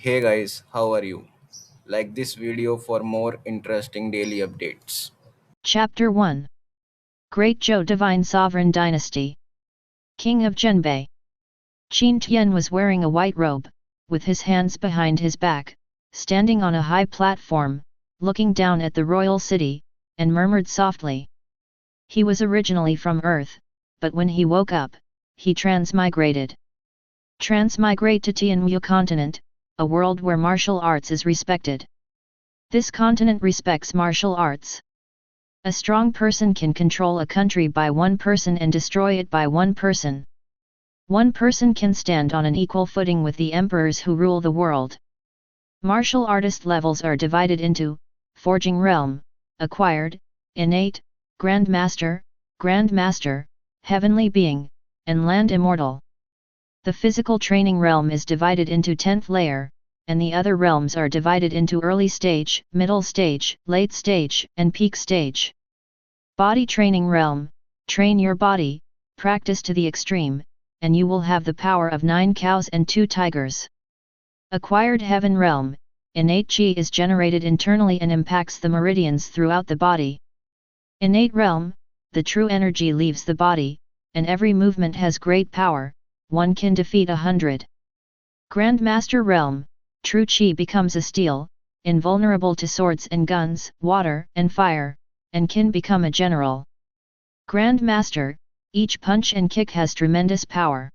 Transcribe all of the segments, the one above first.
Hey guys, how are you? Like this video for more interesting daily updates. Chapter 1 Great Zhou Divine Sovereign Dynasty King of Zhenbei. Qin Tian was wearing a white robe, with his hands behind his back, standing on a high platform, looking down at the royal city, and murmured softly. He was originally from Earth, but when he woke up, he transmigrated. Transmigrate to Tianwu continent, a world where martial arts is respected. This continent respects martial arts. A strong person can control a country by one person and destroy it by one person. One person can stand on an equal footing with the emperors who rule the world. Martial artist levels are divided into Forging Realm, Acquired, Innate, Grandmaster, Grandmaster, Heavenly Being, and Land Immortal. The physical training realm is divided into 10th layer, and the other realms are divided into early stage, middle stage, late stage, and peak stage. Body training realm, train your body, practice to the extreme, and you will have the power of 9 cows and 2 tigers. Acquired heaven realm, innate chi is generated internally and impacts the meridians throughout the body. Innate realm, the true energy leaves the body, and every movement has great power, one can defeat 100. Grandmaster realm, true chi becomes a steel, invulnerable to swords and guns, water and fire, and can become a general. Grandmaster, each punch and kick has tremendous power.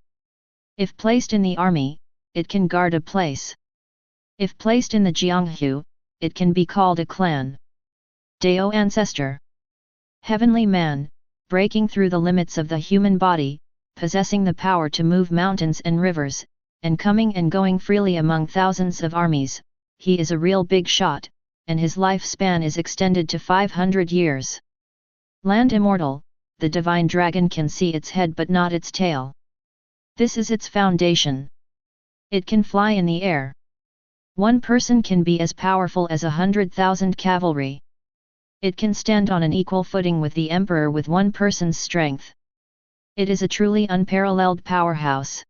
If placed in the army, it can guard a place. If placed in the Jianghu, it can be called a clan. Dao Ancestor. Heavenly man, breaking through the limits of the human body, possessing the power to move mountains and rivers, and coming and going freely among thousands of armies, he is a real big shot, and his lifespan is extended to 500 years. Land Immortal, the divine dragon can see its head but not its tail. This is its foundation. It can fly in the air. One person can be as powerful as 100,000 cavalry. It can stand on an equal footing with the emperor with one person's strength. It is a truly unparalleled powerhouse.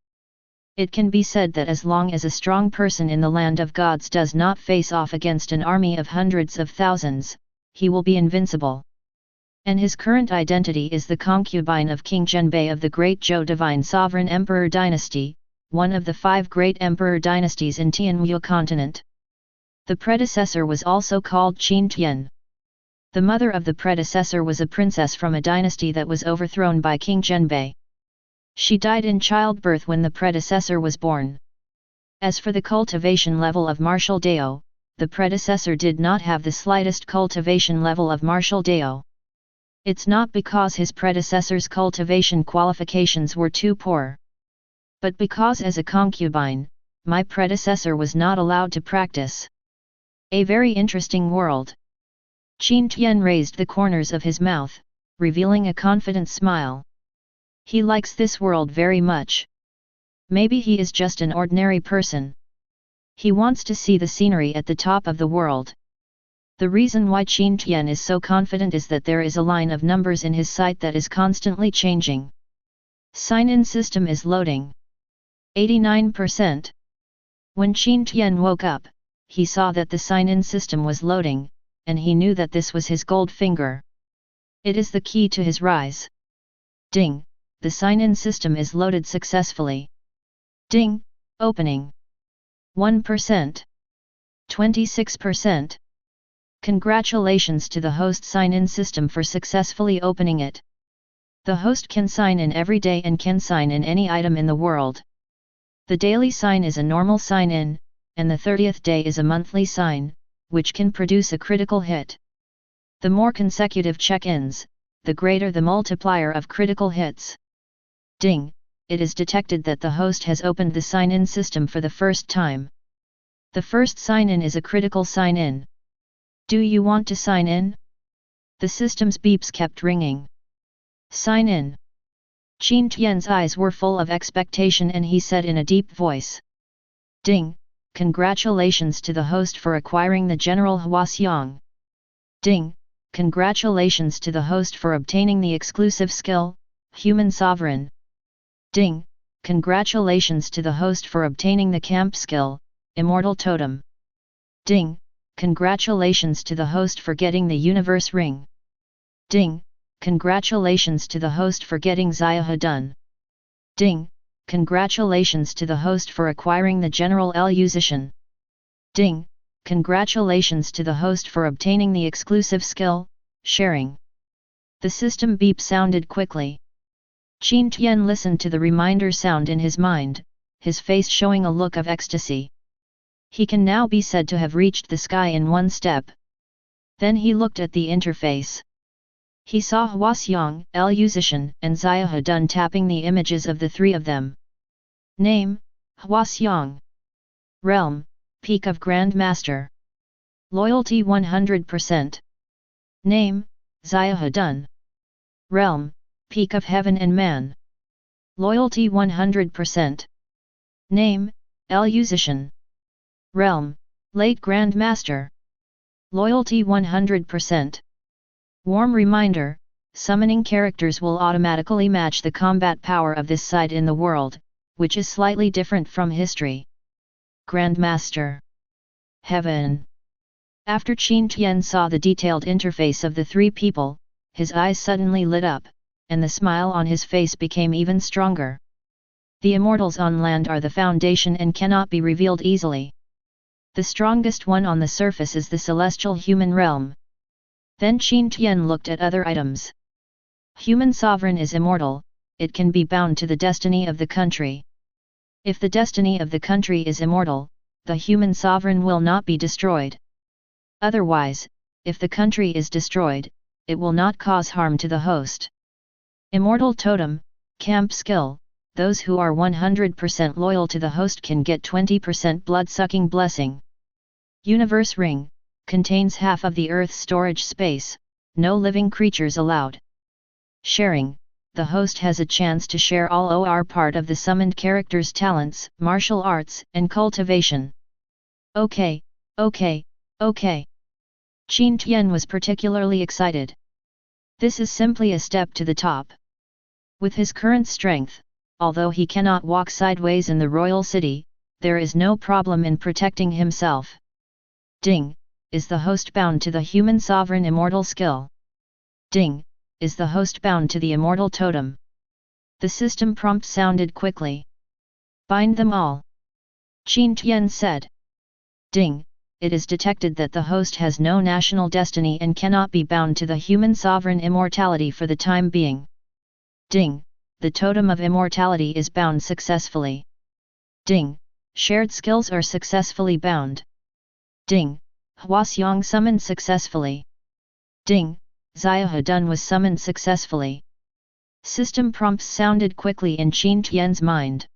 It can be said that as long as a strong person in the land of gods does not face off against an army of hundreds of thousands, he will be invincible. And his current identity is the concubine of King Zhenbei of the Great Zhou Divine Sovereign Emperor Dynasty, one of the 5 great emperor dynasties in Tianwu continent. The predecessor was also called Qin Tian. The mother of the predecessor was a princess from a dynasty that was overthrown by King Zhenbei. She died in childbirth when the predecessor was born. As for the cultivation level of martial Dao, the predecessor did not have the slightest cultivation level of martial Dao. It's not because his predecessor's cultivation qualifications were too poor, but because as a concubine, my predecessor was not allowed to practice. A very interesting world. Qin Tian raised the corners of his mouth, revealing a confident smile. He likes this world very much. Maybe he is just an ordinary person. He wants to see the scenery at the top of the world. The reason why Qin Tian is so confident is that there is a line of numbers in his sight that is constantly changing. Sign-in system is loading. 89%. When Qin Tian woke up, he saw that the sign-in system was loading, and he knew that this was his gold finger. It is the key to his rise. Ding, the sign-in system is loaded successfully. Ding, opening. 1%. 26%. Congratulations to the host sign-in system for successfully opening it. The host can sign in every day and can sign in any item in the world. The daily sign is a normal sign-in, and the 30th day is a monthly sign, which can produce a critical hit. The more consecutive check-ins, the greater the multiplier of critical hits. Ding, it is detected that the host has opened the sign-in system for the first time. The first sign-in is a critical sign-in. Do you want to sign in? The system's beeps kept ringing. Sign in. Qin Tian's eyes were full of expectation and he said in a deep voice. Ding, congratulations to the host for acquiring the General Huaxiang. Ding, congratulations to the host for obtaining the exclusive skill, Human Sovereign. Ding, congratulations to the host for obtaining the camp skill, Immortal Totem. Ding, congratulations to the host for getting the Universe Ring. Ding, congratulations to the host for getting Xiahe done. Ding, congratulations to the host for acquiring the General Musician. Ding, congratulations to the host for obtaining the exclusive skill, sharing. The system beep sounded quickly. Qin Tian listened to the reminder sound in his mind, his face showing a look of ecstasy. He can now be said to have reached the sky in one step. Then he looked at the interface. He saw Huaxiang, Musician, and Xiahe Dun tapping the images of the three of them. Name, Huaxiang. Realm, Peak of Grand Master. Loyalty 100%. Name, Xiahe Dun. Realm, Peak of Heaven and Man. Loyalty 100%. Name, Musician. Realm, Late Grand Master. Loyalty 100%. Warm reminder, summoning characters will automatically match the combat power of this site in the world, which is slightly different from history. Grandmaster. Heaven. After Qin Tian saw the detailed interface of the three people, his eyes suddenly lit up, and the smile on his face became even stronger. The immortals on land are the foundation and cannot be revealed easily. The strongest one on the surface is the celestial human realm. Then Qin Tian looked at other items. Human sovereign is immortal, it can be bound to the destiny of the country. If the destiny of the country is immortal, the human sovereign will not be destroyed. Otherwise, if the country is destroyed, it will not cause harm to the host. Immortal Totem, Camp Skill, those who are 100% loyal to the host can get 20% blood-sucking blessing. Universe Ring, contains half of the Earth's storage space, no living creatures allowed. Sharing, the host has a chance to share all or part of the summoned character's talents, martial arts, and cultivation. Okay, okay, okay. Qin Tian was particularly excited. This is simply a step to the top. With his current strength, although he cannot walk sideways in the royal city, there is no problem in protecting himself. Ding, is the host bound to the human sovereign immortal skill? Ding, is the host bound to the immortal totem? The system prompt sounded quickly. Bind them all. Qin Tian said. Ding, it is detected that the host has no national destiny and cannot be bound to the human sovereign immortality for the time being. Ding, the totem of immortality is bound successfully. Ding, shared skills are successfully bound. Ding, Huaxiang summoned successfully. Ding, Xiahe Dun was summoned successfully. System prompts sounded quickly in Qin Tian's mind.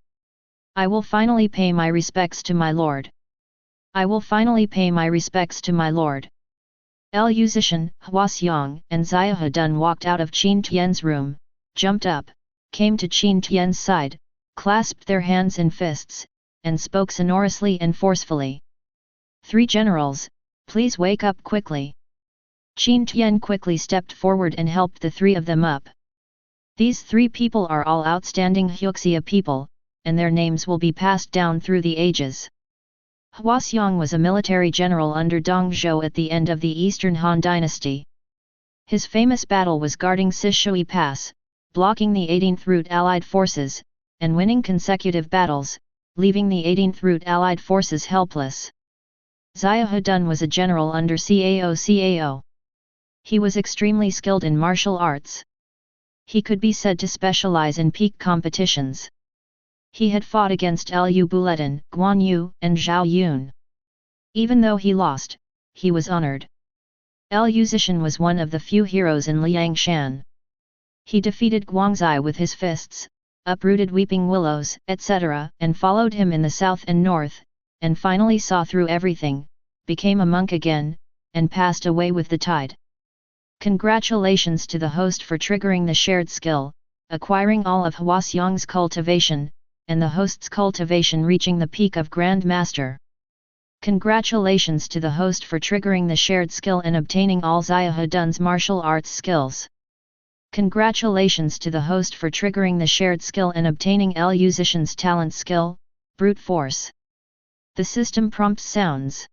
I will finally pay my respects to my lord. I will finally pay my respects to my lord. Musician, Huaxiang, and Xiahe Dun walked out of Qin Tian's room, jumped up, came to Qin Tian's side, clasped their hands in fists, and spoke sonorously and forcefully. Three generals, please wake up quickly. Qin Tian quickly stepped forward and helped the three of them up. These three people are all outstanding Huxia people, and their names will be passed down through the ages. Huaxiang was a military general under Dong Zhou at the end of the Eastern Han Dynasty. His famous battle was guarding Sishui Pass, blocking the 18th Route Allied forces, and winning consecutive battles, leaving the 18th Route Allied forces helpless. Xiahe Dun was a general under Cao. He was extremely skilled in martial arts. He could be said to specialize in peak competitions. He had fought against Liu Buletin, Guan Yu, and Zhao Yun. Even though he lost, he was honored. Liu Zishan was one of the few heroes in Liangshan. He defeated Guangzai with his fists, uprooted weeping willows, etc., and followed him in the south and north, and finally saw through everything, became a monk again, and passed away with the tide. Congratulations to the host for triggering the shared skill, acquiring all of Huaxiang's cultivation, and the host's cultivation reaching the peak of Grand Master. Congratulations to the host for triggering the shared skill and obtaining all Xiahe Dun's martial arts skills. Congratulations to the host for triggering the shared skill and obtaining Liu Zishan's talent skill, brute force. The system prompt sounds.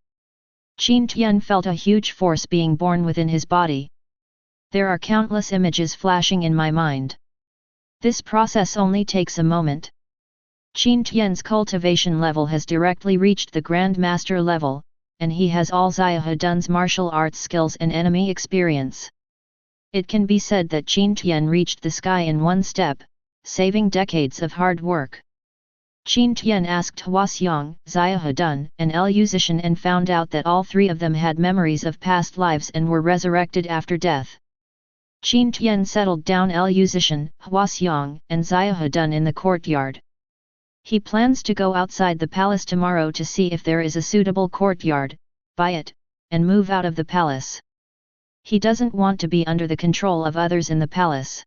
Qin Tian felt a huge force being born within his body. There are countless images flashing in my mind. This process only takes a moment. Qin Tian's cultivation level has directly reached the Grand Master level, and he has all Xiahedun's martial arts skills and enemy experience. It can be said that Qin Tian reached the sky in one step, saving decades of hard work. Qin Tian asked Huaxiang, Xiahedun, and Elusician and found out that all three of them had memories of past lives and were resurrected after death. Qin Tian settled down Elusician, Huaxiang, and Xiahedun in the courtyard. He plans to go outside the palace tomorrow to see if there is a suitable courtyard, buy it, and move out of the palace. He doesn't want to be under the control of others in the palace.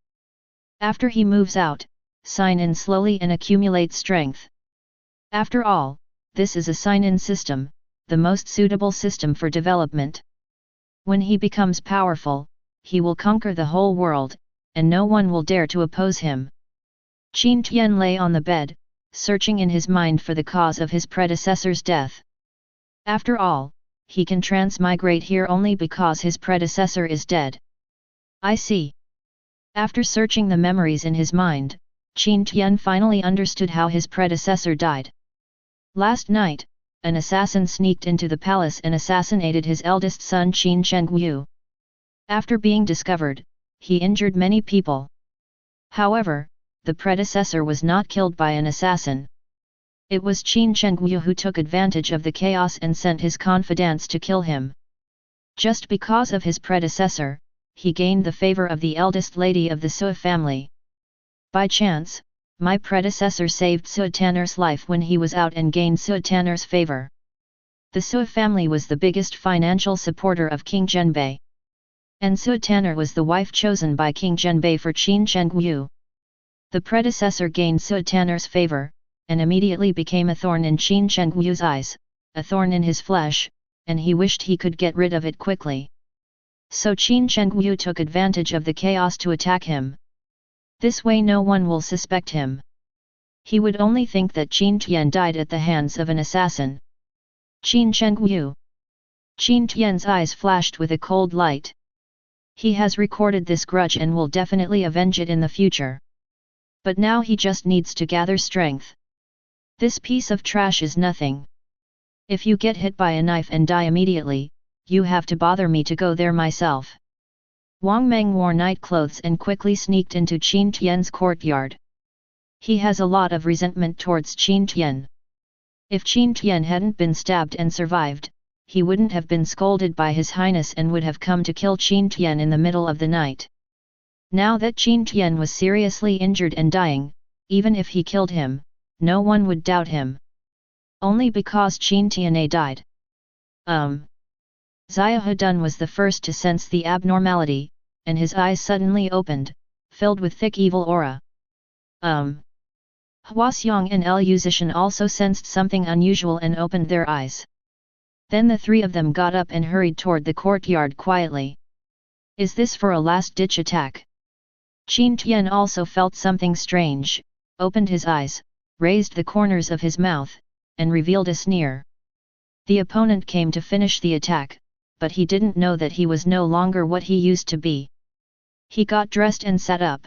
After he moves out, sign-in slowly and accumulate strength. After all, this is a sign-in system, the most suitable system for development. When he becomes powerful, he will conquer the whole world, and no one will dare to oppose him. Qin Tian lay on the bed, searching in his mind for the cause of his predecessor's death. After all, he can transmigrate here only because his predecessor is dead. I see. After searching the memories in his mind, Qin Tian finally understood how his predecessor died. Last night, an assassin sneaked into the palace and assassinated his eldest son Qin Chengyu. After being discovered, he injured many people. However, the predecessor was not killed by an assassin. It was Qin Chengyu who took advantage of the chaos and sent his confidants to kill him. Just because of his predecessor, he gained the favor of the eldest lady of the Sui family. By chance, my predecessor saved Sui Tanner's life when he was out and gained Sui Tanner's favor. The Sui family was the biggest financial supporter of King Zhenbei. And Sui Tanner was the wife chosen by King Zhenbei for Qin Chengyu. The predecessor gained Sui Tanner's favor, and immediately became a thorn in Qin Chengyu's eyes, a thorn in his flesh, and he wished he could get rid of it quickly. So Qin Chengyu took advantage of the chaos to attack him. This way no one will suspect him. He would only think that Qin Tian died at the hands of an assassin. Qin Chengyu. Qin Tian's eyes flashed with a cold light. He has recorded this grudge and will definitely avenge it in the future. But now he just needs to gather strength. This piece of trash is nothing. If you get hit by a knife and die immediately, you have to bother me to go there myself. Wang Meng wore night clothes and quickly sneaked into Qin Tian's courtyard. He has a lot of resentment towards Qin Tian. If Qin Tian hadn't been stabbed and survived, he wouldn't have been scolded by His Highness and would have come to kill Qin Tian in the middle of the night. Now that Qin Tian was seriously injured and dying, even if he killed him, no one would doubt him. Only because Qin Tian died. Xiahedun was the first to sense the abnormality, and his eyes suddenly opened, filled with thick evil aura. Huaxiang and Elusician also sensed something unusual and opened their eyes. Then the three of them got up and hurried toward the courtyard quietly. Is this for a last-ditch attack? Qin Tian also felt something strange, opened his eyes, raised the corners of his mouth, and revealed a sneer. The opponent came to finish the attack, but he didn't know that he was no longer what he used to be. He got dressed and sat up.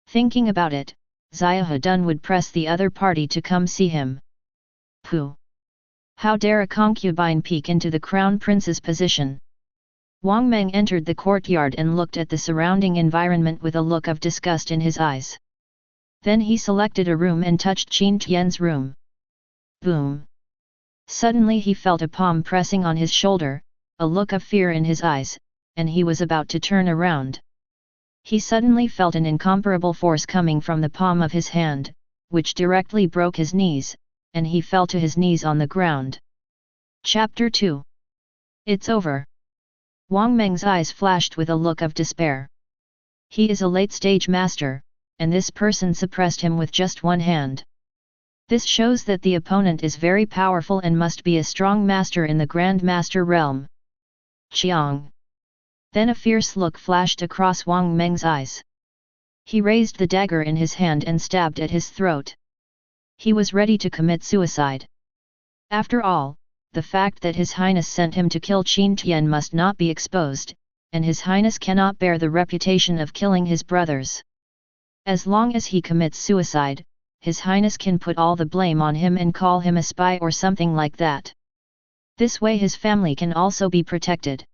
Thinking about it, Xiahedun would press the other party to come see him. Pooh! How dare a concubine peek into the crown prince's position? Wang Meng entered the courtyard and looked at the surrounding environment with a look of disgust in his eyes. Then he selected a room and touched Qin Tian's room. Boom! Suddenly he felt a palm pressing on his shoulder, a look of fear in his eyes, and he was about to turn around. He suddenly felt an incomparable force coming from the palm of his hand, which directly broke his knees, and he fell to his knees on the ground. Chapter 2. It's over. Wang Meng's eyes flashed with a look of despair. He is a late-stage master, and this person suppressed him with just one hand. This shows that the opponent is very powerful and must be a strong master in the Grand Master realm. Chiang. Then a fierce look flashed across Wang Meng's eyes. He raised the dagger in his hand and stabbed at his throat. He was ready to commit suicide. After all, the fact that His Highness sent him to kill Qin Tian must not be exposed, and His Highness cannot bear the reputation of killing his brothers. As long as he commits suicide, His Highness can put all the blame on him and call him a spy or something like that. This way his family can also be protected.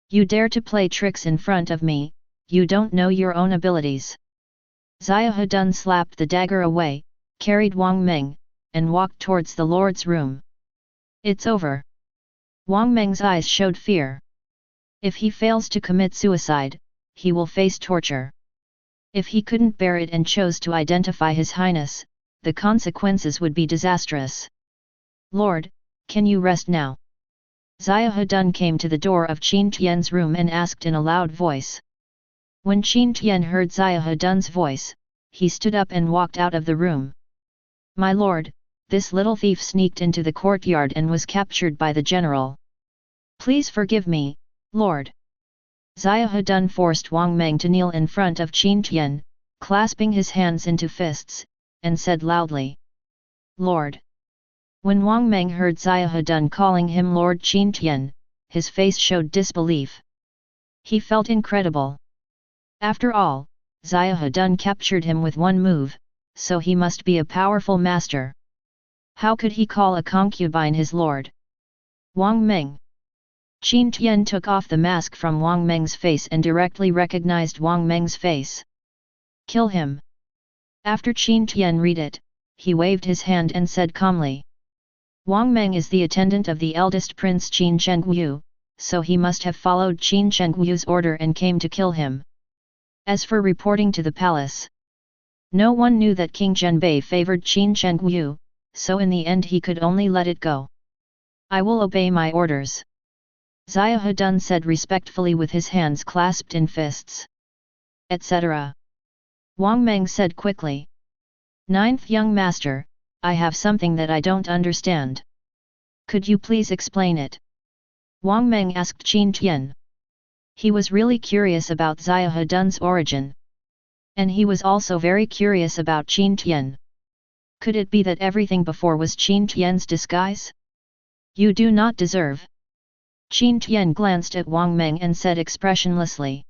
You dare to play tricks in front of me, you don't know your own abilities. Xia Hedun slapped the dagger away, carried Wang Meng, and walked towards the Lord's room. It's over. Wang Meng's eyes showed fear. If he fails to commit suicide, he will face torture. If he couldn't bear it and chose to identify His Highness, the consequences would be disastrous. Lord, can you rest now? Xia Hedun came to the door of Qin Tian's room and asked in a loud voice. When Qin Tian heard Xia Hedun's voice, he stood up and walked out of the room. My lord, this little thief sneaked into the courtyard and was captured by the general. Please forgive me, lord. Xia Hedun forced Wang Meng to kneel in front of Qin Tian, clasping his hands into fists, and said loudly. Lord. When Wang Meng heard Xia Hedun calling him Lord Qin Tian, his face showed disbelief. He felt incredible. After all, Xia Hedun captured him with one move, so he must be a powerful master. How could he call a concubine his lord? Wang Meng. Qin Tian took off the mask from Wang Meng's face and directly recognized Wang Meng's face. Kill him. After Qin Tian read it, he waved his hand and said calmly. Wang Meng is the attendant of the eldest prince Qin Chengyu, so he must have followed Qin Chengyu's order and came to kill him. As for reporting to the palace, no one knew that King Zhenbei favored Qin Chengyu, so in the end he could only let it go. I will obey my orders. Xia Hedun said respectfully with his hands clasped in fists. Etc. Wang Meng said quickly. Ninth young master, I have something that I don't understand. Could you please explain it? Wang Meng asked Qin Tian. He was really curious about Xia Hedun's origin. And he was also very curious about Qin Tian. Could it be that everything before was Qin Tian's disguise? You do not deserve. Qin Tian glanced at Wang Meng and said expressionlessly.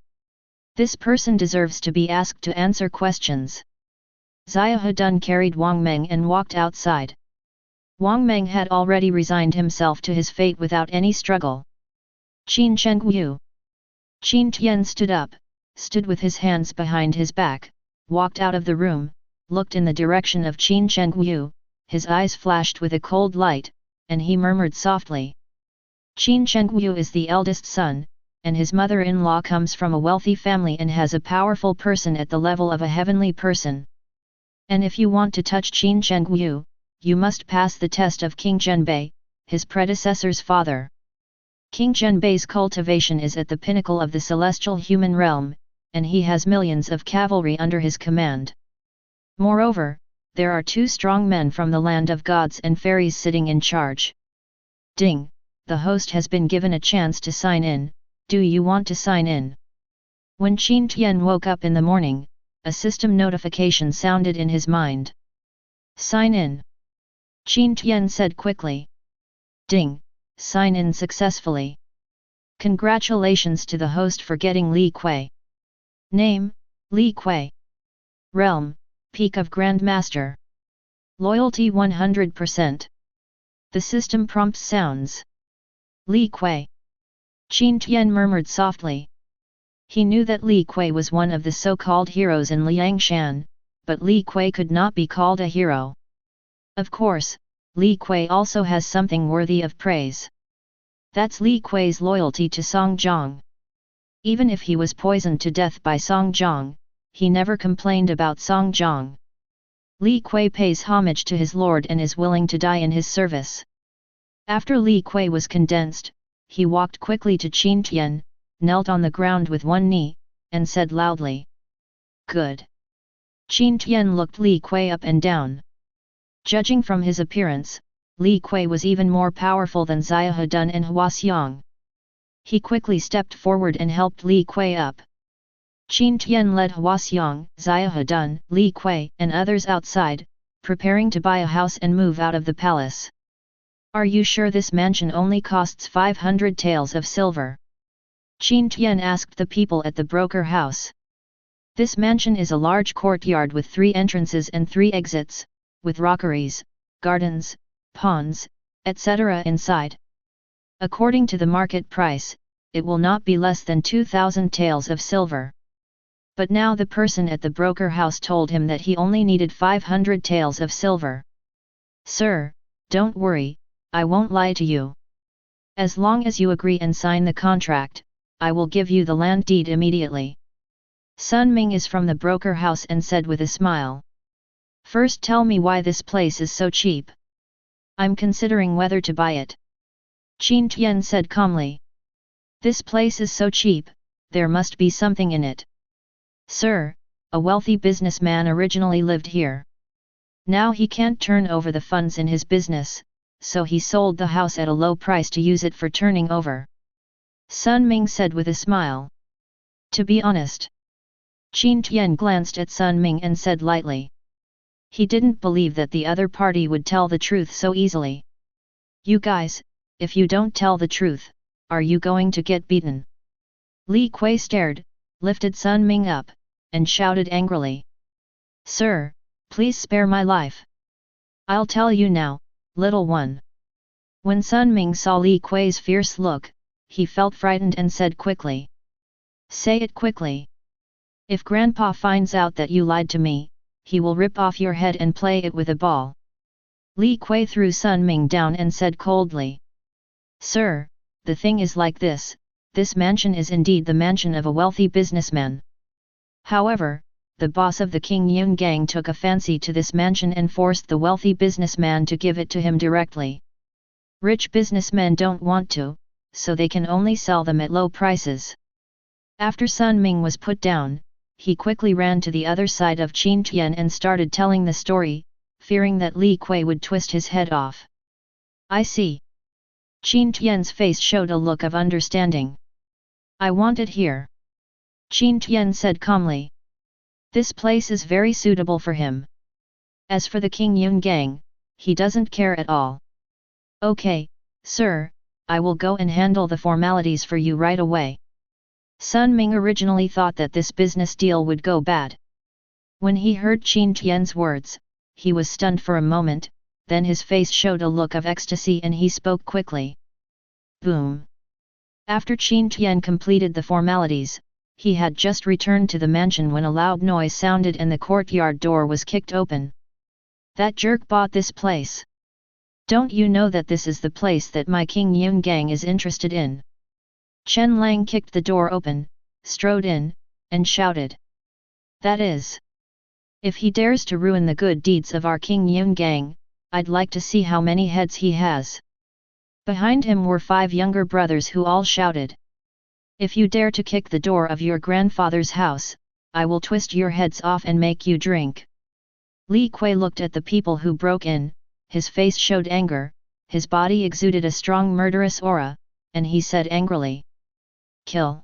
This person deserves to be asked to answer questions. Xia Hedun carried Wang Meng and walked outside. Wang Meng had already resigned himself to his fate without any struggle. Qin Chengyu. Qin Tian stood with his hands behind his back, walked out of the room, looked in the direction of Qin Chengyu, his eyes flashed with a cold light, and he murmured softly. Qin Chengyu is the eldest son, and his mother-in-law comes from a wealthy family and has a powerful person at the level of a heavenly person. And if you want to touch Qin Chengyu, you must pass the test of King Zhenbei, his predecessor's father. King Zhenbei's cultivation is at the pinnacle of the celestial human realm, and he has millions of cavalry under his command. Moreover, there are two strong men from the land of gods and fairies sitting in charge. Ding, the host has been given a chance to sign in, do you want to sign in? When Qin Tian woke up in the morning, a system notification sounded in his mind. Sign in. Qin Tian said quickly. Ding, sign in successfully. Congratulations to the host for getting Li Kuei. Name, Li Kuei. Realm, Peak of Grand Master. Loyalty 100%. The system prompt sounds. Li Kuei. Qin Tian murmured softly. He knew that Li Kuei was one of the so-called heroes in Liangshan, but Li Kuei could not be called a hero. Of course, Li Kuei also has something worthy of praise. That's Li Kuei's loyalty to Song Jiang. Even if he was poisoned to death by Song Jiang, he never complained about Song Jiang. Li Kuei pays homage to his lord and is willing to die in his service. After Li Kuei was condensed, he walked quickly to Qin Tian, knelt on the ground with one knee, and said loudly. Good. Qin Tian looked Li Kuei up and down. Judging from his appearance, Li Kuei was even more powerful than Xia Hedun and Hua Xiang. He quickly stepped forward and helped Li Kuei up. Qin Tian led Hua Xiang, Xia Hedun, Li Kuei and others outside, preparing to buy a house and move out of the palace. Are you sure this mansion only costs 500 taels of silver? Qin Tian asked the people at the broker house. This mansion is a large courtyard with 3 entrances and 3 exits, with rockeries, gardens, ponds, etc. inside. According to the market price, it will not be less than 2,000 taels of silver. But now the person at the broker house told him that he only needed 500 taels of silver. Sir, don't worry, I won't lie to you. As long as you agree and sign the contract, I will give you the land deed immediately. Sun Ming is from the broker house and said with a smile. First tell me why this place is so cheap. I'm considering whether to buy it. Qin Tian said calmly. This place is so cheap, there must be something in it. Sir, a wealthy businessman originally lived here. Now he can't turn over the funds in his business, so he sold the house at a low price to use it for turning over. Sun Ming said with a smile. To be honest. Qin Tian glanced at Sun Ming and said lightly. He didn't believe that the other party would tell the truth so easily. You guys, if you don't tell the truth, are you going to get beaten? Li Kui stared, lifted Sun Ming up, and shouted angrily. Sir, please spare my life. I'll tell you now, little one. When Sun Ming saw Li Kui's fierce look, he felt frightened and said quickly. Say it quickly. If Grandpa finds out that you lied to me, he will rip off your head and play it with a ball. Li Kui threw Sun Ming down and said coldly. Sir, the thing is like this mansion is indeed the mansion of a wealthy businessman. However, the boss of the King Yun gang took a fancy to this mansion and forced the wealthy businessman to give it to him directly. Rich businessmen don't want to, so they can only sell them at low prices. After Sun Ming was put down, he quickly ran to the other side of Qin Tian and started telling the story, fearing that Li Kui would twist his head off. I see. Qin Tian's face showed a look of understanding. I want it here. Qin Tian said calmly. This place is very suitable for him. As for the King Yun gang, he doesn't care at all. Okay, sir, I will go and handle the formalities for you right away. Sun Ming originally thought that this business deal would go bad. When he heard Qin Tian's words, he was stunned for a moment, then his face showed a look of ecstasy and he spoke quickly. Boom! After Qin Tian completed the formalities, he had just returned to the mansion when a loud noise sounded and the courtyard door was kicked open. That jerk bought this place. Don't you know that this is the place that my King Yun gang is interested in? Chen Lang kicked the door open, strode in, and shouted. That is. If he dares to ruin the good deeds of our King Yun gang, I'd like to see how many heads he has. Behind him were 5 younger brothers who all shouted. If you dare to kick the door of your grandfather's house, I will twist your heads off and make you drink. Li Kui looked at the people who broke in, his face showed anger, his body exuded a strong murderous aura, and he said angrily. Kill.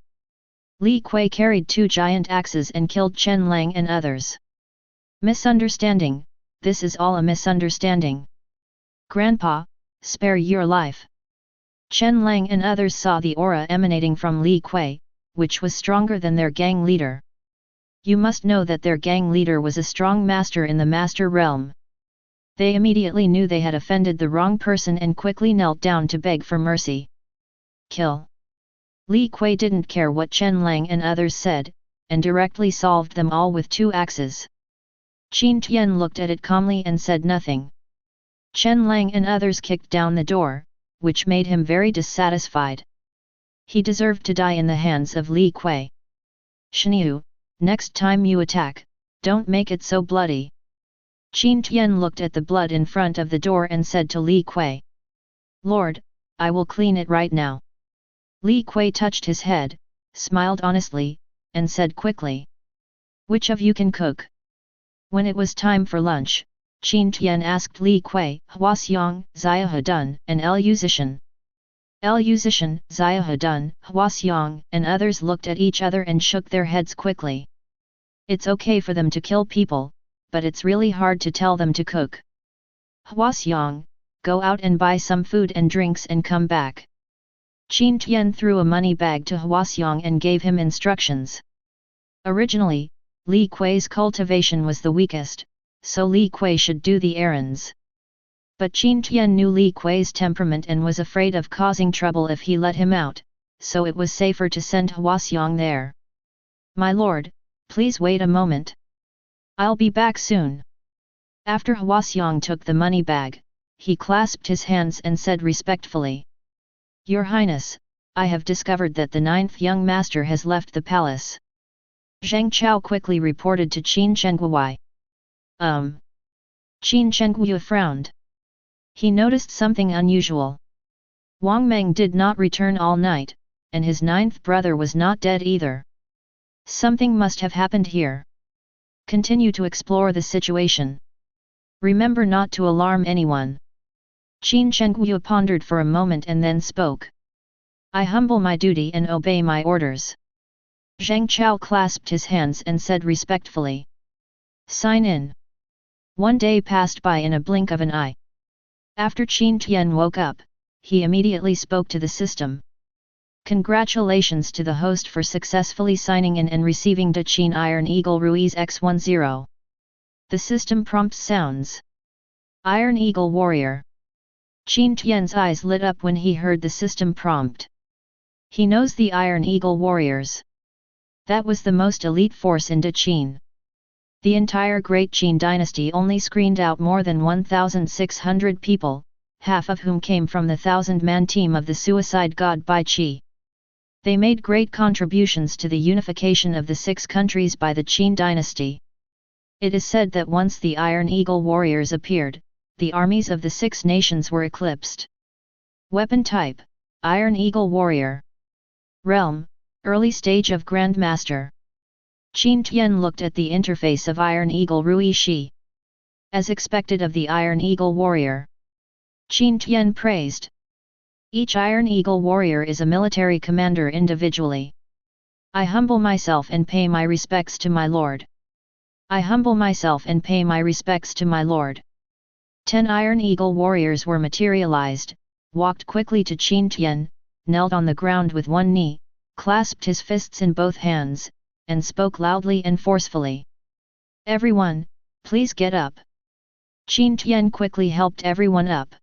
Li Kui carried 2 giant axes and killed Chen Lang and others. Misunderstanding, this is all a misunderstanding. Grandpa, spare your life. Chen Lang and others saw the aura emanating from Li Kui, which was stronger than their gang leader. You must know that their gang leader was a strong master in the master realm. They immediately knew they had offended the wrong person and quickly knelt down to beg for mercy. Kill. Li Kui didn't care what Chen Lang and others said, and directly solved them all with 2 axes. Qin Tian looked at it calmly and said nothing. Chen Lang and others kicked down the door, which made him very dissatisfied. He deserved to die in the hands of Li Kui. Shenyu, next time you attack, don't make it so bloody. Qin Tian looked at the blood in front of the door and said to Li Kui. Lord, I will clean it right now. Li Kui touched his head, smiled honestly, and said quickly. Which of you can cook? When it was time for lunch, Qin Tian asked Li Kui, Hwaxiang, Xiahedun, and Luzishan. Luzishan, Xiahedun, Hwaxiang, and others looked at each other and shook their heads quickly. It's okay for them to kill people, but it's really hard to tell them to cook. Hwaxiang, go out and buy some food and drinks and come back. Qin Tian threw a money bag to Huaxiang and gave him instructions. Originally, Li Kuei's cultivation was the weakest, so Li Kuei should do the errands. But Qin Tian knew Li Kuei's temperament and was afraid of causing trouble if he let him out, so it was safer to send Huaxiang there. "My lord, please wait a moment. I'll be back soon." After Huaxiang took the money bag, he clasped his hands and said respectfully, "Your Highness, I have discovered that the 9th young master has left the palace." Zhang Chao quickly reported to Qin Chengguai. Qin Chengguai frowned. He noticed something unusual. Wang Meng did not return all night, and his 9th brother was not dead either. Something must have happened here. Continue to explore the situation. Remember not to alarm anyone. Qin Chengguai pondered for a moment and then spoke. "I humble my duty and obey my orders." Zhang Chao clasped his hands and said respectfully, "Sign in." One day passed by in a blink of an eye. After Qin Tian woke up, he immediately spoke to the system. "Congratulations to the host for successfully signing in and receiving Da Qin Iron Eagle Ruiz X10. The system prompt sounds. Iron Eagle Warrior. Qin Tian's eyes lit up when he heard the system prompt. He knows the Iron Eagle Warriors. That was the most elite force in Da Qin. The entire Great Qin dynasty only screened out more than 1,600 people, half of whom came from the 1,000-man team of the suicide god Bai Qi. They made great contributions to the unification of the 6 countries by the Qin dynasty. It is said that once the Iron Eagle warriors appeared, the armies of the 6 nations were eclipsed. Weapon type: Iron Eagle warrior. Realm: early stage of Grandmaster. Qin Tian looked at the interface of Iron Eagle Rui Shi. As expected of the Iron Eagle warrior. Qin Tian praised. Each Iron Eagle warrior is a military commander individually. I humble myself and pay my respects to my lord. I humble myself and pay my respects to my lord. 10 Iron Eagle warriors were materialized, walked quickly to Qin Tian, knelt on the ground with one knee, clasped his fists in both hands, and spoke loudly and forcefully. "Everyone, please get up." Qin Tian quickly helped everyone up.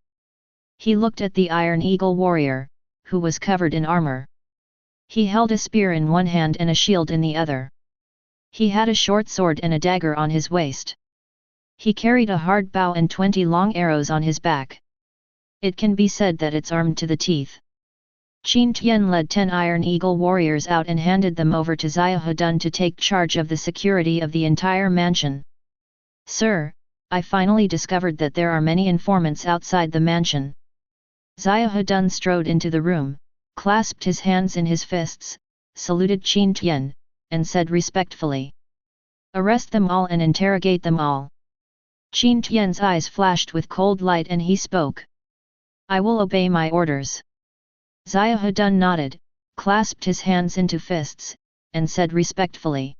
He looked at the Iron Eagle warrior, who was covered in armor. He held a spear in one hand and a shield in the other. He had a short sword and a dagger on his waist. He carried a hard bow and 20 long arrows on his back. It can be said that it's armed to the teeth. Qin Tian led 10 Iron Eagle warriors out and handed them over to Xiahedun to take charge of the security of the entire mansion. "Sir, I finally discovered that there are many informants outside the mansion." Xiahedun strode into the room, clasped his hands in his fists, saluted Qin Tian, and said respectfully, "Arrest them all and interrogate them all." Qin Tian's eyes flashed with cold light and he spoke. "I will obey my orders." Xiahedun nodded, clasped his hands into fists, and said respectfully,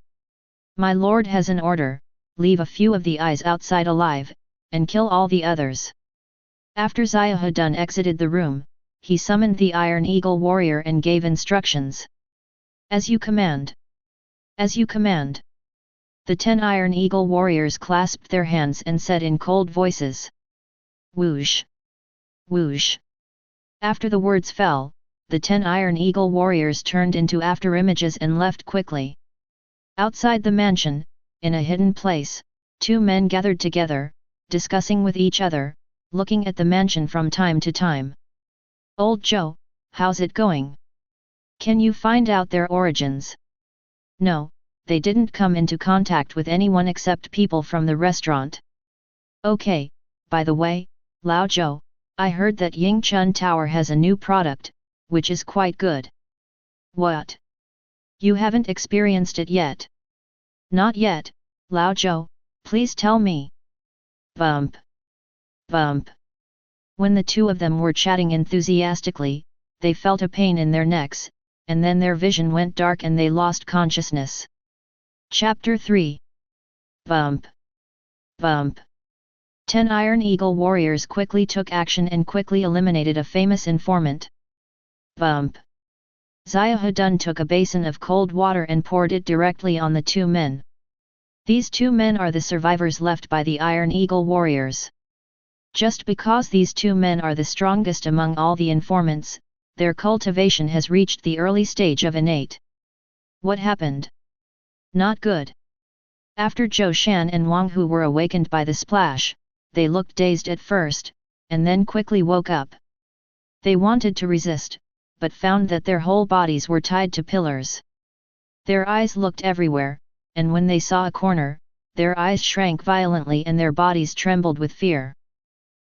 "My lord has an order, leave a few of the eyes outside alive, and kill all the others." After Xiahedun exited the room, he summoned the Iron Eagle warrior and gave instructions. "As you command." "As you command." The 10 Iron Eagle warriors clasped their hands and said in cold voices, "Whoosh! Whoosh!" After the words fell, the 10 Iron Eagle warriors turned into afterimages and left quickly. Outside the mansion, in a hidden place, 2 men gathered together, discussing with each other, looking at the mansion from time to time. "Old Joe, how's it going? Can you find out their origins?" "No, they didn't come into contact with anyone except people from the restaurant." "Okay, by the way, Lao Zhou, I heard that Yingchun Tower has a new product, which is quite good." "What? You haven't experienced it yet?" "Not yet, Lao Zhou, please tell me." Bump. Bump. When the 2 of them were chatting enthusiastically, they felt a pain in their necks, and then their vision went dark and they lost consciousness. Chapter 3. Bump. Bump. 10 Iron Eagle warriors quickly took action and quickly eliminated a famous informant. Bump! Xiahou took a basin of cold water and poured it directly on the two men. These two men are the survivors left by the Iron Eagle warriors. Just because these two men are the strongest among all the informants, their cultivation has reached the early stage of innate. What happened? Not good. After Zhou Shan and Wang Hu were awakened by the splash, they looked dazed at first, and then quickly woke up. They wanted to resist, but found that their whole bodies were tied to pillars. Their eyes looked everywhere, and when they saw a corner, their eyes shrank violently and their bodies trembled with fear.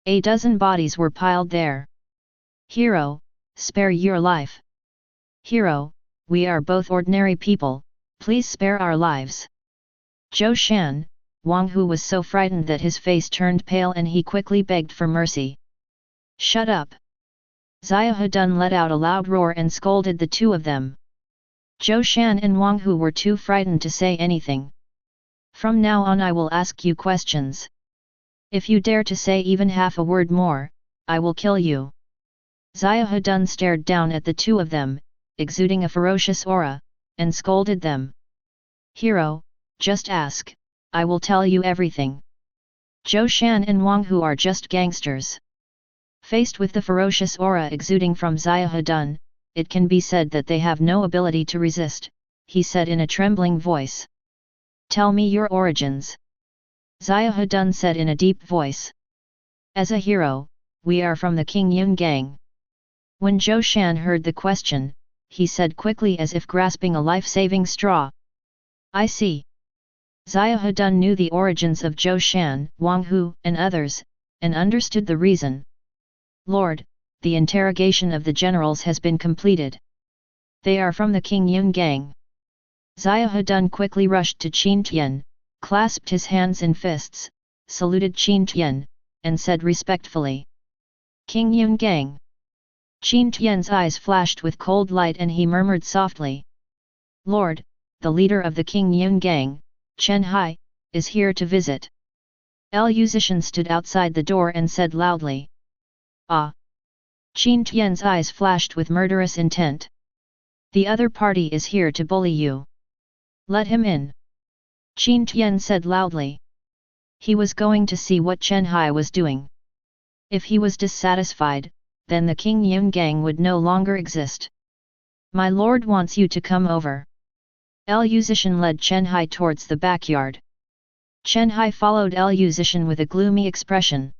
A dozen bodies were piled there. Hero, spare your life. Hero, we are both ordinary people, please spare our lives. Zhou Shan, Wang Hu was so frightened that his face turned pale and he quickly begged for mercy. Shut up! Xiahou let out a loud roar and scolded the two of them. Zhou Shan and Wang Hu were too frightened to say anything. From now on I will ask you questions. If you dare to say even half a word more, I will kill you. Xiahou stared down at the two of them, exuding a ferocious aura, and scolded them. Hero, just ask, I will tell you everything. Zhou Shan and Wang Hu are just gangsters. Faced with the ferocious aura exuding from Xiahou, it can be said that they have no ability to resist, he said in a trembling voice. Tell me your origins. Xiahou said in a deep voice. As a hero, we are from the King Yun gang. When Zhou Shan heard the question, he said quickly as if grasping a life-saving straw. I see. Xiahou knew the origins of Zhou Shan, Wang Hu, and others, and understood the reason. Lord, the interrogation of the generals has been completed. They are from the King Yun gang. Xiahou quickly rushed to Qin Tian, clasped his hands in fists, saluted Qin Tian, and said respectfully. King Yun gang. Qin Tian's eyes flashed with cold light and he murmured softly. Lord, the leader of the King Yun gang, Chen Hai, is here to visit. Liu Zishan stood outside the door and said loudly. Ah! Qin Tian's eyes flashed with murderous intent. The other party is here to bully you. Let him in. Qin Tian said loudly. He was going to see what Chen Hai was doing. If he was dissatisfied, then the King Yun gang would no longer exist. My lord wants you to come over. Liu Zishan led Chen Hai towards the backyard. Chen Hai followed Liu Zishan with a gloomy expression.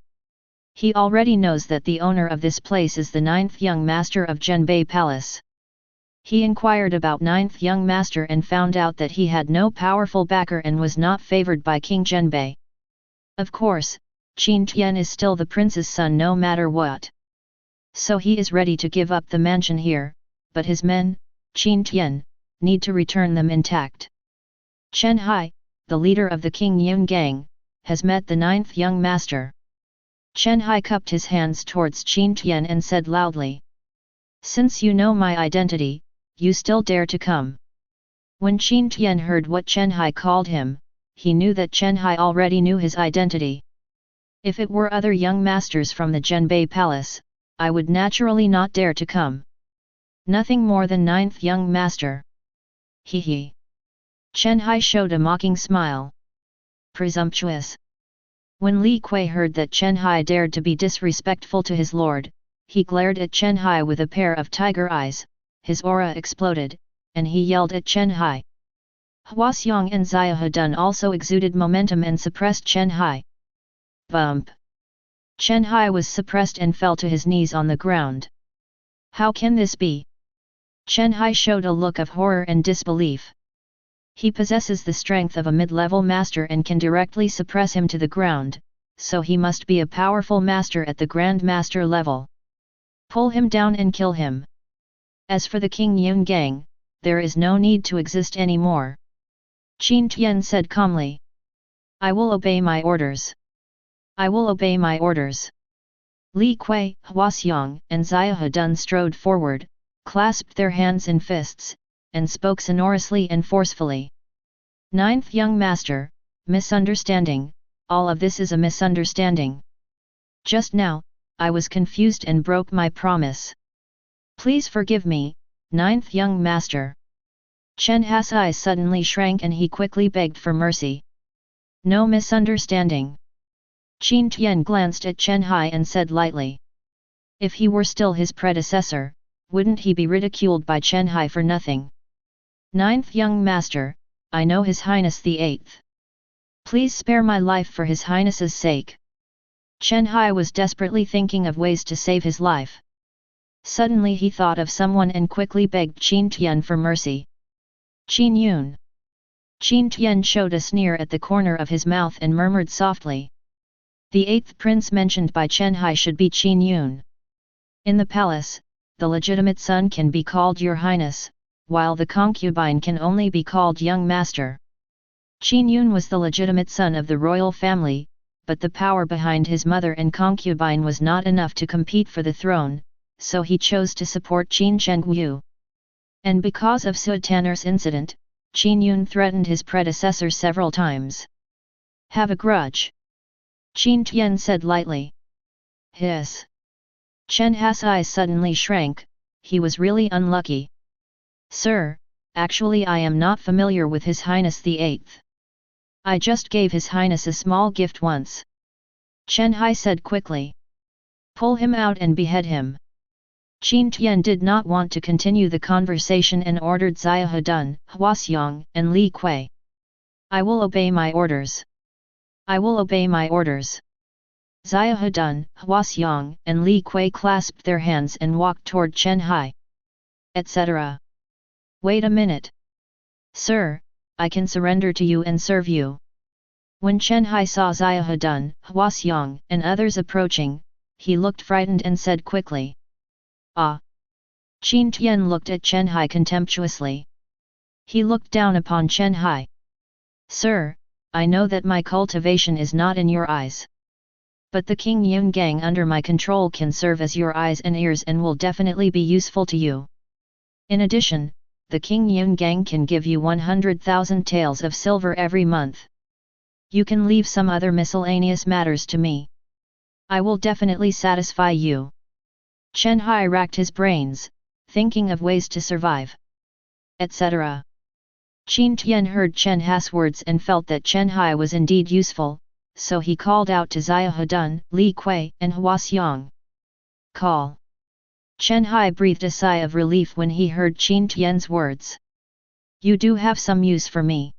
He already knows that the owner of this place is the 9th young master of Zhenbei Palace. He inquired about 9th young master and found out that he had no powerful backer and was not favored by King Zhenbei. Of course, Qin Tian is still the prince's son no matter what. So he is ready to give up the mansion here, but his men, Qin Tian, need to return them intact. Chen Hai, the leader of the King Yun gang, has met the 9th young master. Chen Hai cupped his hands towards Qin Tian and said loudly. Since you know my identity, you still dare to come. When Qin Tian heard what Chen Hai called him, he knew that Chen Hai already knew his identity. If it were other young masters from the Zhenbei Palace, I would naturally not dare to come. Nothing more than 9th young master. Hee hee. Chen Hai showed a mocking smile. Presumptuous. When Li Kui heard that Chen Hai dared to be disrespectful to his lord, he glared at Chen Hai with a pair of tiger eyes, his aura exploded, and he yelled at Chen Hai. Huaxiang and Xiahou also exuded momentum and suppressed Chen Hai. Bump! Chen Hai was suppressed and fell to his knees on the ground. How can this be? Chen Hai showed a look of horror and disbelief. He possesses the strength of a mid-level master and can directly suppress him to the ground, so he must be a powerful master at the Grand Master level. Pull him down and kill him. As for the King Yun gang, there is no need to exist anymore. Qin Tian said calmly. I will obey my orders. I will obey my orders. Li Kui, Huaxiang, and Xiahou strode forward, clasped their hands in fists, and spoke sonorously and forcefully. 9th young master, misunderstanding, all of this is a misunderstanding. Just now, I was confused and broke my promise. Please forgive me, ninth young master. Chen Ha's eyes suddenly shrank and he quickly begged for mercy. No misunderstanding. Qin Tian glanced at Chen Hai and said lightly. If he were still his predecessor, wouldn't he be ridiculed by Chen Hai for nothing? Ninth young master, I know His Highness the Eighth. Please spare my life for His Highness's sake. Chen Hai was desperately thinking of ways to save his life. Suddenly he thought of someone and quickly begged Qin Tian for mercy. Qin Yun. Qin Tian showed a sneer at the corner of his mouth and murmured softly. The eighth prince mentioned by Chen Hai should be Qin Yun. In the palace, the legitimate son can be called Your Highness, while the concubine can only be called Young Master. Qin Yun was the legitimate son of the royal family, but the power behind his mother and concubine was not enough to compete for the throne, so he chose to support Qin Chengyu. And because of Su Tanner's incident, Qin Yun threatened his predecessor several times. Have a grudge? Qin Tian said lightly. Hiss. Chen Ha's eyes suddenly shrank, he was really unlucky. Sir, actually I am not familiar with His Highness the Eighth. I just gave His Highness a small gift once. Chen Hai said quickly. Pull him out and behead him. Qin Tian did not want to continue the conversation and ordered Xia Hedun, Huaxiang, and Li Kui. I will obey my orders. I will obey my orders. Xia Hedun, Huaxiang, and Li Kui clasped their hands and walked toward Chen Hai. Etc. Wait a minute. Sir, I can surrender to you and serve you. When Chen Hai saw Xia Hedun, Huaxiang, and others approaching, he looked frightened and said quickly. Ah! Qin Tian looked at Chen Hai contemptuously. He looked down upon Chen Hai. Sir, I know that my cultivation is not in your eyes. But the King Yun gang under my control can serve as your eyes and ears and will definitely be useful to you. In addition, the King Yun gang can give you 100,000 taels of silver every month. You can leave some other miscellaneous matters to me. I will definitely satisfy you. Chen Hai racked his brains, thinking of ways to survive. Etc. Qin Tian heard Chen Ha's words and felt that Chen Hai was indeed useful, so he called out to Xia Hedun, Li Kui, and Huaxiang. Call. Chen Hai breathed a sigh of relief when he heard Qin Tian's words. You do have some use for me.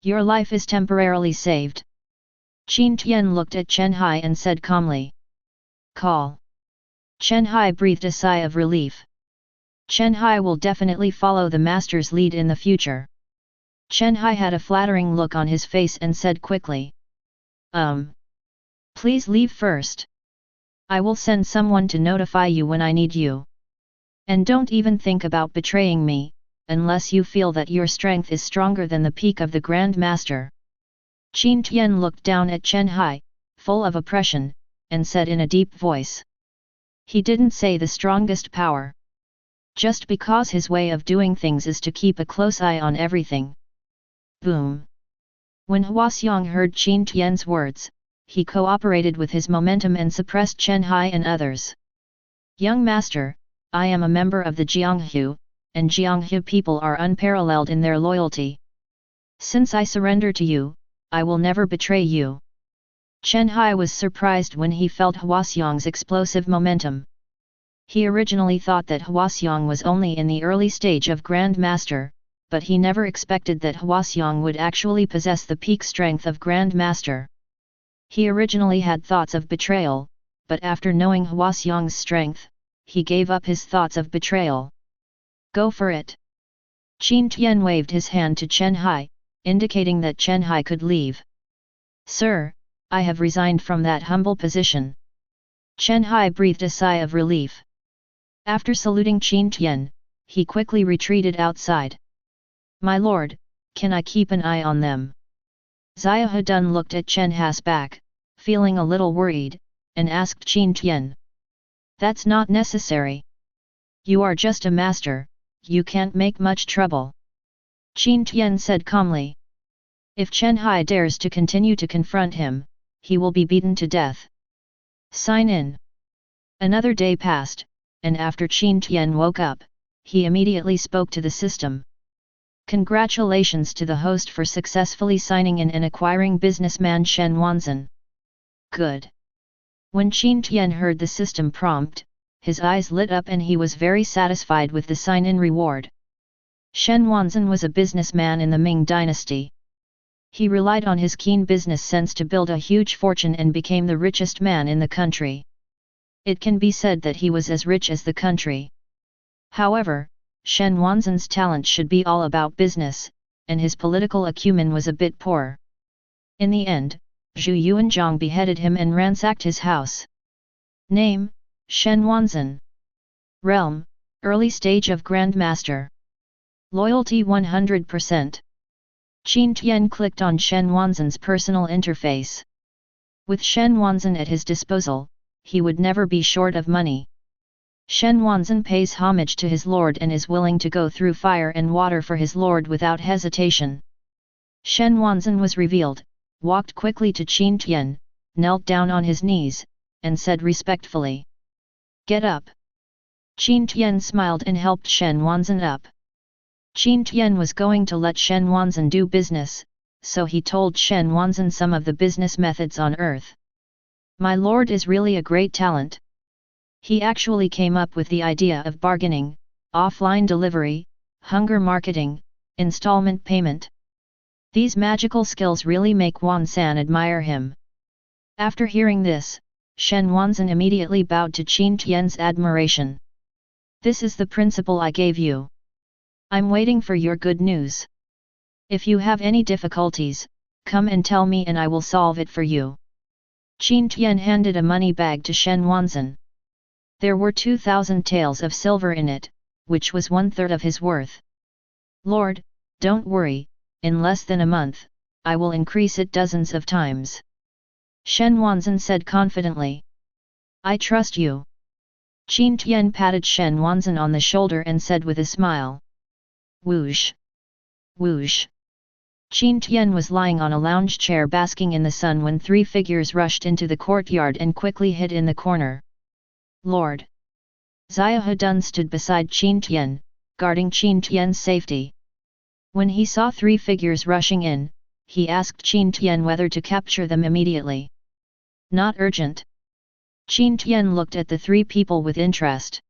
Your life is temporarily saved. Qin Tian looked at Chen Hai and said calmly. Call. Chen Hai breathed a sigh of relief. Chen Hai will definitely follow the master's lead in the future. Chen Hai had a flattering look on his face and said quickly. Please leave first. I will send someone to notify you when I need you. And don't even think about betraying me, unless you feel that your strength is stronger than the peak of the Grand Master. Qin Tian looked down at Chen Hai, full of oppression, and said in a deep voice. He didn't say the strongest power. Just because his way of doing things is to keep a close eye on everything. Boom. When Huaxiang heard Qin Tian's words, he cooperated with his momentum and suppressed Chen Hai and others. Young Master, I am a member of the Jianghu, and Jianghu people are unparalleled in their loyalty. Since I surrender to you, I will never betray you. Chen Hai was surprised when he felt Huaxiang's explosive momentum. He originally thought that Huaxiang was only in the early stage of Grand Master, but he never expected that Huaxiang would actually possess the peak strength of Grand Master. He originally had thoughts of betrayal, but after knowing Huaxiang's strength, he gave up his thoughts of betrayal. Go for it. Qin Tian waved his hand to Chen Hai, indicating that Chen Hai could leave. Sir, I have resigned from that humble position. Chen Hai breathed a sigh of relief. After saluting Qin Tian, he quickly retreated outside. My lord, can I keep an eye on them? Xia Hedun looked at Chen Ha's back, feeling a little worried, and asked Qin Tian. That's not necessary. You are just a master, you can't make much trouble. Qin Tian said calmly. If Chen Hai dares to continue to confront him, he will be beaten to death. Sign in. Another day passed, and after Qin Tian woke up, he immediately spoke to the system. Congratulations to the host for successfully signing in and acquiring businessman Shen Wanzhen. Good. When Qin Tian heard the system prompt, his eyes lit up and he was very satisfied with the sign-in reward. Shen Wanzhen was a businessman in the Ming dynasty. He relied on his keen business sense to build a huge fortune and became the richest man in the country. It can be said that he was as rich as the country. However, Shen Wanzhen's talent should be all about business, and his political acumen was a bit poor. In the end, Zhu Yuanzhang beheaded him and ransacked his house. Name: Shen Wanzhen. Realm: early stage of Grand Master. Loyalty 100%. Qin Tian clicked on Shen Wanzhen's personal interface. With Shen Wanzhen at his disposal, he would never be short of money. Shen Wanzhen pays homage to his lord and is willing to go through fire and water for his lord without hesitation. Shen Wanzhen was revealed, walked quickly to Qin Tian, knelt down on his knees, and said respectfully, "Get up." Qin Tian smiled and helped Shen Wanzhen up. Qin Tian was going to let Shen Wanzhen do business, so he told Shen Wanzhen some of the business methods on earth. "My lord is really a great talent. He actually came up with the idea of bargaining, offline delivery, hunger marketing, installment payment. These magical skills really make Wan San admire him." After hearing this, Shen Wanzhen immediately bowed to Qin Tian's admiration. "This is the principle I gave you. I'm waiting for your good news. If you have any difficulties, come and tell me and I will solve it for you." Qin Tian handed a money bag to Shen Wanzhen. There were 2,000 taels of silver in it, which was 1/3 of his worth. "Lord, don't worry, in less than a month, I will increase it dozens of times," Shen Wanzhen said confidently. "I trust you." Qin Tian patted Shen Wanzhen on the shoulder and said with a smile, "Whoosh! Whoosh!" Qin Tian was lying on a lounge chair basking in the sun when 3 figures rushed into the courtyard and quickly hid in the corner. "Lord!" Xiahou stood beside Qin Tian, guarding Qin Tian's safety. When he saw 3 figures rushing in, he asked Qin Tian whether to capture them immediately. "Not urgent." Qin Tian looked at the 3 people with interest.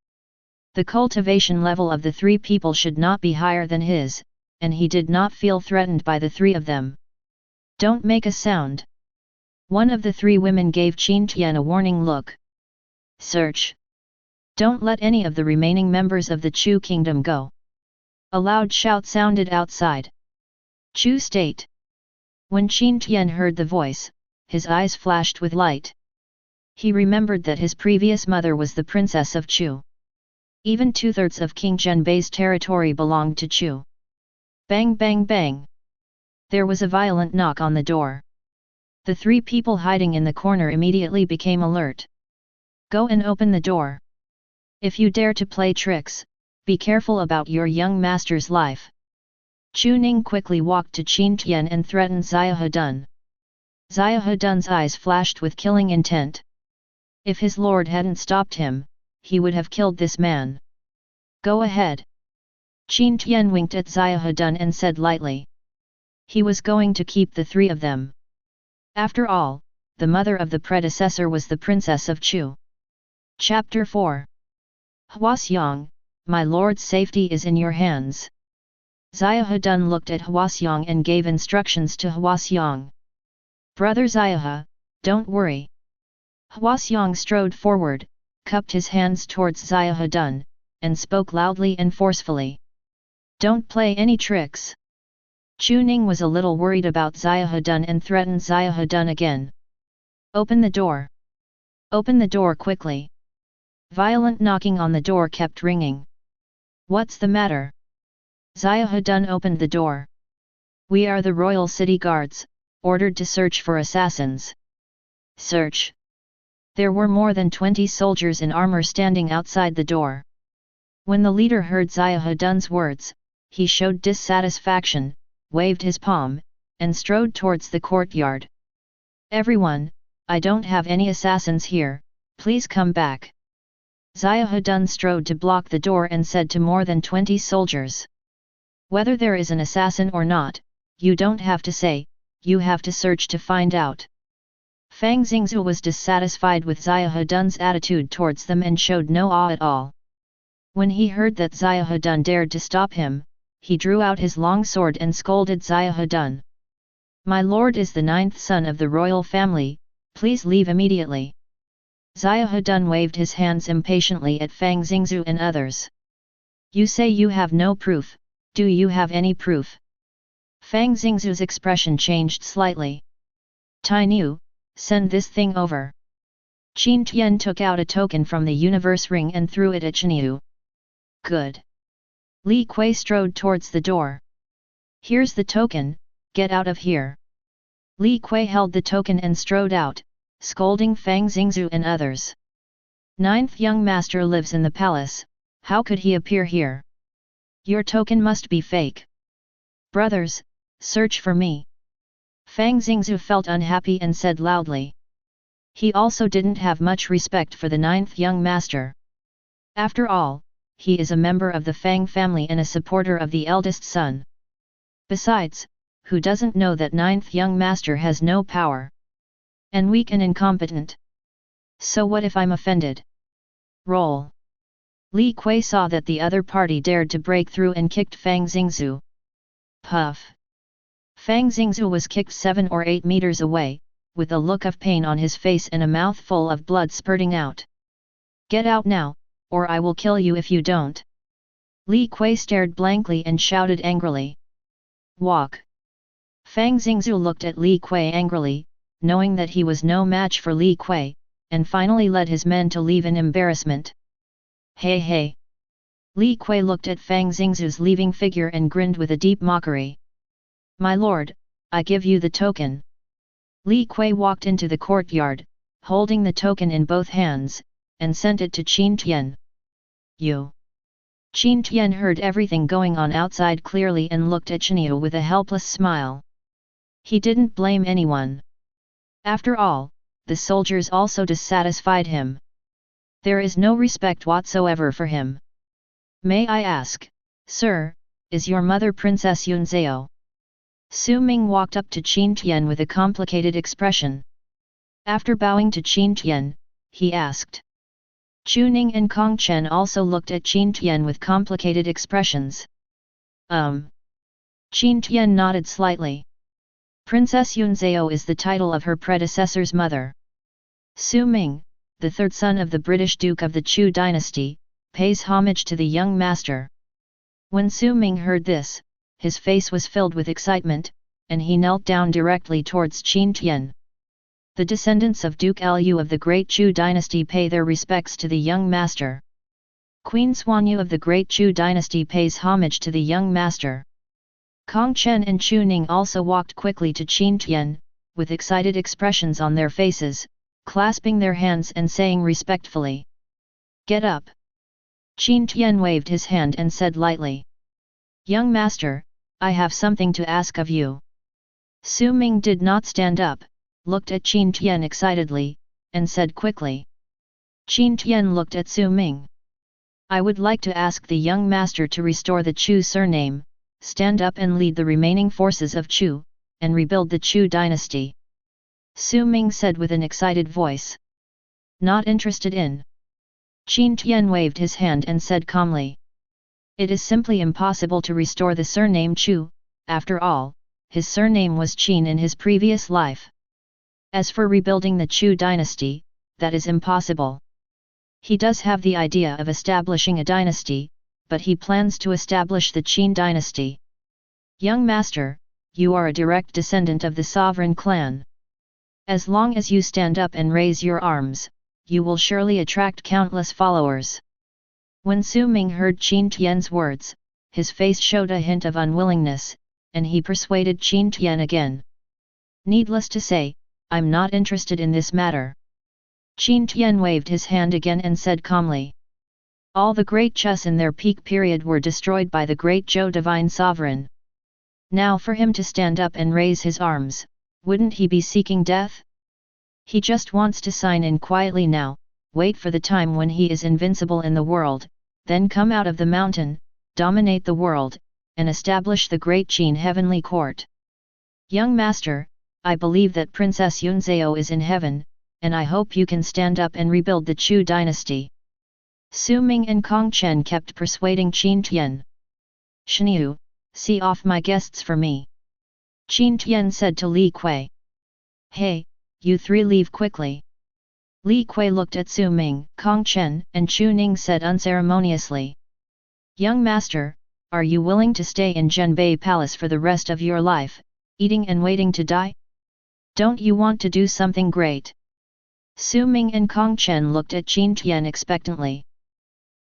The cultivation level of the 3 people should not be higher than his, and he did not feel threatened by the 3 of them. "Don't make a sound." One of the 3 women gave Qin Tian a warning look. "Search. Don't let any of the remaining members of the Chu kingdom go." A loud shout sounded outside. "Chu state." When Qin Tian heard the voice, his eyes flashed with light. He remembered that his previous mother was the princess of Chu. Even 2/3 of King Zhenbei's territory belonged to Chu. Bang bang bang! There was a violent knock on the door. The 3 people hiding in the corner immediately became alert. "Go and open the door. If you dare to play tricks, be careful about your young master's life." Chu Ning quickly walked to Qin Tian and threatened Xiahou. Xiahou's eyes flashed with killing intent. If his lord hadn't stopped him, he would have killed this man. "Go ahead." Qin Tian winked at Xiahou and said lightly. He was going to keep the 3 of them. After all, the mother of the predecessor was the princess of Chu. Chapter 4. Huaxiang, my lord's safety is in your hands. Xiahou looked at Huaxiang and gave instructions to Huaxiang. "Brother Xiahou, don't worry." Huaxiang strode forward, cupped his hands towards Xiahou, and spoke loudly and forcefully. "Don't play any tricks." Chu Ning was a little worried about Xiahou and threatened Xiahou again. "Open the door. Open the door quickly." Violent knocking on the door kept ringing. "What's the matter?" Xiahou opened the door. "We are the royal city guards, ordered to search for assassins." "Search?" There were more than 20 soldiers in armor standing outside the door. When the leader heard Xiahou's words, he showed dissatisfaction, waved his palm, and strode towards the courtyard. "Everyone, I don't have any assassins here, please come back." Xiahou strode to block the door and said to more than 20 soldiers. "Whether there is an assassin or not, you don't have to say, you have to search to find out." Fang Xingzhu was dissatisfied with Xiahou attitude towards them and showed no awe at all. When he heard that Xiahou dared to stop him, he drew out his long sword and scolded Xiahou. "My lord is the 9th son of the royal family, please leave immediately." Xiahou waved his hands impatiently at Fang Xingzhu and others. "You say you have no proof, do you have any proof?" Fang Xingzhu's expression changed slightly. "Tai Nu, send this thing over." Qin Tian took out a token from the universe ring and threw it at Qianyu. "Good." Li Kui strode towards the door. "Here's the token, get out of here." Li Kui held the token and strode out, scolding Fang Xingzhu and others. "Ninth young master lives in the palace, how could he appear here? Your token must be fake. Brothers, search for me." Fang Xingzhu felt unhappy and said loudly. He also didn't have much respect for the 9th young master. After all, he is a member of the Fang family and a supporter of the eldest son. Besides, who doesn't know that 9th young master has no power? And weak and incompetent. So what if I'm offended? Roll. Li Kui saw that the other party dared to break through and kicked Fang Xingzhu. Puff. Fang Xingzhu was kicked 7 or 8 meters away, with a look of pain on his face and a mouth full of blood spurting out. "Get out now, or I will kill you if you don't." Li Kui stared blankly and shouted angrily. "Walk." Fang Xingzhu looked at Li Kui angrily, knowing that he was no match for Li Kui, and finally led his men to leave in embarrassment. "Hey hey!" Li Kui looked at Fang Xingzhu's leaving figure and grinned with a deep mockery. "My lord, I give you the token." Li Kui walked into the courtyard, holding the token in both hands, and sent it to Qin Tian. "You." Qin Tian heard everything going on outside clearly and looked at Qianyu with a helpless smile. He didn't blame anyone. After all, the soldiers also dissatisfied him. There is no respect whatsoever for him. "May I ask, sir, is your mother Princess Yunzhao?" Su Ming walked up to Qin Tian with a complicated expression. After bowing to Qin Tian, he asked. Chu Ning and Kong Chen also looked at Qin Tian with complicated expressions. Qin Tian nodded slightly. Princess Yunzhao is the title of her predecessor's mother. Su Ming, the third son of the British Duke of the Chu dynasty, pays homage to the young master. When Su Ming heard this, his face was filled with excitement, and he knelt down directly towards Qin Tian. The descendants of Duke Lu of the Great Chu dynasty pay their respects to the young master. Queen Xuanyu of the Great Chu dynasty pays homage to the young master. Kong Chen and Chu Ning also walked quickly to Qin Tian, with excited expressions on their faces, clasping their hands and saying respectfully, "Get up." Qin Tian waved his hand and said lightly, "Young master, I have something to ask of you." Su Ming did not stand up, looked at Qin Tian excitedly, and said quickly. Qin Tian looked at Su Ming. "I would like to ask the young master to restore the Chu surname, stand up and lead the remaining forces of Chu, and rebuild the Chu dynasty." Su Ming said with an excited voice. "Not interested in." Qin Tian waved his hand and said calmly. "It is simply impossible to restore the surname Chu, after all, his surname was Qin in his previous life. As for rebuilding the Chu dynasty, that is impossible. He does have the idea of establishing a dynasty, but he plans to establish the Qin dynasty. Young master, you are a direct descendant of the sovereign clan. As long as you stand up and raise your arms, you will surely attract countless followers." When Su Ming heard Qin Tian's words, his face showed a hint of unwillingness, and he persuaded Qin Tian again. "Needless to say, I'm not interested in this matter." Qin Tian waved his hand again and said calmly. "All the great Chus in their peak period were destroyed by the great Zhou divine sovereign. Now for him to stand up and raise his arms, wouldn't he be seeking death? He just wants to sign in quietly now, wait for the time when he is invincible in the world, then come out of the mountain, dominate the world, and establish the great Qin heavenly court. Young master, I believe that Princess Yunzao is in heaven, and I hope you can stand up and rebuild the Chu dynasty. Su Ming and Kong Chen kept persuading Qin Tian. Shenyu, see off my guests for me. Qin Tian said to Li Kui. Hey, you three leave quickly. Li Kui looked at Su Ming, Kong Chen, and Chu Ning said unceremoniously. Young master, are you willing to stay in Zhenbei Palace for the rest of your life, eating and waiting to die? Don't you want to do something great? Su Ming and Kong Chen looked at Qin Tian expectantly.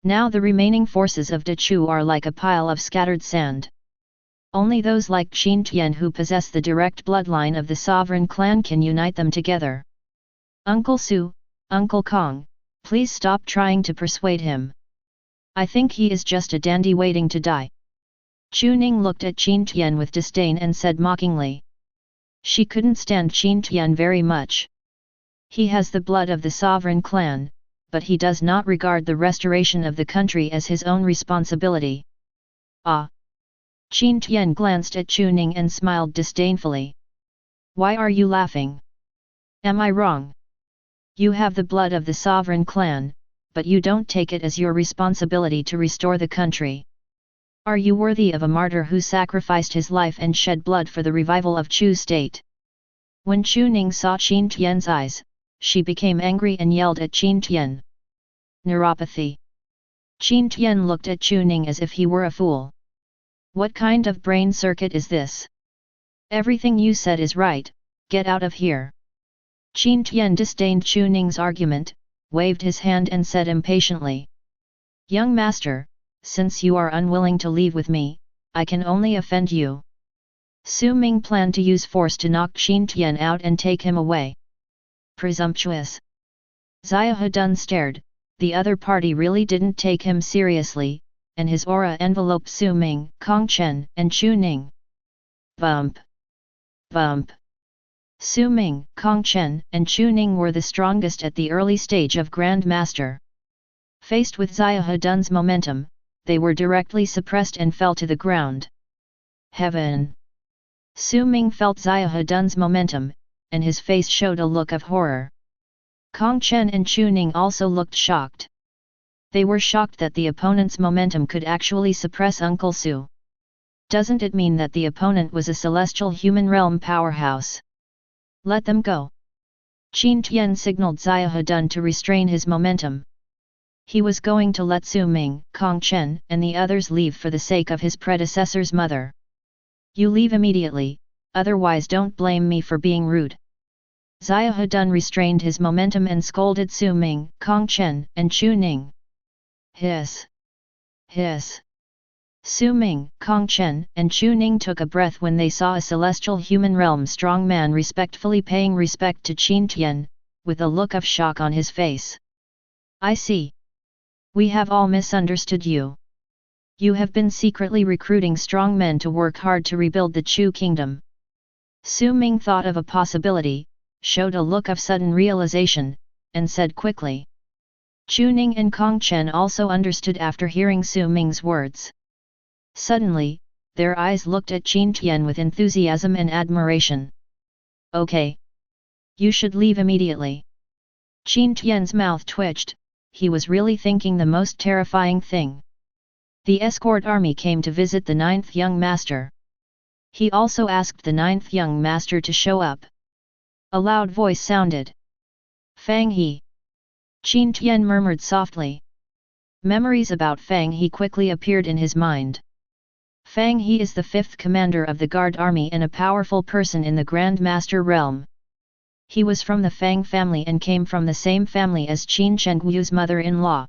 Now the remaining forces of Dechu are like a pile of scattered sand. Only those like Qin Tian who possess the direct bloodline of the sovereign clan can unite them together. Uncle Su, Uncle Kong, please stop trying to persuade him. I think he is just a dandy waiting to die. Chu Ning looked at Qin Tian with disdain and said mockingly. She couldn't stand Qin Tian very much. He has the blood of the sovereign clan, but he does not regard the restoration of the country as his own responsibility. Ah! Qin Tian glanced at Chu Ning and smiled disdainfully. Why are you laughing? Am I wrong? You have the blood of the sovereign clan, but you don't take it as your responsibility to restore the country. Are you worthy of a martyr who sacrificed his life and shed blood for the revival of Chu state? When Chu Ning saw Qin Tian's eyes, she became angry and yelled at Qin Tian. Neuropathy. Qin Tian looked at Chu Ning as if he were a fool. What kind of brain circuit is this? Everything you said is right, get out of here. Qin Tian disdained Chu Ning's argument, waved his hand and said impatiently. Young master, since you are unwilling to leave with me, I can only offend you. Su Ming planned to use force to knock Qin Tian out and take him away. Presumptuous. Xia Hedun stared, the other party really didn't take him seriously, and his aura enveloped Su Ming, Kong Chen, and Chu Ning. Bump! Bump! Su Ming, Kong Chen, and Chu Ning were the strongest at the early stage of Grand Master. Faced with Xia Hedun's momentum, they were directly suppressed and fell to the ground. Heaven! Su Ming felt Xia Hedun's momentum, and his face showed a look of horror. Kong Chen and Chu Ning also looked shocked. They were shocked that the opponent's momentum could actually suppress Uncle Su. Doesn't it mean that the opponent was a celestial human realm powerhouse? Let them go. Qin Tian signaled Xia Hedun to restrain his momentum. He was going to let Su Ming, Kong Chen, and the others leave for the sake of his predecessor's mother. You leave immediately, otherwise don't blame me for being rude. Xia Hedun restrained his momentum and scolded Su Ming, Kong Chen, and Chu Ning. Hiss! Hiss! Su Ming, Kong Chen, and Chu Ning took a breath when they saw a celestial human realm strong man respectfully paying respect to Qin Tian, with a look of shock on his face. I see. We have all misunderstood you. You have been secretly recruiting strong men to work hard to rebuild the Chu kingdom. Su Ming thought of a possibility, showed a look of sudden realization, and said quickly. Chu Ning and Kong Chen also understood after hearing Su Ming's words. Suddenly, their eyes looked at Qin Tian with enthusiasm and admiration. Okay. You should leave immediately. Qin Tian's mouth twitched, he was really thinking the most terrifying thing. The escort army came to visit the 9th young master. He also asked the 9th young master to show up. A loud voice sounded. Fang He. Qin Tian murmured softly. Memories about Fang He quickly appeared in his mind. Fang He is the 5th commander of the guard army and a powerful person in the Grand Master realm. He was from the Fang family and came from the same family as Qin Chengu's mother-in-law.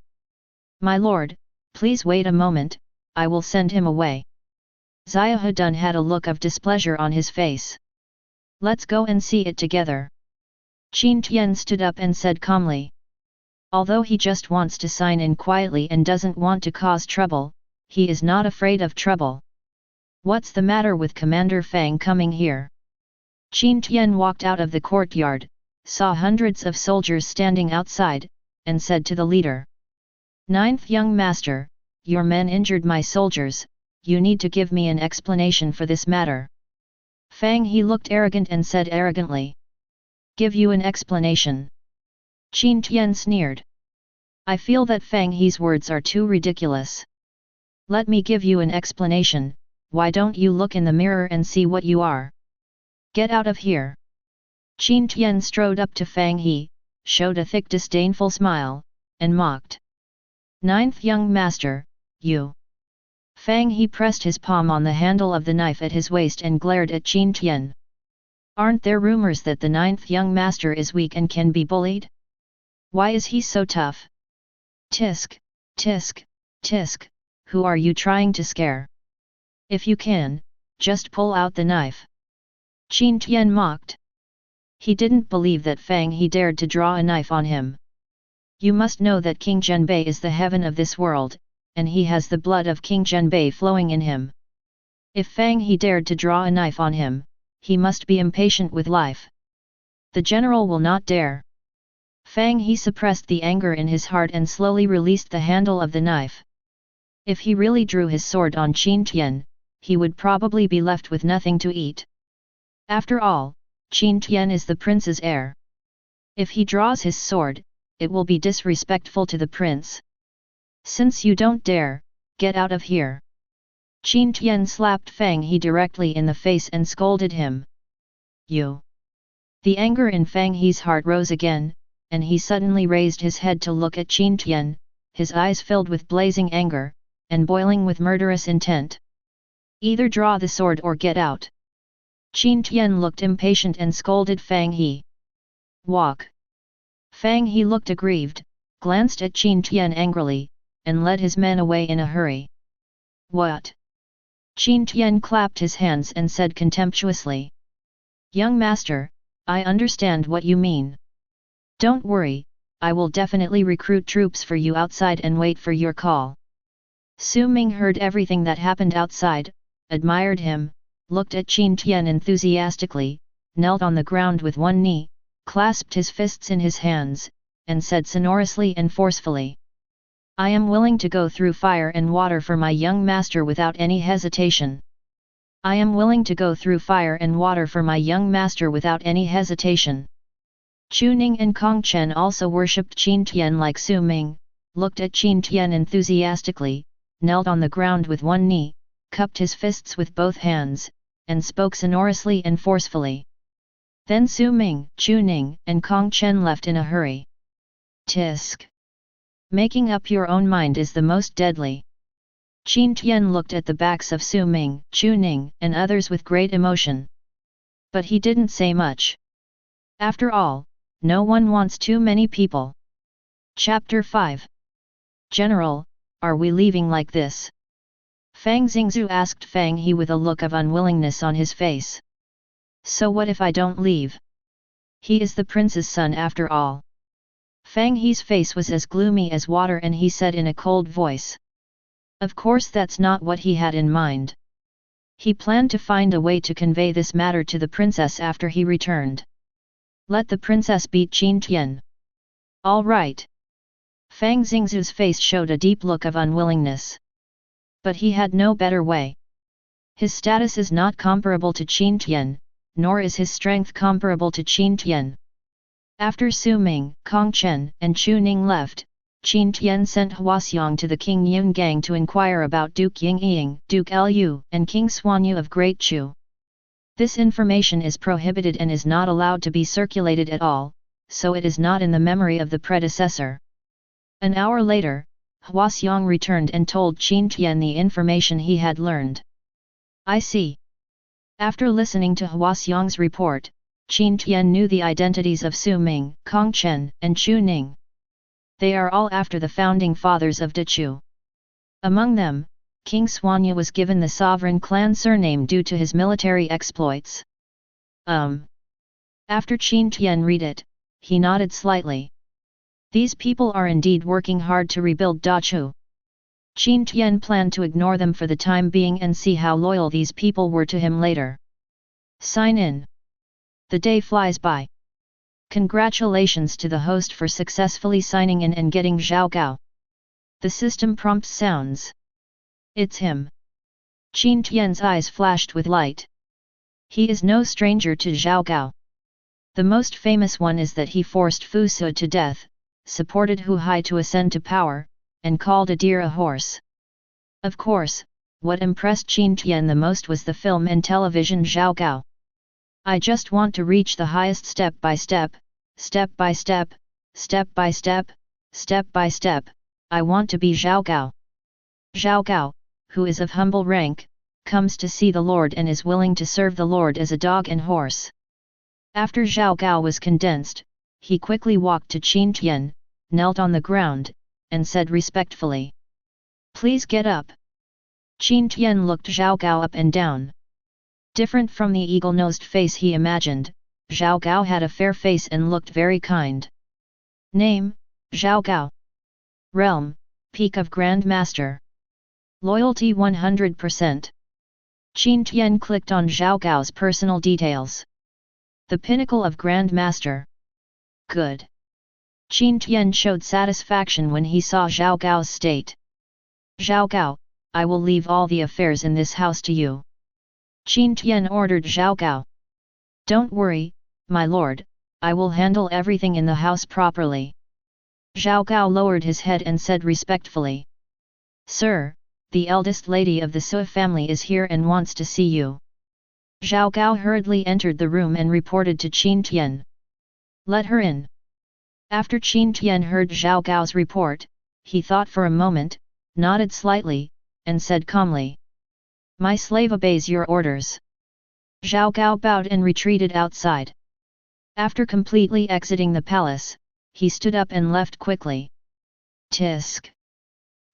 My lord, please wait a moment, I will send him away. Xia Hedun had a look of displeasure on his face. Let's go and see it together. Qin Tian stood up and said calmly. Although he just wants to sign in quietly and doesn't want to cause trouble, he is not afraid of trouble. What's the matter with Commander Fang coming here? Qin Tian walked out of the courtyard, saw hundreds of soldiers standing outside, and said to the leader. Ninth young master, your men injured my soldiers, you need to give me an explanation for this matter. Fang He looked arrogant and said arrogantly. Give you an explanation. Qin Tian sneered. I feel that Fang He's words are too ridiculous. Let me give you an explanation, why don't you look in the mirror and see what you are? Get out of here. Qin Tian strode up to Fang He, showed a thick disdainful smile, and mocked. Ninth young master, you. Fang He pressed his palm on the handle of the knife at his waist and glared at Qin Tian. Aren't there rumors that the ninth young master is weak and can be bullied? Why is he so tough? Tisk, tisk, tisk, who are you trying to scare? If you can, just pull out the knife. Qin Tian mocked. He didn't believe that Fang He dared to draw a knife on him. You must know that King Zhenbei is the heaven of this world, and he has the blood of King Zhenbei flowing in him. If Fang He dared to draw a knife on him, he must be impatient with life. The general will not dare. Fang He suppressed the anger in his heart and slowly released the handle of the knife. If he really drew his sword on Qin Tian, he would probably be left with nothing to eat. After all, Qin Tian is the prince's heir. If he draws his sword, it will be disrespectful to the prince. Since you don't dare, get out of here. Qin Tian slapped Fang He directly in the face and scolded him. You! The anger in Fang He's heart rose again, and he suddenly raised his head to look at Qin Tian, his eyes filled with blazing anger, and boiling with murderous intent. Either draw the sword or get out. Qin Tian looked impatient and scolded Fang He. Walk! Fang He looked aggrieved, glanced at Qin Tian angrily, and led his men away in a hurry. What? Qin Tian clapped his hands and said contemptuously. Young master, I understand what you mean. Don't worry, I will definitely recruit troops for you outside and wait for your call. Su Ming heard everything that happened outside, admired him, looked at Qin Tian enthusiastically, knelt on the ground with one knee, clasped his fists in his hands, and said sonorously and forcefully. I am willing to go through fire and water for my young master without any hesitation. I am willing to go through fire and water for my young master without any hesitation. Chu Ning and Kong Chen also worshipped Qin Tian like Su Ming, looked at Qin Tian enthusiastically, knelt on the ground with one knee, cupped his fists with both hands, and spoke sonorously and forcefully. Then Su Ming, Chu Ning, and Kong Chen left in a hurry. Tisk! Making up your own mind is the most deadly. Qin Tian looked at the backs of Su Ming, Chu Ning, and others with great emotion. But he didn't say much. After all, no one wants too many people. Chapter 5. General, are we leaving like this? Fang Xingzhu asked Fang He with a look of unwillingness on his face. So what if I don't leave? He is the prince's son after all. Fang He's face was as gloomy as water and he said in a cold voice. Of course that's not what he had in mind. He planned to find a way to convey this matter to the princess after he returned. Let the princess beat Qin Tian. All right. Fang Xingzhu's face showed a deep look of unwillingness. But he had no better way. His status is not comparable to Qin Tian, nor is his strength comparable to Qin Tian. After Su Ming, Kong Chen, and Chu Ning left, Qin Tian sent Huaxiang to the King Yun Gang to inquire about Duke Yingying, Duke Lu, and King Xuanyu of Great Chu. This information is prohibited and is not allowed to be circulated at all, so it is not in the memory of the predecessor. An hour later, Huaxiang returned and told Qin Tian the information he had learned. I see. After listening to Huaxiang's report, Qin Tian knew the identities of Su Ming, Kong Chen, and Chu Ning. They are all after the founding fathers of Dechu. Among them, King Xuanyu was given the sovereign clan surname due to his military exploits. After Qin Tian read it, he nodded slightly. These people are indeed working hard to rebuild Dachu. Qin Tian planned to ignore them for the time being and see how loyal these people were to him later. Sign in. The day flies by. Congratulations to the host for successfully signing in and getting Zhao Gao. The system prompt sounds. It's him. Qin Tian's eyes flashed with light. He is no stranger to Zhao Gao. The most famous one is that he forced Fu Su to death, supported Hu Hai to ascend to power, and called a deer a horse. Of course, what impressed Qin Tian the most was the film and television Zhao Gao. I just want to reach the highest step by step, step by step, step by step, step by step, I want to be Zhao Gao. Zhao Gao, who is of humble rank, comes to see the Lord and is willing to serve the Lord as a dog and horse. After Zhao Gao was condensed, he quickly walked to Qin Tian, knelt on the ground, and said respectfully, "Please get up." Qin Tian looked Zhao Gao up and down. Different from the eagle-nosed face he imagined, Zhao Gao had a fair face and looked very kind. Name, Zhao Gao. Realm, Peak of Grand Master. Loyalty 100%. Qin Tian clicked on Zhao Gao's personal details. The pinnacle of Grand Master. Good. Qin Tian showed satisfaction when he saw Zhao Gao's state. Zhao Gao, I will leave all the affairs in this house to you. Qin Tian ordered Zhao Gao. Don't worry, my lord, I will handle everything in the house properly. Zhao Gao lowered his head and said respectfully. Sir, the eldest lady of the Sui family is here and wants to see you. Zhao Gao hurriedly entered the room and reported to Qin Tian. Let her in. After Qin Tian heard Zhao Gao's report, he thought for a moment, nodded slightly, and said calmly. My slave obeys your orders. Zhao Gao bowed and retreated outside. After completely exiting the palace, he stood up and left quickly. Tisk.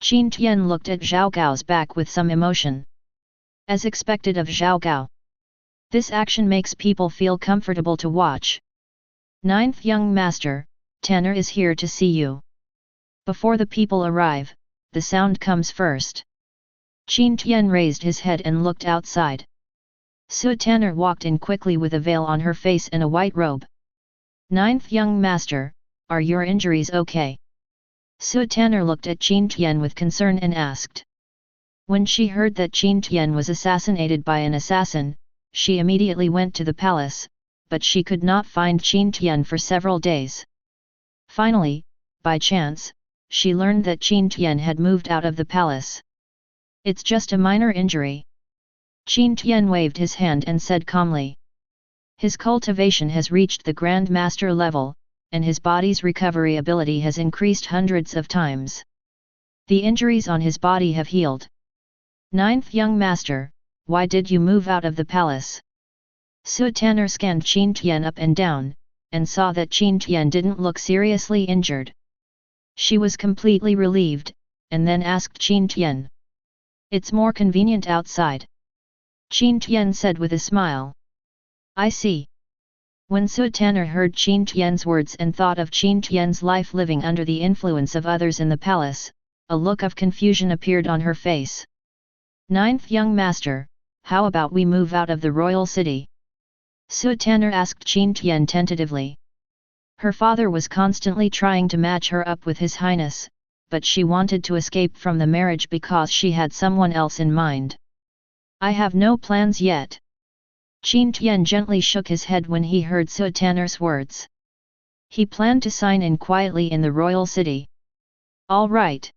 Qin Tian looked at Zhao Gao's back with some emotion. As expected of Zhao Gao. This action makes people feel comfortable to watch. Ninth young master, Tanner is here to see you. Before the people arrive, the sound comes first. Qin Tian raised his head and looked outside. Su Tanner walked in quickly with a veil on her face and a white robe. Ninth young master, are your injuries okay? Su Tanner looked at Qin Tian with concern and asked. When she heard that Qin Tian was assassinated by an assassin, she immediately went to the palace, but she could not find Qin Tian for several days. Finally, by chance, she learned that Qin Tian had moved out of the palace. It's just a minor injury. Qin Tian waved his hand and said calmly. His cultivation has reached the Grand Master level, and his body's recovery ability has increased hundreds of times. The injuries on his body have healed. Ninth young master, why did you move out of the palace? Su Tanner scanned Qin Tian up and down, and saw that Qin Tian didn't look seriously injured. She was completely relieved, and then asked Qin Tian. It's more convenient outside. Qin Tian said with a smile. I see. When Su Tanner heard Qin Tian's words and thought of Qin Tian's life living under the influence of others in the palace, a look of confusion appeared on her face. Ninth young master, how about we move out of the royal city? Su Tanner asked Qin Tian tentatively. Her father was constantly trying to match her up with His Highness, but she wanted to escape from the marriage because she had someone else in mind. I have no plans yet. Qin Tian gently shook his head when he heard Su Tanner's words. He planned to sign in quietly in the royal city. All right.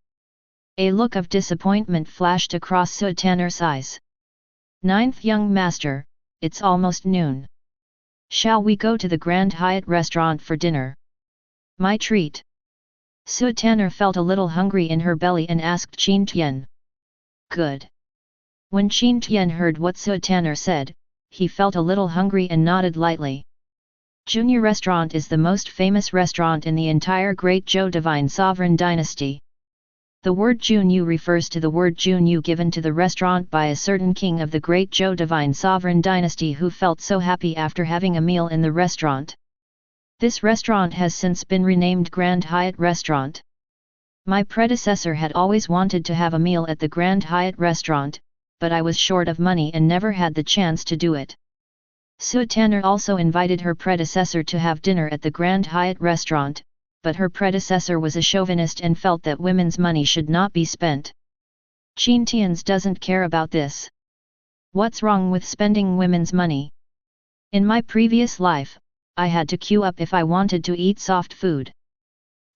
A look of disappointment flashed across Su Tanner's eyes. Ninth young master, it's almost noon. Shall we go to the Grand Hyatt restaurant for dinner? My treat. Su Tanner felt a little hungry in her belly and asked Qin Tian. Good. When Qin Tian heard what Su Tanner said, he felt a little hungry and nodded lightly. Junior Restaurant is the most famous restaurant in the entire Great Zhou Divine Sovereign Dynasty. The word Junyu refers to the word Junyu given to the restaurant by a certain king of the Great Zhou Divine Sovereign Dynasty who felt so happy after having a meal in the restaurant. This restaurant has since been renamed Grand Hyatt Restaurant. My predecessor had always wanted to have a meal at the Grand Hyatt restaurant, but I was short of money and never had the chance to do it. Su Tanner also invited her predecessor to have dinner at the Grand Hyatt restaurant, but her predecessor was a chauvinist and felt that women's money should not be spent. Qin Tian's doesn't care about this. What's wrong with spending women's money? In my previous life, I had to queue up if I wanted to eat soft food.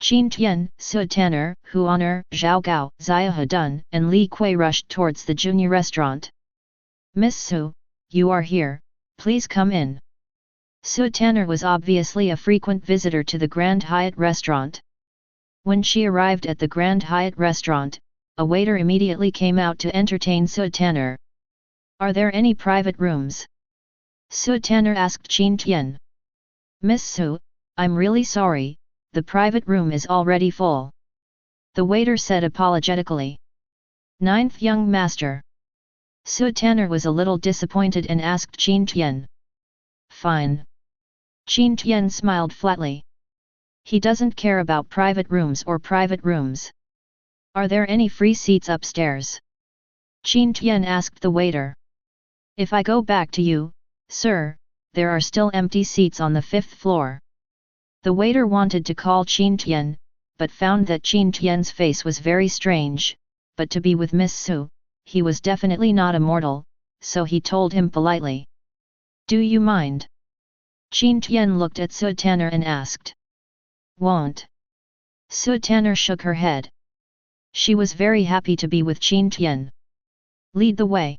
Qin Tian, Su Tanner, Hu Honor, Zhao Gao, Xia Hedun, and Li Kui rushed towards the junior restaurant. Miss Su, you are here, please come in. Su Tanner was obviously a frequent visitor to the Grand Hyatt restaurant. When she arrived at the Grand Hyatt restaurant, a waiter immediately came out to entertain Su Tanner. Are there any private rooms? Su Tanner asked Qin Tian. Miss Su, I'm really sorry, the private room is already full. The waiter said apologetically. Ninth young master. Su Tanner was a little disappointed and asked Qin Tian. Fine. Qin Tian smiled flatly. He doesn't care about private rooms or private rooms. Are there any free seats upstairs? Qin Tian asked the waiter. If I go back to you, sir, there are still empty seats on the 5th floor. The waiter wanted to call Qin Tian, but found that Qin Tian's face was very strange, but to be with Miss Su, he was definitely not a mortal, so he told him politely. Do you mind? Qin Tian looked at Su Tanner and asked. Won't. Su Tanner shook her head. She was very happy to be with Qin Tian. Lead the way.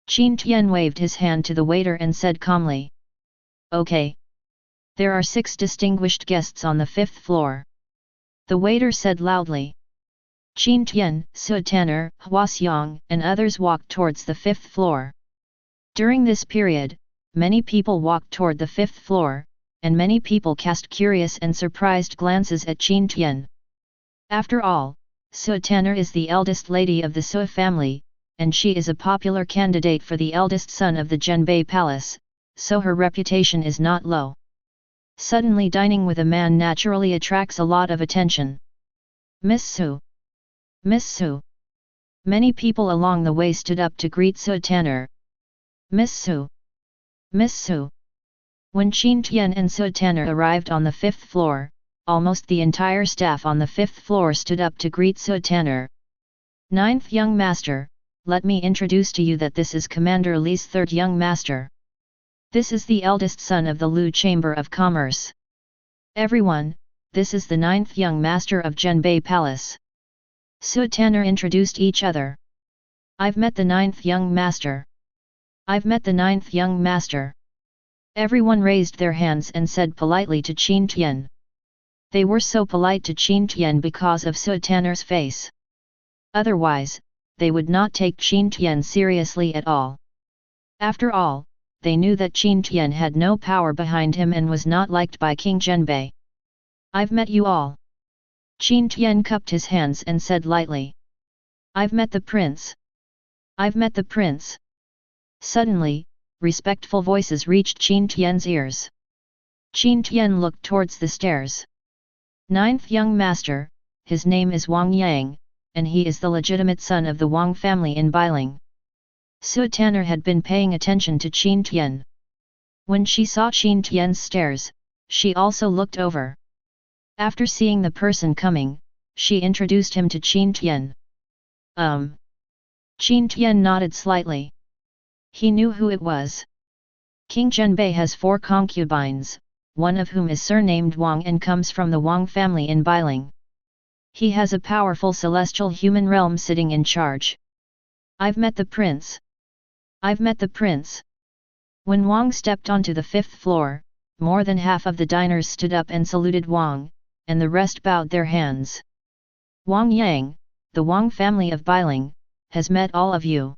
Qin Tian waved his hand to the waiter and said calmly. Okay. There are 6 distinguished guests on the 5th floor. The waiter said loudly. Qin Tian, Su Tanner, Hua Xiang, and others walked towards the 5th floor. During this period, many people walked toward the 5th floor, and many people cast curious and surprised glances at Qin Tian. After all, Su Tanner is the eldest lady of the Su family, and she is a popular candidate for the eldest son of the Zhenbei Palace, so her reputation is not low. Suddenly dining with a man naturally attracts a lot of attention. Miss Su. Miss Su. Many people along the way stood up to greet Su Tanner. Miss Su. Miss Su. When Qin Tian and Su Tanner arrived on the 5th floor, almost the entire staff on the 5th floor stood up to greet Su Tanner. Ninth young master, let me introduce to you that this is Commander Li's 3rd young master. This is the eldest son of the Lu Chamber of Commerce. Everyone, this is the 9th young master of Zhenbei Palace. Su Tanner introduced each other. I've met the 9th young master. I've met the 9th young master. Everyone raised their hands and said politely to Qin Tian. They were so polite to Qin Tian because of Su Tanner's face. Otherwise, they would not take Qin Tian seriously at all. After all, they knew that Qin Tian had no power behind him and was not liked by King Zhenbei. I've met you all. Qin Tian cupped his hands and said lightly. I've met the prince. I've met the prince. Suddenly, respectful voices reached Qin Tian's ears. Qin Tian looked towards the stairs. Ninth young master, his name is Wang Yang, and he is the legitimate son of the Wang family in Bailing. Su Tanner had been paying attention to Qin Tian. When she saw Qin Tian's stairs, she also looked over. After seeing the person coming, she introduced him to Qin Tian. Qin Tian nodded slightly. He knew who it was. King Zhenbei has 4 concubines, one of whom is surnamed Wang and comes from the Wang family in Bailing. He has a powerful celestial human realm sitting in charge. I've met the prince. I've met the prince. When Wang stepped onto the 5th floor, more than half of the diners stood up and saluted Wang, and the rest bowed their hands. Wang Yang, the Wang family of Bailing, has met all of you.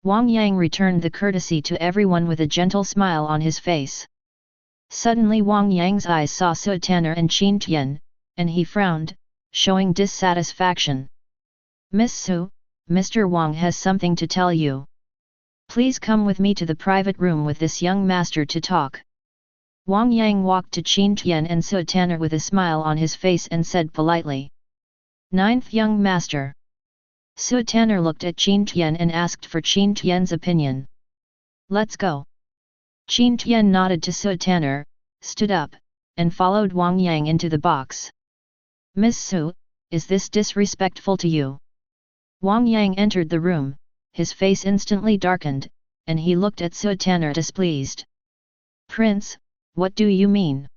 Wang Yang returned the courtesy to everyone with a gentle smile on his face. Suddenly Wang Yang's eyes saw Su Tanner and Qin Tian, and he frowned, showing dissatisfaction. Miss Su, Mr. Wang has something to tell you. Please come with me to the private room with this young master to talk. Wang Yang walked to Qin Tian and Su Tanner with a smile on his face and said politely. Ninth Young Master. Su Tanner looked at Qin Tian and asked for Qin Tian's opinion. Let's go. Qin Tian nodded to Su Tanner, stood up, and followed Wang Yang into the box. Miss Su, is this disrespectful to you? Wang Yang entered the room, his face instantly darkened, and he looked at Su Tanner displeased. Prince, what do you mean?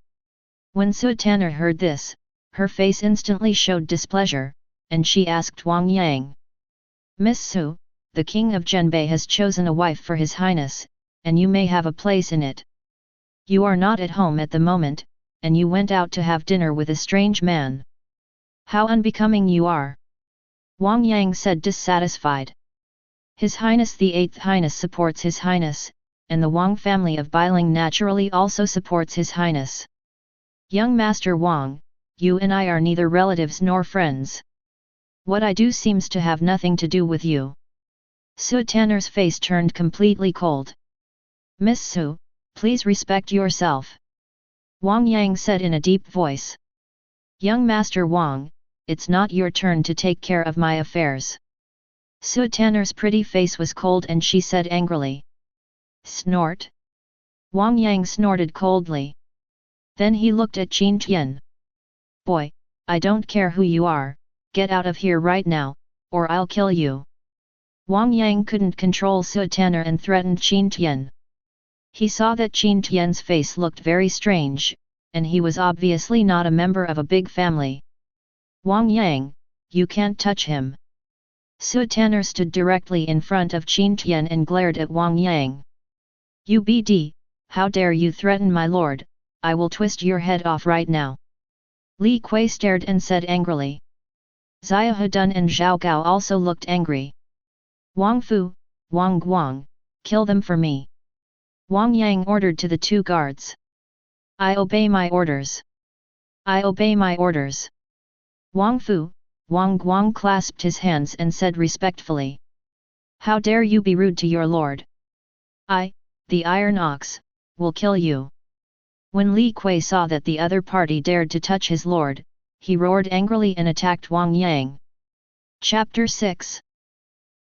When Su Tanner heard this, her face instantly showed displeasure, and she asked Wang Yang. Miss Su, the king of Zhenbei has chosen a wife for his highness, and you may have a place in it. You are not at home at the moment, and you went out to have dinner with a strange man. How unbecoming you are! Wang Yang said dissatisfied. His Highness the Eighth Highness supports His Highness, and the Wang family of Bailing naturally also supports His Highness. Young Master Wang, you and I are neither relatives nor friends. What I do seems to have nothing to do with you. Su Tanner's face turned completely cold. Miss Su, please respect yourself. Wang Yang said in a deep voice. Young Master Wang, it's not your turn to take care of my affairs. Su Tanner's pretty face was cold and she said angrily. Snort. Wang Yang snorted coldly. Then he looked at Qin Tian. Boy, I don't care who you are, get out of here right now, or I'll kill you. Wang Yang couldn't control Su Tanner and threatened Qin Tian. He saw that Qin Tian's face looked very strange, and he was obviously not a member of a big family. Wang Yang, you can't touch him. Su Tanner stood directly in front of Qin Tian and glared at Wang Yang. UBD, how dare you threaten my lord, I will twist your head off right now. Li Kui stared and said angrily. Xia Hedun and Zhao Gao also looked angry. Wang Fu, Wang Guang, kill them for me. Wang Yang ordered to the two guards. I obey my orders. I obey my orders. Wang Fu, Wang Guang clasped his hands and said respectfully. How dare you be rude to your lord? I, the Iron Ox, will kill you. When Li Kui saw that the other party dared to touch his lord, he roared angrily and attacked Wang Yang. Chapter 6.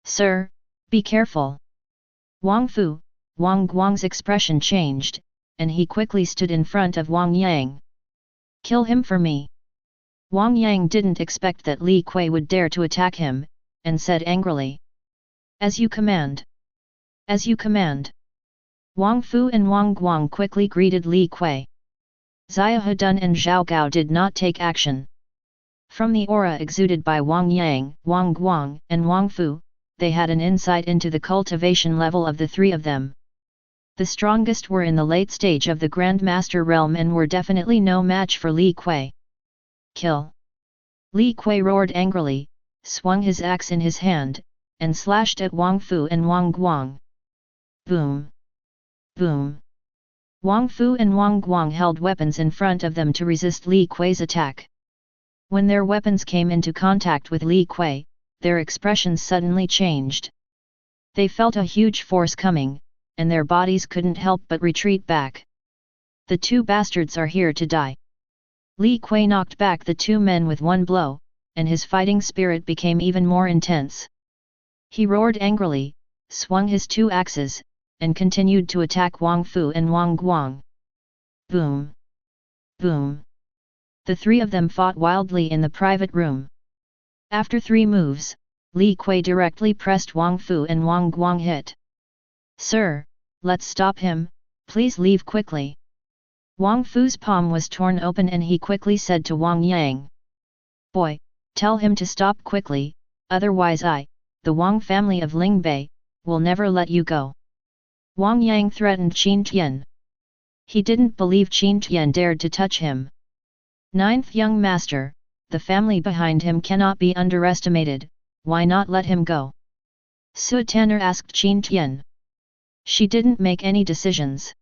Sir, be careful. Wang Fu, Wang Guang's expression changed, and he quickly stood in front of Wang Yang. Kill him for me. Wang Yang didn't expect that Li Kui would dare to attack him, and said angrily. As you command. As you command. Wang Fu and Wang Guang quickly greeted Li Kui. Xia Hedun and Zhao Gao did not take action. From the aura exuded by Wang Yang, Wang Guang, and Wang Fu, they had an insight into the cultivation level of the three of them. The strongest were in the late stage of the Grandmaster realm and were definitely no match for Li Kui. Kill! Li Kui roared angrily, swung his axe in his hand, and slashed at Wang Fu and Wang Guang. Boom! Boom! Wang Fu and Wang Guang held weapons in front of them to resist Li Kui's attack. When their weapons came into contact with Li Kui, their expressions suddenly changed. They felt a huge force coming, and their bodies couldn't help but retreat back. The two bastards are here to die. Li Kui knocked back the two men with one blow, and his fighting spirit became even more intense. He roared angrily, swung his two axes, and continued to attack Wang Fu and Wang Guang. Boom! Boom! The three of them fought wildly in the private room. After 3 moves, Li Kui directly pressed Wang Fu and Wang Guang hit. Sir, let's stop him, please leave quickly. Wang Fu's palm was torn open and he quickly said to Wang Yang. Boy, tell him to stop quickly, otherwise I, the Wang family of Lingbei, will never let you go. Wang Yang threatened Qin Tian. He didn't believe Qin Tian dared to touch him. Ninth Young Master, the family behind him cannot be underestimated, why not let him go? Su Tanner asked Qin Tian. She didn't make any decisions.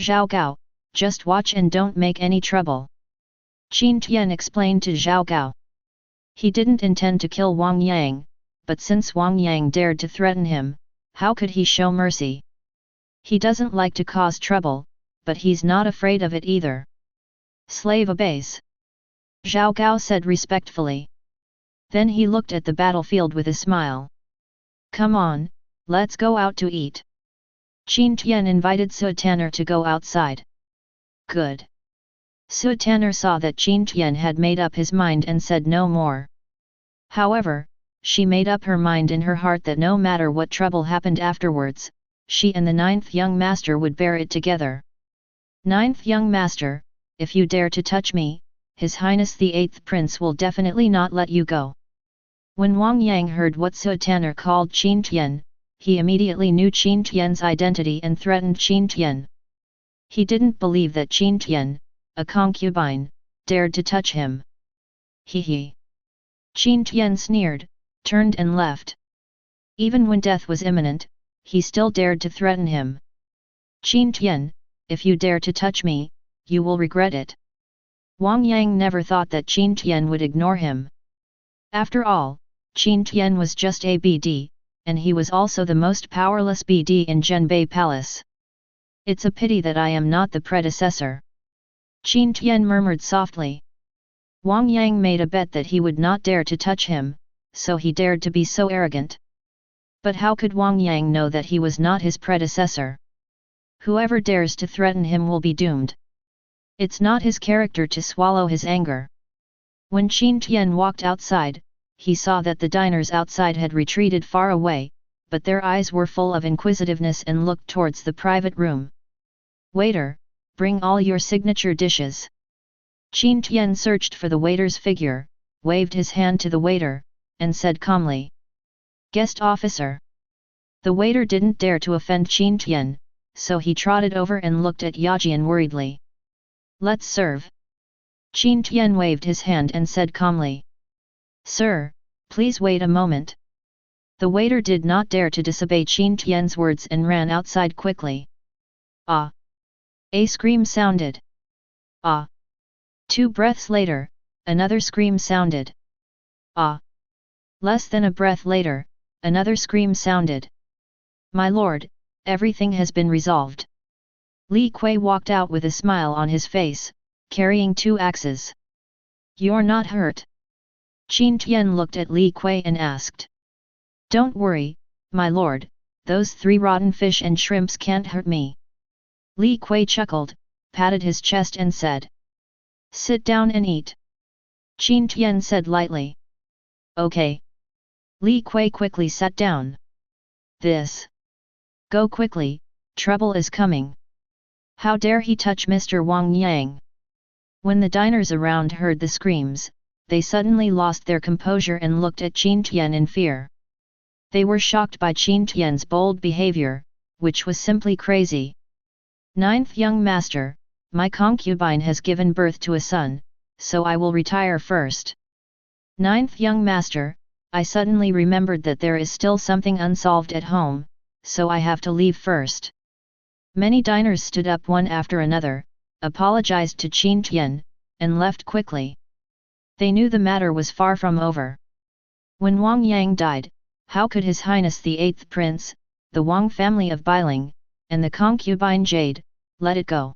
Zhao Gao, just watch and don't make any trouble. Qin Tian explained to Zhao Gao. He didn't intend to kill Wang Yang, but since Wang Yang dared to threaten him, how could he show mercy? He doesn't like to cause trouble, but he's not afraid of it either. Slave obeys. Zhao Gao said respectfully. Then he looked at the battlefield with a smile. Come on, let's go out to eat. Qin Tian invited Su Tanner to go outside. Good. Su Tanner saw that Qin Tian had made up his mind and said no more. However, she made up her mind in her heart that no matter what trouble happened afterwards, she and the ninth young master would bear it together. Ninth young master, if you dare to touch me, His Highness the Eighth Prince will definitely not let you go. When Wang Yang heard what Su Tanner called Qin Tian, he immediately knew Qin Tian's identity and threatened Qin Tian. He didn't believe that Qin Tian, a concubine, dared to touch him. He. Qin Tian sneered, turned and left. Even when death was imminent, he still dared to threaten him. Qin Tian, if you dare to touch me, you will regret it. Wang Yang never thought that Qin Tian would ignore him. After all, Qin Tian was just a BD, and he was also the most powerless BD in Zhenbei Palace. It's a pity that I am not the predecessor. Qin Tian murmured softly. Wang Yang made a bet that he would not dare to touch him, so he dared to be so arrogant. But how could Wang Yang know that he was not his predecessor? Whoever dares to threaten him will be doomed. It's not his character to swallow his anger. When Qin Tian walked outside, he saw that the diners outside had retreated far away, but their eyes were full of inquisitiveness and looked towards the private room. Waiter, bring all your signature dishes. Qin Tian searched for the waiter's figure, waved his hand to the waiter, and said calmly. Guest officer. The waiter didn't dare to offend Qin Tian, so he trotted over and looked at Yajian worriedly. Let's serve. Qin Tian waved his hand and said calmly. Sir, please wait a moment. The waiter did not dare to disobey Qin Tian's words and ran outside quickly. Ah! A scream sounded. Ah! 2 breaths later, another scream sounded. Ah! Less than a breath later, another scream sounded. My lord, everything has been resolved. Li Kui walked out with a smile on his face, carrying 2 axes. You're not hurt? Qin Tian looked at Li Kui and asked. Don't worry, my lord, those 3 rotten fish and shrimps can't hurt me. Li Kui chuckled, patted his chest and said. Sit down and eat. Qin Tian said lightly. Okay. Li Kui quickly sat down. This. Go quickly, trouble is coming. How dare he touch Mr. Wang Yang? When the diners around heard the screams, they suddenly lost their composure and looked at Qin Tian in fear. They were shocked by Qin Tian's bold behavior, which was simply crazy. Ninth young master, my concubine has given birth to a son, so I will retire first. Ninth young master, I suddenly remembered that there is still something unsolved at home, so I have to leave first. Many diners stood up one after another, apologized to Qin Tian, and left quickly. They knew the matter was far from over. When Wang Yang died, how could His Highness the Eighth Prince, the Wang family of Bailing, and the concubine Jade, let it go?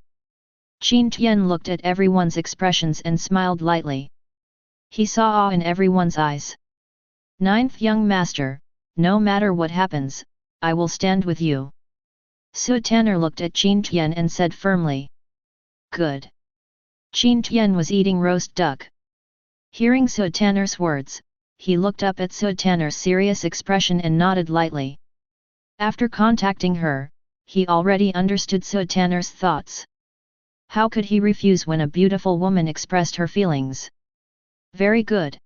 Qin Tian looked at everyone's expressions and smiled lightly. He saw awe in everyone's eyes. Ninth young master, no matter what happens, I will stand with you. Su Tanner looked at Qin Tian and said firmly. Good. Qin Tian was eating roast duck. Hearing Su Tanner's words, he looked up at Su Tanner's serious expression and nodded lightly. After contacting her, he already understood Su Tanner's thoughts. How could he refuse when a beautiful woman expressed her feelings? Very good.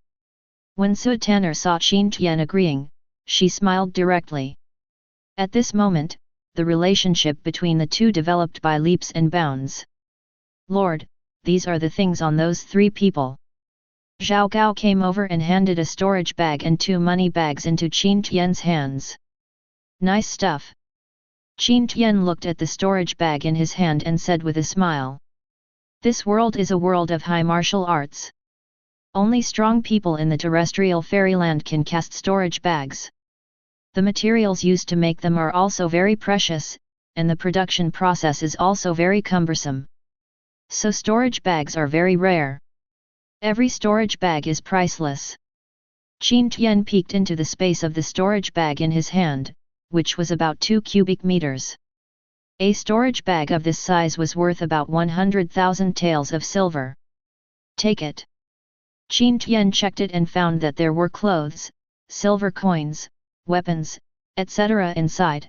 When Su Tanner saw Qin Tian agreeing, she smiled directly. At this moment, the relationship between the two developed by leaps and bounds. Lord, these are the things on those 3 people. Zhao Gao came over and handed a storage bag and 2 money bags into Qin Tian's hands. Nice stuff. Qin Tian looked at the storage bag in his hand and said with a smile. This world is a world of high martial arts. Only strong people in the terrestrial fairyland can cast storage bags. The materials used to make them are also very precious, and the production process is also very cumbersome. So storage bags are very rare. Every storage bag is priceless. Qin Tian peeked into the space of the storage bag in his hand, which was about 2 cubic meters. A storage bag of this size was worth about 100,000 taels of silver. Take it. Qin Tian checked it and found that there were clothes, silver coins, weapons, etc. inside.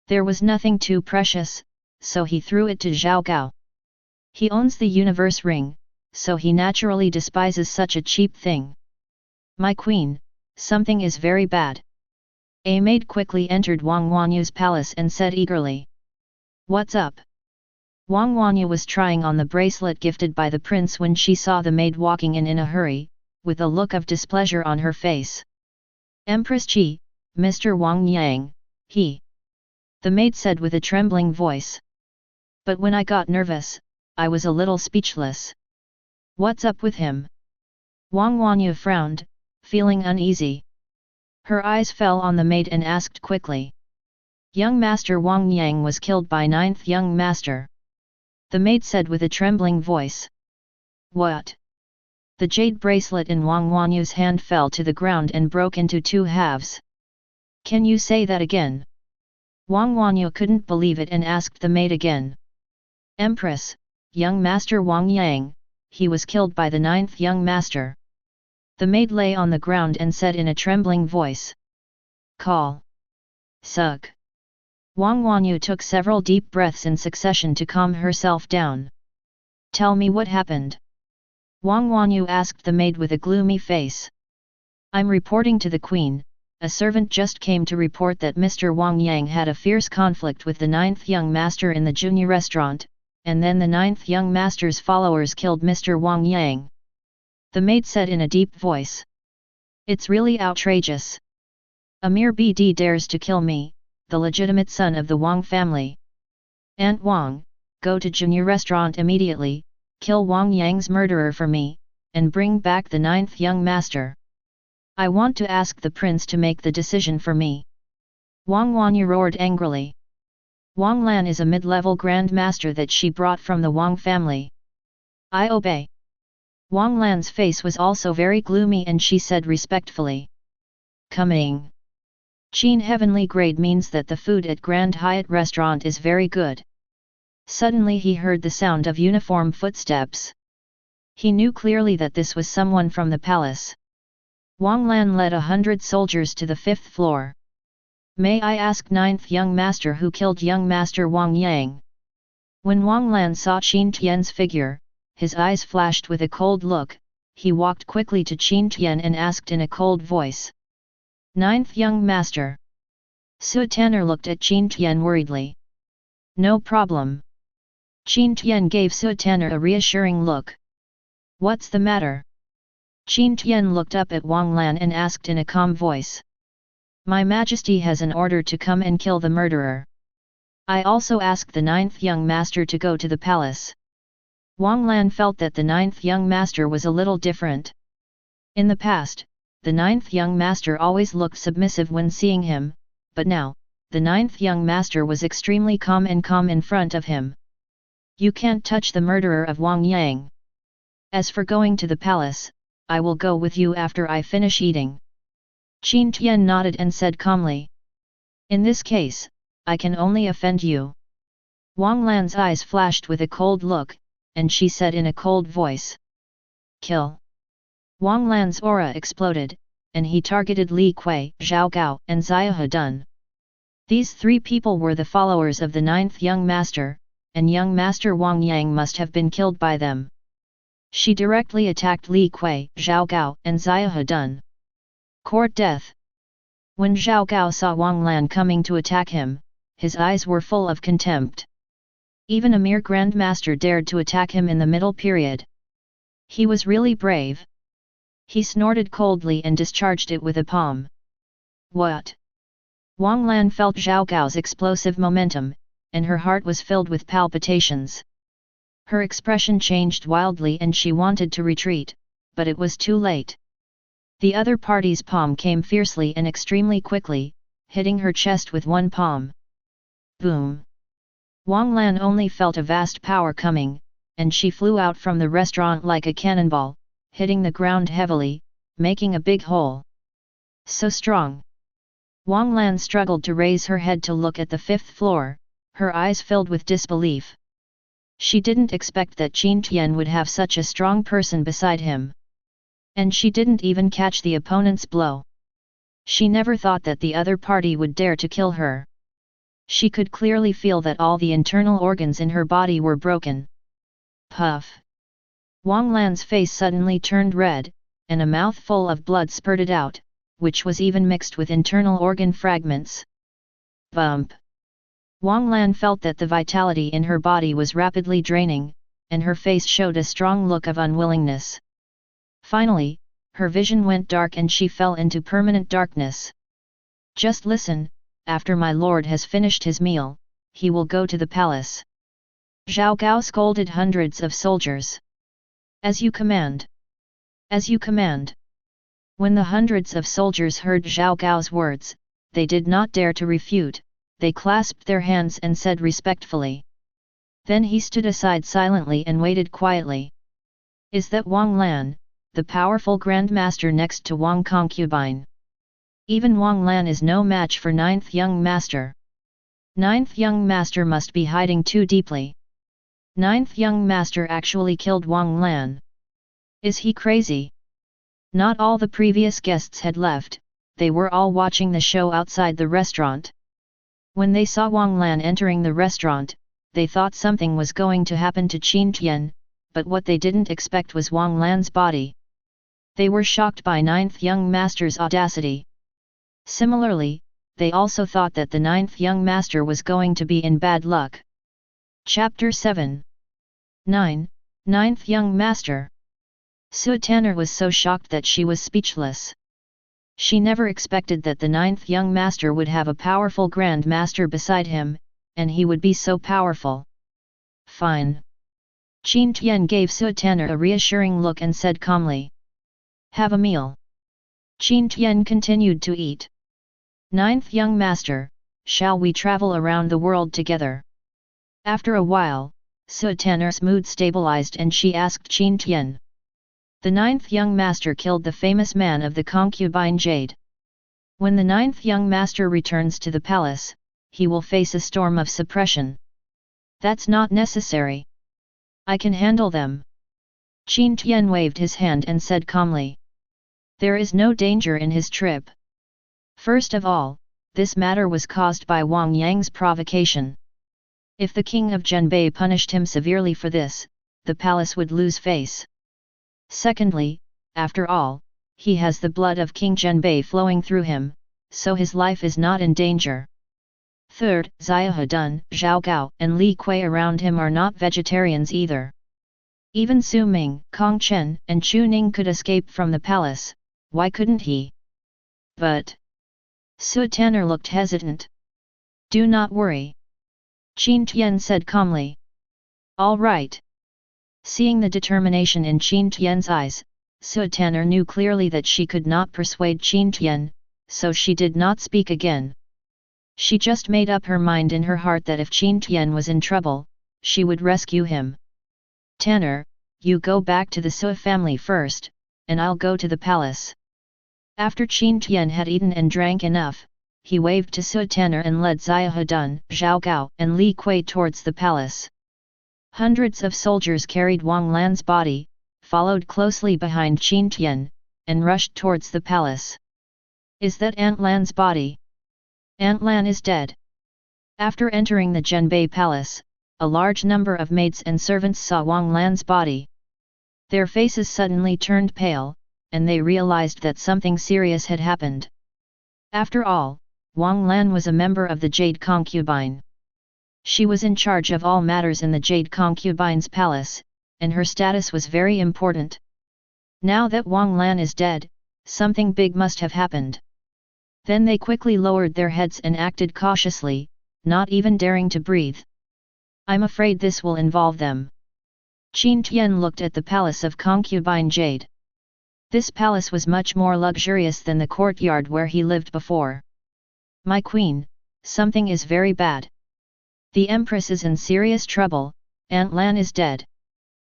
There was nothing too precious, so he threw it to Zhao Gao. He owns the universe ring, so he naturally despises such a cheap thing. My queen, something is very bad. A maid quickly entered Wang Wanyu's palace and said eagerly. What's up? Wang Wanyu was trying on the bracelet gifted by the prince when she saw the maid walking in a hurry, with a look of displeasure on her face. Empress Qi, Mr. Wang Yang, he. The maid said with a trembling voice. But when I got nervous, I was a little speechless. What's up with him? Wang Wanyu frowned, feeling uneasy. Her eyes fell on the maid and asked quickly. Young Master Wang Yang was killed by 9th Young Master. The maid said with a trembling voice. What? The jade bracelet in Wang Wanyu's hand fell to the ground and broke into 2 halves. Can you say that again? Wang Wanyu couldn't believe it and asked the maid again. Empress, young Master Wang Yang, he was killed by the 9th Young Master. The maid lay on the ground and said in a trembling voice. Call. Sug. Wang Wanyu took several deep breaths in succession to calm herself down. Tell me what happened. Wang Wanyu asked the maid with a gloomy face. I'm reporting to the queen. A servant just came to report that Mr. Wang Yang had a fierce conflict with the 9th Young Master in the junior restaurant, and then the 9th Young Master's followers killed Mr. Wang Yang. The maid said in a deep voice. It's really outrageous. A mere BD dares to kill me, the legitimate son of the Wang family. Aunt Wang, go to junior restaurant immediately, kill Wang Yang's murderer for me, and bring back the 9th Young Master. I want to ask the prince to make the decision for me. Wang Wanyu roared angrily. Wang Lan is a mid-level Grand Master that she brought from the Wang family. I obey. Wang Lan's face was also very gloomy and she said respectfully. Coming. Qin Heavenly Grade means that the food at Grand Hyatt restaurant is very good. Suddenly he heard the sound of uniform footsteps. He knew clearly that this was someone from the palace. Wang Lan led 100 soldiers to the 5th floor. May I ask 9th Young Master who killed Young Master Wang Yang? When Wang Lan saw Qin Tian's figure, his eyes flashed with a cold look. He walked quickly to Qin Tian and asked in a cold voice. 9th Young Master. Su Tanner looked at Qin Tian worriedly. No problem. Qin Tian gave Su Tanner a reassuring look. What's the matter? Qin Tian looked up at Wang Lan and asked in a calm voice. My Majesty has an order to come and kill the murderer. I also asked the 9th Young Master to go to the palace. Wang Lan felt that the 9th Young Master was a little different. In the past, the 9th Young Master always looked submissive when seeing him, but now, the 9th Young Master was extremely calm in front of him. You can't touch the murderer of Wang Yang. As for going to the palace, I will go with you after I finish eating. Qin Tian nodded and said calmly. In this case, I can only offend you. Wang Lan's eyes flashed with a cold look, and she said in a cold voice. Kill. Wang Lan's aura exploded, and he targeted Li Kui, Zhao Gao, and Xiahe Dun. These 3 people were the followers of the 9th Young Master, and Young Master Wang Yang must have been killed by them. She directly attacked Li Kui, Zhao Gao, and Xiahe Dun. Court death. When Zhao Gao saw Wang Lan coming to attack him, his eyes were full of contempt. Even a mere Grand Master dared to attack him in the middle period. He was really brave. He snorted coldly and discharged it with a palm. What? Wang Lan felt Zhao Gao's explosive momentum, and her heart was filled with palpitations. Her expression changed wildly and she wanted to retreat, but it was too late. The other party's palm came fiercely and extremely quickly, hitting her chest with one palm. Boom! Wang Lan only felt a vast power coming, and she flew out from the restaurant like a cannonball, hitting the ground heavily, making a big hole. So strong. Wang Lan struggled to raise her head to look at the 5th floor, her eyes filled with disbelief. She didn't expect that Qin Tian would have such a strong person beside him. And she didn't even catch the opponent's blow. She never thought that the other party would dare to kill her. She could clearly feel that all the internal organs in her body were broken. Puff! Wang Lan's face suddenly turned red, and a mouthful of blood spurted out, which was even mixed with internal organ fragments. Bump! Wang Lan felt that the vitality in her body was rapidly draining, and her face showed a strong look of unwillingness. Finally, her vision went dark and she fell into permanent darkness. Just listen, after my lord has finished his meal, he will go to the palace. Zhao Gao scolded hundreds of soldiers. As you command. As you command. When the hundreds of soldiers heard Zhao Gao's words, they did not dare to refute, they clasped their hands and said respectfully. Then he stood aside silently and waited quietly. Is that Wang Lan, the powerful Grand Master next to Wang Concubine? Even Wang Lan is no match for 9th Young Master. 9th Young Master must be hiding too deeply. 9th Young Master actually killed Wang Lan. Is he crazy? Not all the previous guests had left, they were all watching the show outside the restaurant. When they saw Wang Lan entering the restaurant, they thought something was going to happen to Qin Tian, but what they didn't expect was Wang Lan's body. They were shocked by 9th Young Master's audacity. Similarly, they also thought that the 9th Young Master was going to be in bad luck. Chapter 7. 9. 9th Young Master. Su Tanner was so shocked that she was speechless. She never expected that the 9th Young Master would have a powerful Grand Master beside him, and he would be so powerful. Fine. Qin Tian gave Su Tanner a reassuring look and said calmly. Have a meal. Qin Tian continued to eat. 9th Young Master, shall we travel around the world together? After a while, Su Tanner's mood stabilized and she asked Qin Tian. The 9th Young Master killed the famous man of the concubine Jade. When the 9th Young Master returns to the palace, he will face a storm of suppression. That's not necessary. I can handle them. Qin Tian waved his hand and said calmly. There is no danger in his trip. First of all, this matter was caused by Wang Yang's provocation. If the king of Zhenbei punished him severely for this, the palace would lose face. Secondly, after all, he has the blood of King Zhenbei flowing through him, so his life is not in danger. Third, Xiahedun, Zhao Gao and Li Kui around him are not vegetarians either. Even Su Ming, Kong Chen and Chu Ning could escape from the palace, why couldn't he? But Su Tanner looked hesitant. Do not worry. Qin Tian said calmly. All right. Seeing the determination in Qin Tian's eyes, Su Tanner knew clearly that she could not persuade Qin Tian, so she did not speak again. She just made up her mind in her heart that if Qin Tian was in trouble, she would rescue him. Tanner, you go back to the Su family first, and I'll go to the palace. After Qin Tian had eaten and drank enough, he waved to Su Tanner and led Xiahedun, Zhao Gao and Li Kui towards the palace. Hundreds of soldiers carried Wang Lan's body, followed closely behind Qin Tian, and rushed towards the palace. Is that Aunt Lan's body? Aunt Lan is dead. After entering the Zhenbei palace, a large number of maids and servants saw Wang Lan's body. Their faces suddenly turned pale, and they realized that something serious had happened. After all, Wang Lan was a member of the Jade Concubine. She was in charge of all matters in the Jade Concubine's palace, and her status was very important. Now that Wang Lan is dead, something big must have happened. Then they quickly lowered their heads and acted cautiously, not even daring to breathe. I'm afraid this will involve them. Qin Tian looked at the palace of Concubine Jade. This palace was much more luxurious than the courtyard where he lived before. My queen, something is very bad. The Empress is in serious trouble, Aunt Lan is dead.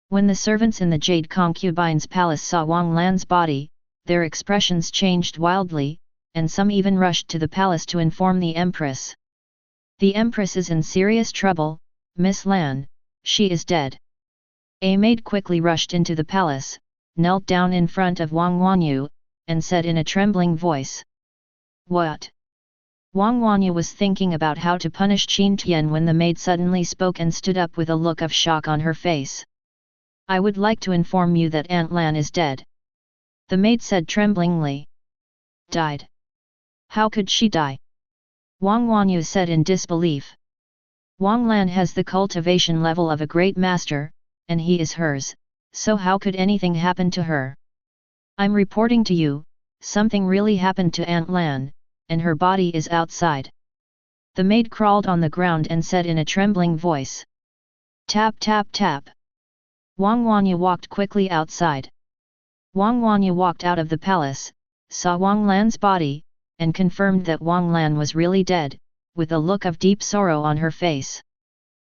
When the servants in the Jade Concubine's palace saw Wang Lan's body, their expressions changed wildly, and some even rushed to the palace to inform the Empress. The Empress is in serious trouble, Miss Lan, she is dead. A maid quickly rushed into the palace, knelt down in front of Wang Wanyu, and said in a trembling voice. What? Wang Wanyu was thinking about how to punish Qin Tian when the maid suddenly spoke and stood up with a look of shock on her face. I would like to inform you that Aunt Lan is dead. The maid said tremblingly. Died? How could she die? Wang Wanyu said in disbelief. Wang Lan has the cultivation level of a great master, and he is hers, so how could anything happen to her? I'm reporting to you, something really happened to Aunt Lan, and her body is outside. The maid crawled on the ground and said in a trembling voice. Tap tap tap. Wang Wanyu walked quickly outside. Wang Wanyu walked out of the palace, saw Wang Lan's body, and confirmed that Wang Lan was really dead, with a look of deep sorrow on her face.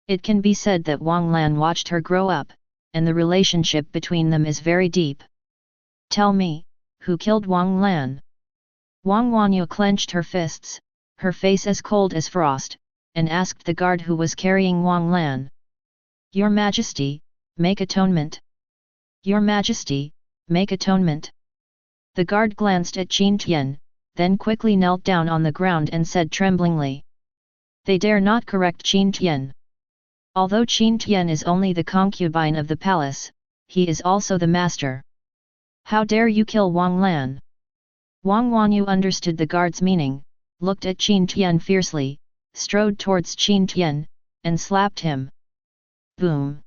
It can be said that Wang Lan watched her grow up, and the relationship between them is very deep. Tell me, who killed Wang Lan? Wang Wanyu clenched her fists, her face as cold as frost, and asked the guard who was carrying Wang Lan. Your Majesty, make atonement. Your Majesty, make atonement. The guard glanced at Qin Tian, then quickly knelt down on the ground and said tremblingly. They dare not correct Qin Tian. Although Qin Tian is only the concubine of the palace, he is also the master. How dare you kill Wang Lan? Wang Wanyu understood the guard's meaning, looked at Qin Tian fiercely, strode towards Qin Tian, and slapped him. Boom!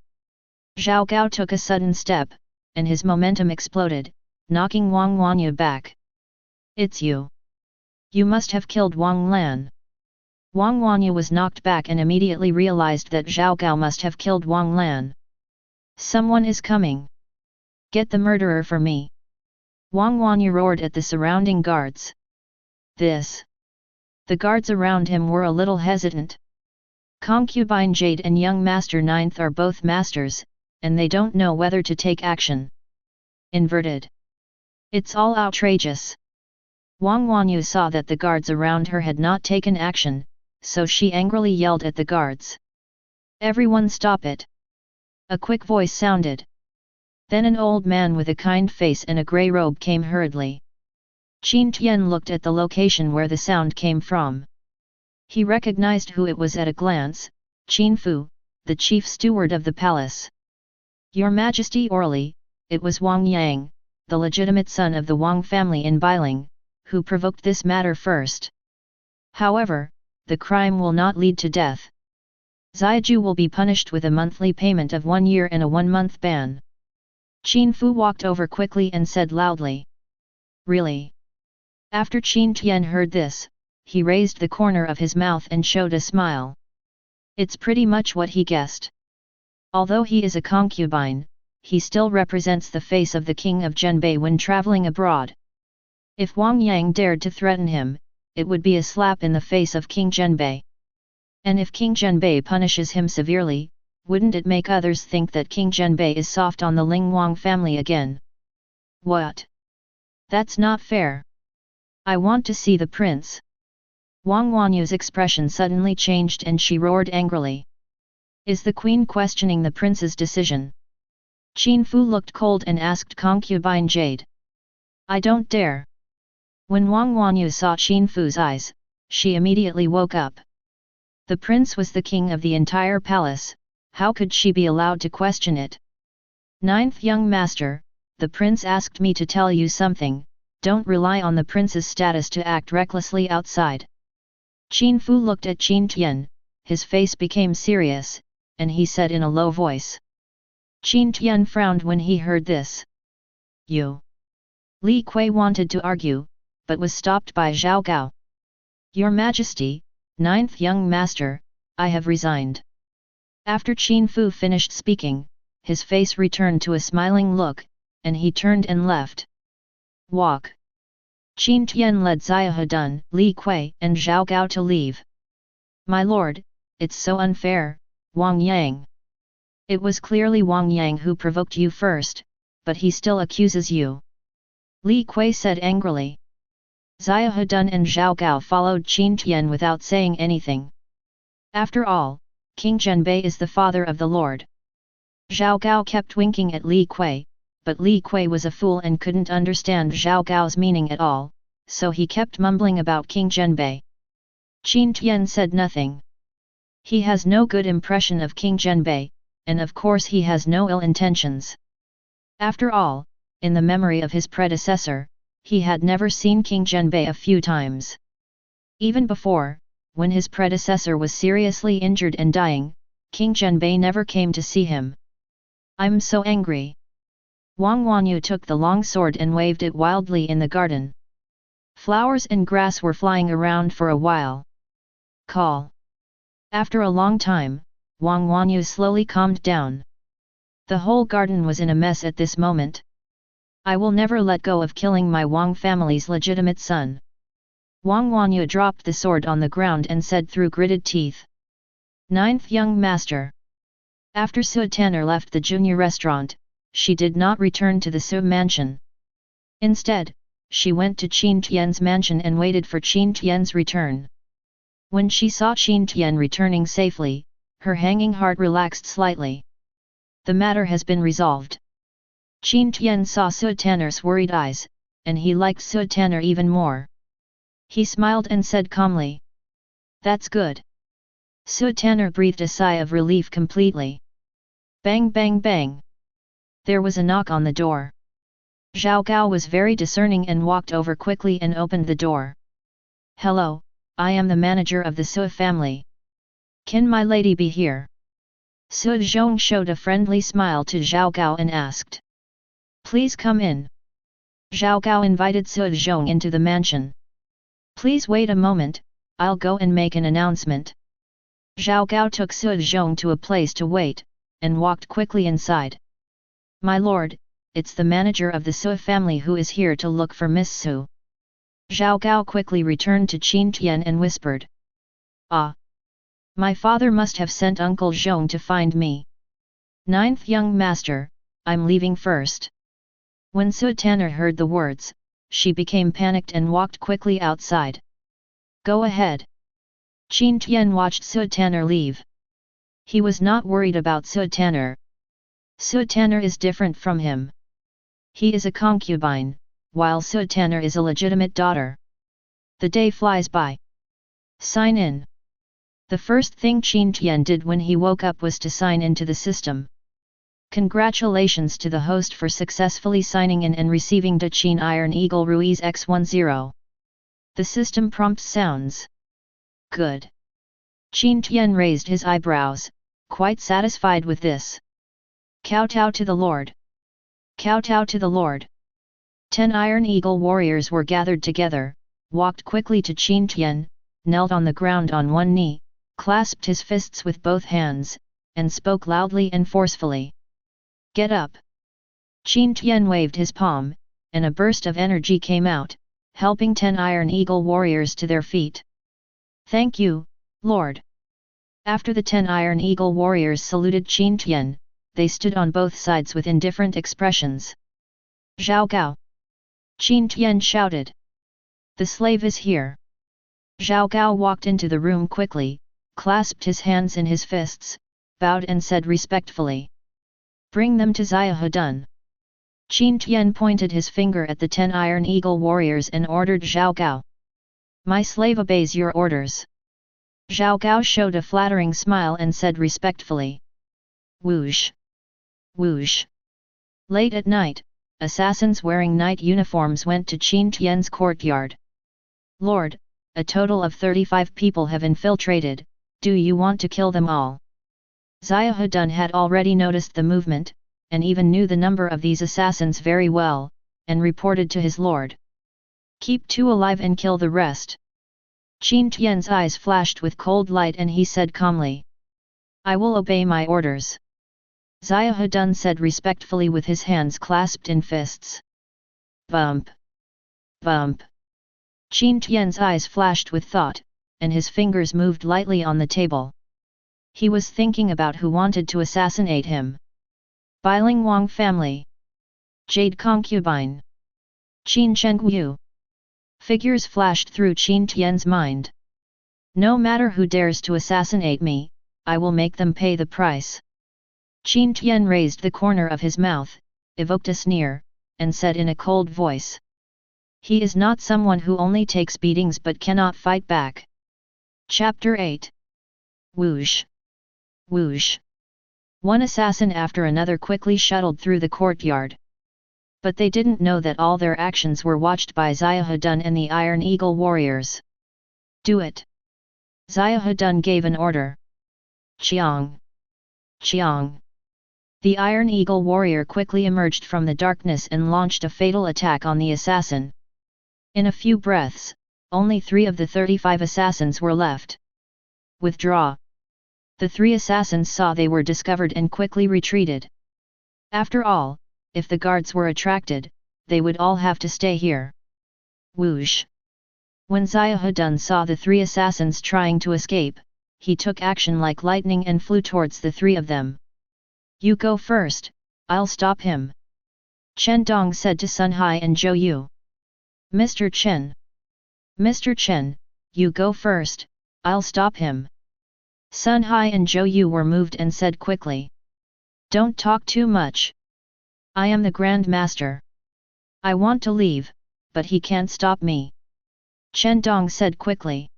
Zhao Gao took a sudden step, and his momentum exploded, knocking Wang Wanyu back. It's you. You must have killed Wang Lan. Wang Wanyu was knocked back and immediately realized that Zhao Gao must have killed Wang Lan. Someone is coming. Get the murderer for me. Wang Wanyu roared at the surrounding guards. This. The guards around him were a little hesitant. Concubine Jade and young Master Ninth are both masters, and they don't know whether to take action. Inverted. It's all outrageous. Wang Wanyu saw that the guards around her had not taken action, so she angrily yelled at the guards. Everyone stop it! A quick voice sounded. Then an old man with a kind face and a grey robe came hurriedly. Qin Tian looked at the location where the sound came from. He recognized who it was at a glance, Qin Fu, the chief steward of the palace. Your Majesty orally, it was Wang Yang, the legitimate son of the Wang family in Bailing, who provoked this matter first. However, the crime will not lead to death. Ziaju will be punished with a monthly payment of 1 year and a 1-month ban. Qin Fu walked over quickly and said loudly. Really? After Qin Tian heard this, he raised the corner of his mouth and showed a smile. It's pretty much what he guessed. Although he is a concubine, he still represents the face of the king of Zhenbei when traveling abroad. If Wang Yang dared to threaten him, it would be a slap in the face of King Zhenbei. And if King Zhenbei punishes him severely, wouldn't it make others think that King Zhenbei is soft on the Ling Wang family again? What? That's not fair. I want to see the prince. Wang Wanyu's expression suddenly changed and she roared angrily. Is the queen questioning the prince's decision? Qin Fu looked cold and asked concubine Jade. I don't dare. When Wang Wanyu saw Qin Fu's eyes, she immediately woke up. The prince was the king of the entire palace, how could she be allowed to question it? Ninth young master, the prince asked me to tell you something, don't rely on the prince's status to act recklessly outside. Qin Fu looked at Qin Tian, his face became serious, and he said in a low voice. Qin Tian frowned when he heard this. You. Li Kui wanted to argue, but was stopped by Zhao Gao. Your Majesty, ninth young master, I have resigned. After Qin Fu finished speaking, his face returned to a smiling look, and he turned and left. Walk. Qin Tian led Xiahedun, Li Kui and Zhao Gao to leave. My lord, it's so unfair, Wang Yang. It was clearly Wang Yang who provoked you first, but he still accuses you. Li Kui said angrily. Zhao Hedun and Zhao Gao followed Qin Tian without saying anything. After all, King Zhenbei is the father of the Lord. Zhao Gao kept winking at Li Kui, but Li Kui was a fool and couldn't understand Zhao Gao's meaning at all, so he kept mumbling about King Zhenbei. Qin Tian said nothing. He has no good impression of King Zhenbei, and of course he has no ill intentions. After all, in the memory of his predecessor, he had never seen King Zhenbei a few times. Even before, when his predecessor was seriously injured and dying, King Zhenbei never came to see him. I'm so angry. Wang Wanyu took the long sword and waved it wildly in the garden. Flowers and grass were flying around for a while. Call. After a long time, Wang Wanyu slowly calmed down. The whole garden was in a mess at this moment. I will never let go of killing my Wang family's legitimate son. Wang Wanyu dropped the sword on the ground and said through gritted teeth. Ninth young master. After Su Tanner left the junior restaurant, she did not return to the Su mansion. Instead, she went to Qin Tian's mansion and waited for Qin Tian's return. When she saw Qin Tian returning safely, her hanging heart relaxed slightly. The matter has been resolved. Qin Tian saw Su Tanner's worried eyes, and he liked Su Tanner even more. He smiled and said calmly. That's good. Su Tanner breathed a sigh of relief completely. Bang bang bang. There was a knock on the door. Zhao Gao was very discerning and walked over quickly and opened the door. Hello, I am the manager of the Su family. Can my lady be here? Su Zhong showed a friendly smile to Zhao Gao and asked. Please come in. Zhao Gao invited Su Zhong into the mansion. Please wait a moment, I'll go and make an announcement. Zhao Gao took Su Zhong to a place to wait, and walked quickly inside. My lord, it's the manager of the Su family who is here to look for Miss Su. Zhao Gao quickly returned to Qin Tian and whispered. Ah! My father must have sent Uncle Zhong to find me. Ninth young master, I'm leaving first. When Su Tanner heard the words, she became panicked and walked quickly outside. Go ahead. Qin Tian watched Su Tanner leave. He was not worried about Su Tanner. Su Tanner is different from him. He is a concubine, while Su Tanner is a legitimate daughter. The day flies by. Sign in. The first thing Qin Tian did when he woke up was to sign into the system. Congratulations to the host for successfully signing in and receiving the Qin Iron Eagle Ruiz X10. The system prompt sounds. Good. Qin Tian raised his eyebrows, quite satisfied with this. Kowtow to the Lord. Kowtow to the Lord. 10 Iron Eagle warriors were gathered together, walked quickly to Qin Tian, knelt on the ground on one knee, clasped his fists with both hands, and spoke loudly and forcefully. Get up! Qin Tian waved his palm, and a burst of energy came out, helping 10 Iron Eagle warriors to their feet. Thank you, Lord. After the 10 Iron Eagle warriors saluted Qin Tian, they stood on both sides with indifferent expressions. Zhao Gao! Qin Tian shouted. The slave is here. Zhao Gao walked into the room quickly, clasped his hands in his fists, bowed and said respectfully. Bring them to Zhao Hedun. Qin Tian pointed his finger at the 10 Iron Eagle warriors and ordered Zhao Gao. My slave obeys your orders. Zhao Gao showed a flattering smile and said respectfully. Whoosh! Whoosh! Late at night, assassins wearing night uniforms went to Qin Tian's courtyard. Lord, a total of 35 people have infiltrated, do you want to kill them all? Zhao Hedun had already noticed the movement, and even knew the number of these assassins very well, and reported to his lord. Keep 2 alive and kill the rest. Qin Tian's eyes flashed with cold light and he said calmly. I will obey my orders. Zhao Hedun said respectfully with his hands clasped in fists. Bump! Bump! Qin Tian's eyes flashed with thought, and his fingers moved lightly on the table. He was thinking about who wanted to assassinate him. Biling Wang family. Jade Concubine. Qin Chengyu. Figures flashed through Qin Tian's mind. No matter who dares to assassinate me, I will make them pay the price. Qin Tian raised the corner of his mouth, evoked a sneer, and said in a cold voice. He is not someone who only takes beatings but cannot fight back. Chapter 8. Whoosh! Whoosh! One assassin after another quickly shuttled through the courtyard. But they didn't know that all their actions were watched by Xiahedun and the Iron Eagle warriors. Do it! Xiahedun gave an order. Chiang! Chiang! The Iron Eagle warrior quickly emerged from the darkness and launched a fatal attack on the assassin. In a few breaths, only 3 of the 35 assassins were left. Withdraw! The 3 assassins saw they were discovered and quickly retreated. After all, if the guards were attracted, they would all have to stay here. Whoosh! When Xiahedun saw the 3 assassins trying to escape, he took action like lightning and flew towards the 3 of them. You go first, I'll stop him. Chen Dong said to Sun Hai and Zhou Yu. Mr. Chen! Mr. Chen, you go first, I'll stop him. Sun Hai and Zhou Yu were moved and said quickly. Don't talk too much. I am the Grand Master. I want to leave, but he can't stop me. Chen Dong said quickly.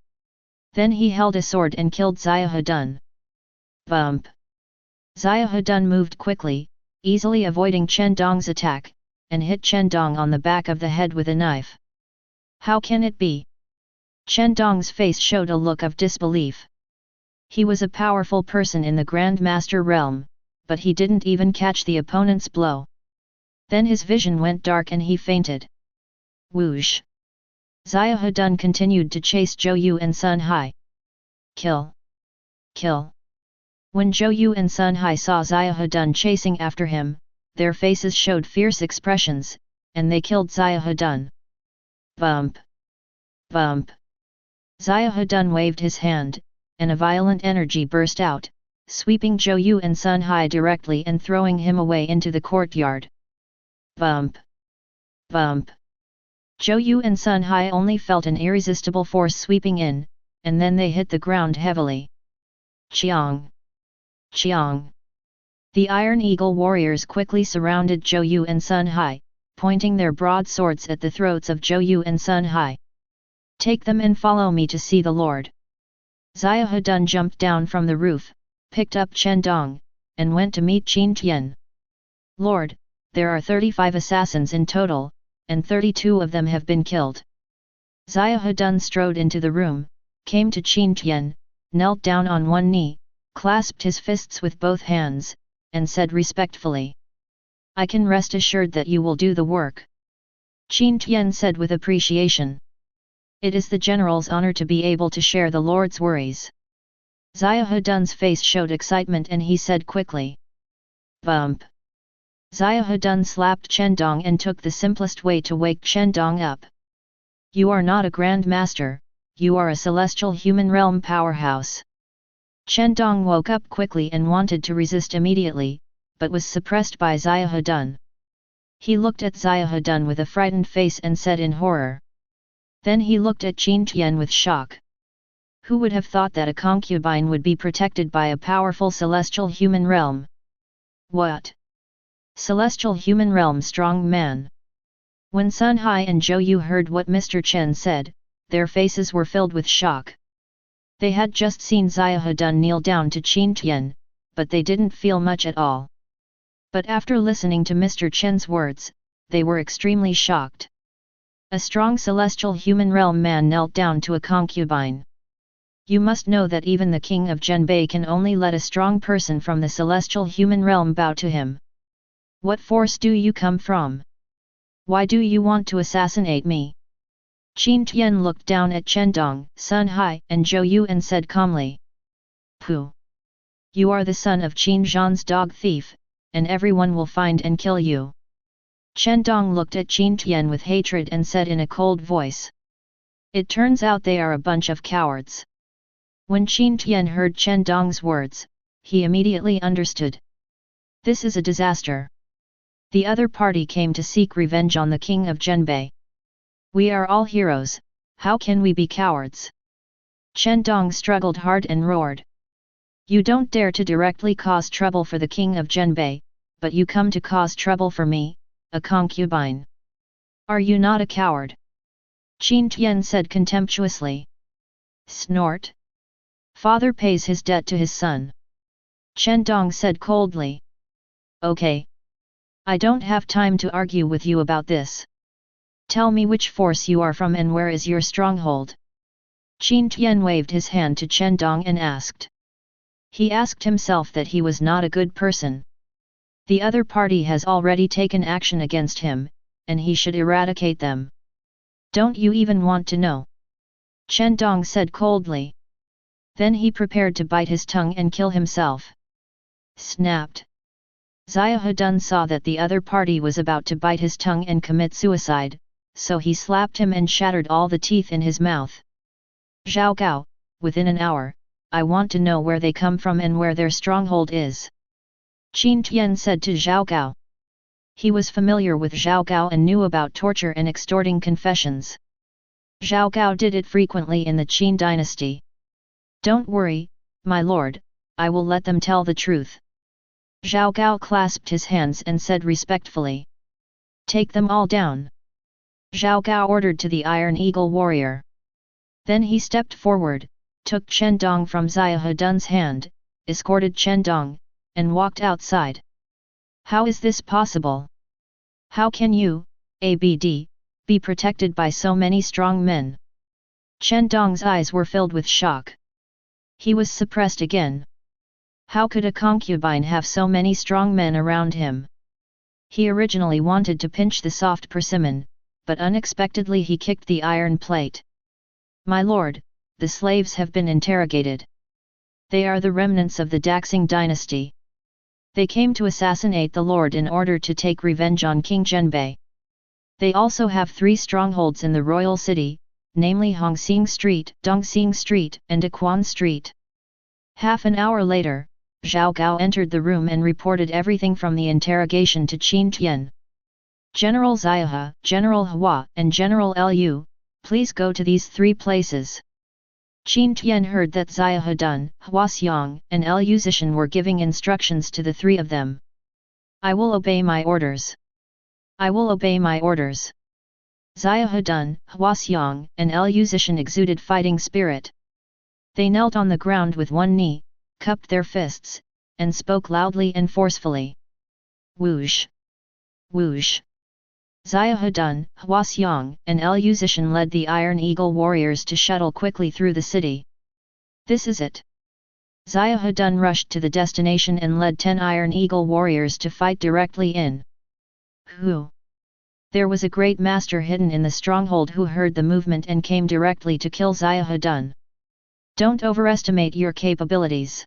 Then he held a sword and killed Xiahedun. Bump! Xiahedun moved quickly, easily avoiding Chen Dong's attack, and hit Chen Dong on the back of the head with a knife. How can it be? Chen Dong's face showed a look of disbelief. He was a powerful person in the Grand Master realm, but he didn't even catch the opponent's blow. Then his vision went dark and he fainted. Whoosh! Xiahedun continued to chase Zhou Yu and Sun Hai. Kill! Kill! When Zhou Yu and Sun Hai saw Xiahedun chasing after him, their faces showed fierce expressions, and they killed Xiahedun. Bump! Bump! Xiahedun waved his hand, and a violent energy burst out, sweeping Zhou Yu and Sun Hai directly and throwing him away into the courtyard. Bump! Bump! Zhou Yu and Sun Hai only felt an irresistible force sweeping in, and then they hit the ground heavily. Chiang! Chiang! The Iron Eagle warriors quickly surrounded Zhou Yu and Sun Hai, pointing their broadswords at the throats of Zhou Yu and Sun Hai. Take them and follow me to see the Lord. Xiahedun jumped down from the roof, picked up Chen Dong, and went to meet Qin Tian. Lord, there are 35 assassins in total, and 32 of them have been killed. Xiahedun strode into the room, came to Qin Tian, knelt down on one knee, clasped his fists with both hands, and said respectfully. I can rest assured that you will do the work. Qin Tian said with appreciation. It is the general's honor to be able to share the Lord's worries. Xiahedun's face showed excitement and he said quickly. Bump! Xiahedun slapped Chen Dong and took the simplest way to wake Chen Dong up. You are not a Grand Master, you are a celestial human realm powerhouse. Chen Dong woke up quickly and wanted to resist immediately, but was suppressed by Xiahedun. He looked at Xiahedun with a frightened face and said in horror. Then he looked at Qin Tian with shock. Who would have thought that a concubine would be protected by a powerful celestial human realm? What? Celestial human realm strong man. When Sun Hai and Zhou Yu heard what Mr. Chen said, their faces were filled with shock. They had just seen Xiahedun kneel down to Qin Tian, but they didn't feel much at all. But after listening to Mr. Chen's words, they were extremely shocked. A strong celestial human realm man knelt down to a concubine. You must know that even the king of Zhenbei can only let a strong person from the celestial human realm bow to him. What force do you come from? Why do you want to assassinate me? Qin Tian looked down at Chen Dong, Sun Hai and Zhou Yu and said calmly. Pooh! You are the son of Qin Zhan's dog thief, and everyone will find and kill you. Chen Dong looked at Qin Tian with hatred and said in a cold voice. It turns out they are a bunch of cowards. When Qin Tian heard Chen Dong's words, he immediately understood. This is a disaster. The other party came to seek revenge on the king of Zhenbei. We are all heroes, how can we be cowards? Chen Dong struggled hard and roared. You don't dare to directly cause trouble for the king of Zhenbei, but you come to cause trouble for me, a concubine. Are you not a coward? Qin Tian said contemptuously. Snort. Father pays his debt to his son. Chen Dong said coldly. Okay. I don't have time to argue with you about this. Tell me which force you are from and where is your stronghold. Qin Tian waved his hand to Chen Dong and asked. He asked himself that he was not a good person. The other party has already taken action against him, and he should eradicate them. Don't you even want to know? Chen Dong said coldly. Then he prepared to bite his tongue and kill himself. Snapped. Xiahou saw that the other party was about to bite his tongue and commit suicide, so he slapped him and shattered all the teeth in his mouth. Zhao Gao, within an hour, I want to know where they come from and where their stronghold is. Qin Tian said to Zhao Gao. He was familiar with Zhao Gao and knew about torture and extorting confessions. Zhao Gao did it frequently in the Qin dynasty. Don't worry, my lord, I will let them tell the truth. Zhao Gao clasped his hands and said respectfully. Take them all down. Zhao Gao ordered to the Iron Eagle warrior. Then he stepped forward, took Chen Dong from Xiahou hand, escorted Chen Dong, and walked outside. How is this possible? How can you, ABD, be protected by so many strong men? Chen Dong's eyes were filled with shock. He was suppressed again. How could a concubine have so many strong men around him? He originally wanted to pinch the soft persimmon, but unexpectedly he kicked the iron plate. My lord, the slaves have been interrogated. They are the remnants of the Daxing dynasty. They came to assassinate the lord in order to take revenge on King Zhenbei. They also have 3 strongholds in the royal city, namely Hongxing Street, Dongxing Street, and Daquan Street. Half an hour later, Zhao Gao entered the room and reported everything from the interrogation to Qin Tian. General Xiahou, General Hua, and General Lu, please go to these 3 places. Qin Tian heard that Xiahou, Hua Xiang, and Lu Zishan were giving instructions to the 3 of them. I will obey my orders. I will obey my orders. Xiahou, Hua Xiang, and Lu Zishan exuded fighting spirit. They knelt on the ground with one knee, cupped their fists, and spoke loudly and forcefully. Whoosh! Whoosh! Xiahou, Hua Xiang, and Lu Zishan led the Iron Eagle warriors to shuttle quickly through the city. This is it. Xiahou rushed to the destination and led 10 Iron Eagle warriors to fight directly in. Who? There was a great master hidden in the stronghold who heard the movement and came directly to kill Xiahou. Don't overestimate your capabilities.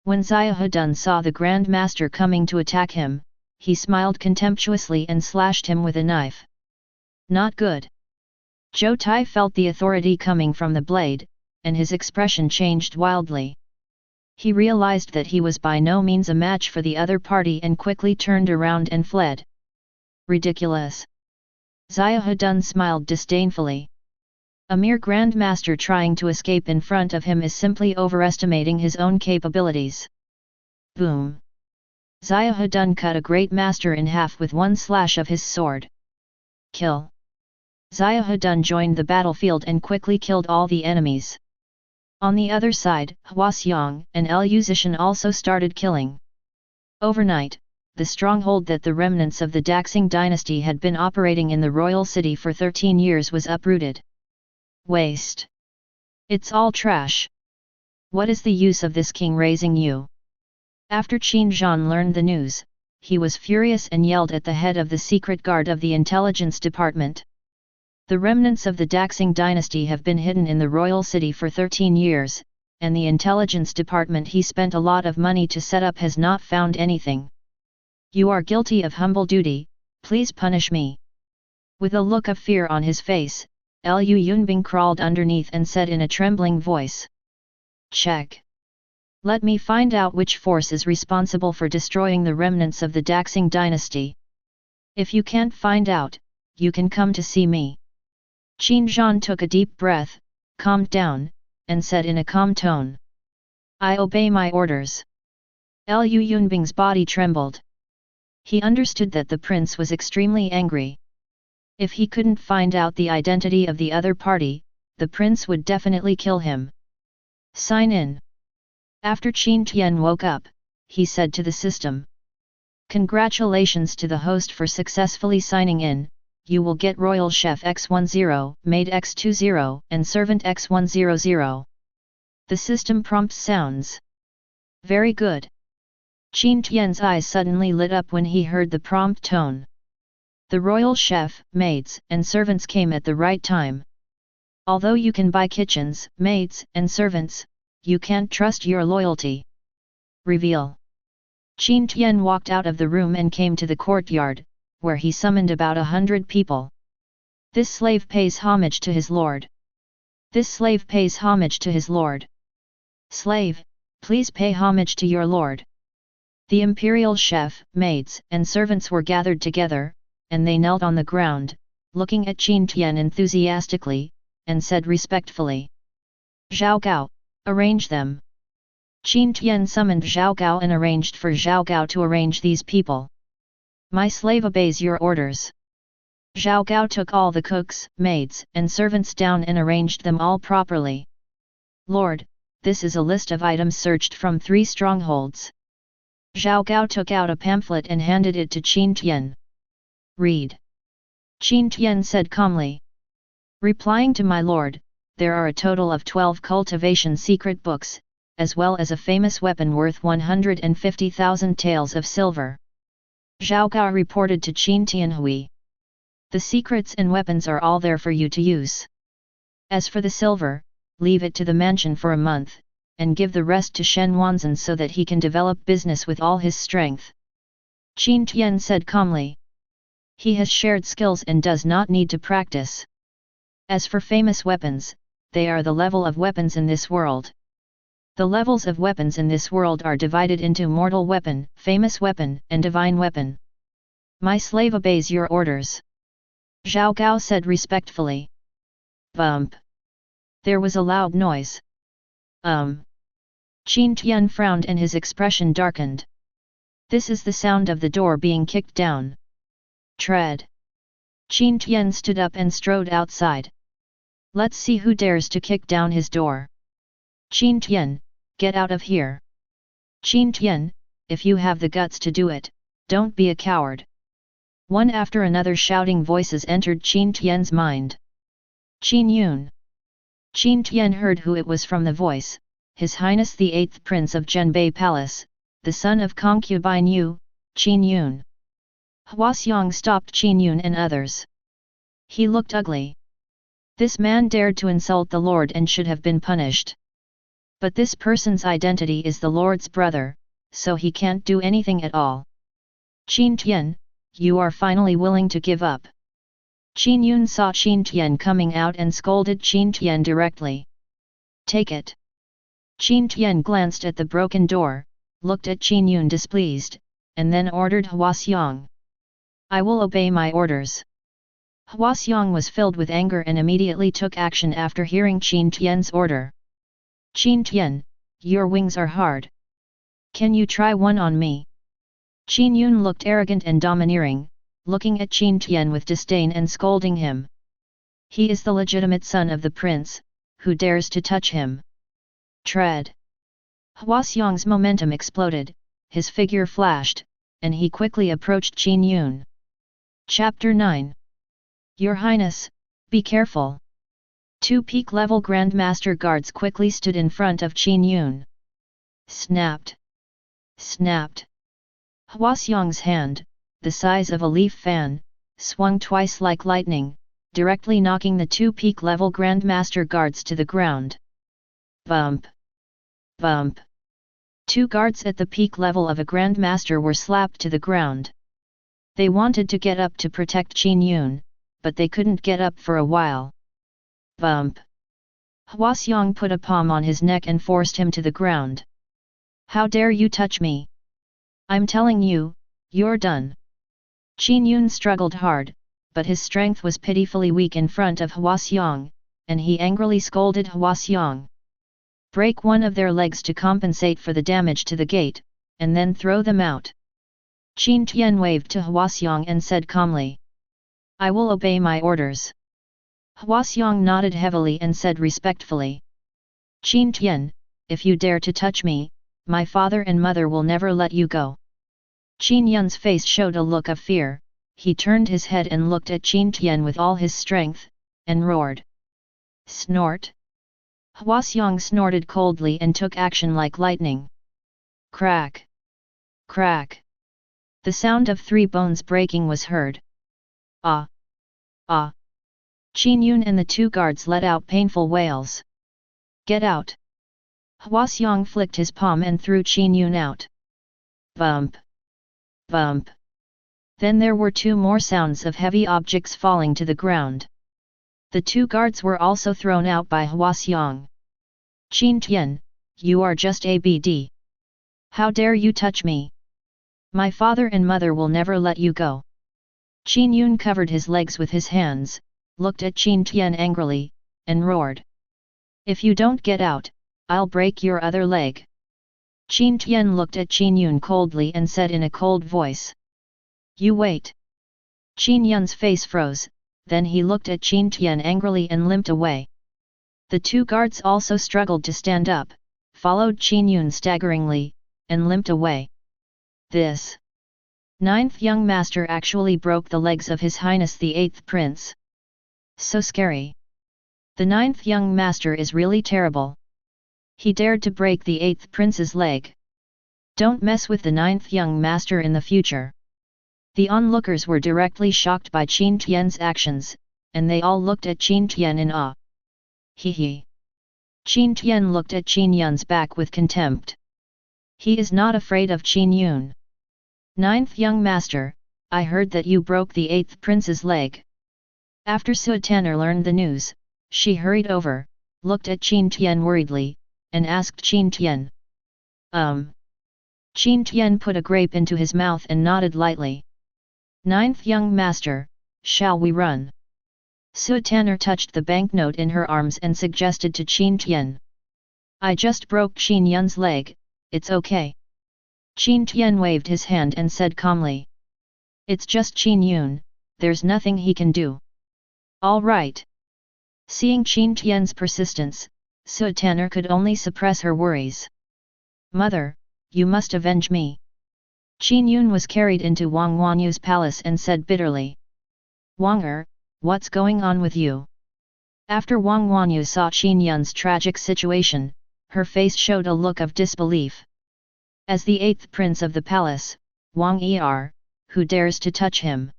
When Xiahou saw the Grand Master coming to attack him, he smiled contemptuously and slashed him with a knife. Not good. Zhou Tai felt the authority coming from the blade, and his expression changed wildly. He realized that he was by no means a match for the other party and quickly turned around and fled. Ridiculous. Xiahou smiled disdainfully. A mere Grand Master trying to escape in front of him is simply overestimating his own capabilities. Boom! Xiahou cut a Great Master in half with one slash of his sword. Kill! Xiahou joined the battlefield and quickly killed all the enemies. On the other side, Hua Xiang and Lu Zishan also started killing. Overnight, the stronghold that the remnants of the Daxing dynasty had been operating in the royal city for 13 years was uprooted. Waste. It's all trash. What is the use of this king raising you? After Qin Zhan learned the news, he was furious and yelled at the head of the secret guard of the intelligence department. The remnants of the Daxing dynasty have been hidden in the royal city for 13 years, and the intelligence department he spent a lot of money to set up has not found anything. You are guilty of humble duty, please punish me. With a look of fear on his face, Lu Yunbing crawled underneath and said in a trembling voice. Check. Let me find out which force is responsible for destroying the remnants of the Daxing dynasty. If you can't find out, you can come to see me. Qin Zhan took a deep breath, calmed down, and said in a calm tone. I obey my orders. Liu Yunbing's body trembled. He understood that the prince was extremely angry. If he couldn't find out the identity of the other party, the prince would definitely kill him. Sign in. After Qin Tian woke up, he said to the system. Congratulations to the host for successfully signing in. You will get Royal Chef X10, Maid X20, and Servant X100. The system prompt sounds. Very good. Qin Tian's eyes suddenly lit up when he heard the prompt tone. The royal chef, maids, and servants came at the right time. Although you can buy kitchens, maids, and servants, you can't trust your loyalty. Reveal. Qin Tian walked out of the room and came to the courtyard, where he summoned about 100 people. This slave pays homage to his lord. This slave pays homage to his lord. Slave, please pay homage to your lord. The imperial chef, maids, and servants were gathered together, and they knelt on the ground, looking at Qin Tian enthusiastically, and said respectfully. Zhao Gao, arrange them. Qin Tian summoned Zhao Gao and arranged for Zhao Gao to arrange these people. My slave obeys your orders. Zhao Gao took all the cooks, maids, and servants down and arranged them all properly. Lord, this is a list of items searched from 3 strongholds. Zhao Gao took out a pamphlet and handed it to Qin Tian. Read. Qin Tian said calmly. Replying to my lord, there are a total of 12 cultivation secret books, as well as a famous weapon worth 150,000 taels of silver. Zhao Gao reported to Qin Tianhui. The secrets and weapons are all there for you to use. As for the silver, leave it to the mansion for a month, and give the rest to Shen Wanzan so that he can develop business with all his strength. Qin Tian said calmly. He has shared skills and does not need to practice. As for famous weapons, they are the level of weapons in this world. The levels of weapons in this world are divided into mortal weapon, famous weapon, and divine weapon. My slave obeys your orders. Zhao Gao said respectfully. Bump. There was a loud noise. Qin Tian frowned and his expression darkened. This is the sound of the door being kicked down. Tread. Qin Tian stood up and strode outside. Let's see who dares to kick down his door. Qin Tian, get out of here. Qin Tian, if you have the guts to do it, don't be a coward. One after another shouting voices entered Qin Tian's mind. Qin Yun. Qin Tian heard who it was from the voice, His Highness the 8th Prince of Zhenbei Palace, the son of Concubine Yu, Qin Yun. Huaxiang stopped Qin Yun and others. He looked ugly. This man dared to insult the Lord and should have been punished. But this person's identity is the Lord's brother, so he can't do anything at all. Qin Tian, you are finally willing to give up. Qin Yun saw Qin Tian coming out and scolded Qin Tian directly. Take it. Qin Tian glanced at the broken door, looked at Qin Yun displeased, and then ordered Huaxiang. I will obey my orders. Huaxiang was filled with anger and immediately took action after hearing Qin Tian's order. Qin Tian, your wings are hard. Can you try one on me? Qin Yun looked arrogant and domineering, looking at Qin Tian with disdain and scolding him. He is the legitimate son of the prince, who dares to touch him? Tread. Huaxiang's momentum exploded, his figure flashed, and he quickly approached Qin Yun. Chapter 9. Your Highness, be careful. 2 peak-level Grandmaster guards quickly stood in front of Qin Yun. Snapped. Snapped. Huaxiang's hand, the size of a leaf fan, swung twice like lightning, directly knocking the 2 peak-level Grandmaster guards to the ground. Bump. Bump. 2 guards at the peak level of a Grandmaster were slapped to the ground. They wanted to get up to protect Qin Yun, but they couldn't get up for a while. Bump. Huaxiang put a palm on his neck and forced him to the ground. How dare you touch me? I'm telling you, you're done. Qin Yun struggled hard, but his strength was pitifully weak in front of Huaxiang, and he angrily scolded Huaxiang. Break one of their legs to compensate for the damage to the gate, and then throw them out. Qin Tian waved to Huaxiang and said calmly, I will obey my orders. Huaxiang nodded heavily and said respectfully, Qin Tian, if you dare to touch me, my father and mother will never let you go. Qin Yun's face showed a look of fear, he turned his head and looked at Qin Tian with all his strength, and roared. Snort! Huaxiang snorted coldly and took action like lightning. Crack! Crack! The sound of 3 bones breaking was heard. Ah! Ah! Qin Yun and the 2 guards let out painful wails. Get out! Huaxiang flicked his palm and threw Qin Yun out. Bump! Bump! Then there were 2 more sounds of heavy objects falling to the ground. The 2 guards were also thrown out by Huaxiang. Qin Tian, you are just ABD. How dare you touch me? My father and mother will never let you go. Qin Yun covered his legs with his hands, looked at Qin Tian angrily, and roared. If you don't get out, I'll break your other leg. Qin Tian looked at Qin Yun coldly and said in a cold voice. You wait. Qin Yun's face froze, then he looked at Qin Tian angrily and limped away. The 2 guards also struggled to stand up, followed Qin Yun staggeringly, and limped away. This 9th young master actually broke the legs of His Highness the 8th Prince. So scary. The 9th young master is really terrible. He dared to break the 8th prince's leg. Don't mess with the 9th young master in the future. The onlookers were directly shocked by Qin Tian's actions, and they all looked at Qin Tian in awe. He he. Qin Tian looked at Qin Yun's back with contempt. He is not afraid of Qin Yun. 9th young master, I heard that you broke the 8th prince's leg. After Su Tanner learned the news, she hurried over, looked at Qin Tian worriedly, and asked Qin Tian. Qin Tian put a grape into his mouth and nodded lightly. 9th young master, shall we run? Su Tanner touched the banknote in her arms and suggested to Qin Tian. I just broke Qin Yun's leg, it's okay. Qin Tian waved his hand and said calmly. It's just Qin Yun, there's nothing he can do. All right. Seeing Qin Tian's persistence, Su Tanner could only suppress her worries. Mother, you must avenge me. Qin Yun was carried into Wang Wanyu's palace and said bitterly. Wanger, what's going on with you? After Wang Wanyu saw Qin Yun's tragic situation, her face showed a look of disbelief. As the 8th prince of the palace, Wang Er, who dares to touch him?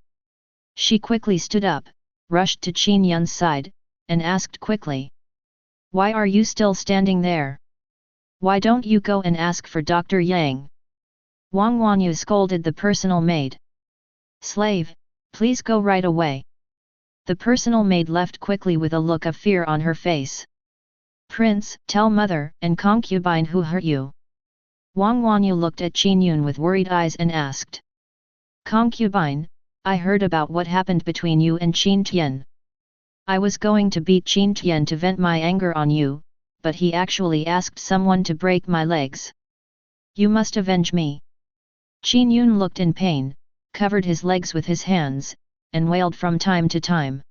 She quickly stood up, rushed to Qin Yun's side, and asked quickly. Why are you still standing there? Why don't you go and ask for Dr. Yang? Wang Wanyu scolded the personal maid. Slave, please go right away. The personal maid left quickly with a look of fear on her face. Prince, tell mother and concubine who hurt you. Wang Wanyu looked at Qin Yun with worried eyes and asked. Concubine, I heard about what happened between you and Qin Tian. I was going to beat Qin Tian to vent my anger on you, but he actually asked someone to break my legs. You must avenge me. Qin Yun looked in pain, covered his legs with his hands, and wailed from time to time.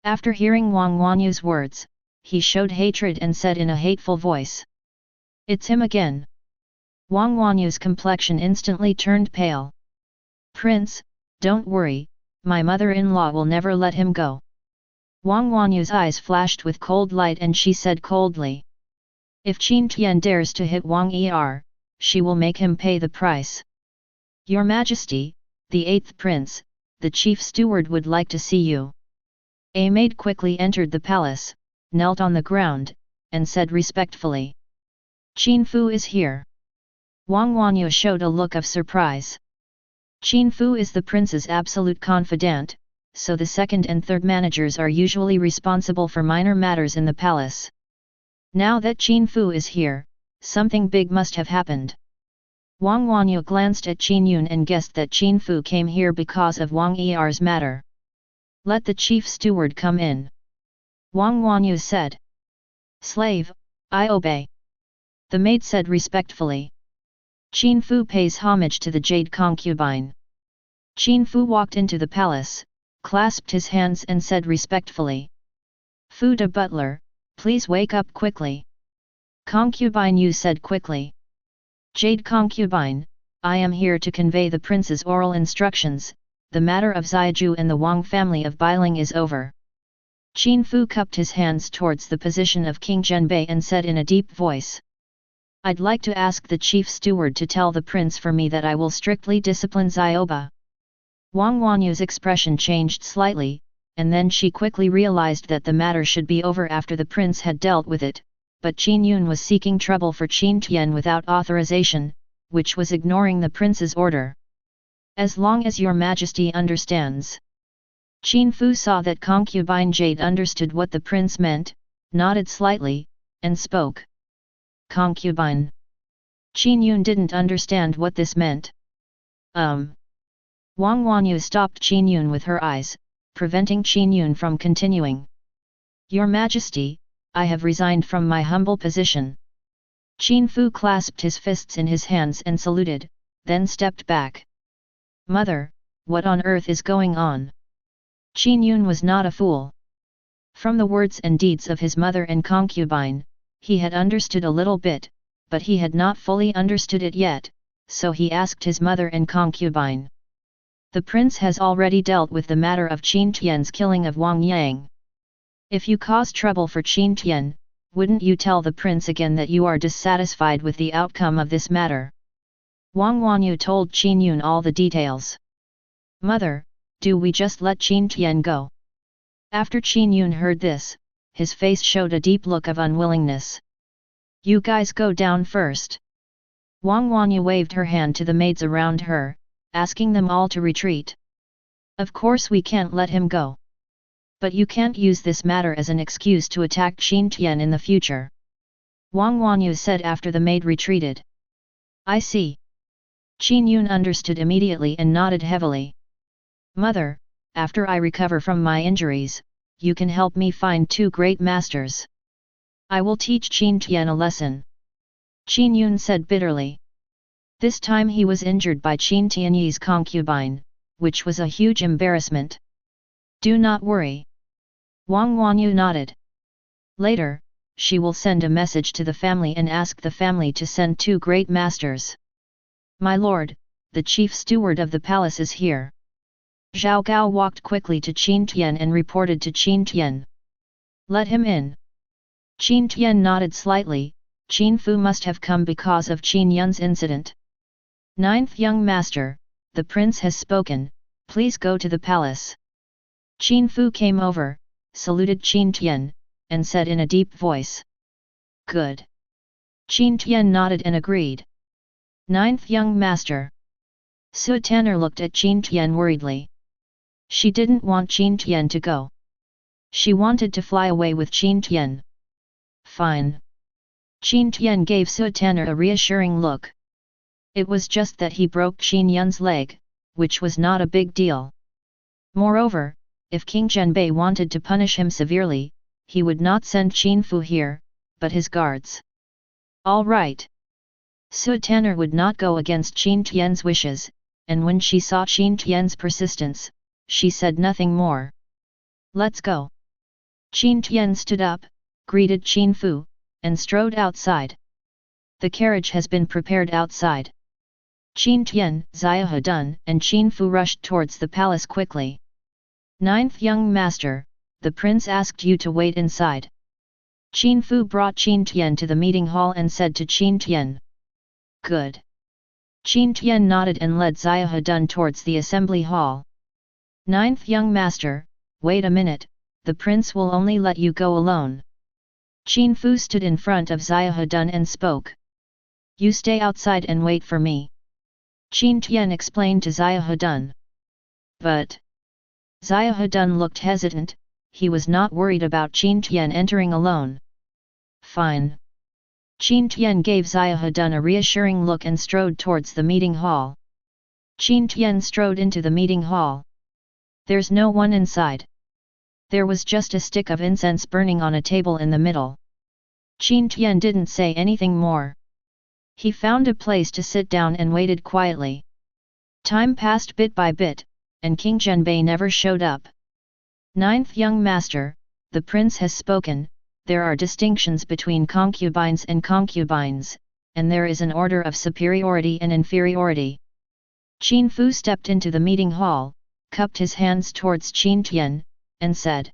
After hearing Wang Wanyu's words, he showed hatred and said in a hateful voice. It's him again. Wang Wanyu's complexion instantly turned pale. Prince, don't worry, my mother-in-law will never let him go. Wang Wanyu's eyes flashed with cold light and she said coldly. If Qin Tian dares to hit Wang Er, she will make him pay the price. Your Majesty, the 8th prince, the chief steward would like to see you. A maid quickly entered the palace, knelt on the ground, and said respectfully. Qin Fu is here. Wang Wanyu showed a look of surprise. Qin Fu is the prince's absolute confidant, so the 2nd and 3rd managers are usually responsible for minor matters in the palace. Now that Qin Fu is here, something big must have happened. Wang Wanyu glanced at Qin Yun and guessed that Qin Fu came here because of Wang Er's matter. Let the chief steward come in. Wang Wanyu said. Slave, I obey. The maid said respectfully. Qin Fu pays homage to the jade concubine. Qin Fu walked into the palace, clasped his hands and said respectfully. Fu the butler, please wake up quickly. Concubine Yu said quickly. Jade concubine, I am here to convey the prince's oral instructions, the matter of Ziaju and the Wang family of Biling is over. Qin Fu cupped his hands towards the position of King Zhenbei and said in a deep voice. I'd like to ask the chief steward to tell the prince for me that I will strictly discipline Zioba. Wang Wanyu's expression changed slightly, and then she quickly realized that the matter should be over after the prince had dealt with it, but Qin Yun was seeking trouble for Qin Tian without authorization, which was ignoring the prince's order. As long as your majesty understands. Qin Fu saw that concubine Jade understood what the prince meant, nodded slightly, and spoke. Concubine. Qin Yun didn't understand what this meant. Wang Wanyu stopped Qin Yun with her eyes, preventing Qin Yun from continuing. Your Majesty, I have resigned from my humble position. Qin Fu clasped his fists in his hands and saluted, then stepped back. Mother, what on earth is going on? Qin Yun was not a fool. From the words and deeds of his mother and concubine, he had understood a little bit, but he had not fully understood it yet, so he asked his mother and concubine. The prince has already dealt with the matter of Qin Tian's killing of Wang Yang. If you cause trouble for Qin Tian, wouldn't you tell the prince again that you are dissatisfied with the outcome of this matter? Wang Wanyu told Qin Yun all the details. Mother, do we just let Qin Tian go? After Qin Yun heard this, his face showed a deep look of unwillingness. You guys go down first. Wang Wanyu waved her hand to the maids around her, asking them all to retreat. Of course we can't let him go. But you can't use this matter as an excuse to attack Qin Tian in the future. Wang Wanyu said after the maid retreated. I see. Qin Yun understood immediately and nodded heavily. Mother, after I recover from my injuries, you can help me find 2 great masters. I will teach Qin Tian a lesson. Qin Yun said bitterly. This time he was injured by Qin Tianyi's concubine, which was a huge embarrassment. Do not worry. Wang Wanyu nodded. Later, she will send a message to the family and ask the family to send 2 great masters. My lord, the chief steward of the palace is here. Zhao Gao walked quickly to Qin Tian and reported to Qin Tian. Let him in. Qin Tian nodded slightly. Qin Fu must have come because of Qin Yun's incident. 9th young master, the prince has spoken, please go to the palace. Qin Fu came over, saluted Qin Tian, and said in a deep voice. Good. Qin Tian nodded and agreed. 9th young master. Su Tanner looked at Qin Tian worriedly. She didn't want Qin Tian to go. She wanted to fly away with Qin Tian. Fine. Qin Tian gave Su Tanner a reassuring look. It was just that he broke Qin Yun's leg, which was not a big deal. Moreover, if King Zhenbei wanted to punish him severely, he would not send Qin Fu here, but his guards. All right. Su Tanner would not go against Qin Tian's wishes, and when she saw Qin Tian's persistence, she said nothing more. Let's go. Qin Tian stood up, greeted Qin Fu, and strode outside. The carriage has been prepared outside. Qin Tian, Xiahou and Qin Fu rushed towards the palace quickly. 9th young master, the prince asked you to wait inside. Qin Fu brought Qin Tian to the meeting hall and said to Qin Tian. Good. Qin Tian nodded and led Xiahou towards the assembly hall. 9th young master, wait a minute, the prince will only let you go alone. Qin Fu stood in front of Xiahou and spoke. You stay outside and wait for me. Qin Tian explained to Xiahou. But Xiahou looked hesitant, he was not worried about Qin Tian entering alone. Fine. Qin Tian gave Xiahedun a reassuring look and strode towards the meeting hall. Qin Tian strode into the meeting hall. There's no one inside. There was just a stick of incense burning on a table in the middle. Qin Tian didn't say anything more. He found a place to sit down and waited quietly. Time passed bit by bit, and King Zhenbei never showed up. Ninth young master, the prince has spoken. There are distinctions between concubines and concubines, and there is an order of superiority and inferiority. Qin Fu stepped into the meeting hall, cupped his hands towards Qin Tian, and said,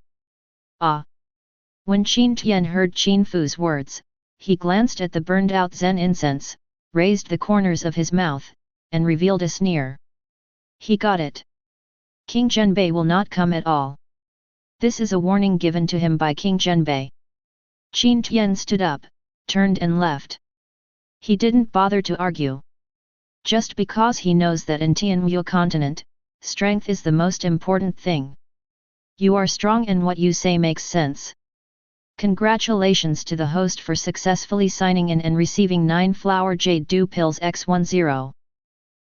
"Ah." When Qin Tian heard Qin Fu's words, he glanced at the burned-out Zen incense, raised the corners of his mouth, and revealed a sneer. He got it. King Zhenbei will not come at all. This is a warning given to him by King Zhenbei. Qin Tian stood up, turned and left. He didn't bother to argue. Just because he knows that in Tianwu continent, strength is the most important thing. You are strong and what you say makes sense. Congratulations to the host for successfully signing in and receiving 9 flower jade dew pills X10.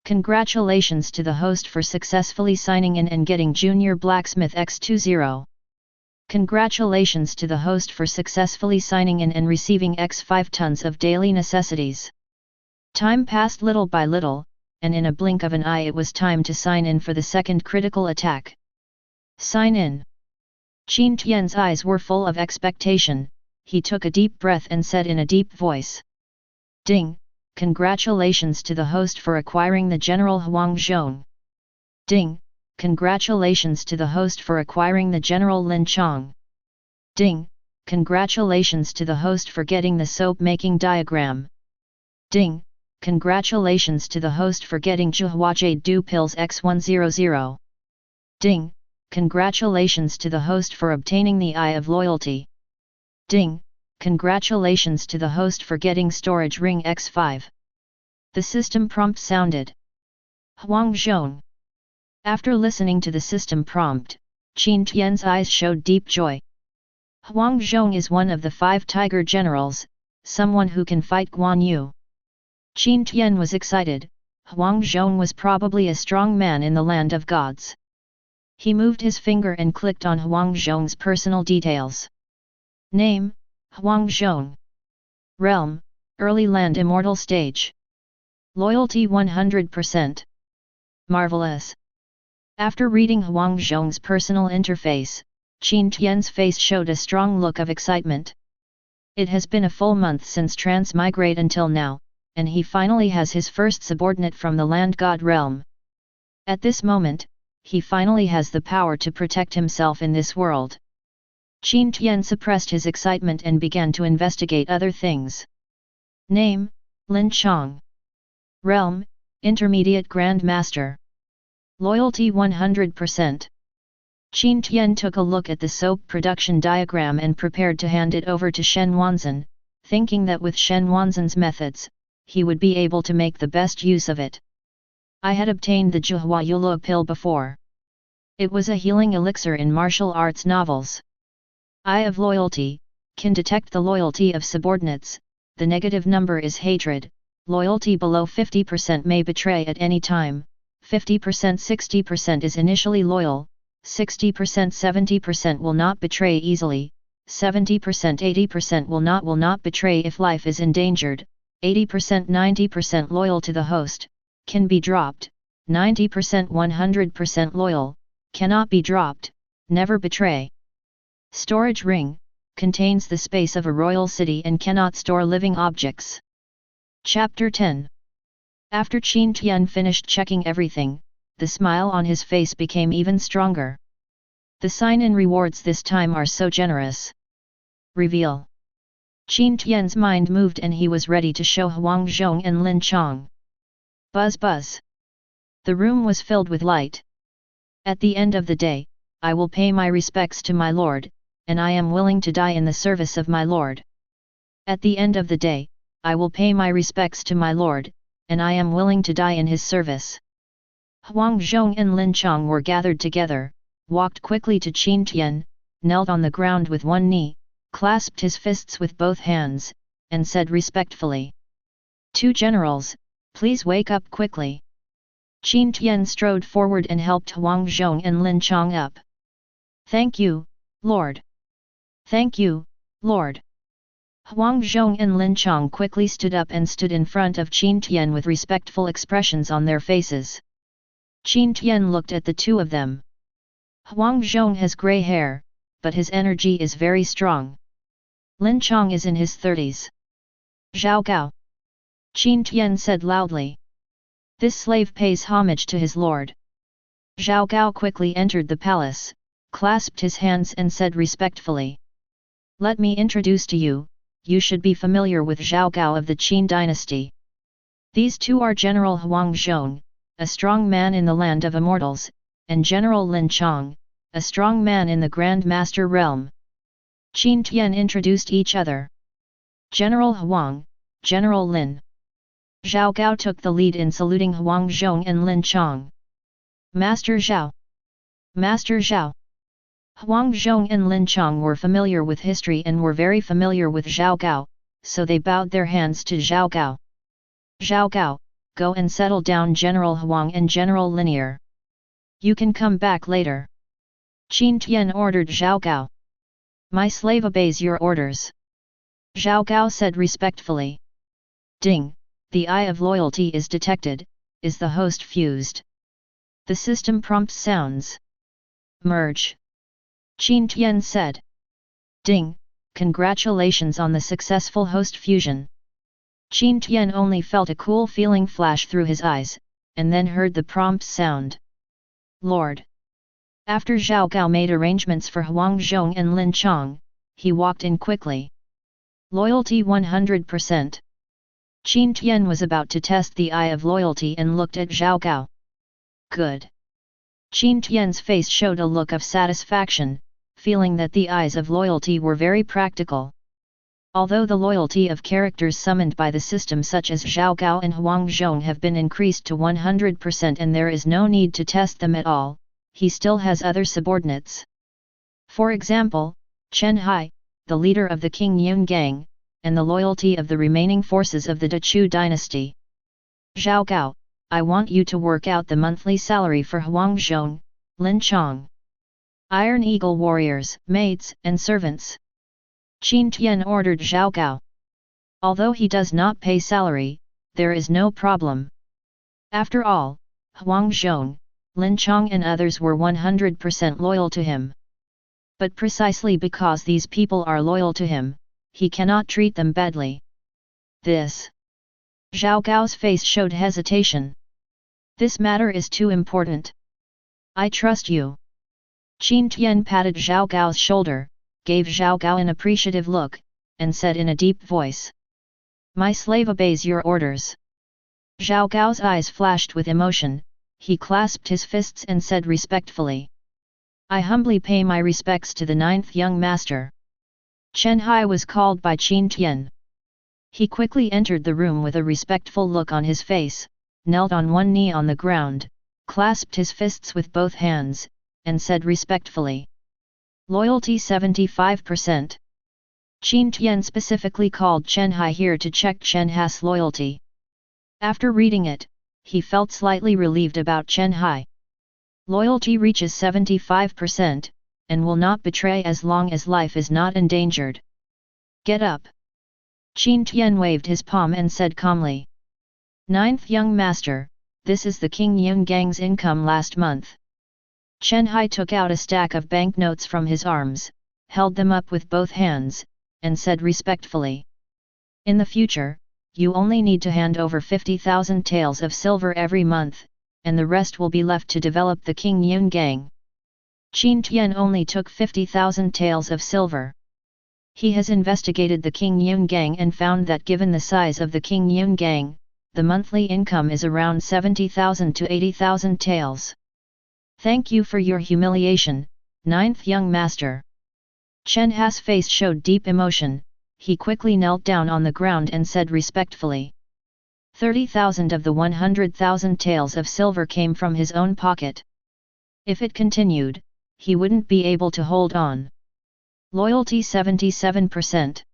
Congratulations to the host for successfully signing in and getting junior blacksmith X20. Congratulations to the host for successfully signing in and receiving X5 tons of daily necessities. Time passed little by little, and in a blink of an eye it was time to sign in for the second critical attack. Sign in. Qin Tian's eyes were full of expectation. He took a deep breath and said in a deep voice, "Ding, congratulations to the host for acquiring the General Huangzhong. Ding, congratulations to the host for acquiring the General Lin Chong. Ding, congratulations to the host for getting the soap-making diagram. Ding, congratulations to the host for getting Zhuhua Jade Dew Pills X100. Ding, congratulations to the host for obtaining the Eye of Loyalty. Ding, congratulations to the host for getting Storage Ring X5. The system prompt sounded. Huangzhong. After listening to the system prompt, Qin Tian's eyes showed deep joy. Huangzhong is one of the 5 tiger generals, someone who can fight Guan Yu. Qin Tian was excited. Huangzhong was probably a strong man in the land of gods. He moved his finger and clicked on Huangzhong's personal details. Name, Huangzhong. Realm, Early Land Immortal Stage. Loyalty 100%. Marvelous. After reading Huangzhong's personal interface, Qin Tian's face showed a strong look of excitement. It has been a full month since Transmigrate until now, and he finally has his first subordinate from the land god realm. At this moment, he finally has the power to protect himself in this world. Qin Tian suppressed his excitement and began to investigate other things. Name, Lin Chong. Realm, Intermediate Grand Master. Loyalty 100%. Qin Tian took a look at the soap production diagram and prepared to hand it over to Shen Wanzan, thinking that with Shen Wanzan's methods, he would be able to make the best use of it. I had obtained the Zhuhua Yulu pill before. It was a healing elixir in martial arts novels. Eye of Loyalty, can detect the loyalty of subordinates. The negative number is hatred. Loyalty below 50% may betray at any time. 50% 60% is initially loyal. 60% 70% will not betray easily. 70% 80% will not betray if life is endangered. 80% 90% loyal to the host, can be dropped. 90% 100% loyal, cannot be dropped, never betray. Storage ring, contains the space of a royal city and cannot store living objects. Chapter 10. After Qin Tian finished checking everything, the smile on his face became even stronger. The sign-in rewards this time are so generous. Reveal. Qin Tian's mind moved and he was ready to show Huangzhong and Lin Chong. Buzz buzz. The room was filled with light. At the end of the day, I will pay my respects to my lord, and I am willing to die in the service of my lord. At the end of the day, I will pay my respects to my lord, and I am willing to die in his service. Huangzhong and Lin Chong were gathered together, walked quickly to Qin Tian, knelt on the ground with one knee, clasped his fists with both hands, and said respectfully. "Two generals, please wake up quickly." Qin Tian strode forward and helped Huang Zhong and Lin Chong up. "Thank you, Lord." "Thank you, Lord." Huang Zhong and Lin Chong quickly stood up and stood in front of Qin Tian with respectful expressions on their faces. Qin Tian looked at the two of them. Huang Zhong has grey hair, but his energy is very strong. Lin Chong is in his 30s. "Zhao Gao," Qin Tian said loudly. "This slave pays homage to his lord." Zhao Gao quickly entered the palace, clasped his hands and said respectfully. "Let me introduce to you, you should be familiar with Zhao Gao of the Qin dynasty. These two are General Huang Zhong, a strong man in the land of immortals, and General Lin Chong, a strong man in the Grand Master realm." Qin Tian introduced each other. "General Huang, General Lin." Zhao Gao took the lead in saluting Huang Zhong and Lin Chong. "Master Zhao! Master Zhao!" Huang Zhong and Lin Chong were familiar with history and were very familiar with Zhao Gao, so they bowed their hands to Zhao Gao. "Zhao Gao, go and settle down General Huang and General Linier. You can come back later." Qin Tian ordered Zhao Gao. "My slave obeys your orders." Zhao Gao said respectfully. "Ding, the eye of loyalty is detected, is the host fused?" The system prompt sounds. "Merge." Qin Tian said. "Ding, congratulations on the successful host fusion." Qin Tian only felt a cool feeling flash through his eyes, and then heard the prompt sound. "Lord." After Zhao Gao made arrangements for Huang Zhong and Lin Chong, he walked in quickly. Loyalty 100%. Qin Tian was about to test the eye of loyalty and looked at Zhao Gao. "Good." Qin Tian's face showed a look of satisfaction, feeling that the eyes of loyalty were very practical. Although the loyalty of characters summoned by the system such as Zhao Gao and Huang Zhong have been increased to 100% and there is no need to test them at all, he still has other subordinates. For example, Chen Hai, the leader of the King Yun Gang, and the loyalty of the remaining forces of the Dachu dynasty. "Zhao Gao, I want you to work out the monthly salary for Huang Zhong, Lin Chong. Iron Eagle warriors, maids, and servants." Qin Tian ordered Zhao Gao. "Although he does not pay salary, there is no problem. After all, Huang Zhong, Lin Chong and others were 100% loyal to him. But precisely because these people are loyal to him, he cannot treat them badly." "This." Zhao Gao's face showed hesitation. "This matter is too important. I trust you." Qin Tian patted Zhao Gao's shoulder, gave Zhao Gao an appreciative look, and said in a deep voice. "My slave obeys your orders." Zhao Gao's eyes flashed with emotion, he clasped his fists and said respectfully. "I humbly pay my respects to the 9th young master." Chen Hai was called by Qin Tian. He quickly entered the room with a respectful look on his face, knelt on one knee on the ground, clasped his fists with both hands, and said respectfully. "Loyalty 75%. Qin Tian specifically called Chen Hai here to check Chen Hai's loyalty. After reading it, he felt slightly relieved about Chen Hai. Loyalty reaches 75%, and will not betray as long as life is not endangered. Get up." Qin Tian waved his palm and said calmly. "9th young master, this is the King Yun Gang's income last month." Chen Hai took out a stack of banknotes from his arms, held them up with both hands, and said respectfully. "In the future, you only need to hand over 50,000 taels of silver every month, and the rest will be left to develop the King Yun Gang." Qin Tian only took 50,000 taels of silver. He has investigated the King Yun Gang and found that given the size of the King Yun Gang, the monthly income is around 70,000 to 80,000 taels. "Thank you for your humiliation, 9th young master." Chen Hai's face showed deep emotion, he quickly knelt down on the ground and said respectfully. 30,000 of the 100,000 taels of silver came from his own pocket. If it continued, he wouldn't be able to hold on. Loyalty 77%.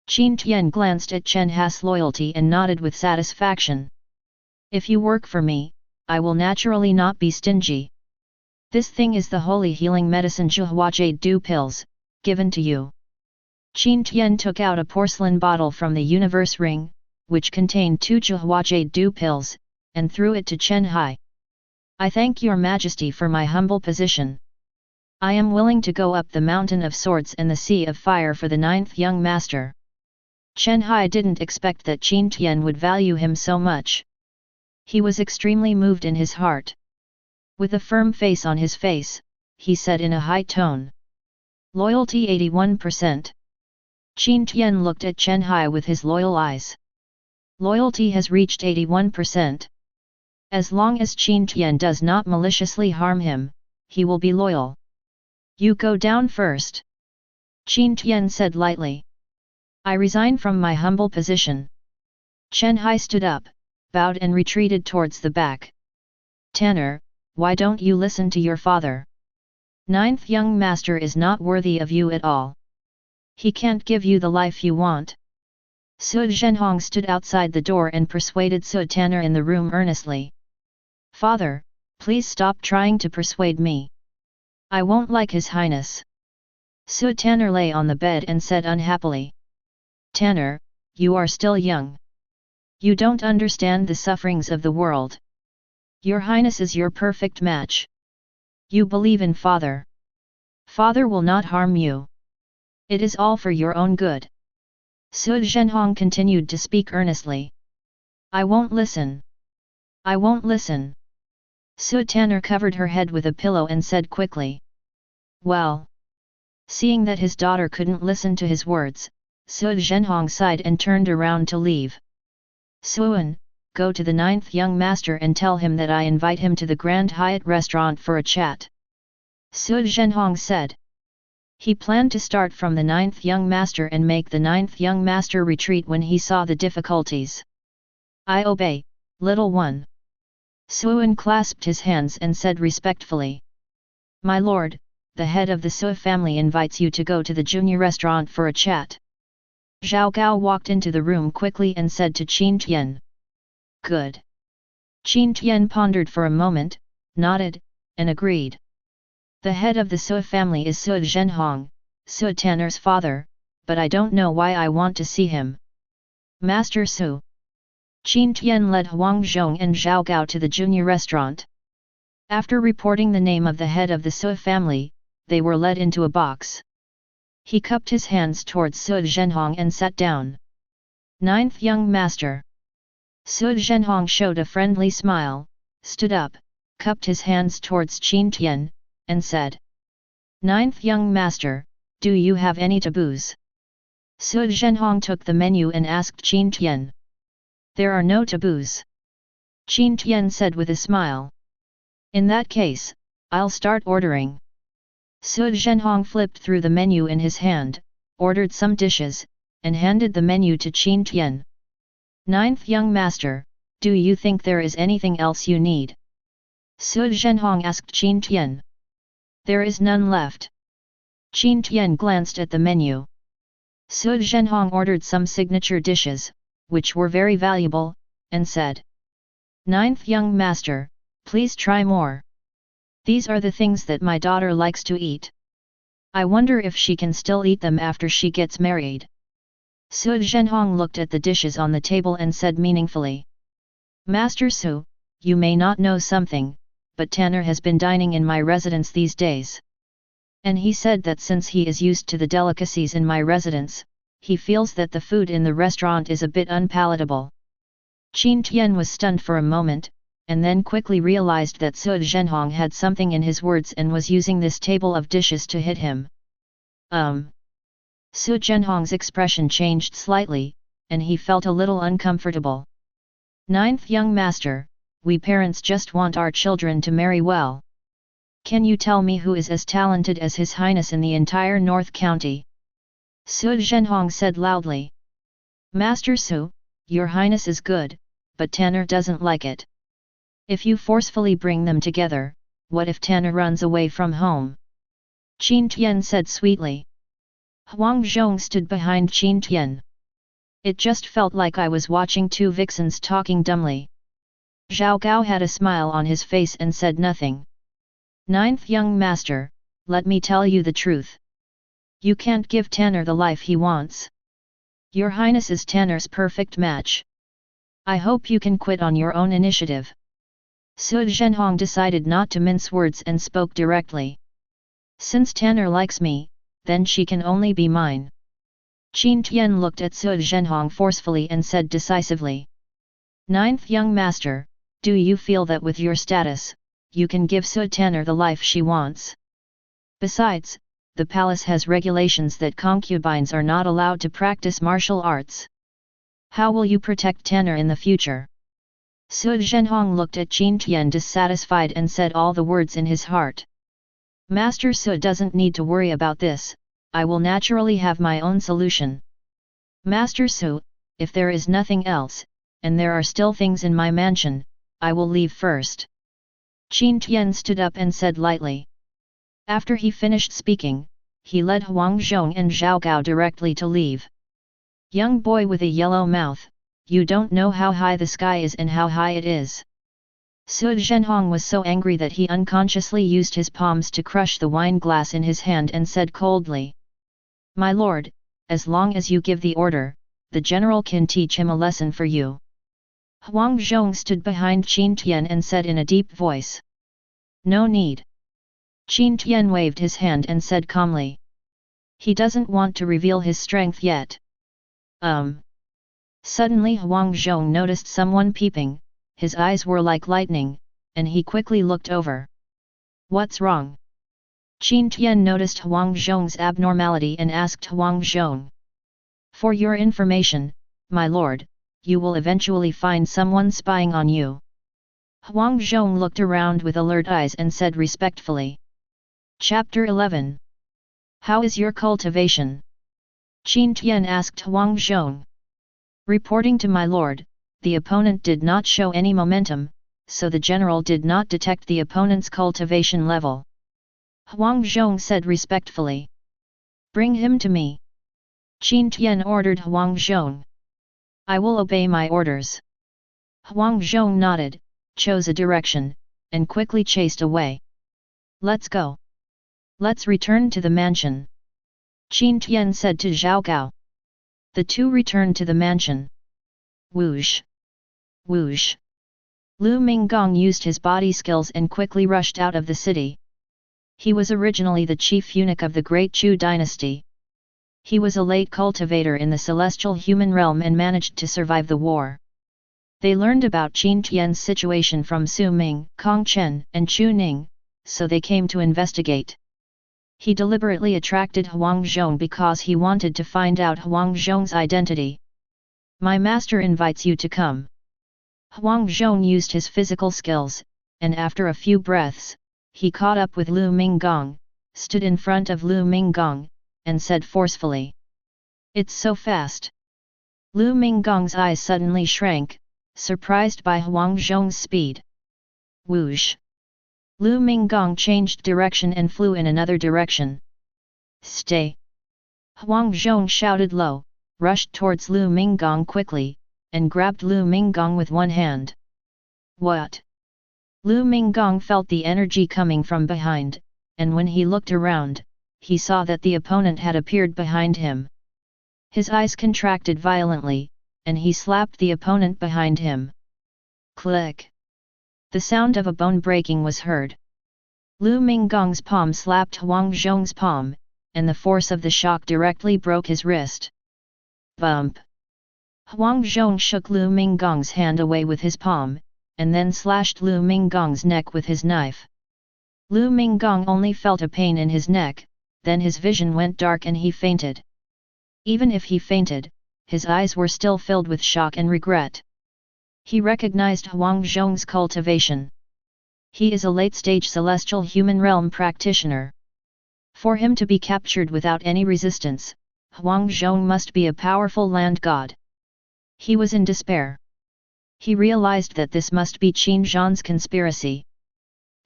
Qin Tian glanced at Chen Ha's loyalty and nodded with satisfaction. If you work for me, I will naturally not be stingy. This thing is the holy healing medicine Zhuhua Du pills, given to you. Qin Tian took out a porcelain bottle from the universe ring, which contained 2 Zhuhua Du pills, and threw it to Chen Hai. I thank your majesty for my humble position. I am willing to go up the mountain of swords and the sea of fire for the 9th young master. Chen Hai didn't expect that Qin Tian would value him so much. He was extremely moved in his heart. With a firm face on his face, he said in a high tone. Loyalty 81%. Qin Tian looked at Chen Hai with his loyal eyes. Loyalty has reached 81%. As long as Qin Tian does not maliciously harm him, he will be loyal. You go down first. Qin Tian said lightly. I resign from my humble position. Chen Hai stood up, bowed and retreated towards the back. Tanner, why don't you listen to your father? 9th young master is not worthy of you at all. He can't give you the life you want. Su Zhenhong stood outside the door and persuaded Su Tanner in the room earnestly. Father, please stop trying to persuade me. I won't like His Highness. Su Tanner lay on the bed and said unhappily. Tanner, you are still young. You don't understand the sufferings of the world. Your Highness is your perfect match. You believe in Father. Father will not harm you. It is all for your own good. Su Zhenhong continued to speak earnestly. I won't listen. I won't listen. Su Tanner covered her head with a pillow and said quickly. Well. Seeing that his daughter couldn't listen to his words, Su Zhenhong sighed and turned around to leave. Suan, go to the 9th young master and tell him that I invite him to the Grand Hyatt restaurant for a chat. Su Zhenhong said. He planned to start from the 9th young master and make the 9th young master retreat when he saw the difficulties. I obey, little one. Suan clasped his hands and said respectfully. My lord, the head of the Su family invites you to go to the junior restaurant for a chat. Zhao Gao walked into the room quickly and said to Qin Tian. Good. Qin Tian pondered for a moment, nodded, and agreed. The head of the Su family is Su Zhenhong, Su Tanner's father, but I don't know why I want to see him. Master Su. Qin Tian led Huang Zhong and Zhao Gao to the junior restaurant. After reporting the name of the head of the Su family, they were led into a box. He cupped his hands towards Su Zhenhong and sat down. 9th young master. Su Zhenhong showed a friendly smile, stood up, cupped his hands towards Qin Tian, and said. 9th young master, do you have any taboos? Su Zhenhong took the menu and asked Qin Tian. There are no taboos. Qin Tian said with a smile. In that case, I'll start ordering. Su Zhenhong flipped through the menu in his hand, ordered some dishes, and handed the menu to Qin Tian. 9th young master, do you think there is anything else you need? Su Zhenhong asked Qin Tian. There is none left. Qin Tian glanced at the menu. Su Zhenhong ordered some signature dishes, which were very valuable, and said. 9th young master, please try more. These are the things that my daughter likes to eat. I wonder if she can still eat them after she gets married. Su Zhenhong looked at the dishes on the table and said meaningfully. Master Su, you may not know something, but Tanner has been dining in my residence these days. And he said that since he is used to the delicacies in my residence, he feels that the food in the restaurant is a bit unpalatable. Qin Tian was stunned for a moment, and then quickly realized that Su Zhenhong had something in his words and was using this table of dishes to hit him. Su Zhenhong's expression changed slightly, and he felt a little uncomfortable. 9th young master, we parents just want our children to marry well. Can you tell me who is as talented as His Highness in the entire North County? Su Zhenhong said loudly. Master Su, your Highness is good, but Tanner doesn't like it. If you forcefully bring them together, what if Tanner runs away from home? Qin Tian said sweetly. Huang Zhong stood behind Qin Tian. It just felt like I was watching two vixens talking dumbly. Zhao Gao had a smile on his face and said nothing. Ninth young master, let me tell you the truth. You can't give Tanner the life he wants. Your Highness is Tanner's perfect match. I hope you can quit on your own initiative. Su Zhenhong decided not to mince words and spoke directly. Since Tanner likes me, then she can only be mine. Qin Tian looked at Su Zhenhong forcefully and said decisively. Ninth young master, do you feel that with your status, you can give Su Tanner the life she wants? Besides, the palace has regulations that concubines are not allowed to practice martial arts. How will you protect Tanner in the future? Su Zhenhong looked at Qin Tian dissatisfied and said all the words in his heart. Master Su doesn't need to worry about this, I will naturally have my own solution. Master Su, if there is nothing else, and there are still things in my mansion, I will leave first. Qin Tian stood up and said lightly. After he finished speaking, he led Huang Zhong and Zhao Gao directly to leave. Young boy with a yellow mouth, you don't know how high the sky is and how high it is. Su Zhenhong was so angry that he unconsciously used his palms to crush the wine glass in his hand and said coldly. My lord, as long as you give the order, the general can teach him a lesson for you. Huang Zhong stood behind Qin Tian and said in a deep voice. No need. Qin Tian waved his hand and said calmly. He doesn't want to reveal his strength yet. Suddenly Huang Zhong noticed someone peeping, his eyes were like lightning, and he quickly looked over. What's wrong? Qin Tian noticed Huang Zhong's abnormality and asked Huang Zhong. For your information, my lord, you will eventually find someone spying on you. Huang Zhong looked around with alert eyes and said respectfully. Chapter 11. How is your cultivation? Qin Tian asked Huang Zhong. Reporting to my lord, the opponent did not show any momentum, so the general did not detect the opponent's cultivation level. Huang Zhong said respectfully. Bring him to me. Qin Tian ordered Huang Zhong. I will obey my orders. Huang Zhong nodded, chose a direction, and quickly chased away. Let's go. Let's return to the mansion. Qin Tian said to Zhao Gao. The two returned to the mansion. Whoosh! Whoosh! Lu Minggong used his body skills and quickly rushed out of the city. He was originally the chief eunuch of the Great Chu dynasty. He was a late cultivator in the celestial human realm and managed to survive the war. They learned about Qin Tian's situation from Su Ming, Kong Chen, and Chu Ning, so they came to investigate. He deliberately attracted Huang Zhong because he wanted to find out Huang Zhong's identity. My master invites you to come. Huang Zhong used his physical skills, and after a few breaths, he caught up with Lu Minggong, stood in front of Lu Minggong, and said forcefully. It's so fast. Lu Minggong's eyes suddenly shrank, surprised by Huang Zhong's speed. Whoosh! Lu Minggong changed direction and flew in another direction. Stay! Huang Zhong shouted low, rushed towards Lu Minggong quickly, and grabbed Lu Minggong with one hand. What? Lu Minggong felt the energy coming from behind, and when he looked around, he saw that the opponent had appeared behind him. His eyes contracted violently, and he slapped the opponent behind him. Click! The sound of a bone breaking was heard. Lu Minggong's palm slapped Huang Zhong's palm, and the force of the shock directly broke his wrist. Bump! Huang Zhong shook Lu Minggong's hand away with his palm, and then slashed Lu Minggong's neck with his knife. Lu Minggong only felt a pain in his neck, then his vision went dark and he fainted. Even if he fainted, his eyes were still filled with shock and regret. He recognized Huang Zhong's cultivation. He is a late-stage celestial human realm practitioner. For him to be captured without any resistance, Huang Zhong must be a powerful land god. He was in despair. He realized that this must be Qin Zhan's conspiracy.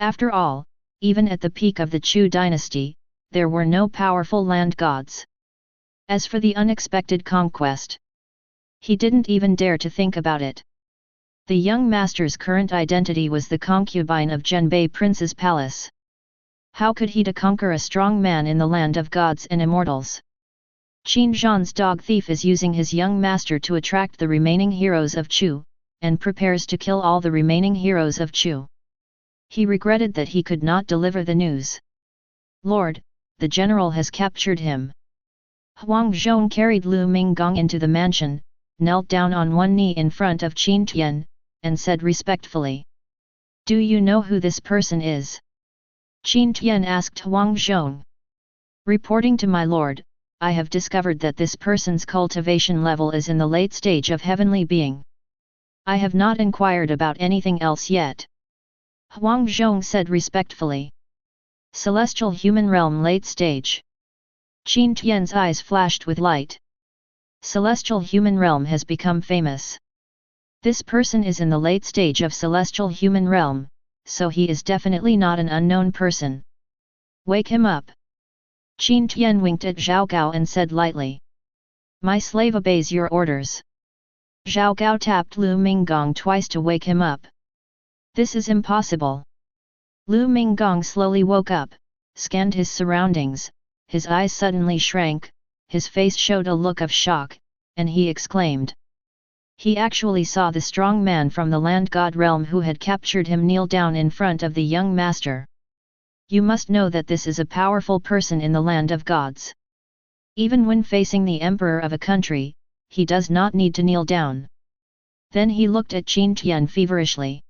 After all, even at the peak of the Chu dynasty, there were no powerful land gods. As for the unexpected conquest, He didn't even dare to think about it. The young master's current identity was the concubine of Zhenbei Prince's palace. How could he conquer a strong man in the land of gods and immortals? Qin Zhan's dog thief is using his young master to attract the remaining heroes of Chu, and prepares to kill all the remaining heroes of Chu. He regretted that he could not deliver the news. Lord, the general has captured him. Huang Zhong carried Lu Minggong into the mansion, knelt down on one knee in front of Qin Tian, and said respectfully, "Do you know who this person is?" Qin Tian asked Huang Zhong. "Reporting to my lord, I have discovered that this person's cultivation level is in the late stage of heavenly being. I have not inquired about anything else yet." Huang Zhong said respectfully. "Celestial human realm late stage." Qin Tian's eyes flashed with light. Celestial human realm has become famous. This person is in the late stage of celestial human realm, so he is definitely not an unknown person. Wake him up. Qin Tian winked at Zhao Gao and said lightly, "My slave obeys your orders." Zhao Gao tapped Lu Minggong twice to wake him up. "This is impossible." Lu Minggong slowly woke up, scanned his surroundings, his eyes suddenly shrank, his face showed a look of shock, and he exclaimed. He actually saw the strong man from the land god realm who had captured him kneel down in front of the young master. You must know that this is a powerful person in the land of gods. Even when facing the emperor of a country, he does not need to kneel down. Then he looked at Qin Tian feverishly.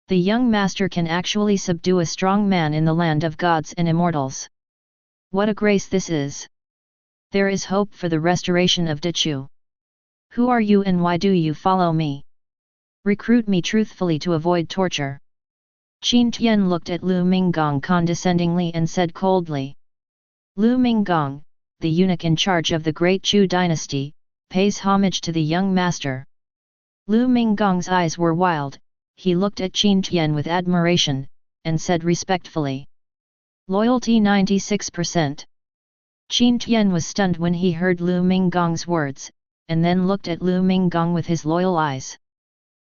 The young master can actually subdue a strong man in the land of gods and immortals. What a grace this is! There is hope for the restoration of Dechu. Who are you and why do you follow me? Recruit me truthfully to avoid torture. Qin Tian looked at Lu Minggong condescendingly and said coldly. Lu Minggong, the eunuch in charge of the Great Chu dynasty, pays homage to the young master. Lu Minggong's eyes were wild, he looked at Qin Tian with admiration, and said respectfully. Loyalty 96%. Qin Tian was stunned when he heard Lu Minggong's words, and then looked at Lu Minggong with his loyal eyes.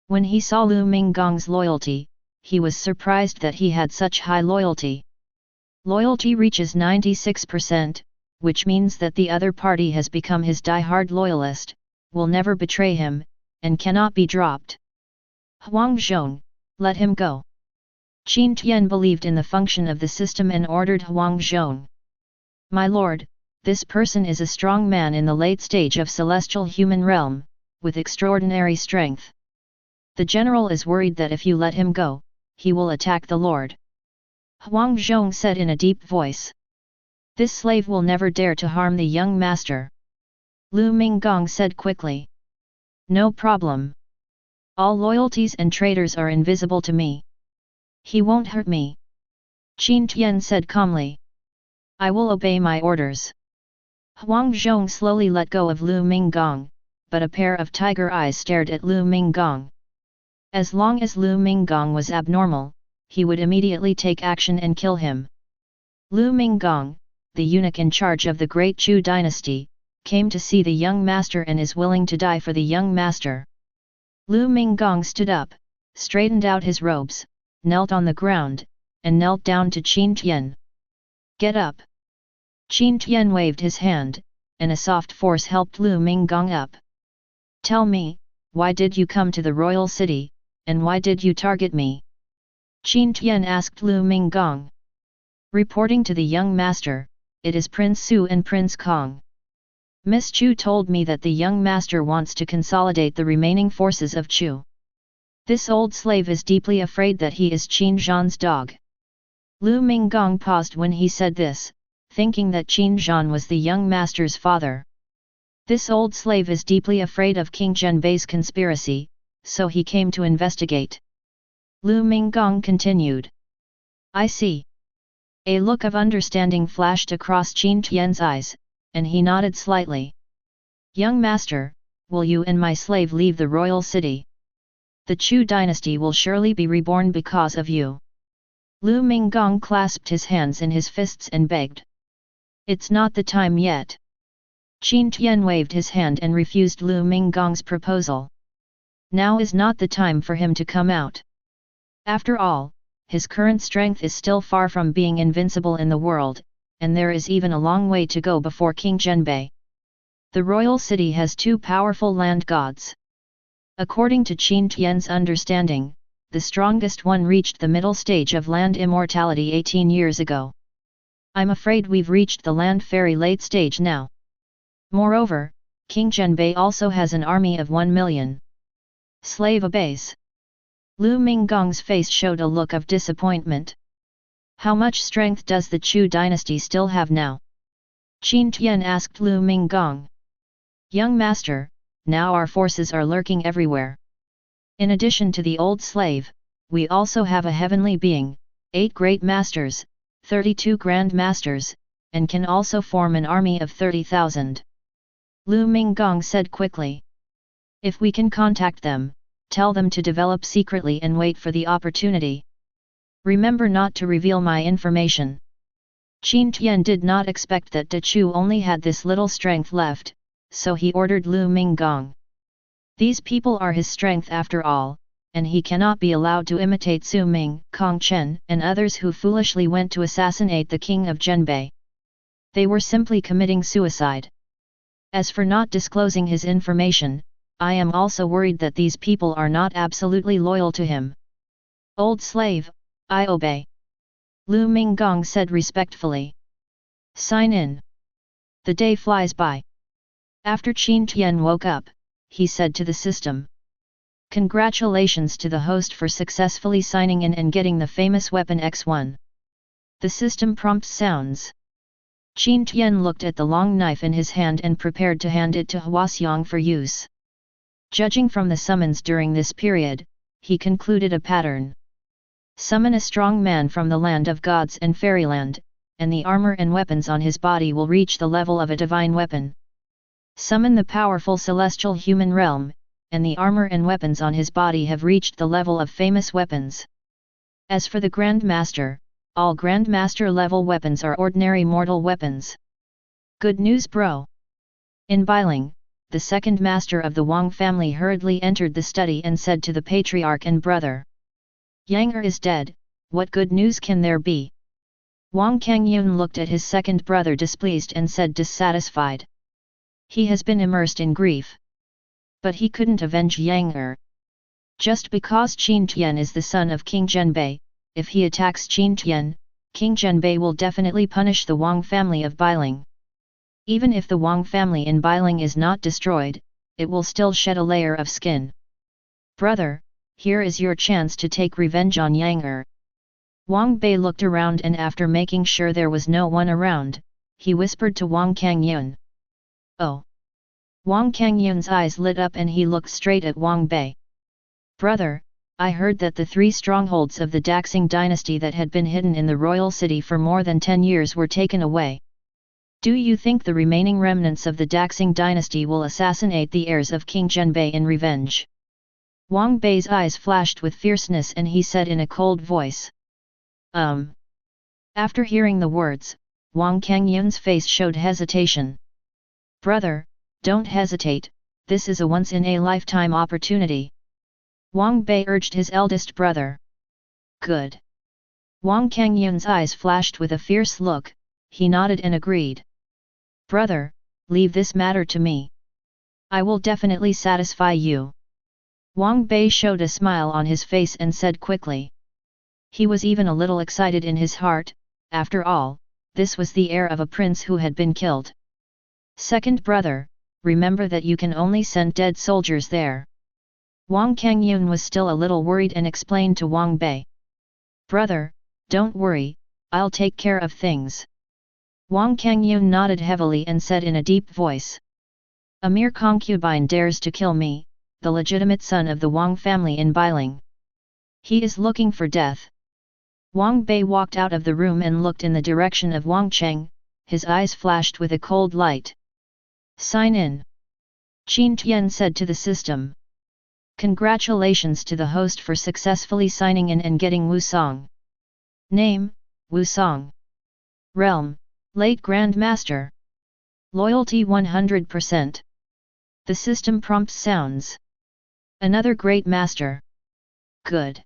When he saw Lu Minggong's loyalty, he was surprised that he had such high loyalty. Loyalty reaches 96%, which means that the other party has become his die-hard loyalist, will never betray him, and cannot be dropped. Huang Zhong, let him go. Qin Tian believed in the function of the system and ordered Huang Zhong. My lord, this person is a strong man in the late stage of celestial human realm, with extraordinary strength. The general is worried that if you let him go, he will attack the lord. Huang Zhong said in a deep voice. This slave will never dare to harm the young master. Lu Minggong said quickly. No problem. All loyalties and traitors are invisible to me. He won't hurt me. Qin Tian said calmly. I will obey my orders. Huang Zhong slowly let go of Lu Minggong, but a pair of tiger eyes stared at Lu Minggong. As long as Lu Minggong was abnormal, he would immediately take action and kill him. Lu Minggong, the eunuch in charge of the Great Chu dynasty, came to see the young master and is willing to die for the young master. Lu Minggong stood up, straightened out his robes, knelt on the ground, and knelt down to Qin Tian. Get up! Qin Tian waved his hand, and a soft force helped Lu Minggong up. Tell me, why did you come to the royal city, and why did you target me? Qin Tian asked Lu Minggong. Reporting to the young master, it is Prince Su and Prince Kong. Miss Chu told me that the young master wants to consolidate the remaining forces of Chu. This old slave is deeply afraid that he is Qin Zhan's dog. Lu Minggong paused when he said this, thinking that Qin Zhan was the young master's father. This old slave is deeply afraid of King Zhenbei's conspiracy, so he came to investigate. Lu Minggong continued. I see. A look of understanding flashed across Qin Tian's eyes, and he nodded slightly. Young master, will you and my slave leave the royal city? The Chu dynasty will surely be reborn because of you. Lu Minggong clasped his hands in his fists and begged. It's not the time yet. Qin Tian waved his hand and refused Lu Minggong's proposal. Now is not the time for him to come out. After all, his current strength is still far from being invincible in the world, and there is even a long way to go before King Zhenbei. The royal city has two powerful land gods. According to Qin Tian's understanding, the strongest one reached the middle stage of land immortality 18 years ago. I'm afraid we've reached the land fairy late stage now. Moreover, King Zhenbei also has an army of 1 million slave base. Lu Minggong's face showed a look of disappointment. How much strength does the Chu dynasty still have now? Qin Tian asked Lu Minggong. Young master, now our forces are lurking everywhere. In addition to the old slave, we also have a heavenly being, 8 great masters, 32 grand masters, and can also form an army of 30,000. Lu Minggong said quickly. If we can contact them, tell them to develop secretly and wait for the opportunity. Remember not to reveal my information. Qin Tian did not expect that De Chu only had this little strength left, so he ordered Lu Minggong. These people are his strength after all, and he cannot be allowed to imitate Su Ming, Kong Chen, and others who foolishly went to assassinate the king of Zhenbei. They were simply committing suicide. As for not disclosing his information, I am also worried that these people are not absolutely loyal to him. Old slave, I obey. Lu Minggong said respectfully. Sign in. The day flies by. After Qin Tian woke up, he said to the system. Congratulations to the host for successfully signing in and getting the famous weapon X1. The system prompt sounds. Qin Tian looked at the long knife in his hand and prepared to hand it to Hwaxiong for use. Judging from the summons during this period, he concluded a pattern. Summon a strong man from the land of gods and fairyland, and the armor and weapons on his body will reach the level of a divine weapon. Summon the powerful celestial human realm, and the armor and weapons on his body have reached the level of famous weapons. As for the Grand Master, all Grand Master level weapons are ordinary mortal weapons. Good news, bro. In Bailing, the second master of the Wang family hurriedly entered the study and said to the patriarch and brother. Yang Er is dead, what good news can there be? Wang Kangyun looked at his second brother displeased and said dissatisfied. He has been immersed in grief. But he couldn't avenge Yang Er. Just because Qin Tian is the son of King Zhenbei, if he attacks Qin Tian, King Zhenbei will definitely punish the Wang family of Bailing. Even if the Wang family in Bailing is not destroyed, it will still shed a layer of skin. Brother, here is your chance to take revenge on Yang Er. Wang Bei looked around and after making sure there was no one around, he whispered to Wang Kangyun. Oh! Wang Kangyun's eyes lit up and he looked straight at Wang Bei. Brother, I heard that the 3 strongholds of the Daxing dynasty that had been hidden in the royal city for more than 10 years were taken away. Do you think the remaining remnants of the Daxing dynasty will assassinate the heirs of King Zhenbei in revenge? Wang Bei's eyes flashed with fierceness and he said in a cold voice. After hearing the words, Wang Kangyun's face showed hesitation. Brother, don't hesitate, this is a once-in-a-lifetime opportunity. Wang Bei urged his eldest brother. Good. Wang Kangyun's eyes flashed with a fierce look, he nodded and agreed. Brother, leave this matter to me. I will definitely satisfy you. Wang Bei showed a smile on his face and said quickly. He was even a little excited in his heart, after all, this was the heir of a prince who had been killed. Second brother, remember that you can only send dead soldiers there. Wang Kangyun was still a little worried and explained to Wang Bei. Brother, don't worry, I'll take care of things. Wang Kangyun nodded heavily and said in a deep voice. A mere concubine dares to kill me, the legitimate son of the Wang family in Bailing. He is looking for death. Wang Bei walked out of the room and looked in the direction of Wang Cheng, his eyes flashed with a cold light. Sign in. Qin Tian said to the system. Congratulations to the host for successfully signing in and getting Wu Song. Name, Wu Song. Realm, Late Grand Master. Loyalty 100%. The system prompt sounds. Another great master. Good.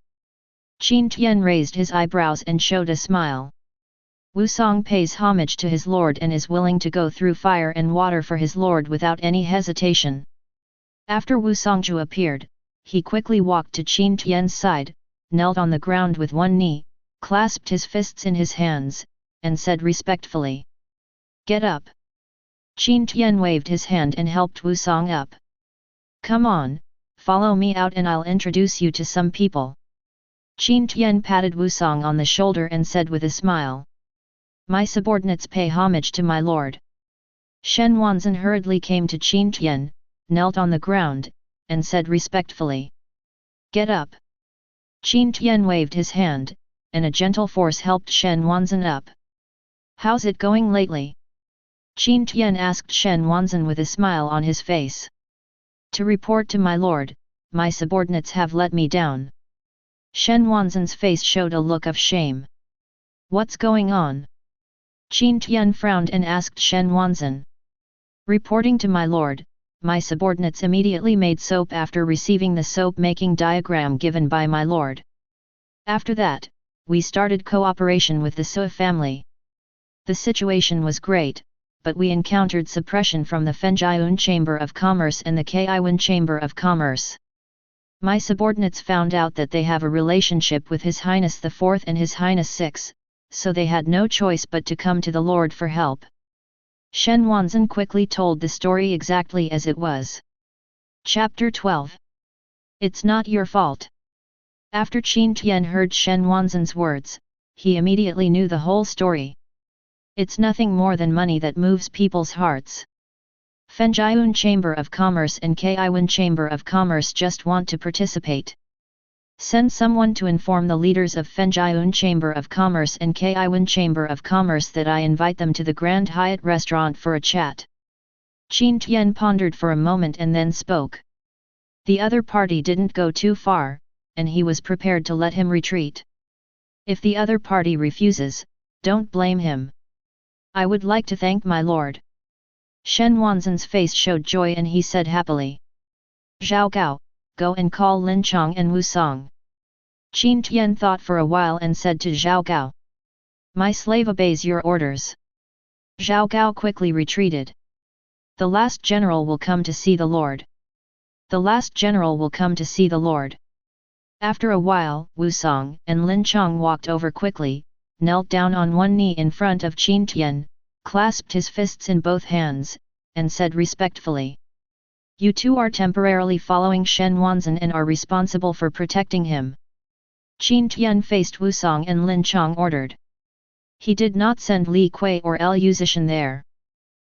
Qin Tian raised his eyebrows and showed a smile. Wusong pays homage to his lord and is willing to go through fire and water for his lord without any hesitation. After Wusongju appeared, he quickly walked to Qin Tian's side, knelt on the ground with one knee, clasped his fists in his hands, and said respectfully, "Get up." Qin Tian waved his hand and helped Wusong up. "Come on, follow me out and I'll introduce you to some people." Qin Tian patted Wusong on the shoulder and said with a smile, "My subordinates pay homage to my lord." Shen Wanzan hurriedly came to Qin Tian, knelt on the ground, and said respectfully, "Get up." Qin Tian waved his hand, and a gentle force helped Shen Wanzan up. "How's it going lately?" Qin Tian asked Shen Wanzan with a smile on his face. "To report to my lord, my subordinates have let me down." Shen Wanzan's face showed a look of shame. "What's going on?" Qin Tian frowned and asked Shen Wanzan. "Reporting to my lord, my subordinates immediately made soap after receiving the soap-making diagram given by my lord. After that, we started cooperation with the Sui family. The situation was great, but we encountered suppression from the Fenjiun Chamber of Commerce and the Kiwan Chamber of Commerce. My subordinates found out that they have a relationship with His Highness the Fourth and His Highness Six, so they had no choice but to come to the Lord for help." Shen Wanzan quickly told the story exactly as it was. Chapter 12. It's not your fault. After Qin Tian heard Shen Wanzan's words, he immediately knew the whole story. It's nothing more than money that moves people's hearts. Fenjiun Chamber of Commerce and Kiwan Chamber of Commerce just want to participate. Send someone to inform the leaders of Fenjiun Chamber of Commerce and Kiwan Chamber of Commerce that I invite them to the Grand Hyatt restaurant for a chat. Qin Tian pondered for a moment and then spoke. The other party didn't go too far, and he was prepared to let him retreat. If the other party refuses, don't blame him. I would like to thank my lord. Shen Wanzan's face showed joy and he said happily. Zhao Gao, go and call Lin Chong and Wusong. Qin Tian thought for a while and said to Zhao Gao. My slave obeys your orders. Zhao Gao quickly retreated. The last general will come to see the lord. The last general will come to see the lord. After a while, Wusong and Lin Chong walked over quickly, knelt down on one knee in front of Qin Tian, clasped his fists in both hands, and said respectfully. You two are temporarily following Shen Wanzan and are responsible for protecting him. Qin Tian faced Wusong and Lin Chong ordered. He did not send Li Kui or Lu Zishan there.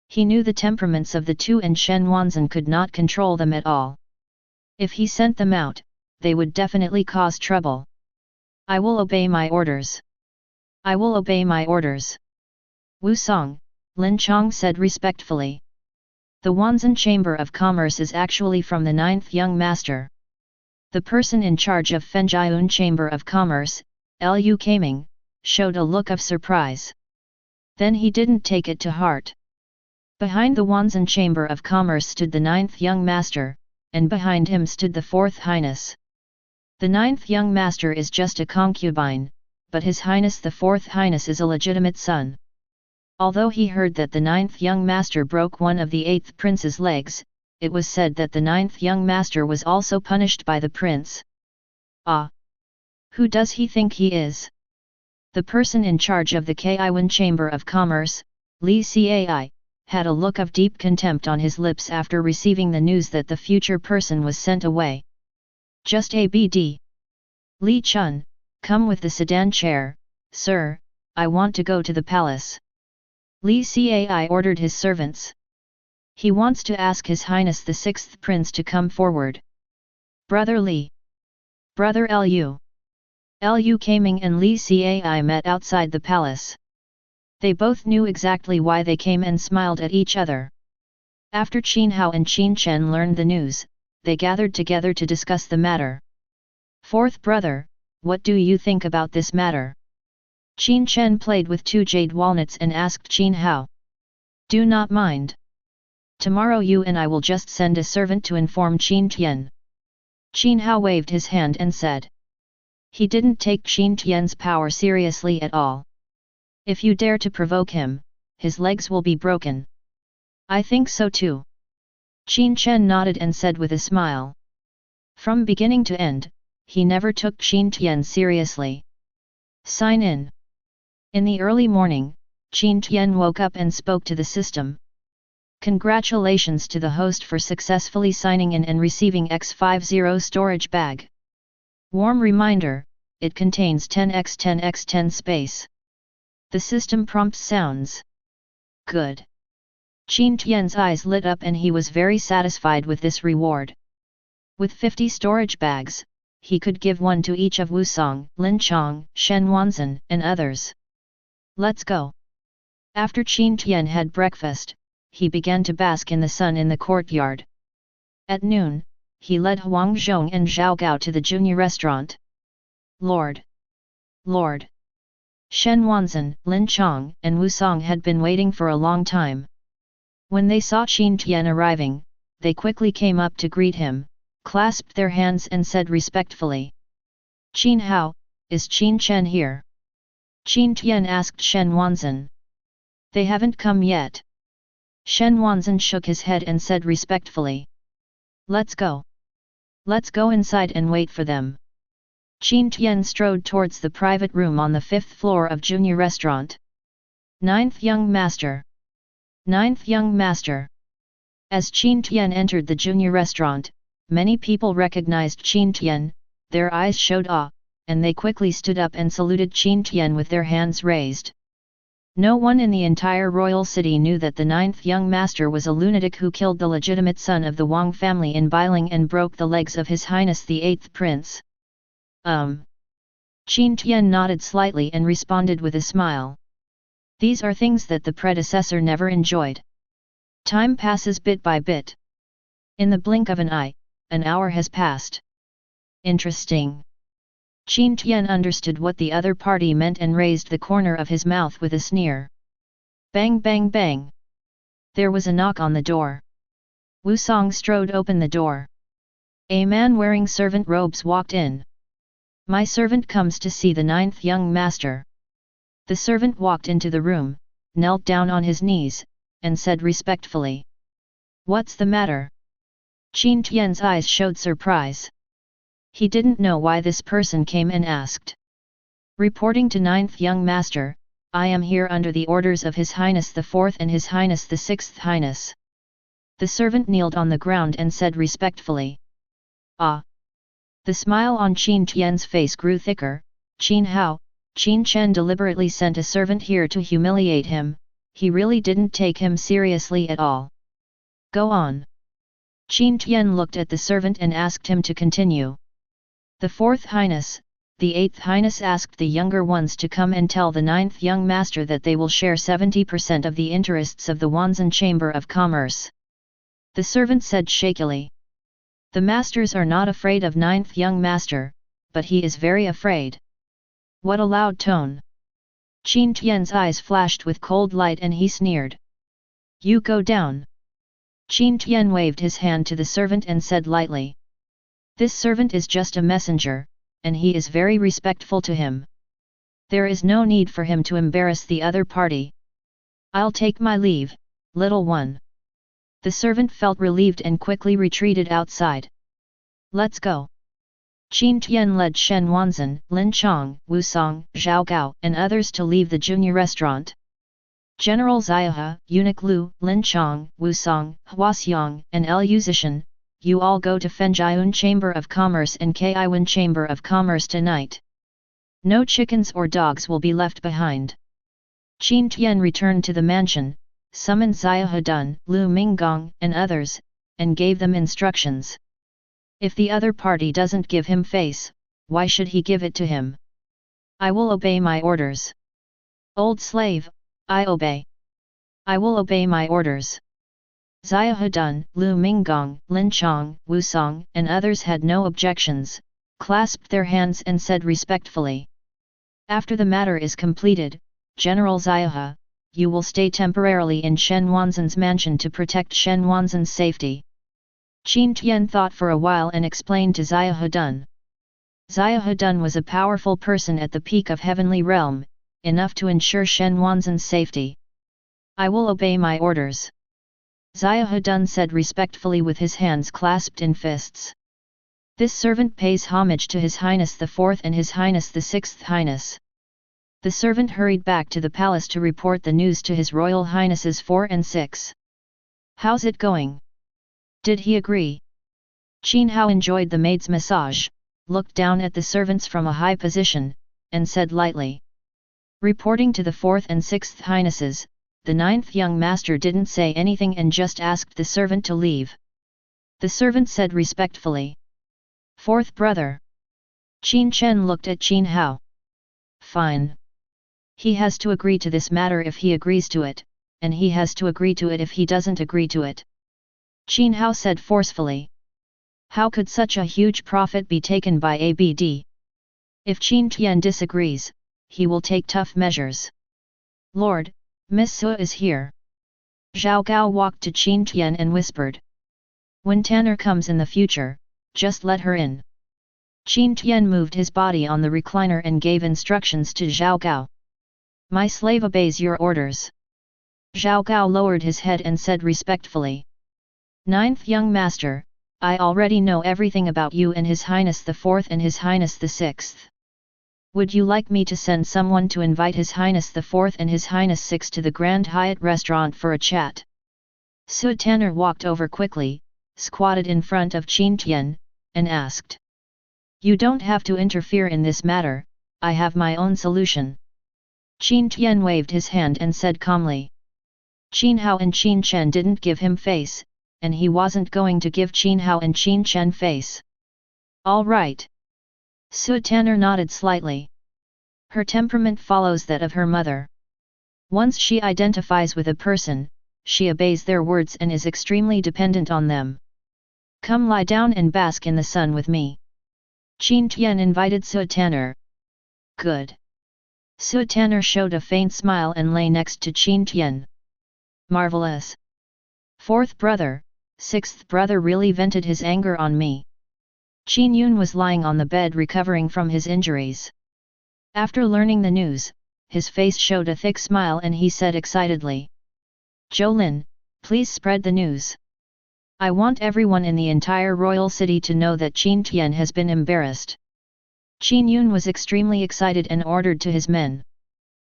He knew the temperaments of the two and Shen Wanzan could not control them at all. If he sent them out, they would definitely cause trouble. I will obey my orders. I will obey my orders. Wusong, Lin Chong said respectfully. The Wanzan Chamber of Commerce is actually from the 9th Young Master. The person in charge of Fenjiun Chamber of Commerce, Lu Kaming, showed a look of surprise. Then he didn't take it to heart. Behind the Wanzan Chamber of Commerce stood the 9th Young Master, and behind him stood the 4th Highness. The 9th Young Master is just a concubine, but His Highness the 4th Highness is a legitimate son. Although he heard that the 9th Young Master broke one of the 8th Prince's legs, it was said that the 9th Young Master was also punished by the Prince. Ah! Who does he think he is? The person in charge of the Kiwan Chamber of Commerce, Li Cai, had a look of deep contempt on his lips after receiving the news that the future person was sent away. Just ABD. Li Chun, come with the sedan chair, sir, I want to go to the palace. Li Cai ordered his servants. He wants to ask His Highness the 6th Prince to come forward. Brother Li. Brother Lu. Lu Kaming and Li Cai met outside the palace. They both knew exactly why they came and smiled at each other. After Qin Hao and Qin Chen learned the news, they gathered together to discuss the matter. Fourth brother, what do you think about this matter? Qin Chen played with 2 jade walnuts and asked Qin Hao. Do not mind. Tomorrow you and I will just send a servant to inform Qin Tian. Qin Hao waved his hand and said. He didn't take Qin Tian's power seriously at all. If you dare to provoke him, his legs will be broken. I think so too. Qin Chen nodded and said with a smile. From beginning to end, he never took Qin Tian seriously. Sign in. In the early morning, Qin Tian woke up and spoke to the system. Congratulations to the host for successfully signing in and receiving X50 storage bag. Warm reminder, it contains 10x10x10 space. The system prompt sounds. Good. Qin Tian's eyes lit up and he was very satisfied with this reward. With 50 storage bags, he could give one to each of Wusong, Lin Chong, Shen Wanzan, and others. Let's go. After Qin Tian had breakfast, he began to bask in the sun in the courtyard. At noon, he led Huang Zhong and Zhao Gao to the junior restaurant. Lord! Lord! Shen Wanzan, Lin Chong, and Wusong had been waiting for a long time. When they saw Qin Tian arriving, they quickly came up to greet him, clasped their hands and said respectfully. Qin Hao, is Qin Chen here? Qin Tian asked Shen Wanzan. They haven't come yet. Shen Wanzan shook his head and said respectfully. Let's go. Let's go inside and wait for them. Qin Tian strode towards the private room on the 5th floor of junior restaurant. Ninth young master. Ninth young master. As Qin Tian entered the junior restaurant, many people recognized Qin Tian, their eyes showed awe, and they quickly stood up and saluted Qin Tian with their hands raised. No one in the entire royal city knew that the ninth young master was a lunatic who killed the legitimate son of the Wang family in Bailing and broke the legs of His Highness the 8th Prince. Qin Tian nodded slightly and responded with a smile. These are things that the predecessor never enjoyed. Time passes bit by bit. In the blink of an eye, an hour has passed. Interesting. Qin Tian understood what the other party meant and raised the corner of his mouth with a sneer. Bang bang bang. There was a knock on the door. Wusong strode open the door. A man wearing servant robes walked in. My servant comes to see the ninth young master. The servant walked into the room, knelt down on his knees, and said respectfully. What's the matter? Qin Tian's eyes showed surprise. He didn't know why this person came and asked. Reporting to ninth young master, I am here under the orders of His Highness the 4th and His Highness the 6th Highness. The servant kneeled on the ground and said respectfully. Ah! The smile on Qin Tian's face grew thicker. Qin Hao, Qin Chen deliberately sent a servant here to humiliate him, he really didn't take him seriously at all. Go on. Qin Tian looked at the servant and asked him to continue. The 4th Highness, the 8th Highness asked the younger ones to come and tell the 9th young master that they will share 70% of the interests of the Wanzan Chamber of Commerce. The servant said shakily. The masters are not afraid of 9th young master, but he is very afraid. What a loud tone! Qin Tian's eyes flashed with cold light and he sneered. You go down. Qin Tian waved his hand to the servant and said lightly. This servant is just a messenger, and he is very respectful to him. There is no need for him to embarrass the other party. I'll take my leave, little one. The servant felt relieved and quickly retreated outside. Let's go. Qin Tian led Shen Wanzan, Lin Chong, Wusong, Zhao Gao, and others to leave the junior restaurant. General Ziahe, Eunuch Lu, Lin Chong, Wusong, Huaxiang, and Lu Zishan, you all go to Fenjiun Chamber of Commerce and Kaiwan Chamber of Commerce tonight. No chickens or dogs will be left behind. Qin Tian returned to the mansion, summoned Ziahe Dun, Lu Minggong, and others, and gave them instructions. If the other party doesn't give him face, why should he give it to him? I will obey my orders. Old slave, I obey. I will obey my orders. Ziahe Dun, Lu Minggong, Lin Chong, Wusong, and others had no objections, clasped their hands and said respectfully. After the matter is completed, General Ziahe, you will stay temporarily in Shen Wanzhen's mansion to protect Shen Wanzhen's safety. Qin Tian thought for a while and explained to Xia Hedun. Xia Hedun was a powerful person at the peak of Heavenly Realm, enough to ensure Shen Wanzhen's safety. I will obey my orders. Xia Hedun said respectfully with his hands clasped in fists. This servant pays homage to His Highness the Fourth and His Highness the Sixth Highness. The servant hurried back to the palace to report the news to His Royal Highnesses 4 and 6. How's it going? Did he agree? Qin Hao enjoyed the maid's massage, looked down at the servants from a high position, and said lightly. Reporting to the 4th and 6th Highnesses, the 9th young master didn't say anything and just asked the servant to leave. The servant said respectfully. 4th brother. Qin Chen looked at Qin Hao. Fine. He has to agree to this matter if he agrees to it, and he has to agree to it if he doesn't agree to it. Qin Hao said forcefully. How could such a huge profit be taken by ABD? If Qin Tian disagrees, he will take tough measures. Lord, Miss Su is here. Zhao Gao walked to Qin Tian and whispered. When Tanner comes in the future, just let her in. Qin Tian moved his body on the recliner and gave instructions to Zhao Gao. My slave obeys your orders. Zhao Gao lowered his head and said respectfully. 9th young master, I already know everything about you and His Highness the 4th and His Highness the 6th. Would you like me to send someone to invite His Highness the 4th and His Highness 6th to the Grand Hyatt restaurant for a chat? Su Tanner walked over quickly, squatted in front of Qin Tian, and asked. You don't have to interfere in this matter, I have my own solution. Qin Tian waved his hand and said calmly. Qin Hao and Qin Chen didn't give him face, and he wasn't going to give Qin Hao and Qin Chen face. All right. Su Tanner nodded slightly. Her temperament follows that of her mother. Once she identifies with a person, she obeys their words and is extremely dependent on them. Come lie down and bask in the sun with me. Qin Tian invited Su Tanner. Good. Su Tanner showed a faint smile and lay next to Qin Tian. Marvelous. 4th brother, 6th brother really vented his anger on me. Qin Yun was lying on the bed recovering from his injuries. After learning the news, his face showed a thick smile and he said excitedly. Jolin, please spread the news. I want everyone in the entire royal city to know that Qin Tian has been embarrassed. Qin Yun was extremely excited and ordered to his men.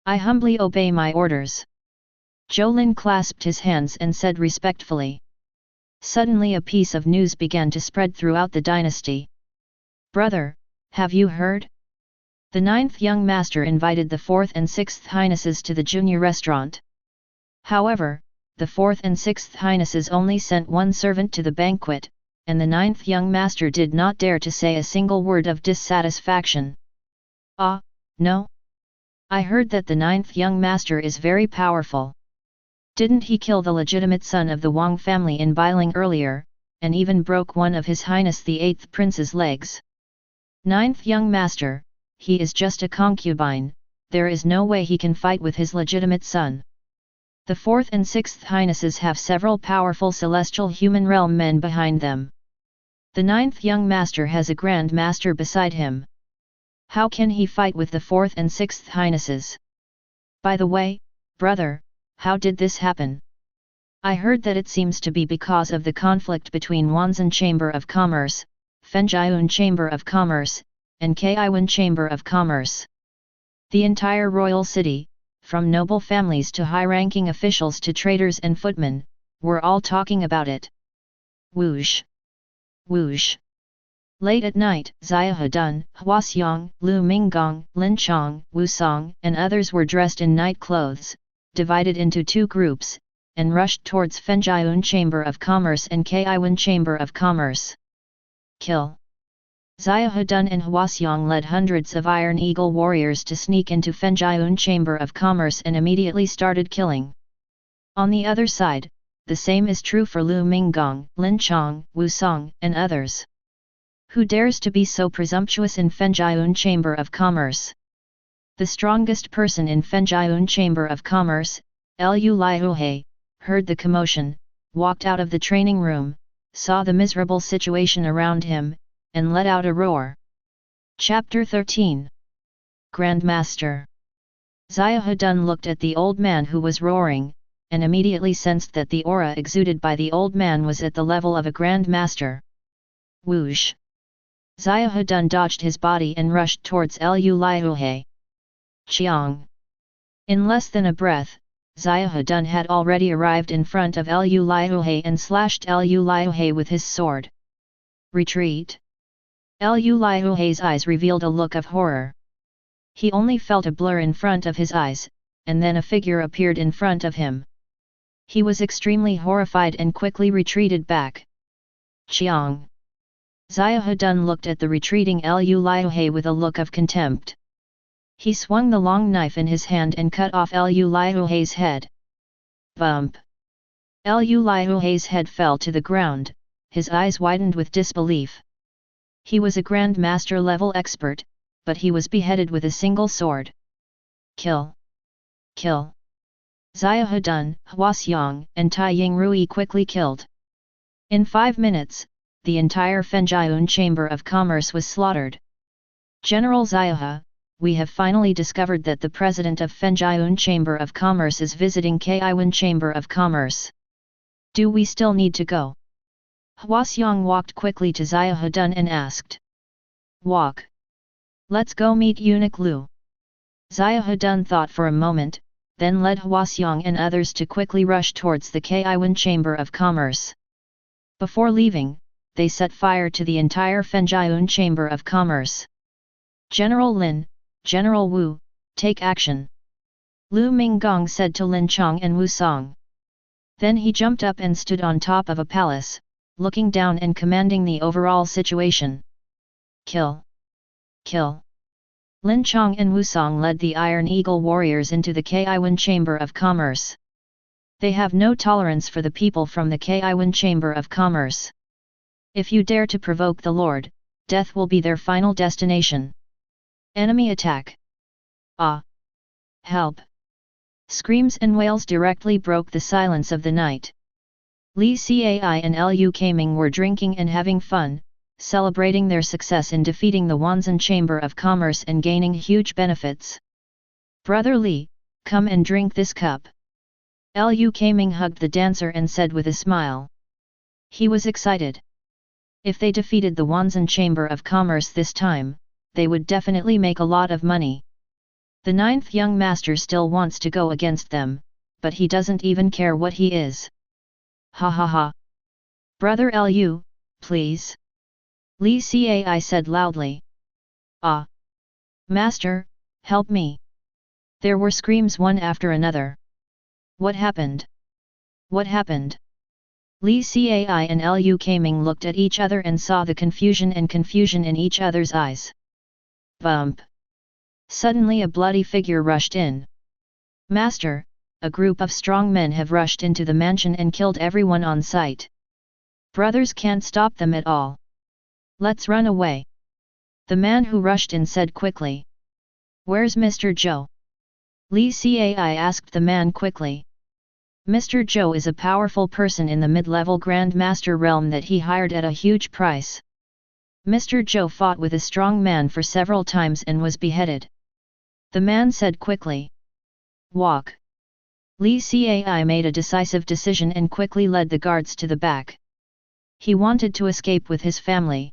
I humbly obey my orders. Jolin clasped his hands and said respectfully. Suddenly a piece of news began to spread throughout the dynasty. Brother, have you heard? The 9th young master invited the 4th and 6th Highnesses to the junior restaurant. However, the 4th and 6th Highnesses only sent one servant to the banquet, and the 9th young master did not dare to say a single word of dissatisfaction. Ah, no? I heard that the 9th young master is very powerful. Didn't he kill the legitimate son of the Wang family in Bailing earlier, and even broke one of His Highness the 8th prince's legs? 9th young master, he is just a concubine, there is no way he can fight with his legitimate son. The 4th and 6th Highnesses have several powerful celestial human realm men behind them. The 9th young master has a grand master beside him. How can he fight with the 4th and 6th Highnesses? By the way, brother, how did this happen? I heard that it seems to be because of the conflict between Wanzhen Chamber of Commerce, Fenjiayun Chamber of Commerce, and Kaiwan Chamber of Commerce. The entire royal city, from noble families to high-ranking officials to traders and footmen, were all talking about it. Whoosh! Whoosh! Late at night, Xia Hedun, Huaxiang, Lu Minggong, Lin Chong, Wu Song, and others were dressed in night clothes, divided into two groups, and rushed towards Fenjiayun Chamber of Commerce and Kaiwan Chamber of Commerce. Kill! Xia Hedun and Huaxiang led hundreds of Iron Eagle warriors to sneak into Fenjiayun Chamber of Commerce and immediately started killing. On the other side, the same is true for Lu Minggong, Lin Chong, Wu Song, and others. Who dares to be so presumptuous in Fenjiayun Chamber of Commerce? The strongest person in Fenjiayun Chamber of Commerce, Lu Liuhe, heard the commotion, walked out of the training room, saw the miserable situation around him, and let out a roar. Chapter 13. Grandmaster. Xiahou looked at the old man who was roaring, and immediately sensed that the aura exuded by the old man was at the level of a grandmaster. Whoosh! Xiahou dodged his body and rushed towards Lu Liuhe. Chiang! In less than a breath, Xiahou had already arrived in front of Lu Liuhe and slashed Lu Liuhe with his sword. Retreat! Lu Liuhe's eyes revealed a look of horror. He only felt a blur in front of his eyes, and then a figure appeared in front of him. He was extremely horrified and quickly retreated back. Chiang! Xiahou looked at the retreating Lu Liuhe with a look of contempt. He swung the long knife in his hand and cut off Lu Liuhe's head. Bump! Lu Liuhe's head fell to the ground, his eyes widened with disbelief. He was a Grandmaster level expert, but he was beheaded with a single sword. Kill! Kill! Xiahou, Huaxiang, and Tai Yingrui quickly killed. In 5 minutes, the entire Fenjiayun Chamber of Commerce was slaughtered. General Xiahou, we have finally discovered that the president of Fenjiayun Chamber of Commerce is visiting Kaiwan Chamber of Commerce. Do we still need to go? Huaxiang walked quickly to Xiahou and asked. Walk. Let's go meet Eunuch Lu. Xiahou thought for a moment, then led Huaxiang and others to quickly rush towards the Kaiwan Chamber of Commerce. Before leaving, they set fire to the entire Fenjiayun Chamber of Commerce. General Lin, General Wu, take action. Lu Minggong said to Lin Chong and Wu Song. Then he jumped up and stood on top of a palace, looking down and commanding the overall situation. Kill! Kill! Lin Chong and Wu Song led the Iron Eagle warriors into the Kaiwan Chamber of Commerce. They have no tolerance for the people from the Kaiwan Chamber of Commerce. If you dare to provoke the Lord, death will be their final destination. Enemy attack! Ah! Help! Screams and wails directly broke the silence of the night. Li Cai and Lu Kaming were drinking and having fun, celebrating their success in defeating the Wanzan Chamber of Commerce and gaining huge benefits. Brother Li, come and drink this cup. Lu Kaming hugged the dancer and said with a smile. He was excited. If they defeated the Wanzan Chamber of Commerce this time, they would definitely make a lot of money. The 9th young master still wants to go against them, but he doesn't even care what he is. Ha ha ha. Brother Lu, please. Li Cai said loudly. Ah! Master, help me. There were screams one after another. What happened? What happened? Li Cai and Lu Kaming looked at each other and saw the confusion in each other's eyes. Bump! Suddenly a bloody figure rushed in. Master, a group of strong men have rushed into the mansion and killed everyone on sight. Brothers can't stop them at all. Let's run away. The man who rushed in said quickly. Where's Mr. Zhou? Li Cai asked the man quickly. Mr. Zhou is a powerful person in the mid-level Grandmaster realm that he hired at a huge price. Mr. Zhou fought with a strong man for several times and was beheaded. The man said quickly. Walk. Li Cai made a decisive decision and quickly led the guards to the back. He wanted to escape with his family.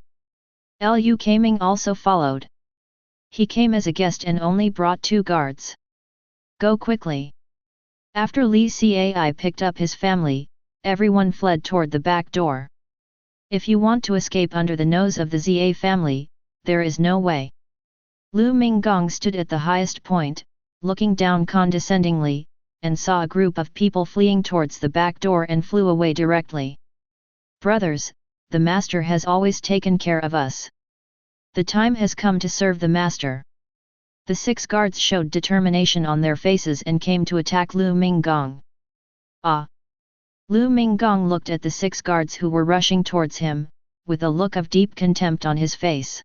Lu Kaming also followed. He came as a guest and only brought 2 guards. Go quickly. After Li Cai picked up his family, everyone fled toward the back door. If you want to escape under the nose of the Zia family, there is no way. Lu Minggong stood at the highest point, looking down condescendingly, and saw a group of people fleeing towards the back door and flew away directly. Brothers, the master has always taken care of us. The time has come to serve the master. The 6 guards showed determination on their faces and came to attack Lu Minggong. Ah! Lu Minggong looked at the 6 guards who were rushing towards him, with a look of deep contempt on his face.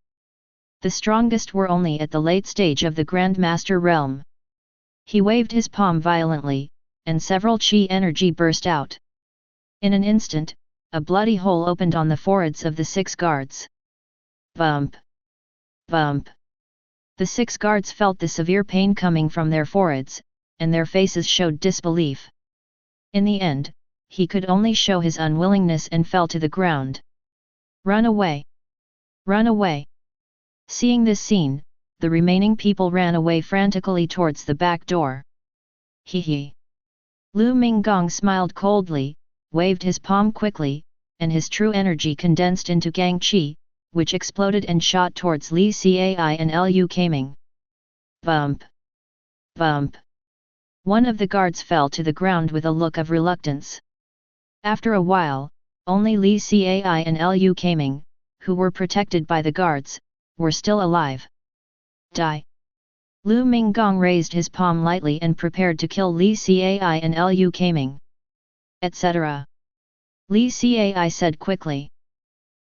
The strongest were only at the late stage of the Grandmaster realm. He waved his palm violently, and several chi energy burst out. In an instant, a bloody hole opened on the foreheads of the 6 guards. Bump! Bump! The 6 guards felt the severe pain coming from their foreheads, and their faces showed disbelief. In the end, he could only show his unwillingness and fell to the ground. Run away! Run away! Seeing this scene, the remaining people ran away frantically towards the back door. Hee hee! Lu Minggong smiled coldly, waved his palm quickly, and his true energy condensed into Gang Qi, which exploded and shot towards Li Cai and Lu Kaming. Bump! Bump! One of the guards fell to the ground with a look of reluctance. After a while, only Li Cai and Lu Kaming, who were protected by the guards, were still alive. Die! Lu Minggong raised his palm lightly and prepared to kill Li Cai and Lu Kaming. Etc. Li Cai said quickly.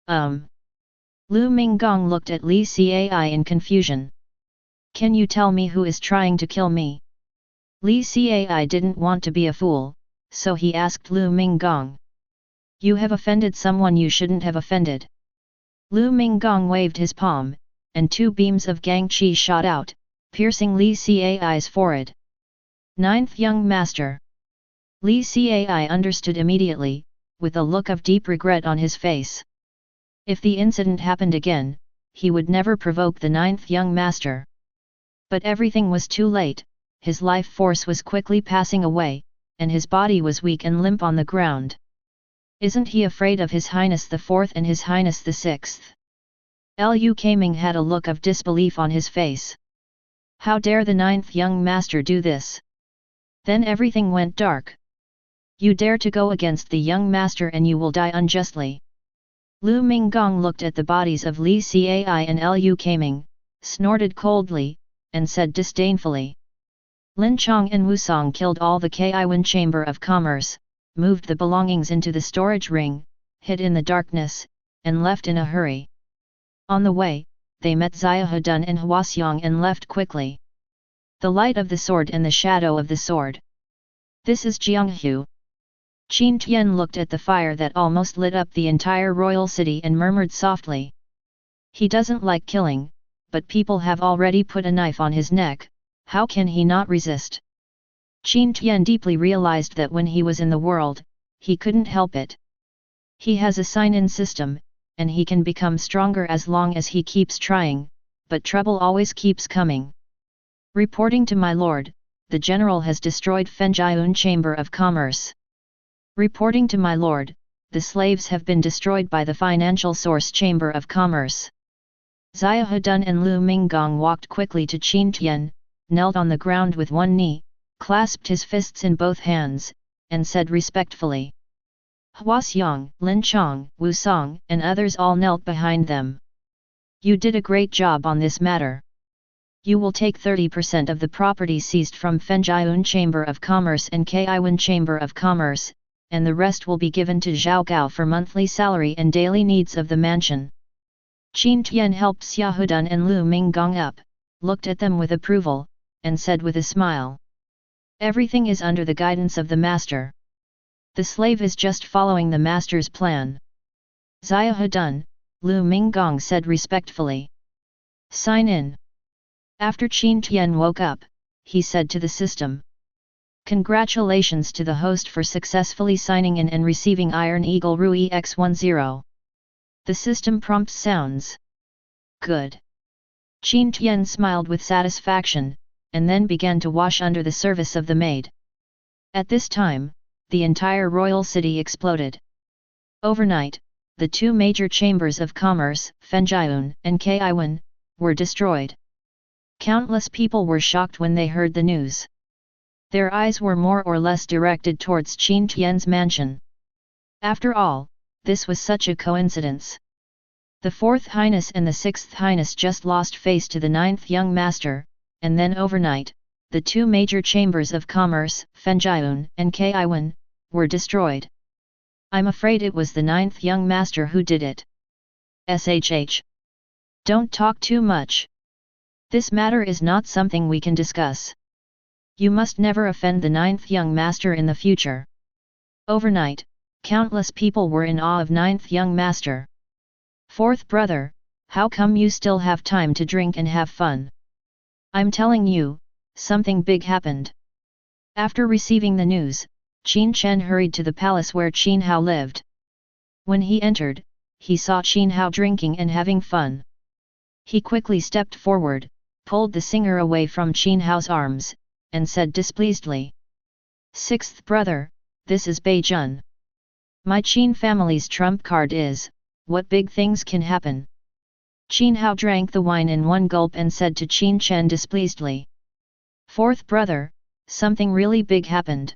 Lu Minggong looked at Li Cai in confusion. Can you tell me who is trying to kill me? Li Cai didn't want to be a fool, so he asked Lu Minggong. You have offended someone you shouldn't have offended. Lu Minggong waved his palm, and 2 beams of Gang Qi shot out, piercing Li Cai's forehead. 9th Young Master. Li Cai understood immediately, with a look of deep regret on his face. If the incident happened again, he would never provoke the 9th Young Master. But everything was too late, his life force was quickly passing away, and his body was weak and limp on the ground. Isn't he afraid of His Highness the 4th and His Highness the 6th? Lu Kaming had a look of disbelief on his face. How dare the 9th Young Master do this? Then everything went dark. You dare to go against the Young Master and you will die unjustly. Lu Minggong looked at the bodies of Li Cai and Lu Kaming, snorted coldly, and said disdainfully. Lin Chong and Wu Song killed all the Kaiwan Chamber of Commerce, moved the belongings into the storage ring, hid in the darkness, and left in a hurry. On the way, they met Xiahedun and Hwaseong and left quickly. The light of the sword and the shadow of the sword. This is Jianghu. Qin Tian looked at the fire that almost lit up the entire royal city and murmured softly. He doesn't like killing, but people have already put a knife on his neck, how can he not resist? Qin Tian deeply realized that when he was in the world, he couldn't help it. He has a sign-in system, and he can become stronger as long as he keeps trying, but trouble always keeps coming. Reporting to my lord, the general has destroyed Fenjiun Chamber of Commerce. Reporting to my lord, the slaves have been destroyed by the Financial Source Chamber of Commerce. Xiahedun and Lu Minggong walked quickly to Qin Tian, knelt on the ground with one knee, clasped his fists in both hands, and said respectfully. Hwaseong, Lin Chong, Wu Song, and others all knelt behind them. You did a great job on this matter. You will take 30% of the property seized from Fenjiun Chamber of Commerce and Kaiwan Chamber of Commerce, and the rest will be given to Zhao Gao for monthly salary and daily needs of the mansion. Qin Tian helped Xiahedun and Lu Minggong up, looked at them with approval, and said with a smile. Everything is under the guidance of the master. The slave is just following the master's plan. Xiahedun, Lu Minggong said respectfully. Sign in. After Qin Tian woke up, he said to the system. Congratulations to the host for successfully signing in and receiving Iron Eagle Rui X10. The system prompt sounds. Good. Qin Tian smiled with satisfaction, and then began to wash under the service of the maid. At this time, the entire royal city exploded. Overnight, the 2 major chambers of commerce, Fenjiun and Kaiwan, were destroyed. Countless people were shocked when they heard the news. Their eyes were more or less directed towards Qin Tian's mansion. After all, this was such a coincidence. The 4th Highness and the 6th Highness just lost face to the 9th Young Master, and then overnight, the 2 major chambers of commerce, Fenjiun and Kaiwan, were destroyed. I'm afraid it was the 9th Young Master who did it. SHH. Don't talk too much. This matter is not something we can discuss. You must never offend the ninth young master in the future. Overnight, countless people were in awe of ninth young master. Fourth brother, how come you still have time to drink and have fun? I'm telling you, something big happened. After receiving the news, Qin Chen hurried to the palace where Qin Hao lived. When he entered, he saw Qin Hao drinking and having fun. He quickly stepped forward, pulled the singer away from Qin Hao's arms, and said displeasedly, "Sixth brother, this is Bei Jun. My Qin family's trump card is, what big things can happen." Qin Hao drank the wine in one gulp and said to Qin Chen displeasedly, "Fourth brother, something really big happened.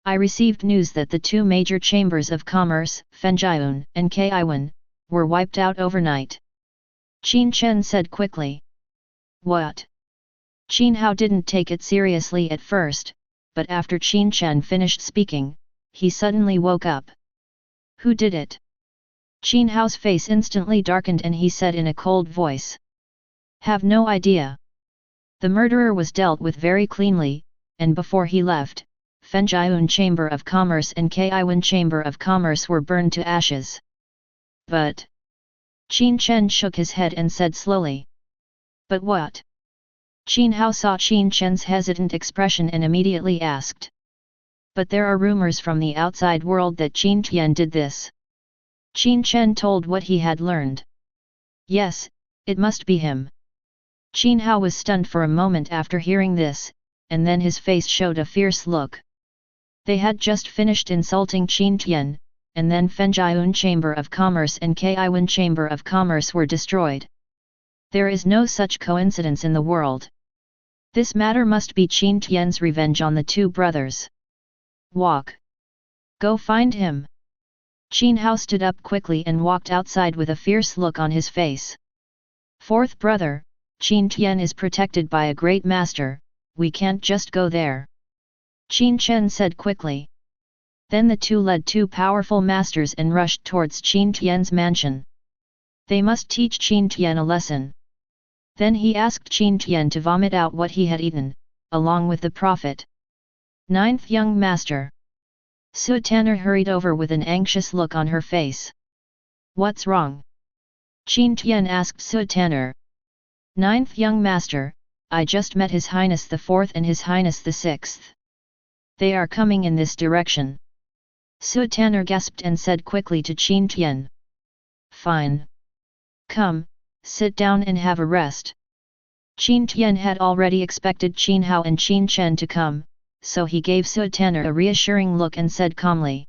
I received news that the two major chambers of commerce, Fenjian and Kaiwan, were wiped out overnight." Qin Chen said quickly. "What?" Qin Hao didn't take it seriously at first, but after Qin Chen finished speaking, he suddenly woke up. "Who did it?" Qin Hao's face instantly darkened and he said in a cold voice, "Have no idea. The murderer was dealt with very cleanly, and before he left, Fenjian Chamber of Commerce and Kaiwan Chamber of Commerce were burned to ashes." "But..." Qin Chen shook his head and said slowly. "But what?" Qin Hao saw Qin Chen's hesitant expression and immediately asked. "But there are rumors from the outside world that Qin Tian did this." Qin Chen told what he had learned. "Yes, it must be him." Qin Hao was stunned for a moment after hearing this, and then his face showed a fierce look. They had just finished insulting Qin Tian, and then Fenjian Chamber of Commerce and Kaiwan Chamber of Commerce were destroyed. There is no such coincidence in the world. This matter must be Qin Tian's revenge on the two brothers. Walk. Go find him. Qin Hao stood up quickly and walked outside with a fierce look on his face. "Fourth brother, Qin Tian is protected by a great master, we can't just go there." Qin Chen said quickly. Then the two led two powerful masters and rushed towards Qin Tian's mansion. They must teach Qin Tian a lesson. Then he asked Qin Tian to vomit out what he had eaten, along with the prophet. Ninth young master. Su Tanner hurried over with an anxious look on her face. "What's wrong?" Qin Tian asked Su Tanner. "Ninth young master, I just met His Highness the Fourth and His Highness the Sixth. They are coming in this direction." Su Tanner gasped and said quickly to Qin Tian. "Fine. Come, sit down and have a rest." Qin Tian had already expected Qin Hao and Qin Chen to come, so he gave Su Tanner a reassuring look and said calmly.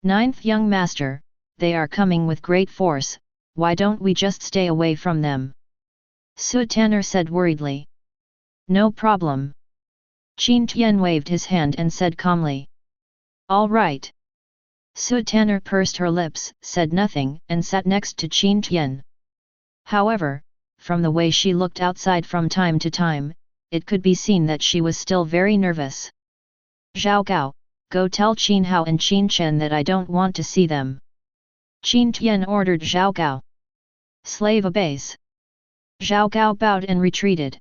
"Ninth young master, they are coming with great force, why don't we just stay away from them?" Su Tanner said worriedly. "No problem." Qin Tian waved his hand and said calmly. "All right." Su Tanner pursed her lips, said nothing, and sat next to Qin Tian. However, from the way she looked outside from time to time, it could be seen that she was still very nervous. "Zhao Gao, go tell Qin Hao and Qin Chen that I don't want to see them." Qin Tian ordered Zhao Gao. Slave obeys. Zhao Gao bowed and retreated.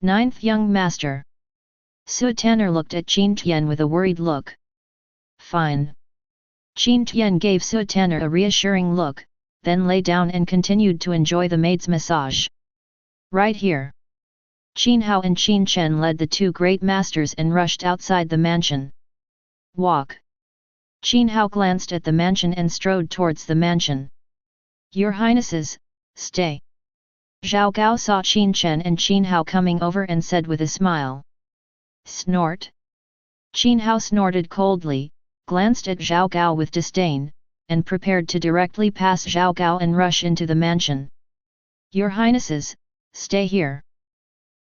Ninth young master. Su Tanner looked at Qin Tian with a worried look. "Fine." Qin Tian gave Su Tanner a reassuring look, then lay down and continued to enjoy the maid's massage. Right here. Qin Hao and Qin Chen led the two great masters and rushed outside the mansion. Walk. Qin Hao glanced at the mansion and strode towards the mansion. "Your Highnesses, stay." Zhao Gao saw Qin Chen and Qin Hao coming over and said with a smile. Snort. Qin Hao snorted coldly, glanced at Zhao Gao with disdain, and prepared to directly pass Zhao Gao and rush into the mansion. "Your Highnesses, stay here.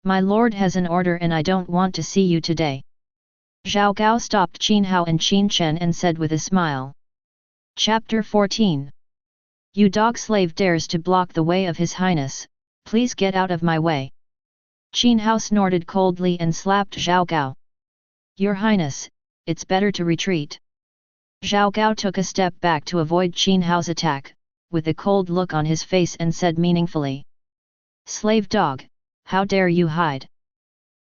My lord has an order and I don't want to see you today." Zhao Gao stopped Qin Hao and Qin Chen and said with a smile. Chapter 14. You dog slave dares to block the way of His Highness, please get out of my way. Qin Hao snorted coldly and slapped Zhao Gao. "Your Highness, it's better to retreat." Zhao Gao took a step back to avoid Qin Hao's attack, with a cold look on his face and said meaningfully. "Slave dog, how dare you hide?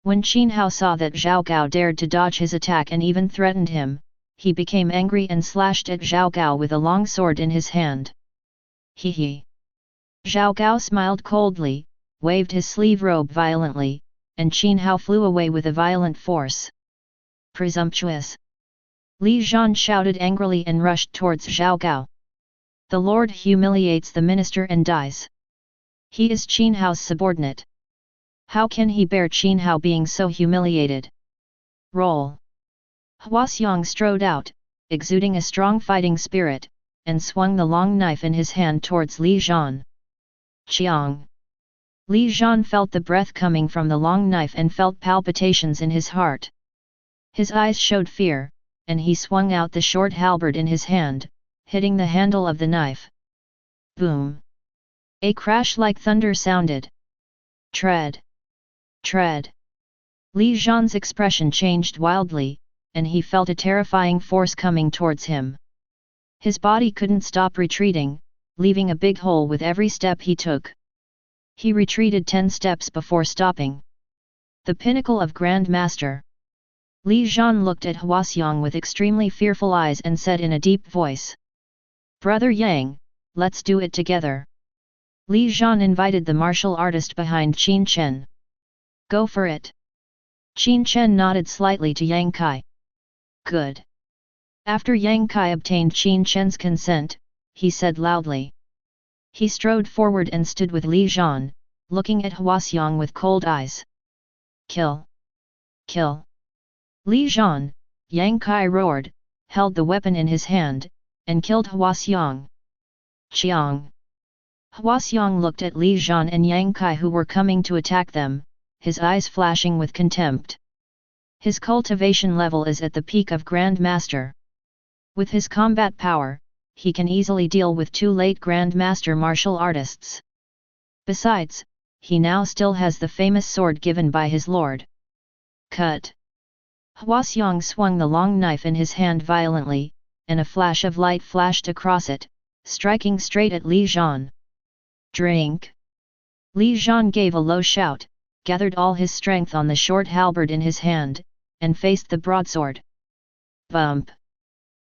When Qin Hao saw that Zhao Gao dared to dodge his attack and even threatened him, he became angry and slashed at Zhao Gao with a long sword in his hand. He he. Zhao Gao smiled coldly, waved his sleeve robe violently, and Qin Hao flew away with a violent force. Presumptuous! Li Zhan shouted angrily and rushed towards Zhao Gao. The Lord humiliates the minister and dies. He is Qin Hao's subordinate. How can he bear Qin Hao being so humiliated? Roll! Huaxiang strode out, exuding a strong fighting spirit, and swung the long knife in his hand towards Li Zhan. Chiang! Li Zhan felt the breath coming from the long knife and felt palpitations in his heart. His eyes showed fear, and he swung out the short halberd in his hand, hitting the handle of the knife. Boom! A crash like thunder sounded. Tread! Tread! Li Zhan's expression changed wildly, and he felt a terrifying force coming towards him. His body couldn't stop retreating, leaving a big hole with every step he took. He retreated 10 steps before stopping. The pinnacle of Grand Master. Li Zhan looked at Huaxiang with extremely fearful eyes and said in a deep voice. Brother Yang, let's do it together. Li Zhan invited the martial artist behind Qin Chen. Go for it. Qin Chen nodded slightly to Yang Kai. Good. After Yang Kai obtained Qin Chen's consent, he said loudly. He strode forward and stood with Li Zhan, looking at Huaxiang with cold eyes. Kill! Kill! Li Zhan, Yang Kai roared, held the weapon in his hand, and killed Huaxiang. Chiang! Huaxiang looked at Li Zhan and Yang Kai who were coming to attack them, his eyes flashing with contempt. His cultivation level is at the peak of Grand Master. With his combat power, he can easily deal with 2 late Grand Master martial artists. Besides, he now still has the famous sword given by his lord. Cut! Huaxiang swung the long knife in his hand violently, and a flash of light flashed across it, striking straight at Li Zhan. Drink! Li Zhan gave a low shout, gathered all his strength on the short halberd in his hand, and faced the broadsword. Bump!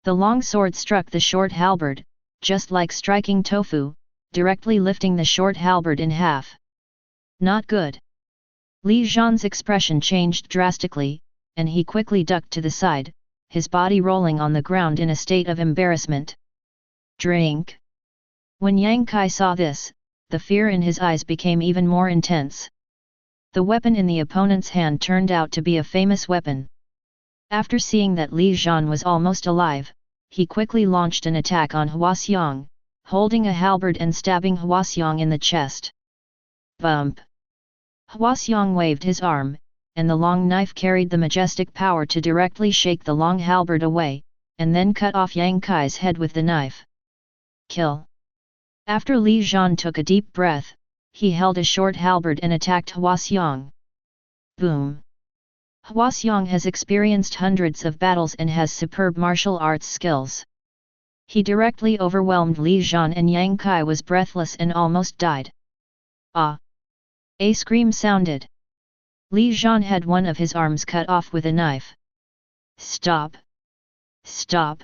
The long sword struck the short halberd, just like striking tofu, directly lifting the short halberd in half. Not good! Li Zhan's expression changed drastically, and he quickly ducked to the side, his body rolling on the ground in a state of embarrassment. Drink! When Yang Kai saw this, the fear in his eyes became even more intense. The weapon in the opponent's hand turned out to be a famous weapon. After seeing that Li Zhan was almost alive, he quickly launched an attack on Huaxiang, holding a halberd and stabbing Huaxiang in the chest. Bump! Huaxiang waved his arm, and the long knife carried the majestic power to directly shake the long halberd away, and then cut off Yang Kai's head with the knife. Kill! After Li Zhan took a deep breath, he held a short halberd and attacked Huaxiang. Boom! Huaxiang has experienced hundreds of battles and has superb martial arts skills. He directly overwhelmed Li Zhan and Yang Kai was breathless and almost died. Ah! A scream sounded. Li Zhan had one of his arms cut off with a knife. Stop! Stop!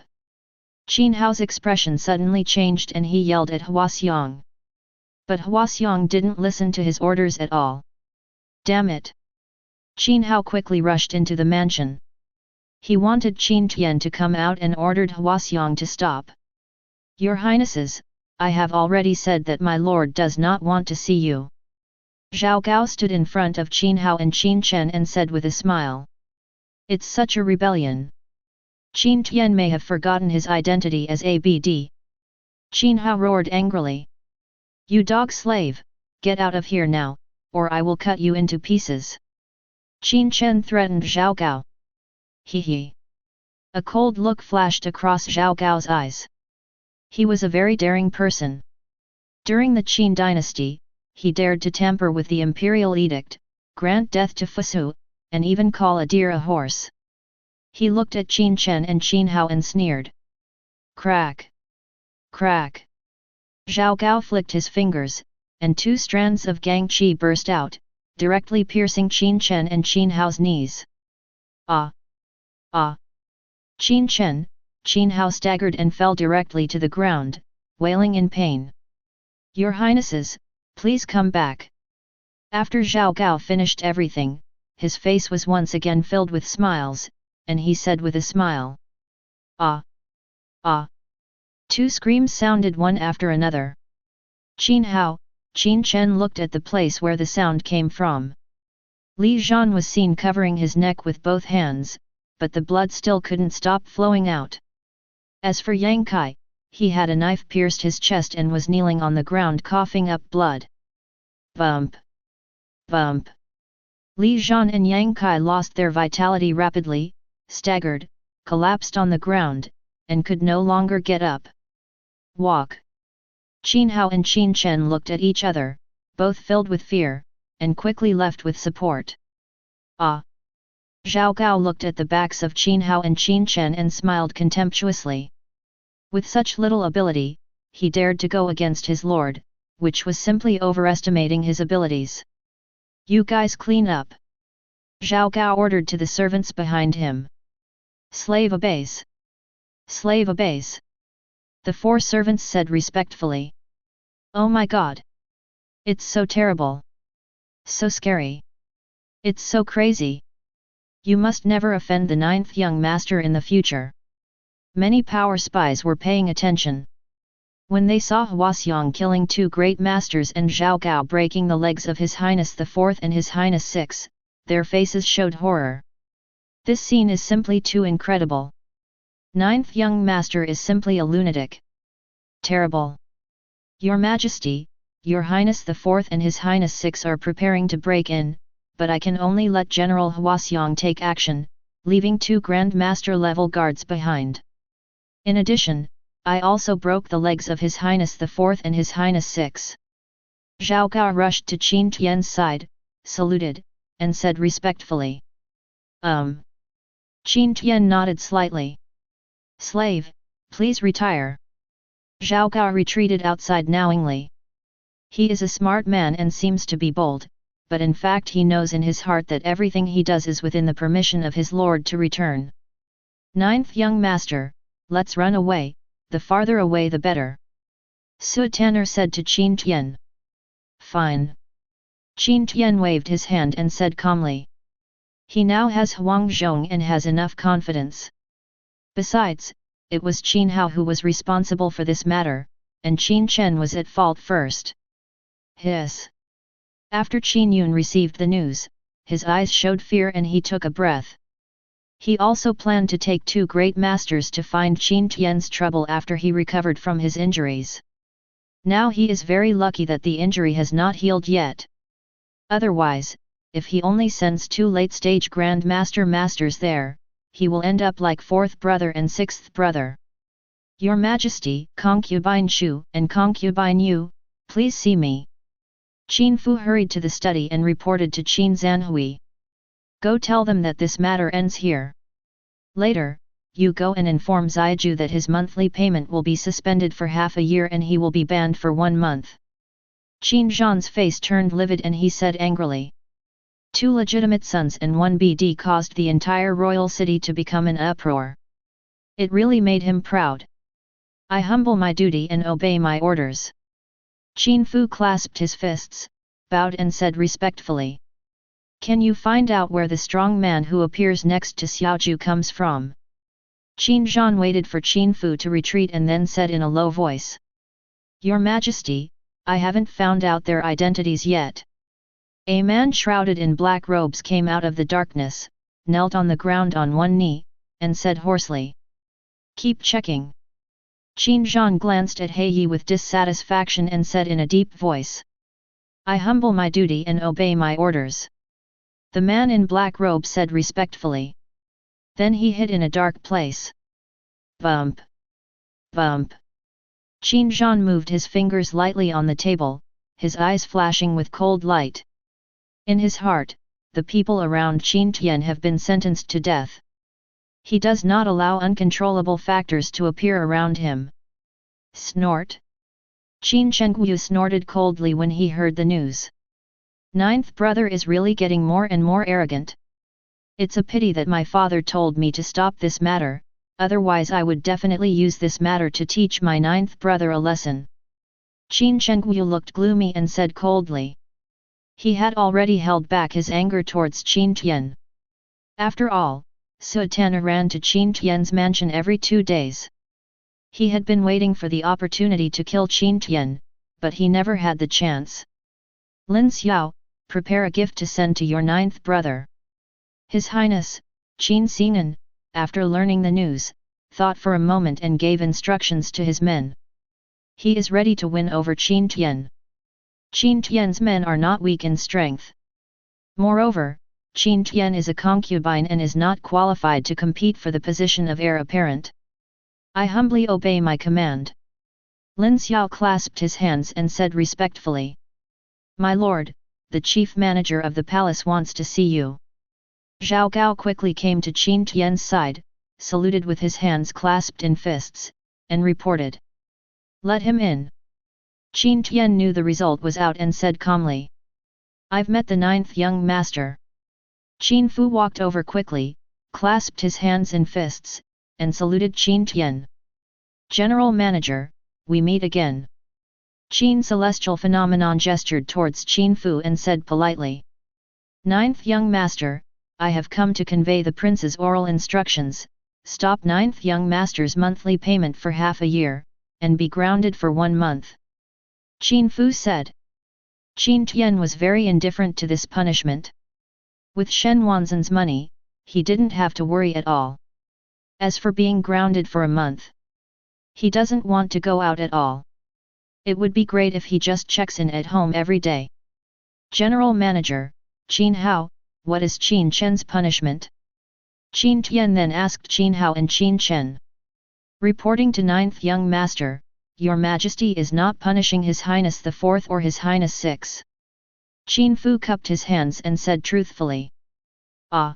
Qin Hao's expression suddenly changed and he yelled at Huaxiang. But Huaxiang didn't listen to his orders at all. Damn it! Qin Hao quickly rushed into the mansion. He wanted Qin Tian to come out and ordered Huaxiang to stop. Your Highnesses, I have already said that my lord does not want to see you. Zhao Gao stood in front of Qin Hao and Qin Chen and said with a smile. It's such a rebellion. Qin Tian may have forgotten his identity as ABD. Qin Hao roared angrily. You dog slave, get out of here now, or I will cut you into pieces. Qin Chen threatened Zhao Gao. He he. A cold look flashed across Zhao Gao's eyes. He was a very daring person. During the Qin dynasty, he dared to tamper with the imperial edict, grant death to Fusu, and even call a deer a horse. He looked at Qin Chen and Qin Hao and sneered. Crack! Crack! Zhao Gao flicked his fingers, and 2 strands of Gang Qi burst out, directly piercing Qin Chen and Qin Hao's knees. Ah! Ah! Qin Chen, Qin Hao staggered and fell directly to the ground, wailing in pain. Your Highnesses, please come back. After Zhao Gao finished everything, his face was once again filled with smiles, and he said with a smile. Ah! Ah! Two screams sounded one after another. Qin Hao, Qin Chen looked at the place where the sound came from. Li Zhan was seen covering his neck with both hands, but the blood still couldn't stop flowing out. As for Yang Kai, he had a knife pierced his chest and was kneeling on the ground coughing up blood. Bump! Bump! Li Zhan and Yang Kai lost their vitality rapidly, staggered, collapsed on the ground, and could no longer get up. Walk! Qin Hao and Qin Chen looked at each other, both filled with fear, and quickly left with support. Ah! Zhao Gao looked at the backs of Qin Hao and Qin Chen and smiled contemptuously. With such little ability, he dared to go against his lord, which was simply overestimating his abilities. You guys clean up! Zhao Gao ordered to the servants behind him. Slave obeys! Slave obeys! The 4 servants said respectfully. Oh my god! It's so terrible! So scary! It's so crazy! You must never offend the 9th young master in the future. Many power spies were paying attention. When they saw Huaxiang killing 2 great masters and Zhao Gao breaking the legs of His Highness the 4th and His Highness 6, their faces showed horror. This scene is simply too incredible. 9th young master is simply a lunatic. Terrible. Your Majesty, Your Highness the 4th and His Highness 6 are preparing to break in, but I can only let General Huaxiang take action, leaving 2 Grand Master level guards behind. In addition, I also broke the legs of His Highness the 4th and His Highness 6. Zhao Gao rushed to Qin Tian's side, saluted, and said respectfully. Qin Tian nodded slightly. Slave, please retire. Zhao Gao retreated outside knowingly. He is a smart man and seems to be bold, but in fact he knows in his heart that everything he does is within the permission of his lord to return. 9th young master, let's run away, the farther away the better. Su Tanner said to Qin Tian. Fine. Qin Tian waved his hand and said calmly. He now has Huang Zhong and has enough confidence. Besides, it was Qin Hao who was responsible for this matter, and Qin Chen was at fault first. Hiss. After Qin Yun received the news, his eyes showed fear and he took a breath. He also planned to take 2 great masters to find Qin Tian's trouble after he recovered from his injuries. Now he is very lucky that the injury has not healed yet. Otherwise, if he only sends 2 late-stage Grand Masters there, he will end up like 4th brother and 6th brother. Your Majesty, Concubine Shu and Concubine Yu, please see me. Qin Fu hurried to the study and reported to Qin Zanhui. Go tell them that this matter ends here. Later, you go and inform Zaiju that his monthly payment will be suspended for half a year and he will be banned for 1 month. Qin Zhan's face turned livid and he said angrily. 2 legitimate sons and 1 BD caused the entire royal city to become an uproar. It really made him proud. I humble my duty and obey my orders. Qin Fu clasped his fists, bowed and said respectfully. Can you find out where the strong man who appears next to Xiaoju comes from? Qin Zhan waited for Qin Fu to retreat and then said in a low voice. Your Majesty, I haven't found out their identities yet. A man shrouded in black robes came out of the darkness, knelt on the ground on one knee, and said hoarsely. Keep checking. Qin Zhan glanced at He Yi with dissatisfaction and said in a deep voice. I humble my duty and obey my orders. The man in black robe said respectfully. Then he hid in a dark place. Bump! Bump! Qin Zhan moved his fingers lightly on the table, his eyes flashing with cold light. In his heart, the people around Qin Tian have been sentenced to death. He does not allow uncontrollable factors to appear around him. Snort! Qin Chengyu snorted coldly when he heard the news. Ninth brother is really getting more and more arrogant. It's a pity that my father told me to stop this matter, otherwise I would definitely use this matter to teach my ninth brother a lesson. Qin Chengyu looked gloomy and said coldly. He had already held back his anger towards Qin Tian. After all, Sultana ran to Qin Tian's mansion every 2 days. He had been waiting for the opportunity to kill Qin Tian, but he never had the chance. Lin Xiao, prepare a gift to send to your ninth brother. His Highness, Qin Xing'an, after learning the news, thought for a moment and gave instructions to his men. He is ready to win over Qin Tian. Qin Tian's men are not weak in strength. Moreover, Qin Tian is a concubine and is not qualified to compete for the position of heir apparent. I humbly obey my command. Lin Xiao clasped his hands and said respectfully. My lord, the chief manager of the palace wants to see you. Zhao Gao quickly came to Qin Tian's side, saluted with his hands clasped in fists, and reported. Let him in. Qin Tian knew the result was out and said calmly. I've met the ninth young master. Qin Fu walked over quickly, clasped his hands in fists, and saluted Qin Tian. General Manager, we meet again. Qin Celestial Phenomenon gestured towards Qin Fu and said politely. Ninth young master, I have come to convey the prince's oral instructions, stop ninth young master's monthly payment for half a year, and be grounded for 1 month. Qin Fu said. Qin Tian was very indifferent to this punishment. With Shen Wanzhen's money, he didn't have to worry at all. As for being grounded for a month, he doesn't want to go out at all. It would be great if he just checks in at home every day. General Manager, Qin Hao, what is Qin Chen's punishment? Qin Tian then asked Qin Hao and Qin Chen. Reporting to ninth young master, Your Majesty is not punishing His Highness the Fourth or His Highness Six. Qin Fu cupped his hands and said truthfully. Ah!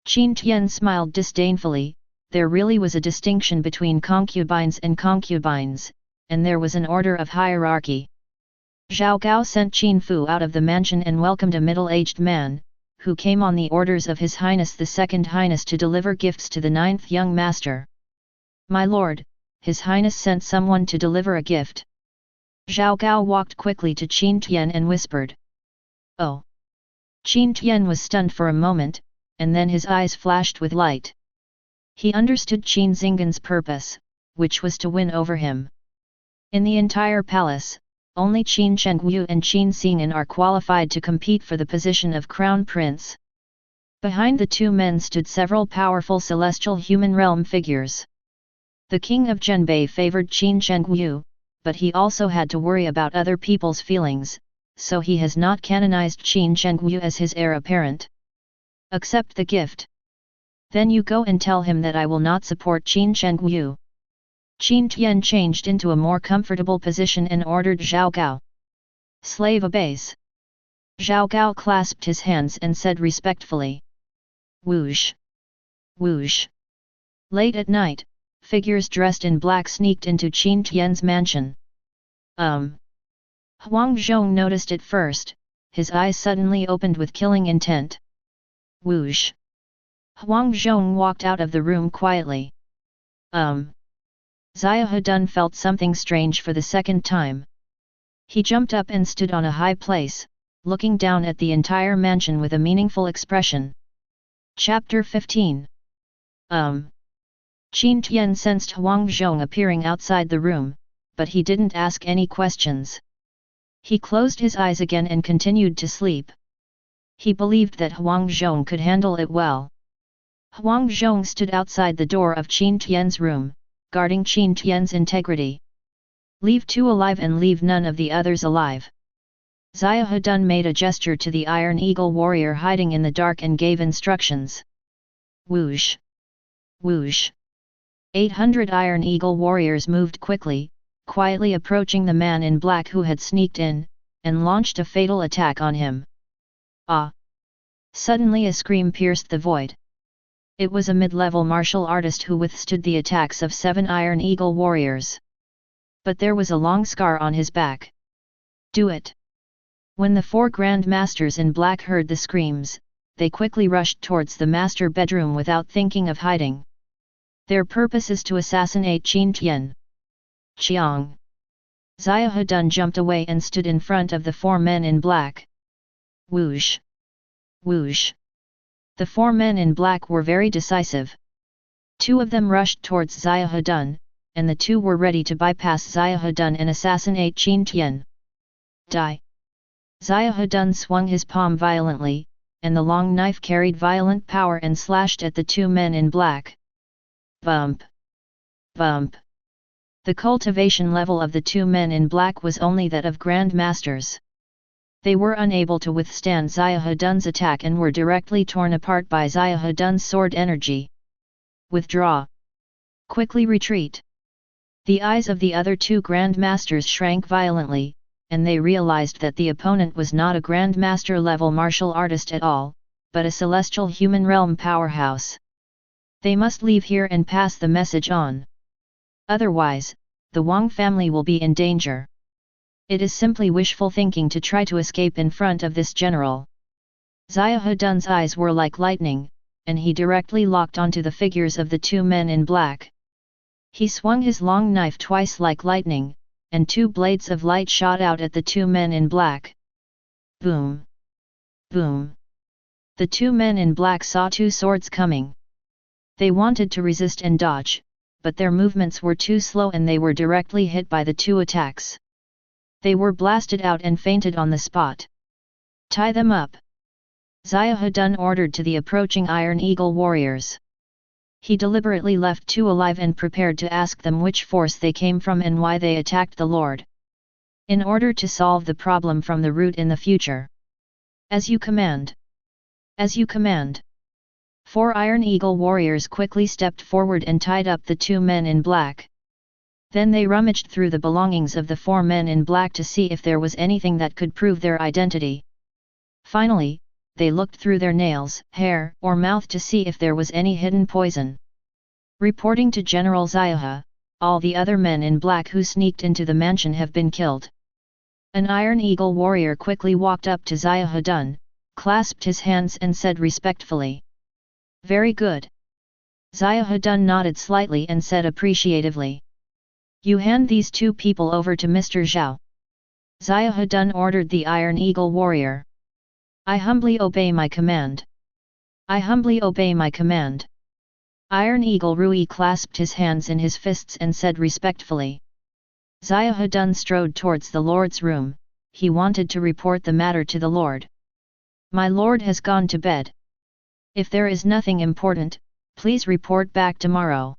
Qin Tian smiled disdainfully. There really was a distinction between concubines and concubines, and there was an order of hierarchy. Zhao Gao sent Qin Fu out of the mansion and welcomed a middle-aged man, who came on the orders of His Highness the Second Highness to deliver gifts to the ninth young master. My lord, His Highness sent someone to deliver a gift. Zhao Gao walked quickly to Qin Tian and whispered. Oh! Qin Tian was stunned for a moment, and then his eyes flashed with light. He understood Qin Xing'an's purpose, which was to win over him. In the entire palace, only Qin Chengyu and Qin Xing'an are qualified to compete for the position of crown prince. Behind the two men stood several powerful celestial human realm figures. The king of Zhenbei favored Qin Chengyu, but he also had to worry about other people's feelings, so he has not canonized Qin Chengyu as his heir apparent. Accept the gift. Then you go and tell him that I will not support Qin Chengyu. Qin Tian changed into a more comfortable position and ordered Zhao Gao. Slave obeys. Zhao Gao clasped his hands and said respectfully. Whoosh! Whoosh! Late at night, figures dressed in black sneaked into Qin Tian's mansion. Huang Zhong noticed it first, his eyes suddenly opened with killing intent. Whoosh! Huang Zhong walked out of the room quietly. Xiahou felt something strange for the second time. He jumped up and stood on a high place, looking down at the entire mansion with a meaningful expression. Chapter 15. Qin Tian sensed Huang Zhong appearing outside the room, but he didn't ask any questions. He closed his eyes again and continued to sleep. He believed that Huang Zhong could handle it well. Huang Zhong stood outside the door of Qin Tian's room, guarding Qin Tian's integrity. Leave 2 alive and leave none of the others alive. Xiahou made a gesture to the Iron Eagle warrior hiding in the dark and gave instructions. Whoosh! Whoosh! 800 Iron Eagle warriors moved quickly, quietly approaching the man in black who had sneaked in, and launched a fatal attack on him. Ah! Suddenly a scream pierced the void. It was a mid-level martial artist who withstood the attacks of 7 Iron Eagle warriors. But there was a long scar on his back. Do it! When the four Grand Masters in black heard the screams, they quickly rushed towards the master bedroom without thinking of hiding. Their purpose is to assassinate Qin Tian. Chiang. Xiahou jumped away and stood in front of the four men in black. Whoosh! Whoosh! The four men in black were very decisive. Two of them rushed towards Xiahou, and the two were ready to bypass Xiahou and assassinate Qin Tian. Die! Xiahou swung his palm violently, and the long knife carried violent power and slashed at the two men in black. Bump! Bump! The cultivation level of the two men in black was only that of Grand Masters. They were unable to withstand Xiahou's attack and were directly torn apart by Xiahou's sword energy. Withdraw! Quickly retreat! The eyes of the other two Grand Masters shrank violently, and they realized that the opponent was not a Grand Master level martial artist at all, but a celestial human realm powerhouse. They must leave here and pass the message on. Otherwise, the Wang family will be in danger. It is simply wishful thinking to try to escape in front of this general. Xiahou's eyes were like lightning, and he directly locked onto the figures of the two men in black. He swung his long knife twice like lightning, and two blades of light shot out at the two men in black. Boom! Boom! The two men in black saw two swords coming. They wanted to resist and dodge, but their movements were too slow and they were directly hit by the two attacks. They were blasted out and fainted on the spot. Tie them up! Xiahou ordered to the approaching Iron Eagle warriors. He deliberately left two alive and prepared to ask them which force they came from and why they attacked the Lord. In order to solve the problem from the root in the future. As you command. As you command. Four Iron Eagle warriors quickly stepped forward and tied up the two men in black. Then they rummaged through the belongings of the four men in black to see if there was anything that could prove their identity. Finally, they looked through their nails, hair, or mouth to see if there was any hidden poison. Reporting to General Xiahou, all the other men in black who sneaked into the mansion have been killed. An Iron Eagle warrior quickly walked up to Xiahou, clasped his hands and said respectfully, "Very good." Xiahou nodded slightly and said appreciatively, "You hand these two people over to Mr. Zhao." Xiahou ordered the Iron Eagle warrior. "I humbly obey my command. I humbly obey my command." Iron Eagle Rui clasped his hands in his fists and said respectfully. Xiahou strode towards the Lord's room. He wanted to report the matter to the Lord. "My Lord has gone to bed. If there is nothing important, please report back tomorrow."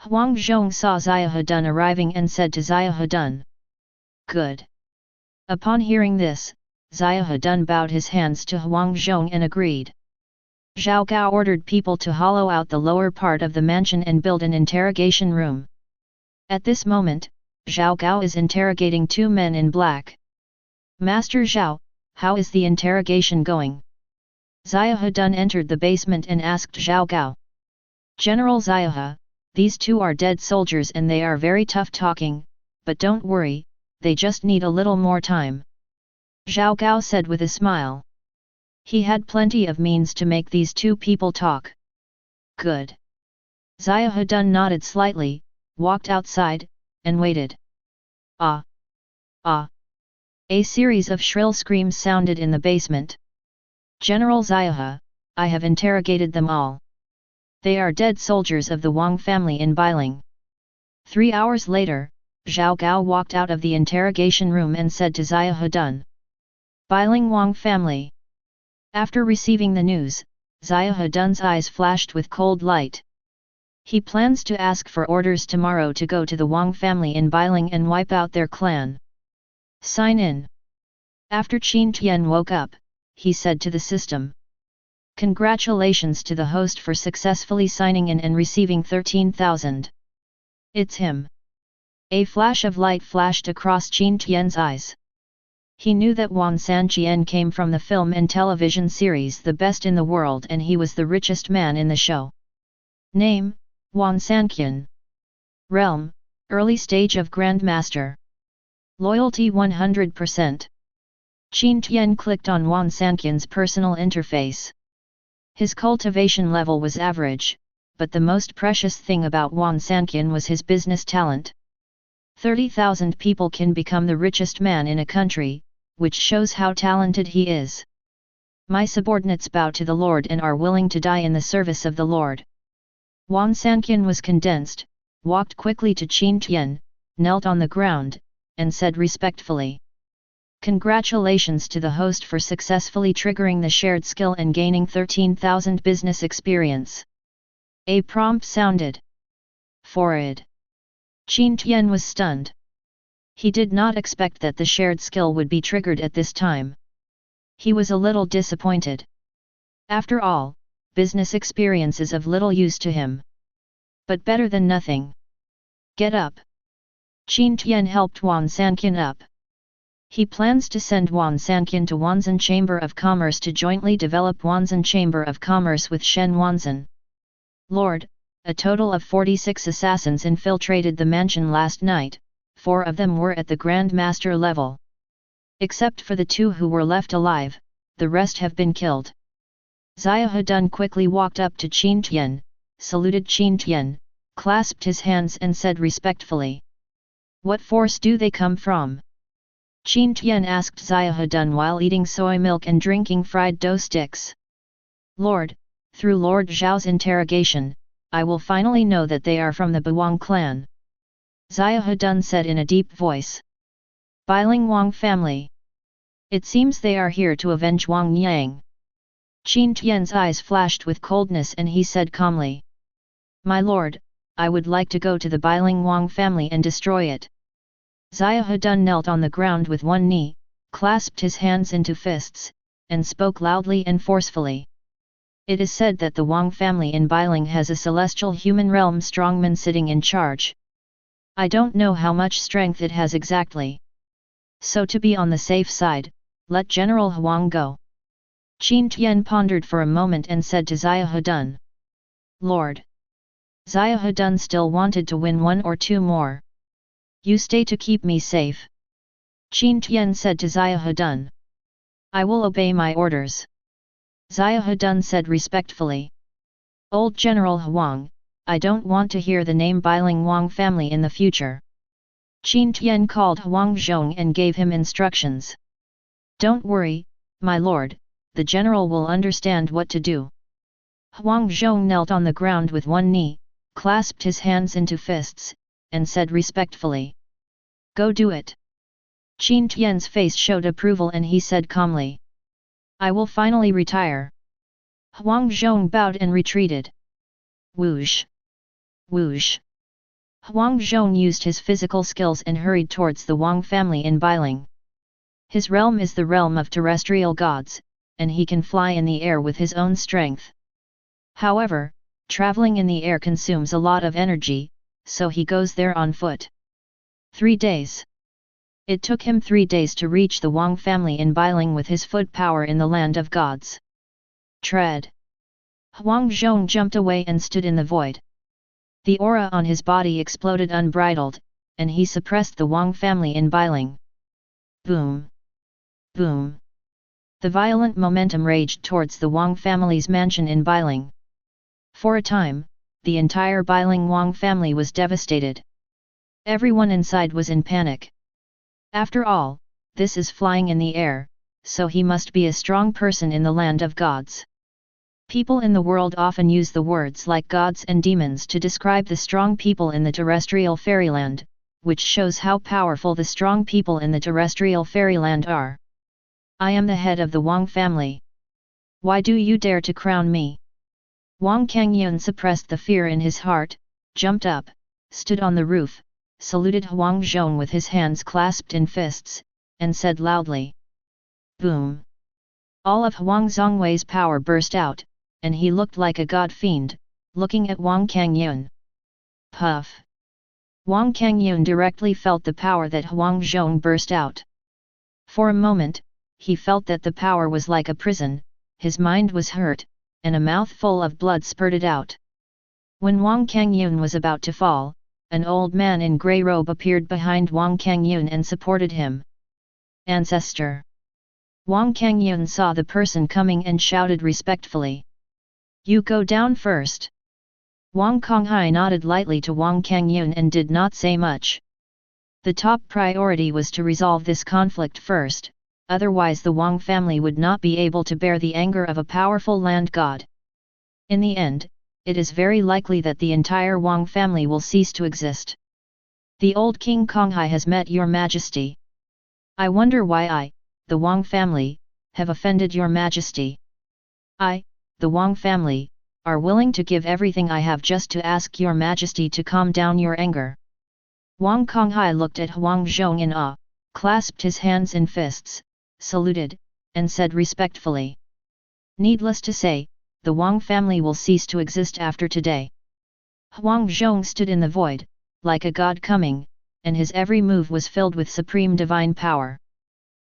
Huang Zhong saw Xiahou arriving and said to Xiahou, "Good." Upon hearing this, Xiahou bowed his hands to Huang Zhong and agreed. Zhao Gao ordered people to hollow out the lower part of the mansion and build an interrogation room. At this moment, Zhao Gao is interrogating two men in black. "Master Zhao, how is the interrogation going?" Xiahou entered the basement and asked Zhao Gao. "General Xiahou, these two are dead soldiers and they are very tough talking, but don't worry, they just need a little more time." Zhao Gao said with a smile. He had plenty of means to make these two people talk. Good. Xiahou nodded slightly, walked outside, and waited. Ah! Ah! A series of shrill screams sounded in the basement. "General Xiahou, I have interrogated them all. They are dead soldiers of the Wang family in Bailing." 3 hours later, Zhao Gao walked out of the interrogation room and said to Xiahou, "Bailing Wang family." After receiving the news, Xiahou's eyes flashed with cold light. He plans to ask for orders tomorrow to go to the Wang family in Bailing and wipe out their clan. Sign in. After Qin Tian woke up, he said to the system, "Congratulations to the host for successfully signing in and receiving 13,000. It's him." A flash of light flashed across Qin Tian's eyes. He knew that Wan Sanqian came from the film and television series The Best in the World and he was the richest man in the show. Name, Wan Sanqian. Realm, early stage of Grand Master. Loyalty 100%. Qin Tian clicked on Wan Sanqian's personal interface. His cultivation level was average, but the most precious thing about Wan Sanqian was his business talent. 30,000 people can become the richest man in a country, which shows how talented he is. My subordinates bow to the Lord and are willing to die in the service of the Lord. Wan Sanqian was condensed, walked quickly to Qin Tian, knelt on the ground, and said respectfully, "Congratulations to the host for successfully triggering the shared skill and gaining 13,000 business experience." A prompt sounded. Forward. Qin Tian was stunned. He did not expect that the shared skill would be triggered at this time. He was a little disappointed. After all, business experience is of little use to him. But better than nothing. Get up. Qin Tian helped Wan Sanqian up. He plans to send Wan Sanqian to Wanzan Chamber of Commerce to jointly develop Wanzan Chamber of Commerce with Shen Wanzan. Lord, a total of 46 assassins infiltrated the mansion last night, 4 of them were at the Grand Master level. Except for the 2 who were left alive, the rest have been killed. Xiahou quickly walked up to Qin Tian, saluted Qin Tian, clasped his hands and said respectfully, "What force do they come from?" Qin Tian asked Xiahou while eating soy milk and drinking fried dough sticks. "Lord, through Lord Zhao's interrogation, I will finally know that they are from the Buwang clan," Xiahou said in a deep voice. "Biling Wang family. It seems they are here to avenge Wang Yang." Qin Tian's eyes flashed with coldness and he said calmly, "My lord, I would like to go to the Biling Wang family and destroy it." Xiahou knelt on the ground with one knee, clasped his hands into fists, and spoke loudly and forcefully. "It is said that the Wang family in Biling has a celestial human realm strongman sitting in charge. I don't know how much strength it has exactly. So to be on the safe side, let General Huang go." Qin Tian pondered for a moment and said to Xiahou, "Lord." Xiahou still wanted to win 1 or 2 more. "You stay to keep me safe." Qin Tian said to Xiahou, "I will obey my orders." Xiahou said respectfully, "Old General Huang, I don't want to hear the name Biling Wang family in the future." Qin Tian called Huang Zhong and gave him instructions. "Don't worry, my lord, the general will understand what to do." Huang Zhong knelt on the ground with one knee, clasped his hands into fists, and said respectfully, "Go do it." Qin Tian's face showed approval and he said calmly, "I will finally retire." Huang Zhong bowed and retreated. Whoosh! Whoosh! Huang Zhong used his physical skills and hurried towards the Wang family in Biling. His realm is the realm of terrestrial gods, and he can fly in the air with his own strength. However, traveling in the air consumes a lot of energy, so he goes there on foot. 3 days. It took him 3 days to reach the Wang family in Biling with his foot power in the land of gods. Tread. Huang Zhong jumped away and stood in the void. The aura on his body exploded unbridled, and he suppressed the Wang family in Biling. Boom! Boom! The violent momentum raged towards the Wang family's mansion in Biling. For a time, the entire Biling Wang family was devastated. Everyone inside was in panic. After all, this is flying in the air, so he must be a strong person in the land of gods. People in the world often use the words like gods and demons to describe the strong people in the terrestrial fairyland, which shows how powerful the strong people in the terrestrial fairyland are. I am the head of the Wang family. Why do you dare to crown me? Wang Kangyun suppressed the fear in his heart, jumped up, stood on the roof, saluted Huang Zhong with his hands clasped in fists, and said loudly, "Boom!" All of Huang Zhongwei's power burst out, and he looked like a god fiend, looking at Wang Kangyun. Puff! Wang Kangyun directly felt the power that Huang Zhong burst out. For a moment, he felt that the power was like a prison, his mind was hurt, and a mouthful of blood spurted out. When Wang Kangyun was about to fall, an old man in grey robe appeared behind Wang Kangyun and supported him. Ancestor! Wang Kangyun saw the person coming and shouted respectfully. You go down first. Wang Konghai nodded lightly to Wang Kangyun and did not say much. The top priority was to resolve this conflict first, otherwise the Wang family would not be able to bear the anger of a powerful land god. In the end, it is very likely that the entire Wang family will cease to exist. The old King Konghai has met your majesty. I wonder why I, the Wang family, have offended your majesty. I, the Wang family, are willing to give everything I have just to ask your majesty to calm down your anger. Wang Konghai looked at Huang Zhong in awe, clasped his hands in fists, saluted, and said respectfully. Needless to say, the Wang family will cease to exist after today. Huang Zhong stood in the void, like a god coming, and his every move was filled with supreme divine power.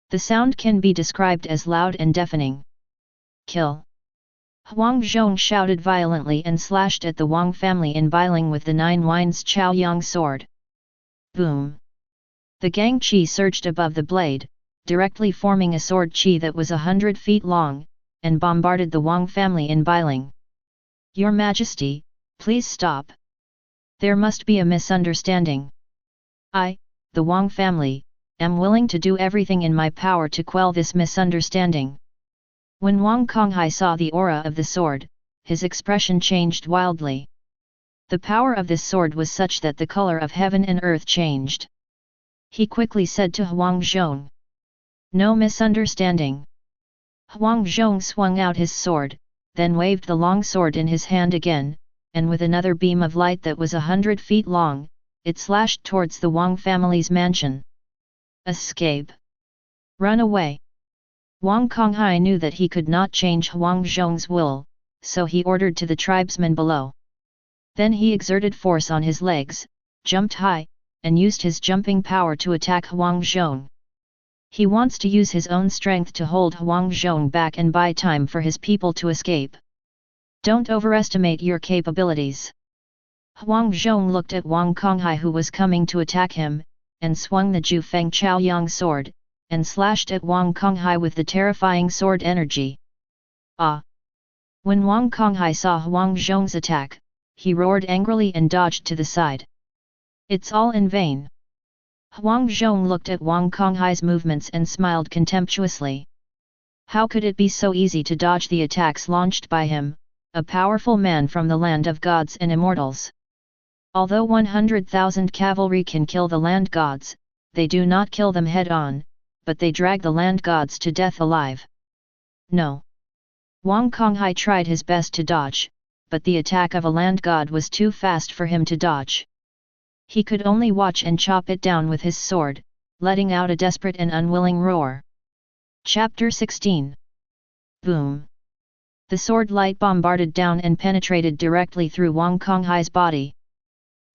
The sound can be described as loud and deafening. Kill! Huang Zhong shouted violently and slashed at the Wang family in Biling with the 9 winds Chaoyang sword. Boom! The Gang Qi surged above the blade, directly forming a sword qi that was 100 feet long, and bombarded the Wang family in Biling. Your Majesty, please stop. There must be a misunderstanding. I, the Wang family, am willing to do everything in my power to quell this misunderstanding. When Wang Konghai saw the aura of the sword, his expression changed wildly. The power of this sword was such that the color of heaven and earth changed. He quickly said to Huang Zhong. No misunderstanding. Huang Zhong swung out his sword, then waved the long sword in his hand again, and with another beam of light that was 100 feet long, it slashed towards the Wang family's mansion. Escape! Run away! Wang Konghai knew that he could not change Huang Zhong's will, so he ordered to the tribesmen below. Then he exerted force on his legs, jumped high, and used his jumping power to attack Huang Zhong. He wants to use his own strength to hold Huang Zhong back and buy time for his people to escape. Don't overestimate your capabilities. Huang Zhong looked at Wang Konghai who was coming to attack him, and swung the Jufeng Chaoyang sword, and slashed at Wang Konghai with the terrifying sword energy. Ah! When Wang Konghai saw Huang Zhong's attack, he roared angrily and dodged to the side. It's all in vain. Huang Zhong looked at Wang Konghai's movements and smiled contemptuously. How could it be so easy to dodge the attacks launched by him, a powerful man from the land of gods and immortals? Although 100,000 cavalry can kill the land gods, they do not kill them head-on, but they drag the land gods to death alive. No. Wang Konghai tried his best to dodge, but the attack of a land god was too fast for him to dodge. He could only watch and chop it down with his sword, letting out a desperate and unwilling roar. Chapter 16. Boom! The sword light bombarded down and penetrated directly through Wang Konghai's body.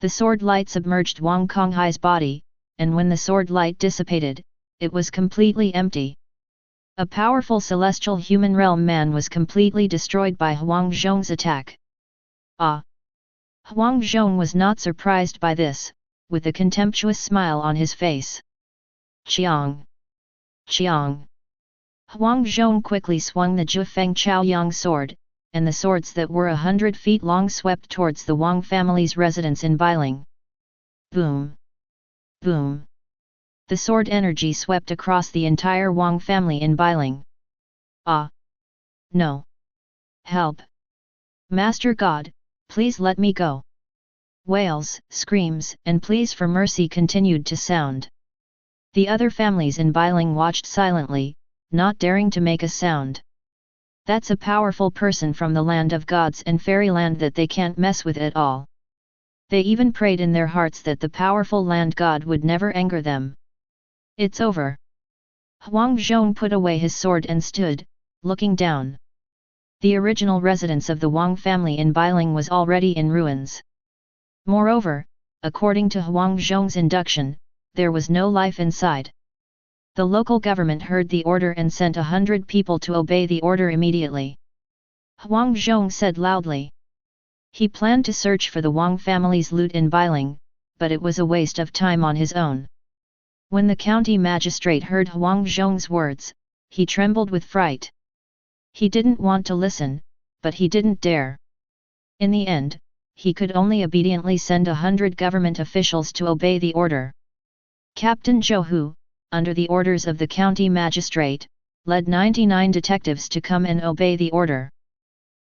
The sword light submerged Wang Konghai's body, and when the sword light dissipated, it was completely empty. A powerful celestial human realm man was completely destroyed by Huang Zhong's attack. Ah! Huang Zhong was not surprised by this, with a contemptuous smile on his face. Chiang! Chiang! Huang Zhong quickly swung the Jufeng Chaoyang sword, and the swords that were 100 feet long swept towards the Wang family's residence in Biling. Boom! Boom! The sword energy swept across the entire Wang family in Biling. Ah! No! Help! Master God, please let me go! Wails, screams, and pleas for mercy continued to sound. The other families in Biling watched silently, not daring to make a sound. That's a powerful person from the land of gods and fairyland that they can't mess with at all. They even prayed in their hearts that the powerful land god would never anger them. It's over. Huang Zhong put away his sword and stood, looking down. The original residence of the Wang family in Biling was already in ruins. Moreover, according to Huang Zhong's induction, there was no life inside. The local government heard the order and sent 100 people to obey the order immediately. Huang Zhong said loudly. He planned to search for the Wang family's loot in Biling, but it was a waste of time on his own. When the county magistrate heard Huang Zhong's words, he trembled with fright. He didn't want to listen, but he didn't dare. In the end, he could only obediently send 100 government officials to obey the order. Captain Zhou Hu, under the orders of the county magistrate, led 99 detectives to come and obey the order.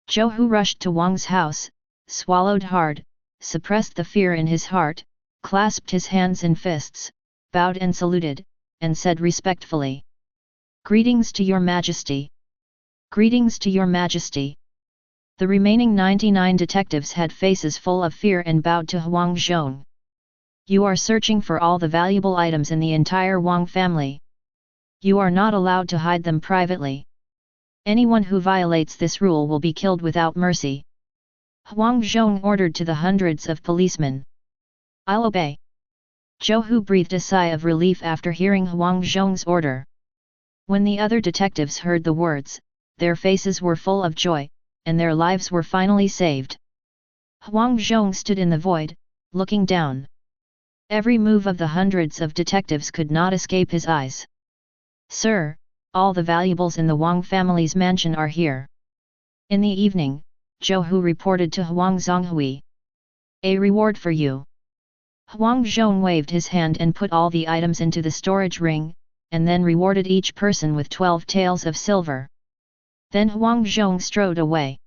Zhou Hu rushed to Wang's house, swallowed hard, suppressed the fear in his heart, clasped his hands in fists, bowed and saluted, and said respectfully, "Greetings to your majesty! Greetings to your majesty!" The remaining 99 detectives had faces full of fear and bowed to Huang Zhong. "You are searching for all the valuable items in the entire Wang family. You are not allowed to hide them privately. Anyone who violates this rule will be killed without mercy." Huang Zhong ordered to the hundreds of policemen. "I'll obey." Zhou Hu breathed a sigh of relief after hearing Huang Zhong's order. When the other detectives heard the words, their faces were full of joy, and their lives were finally saved. Huang Zhong stood in the void, looking down. Every move of the hundreds of detectives could not escape his eyes. "Sir, all the valuables in the Wang family's mansion are here." In the evening, Zhou Hu reported to Huang Zhonghui. "A reward for you." Huang Zhong waved his hand and put all the items into the storage ring, and then rewarded each person with 12 taels of silver. Then Huang Zhong strode away.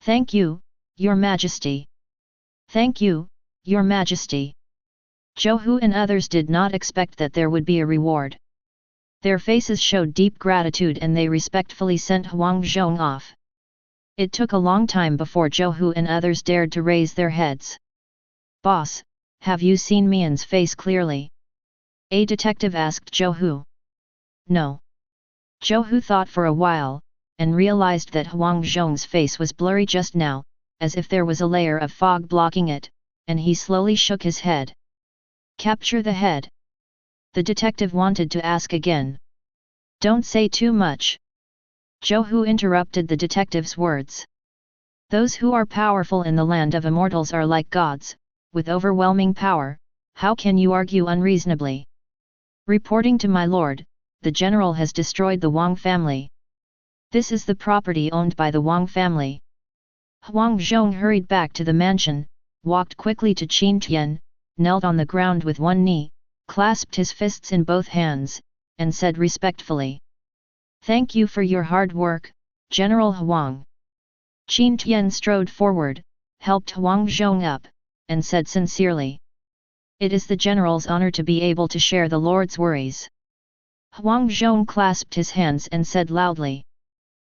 "Thank you, Your Majesty." "Thank you, Your Majesty." Zhou Hu and others did not expect that there would be a reward. Their faces showed deep gratitude and they respectfully sent Huang Zhong off. It took a long time before Zhou Hu and others dared to raise their heads. "Boss, have you seen Mian's face clearly?" A detective asked Zhou Hu. "No." Zhou Hu thought for a while, and realized that Huang Zhong's face was blurry just now, as if there was a layer of fog blocking it, and he slowly shook his head. "Capture the head." The detective wanted to ask again. "Don't say too much." Zhou Hu interrupted the detective's words. "Those who are powerful in the land of immortals are like gods, with overwhelming power. How can you argue unreasonably? Reporting to my lord, the general has destroyed the Wang family. This is the property owned by the Wang family." Huang Zhong hurried back to the mansion, walked quickly to Qin Tian, knelt on the ground with one knee, clasped his fists in both hands, and said respectfully, "Thank you for your hard work, General Huang." Qin Tian strode forward, helped Huang Zhong up, and said sincerely, "It is the general's honor to be able to share the lord's worries." Huang Zhong clasped his hands and said loudly,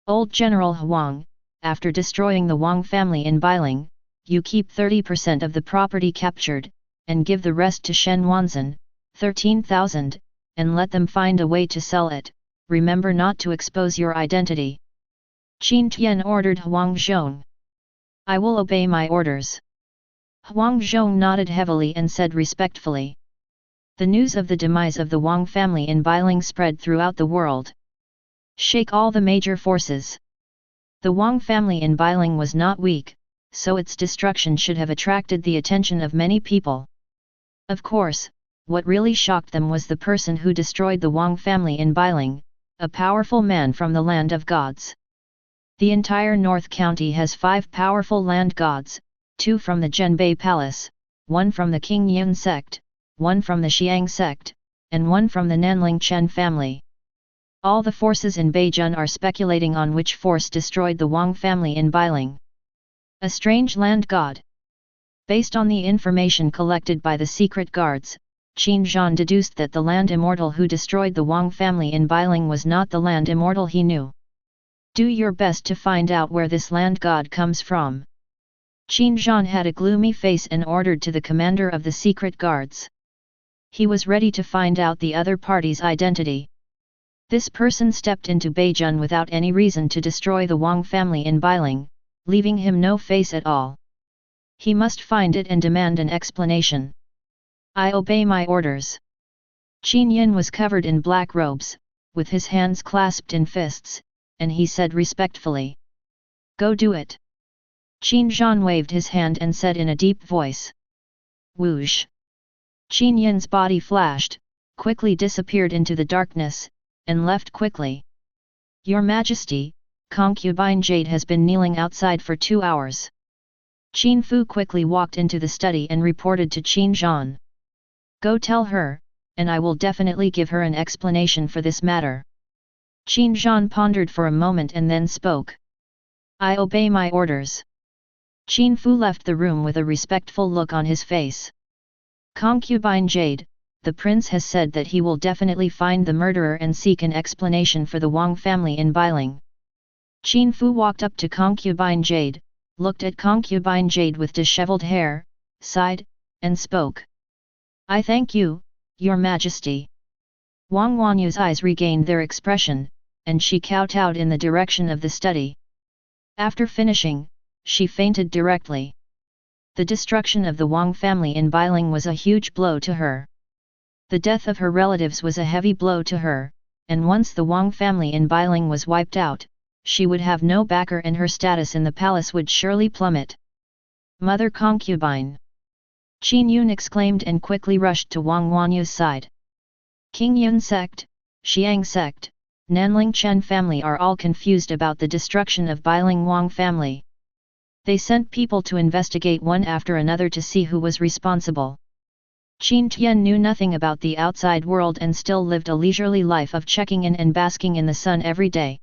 "Old General Huang, after destroying the Wang family in Bailing, you keep 30% of the property captured, and give the rest to Shen Wanzan, 13,000, and let them find a way to sell it. Remember not to expose your identity." Qin Tian ordered Huang Zhong. "I will obey my orders." Huang Zhong nodded heavily and said respectfully. The news of the demise of the Wang family in Bailing spread throughout the world. Shake all the major forces. The Wang family in Bailing was not weak, so its destruction should have attracted the attention of many people. Of course, what really shocked them was the person who destroyed the Wang family in Bailing, a powerful man from the land of gods. The entire North County has 5 powerful land gods, 2 from the Zhenbei Palace, 1 from the King Yun sect, 1 from the Xiang sect, and 1 from the Nanling Chen family. All the forces in Beijun are speculating on which force destroyed the Wang family in Bailing. A strange land god. Based on the information collected by the secret guards, Qin Zhan deduced that the land immortal who destroyed the Wang family in Bailing was not the land immortal he knew. Do your best to find out where this land god comes from. Qin Zhan had a gloomy face and ordered to the commander of the secret guards. He was ready to find out the other party's identity. This person stepped into Beijun without any reason to destroy the Wang family in Bailing, leaving him no face at all. He must find it and demand an explanation. "I obey my orders." Qin Yin was covered in black robes, with his hands clasped in fists, and he said respectfully, "Go do it." Qin Zhan waved his hand and said in a deep voice, "Whoosh!" Qin Yin's body flashed, quickly disappeared into the darkness, and left quickly. Your Majesty, Concubine Jade has been kneeling outside for 2 hours. Qin Fu quickly walked into the study and reported to Qin Zhan. Go tell her, and I will definitely give her an explanation for this matter. Qin Zhan pondered for a moment and then spoke. I obey my orders. Qin Fu left the room with a respectful look on his face. Concubine Jade, the prince has said that he will definitely find the murderer and seek an explanation for the Wang family in Bailing. Qin Fu walked up to Concubine Jade, looked at Concubine Jade with disheveled hair, sighed, and spoke. I thank you, Your Majesty. Wang Wanyu's eyes regained their expression, and she kowtowed in the direction of the study. After finishing, she fainted directly. The destruction of the Wang family in Bailing was a huge blow to her. The death of her relatives was a heavy blow to her, and once the Wang family in Bailing was wiped out, she would have no backer and her status in the palace would surely plummet. Mother Concubine! Qin Yun exclaimed and quickly rushed to Wang Wanyu's side. King Yun sect, Xiang sect, Nanling Chen family are all confused about the destruction of Bailing Wang family. They sent people to investigate one after another to see who was responsible. Qin Tian knew nothing about the outside world and still lived a leisurely life of checking in and basking in the sun every day.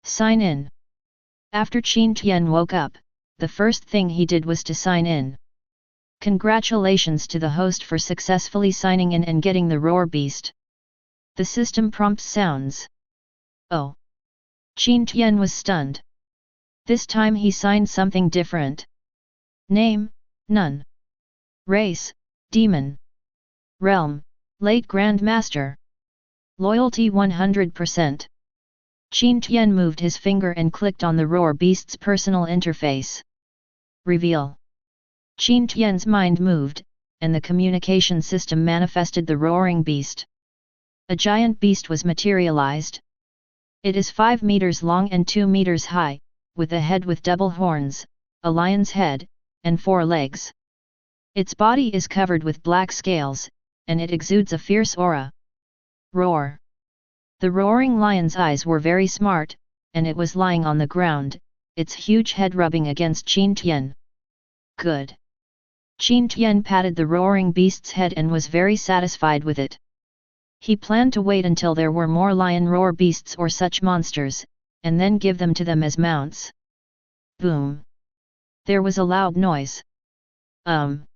Sign in. After Qin Tian woke up, the first thing he did was to sign in. Congratulations to the host for successfully signing in and getting the roar beast. The system prompt sounds. Oh! Qin Tian was stunned. This time he signed something different. Name, none. Race, demon. Realm, late Grand Master. Loyalty 100%. Qin Tian moved his finger and clicked on the roar beast's personal interface. Reveal. Qin Tian's mind moved, and the communication system manifested the roaring beast. A giant beast was materialized. It is 5 meters long and 2 meters high, with a head with double horns, a lion's head, and 4 legs. Its body is covered with black scales, and it exudes a fierce aura. Roar! The roaring lion's eyes were very smart, and it was lying on the ground, its huge head rubbing against Qin Tian. Good! Qin Tian patted the roaring beast's head and was very satisfied with it. He planned to wait until there were more lion roar beasts or such monsters, and then give them to them as mounts. Boom! There was a loud noise. Qin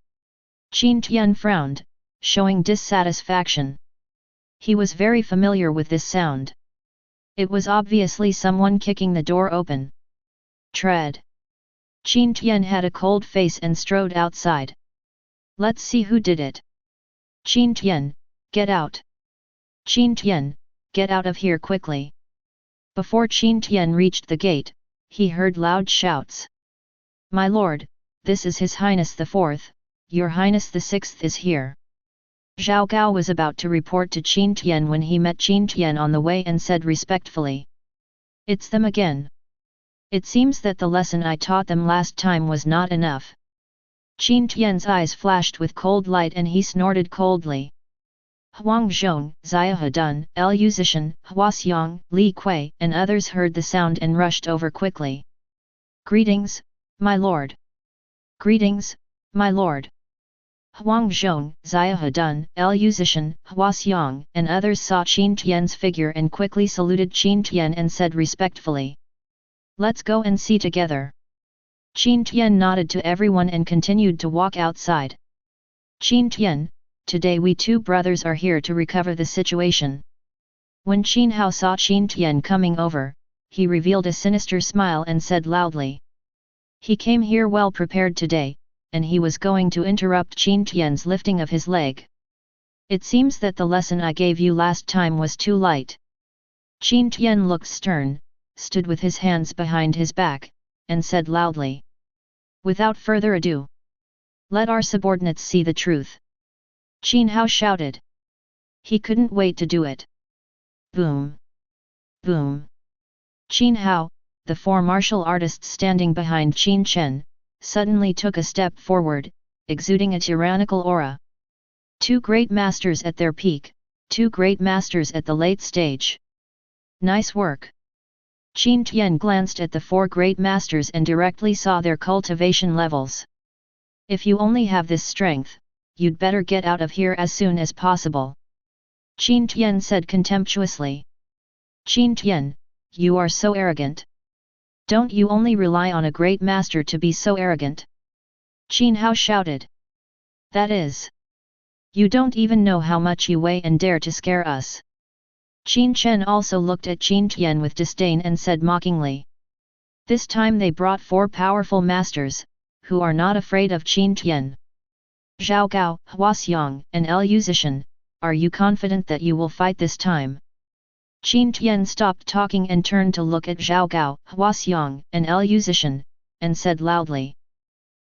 Tian frowned, showing dissatisfaction. He was very familiar with this sound. It was obviously someone kicking the door open. Tread! Qin Tian had a cold face and strode outside. Let's see who did it. Qin Tian, get out! Qin Tian, get out of here quickly! Before Qin Tian reached the gate, he heard loud shouts. My lord, this is His Highness the Fourth, Your Highness the Sixth is here. Zhao Gao was about to report to Qin Tian when he met Qin Tian on the way and said respectfully. It's them again. It seems that the lesson I taught them last time was not enough. Qin Tian's eyes flashed with cold light and he snorted coldly. Huang Zhong, Xia Hedun, Lu Zishan, Hua Xiang, Li Kui and others heard the sound and rushed over quickly. Greetings, my lord. Greetings, my lord. Huang Zhong, Xia Hedun, Lu Zishan, Hua Xiang and others saw Qin Tian's figure and quickly saluted Qin Tian and said respectfully. Let's go and see together. Qin Tian nodded to everyone and continued to walk outside. Qin Tian, today we 2 brothers are here to recover the situation. When Qin Hao saw Qin Tian coming over, he revealed a sinister smile and said loudly. He came here well prepared today, and he was going to interrupt Qin Tian's lifting of his leg. It seems that the lesson I gave you last time was too light. Qin Tian looked stern, stood with his hands behind his back, and said loudly. Without further ado, let our subordinates see the truth. Qin Hao shouted. He couldn't wait to do it. Boom! Boom! Qin Hao, the 4 martial artists standing behind Qin Chen, suddenly took a step forward, exuding a tyrannical aura. 2 great masters at their peak, 2 great masters at the late stage. Nice work! Qin Tian glanced at the four great masters and directly saw their cultivation levels. If you only have this strength, you'd better get out of here as soon as possible. Qin Tian said contemptuously. Qin Tian, you are so arrogant. Don't you only rely on a great master to be so arrogant? Qin Hao shouted. That is. You don't even know how much you weigh and dare to scare us. Qin Chen also looked at Qin Tian with disdain and said mockingly. This time they brought four powerful masters, who are not afraid of Qin Tian. Zhao Gao, Huaxiang, and Lu Zishan, are you confident that you will fight this time? Qin Tian stopped talking and turned to look at Zhao Gao, Huaxiang, and Lu Zishan, and said loudly.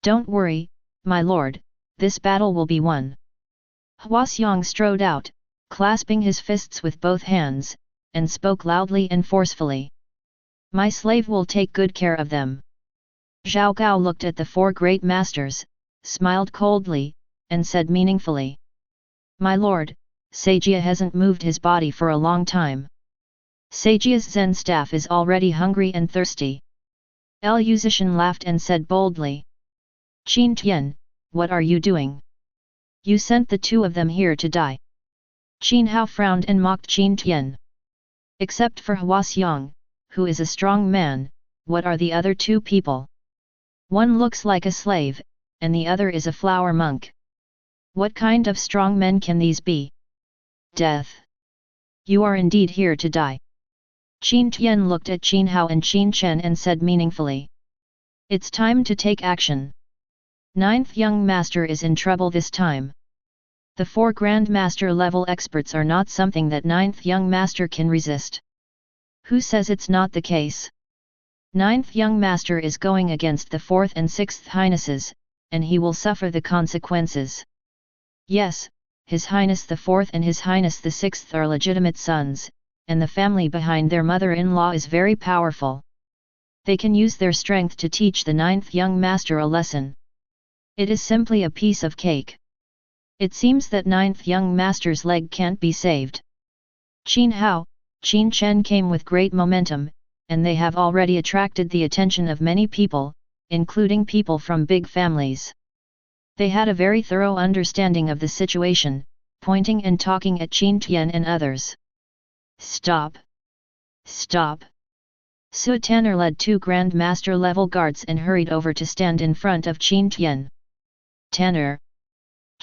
Don't worry, my lord, this battle will be won. Huaxiang strode out, clasping his fists with both hands, and spoke loudly and forcefully. My slave will take good care of them. Zhao Gao looked at the four great masters, smiled coldly, and said meaningfully. My lord, Saijia hasn't moved his body for a long time. Saijia's Zen staff is already hungry and thirsty. Lu Zishan laughed and said boldly. Qin Tian, what are you doing? You sent the two of them here to die. Qin Hao frowned and mocked Qin Tian. Except for Huaxiang, who is a strong man, what are the other two people? One looks like a slave, and the other is a flower monk. What kind of strong men can these be? Death. You are indeed here to die. Qin Tian looked at Qin Hao and Qin Chen and said meaningfully. It's time to take action. Ninth young master is in trouble this time. The four Grand Master level experts are not something that ninth young master can resist. Who says it's not the case? Ninth young master is going against the fourth and sixth highnesses, and he will suffer the consequences. Yes, His Highness the fourth and His Highness the sixth are legitimate sons, and the family behind their mother-in-law is very powerful. They can use their strength to teach the ninth young master a lesson. It is simply a piece of cake. It seems that ninth young master's leg can't be saved. Qin Hao, Qin Chen came with great momentum, and they have already attracted the attention of many people, including people from big families. They had a very thorough understanding of the situation, pointing and talking at Qin Tian and others. Stop! Stop! Su Tanner led two Grand Master level guards and hurried over to stand in front of Qin Tian. Tanner!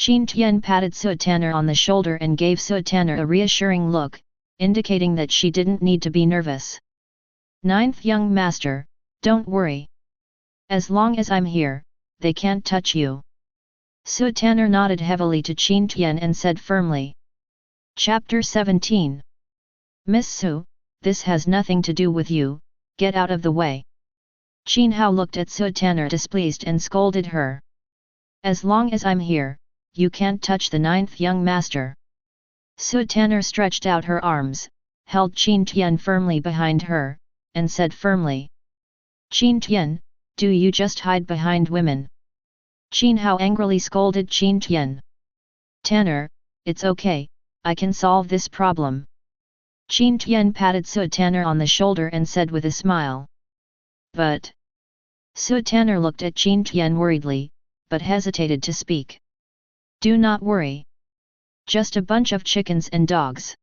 Qin Tian patted Su Tanner on the shoulder and gave Su Tanner a reassuring look, indicating that she didn't need to be nervous. Ninth young master, don't worry. As long as I'm here, they can't touch you. Su Tanner nodded heavily to Qin Tian and said firmly. Chapter 17. Miss Su, this has nothing to do with you, get out of the way. Qin Hao looked at Su Tanner displeased and scolded her. As long as I'm here, you can't touch the ninth young master. Su Tanner stretched out her arms, held Qin Tian firmly behind her, and said firmly. Qin Tian, do you just hide behind women? Qin Hao angrily scolded Qin Tian. Tanner, it's okay, I can solve this problem. Qin Tian patted Su Tanner on the shoulder and said with a smile. But... Su Tanner looked at Qin Tian worriedly, but hesitated to speak. Do not worry. Just a bunch of chickens and dogs.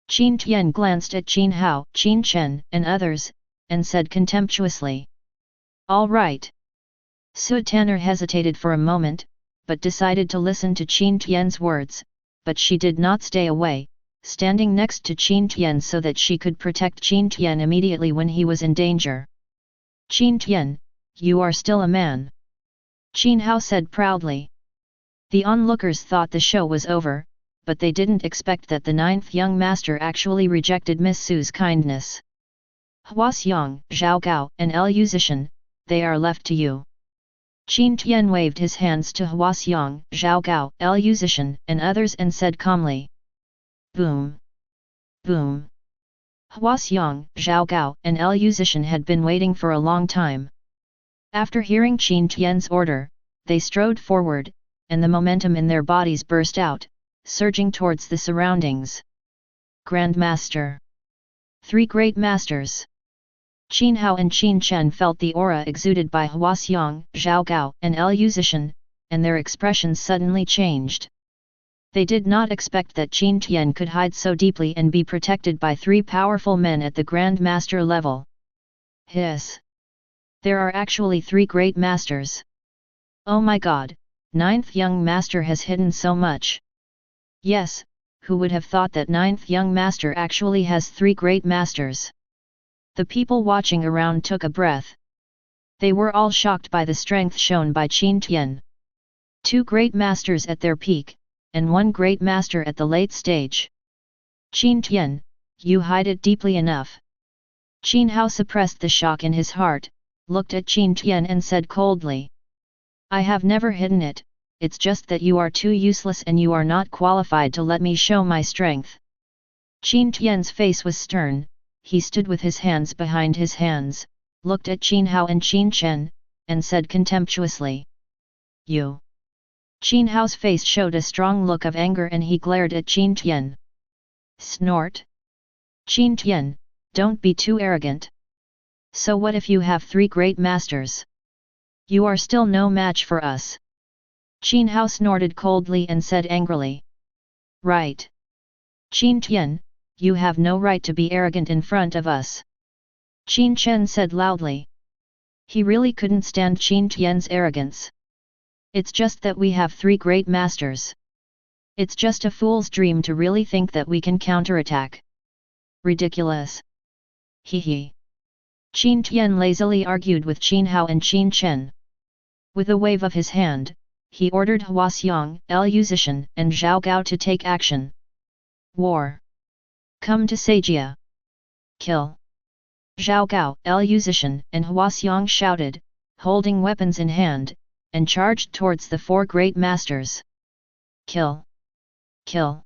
Qin Tian glanced at Qin Hao, Qin Chen, and others, and said contemptuously. All right. Su Tanner hesitated for a moment, but decided to listen to Qin Tian's words, but she did not stay away, standing next to Qin Tian so that she could protect Qin Tian immediately when he was in danger. Qin Tian, you are still a man. Qin Hao said proudly. The onlookers thought the show was over, but they didn't expect that the ninth young master actually rejected Miss Su's kindness. Huaxiang, Zhao Gao, and Lu Zishan, they are left to you. Qin Tian waved his hands to Huaxiang, Zhao Gao, Lu Zishan, and others and said calmly. Boom! Boom! Huaxiang, Zhao Gao, and Lu Zishan had been waiting for a long time. After hearing Qin Tian's order, they strode forward, and the momentum in their bodies burst out, surging towards the surroundings. Grand Master. Three Great Masters. Qin Hao and Qin Chen felt the aura exuded by Hua Xiong, Zhao Gao, and Liu Zishan, and their expressions suddenly changed. They did not expect that Qin Tian could hide so deeply and be protected by three powerful men at the Grand Master level. Hiss! There are actually three great masters. Oh my god, ninth young master has hidden so much. Yes, who would have thought that ninth young master actually has three great masters? The people watching around took a breath. They were all shocked by the strength shown by Qin Tian. Two great masters at their peak, and one great master at the late stage. Qin Tian, you hide it deeply enough. Qin Hao suppressed the shock in his heart, looked at Qin Tian and said coldly. I have never hidden it, it's just that you are too useless and you are not qualified to let me show my strength. Qin Tian's face was stern, he stood with his hands behind his hands, looked at Qin Hao and Qin Chen, and said contemptuously. You. Qin Hao's face showed a strong look of anger and he glared at Qin Tian. Snort. Qin Tian, don't be too arrogant. So what if you have three great masters? You are still no match for us. Qin Hao snorted coldly and said angrily. Right. Qin Tian, you have no right to be arrogant in front of us. Qin Chen said loudly. He really couldn't stand Qin Tian's arrogance. It's just that we have three great masters. It's just a fool's dream to really think that we can counterattack. Ridiculous. Hee hee. Qin Tian lazily argued with Qin Hao and Qin Chen. With a wave of his hand, he ordered Hua Xiong, Liu Zishan, and Zhao Gao to take action. War. Come to Sajia. Kill. Zhao Gao, Liu Zishan, and Hua Xiong shouted, holding weapons in hand, and charged towards the four great masters. Kill! Kill!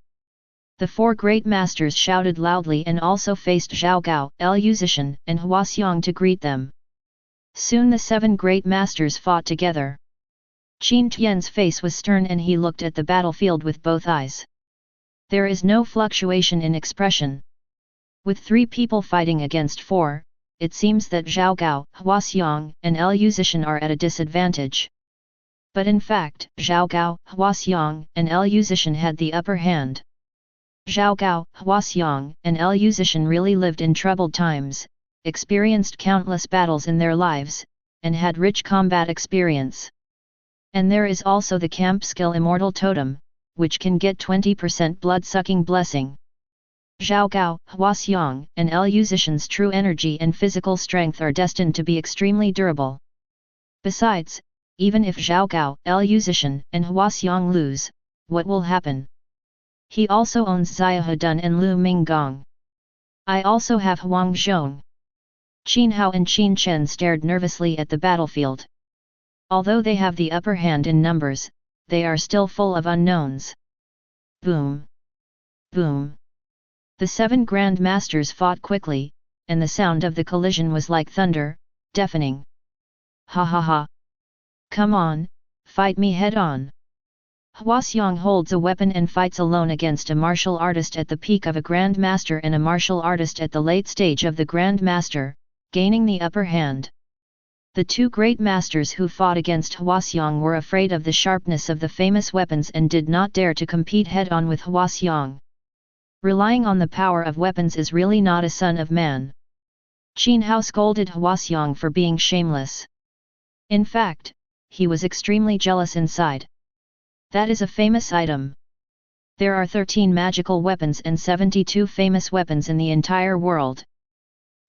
The four great masters shouted loudly and also faced Zhao Gao, Liu Zishan, and Hua Xiong to greet them. Soon the seven great masters fought together. Qin Tian's face was stern and he looked at the battlefield with both eyes. There is no fluctuation in expression. With three people fighting against four, it seems that Zhao Gao, Hua Xiong, and Liu Zishan are at a disadvantage. But in fact, Zhao Gao, Hua Xiong, and Liu Zishan had the upper hand. Zhao Gao, Hua Xiong, and Liu Zishan really lived in troubled times, experienced countless battles in their lives, and had rich combat experience. And there is also the camp skill Immortal Totem, which can get 20% blood-sucking blessing. Zhao Gao, Hua Xiong, and Liu Zishan's true energy and physical strength are destined to be extremely durable. Besides, even if Zhao Gao, Liu Zishan, and Hua Xiong lose, what will happen? He also owns Xia Dun and Lu Minggong. I also have Huang Zhong. Qin Hao and Qin Chen stared nervously at the battlefield. Although they have the upper hand in numbers, they are still full of unknowns. Boom! Boom! The seven Grand Masters fought quickly, and the sound of the collision was like thunder, deafening. Ha ha ha! Come on, fight me head on! Hua Xiong holds a weapon and fights alone against a martial artist at the peak of a Grand Master and a martial artist at the late stage of the Grand Master, gaining the upper hand. The two great masters who fought against Hua Xiong were afraid of the sharpness of the famous weapons and did not dare to compete head-on with Hua Xiong. Relying on the power of weapons is really not a son of man. Qin Hao scolded Hua Xiong for being shameless. In fact, he was extremely jealous inside. That is a famous item. There are 13 magical weapons and 72 famous weapons in the entire world.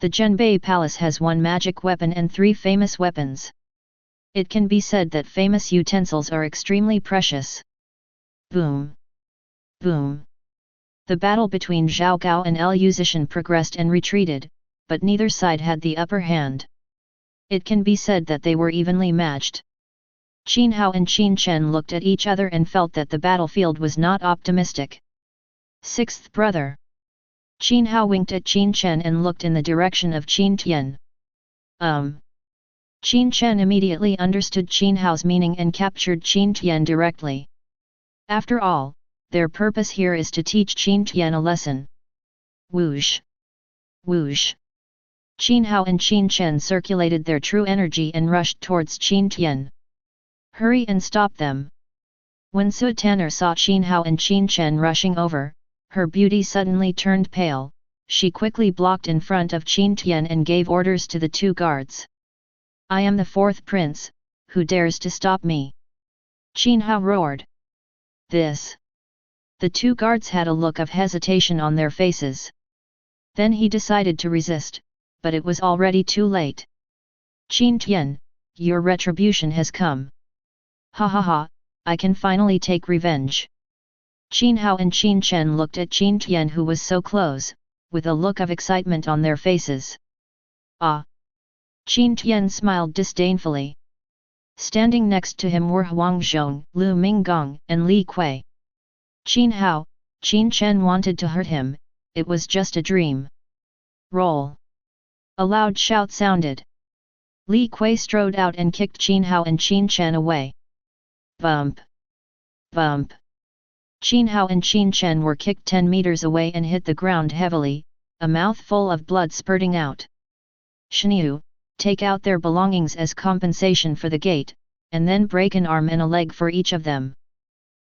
The Zhenbei Palace has one magic weapon and 3 famous weapons. It can be said that famous utensils are extremely precious. Boom! Boom! The battle between Zhao Gao and Liu Zishan progressed and retreated, but neither side had the upper hand. It can be said that they were evenly matched. Qin Hao and Qin Chen looked at each other and felt that the battlefield was not optimistic. Sixth brother. Qin Hao winked at Qin Chen and looked in the direction of Qin Tian. Qin Chen immediately understood Qin Hao's meaning and captured Qin Tian directly. After all, their purpose here is to teach Qin Tian a lesson. Whoosh! Whoosh! Qin Hao and Qin Chen circulated their true energy and rushed towards Qin Tian. Hurry and stop them! When Su Tanner saw Qin Hao and Qin Chen rushing over, her beauty suddenly turned pale. She quickly blocked in front of Qin Tian and gave orders to the two guards. I am the fourth prince, who dares to stop me? Qin Hao roared. This. The two guards had a look of hesitation on their faces. Then he decided to resist, but it was already too late. Qin Tian, your retribution has come. Ha ha ha, I can finally take revenge. Qin Hao and Qin Chen looked at Qin Tian, who was so close, with a look of excitement on their faces. Ah! Qin Tian smiled disdainfully. Standing next to him were Huang Zhong, Lu Minggong, and Li Kui. Qin Hao, Qin Chen wanted to hurt him, it was just a dream. Roll! A loud shout sounded. Li Kui strode out and kicked Qin Hao and Qin Chen away. Bump! Bump! Qin Hao and Qin Chen were kicked 10 meters away and hit the ground heavily, a mouthful of blood spurting out. Shenyu, take out their belongings as compensation for the gate, and then break an arm and a leg for each of them.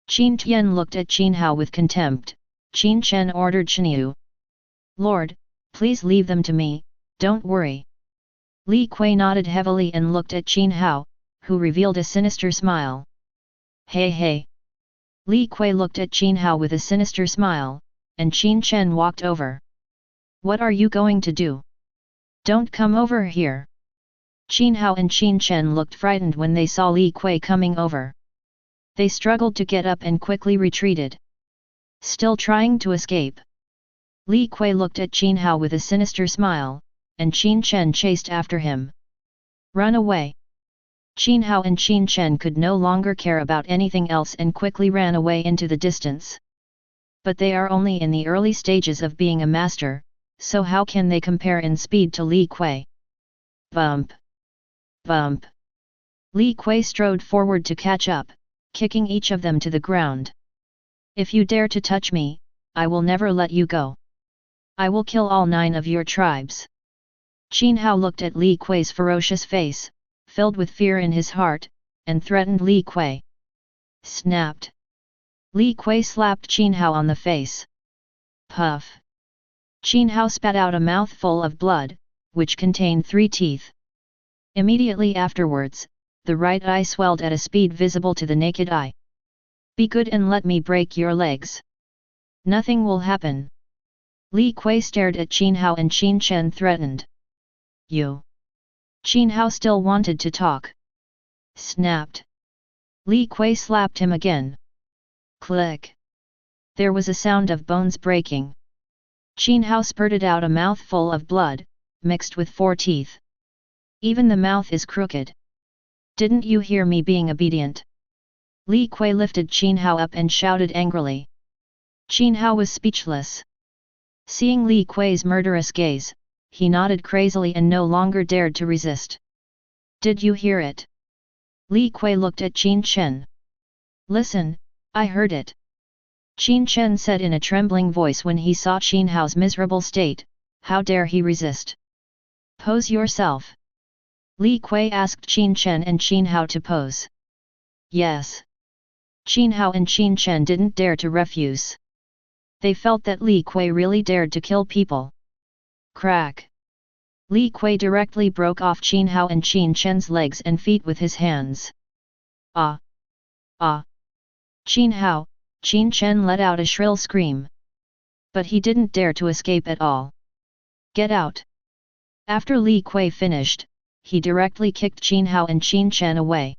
Qin Tian looked at Qin Hao with contempt. Qin Chen ordered Shenyu. Lord, please leave them to me, don't worry. Li Kui nodded heavily and looked at Qin Hao, who revealed a sinister smile. Hey hey! Li Kui looked at Qin Hao with a sinister smile, and Qin Chen walked over. What are you going to do? Don't come over here. Qin Hao and Qin Chen looked frightened when they saw Li Kui coming over. They struggled to get up and quickly retreated. Still trying to escape. Li Kui looked at Qin Hao with a sinister smile, and Qin Chen chased after him. Run away! Qin Hao and Qin Chen could no longer care about anything else and quickly ran away into the distance. But they are only in the early stages of being a master, so how can they compare in speed to Li Kui? Bump! Bump! Li Kui strode forward to catch up, kicking each of them to the ground. If you dare to touch me, I will never let you go. I will kill all 9 of your tribes. Qin Hao looked at Li Kui's ferocious face, filled with fear in his heart, and threatened Li Kui. Snapped. Li Kui slapped Qin Hao on the face. Puff. Qin Hao spat out a mouthful of blood, which contained 3 teeth. Immediately afterwards, the right eye swelled at a speed visible to the naked eye. Be good and let me break your legs. Nothing will happen. Li Kui stared at Qin Hao and Qin Chen threatened. You. Qin Hao still wanted to talk. Snapped. Li Kui slapped him again. Click. There was a sound of bones breaking. Qin Hao spurted out a mouthful of blood, mixed with 4 teeth. Even the mouth is crooked. Didn't you hear me being obedient? Li Kui lifted Qin Hao up and shouted angrily. Qin Hao was speechless. Seeing Li Kui's murderous gaze, he nodded crazily and no longer dared to resist. Did you hear it? Li Kui looked at Qin Chen. Listen, I heard it. Qin Chen said in a trembling voice when he saw Qin Hao's miserable state, how dare he resist? Pose yourself. Li Kui asked Qin Chen and Qin Hao to pose. Yes. Qin Hao and Qin Chen didn't dare to refuse. They felt that Li Kui really dared to kill people. Crack! Li Kui directly broke off Qin Hao and Qin Chen's legs and feet with his hands. Ah! Ah! Qin Hao, Qin Chen let out a shrill scream. But he didn't dare to escape at all. Get out! After Li Kui finished, he directly kicked Qin Hao and Qin Chen away.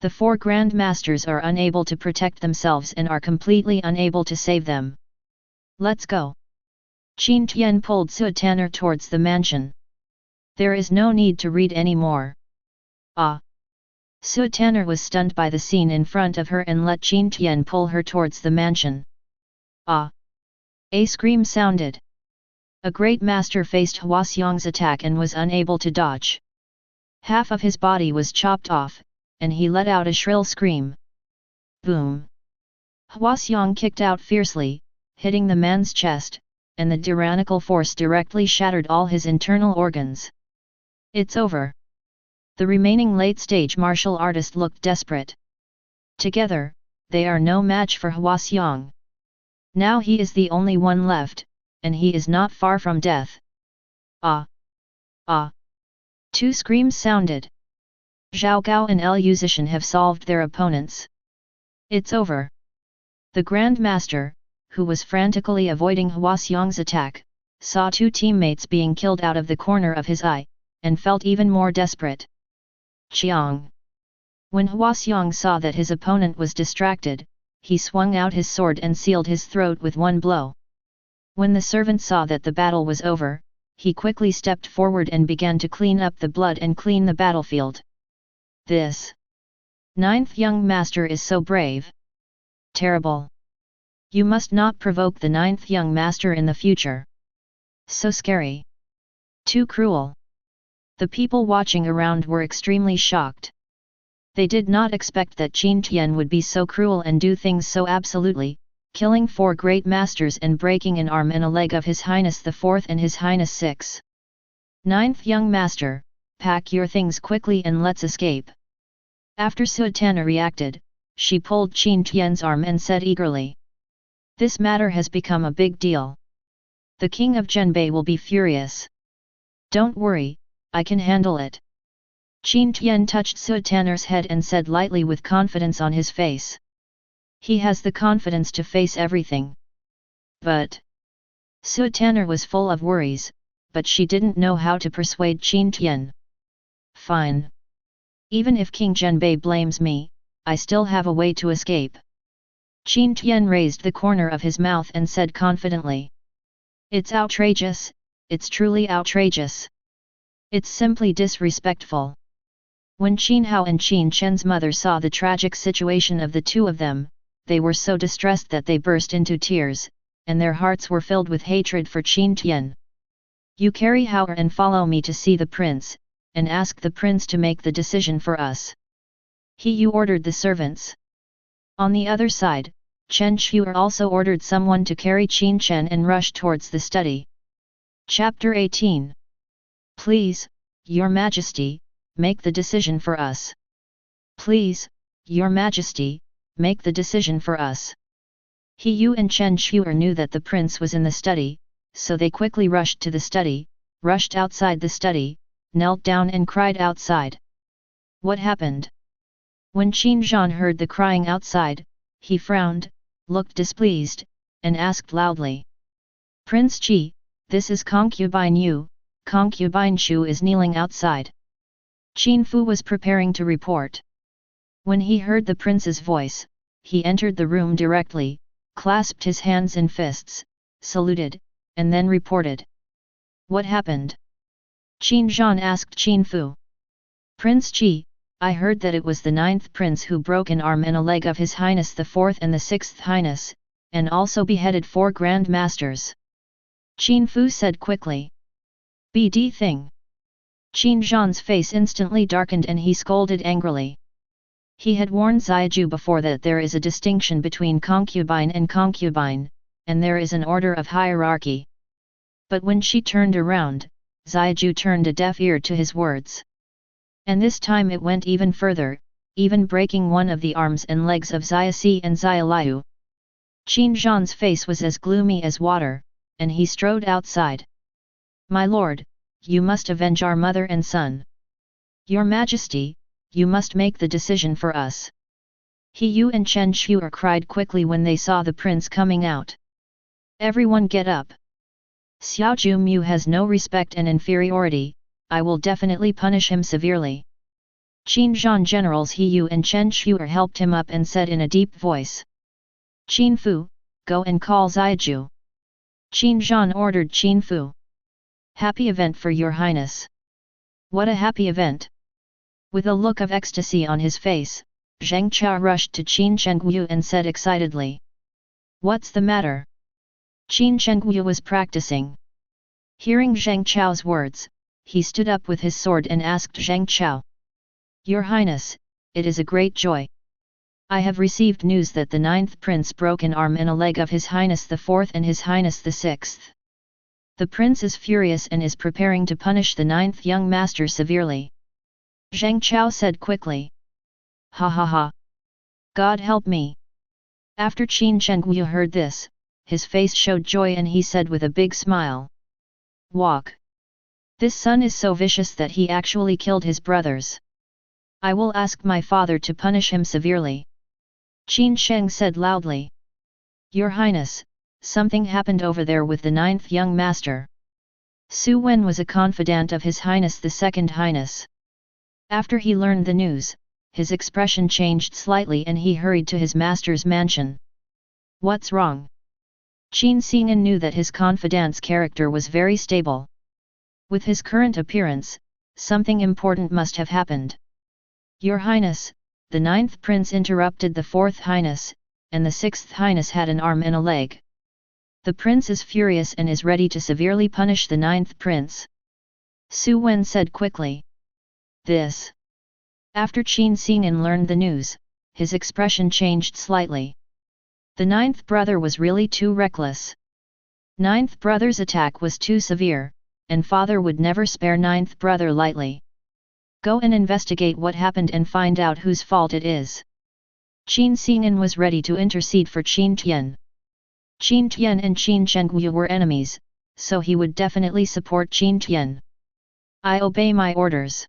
The 4 Grand Masters are unable to protect themselves and are completely unable to save them. Let's go! Qin Tian pulled Su Tanner towards the mansion. There is no need to read any more. Ah! Su Tanner was stunned by the scene in front of her and let Qin Tian pull her towards the mansion. Ah! A scream sounded. A great master faced Huaxiang's attack and was unable to dodge. Half of his body was chopped off, and he let out a shrill scream. Boom! Huaxiang kicked out fiercely, hitting the man's chest, and the tyrannical force directly shattered all his internal organs. It's over. The remaining late-stage martial artist looked desperate. Together, they are no match for Hwaseong. Now he is the only one left, and he is not far from death. Ah! Ah! Two screams sounded. Zhao Gao and Lu Zishan have solved their opponents. It's over. The Grand Master, who was frantically avoiding Hwaseong's attack, saw two teammates being killed out of the corner of his eye, and felt even more desperate. Chiang! When Hwaseong saw that his opponent was distracted, he swung out his sword and sealed his throat with one blow. When the servant saw that the battle was over, he quickly stepped forward and began to clean up the blood and clean the battlefield. This ninth young master is so brave. Terrible. You must not provoke the ninth young master in the future. So scary. Too cruel. The people watching around were extremely shocked. They did not expect that Qin Tian would be so cruel and do things so absolutely, killing 4 great masters and breaking an arm and a leg of His Highness the 4th and His Highness 6th. Ninth young master, pack your things quickly and let's escape. After Suetana reacted, she pulled Qin Tian's arm and said eagerly. This matter has become a big deal. The king of Zhenbei will be furious. Don't worry, I can handle it. Qin Tian touched Suetana's head and said lightly with confidence on his face. He has the confidence to face everything. But Suetana was full of worries, but she didn't know how to persuade Qin Tian. Fine. Even if King Zhenbei blames me, I still have a way to escape. Qin Tian raised the corner of his mouth and said confidently. It's outrageous, it's truly outrageous. It's simply disrespectful. When Qin Hao and Qin Chen's mother saw the tragic situation of the two of them, they were so distressed that they burst into tears, and their hearts were filled with hatred for Qin Tian. You carry Hao and follow me to see the prince, and ask the prince to make the decision for us. You ordered the servants. On the other side, Chen Shuer also ordered someone to carry Qin Chen and rush towards the study. Chapter 18. Please, Your Majesty, make the decision for us. Please, Your Majesty, make the decision for us. He Yu and Chen Shuer knew that the prince was in the study, so they quickly rushed to the study, rushed outside the study, knelt down and cried outside. What happened? When Qin Zhan heard the crying outside, he frowned, looked displeased, and asked loudly. Prince Qi, this is Concubine Yu, Concubine Shu is kneeling outside. Qin Fu was preparing to report. When he heard the prince's voice, he entered the room directly, clasped his hands in fists, saluted, and then reported. What happened? Qin Zhan asked Qin Fu. Prince Qi, I heard that it was the 9th prince who broke an arm and a leg of His Highness the 4th and the 6th Highness, and also beheaded 4 Grand Masters. Qin Fu said quickly. BD thing. Qin Zhan's face instantly darkened and he scolded angrily. He had warned Ziaju before that there is a distinction between concubine and concubine, and there is an order of hierarchy. But when she turned around, Ziaju turned a deaf ear to his words. And this time it went even further, even breaking one of the arms and legs of Ziasi and Zialiu. Qin Zhan's face was as gloomy as water, and he strode outside. My lord, you must avenge our mother and son. Your Majesty, you must make the decision for us. He Yu and Chen Shuer cried quickly when they saw the prince coming out. Everyone get up. Xiao Ju Mu has no respect and inferiority, I will definitely punish him severely. Qin Zhan generals He Yu and Chen Shuer helped him up and said in a deep voice. Qin Fu, go and call Ziaju. Qin Zhan ordered Qin Fu. Happy event for your highness. What a happy event. With a look of ecstasy on his face, Zheng Chao rushed to Qin Chengyu and said excitedly. What's the matter? Qin Chengyu was practicing. Hearing Zheng Chao's words, he stood up with his sword and asked Zheng Chao. Your Highness, it is a great joy. I have received news that the 9th prince broke an arm and a leg of His Highness the 4th and His Highness the 6th. The prince is furious and is preparing to punish the ninth young master severely. Zhang Chao said quickly. Ha ha ha. God help me. After Qin Chengwu heard this, his face showed joy and he said with a big smile. Walk. This son is so vicious that he actually killed his brothers. I will ask my father to punish him severely. Qin Sheng said loudly. Your Highness, something happened over there with the ninth young master. Su Wen was a confidant of His Highness the Second Highness. After he learned the news, his expression changed slightly and he hurried to his master's mansion. What's wrong? Qin Xing'an knew that his confidant's character was very stable. With his current appearance, something important must have happened. Your Highness, the ninth prince interrupted the fourth highness, and the sixth highness had an arm and a leg. The prince is furious and is ready to severely punish the ninth prince. Su Wen said quickly. This. After Qin Xing'an learned the news, his expression changed slightly. The ninth brother was really too reckless. Ninth brother's attack was too severe, and father would never spare ninth brother lightly. Go and investigate what happened and find out whose fault it is. Qin Xing'an was ready to intercede for Qin Tian. Qin Tian and Qin Chengwu were enemies, so he would definitely support Qin Tian. I obey my orders.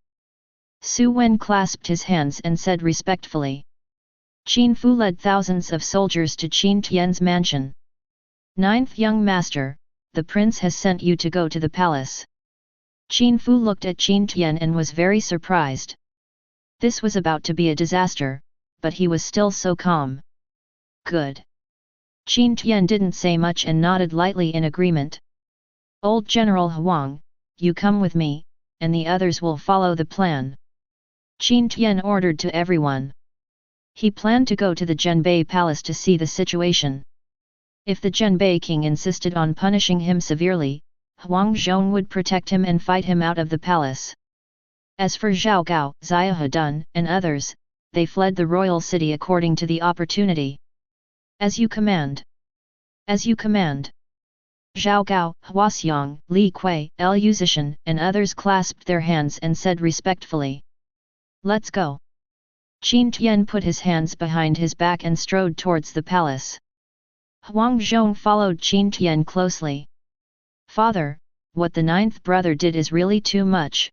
Su Wen clasped his hands and said respectfully. Qin Fu led thousands of soldiers to Qin Tian's mansion. Ninth young master, the prince has sent you to go to the palace. Qin Fu looked at Qin Tian and was very surprised. This was about to be a disaster, but he was still so calm. Good. Qin Tian didn't say much and nodded lightly in agreement. Old General Huang, you come with me, and the others will follow the plan. Qin Tian ordered to everyone. He planned to go to the Zhenbei Palace to see the situation. If the Zhenbei King insisted on punishing him severely, Huang Zhong would protect him and fight him out of the palace. As for Zhao Gao, Xia Dun, and others, they fled the royal city according to the opportunity. As you command. As you command. Zhao Gao, Huaxiang, Li Kui, Lu Zishan, and others clasped their hands and said respectfully. Let's go. Qin Tian put his hands behind his back and strode towards the palace. Huang Zhong followed Qin Tian closely. Father, what the ninth brother did is really too much.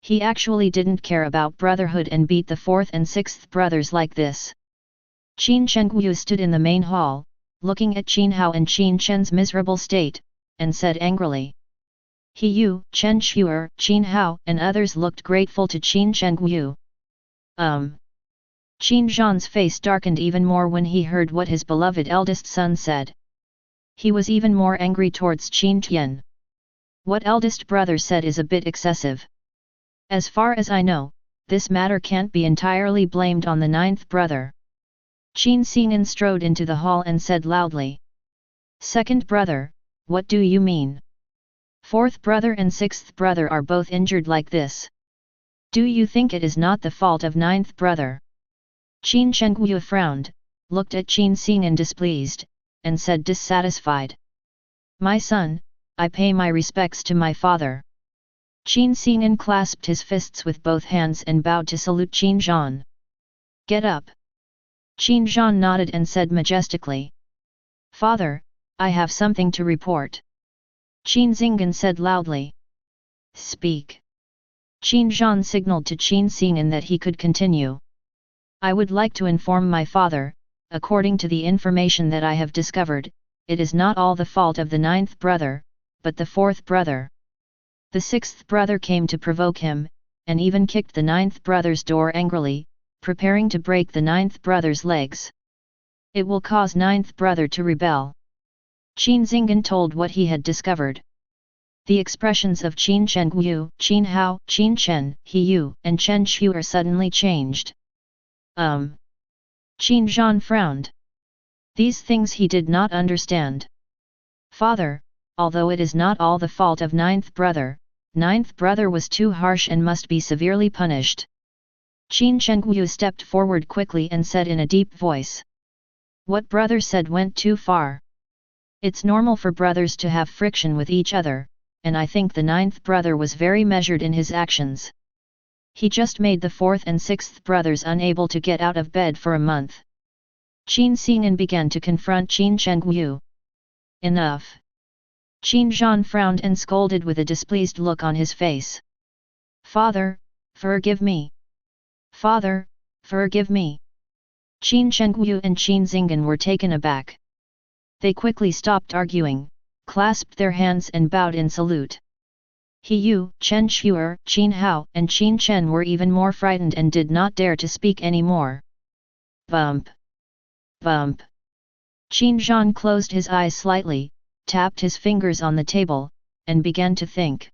He actually didn't care about brotherhood and beat the fourth and sixth brothers like this. Qin Chengwu stood in the main hall, looking at Qin Hao and Qin Chen's miserable state, and said angrily. He Yu, Chen Shuer, Qin Hao, and others looked grateful to Qin Chengwu. Qin Zhan's face darkened even more when he heard what his beloved eldest son said. He was even more angry towards Qin Tian. What eldest brother said is a bit excessive. As far as I know, this matter can't be entirely blamed on the ninth brother. Qin Xing'an strode into the hall and said loudly. Second brother, what do you mean? Fourth brother and sixth brother are both injured like this. Do you think it is not the fault of ninth brother? Qin Chengwu frowned, looked at Qin Xing'an displeased, and said dissatisfied. My son, I pay my respects to my father. Qin Xing'an clasped his fists with both hands and bowed to salute Qin Zhan. Get up. Qin Zhan nodded and said majestically. Father, I have something to report. Qin Xing'an said loudly. Speak. Qin Zhan signaled to Qin Xing'an that he could continue. I would like to inform my father, according to the information that I have discovered, it is not all the fault of the ninth brother, but the fourth brother. The sixth brother came to provoke him, and even kicked the ninth brother's door angrily, preparing to break the ninth brother's legs. It will cause ninth brother to rebel. Qin Xing'an told what he had discovered. The expressions of Qin Chengwu, Qin Hao, Qin Chen, He Yu, and Chen Shuer suddenly changed. Qin Zhan frowned. These things he did not understand. Father, although it is not all the fault of ninth brother was too harsh and must be severely punished. Qin Chengwu stepped forward quickly and said in a deep voice. What brother said went too far? It's normal for brothers to have friction with each other, and I think the ninth brother was very measured in his actions. He just made the fourth and sixth brothers unable to get out of bed for a month. Qin Xing'an began to confront Qin Chengyu. Enough! Qin Zhan frowned and scolded with a displeased look on his face. Father, forgive me! Father, forgive me! Qin Chengyu and Qin Xing'an were taken aback. They quickly stopped arguing, clasped their hands and bowed in salute. He Yu, Chen Shuer, Qin Hao and Qin Chen were even more frightened and did not dare to speak any more. Bump! Bump! Qin Zhan closed his eyes slightly, tapped his fingers on the table, and began to think.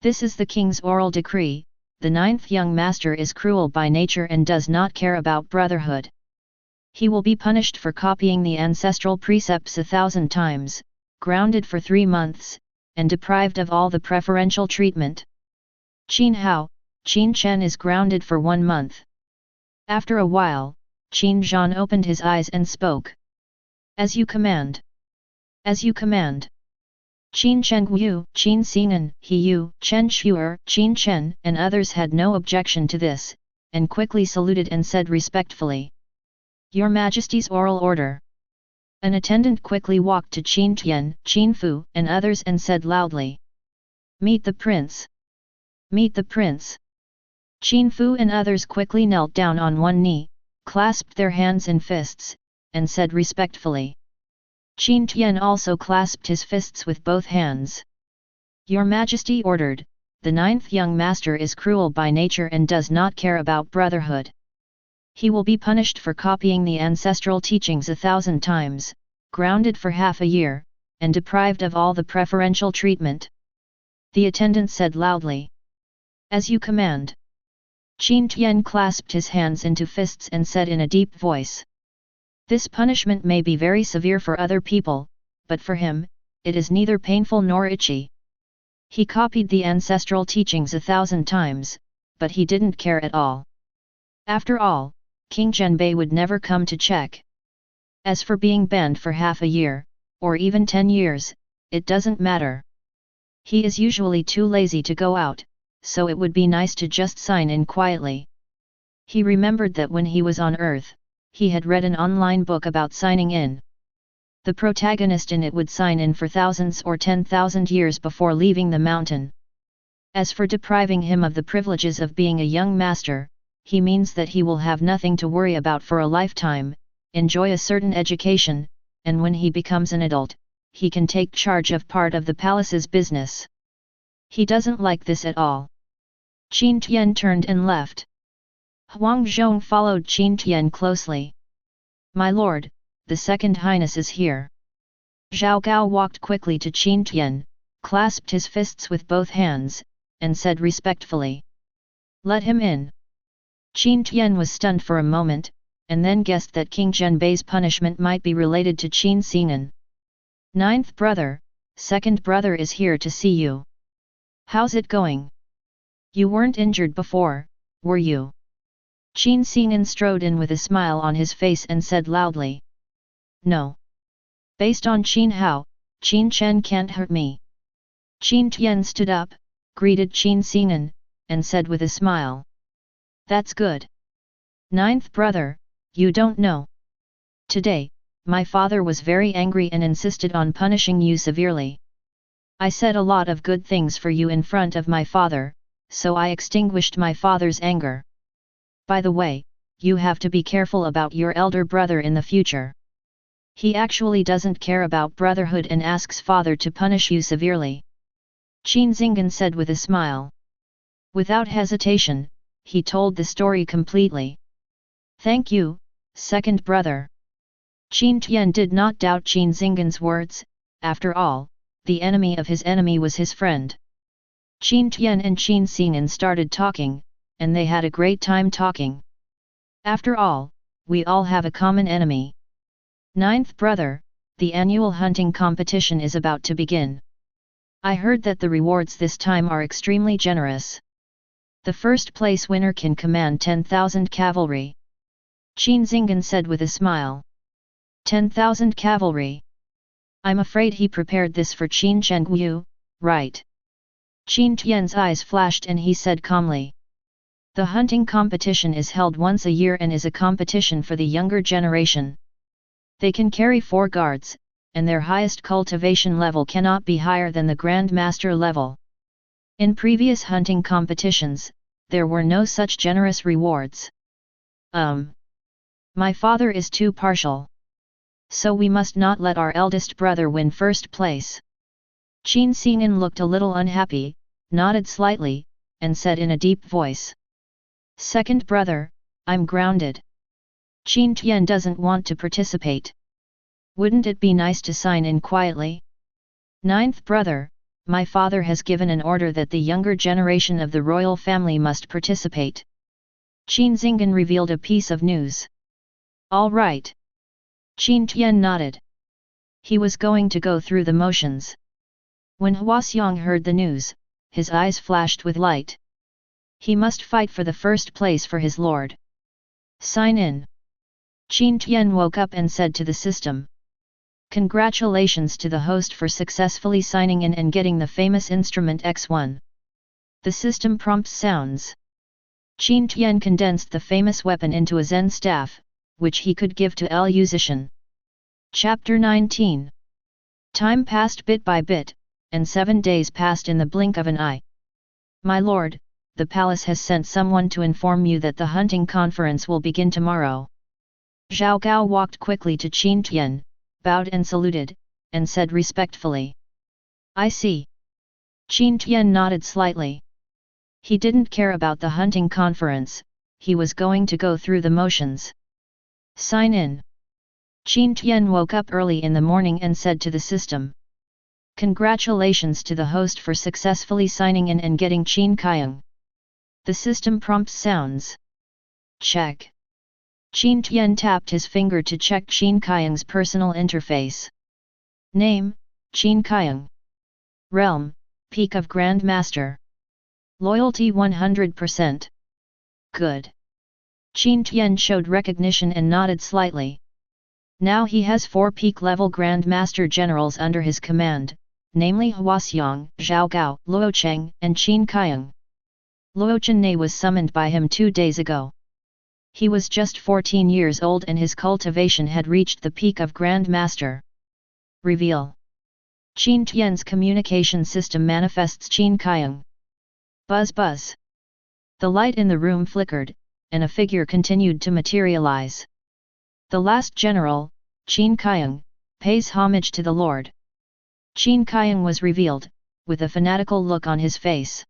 This is the king's oral decree, the ninth young master is cruel by nature and does not care about brotherhood. He will be punished for copying the ancestral precepts 1,000 times, grounded for 3 months, and deprived of all the preferential treatment. Qin Hao, Qin Chen is grounded for 1 month. After a while, Qin Zhan opened his eyes and spoke. As you command. As you command. Qin Chengyu, Qin Xing'an, He Yu, Chen Shuer, Qin Chen and others had no objection to this, and quickly saluted and said respectfully. Your Majesty's oral order. An attendant quickly walked to Qin Tian, Qin Fu and others and said loudly. Meet the prince. Meet the prince. Qin Fu and others quickly knelt down on one knee, clasped their hands in fists, and said respectfully. Qin Tian also clasped his fists with both hands. Your Majesty ordered, the ninth young master is cruel by nature and does not care about brotherhood. He will be punished for copying the ancestral teachings 1,000 times, grounded for half a year, and deprived of all the preferential treatment. The attendant said loudly. As you command. Qin Tian clasped his hands into fists and said in a deep voice. This punishment may be very severe for other people, but for him, it is neither painful nor itchy. He copied the ancestral teachings 1,000 times, but he didn't care at all. After all, King Zhenbei would never come to check. As for being banned for half a year, or even 10 years, it doesn't matter. He is usually too lazy to go out, so it would be nice to just sign in quietly. He remembered that when he was on Earth, he had read an online book about signing in. The protagonist in it would sign in for thousands or 10,000 years before leaving the mountain. As for depriving him of the privileges of being a young master, he means that he will have nothing to worry about for a lifetime, enjoy a certain education, and when he becomes an adult, he can take charge of part of the palace's business. He doesn't like this at all. Qin Tian turned and left. Huang Zhong followed Qin Tian closely. My lord, the second highness is here. Zhao Gao walked quickly to Qin Tian, clasped his fists with both hands, and said respectfully. Let him in. Qin Tian was stunned for a moment, and then guessed that King Zhenbei's punishment might be related to Qin Xing'an. Ninth brother, second brother is here to see you. How's it going? You weren't injured before, were you? Qin Xing'an strode in with a smile on his face and said loudly. No. Based on Qin Hao, Qin Chen can't hurt me. Qin Tian stood up, greeted Qin Xing'an, and said with a smile. That's good. Ninth brother, you don't know. Today, my father was very angry and insisted on punishing you severely. I said a lot of good things for you in front of my father, so I extinguished my father's anger. By the way, you have to be careful about your elder brother in the future. He actually doesn't care about brotherhood and asks father to punish you severely. Qin Xing'an said with a smile. Without hesitation, he told the story completely. Thank you, second brother. Qin Tian did not doubt Qin Xing'an's words, after all, the enemy of his enemy was his friend. Qin Tian and Qin Xing'an started talking, and they had a great time talking. After all, we all have a common enemy. Ninth brother, the annual hunting competition is about to begin. I heard that the rewards this time are extremely generous. The first place winner can command 10,000 cavalry. Qin Xing'an said with a smile. 10,000 cavalry. I'm afraid he prepared this for Qin Chengyu, right? Qin Tian's eyes flashed and he said calmly. The hunting competition is held once a year and is a competition for the younger generation. They can carry 4 guards, and their highest cultivation level cannot be higher than the Grand Master level. In previous hunting competitions, there were no such generous rewards. My father is too partial. So we must not let our eldest brother win first place. Qin Xing'an looked a little unhappy, nodded slightly, and said in a deep voice. Second brother, I'm grounded. Qin Tian doesn't want to participate. Wouldn't it be nice to sign in quietly? Ninth brother, my father has given an order that the younger generation of the royal family must participate. Qin Xing'an revealed a piece of news. All right. Qin Tian nodded. He was going to go through the motions. When Huaxiang heard the news, his eyes flashed with light. He must fight for the first place for his lord. Sign in. Qin Tian woke up and said to the system. Congratulations to the host for successfully signing in and getting the famous instrument X1. The system prompt sounds. Qin Tian condensed the famous weapon into a Zen staff, which he could give to El Musician. Chapter 19. Time passed bit by bit, and 7 days passed in the blink of an eye. My lord, the palace has sent someone to inform you that the hunting conference will begin tomorrow. Zhao Gao walked quickly to Qin Tian, bowed and saluted, and said respectfully. I see. Qin Tian nodded slightly. He didn't care about the hunting conference, he was going to go through the motions. Sign in. Qin Tian woke up early in the morning and said to the system. Congratulations to the host for successfully signing in and getting Qin Kayang. The system prompt sounds. Check. Qin Tian tapped his finger to check Qin Kayang's personal interface. Name, Qin Kayang. Realm, Peak of Grand Master. Loyalty 100%. Good. Qin Tian showed recognition and nodded slightly. Now he has 4 peak-level Grand Master Generals under his command, namely Huaxiang, Zhao Gao, Luo Cheng, and Qin Kayang. Luo Chenei was summoned by him 2 days ago. He was just 14 years old and his cultivation had reached the peak of Grand Master. Reveal. Qin Tian's communication system manifests Qin Kayang. Buzz buzz. The light in the room flickered, and a figure continued to materialize. The last general, Qin Kayang, pays homage to the Lord. Qin Kayang was revealed, with a fanatical look on his face.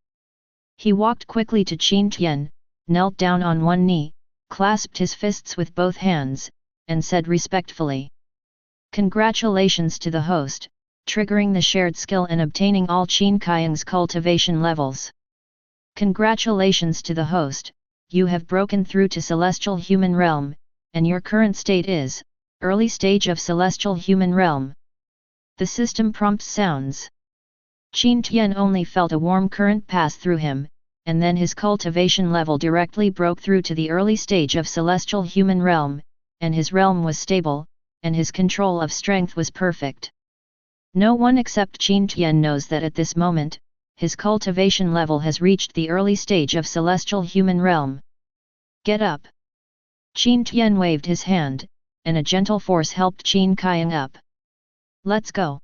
He walked quickly to Qin Tian, knelt down on one knee, clasped his fists with both hands, and said respectfully. Congratulations to the host, triggering the shared skill and obtaining all Qin Kayang's cultivation levels. Congratulations to the host, you have broken through to Celestial Human Realm, and your current state is, early stage of Celestial Human Realm. The system prompt sounds. Qin Tian only felt a warm current pass through him, and then his cultivation level directly broke through to the early stage of Celestial Human Realm, and his realm was stable, and his control of strength was perfect. No one except Qin Tian knows that at this moment, his cultivation level has reached the early stage of Celestial Human Realm. Get up! Qin Tian waved his hand, and a gentle force helped Qin Kayang up. Let's go!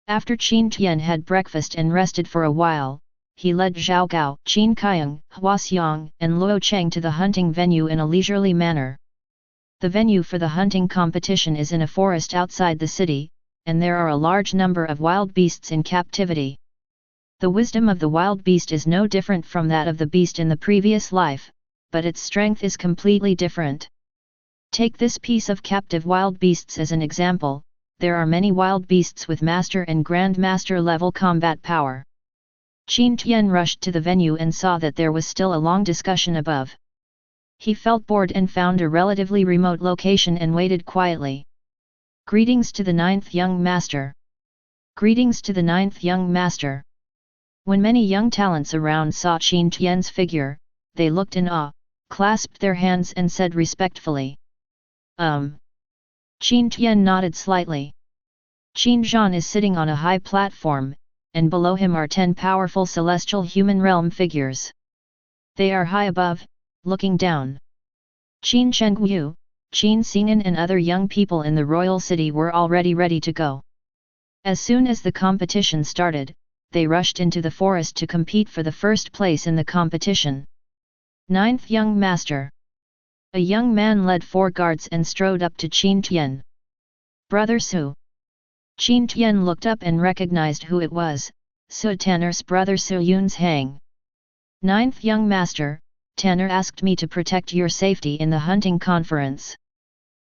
After Qin Tian had breakfast and rested for a while, he led Zhao Gao, Qin Kayang, Huaxiang, and Luo Cheng to the hunting venue in a leisurely manner. The venue for the hunting competition is in a forest outside the city, and there are a large number of wild beasts in captivity. The wisdom of the wild beast is no different from that of the beast in the previous life, but its strength is completely different. Take this piece of captive wild beasts as an example. There are many wild beasts with Master and Grand Master level combat power. Qin Tian rushed to the venue and saw that there was still a long discussion above. He felt bored and found a relatively remote location and waited quietly. Greetings to the 9th young master. Greetings to the 9th young master. When many young talents around saw Qin Tian's figure, they looked in awe, clasped their hands and said respectfully. Qin Tian nodded slightly. Qin Zhan is sitting on a high platform, and below him are 10 powerful celestial human realm figures. They are high above, looking down. Qin Chengyu, Qin Xing'an and other young people in the royal city were already ready to go. As soon as the competition started, they rushed into the forest to compete for the first place in the competition. 9th Young Master. A young man led 4 guards and strode up to Qin Tian. Brother Su. Qin Tian looked up and recognized who it was, Su Tanner's brother Su Yun's Hang. 9th Young Master, Tanner asked me to protect your safety in the hunting conference.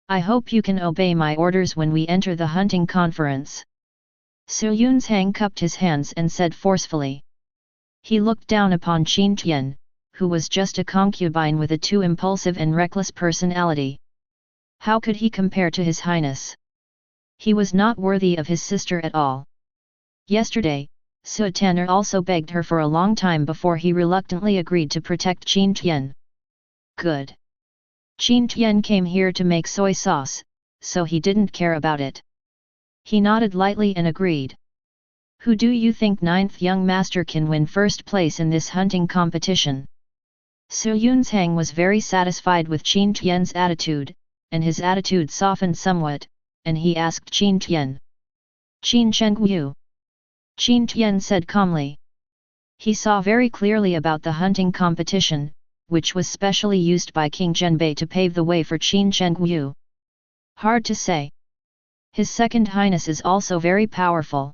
I hope you can obey my orders when we enter the hunting conference. Su Yun's Hang cupped his hands and said forcefully. He looked down upon Qin Tian, who was just a concubine with a too impulsive and reckless personality. How could he compare to His Highness? He was not worthy of his sister at all. Yesterday, Su Tanner also begged her for a long time before he reluctantly agreed to protect Qin Tian. Good. Qin Tian came here to make soy sauce, so he didn't care about it. He nodded lightly and agreed. Who do you think 9th Young Master can win first place in this hunting competition? Su Yun's Hang was very satisfied with Qin Tian's attitude, and his attitude softened somewhat, and he asked Qin Tian. Qin Chengyu. Qin Tian said calmly. He saw very clearly about the hunting competition, which was specially used by King Zhenbei to pave the way for Qin Chengyu. Hard to say. His Second Highness is also very powerful.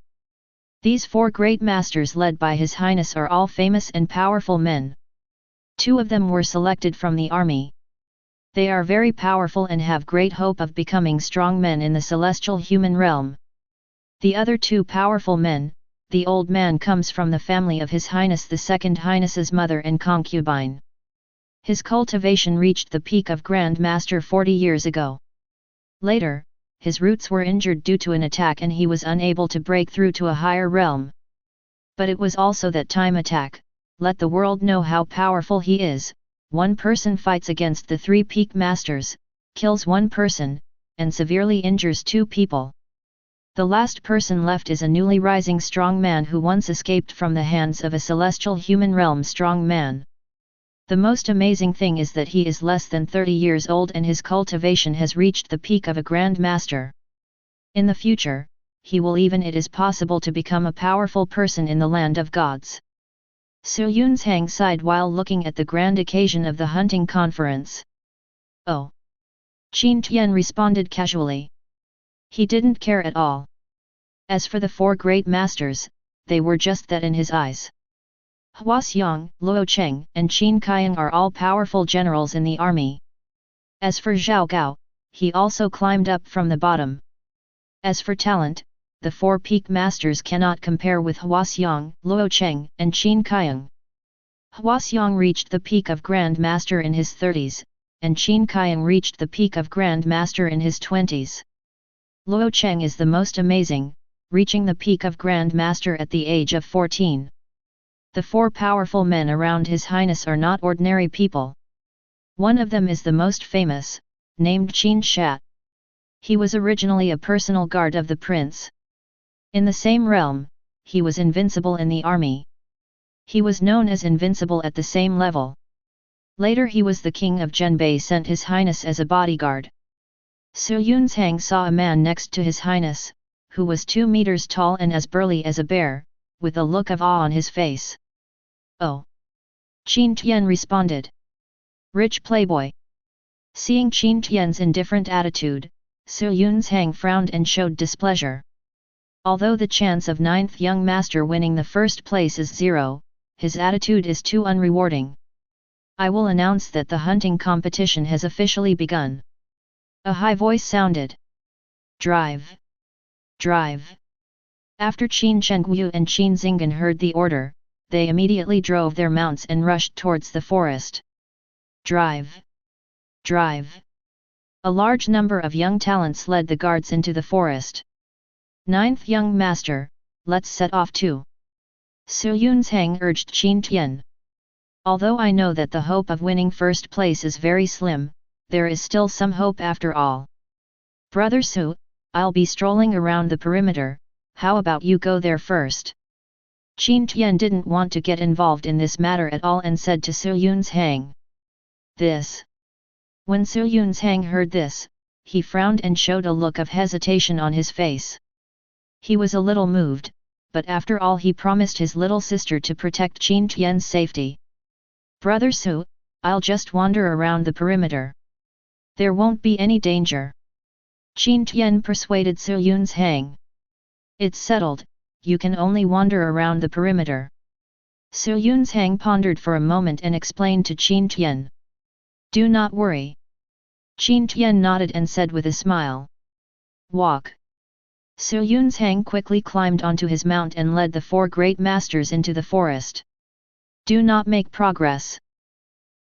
These 4 great masters led by His Highness are all famous and powerful men. 2 of them were selected from the army. They are very powerful and have great hope of becoming strong men in the celestial human realm. The other 2 powerful men, the old man comes from the family of His Highness the Second Highness's mother and concubine. His cultivation reached the peak of Grand Master 40 years ago. Later, his roots were injured due to an attack and he was unable to break through to a higher realm. But it was also that time attack, let the world know how powerful he is. 1 person fights against the 3 peak masters, kills 1 person, and severely injures 2 people. The last person left is a newly rising strong man who once escaped from the hands of a celestial human realm strong man. The most amazing thing is that he is less than 30 years old and his cultivation has reached the peak of a Grand Master. In the future, he will even it is possible to become a powerful person in the land of gods. Su Yun's Hang sighed while looking at the grand occasion of the hunting conference. Oh! Qin Tian responded casually. He didn't care at all. As for the 4 great masters, they were just that in his eyes. Hua Xiang, Luo Cheng and Qin Kaiyang are all powerful generals in the army. As for Zhao Gao, he also climbed up from the bottom. As for talent, the 4 peak masters cannot compare with Hua Xiang, Luo Cheng and Qin Kaiyang. Hua Xiang reached the peak of Grand Master in his 30s, and Qin Kaiyang reached the peak of Grand Master in his 20s. Luo Cheng is the most amazing, reaching the peak of Grand Master at the age of 14. The 4 powerful men around His Highness are not ordinary people. One of them is the most famous, named Qin Shat. He was originally a personal guard of the prince. In the same realm, he was invincible in the army. He was known as invincible at the same level. Later he was the king of Zhenbei sent His Highness as a bodyguard. Su Yun's Hang saw a man next to His Highness, who was 2 meters tall and as burly as a bear, with a look of awe on his face. Oh! Qin Tian responded. Rich playboy. Seeing Qin Tian's indifferent attitude, Su Yun's Hang frowned and showed displeasure. Although the chance of 9th Young Master winning the first place is 0, his attitude is too unrewarding. I will announce that the hunting competition has officially begun. A high voice sounded. Drive! Drive! After Qin Chengyu and Qin Xing'an heard the order, they immediately drove their mounts and rushed towards the forest. Drive! Drive! A large number of young talents led the guards into the forest. 9th Young Master, let's set off too. Su Yun's Hang urged Qin Tian. Although I know that the hope of winning first place is very slim, there is still some hope after all. Brother Su, I'll be strolling around the perimeter, how about you go there first? Qin Tian didn't want to get involved in this matter at all and said to Su Yunzhang. This. When Su Yunzhang heard this, he frowned and showed a look of hesitation on his face. He was a little moved, but after all he promised his little sister to protect Qin Tian's safety. Brother Su, I'll just wander around the perimeter. There won't be any danger. Qin Tian persuaded Su Yunzhang. It's settled, you can only wander around the perimeter. Su Yunzhang pondered for a moment and explained to Qin Tian. Do not worry. Qin Tian nodded and said with a smile. Walk. Su Yunzhang quickly climbed onto his mount and led the four great masters into the forest. Do not make progress.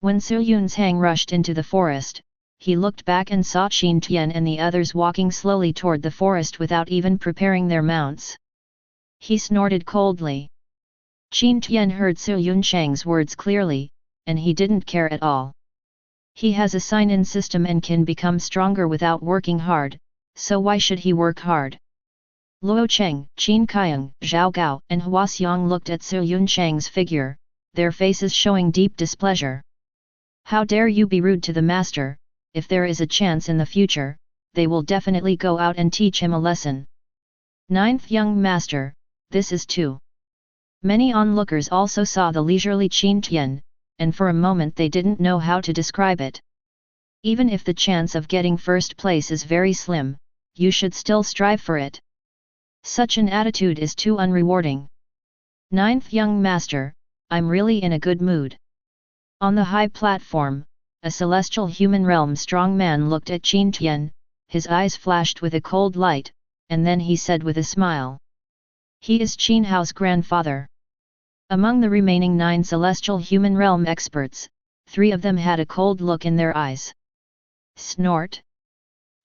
When Su Yunzhang rushed into the forest, he looked back and saw Qin Tian and the others walking slowly toward the forest without even preparing their mounts. He snorted coldly. Qin Tian heard Su Yunzhang's words clearly, and he didn't care at all. He has a sign-in system and can become stronger without working hard, so why should he work hard? Luo Cheng, Qin Kaiang, Zhao Gao and Hua Xiong looked at Su Yunzhang's figure, their faces showing deep displeasure. How dare you be rude to the master? If there is a chance in the future, they will definitely go out and teach him a lesson. Ninth young master, this is too. Many onlookers also saw the leisurely Qin Tian, and for a moment they didn't know how to describe it. Even if the chance of getting first place is very slim, you should still strive for it. Such an attitude is too unrewarding. Ninth young master, I'm really in a good mood. On the high platform, a celestial human realm strong man looked at Qin Tian, his eyes flashed with a cold light, and then he said with a smile. He is Qin Hao's grandfather. Among the remaining 9 celestial human realm experts, 3 of them had a cold look in their eyes. Snort.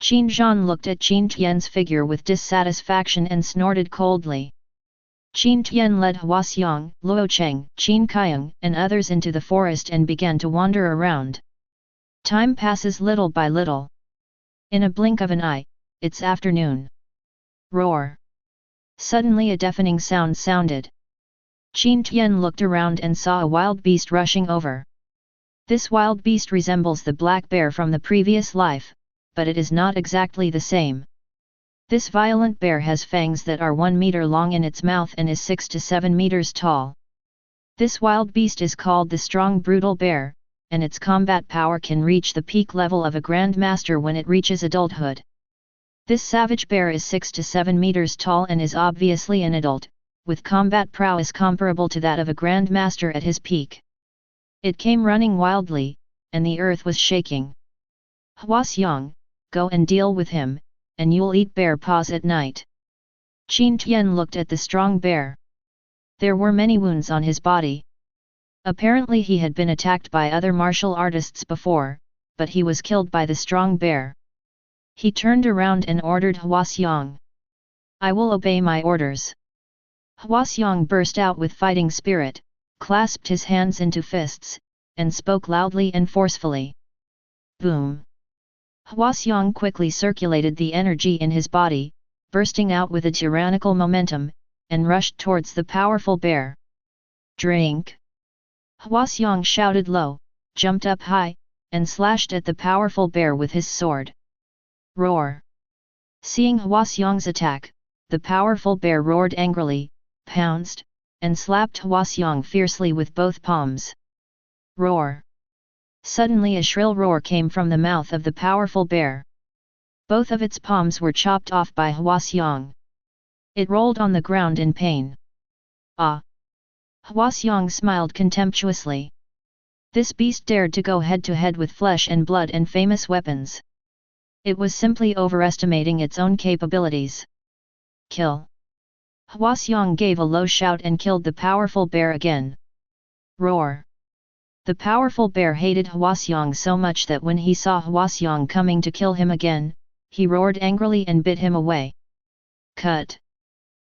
Qin Zhan looked at Qin Tian's figure with dissatisfaction and snorted coldly. Qin Tian led Hua Xiong, Luo Cheng, Qin Kaiang and others into the forest and began to wander around. Time passes little by little. In a blink of an eye, it's afternoon. Roar. Suddenly a deafening sound sounded. Qin Tian looked around and saw a wild beast rushing over. This wild beast resembles the black bear from the previous life, but it is not exactly the same. This violent bear has fangs that are 1 meter long in its mouth and is 6 to 7 meters tall. This wild beast is called the strong brutal bear, and its combat power can reach the peak level of a grandmaster when it reaches adulthood. This savage bear is 6 to 7 meters tall and is obviously an adult, with combat prowess comparable to that of a grandmaster at his peak. It came running wildly, and the earth was shaking. Hua Xiong, go and deal with him, and you'll eat bear paws at night. Qin Tian looked at the strong bear. There were many wounds on his body. Apparently he had been attacked by other martial artists before, but he was killed by the strong bear. He turned around and ordered Hua Xiong. I will obey my orders. Hua Xiong burst out with fighting spirit, clasped his hands into fists, and spoke loudly and forcefully. Boom! Hua Xiong quickly circulated the energy in his body, bursting out with a tyrannical momentum, and rushed towards the powerful bear. Drink! Hua Xiong shouted low, jumped up high, and slashed at the powerful bear with his sword. Roar! Seeing Hua Xiong's attack, the powerful bear roared angrily, pounced, and slapped Hua Xiong fiercely with both palms. Roar! Suddenly a shrill roar came from the mouth of the powerful bear. Both of its palms were chopped off by Hua Xiong. It rolled on the ground in pain. Ah! Hua Xiong smiled contemptuously. This beast dared to go head-to-head with flesh and blood and famous weapons. It was simply overestimating its own capabilities. Kill! Hua Xiong gave a low shout and killed the powerful bear again. Roar! The powerful bear hated Hua Xiong so much that when he saw Hua Xiong coming to kill him again, he roared angrily and bit him away. Cut!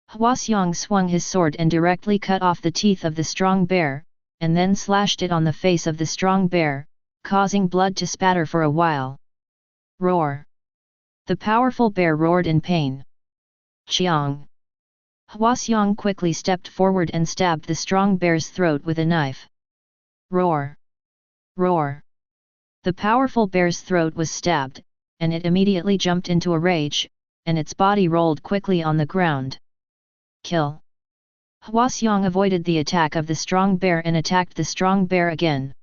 Hua Xiong swung his sword and directly cut off the teeth of the strong bear, and then slashed it on the face of the strong bear, causing blood to spatter for a while. Roar! The powerful bear roared in pain. Chiang! Hwaseong quickly stepped forward and stabbed the strong bear's throat with a knife. Roar! Roar! The powerful bear's throat was stabbed, and it immediately jumped into a rage, and its body rolled quickly on the ground. Kill! Hwaseong avoided the attack of the strong bear and attacked the strong bear again.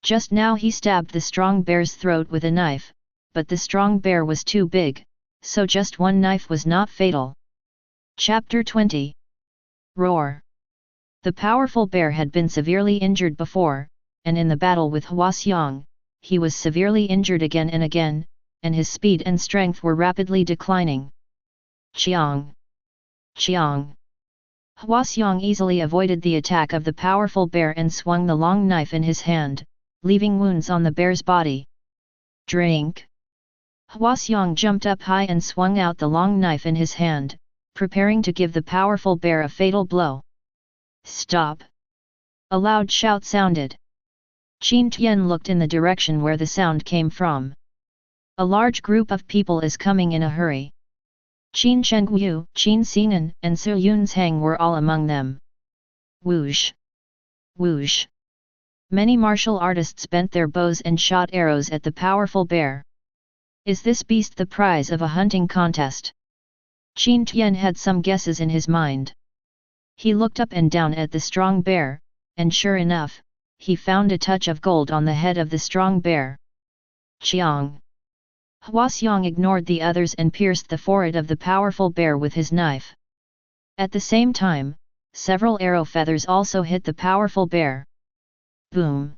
Just now he stabbed the strong bear's throat with a knife, but the strong bear was too big, so just one knife was not fatal. Chapter 20. Roar! The powerful bear had been severely injured before, and in the battle with Hwaseong, he was severely injured again and again, and his speed and strength were rapidly declining. Chiang! Chiang! Hwaseong easily avoided the attack of the powerful bear and swung the long knife in his hand, leaving wounds on the bear's body. Drink! Hwaseong jumped up high and swung out the long knife in his hand, preparing to give the powerful bear a fatal blow. Stop! A loud shout sounded. Qin Tian looked in the direction where the sound came from. A large group of people is coming in a hurry. Qin Chengyu, Qin Xinan, and Su Yunzhang were all among them. Whoosh! Whoosh! Many martial artists bent their bows and shot arrows at the powerful bear. Is this beast the prize of a hunting contest? Qin Tian had some guesses in his mind. He looked up and down at the strong bear, and sure enough, he found a touch of gold on the head of the strong bear. Chiang! Hwaseong ignored the others and pierced the forehead of the powerful bear with his knife. At the same time, several arrow feathers also hit the powerful bear. Boom!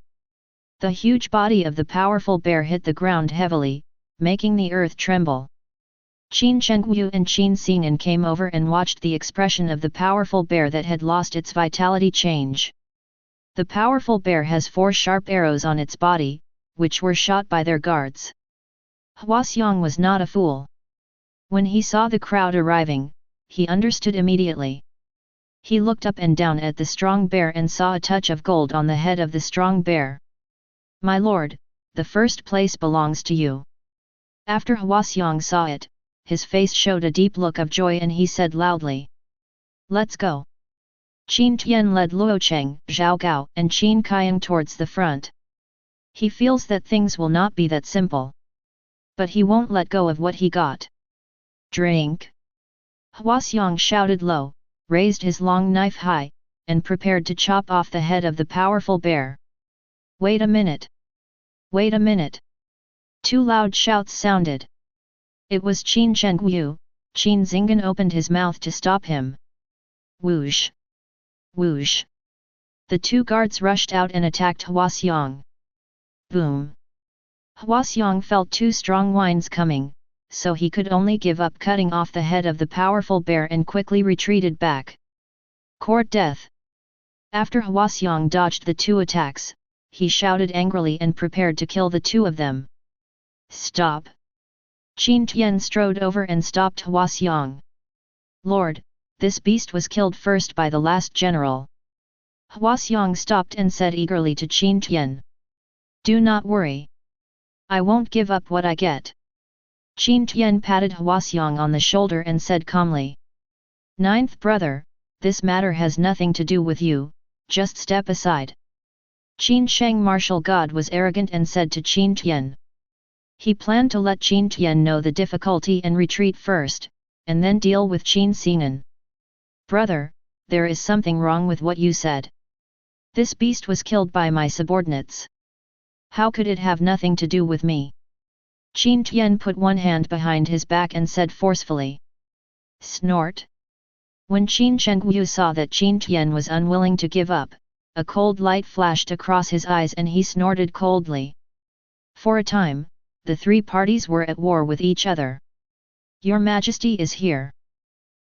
The huge body of the powerful bear hit the ground heavily, making the earth tremble. Qin Chengyu and Qin Xinan came over and watched the expression of the powerful bear that had lost its vitality change. The powerful bear has 4 sharp arrows on its body, which were shot by their guards. Hwaseong was not a fool. When he saw the crowd arriving, he understood immediately. He looked up and down at the strong bear and saw a touch of gold on the head of the strong bear. My lord, the first place belongs to you. After Hwaseong saw it, his face showed a deep look of joy and he said loudly. Let's go. Qin Tian led Luocheng, Zhao Gao and Qin Kaiang towards the front. He feels that things will not be that simple. But he won't let go of what he got. Drink! Hwaseong shouted low, raised his long knife high, and prepared to chop off the head of the powerful bear. Wait a minute! Wait a minute! 2 loud shouts sounded. It was Qin Chengyu. Qin Xingan opened his mouth to stop him. Whoosh! Whoosh! The 2 guards rushed out and attacked Hwaseong. Boom! Hwaseong felt 2 strong winds coming, so he could only give up cutting off the head of the powerful bear and quickly retreated back. Court death! After Hwaseong dodged the 2 attacks, he shouted angrily and prepared to kill the 2 of them. Stop! Qin Tian strode over and stopped Hwaseong. Lord, this beast was killed first by the last general. Hwaseong stopped and said eagerly to Qin Tian. Do not worry. I won't give up what I get. Qin Tian patted Hwaseong on the shoulder and said calmly. 9th brother, this matter has nothing to do with you, just step aside. Qin Sheng martial god was arrogant and said to Qin Tian. He planned to let Qin Tian know the difficulty and retreat first, and then deal with Qin Xinan. Brother, there is something wrong with what you said. This beast was killed by my subordinates. How could it have nothing to do with me? Qin Tian put one hand behind his back and said forcefully. Snort! When Qin Chengyu saw that Qin Tian was unwilling to give up, a cold light flashed across his eyes and he snorted coldly. For a time, the 3 parties were at war with each other. Your Majesty is here.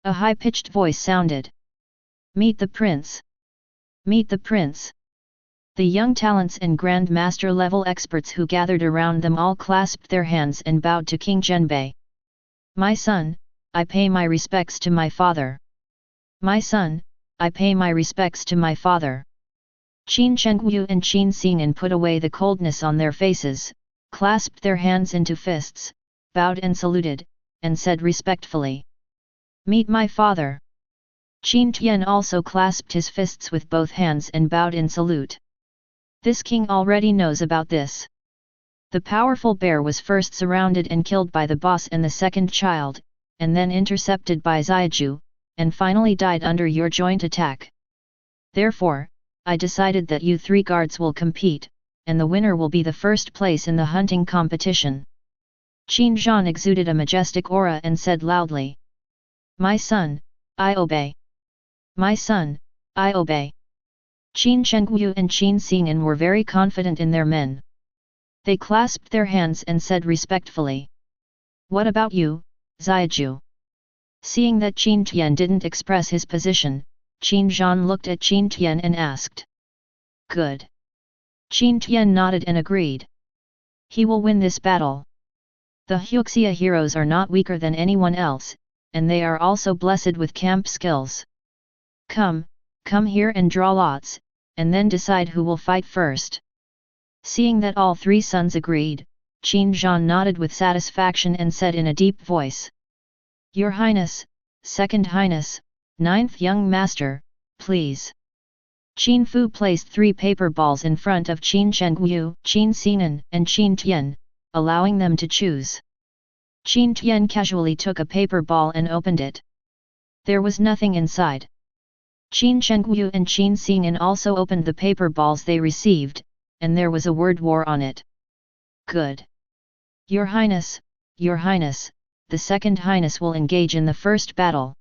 A high-pitched voice sounded. Meet the prince. Meet the prince. The young talents and Grand Master level experts who gathered around them all clasped their hands and bowed to King Zhenbei. My son, I pay my respects to my father. My son, I pay my respects to my father. Qin Chengyu and Qin Xinan put away the coldness on their faces, clasped their hands into fists, bowed and saluted, and said respectfully, "Meet my father." Qin Tian also clasped his fists with both hands and bowed in salute. This king already knows about this. The powerful bear was first surrounded and killed by the boss and the second child, and then intercepted by Xiaju, and finally died under your joint attack. Therefore, I decided that you three guards will compete, and the winner will be the first place in the hunting competition. Qin Zhan exuded a majestic aura and said loudly, "My son, I obey. My son, I obey." Qin Chengyu and Qin Xing'an were very confident in their men. They clasped their hands and said respectfully, "What about you, Xiaju?" Seeing that Qin Tian didn't express his position, Qin Zhan looked at Qin Tian and asked, "Good." Qin Tian nodded and agreed. He will win this battle. The Huxia heroes are not weaker than anyone else, and they are also blessed with camp skills. Come here and draw lots, and then decide who will fight first." Seeing that all three sons agreed, Qin Zhan nodded with satisfaction and said in a deep voice, "Your Highness, Second Highness, Ninth Young Master, please." Qin Fu placed 3 paper balls in front of Qin Chengyu, Qin Xing'an, and Qin Tian, allowing them to choose. Qin Tian casually took a paper ball and opened it. There was nothing inside. Qin Chengyu and Qin Xing'an also opened the paper balls they received, and there was a word "war" on it. "Good. Your Highness, the Second Highness will engage in the first battle.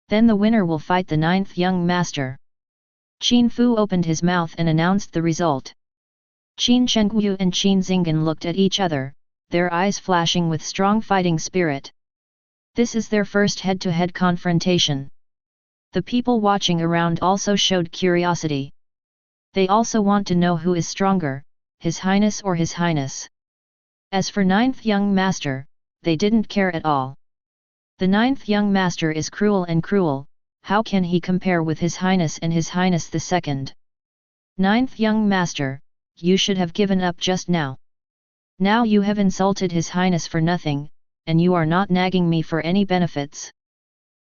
Then the winner will fight the 9th young master." Qin Fu opened his mouth and announced the result. Qin Chengyu and Qin Xing'an looked at each other, their eyes flashing with strong fighting spirit. This is their first head-to-head confrontation. The people watching around also showed curiosity. They also want to know who is stronger, His Highness or His Highness. As for 9th young master, they didn't care at all. The 9th young master is cruel and cruel, how can he compare with His Highness and His Highness the Second? 9th young master, you should have given up just now. Now you have insulted His Highness for nothing, and you are not nagging me for any benefits.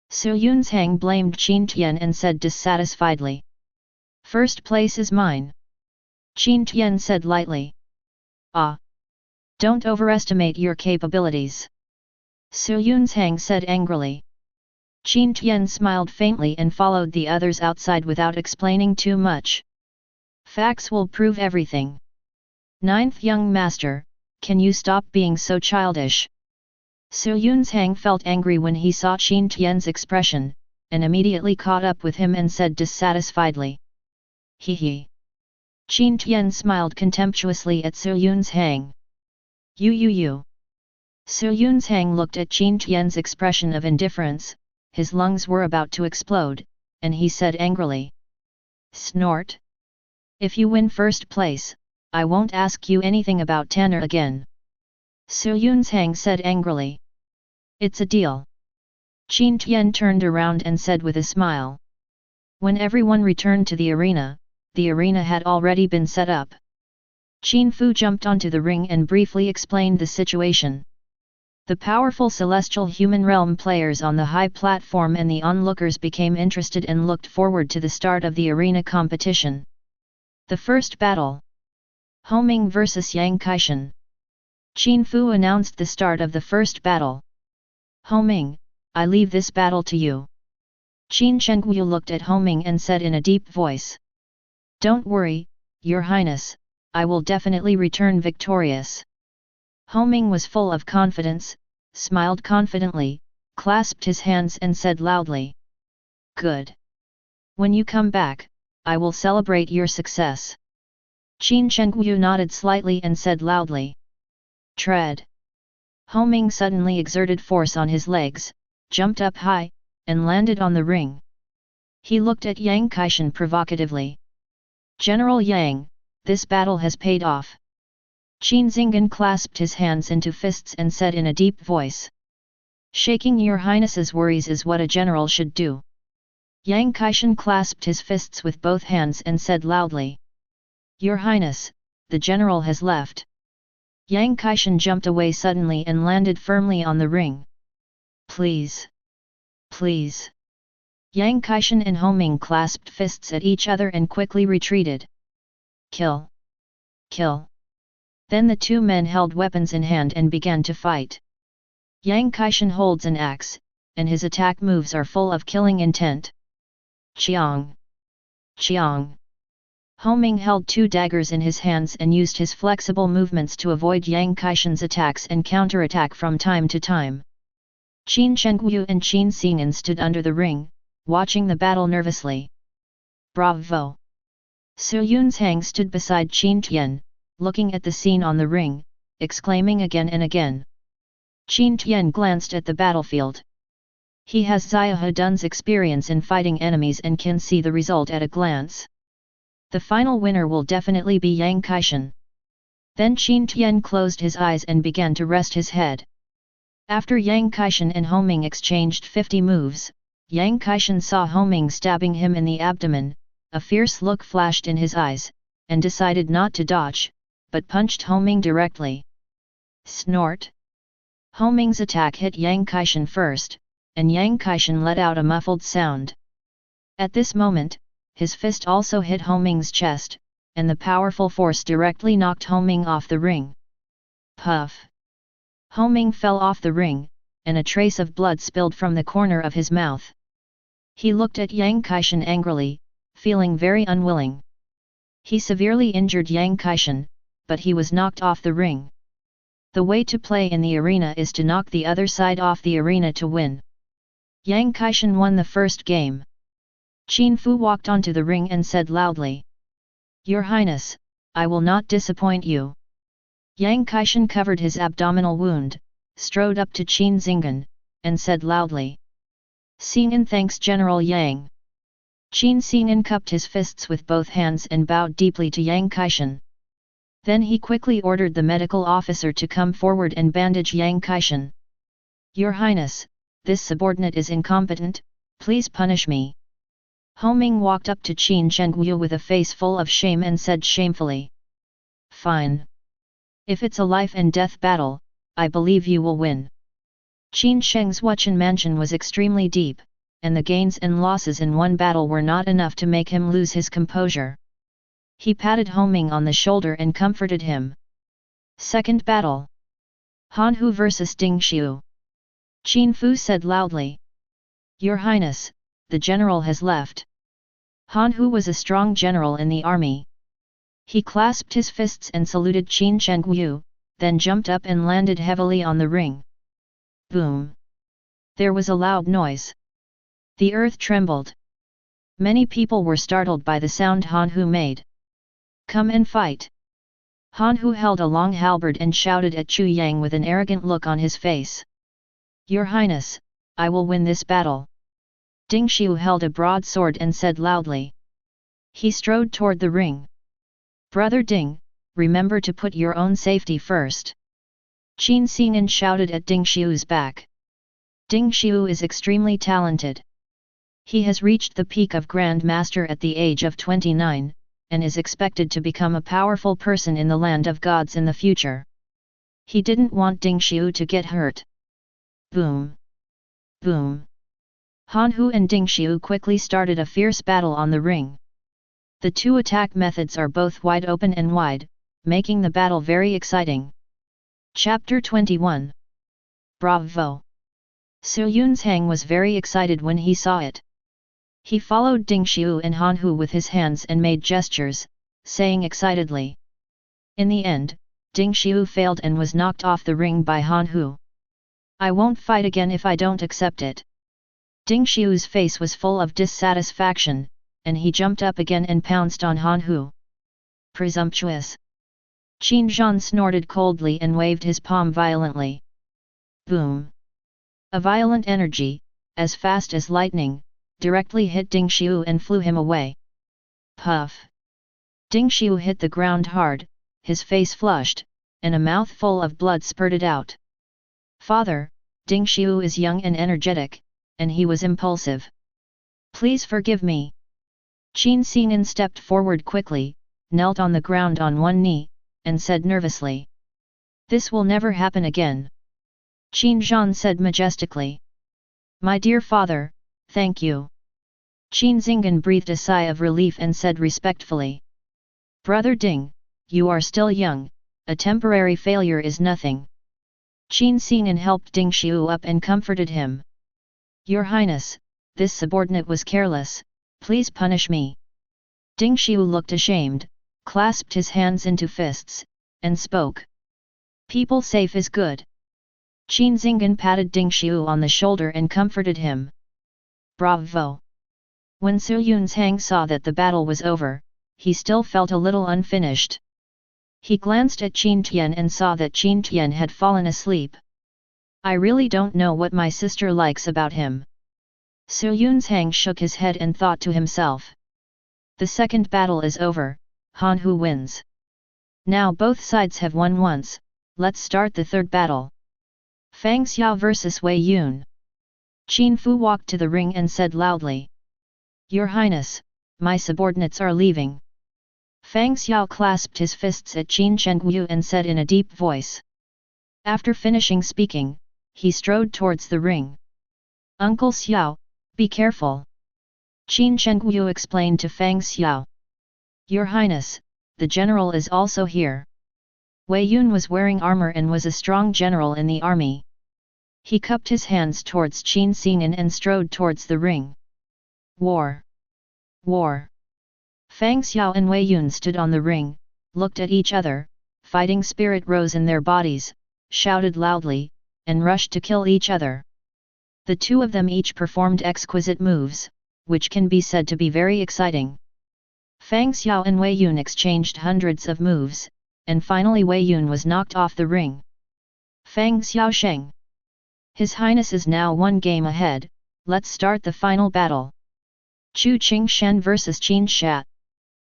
Su Yunzhang blamed Qin Tian and said dissatisfiedly, "First place is mine." Qin Tian said lightly, "Ah! Don't overestimate your capabilities." Su Yunzhang said angrily. Qin Tian smiled faintly and followed the others outside without explaining too much. "Facts will prove everything. 9th young master, can you stop being so childish?" Su Yunzhang felt angry when he saw Qin Tian's expression, and immediately caught up with him and said dissatisfiedly, "He he." Qin Tian smiled contemptuously at Su Yunzhang. You. Su Yunzhang looked at Qin Tian's expression of indifference, his lungs were about to explode, and he said angrily, "Snort! If you win first place, I won't ask you anything about Tanner again." Su Yunzhang said angrily, "It's a deal." Qin Tian turned around and said with a smile. When everyone returned to the arena had already been set up. Qin Fu jumped onto the ring and briefly explained the situation. The powerful celestial human realm players on the high platform and the onlookers became interested and looked forward to the start of the arena competition. The first battle. Homing vs Yang Kaishan. Qin Fu announced the start of the first battle. "Homing, I leave this battle to you." Qin Chengyu looked at Homing and said in a deep voice, "Don't worry, Your Highness, I will definitely return victorious." Homing was full of confidence, smiled confidently, clasped his hands and said loudly, "Good. When you come back, I will celebrate your success." Qin Chengyu nodded slightly and said loudly, "Tread." Homing suddenly exerted force on his legs, jumped up high, and landed on the ring. He looked at Yang Kaishan provocatively. "General Yang, this battle has paid off." Qin Xing'an clasped his hands into fists and said in a deep voice, "Shaking Your Highness's worries is what a general should do." Yang Kaishan clasped his fists with both hands and said loudly, "Your Highness, the general has left." Yang Kaishan jumped away suddenly and landed firmly on the ring. Please! Please! Yang Kaishan and Homing clasped fists at each other and quickly retreated. Kill! Kill! Then the two men held weapons in hand and began to fight. Yang Kaishan holds an axe, and his attack moves are full of killing intent. Chiang! Chiang! Homing held two daggers in his hands and used his flexible movements to avoid Yang Kaishan's attacks and counterattack from time to time. Qin Shengwu and Qin Xing'an stood under the ring, watching the battle nervously. Bravo! Su Yunzhang stood beside Qin Tian, looking at the scene on the ring, exclaiming again and again. Qin Tian glanced at the battlefield. He has Xia Hedun's experience in fighting enemies and can see the result at a glance. The final winner will definitely be Yang Kaishan. Then Qin Tian closed his eyes and began to rest his head. After Yang Kaishan and Homing exchanged 50 moves, Yang Kaishan saw Homing stabbing him in the abdomen, a fierce look flashed in his eyes, and decided not to dodge, but punched Homing directly. Snort! Homing's attack hit Yang Kaishan first, and Yang Kaishan let out a muffled sound. At this moment, his fist also hit Homing's chest, and the powerful force directly knocked Homing off the ring. Puff! Homing fell off the ring, and a trace of blood spilled from the corner of his mouth. He looked at Yang Kaishan angrily, feeling very unwilling. He severely injured Yang Kaishan, but he was knocked off the ring. The way to play in the arena is to knock the other side off the arena to win. Yang Kaishan won the first game. Qin Fu walked onto the ring and said loudly, "Your Highness, I will not disappoint you." Yang Kaishan covered his abdominal wound, strode up to Qin Xing'an, and said loudly, "Xing'an thanks General Yang." Qin Xing'an cupped his fists with both hands and bowed deeply to Yang Kaishan. Then he quickly ordered the medical officer to come forward and bandage Yang Kaishan. "Your Highness, this subordinate is incompetent, please punish me." Homing walked up to Qin Shengwu with a face full of shame and said shamefully, "Fine. If it's a life and death battle, I believe you will win." Qin Sheng's Wuchen mansion was extremely deep, and the gains and losses in one battle were not enough to make him lose his composure. He patted Homing on the shoulder and comforted him. Second battle. Han Hu vs Ding Xiu. Qin Fu said loudly, "Your Highness, the general has left." Han Hu was a strong general in the army. He clasped his fists and saluted Qin Shengwu, then jumped up and landed heavily on the ring. Boom! There was a loud noise. The earth trembled. Many people were startled by the sound Han Hu made. "Come and fight!" Han Hu held a long halberd and shouted at Chu Yang with an arrogant look on his face. "Your Highness, I will win this battle." Ding Xiu held a broadsword and said loudly. He strode toward the ring. "Brother Ding, remember to put your own safety first." Qin Xing'an shouted at Ding Xiu's back. Ding Xiu is extremely talented. He has reached the peak of Grand Master at the age of 29, and is expected to become a powerful person in the land of gods in the future. He didn't want Ding Xiu to get hurt. Boom! Boom! Han Hu and Ding Xiu quickly started a fierce battle on the ring. The two attack methods are both wide open and wide, making the battle very exciting. Chapter 21. Bravo! Su Yunzhang was very excited when he saw it. He followed Ding Xiu and Han Hu with his hands and made gestures, saying excitedly. In the end, Ding Xiu failed and was knocked off the ring by Han Hu. "I won't fight again if I don't accept it." Ding Xiu's face was full of dissatisfaction, and he jumped up again and pounced on Han Hu. Presumptuous! Qin Zhan snorted coldly and waved his palm violently. Boom! A violent energy, as fast as lightning, directly hit Ding Xiu and flew him away. Puff! Ding Xiu hit the ground hard, his face flushed, and a mouthful of blood spurted out. "Father, Ding Xiu is young and energetic, and he was impulsive. Please forgive me." Qin Xing'an stepped forward quickly, knelt on the ground on one knee, and said nervously. This will never happen again. Qin Zhan said majestically. My dear father, thank you. Qin Xinggan breathed a sigh of relief and said respectfully. Brother Ding, you are still young, a temporary failure is nothing. Qin Xinggan helped Ding Xiu up and comforted him. Your Highness, this subordinate was careless, please punish me. Ding Xiu looked ashamed, clasped his hands into fists, and spoke. People safe is good. Qin Xinggan patted Ding Xiu on the shoulder and comforted him. Bravo! When Su Yunzhang saw that the battle was over, he still felt a little unfinished. He glanced at Qin Tian and saw that Qin Tian had fallen asleep. I really don't know what my sister likes about him. Su Yunzhang shook his head and thought to himself. The second battle is over, Han Hu wins. Now both sides have won once, let's start the third battle. Fang Xiao vs Wei Yun. Qin Fu walked to the ring and said loudly. Your Highness, my subordinates are leaving. Fang Xiao clasped his fists at Qin Chengyu and said in a deep voice. After finishing speaking, he strode towards the ring. Uncle Xiao, be careful. Qin Chengyu explained to Fang Xiao. Your Highness, the general is also here. Wei Yun was wearing armor and was a strong general in the army. He cupped his hands towards Qin Xinggan and strode towards the ring. War! War! Fang Xiao and Wei Yun stood on the ring, looked at each other, fighting spirit rose in their bodies, shouted loudly, and rushed to kill each other. The two of them each performed exquisite moves, which can be said to be very exciting. Fang Xiao and Wei Yun exchanged hundreds of moves, and finally Wei Yun was knocked off the ring. Fang Xiao Sheng. His Highness is now one game ahead, let's start the final battle. Chu Qingshan vs Qin Shat.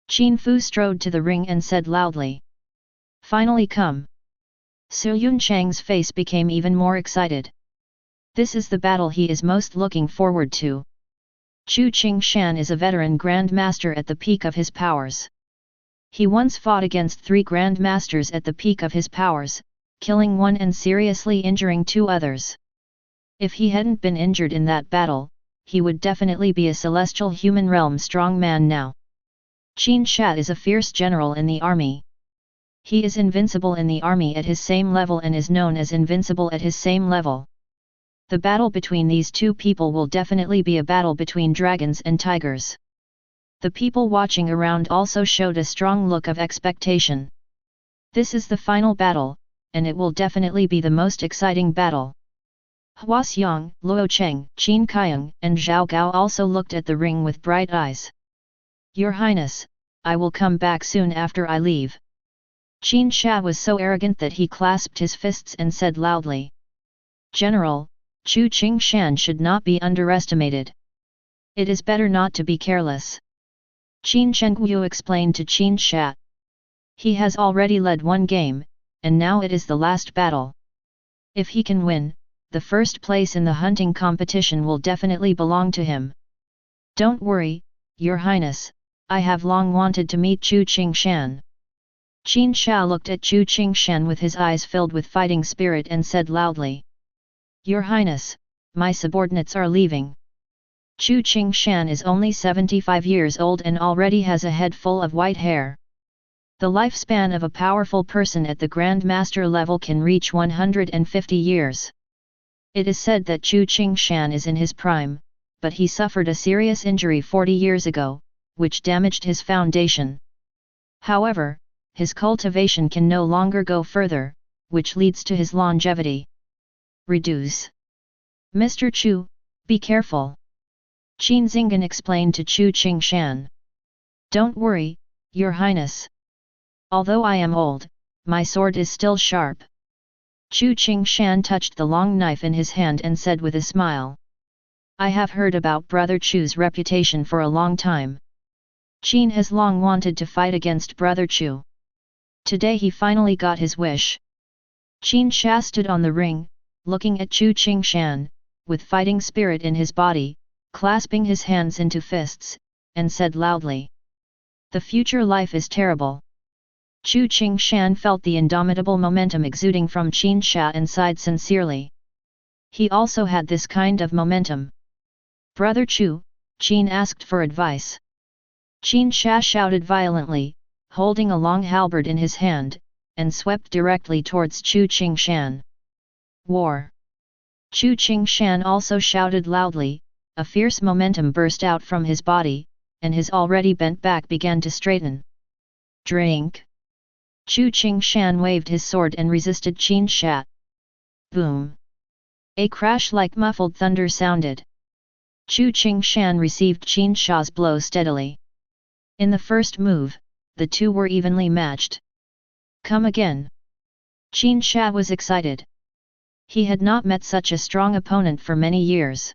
Qin Fu strode to the ring and said loudly. Finally come. Su Yunchang's face became even more excited. This is the battle he is most looking forward to. Chu Qingshan is a veteran Grand Master at the peak of his powers. He once fought against 3 Grand Masters at the peak of his powers, killing one and seriously injuring 2 others. If he hadn't been injured in that battle, he would definitely be a celestial human realm strong man now. Qin Shat is a fierce general in the army. He is invincible in the army at his same level and is known as invincible at his same level. The battle between these two people will definitely be a battle between dragons and tigers. The people watching around also showed a strong look of expectation. This is the final battle, and it will definitely be the most exciting battle. Hua Xiang, Luo Cheng, Qin Kaiyang, and Zhao Gao also looked at the ring with bright eyes. Your Highness, I will come back soon after I leave. Qin Sha was so arrogant that he clasped his fists and said loudly. General, Chu Qingshan should not be underestimated. It is better not to be careless. Qin Chengyu explained to Qin Sha. He has already led one game, and now it is the last battle. If he can win, the first place in the hunting competition will definitely belong to him. Don't worry, Your Highness, I have long wanted to meet Chu Qingshan. Qin Sha looked at Chu Qingshan with his eyes filled with fighting spirit and said loudly. Your Highness, my subordinates are leaving. Chu Qingshan is only 75 years old and already has a head full of white hair. The lifespan of a powerful person at the Grand Master level can reach 150 years. It is said that Chu Qingshan is in his prime, but he suffered a serious injury 40 years ago, which damaged his foundation. However, his cultivation can no longer go further, which leads to his longevity. Reduce. Mr. Chu, be careful. Qin Xinggan explained to Chu Qingshan. Don't worry, Your Highness. Although I am old, my sword is still sharp. Chu Qingshan touched the long knife in his hand and said with a smile. I have heard about Brother Chu's reputation for a long time. Qin has long wanted to fight against Brother Chu. Today he finally got his wish. Qin Sha stood on the ring, looking at Chu Qingshan, with fighting spirit in his body, clasping his hands into fists, and said loudly. The future life is terrible. Chu Qingshan felt the indomitable momentum exuding from Qin Sha and sighed sincerely. He also had this kind of momentum. Brother Chu, Qin asked for advice. Qin Sha shouted violently, holding a long halberd in his hand, and swept directly towards Chu Qingshan. War! Chu Qingshan also shouted loudly, a fierce momentum burst out from his body, and his already bent back began to straighten. Drink! Chu Qingshan waved his sword and resisted Qin Sha. Boom! A crash like muffled thunder sounded. Chu Qingshan received Qin Sha's blow steadily. In the first move, the two were evenly matched. Come again! Qin Sha was excited. He had not met such a strong opponent for many years.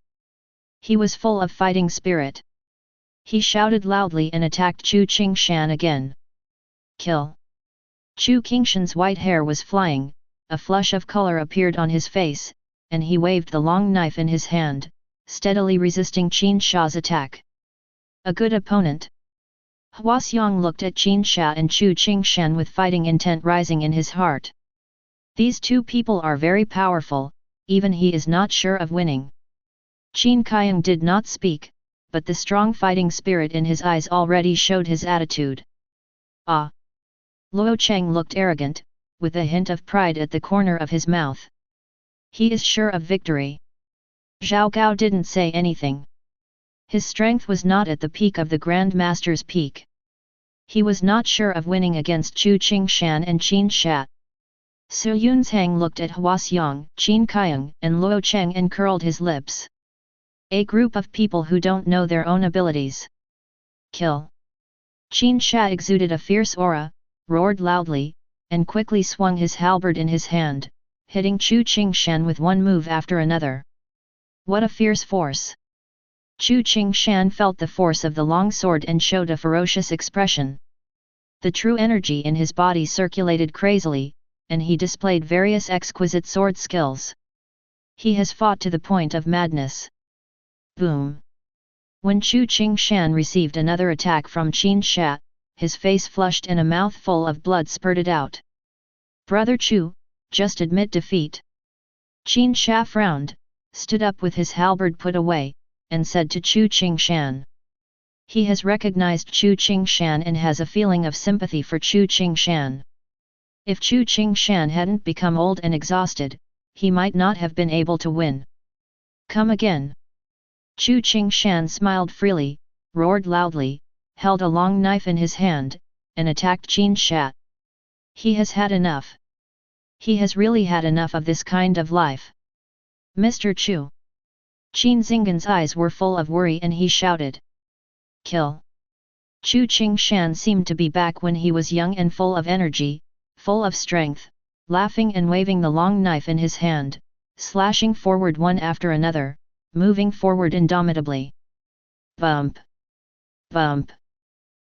He was full of fighting spirit. He shouted loudly and attacked Chu Qingshan again. Kill! Chu Qingshan's white hair was flying, a flush of color appeared on his face, and he waved the long knife in his hand, steadily resisting Qin Sha's attack. A good opponent. Huaxiang looked at Qin Sha and Chu Qingshan with fighting intent rising in his heart. These two people are very powerful, even he is not sure of winning. Qin Kaiyang did not speak, but the strong fighting spirit in his eyes already showed his attitude. Ah! Luo Cheng looked arrogant, with a hint of pride at the corner of his mouth. He is sure of victory. Zhao Gao didn't say anything. His strength was not at the peak of the Grand Master's peak. He was not sure of winning against Chu Qingshan and Qin Sha. Su Yunzhang looked at Huaxiang, Qin Kaiyang, and Luo Cheng and curled his lips. A group of people who don't know their own abilities. Kill! Qin Sha exuded a fierce aura, roared loudly, and quickly swung his halberd in his hand, hitting Chu Qingshan with one move after another. What a fierce force! Chu Qingshan felt the force of the long sword and showed a ferocious expression. The true energy in his body circulated crazily, and he displayed various exquisite sword skills. He has fought to the point of madness. Boom! When Chu Qingshan received another attack from Qin Sha, his face flushed and a mouthful of blood spurted out. Brother Chu, just admit defeat. Qin Sha frowned, stood up with his halberd put away, and said to Chu Qingshan. He has recognized Chu Qingshan and has a feeling of sympathy for Chu Qingshan. If Chu Qingshan hadn't become old and exhausted, he might not have been able to win. Come again! Chu Qingshan smiled freely, roared loudly, held a long knife in his hand, and attacked Qin Sha. He has had enough. He has really had enough of this kind of life. Mr. Chu! Qin Xinggan's eyes were full of worry and he shouted. Kill! Chu Qingshan seemed to be back when he was young and full of energy, full of strength, laughing and waving the long knife in his hand, slashing forward one after another, moving forward indomitably. Bump! Bump!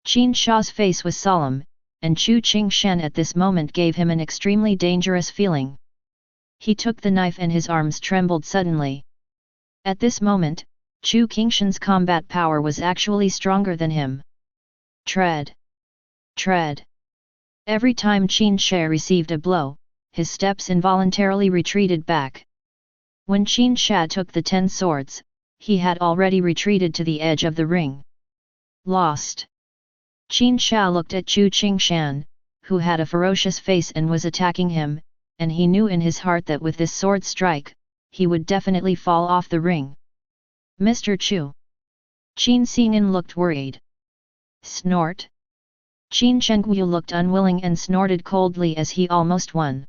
Qin Sha's face was solemn, and Chu Qingshan at this moment gave him an extremely dangerous feeling. He took the knife and his arms trembled suddenly. At this moment, Chu Qingshan's combat power was actually stronger than him. Tread! Tread! Every time Qin Sha received a blow, his steps involuntarily retreated back. When Qin Sha took the 10 swords, he had already retreated to the edge of the ring. Lost! Qin Sha looked at Chu Qingshan, who had a ferocious face and was attacking him, and he knew in his heart that with this sword strike, he would definitely fall off the ring. Mr. Chu! Qin Xing'an looked worried. Snort! Qin Chengyu looked unwilling and snorted coldly as he almost won.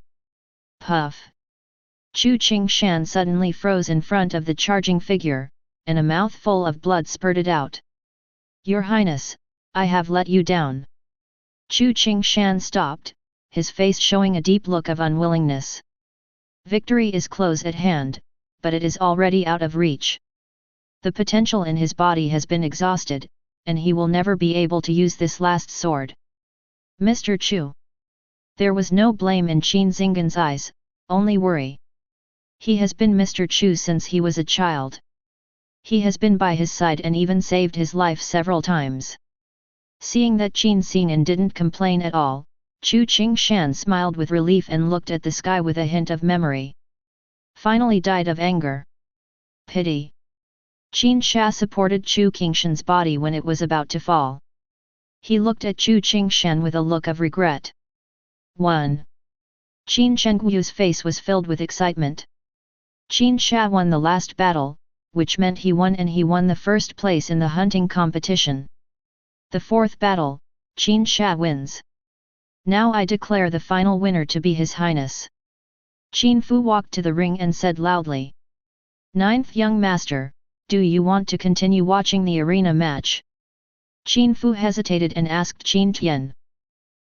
Puff! Chu Qingshan suddenly froze in front of the charging figure, and a mouthful of blood spurted out. Your Highness, I have let you down. Chu Qingshan stopped, his face showing a deep look of unwillingness. Victory is close at hand, but it is already out of reach. The potential in his body has been exhausted, and he will never be able to use this last sword. Mr. Chu! There was no blame in Qin Xinggan's eyes, only worry. He has been Mr. Chu since he was a child. He has been by his side and even saved his life several times. Seeing that Qin Xing'an didn't complain at all, Chu Qingshan smiled with relief and looked at the sky with a hint of memory. Finally died of anger. Pity. Qin Sha supported Chu Qingshan's body when it was about to fall. He looked at Chu Qingshan with a look of regret. 1. Qin Shengu's face was filled with excitement. Qin Sha won the last battle, which meant he won, and he won the first place in the hunting competition. The fourth battle, Qin Sha wins. Now I declare the final winner to be His Highness. Qin Fu walked to the ring and said loudly. Ninth young master, do you want to continue watching the arena match? Qin Fu hesitated and asked Qin Tian.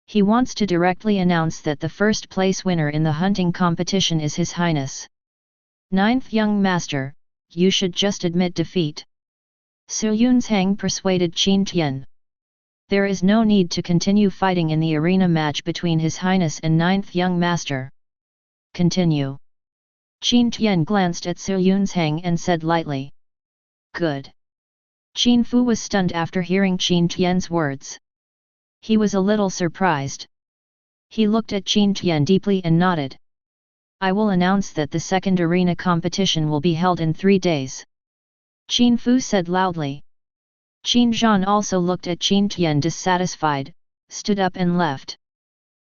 He wants to directly announce that the first place winner in the hunting competition is His Highness. Ninth young master, you should just admit defeat. Su Yunzhang persuaded Qin Tian. There is no need to continue fighting in the arena match between His Highness and ninth young master. Continue. Qin Tian glanced at Su Yunzhang and said lightly. Good. Qin Fu was stunned after hearing Qin Tian's words. He was a little surprised. He looked at Qin Tian deeply and nodded. I will announce that the second arena competition will be held in 3 days. Qin Fu said loudly. Qin Zhan also looked at Qin Tian dissatisfied, stood up and left.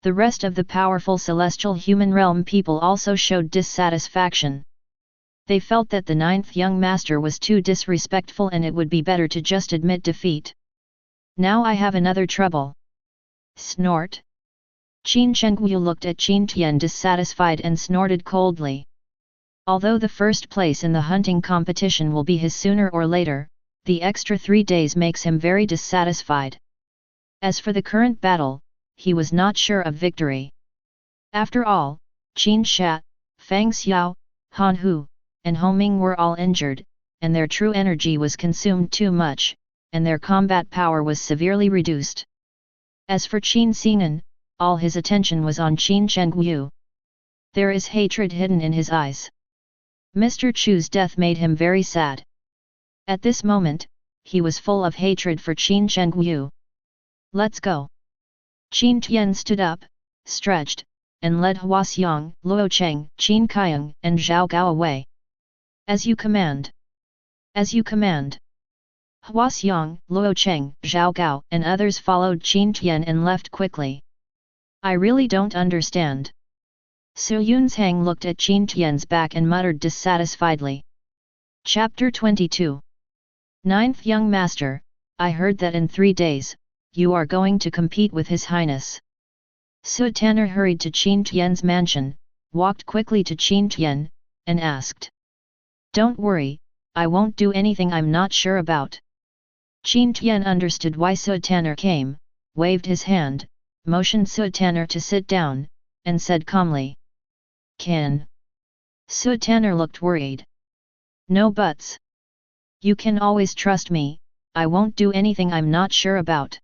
The rest of the powerful celestial human realm people also showed dissatisfaction. They felt that the ninth young master was too disrespectful and it would be better to just admit defeat. Now I have another trouble. Snort. Qin Shengwu looked at Qin Tian dissatisfied and snorted coldly. Although the first place in the hunting competition will be his sooner or later, the extra 3 days makes him very dissatisfied. As for the current battle, he was not sure of victory. After all, Qin Sha, Fang Xiao, Han Hu, and Ho Ming were all injured, and their true energy was consumed too much, and their combat power was severely reduced. As for Qin Xing'an, all his attention was on Qin Shengwu. There is hatred hidden in his eyes. Mr. Chu's death made him very sad. At this moment, he was full of hatred for Qin Shengwu. Let's go. Qin Tian stood up, stretched, and led Huaxiang, Luo Cheng, Qin Kaiyang, and Zhao Gao away. As you command. As you command. Huaxiang, Luo Cheng, Zhao Gao, and others followed Qin Tian and left quickly. I really don't understand. Su Yunzhang looked at Qin Tian's back and muttered dissatisfiedly. Chapter 22. Ninth young master, I heard that in 3 days, you are going to compete with His Highness. Su Tanner hurried to Qin Tian's mansion, walked quickly to Qin Tian, and asked. Don't worry, I won't do anything I'm not sure about. Qin Tian understood why Su Tanner came, waved his hand, motioned Su Tanner to sit down, and said calmly. Can. Su Tanner looked worried. No buts. You can always trust me, I won't do anything I'm not sure about.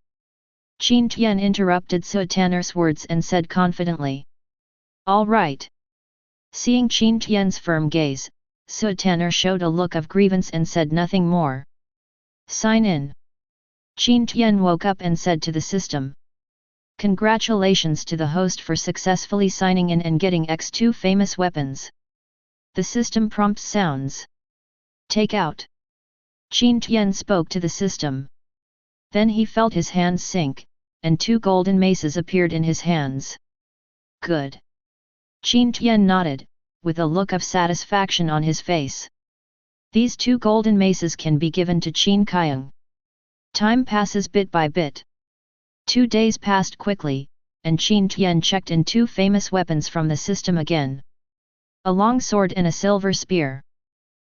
Qin Tian interrupted Su Tanner's words and said confidently. All right. Seeing Qin Tian's firm gaze, Su Tanner showed a look of grievance and said nothing more. Sign in. Qin Tian woke up and said to the system. Congratulations to the host for successfully signing in and getting X2 famous weapons. The system prompt sounds. Take out. Qin Tian spoke to the system. Then he felt his hands sink, and 2 golden maces appeared in his hands. Good. Qin Tian nodded, with a look of satisfaction on his face. These 2 golden maces can be given to Qin Kaiyang. Time passes bit by bit. 2 days passed quickly, and Qin Tian checked in 2 famous weapons from the system again. A long sword and a silver spear.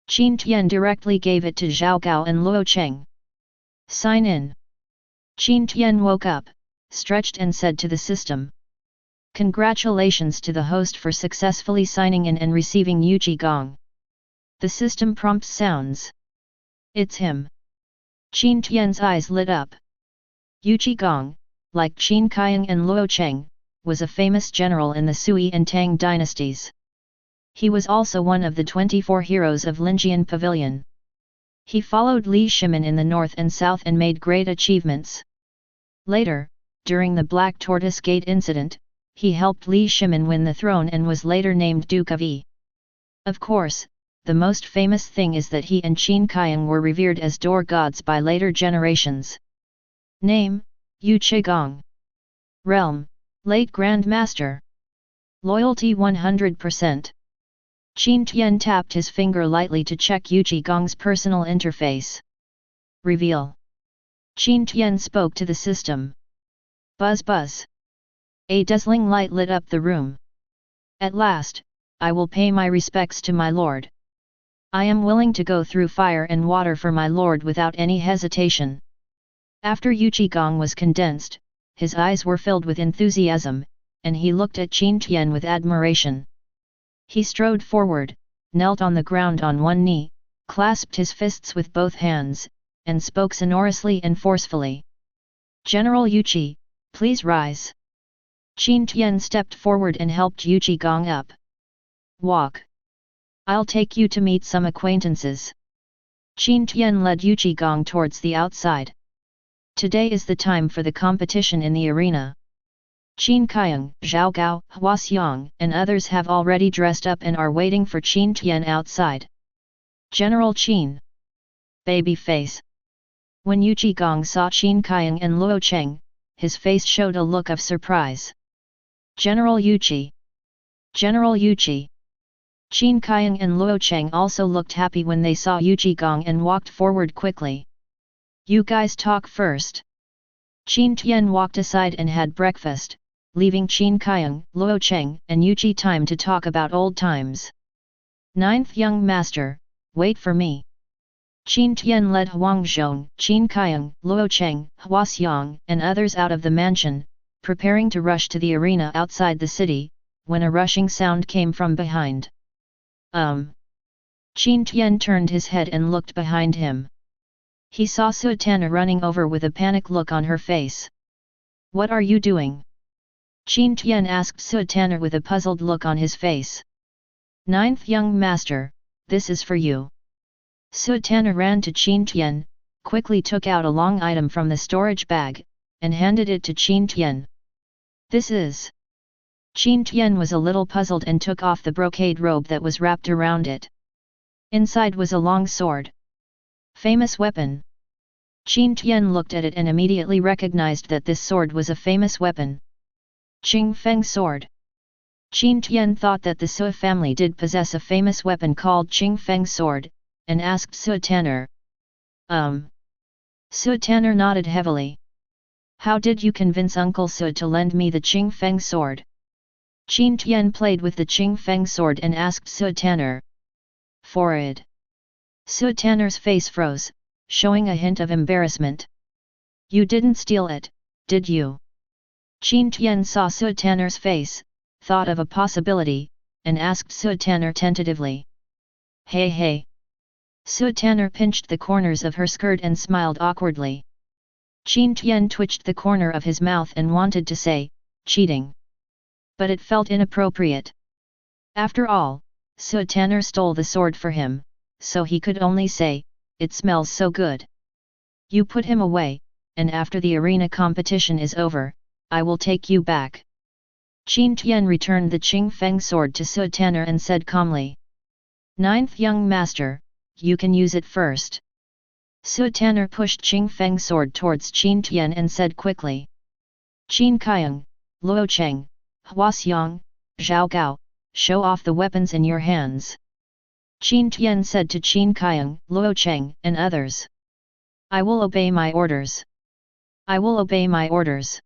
Qin Tian directly gave it to Zhao Gao and Luo Cheng. Sign in. Qin Tian woke up, stretched and said to the system. Congratulations to the host for successfully signing in and receiving Yuji Gong. The system prompt sounds. It's him. Qin Tian's eyes lit up. Yuji Gong, like Qin Kaiyang and Luo Cheng, was a famous general in the Sui and Tang dynasties. He was also one of the 24 heroes of Linjian Pavilion. He followed Li Shimin in the north and south and made great achievements. Later, during the Black Tortoise Gate incident, he helped Li Shimin win the throne and was later named Duke of Yi. Of course, the most famous thing is that he and Qin Kayang were revered as door gods by later generations. Name, Yu Qigong. Realm, late Grand Master. Loyalty 100%. Qin Tian tapped his finger lightly to check Yu Qigong's personal interface. Reveal. Qin Tian spoke to the system. Buzz buzz. A dazzling light lit up the room. At last, I will pay my respects to my lord. I am willing to go through fire and water for my lord without any hesitation. After Yu Qigong was condensed, his eyes were filled with enthusiasm, and he looked at Qin Tian with admiration. He strode forward, knelt on the ground on one knee, clasped his fists with both hands, and spoke sonorously and forcefully. General Yu Qi, please rise. Qin Tian stepped forward and helped Yu Qigong up. Walk. I'll take you to meet some acquaintances. Qin Tian led Yu Qigong towards the outside. Today is the time for the competition in the arena. Qin Kayang, Zhao Gao, Hua Xiang, and others have already dressed up and are waiting for Qin Tian outside. General Qin. Baby face. When Yu Qigong saw Qin Kayang and Luo Cheng, his face showed a look of surprise. General Yu Qi. General Yu Qi. Qin Kayang and Luo Cheng also looked happy when they saw Yu Qigong and walked forward quickly. You guys talk first. Qin Tian walked aside and had breakfast, leaving Qin Kayang, Luo Cheng, and Yu Qi time to talk about old times. Ninth young master, wait for me. Qin Tian led Huangzhong, Qin Kayang, Luo Cheng, Hua Xiang, and others out of the mansion, preparing to rush to the arena outside the city, when a rushing sound came from behind. Qin Tian turned his head and looked behind him. He saw Suetana running over with a panic look on her face. What are you doing? Qin Tian asked Suetana with a puzzled look on his face. Ninth young master, this is for you. Suetana ran to Qin Tian, quickly took out a long item from the storage bag, and handed it to Qin Tian. This is... Qin Tian was a little puzzled and took off the brocade robe that was wrapped around it. Inside was a long sword. Famous weapon. Qin Tian looked at it and immediately recognized that this sword was a famous weapon. Qing Feng sword. Qin Tian thought that the Sui family did possess a famous weapon called Qing Feng sword, and asked Suetana. Suetana nodded heavily. How did you convince Uncle Sui to lend me the Qing Feng sword? Qin Tian played with the Qing Feng sword and asked Suetana. Forehead. Suetana's face froze, showing a hint of embarrassment. You didn't steal it, did you? Qin Tian saw Suetana's face, thought of a possibility, and asked Suetana tentatively. Hey hey. Suetana pinched the corners of her skirt and smiled awkwardly. Qin Tian twitched the corner of his mouth and wanted to say, cheating. But it felt inappropriate. After all, Suetana stole the sword for him, so he could only say, it smells so good. You put him away, and after the arena competition is over, I will take you back. Qin Tian returned the Qing Feng sword to Suetana and said calmly. Ninth young master, you can use it first. Suetana pushed Qing Feng sword towards Qin Tian and said quickly. Qin Kayang, Luo Cheng, Hua Xiang, Zhao Gao, show off the weapons in your hands. Qin Tian said to Qin Kayang, Luo Cheng, and others. I will obey my orders. I will obey my orders.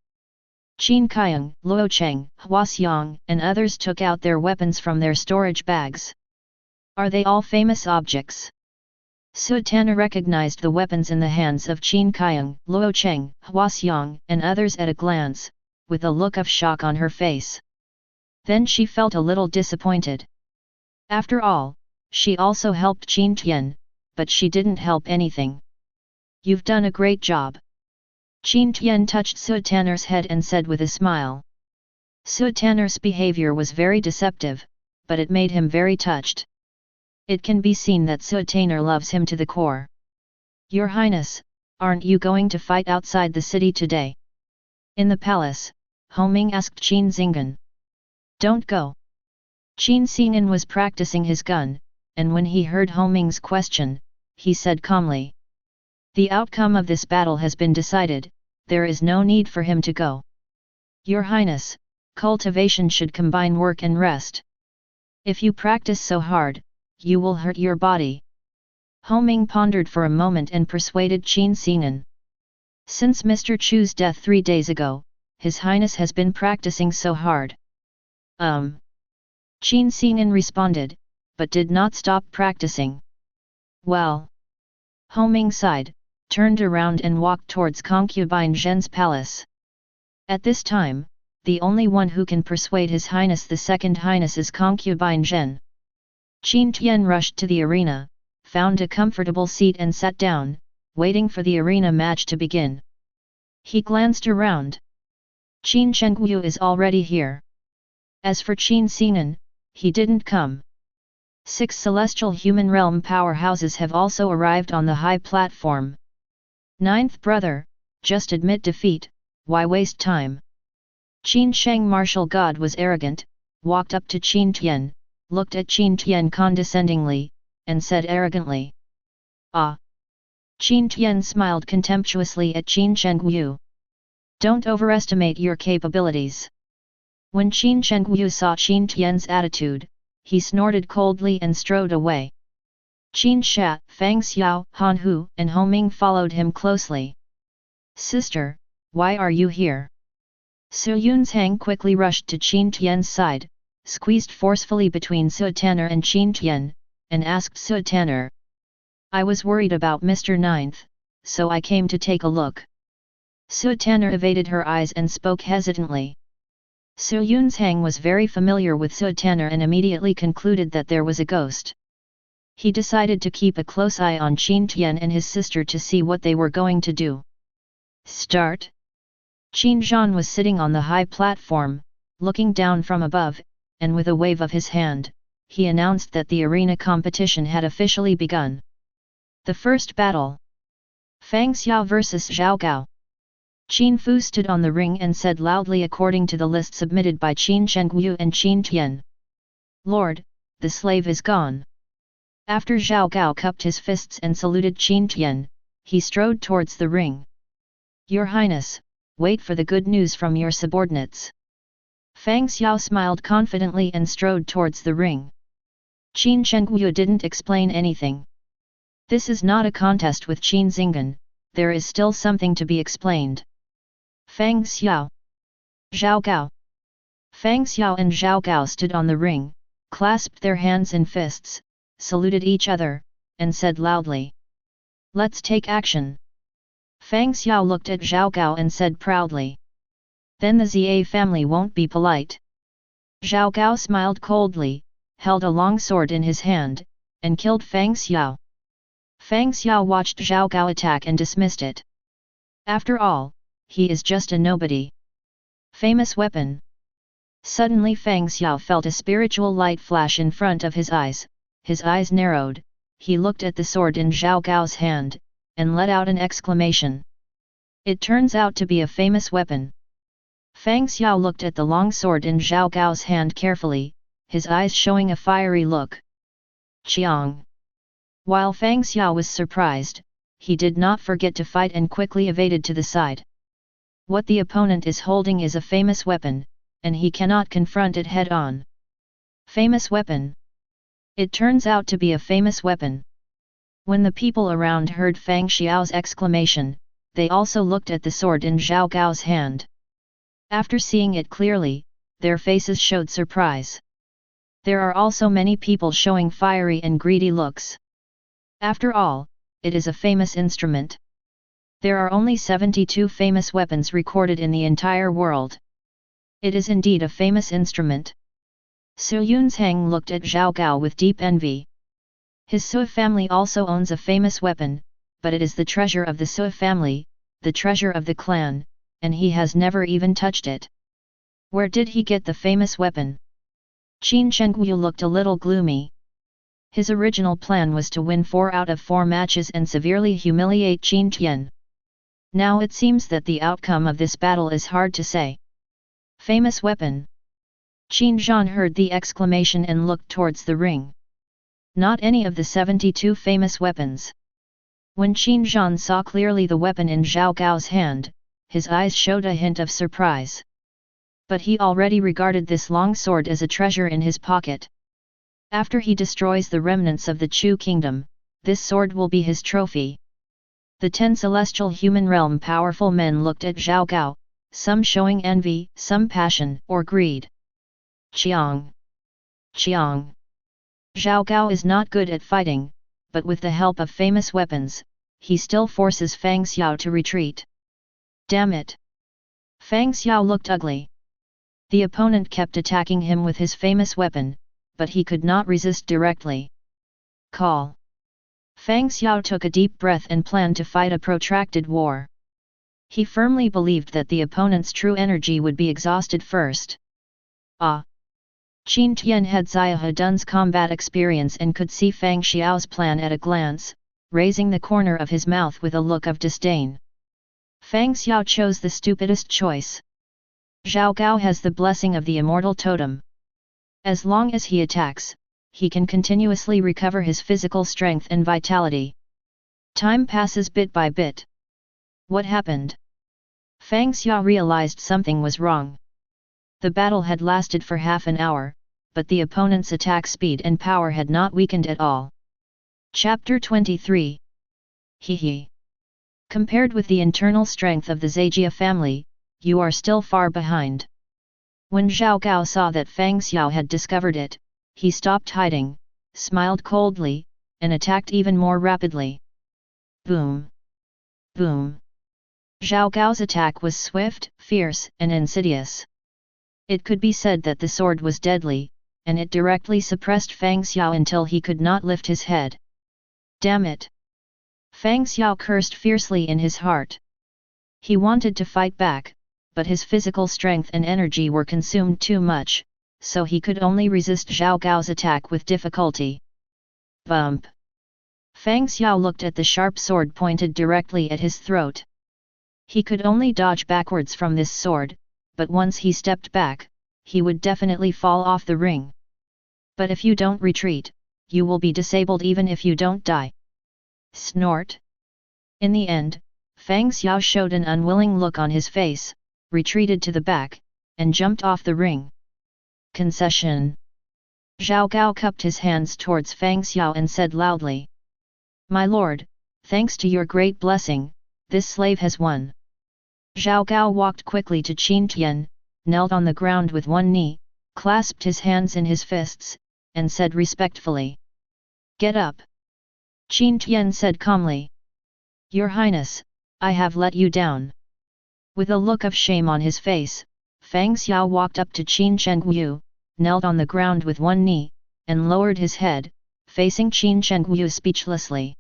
Qin Kayang, Luo Cheng, Hua Xiang, and others took out their weapons from their storage bags. Are they all famous objects? Suetana recognized the weapons in the hands of Qin Kayang, Luo Cheng, Hua Xiang, and others at a glance, with a look of shock on her face. Then she felt a little disappointed. After all, she also helped Qin Tian, but she didn't help anything. You've done a great job. Qin Tian touched Suetana's head and said with a smile. Suetana's behavior was very deceptive, but it made him very touched. It can be seen that Suetana loves him to the core. Your Highness, aren't you going to fight outside the city today? In the palace, Homing asked Qin Xing'an. Don't go. Qin Xing'an was practicing his gun, and when he heard Homing's question, he said calmly. The outcome of this battle has been decided, there is no need for him to go. Your Highness, cultivation should combine work and rest. If you practice so hard, you will hurt your body. Homing pondered for a moment and persuaded Qin Xing'an. Since Mr. Chu's death 3 days ago, His Highness has been practicing so hard. Qin Xing'an responded, but did not stop practicing. Well. Homing sighed, turned around and walked towards Concubine Zhen's palace. At this time, the only one who can persuade His Highness the Second Highness is Concubine Zhen. Qin Tian rushed to the arena, found a comfortable seat and sat down, waiting for the arena match to begin. He glanced around. Qin Chengyu is already here. As for Qin Xing'an, he didn't come. 6 celestial human realm powerhouses have also arrived on the high platform. 9th brother, just admit defeat, why waste time? Qin Sheng martial god was arrogant, walked up to Qin Tian, looked at Qin Tian condescendingly, and said arrogantly. Ah! Qin Tian smiled contemptuously at Qin Chengyu. Don't overestimate your capabilities. When Qin Chengyu saw Qin Tian's attitude, he snorted coldly and strode away. Qin Sha, Fang Xiao, Han Hu and Homing followed him closely. Sister, why are you here? Su Yunzhang quickly rushed to Qin Tian's side, squeezed forcefully between Su Tanner and Qin Tian, and asked Su Tanner. I was worried about Mr. Ninth, so I came to take a look. Su Tanner evaded her eyes and spoke hesitantly. Su Yunzhang was very familiar with Su Tanner and immediately concluded that there was a ghost. He decided to keep a close eye on Qin Tian and his sister to see what they were going to do. Start. Qin Zhan was sitting on the high platform, looking down from above, and with a wave of his hand, he announced that the arena competition had officially begun. The first battle. Fang Xiao vs Zhao Gao. Qin Fu stood on the ring and said loudly according to the list submitted by Qin Chengyu and Qin Tian. Lord, the slave is gone. After Zhao Gao cupped his fists and saluted Qin Tian, he strode towards the ring. Your Highness, wait for the good news from your subordinates. Fang Xiao smiled confidently and strode towards the ring. Qin Chengyu didn't explain anything. This is not a contest with Qin Xing'an, there is still something to be explained. Fang Xiao. Zhao Gao. Fang Xiao and Zhao Gao stood on the ring, clasped their hands in fists, saluted each other, and said loudly. Let's take action. Fang Xiao looked at Zhao Gao and said proudly. Then the Zia family won't be polite. Zhao Gao smiled coldly, held a long sword in his hand, and killed Fang Xiao. Fang Xiao watched Zhao Gao attack and dismissed it. After all, he is just a nobody. Famous weapon. Suddenly Fang Xiao felt a spiritual light flash in front of his eyes narrowed, he looked at the sword in Zhao Gao's hand, and let out an exclamation. It turns out to be a famous weapon. Fang Xiao looked at the long sword in Zhao Gao's hand carefully, his eyes showing a fiery look. Chiang. While Fang Xiao was surprised, he did not forget to fight and quickly evaded to the side. What the opponent is holding is a famous weapon, and he cannot confront it head-on. Famous weapon. It turns out to be a famous weapon. When the people around heard Fang Xiao's exclamation, they also looked at the sword in Zhao Gao's hand. After seeing it clearly, their faces showed surprise. There are also many people showing fiery and greedy looks. After all, it is a famous instrument. There are only 72 famous weapons recorded in the entire world. It is indeed a famous instrument. Su Yunzhang looked at Zhao Gao with deep envy. His Su family also owns a famous weapon, but it is the treasure of the Su family, the treasure of the clan, and he has never even touched it. Where did he get the famous weapon? Qin Chengyu looked a little gloomy. His original plan was to win 4 out of 4 matches and severely humiliate Qin Tian. Now it seems that the outcome of this battle is hard to say. Famous weapon. Qin Zhan heard the exclamation and looked towards the ring. Not any of the 72 famous weapons. When Qin Zhan saw clearly the weapon in Zhao Gao's hand, his eyes showed a hint of surprise. But he already regarded this long sword as a treasure in his pocket. After he destroys the remnants of the Chu kingdom, this sword will be his trophy. The 10 celestial human realm powerful men looked at Zhao Gao, some showing envy, some passion or greed. Chiang! Chiang! Zhao Gao is not good at fighting, but with the help of famous weapons, he still forces Fang Xiao to retreat. Damn it! Fang Xiao looked ugly. The opponent kept attacking him with his famous weapon, but he could not resist directly. Call! Fang Xiao took a deep breath and planned to fight a protracted war. He firmly believed that the opponent's true energy would be exhausted first. Ah! Qin Tian had Zia Dun's combat experience and could see Fang Xiao's plan at a glance, raising the corner of his mouth with a look of disdain. Fang Xiao chose the stupidest choice. Zhao Gao has the blessing of the immortal totem. As long as he attacks, he can continuously recover his physical strength and vitality. Time passes bit by bit. What happened? Fang Xiao realized something was wrong. The battle had lasted for half an hour, but the opponent's attack speed and power had not weakened at all. Chapter 23. Hehe. Compared with the internal strength of the Zhejiang family, you are still far behind. When Zhao Gao saw that Fang Xiao had discovered it, he stopped hiding, smiled coldly, and attacked even more rapidly. Boom! Boom! Zhao Gao's attack was swift, fierce, and insidious. It could be said that the sword was deadly, and it directly suppressed Fang Xiao until he could not lift his head. Damn it! Fang Xiao cursed fiercely in his heart. He wanted to fight back, but his physical strength and energy were consumed too much, so he could only resist Zhao Gao's attack with difficulty. Bump! Fang Xiao looked at the sharp sword pointed directly at his throat. He could only dodge backwards from this sword, but once he stepped back, he would definitely fall off the ring. But if you don't retreat, you will be disabled even if you don't die. Snort! In the end, Fang Xiao showed an unwilling look on his face, retreated to the back, and jumped off the ring. Concession! Zhao Gao cupped his hands towards Fang Xiao and said loudly. My lord, thanks to your great blessing, this slave has won. Zhao Gao walked quickly to Qin Tian, knelt on the ground with one knee, clasped his hands in his fists, and said respectfully. Get up! Qin Tian said calmly. Your Highness, I have let you down. With a look of shame on his face, Fang Xiao walked up to Qin Chengyu, knelt on the ground with one knee, and lowered his head, facing Qin Chengyu speechlessly.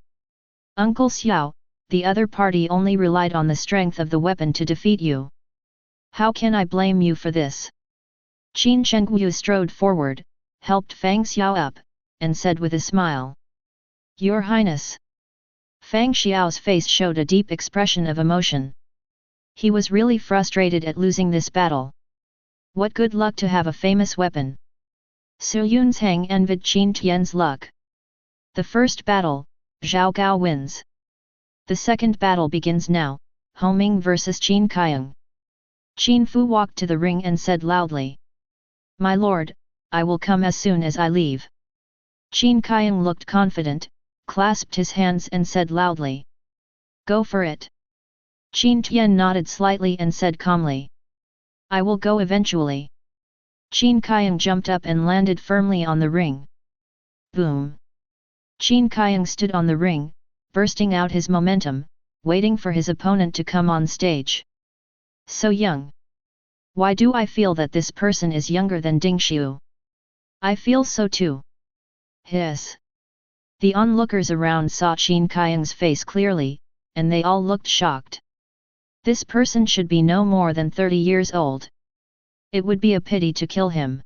Uncle Xiao, the other party only relied on the strength of the weapon to defeat you. How can I blame you for this? Qin Chengyu strode forward, helped Fang Xiao up, and said with a smile. Your Highness. Fang Xiao's face showed a deep expression of emotion. He was really frustrated at losing this battle. What good luck to have a famous weapon. Su Yun's Hang envied Qin Tian's luck. The first battle, Zhao Gao wins. The second battle begins now, Homing vs Qin Kaiyang. Qin Fu walked to the ring and said loudly. My lord, I will come as soon as I leave. Qin Kaiyang looked confident, clasped his hands and said loudly. Go for it. Qin Tian nodded slightly and said calmly. I will go eventually. Qin Kaiyang jumped up and landed firmly on the ring. Boom! Qin Kaiyang stood on the ring, bursting out his momentum, waiting for his opponent to come on stage. So young. Why do I feel that this person is younger than Ding Xiu? I feel so too. Hiss. The onlookers around saw Qin Kaiyang's face clearly, and they all looked shocked. This person should be no more than 30 years old. It would be a pity to kill him.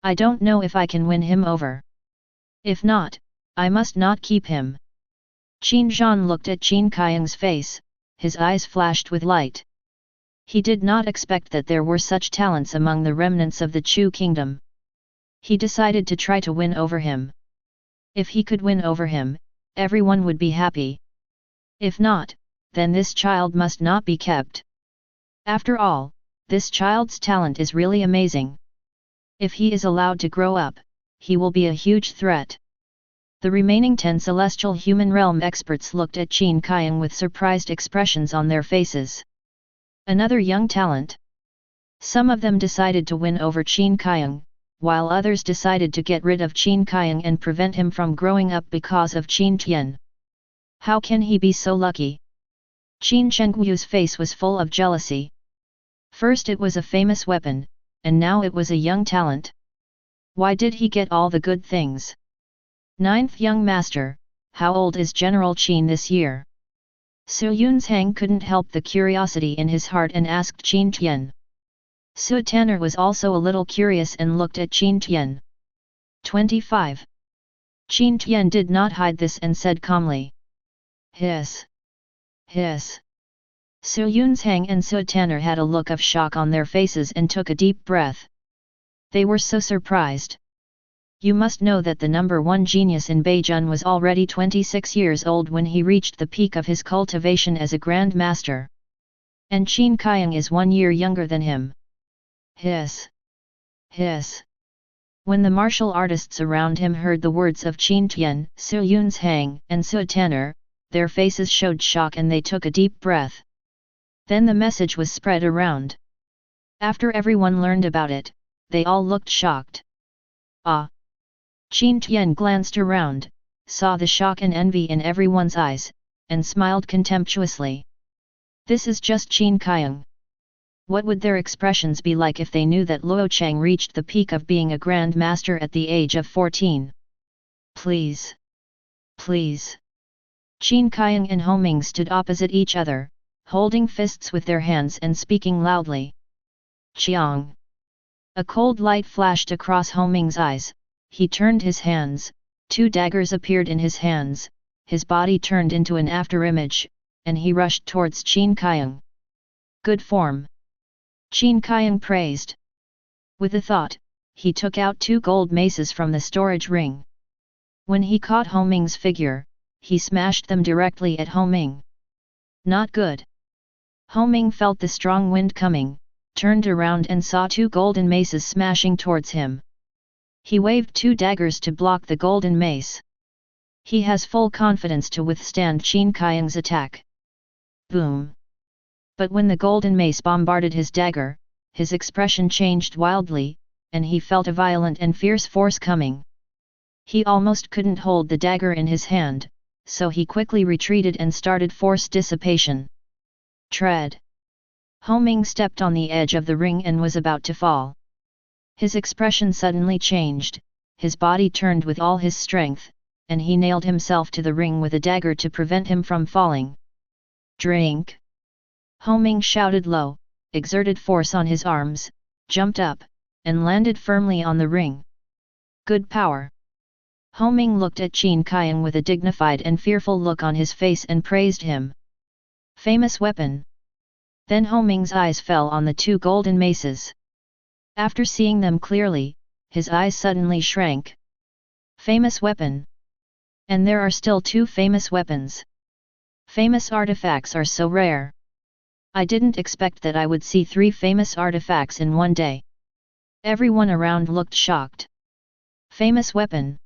I don't know if I can win him over. If not, I must not keep him. Qin Zhan looked at Qin Kaiyang's face, his eyes flashed with light. He did not expect that there were such talents among the remnants of the Chu kingdom. He decided to try to win over him. If he could win over him, everyone would be happy. If not, then this child must not be kept. After all, this child's talent is really amazing. If he is allowed to grow up, he will be a huge threat. The remaining 10 celestial human realm experts looked at Qin Kaiang with surprised expressions on their faces. Another young talent. Some of them decided to win over Qin Kaiang, while others decided to get rid of Qin Kaiang and prevent him from growing up because of Qin Tian. How can he be so lucky? Qin Chengyu's face was full of jealousy. First it was a famous weapon, and now it was a young talent. Why did he get all the good things? Ninth young master, how old is General Qin this year? Su Yunzhang couldn't help the curiosity in his heart and asked Qin Tian. Su Tanner was also a little curious and looked at Qin Tian. 25. Qin Tian did not hide this and said calmly. Hiss. Hiss. Su Yunzhang and Su Tanner had a look of shock on their faces and took a deep breath. They were so surprised. You must know that the number 1 genius in Beijun was already 26 years old when he reached the peak of his cultivation as a Grand Master. And Qin Kaiang is 1 year younger than him. Hiss. Hiss. When the martial artists around him heard the words of Qin Tian, Su Yunzhang, and Su Tanner, their faces showed shock and they took a deep breath. Then the message was spread around. After everyone learned about it, they all looked shocked. Ah! Qin Tian glanced around, saw the shock and envy in everyone's eyes, and smiled contemptuously. This is just Qin Kaiang. What would their expressions be like if they knew that Luo Chang reached the peak of being a Grand Master at the age of 14? Please. Please. Qin Kaiang and Ho Ming stood opposite each other, holding fists with their hands and speaking loudly. Chiang. A cold light flashed across Ho Ming's eyes, he turned his hands, 2 daggers appeared in his hands, his body turned into an afterimage, and he rushed towards Qin Kaiang. Good form. Qin Kaiang praised. With a thought, he took out 2 gold maces from the storage ring. When he caught Ho Ming's figure, he smashed them directly at Ho Ming. Not good. Ho Ming felt the strong wind coming, turned around and saw 2 golden maces smashing towards him. He waved 2 daggers to block the golden mace. He has full confidence to withstand Qin Kaiang's attack. Boom! But when the golden mace bombarded his dagger, his expression changed wildly, and he felt a violent and fierce force coming. He almost couldn't hold the dagger in his hand, so he quickly retreated and started force dissipation. Tread! Ho Ming stepped on the edge of the ring and was about to fall. His expression suddenly changed, his body turned with all his strength, and he nailed himself to the ring with a dagger to prevent him from falling. Drink! Ho Ming shouted low, exerted force on his arms, jumped up, and landed firmly on the ring. Good power! Ho Ming looked at Qin Kaiang with a dignified and fearful look on his face and praised him. Famous weapon! Then Ho Ming's eyes fell on the 2 golden maces. After seeing them clearly, his eyes suddenly shrank. Famous weapon! And there are still 2 famous weapons. Famous artifacts are so rare. I didn't expect that I would see 3 famous artifacts in one day. Everyone around looked shocked. Famous weapon!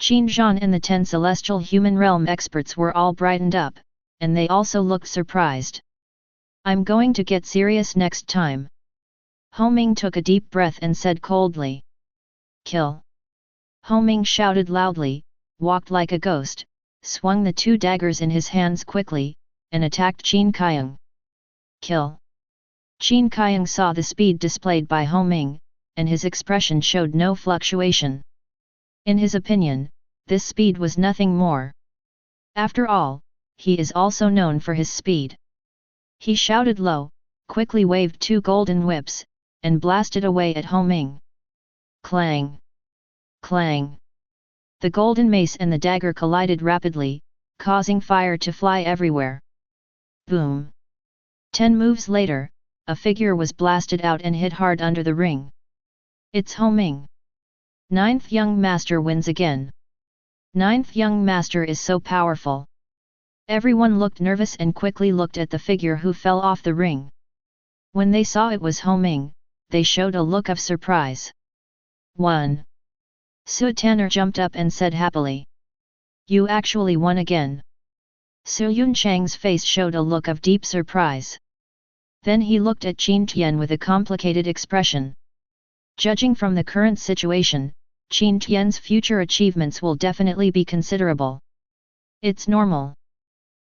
Qin Zhan and the 10 celestial human realm experts were all brightened up, and they also looked surprised. I'm going to get serious next time. Ho Ming took a deep breath and said coldly. Kill! Ho Ming shouted loudly, walked like a ghost, swung the 2 daggers in his hands quickly, and attacked Qin Kaiang. Kill! Qin Kaiang saw the speed displayed by Ho Ming, and his expression showed no fluctuation. In his opinion, this speed was nothing more. After all, he is also known for his speed. He shouted low, quickly waved 2 golden whips, and blasted away at Ho Ming. Clang! Clang! The golden mace and the dagger collided rapidly, causing fire to fly everywhere. Boom! 10 moves later, a figure was blasted out and hit hard under the ring. It's Homing. Ninth young master wins again. Ninth young master is so powerful. Everyone looked nervous and quickly looked at the figure who fell off the ring. When they saw it was Homing, they showed a look of surprise. 1. Su Tanner jumped up and said happily. You actually won again. Su Yunchang's face showed a look of deep surprise. Then he looked at Qin Tian with a complicated expression. Judging from the current situation, Qin Tian's future achievements will definitely be considerable. It's normal.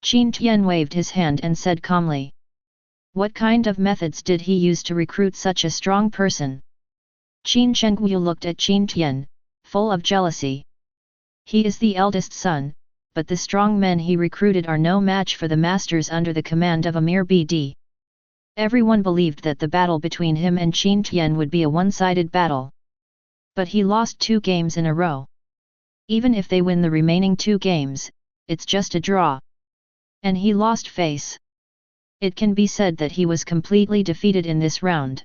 Qin Tian waved his hand and said calmly. What kind of methods did he use to recruit such a strong person? Qin Chengyu looked at Qin Tian, full of jealousy. He is the eldest son, but the strong men he recruited are no match for the masters under the command of a mere BD. Everyone believed that the battle between him and Qin Tian would be a one-sided battle. But he lost 2 games in a row. Even if they win the remaining 2 games, it's just a draw. And he lost face. It can be said that he was completely defeated in this round.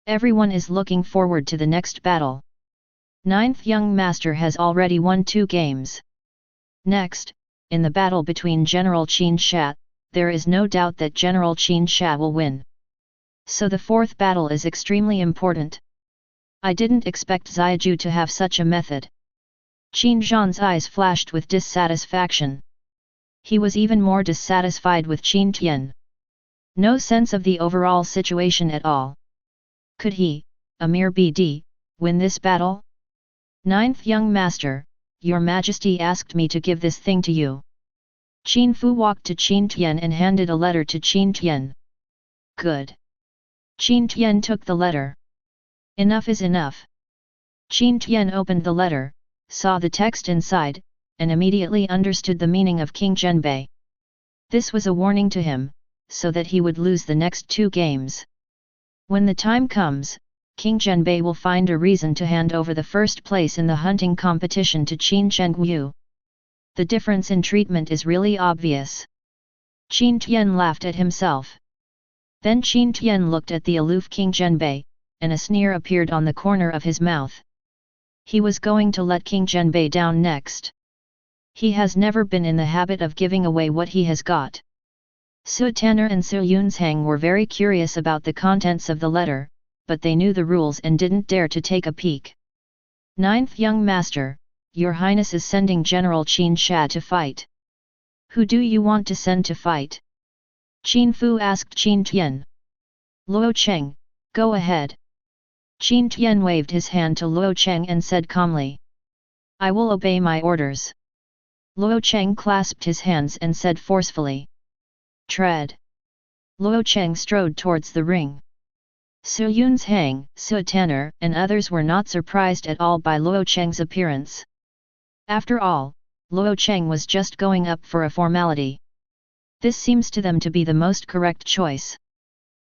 Everyone is looking forward to the next battle. Ninth young master has already won 2 games. Next, in the battle between General Qin Sha, there is no doubt that General Qin Sha will win. So the 4th battle is extremely important. I didn't expect Ziaju to have such a method. Qin Zhan's eyes flashed with dissatisfaction. He was even more dissatisfied with Qin Tian. No sense of the overall situation at all. Could he, a mere BD, win this battle? Ninth young master, your majesty asked me to give this thing to you. Qin Fu walked to Qin Tian and handed a letter to Qin Tian. Good. Qin Tian took the letter. Enough is enough. Qin Tian opened the letter, saw the text inside, and immediately understood the meaning of King Zhenbei. This was a warning to him, so that he would lose the next 2 games. When the time comes, King Zhenbei will find a reason to hand over the first place in the hunting competition to Qin Chengyu. The difference in treatment is really obvious. Qin Tian laughed at himself. Then Qin Tian looked at the aloof King Zhenbei, and a sneer appeared on the corner of his mouth. He was going to let King Zhenbei down next. He has never been in the habit of giving away what he has got. Su Tanner and Su Yunzhang were very curious about the contents of the letter, but they knew the rules and didn't dare to take a peek. Ninth young master, your highness is sending General Qin Sha to fight. Who do you want to send to fight? Qin Fu asked Qin Tian. Luo Cheng, go ahead. Qin Tian waved his hand to Luo Cheng and said calmly. I will obey my orders. Luo Cheng clasped his hands and said forcefully. Tread. Luo Cheng strode towards the ring. Su Yunzhang, Su Tanner, and others were not surprised at all by Luo Cheng's appearance. After all, Luo Cheng was just going up for a formality. This seems to them to be the most correct choice.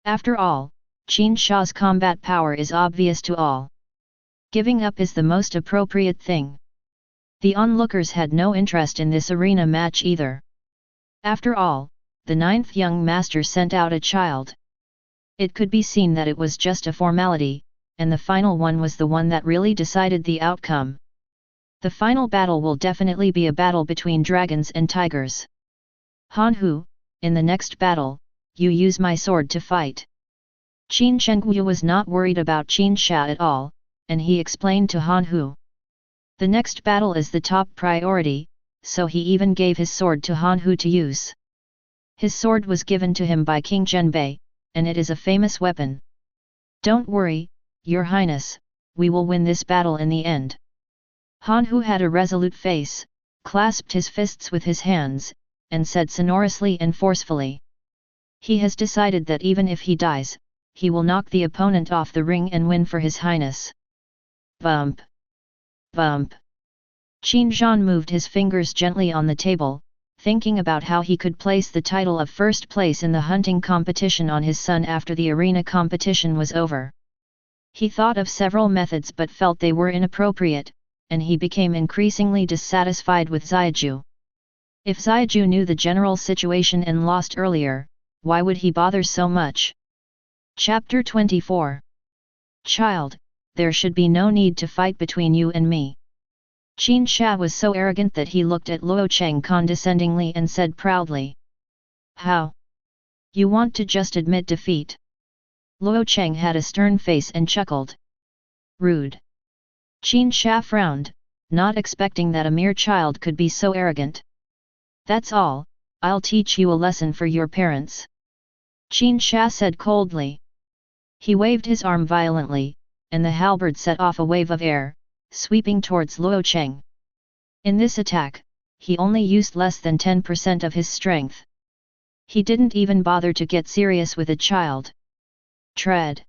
After all, Qin Sha's combat power is obvious to all. Giving up is the most appropriate thing. The onlookers had no interest in this arena match either. After all, the 9th young master sent out a child. It could be seen that it was just a formality, and the final one was the one that really decided the outcome. The final battle will definitely be a battle between dragons and tigers. Han Hu, in the next battle, you use my sword to fight. Qin Chengyu was not worried about Qin Sha at all, and he explained to Han Hu. The next battle is the top priority, so he even gave his sword to Han Hu to use. His sword was given to him by King Zhenbei, and it is a famous weapon. Don't worry, Your Highness, we will win this battle in the end. Han Hu had a resolute face, clasped his fists with his hands, and said sonorously and forcefully. He has decided that even if he dies, he will knock the opponent off the ring and win for His Highness. Bump! Bump! Qin Zhan moved his fingers gently on the table, thinking about how he could place the title of first place in the hunting competition on his son after the arena competition was over. He thought of several methods but felt they were inappropriate, and he became increasingly dissatisfied with Ziaju. If Zaiju knew the general situation and lost earlier, why would he bother so much? Chapter 24. Child, there should be no need to fight between you and me. Qin Sha was so arrogant that he looked at Luo Cheng condescendingly and said proudly. How? You want to just admit defeat? Luo Cheng had a stern face and chuckled. Rude. Qin Sha frowned, not expecting that a mere child could be so arrogant. That's all, I'll teach you a lesson for your parents. Qin Sha said coldly. He waved his arm violently, and the halberd set off a wave of air, sweeping towards Luo Cheng. In this attack, he only used less than 10% of his strength. He didn't even bother to get serious with a child. Tread.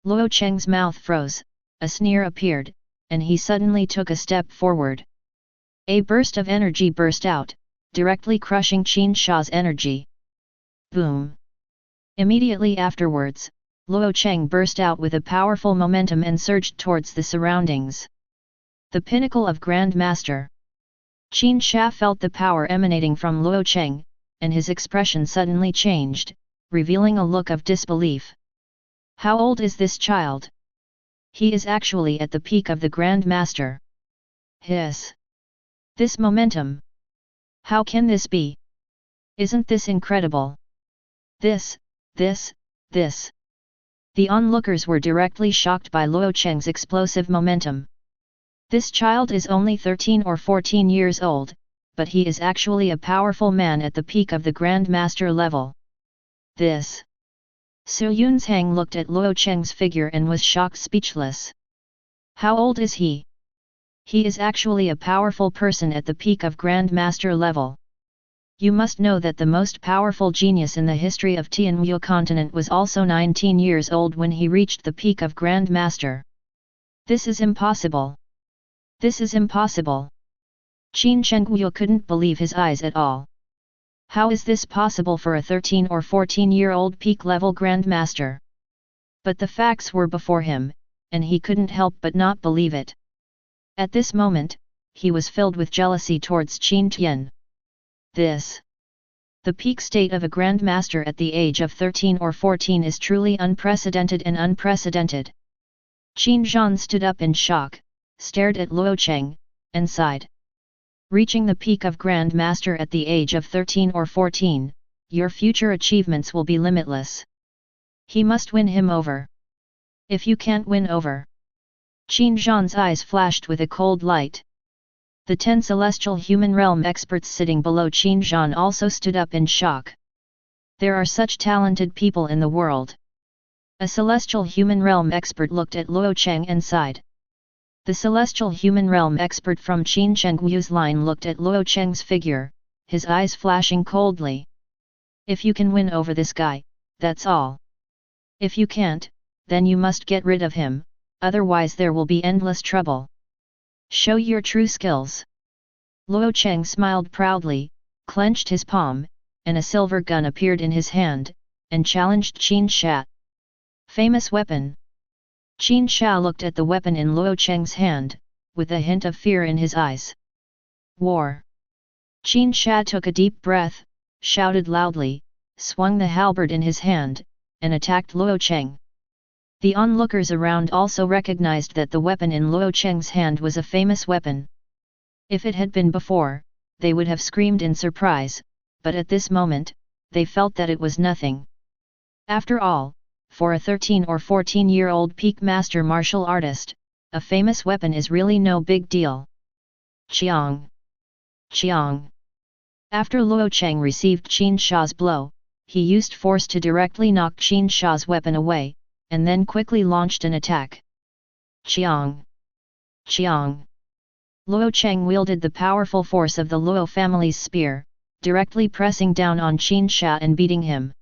Luo Cheng's mouth froze, a sneer appeared, and he suddenly took a step forward. A burst of energy burst out, directly crushing Qin Sha's energy. Boom! Immediately afterwards, Luo Cheng burst out with a powerful momentum and surged towards the surroundings. The pinnacle of Grand Master. Qin Sha felt the power emanating from Luo Cheng, and his expression suddenly changed, revealing a look of disbelief. How old is this child? He is actually at the peak of the Grand Master. Hiss! This momentum! How can this be? Isn't this incredible? This. The onlookers were directly shocked by Luo Cheng's explosive momentum. This child is only 13 or 14 years old, but he is actually a powerful man at the peak of the Grand Master level. This. Su Yunzhang looked at Luo Cheng's figure and was shocked speechless. How old is he? He is actually a powerful person at the peak of Grand Master level. You must know that the most powerful genius in the history of Tianwu continent was also 19 years old when he reached the peak of Grand Master. This is impossible. This is impossible. Qin Shengwu couldn't believe his eyes at all. How is this possible for a 13 or 14-year-old peak-level Grand Master? But the facts were before him, and he couldn't help but not believe it. At this moment, he was filled with jealousy towards Qin Tian. This. The peak state of a Grand Master at the age of 13 or 14 is truly unprecedented and unprecedented. Qin Zhan stood up in shock, stared at Luo Cheng, and sighed. Reaching the peak of Grand Master at the age of 13 or 14, your future achievements will be limitless. He must win him over. If you can't win over. Qin Zhan's eyes flashed with a cold light. The 10 celestial human realm experts sitting below Qin Zhan also stood up in shock. There are such talented people in the world. A celestial human realm expert looked at Luo Cheng and sighed. The celestial human realm expert from Qin Shengu's line looked at Luo Cheng's figure, his eyes flashing coldly. If you can win over this guy, that's all. If you can't, then you must get rid of him, otherwise there will be endless trouble. Show your true skills. Luo Cheng smiled proudly, clenched his palm, and a silver gun appeared in his hand, and challenged Qin Sha. Famous weapon. Qin Sha looked at the weapon in Luo Cheng's hand, with a hint of fear in his eyes. War. Qin Sha took a deep breath, shouted loudly, swung the halberd in his hand, and attacked Luo Cheng. The onlookers around also recognized that the weapon in Luo Cheng's hand was a famous weapon. If it had been before, they would have screamed in surprise, but at this moment, they felt that it was nothing. After all, for a 13 or 14-year-old peak master martial artist, a famous weapon is really no big deal. Chiang! Chiang! After Luo Cheng received Qin Sha's blow, he used force to directly knock Qin Sha's weapon away, and then quickly launched an attack. Chiang! Chiang! Luo Cheng wielded the powerful force of the Luo family's spear, directly pressing down on Qin Sha and beating him.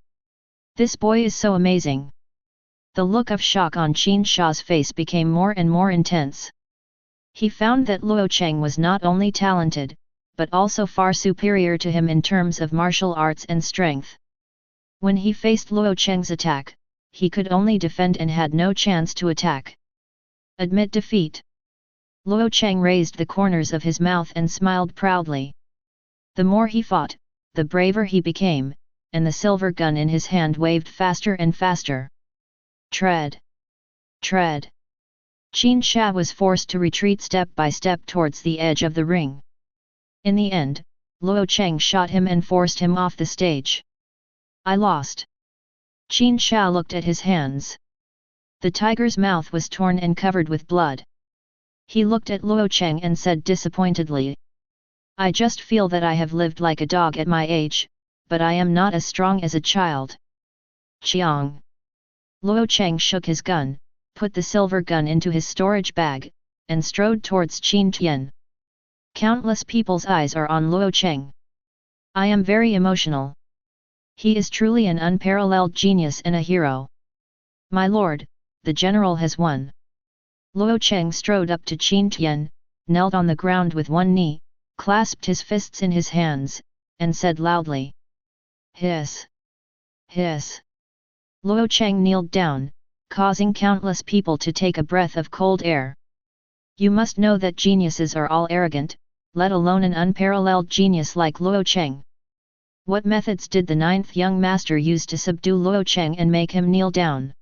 This boy is so amazing. The look of shock on Qin Sha's face became more and more intense. He found that Luo Cheng was not only talented, but also far superior to him in terms of martial arts and strength. When he faced Luo Cheng's attack, he could only defend and had no chance to attack. Admit defeat. Luo Cheng raised the corners of his mouth and smiled proudly. The more he fought, the braver he became, and the silver gun in his hand waved faster and faster. Tread! Tread! Qin Sha was forced to retreat step by step towards the edge of the ring. In the end, Luo Cheng shot him and forced him off the stage. I lost. Qin Sha looked at his hands. The tiger's mouth was torn and covered with blood. He looked at Luo Cheng and said disappointedly, I just feel that I have lived like a dog at my age, but I am not as strong as a child. Chiang. Luo Cheng shook his gun, put the silver gun into his storage bag, and strode towards Qin Tian. Countless people's eyes are on Luo Cheng. I am very emotional. He is truly an unparalleled genius and a hero. My lord, the general has won. Luo Cheng strode up to Qin Tian, knelt on the ground with one knee, clasped his fists in his hands, and said loudly. Hiss! Hiss! Luo Cheng kneeled down, causing countless people to take a breath of cold air. You must know that geniuses are all arrogant, let alone an unparalleled genius like Luo Cheng. What methods did the ninth young master use to subdue Luo Cheng and make him kneel down?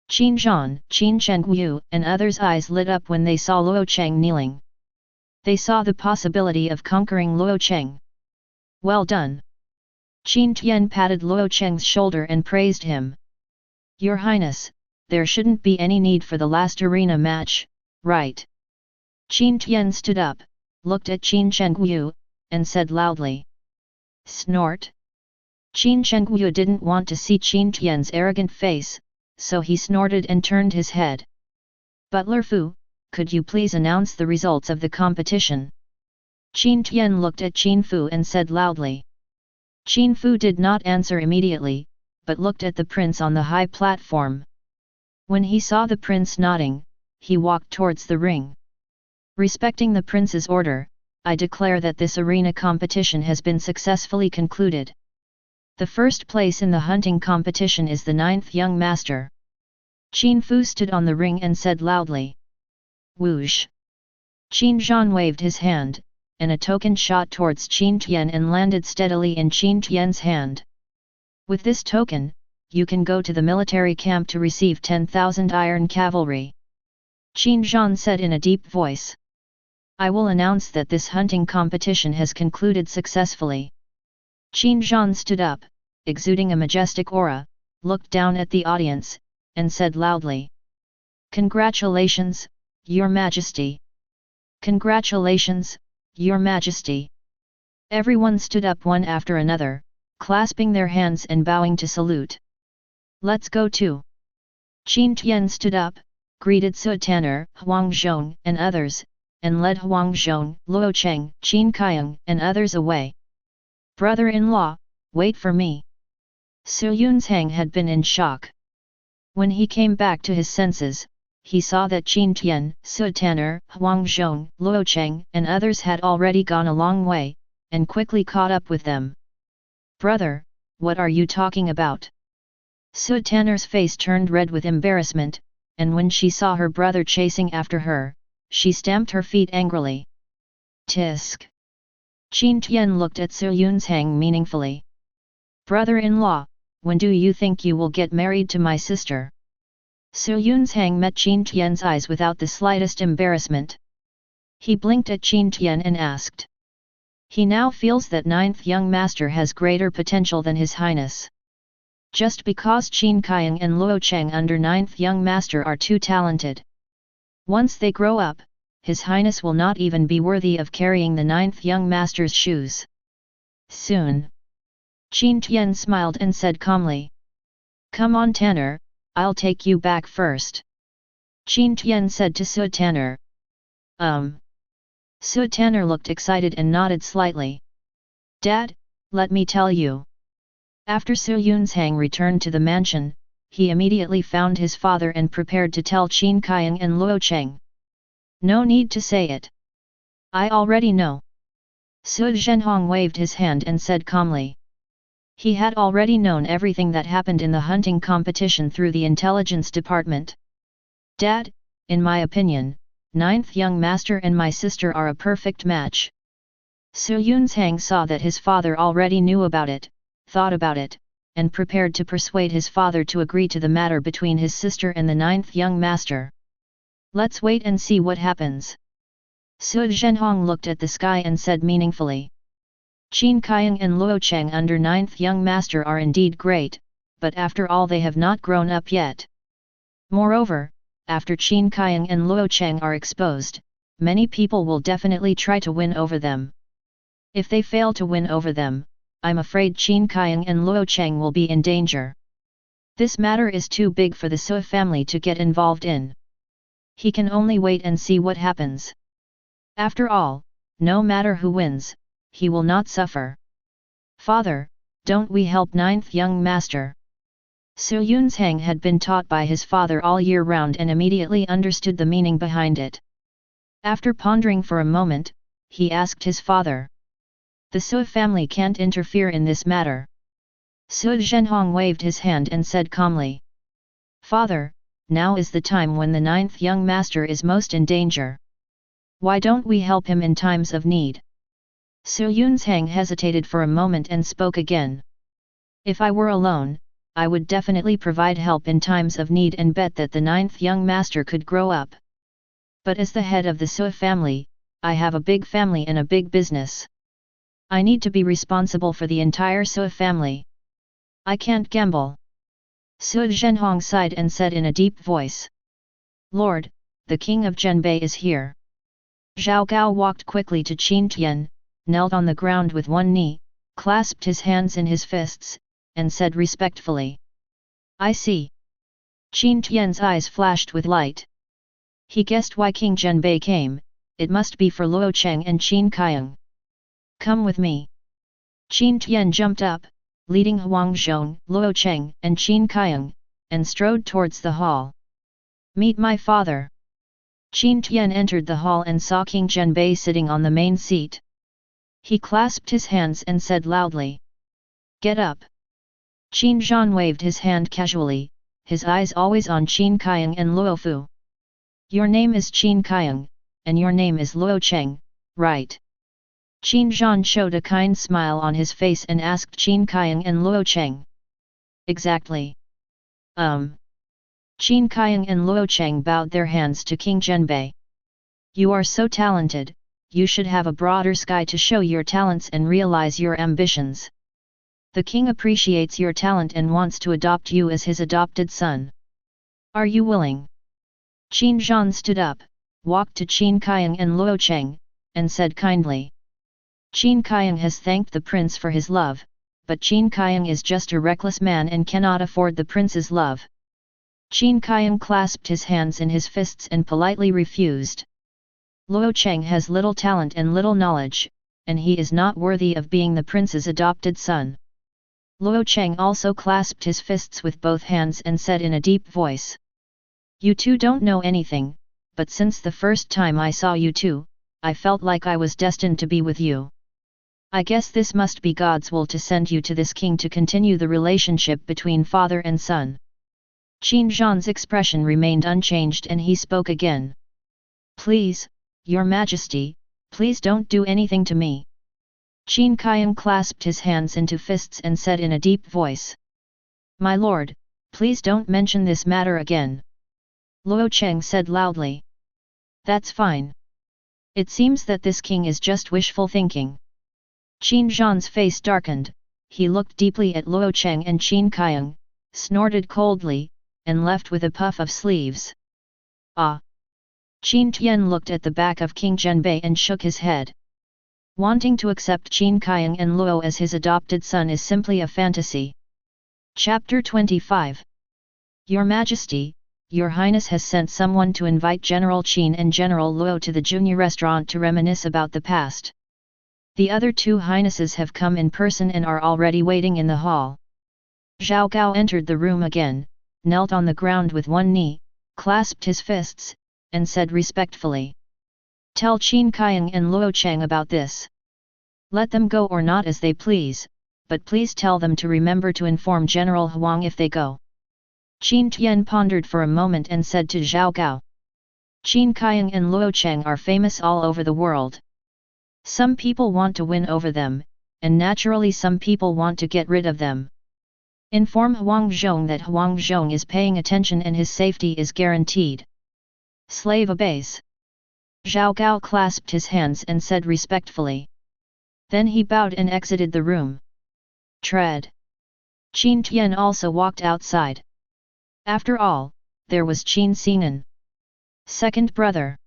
Qin Zhan, Qin Chengyu, and others' eyes lit up when they saw Luo Cheng kneeling. They saw the possibility of conquering Luo Cheng. Well done! Qin Tian patted Luo Cheng's shoulder and praised him. Your Highness, there shouldn't be any need for the last arena match, right? Qin Tian stood up, looked at Qin Chengyu, and said loudly. Snort! Qin Chengyu didn't want to see Qin Tian's arrogant face, so he snorted and turned his head. Butler Fu, could you please announce the results of the competition? Qin Tian looked at Qin Fu and said loudly. Qin Fu did not answer immediately, but looked at the prince on the high platform. When he saw the prince nodding, he walked towards the ring. Respecting the prince's order, I declare that this arena competition has been successfully concluded. The first place in the hunting competition is the ninth young master. Qin Fu stood on the ring and said loudly. Whoosh! Qin Zhan waved his hand, and a token shot towards Qin Tian and landed steadily in Qin Tian's hand. With this token, you can go to the military camp to receive 10,000 iron cavalry. Qin Zhan said in a deep voice. I will announce that this hunting competition has concluded successfully. Qin Zhan stood up, exuding a majestic aura, looked down at the audience, and said loudly. Congratulations, Your Majesty! Congratulations, Your Majesty! Everyone stood up one after another, clasping their hands and bowing to salute. Let's go too! Qin Tian stood up, greeted Su Tanner, Huang Zhong and others, and led Huang Zhong, Luo Cheng, Qin Kaiyang and others away. Brother-in-law, wait for me! Su Yunzhang had been in shock. When he came back to his senses, he saw that Qin Tian, Su Tanner, Huang Zhong, Luo Cheng and others had already gone a long way, and quickly caught up with them. Brother, what are you talking about? Su Tanner's face turned red with embarrassment, and when she saw her brother chasing after her, she stamped her feet angrily. Tisk! Qin Tian looked at Su Yunzhang meaningfully. Brother-in-law, when do you think you will get married to my sister? Su Yunzhang met Qin Tian's eyes without the slightest embarrassment. He blinked at Qin Tian and asked. He now feels that ninth young master has greater potential than his highness. Just because Qin Kaiyang and Luo Cheng under ninth young master are too talented. Once they grow up, his highness will not even be worthy of carrying the ninth young master's shoes. Soon. Qin Tian smiled and said calmly. Come on Tanner, I'll take you back first. Qin Tian said to Su Tanner. Su Tanner looked excited and nodded slightly. Dad, let me tell you. After Su Yunzhang returned to the mansion, he immediately found his father and prepared to tell Qin Kaiyang and Luo Cheng. No need to say it. I already know. Su Zhenhong waved his hand and said calmly. He had already known everything that happened in the hunting competition through the intelligence department. Dad, in my opinion, ninth young master and my sister are a perfect match. Su Yunzhang saw that his father already knew about it, thought about it, and prepared to persuade his father to agree to the matter between his sister and the ninth young master. Let's wait and see what happens. Su Zhenhong looked at the sky and said meaningfully. Qin Kaiang and Luo Cheng under ninth young master are indeed great, but after all they have not grown up yet. Moreover, after Qin Kaiang and Luo Cheng are exposed, many people will definitely try to win over them. If they fail to win over them, I'm afraid Qin Kaiang and Luo Cheng will be in danger. This matter is too big for the Sui family to get involved in. He can only wait and see what happens. After all, no matter who wins, he will not suffer. Father, don't we help ninth young master? Su Yunzhang had been taught by his father all year round and immediately understood the meaning behind it. After pondering for a moment, he asked his father. The Su family can't interfere in this matter. Su Zhenhong waved his hand and said calmly. Father, now is the time when the ninth young master is most in danger. Why don't we help him in times of need? Su Yunzhang hesitated for a moment and spoke again. If I were alone, I would definitely provide help in times of need and bet that the ninth young master could grow up. But as the head of the Su family, I have a big family and a big business. I need to be responsible for the entire Su family. I can't gamble. Su Zhenhong sighed and said in a deep voice. Lord, the king of Zhenbei is here. Zhao Gao walked quickly to Qin Tian, knelt on the ground with one knee, clasped his hands in his fists, and said respectfully. I see. Qin Tian's eyes flashed with light. He guessed why King Zhenbei came, it must be for Luo Cheng and Qin Kaiang. Come with me. Qin Tian jumped up, leading Huangzhong, Luo Cheng and Qin Kaiang, and strode towards the hall. Meet my father. Qin Tian entered the hall and saw King Zhenbei sitting on the main seat. He clasped his hands and said loudly. Get up. Qin Zhan waved his hand casually, his eyes always on Qin Kaiang and Luo Fu. Your name is Qin Kaiang, and your name is Luo Cheng, right? Qin Zhan showed a kind smile on his face and asked Qin Kaiang and Luo Cheng. Exactly. Qin Kaiang and Luo Cheng bowed their hands to King Zhenbei. You are so talented, you should have a broader sky to show your talents and realize your ambitions. The king appreciates your talent and wants to adopt you as his adopted son. Are you willing? Qin Zhan stood up, walked to Qin Kaiang and Luo Cheng, and said kindly. Qin Kaiang has thanked the prince for his love, but Qin Kaiang is just a reckless man and cannot afford the prince's love. Qin Kaiang clasped his hands in his fists and politely refused. Luo Cheng has little talent and little knowledge, and he is not worthy of being the prince's adopted son. Luo Cheng also clasped his fists with both hands and said in a deep voice. You two don't know anything, but since the first time I saw you two, I felt like I was destined to be with you. I guess this must be God's will to send you to this king to continue the relationship between father and son. Qin Zhan's expression remained unchanged and he spoke again. Please, Your Majesty, please don't do anything to me. Qin Kaiang clasped his hands into fists and said in a deep voice. My lord, please don't mention this matter again. Luo Cheng said loudly. That's fine. It seems that this king is just wishful thinking. Qin Zhan's face darkened, he looked deeply at Luo Cheng and Qin Kaiang, snorted coldly, and left with a puff of sleeves. Ah! Qin Tian looked at the back of King Zhenbei and shook his head. Wanting to accept Qin Kaiang and Luo as his adopted son is simply a fantasy. Chapter 25. Your Majesty, Your Highness has sent someone to invite General Qin and General Luo to the junior restaurant to reminisce about the past. The other two highnesses have come in person and are already waiting in the hall. Zhao Gao entered the room again, knelt on the ground with one knee, clasped his fists, and said respectfully. Tell Qin Kaiang and Luo Cheng about this. Let them go or not as they please, but please tell them to remember to inform General Huang if they go. Qin Tian pondered for a moment and said to Zhao Gao. Qin Kaiang and Luo Cheng are famous all over the world. Some people want to win over them, and naturally some people want to get rid of them. Inform Huangzhong that Huangzhong is paying attention and his safety is guaranteed. Slave obeys. Zhao Gao clasped his hands and said respectfully. Then he bowed and exited the room. Tread. Qin Tian also walked outside. After all, there was Qin Xing'an. Second brother.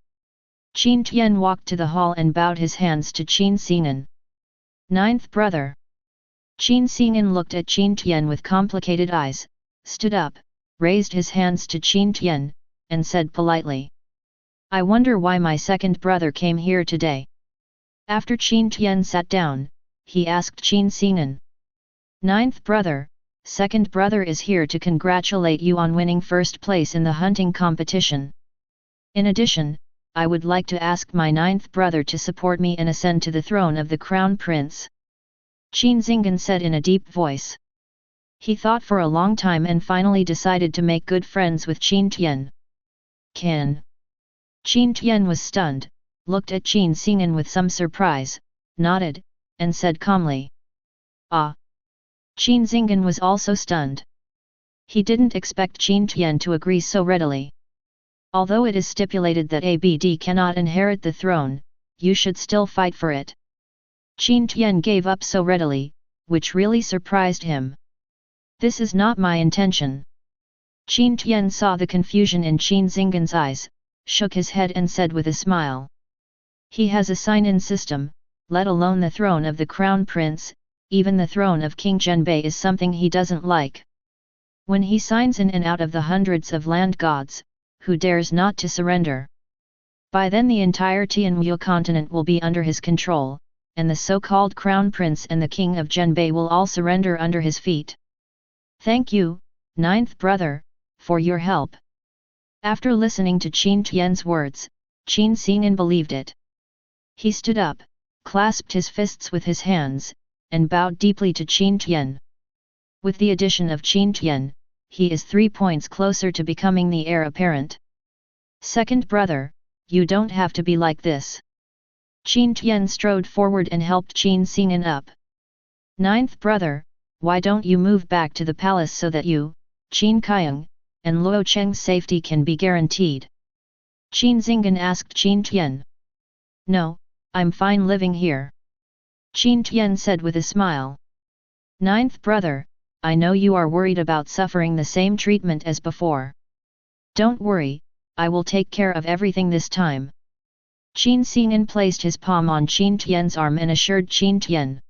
Qin Tian walked to the hall and bowed his hands to Qin Xing'an. Ninth brother. Qin Xing'an looked at Qin Tian with complicated eyes, stood up, raised his hands to Qin Tian, and said politely. I wonder why my second brother came here today. After Qin Tian sat down, he asked Qin Xing'an. Ninth brother, second brother is here to congratulate you on winning first place in the hunting competition. In addition, I would like to ask my ninth brother to support me and ascend to the throne of the crown prince. Qin Xing'an said in a deep voice. He thought for a long time and finally decided to make good friends with Qin Tian. Can? Qin Tian was stunned, looked at Qin Xing'an with some surprise, nodded, and said calmly. Ah! Qin Xing'an was also stunned. He didn't expect Qin Tian to agree so readily. Although it is stipulated that ABD cannot inherit the throne, you should still fight for it. Qin Tian gave up so readily, which really surprised him. This is not my intention. Qin Tian saw the confusion in Qin Xing'an's eyes, shook his head and said with a smile. He has a sign-in system, let alone the throne of the crown prince, even the throne of King Zhenbei is something he doesn't like. When he signs in and out of the hundreds of land gods, who dares not to surrender? By then the entire Tianwu continent will be under his control, and the so-called crown prince and the king of Zhenbei will all surrender under his feet. Thank you, ninth brother, for your help. After listening to Qin Tian's words, Qin Xing'an believed it. He stood up, clasped his fists with his hands, and bowed deeply to Qin Tian. With the addition of Qin Tian, he is 3 points closer to becoming the heir apparent. Second brother, you don't have to be like this. Qin Tian strode forward and helped Qin Xing'an up. Ninth brother, why don't you move back to the palace so that you, Qin Qiang, and Luo Cheng's safety can be guaranteed? Qin Xing'an asked Qin Tian. No, I'm fine living here. Qin Tian said with a smile. Ninth brother, I know you are worried about suffering the same treatment as before. Don't worry, I will take care of everything this time. Qin Xing'an placed his palm on Qin Tian's arm and assured Qin Tian.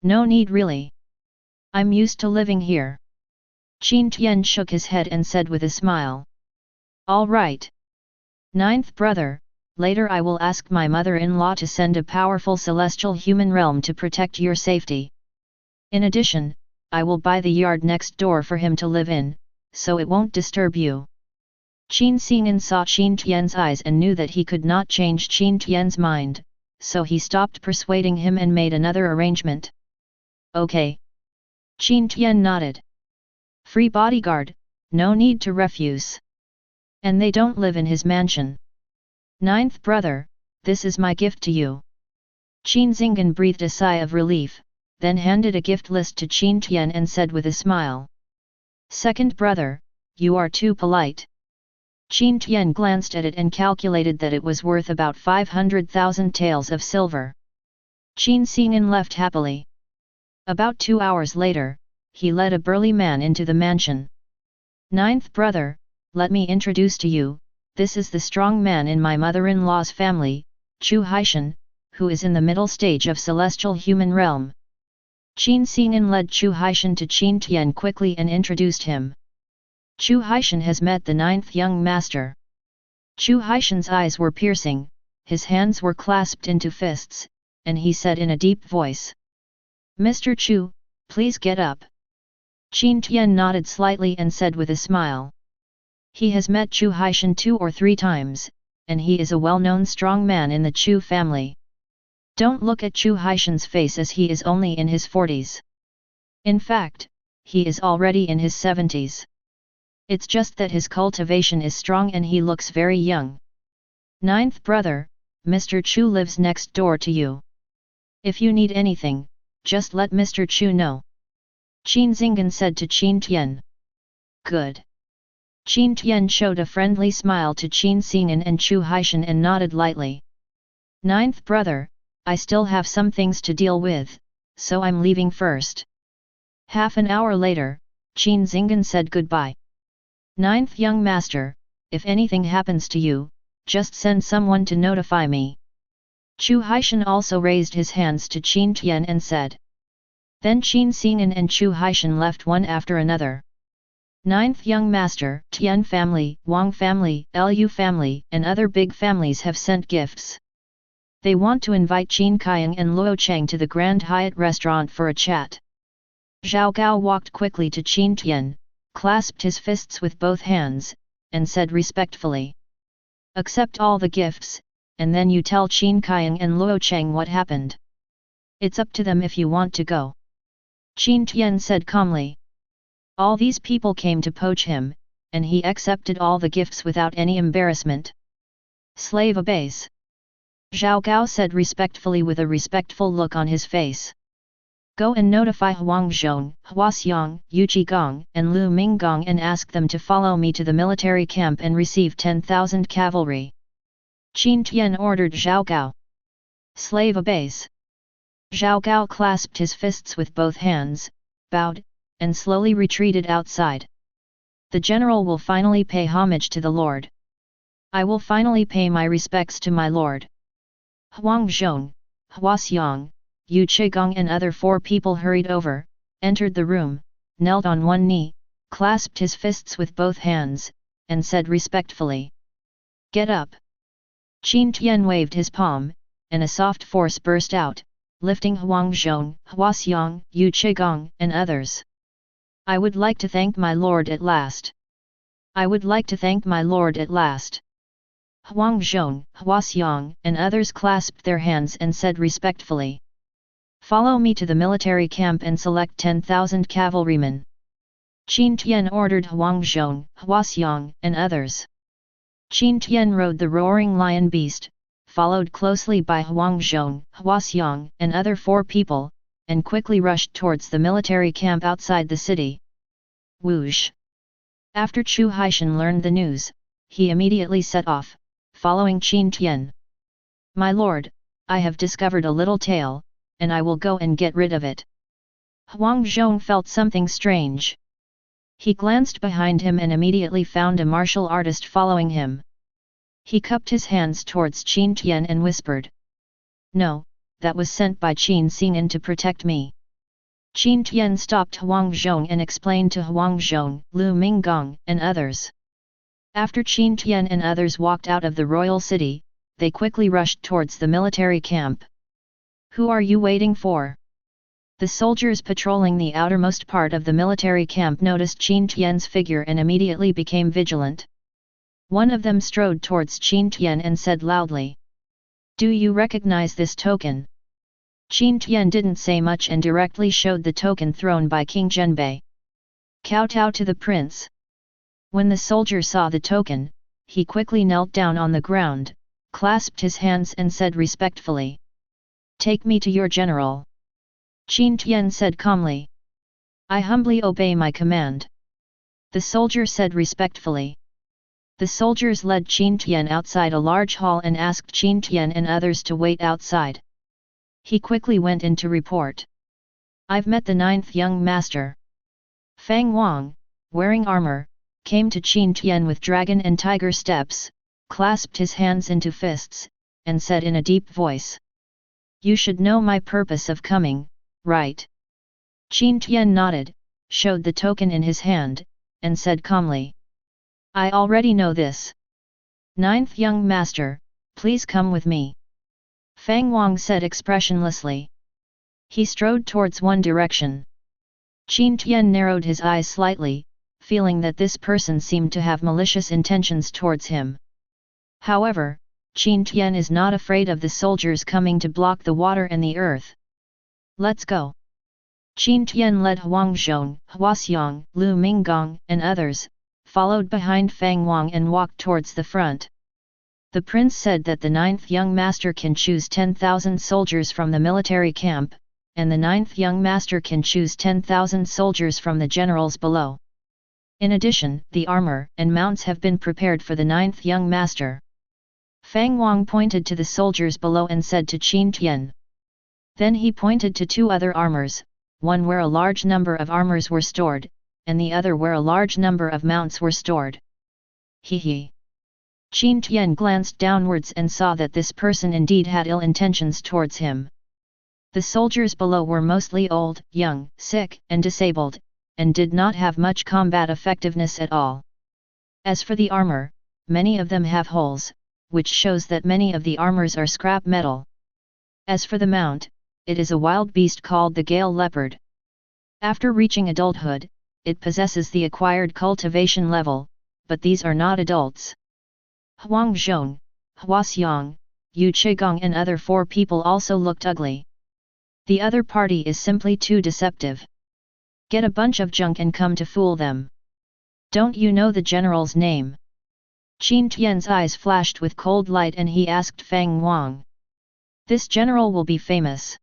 No need really. I'm used to living here. Qin Tian shook his head and said with a smile. All right. Ninth brother, later I will ask my mother-in-law to send a powerful celestial human realm to protect your safety. In addition, I will buy the yard next door for him to live in, so it won't disturb you. Qin Xing'an saw Qin Tian's eyes and knew that he could not change Qin Tian's mind, so he stopped persuading him and made another arrangement. Okay. Qin Tian nodded. Free bodyguard, no need to refuse. And they don't live in his mansion. Ninth brother, this is my gift to you. Qin Xing'an breathed a sigh of relief, then handed a gift list to Qin Tian and said with a smile. Second brother, you are too polite. Qin Tian glanced at it and calculated that it was worth about 500,000 taels of silver. Qin Xing'an left happily. About 2 hours later, he led a burly man into the mansion. Ninth brother, let me introduce to you, this is the strong man in my mother-in-law's family, Chu Haishan, who is in the middle stage of celestial human realm. Qin Xing'an led Chu Haishan to Qin Tian quickly and introduced him. Chu Haishan has met the ninth young master. Chu Haishan's eyes were piercing, his hands were clasped into fists, and he said in a deep voice. Mr. Chu, please get up. Qin Tian nodded slightly and said with a smile. He has met Chu Haishan 2 or 3 times, and he is a well-known strong man in the Chu family. Don't look at Chu Haishan's face as he is only in his 40s. In fact, he is already in his 70s. It's just that his cultivation is strong and he looks very young. Ninth brother, Mr. Chu lives next door to you. If you need anything, just let Mr. Chu know. Qin Xinggan said to Qin Tian. Good. Qin Tian showed a friendly smile to Qin Xinggan and Chu Haishan and nodded lightly. Ninth brother, I still have some things to deal with, so I'm leaving first. Half an hour later, Qin Xinggan said goodbye. Ninth young master, if anything happens to you, just send someone to notify me. Chu Haishan also raised his hands to Qin Tian and said. Then Qin Xinggan and Chu Haishan left one after another. Ninth young master, Tian family, Wang family, Lu family, and other big families have sent gifts. They want to invite Qin Kaiang and Luo Cheng to the Grand Hyatt restaurant for a chat. Zhao Gao walked quickly to Qin Tian, clasped his fists with both hands, and said respectfully. Accept all the gifts, and then you tell Qin Kaiang and Luo Cheng what happened. It's up to them if you want to go. Qin Tian said calmly. All these people came to poach him, and he accepted all the gifts without any embarrassment. Slave obeys. Zhao Gao said respectfully with a respectful look on his face. Go and notify Huang Zhong, Hua Xiang, Yu Qigong, and Lu Minggong and ask them to follow me to the military camp and receive 10,000 cavalry. Qin Tian ordered Zhao Gao. Slave obeys. Zhao Gao clasped his fists with both hands, bowed, and slowly retreated outside. The general will finally pay homage to the Lord. I will finally pay my respects to my Lord. Huang Zhong, Hua Xiang, Yu Qigong and other 4 people hurried over, entered the room, knelt on one knee, clasped his fists with both hands, and said respectfully. Get up. Qin Tian waved his palm, and a soft force burst out, lifting Huang Zhong, Hua Xiang, Yu Qigong, and others. I would like to thank my lord at last. I would like to thank my lord at last. Huang Zhong, Hua Xiang, and others clasped their hands and said respectfully. Follow me to the military camp and select 10,000 cavalrymen. Qin Tian ordered Huang Zhong, Hua Xiang, and others. Qin Tian rode the roaring lion beast, followed closely by Huang Zhong, Hua Xiang, and other 4 people, and quickly rushed towards the military camp outside the city. Whoosh! After Chu Haishan learned the news, he immediately set off, following Qin Tian. My lord, I have discovered a little tale, and I will go and get rid of it. Huang Zhong felt something strange. He glanced behind him and immediately found a martial artist following him. He cupped his hands towards Qin Tian and whispered. No, that was sent by Qin Xinggan to protect me. Qin Tian stopped Huang Zhong and explained to Huang Zhong, Lu Minggong, and others. After Qin Tian and others walked out of the royal city, they quickly rushed towards the military camp. Who are you waiting for? The soldiers patrolling the outermost part of the military camp noticed Qin Tian's figure and immediately became vigilant. One of them strode towards Qin Tian and said loudly. Do you recognize this token? Qin Tian didn't say much and directly showed the token thrown by King Zhenbei. Kowtow to the prince. When the soldier saw the token, he quickly knelt down on the ground, clasped his hands and said respectfully. Take me to your general. Qin Tian said calmly. I humbly obey my command. The soldier said respectfully. The soldiers led Qin Tian outside a large hall and asked Qin Tian and others to wait outside. He quickly went in to report. I've met the 9th young master. Fang Wang, wearing armor, came to Qin Tian with dragon and tiger steps, clasped his hands into fists, and said in a deep voice. You should know my purpose of coming, right? Qin Tian nodded, showed the token in his hand, and said calmly. I already know this. 9th young master, please come with me. Fang Wang said expressionlessly. He strode towards one direction. Qin Tian narrowed his eyes slightly, feeling that this person seemed to have malicious intentions towards him. However, Qin Tian is not afraid of the soldiers coming to block the water and the earth. Let's go. Qin Tian led Huang Zhong, Hua Xiang, Lu Minggong, and others, followed behind Fang Wang and walked towards the front. The prince said that the 9th young master can choose 10,000 soldiers from the military camp, and the 9th young master can choose 10,000 soldiers from the generals below. In addition, the armor and mounts have been prepared for the 9th young master. Fang Wang pointed to the soldiers below and said to Qin Tian. Then he pointed to 2 other armors, one where a large number of armors were stored, and the other where a large number of mounts were stored. He. Qin Tian glanced downwards and saw that this person indeed had ill intentions towards him. The soldiers below were mostly old, young, sick, and disabled, and did not have much combat effectiveness at all. As for the armor, many of them have holes, which shows that many of the armors are scrap metal. As for the mount, it is a wild beast called the Gale Leopard. After reaching adulthood, it possesses the acquired cultivation level, but these are not adults. Huang Zhong, Hua Xiang, Yu Qigong and other 4 people also looked ugly. The other party is simply too deceptive. Get a bunch of junk and come to fool them. Don't you know the general's name? Qin Tian's eyes flashed with cold light and he asked Fang Wang. This general will be famous.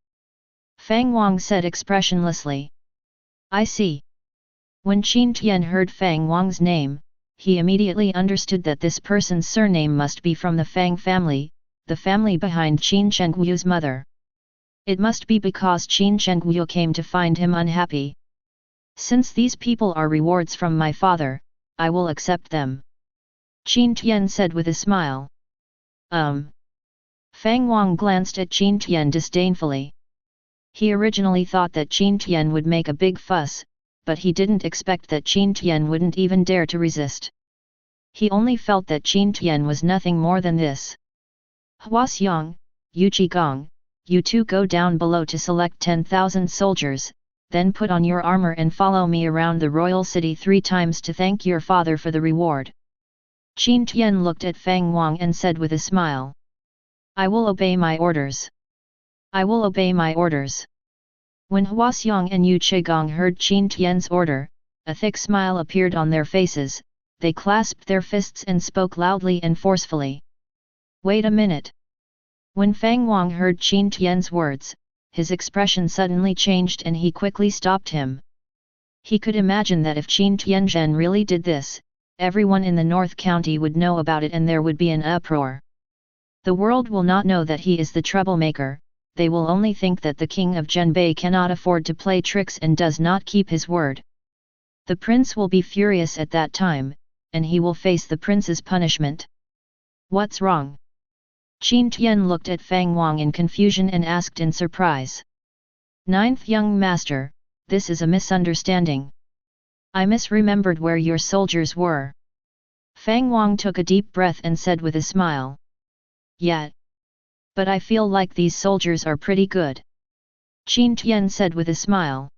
Fang Wang said expressionlessly. I see. When Qin Tian heard Fang Wang's name, he immediately understood that this person's surname must be from the Fang family, the family behind Qin Chengguo's mother. It must be because Qin Chengguo came to find him unhappy. Since these people are rewards from my father, I will accept them. Qin Tian said with a smile. Fang Wang glanced at Qin Tian disdainfully. He originally thought that Qin Tian would make a big fuss, but he didn't expect that Qin Tian wouldn't even dare to resist. He only felt that Qin Tian was nothing more than this. Hua Xiang, Yu Qigong, you 2 go down below to select 10,000 soldiers, then put on your armor and follow me around the royal city 3 times to thank your father for the reward. Qin Tian looked at Fang Wang and said with a smile. I will obey my orders. I will obey my orders. When Hua Xiang and Yu Qigong heard Qin Tian's order, a thick smile appeared on their faces, they clasped their fists and spoke loudly and forcefully. Wait a minute. When Fang Wang heard Qin Tian's words, his expression suddenly changed and he quickly stopped him. He could imagine that if Qin Tianzhen really did this, everyone in the North County would know about it and there would be an uproar. The world will not know that he is the troublemaker, they will only think that the king of Zhenbei cannot afford to play tricks and does not keep his word. The prince will be furious at that time, and he will face the prince's punishment. What's wrong? Qin Tian looked at Fang Wang in confusion and asked in surprise. 9th young master, this is a misunderstanding. I misremembered where your soldiers were. Fang Wang took a deep breath and said with a smile. Yet. But I feel like these soldiers are pretty good. Qin Tian said with a smile.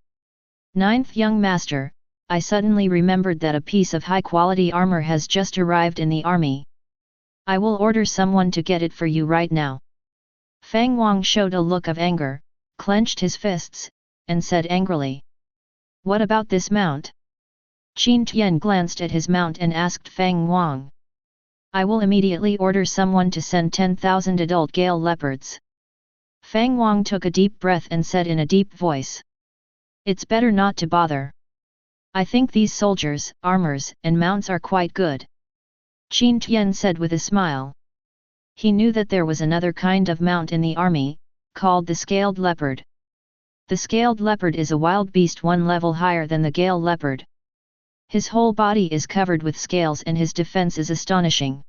9th young master, I suddenly remembered that a piece of high-quality armor has just arrived in the army. I will order someone to get it for you right now. Fang Wang showed a look of anger, clenched his fists, and said angrily. What about this mount? Qin Tian glanced at his mount and asked Fang Wang. I will immediately order someone to send 10,000 adult Gale leopards. Fang Wang took a deep breath and said in a deep voice. It's better not to bother. I think these soldiers, armors, and mounts are quite good. Qin Tian said with a smile. He knew that there was another kind of mount in the army, called the scaled leopard. The scaled leopard is a wild beast 1 level higher than the Gale leopard. His whole body is covered with scales and his defense is astonishing.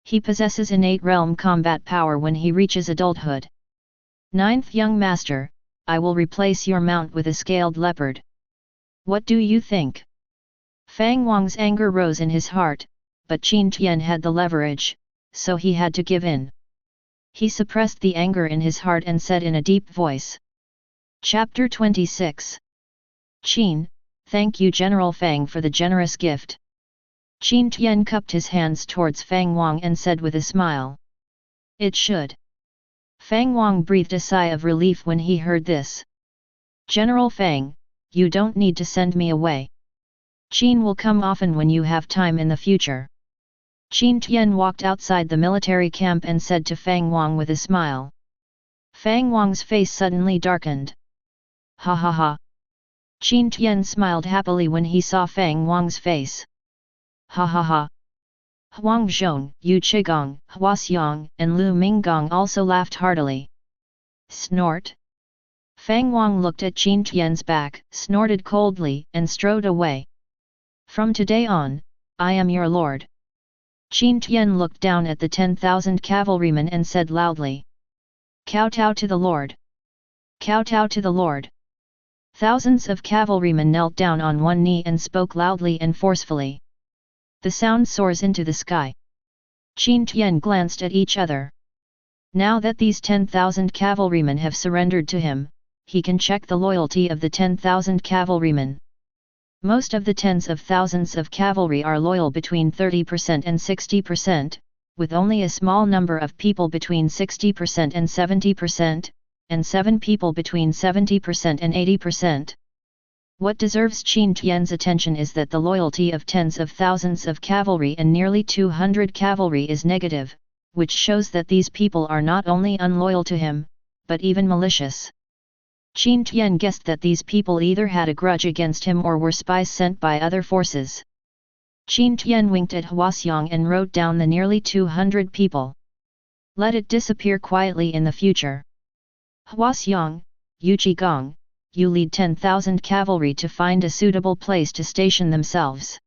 He possesses innate realm combat power when he reaches adulthood. 9th young master, I will replace your mount with a scaled leopard. What do you think? Fang Wang's anger rose in his heart, but Qin Tian had the leverage, so he had to give in. He suppressed the anger in his heart and said in a deep voice. Chapter 26. Qin, thank you General Fang for the generous gift. Qin Tian cupped his hands towards Fang Wang and said with a smile. It should. Fang Wang breathed a sigh of relief when he heard this. General Fang, you don't need to send me away. Qin will come often when you have time in the future. Qin Tian walked outside the military camp and said to Fang Wang with a smile. Fang Wang's face suddenly darkened. Ha ha ha. Qin Tian smiled happily when he saw Fang Wang's face. Ha ha ha. Huang Zhong, Yu Qigong, Hua Xiang, and Lu Minggong also laughed heartily. Snort. Fang Wang looked at Qin Tian's back, snorted coldly, and strode away. From today on, I am your lord. Qin Tian looked down at the 10,000 cavalrymen and said loudly. Kowtow to the lord. Kowtow to the lord. Thousands of cavalrymen knelt down on one knee and spoke loudly and forcefully. The sound soars into the sky. Qin Tian glanced at each other. Now that these 10,000 cavalrymen have surrendered to him, he can check the loyalty of the 10,000 cavalrymen. Most of the tens of thousands of cavalry are loyal between 30% and 60%, with only a small number of people between 60% and 70%, and 7 people between 70% and 80%. What deserves Qin Tian's attention is that the loyalty of tens of thousands of cavalry and nearly 200 cavalry is negative, which shows that these people are not only unloyal to him, but even malicious. Qin Tian guessed that these people either had a grudge against him or were spies sent by other forces. Qin Tian winked at Hua Xiang and wrote down the nearly 200 people. Let it disappear quietly in the future. Hua Xiang, Yu Qigong, you lead 10,000 cavalry to find a suitable place to station themselves.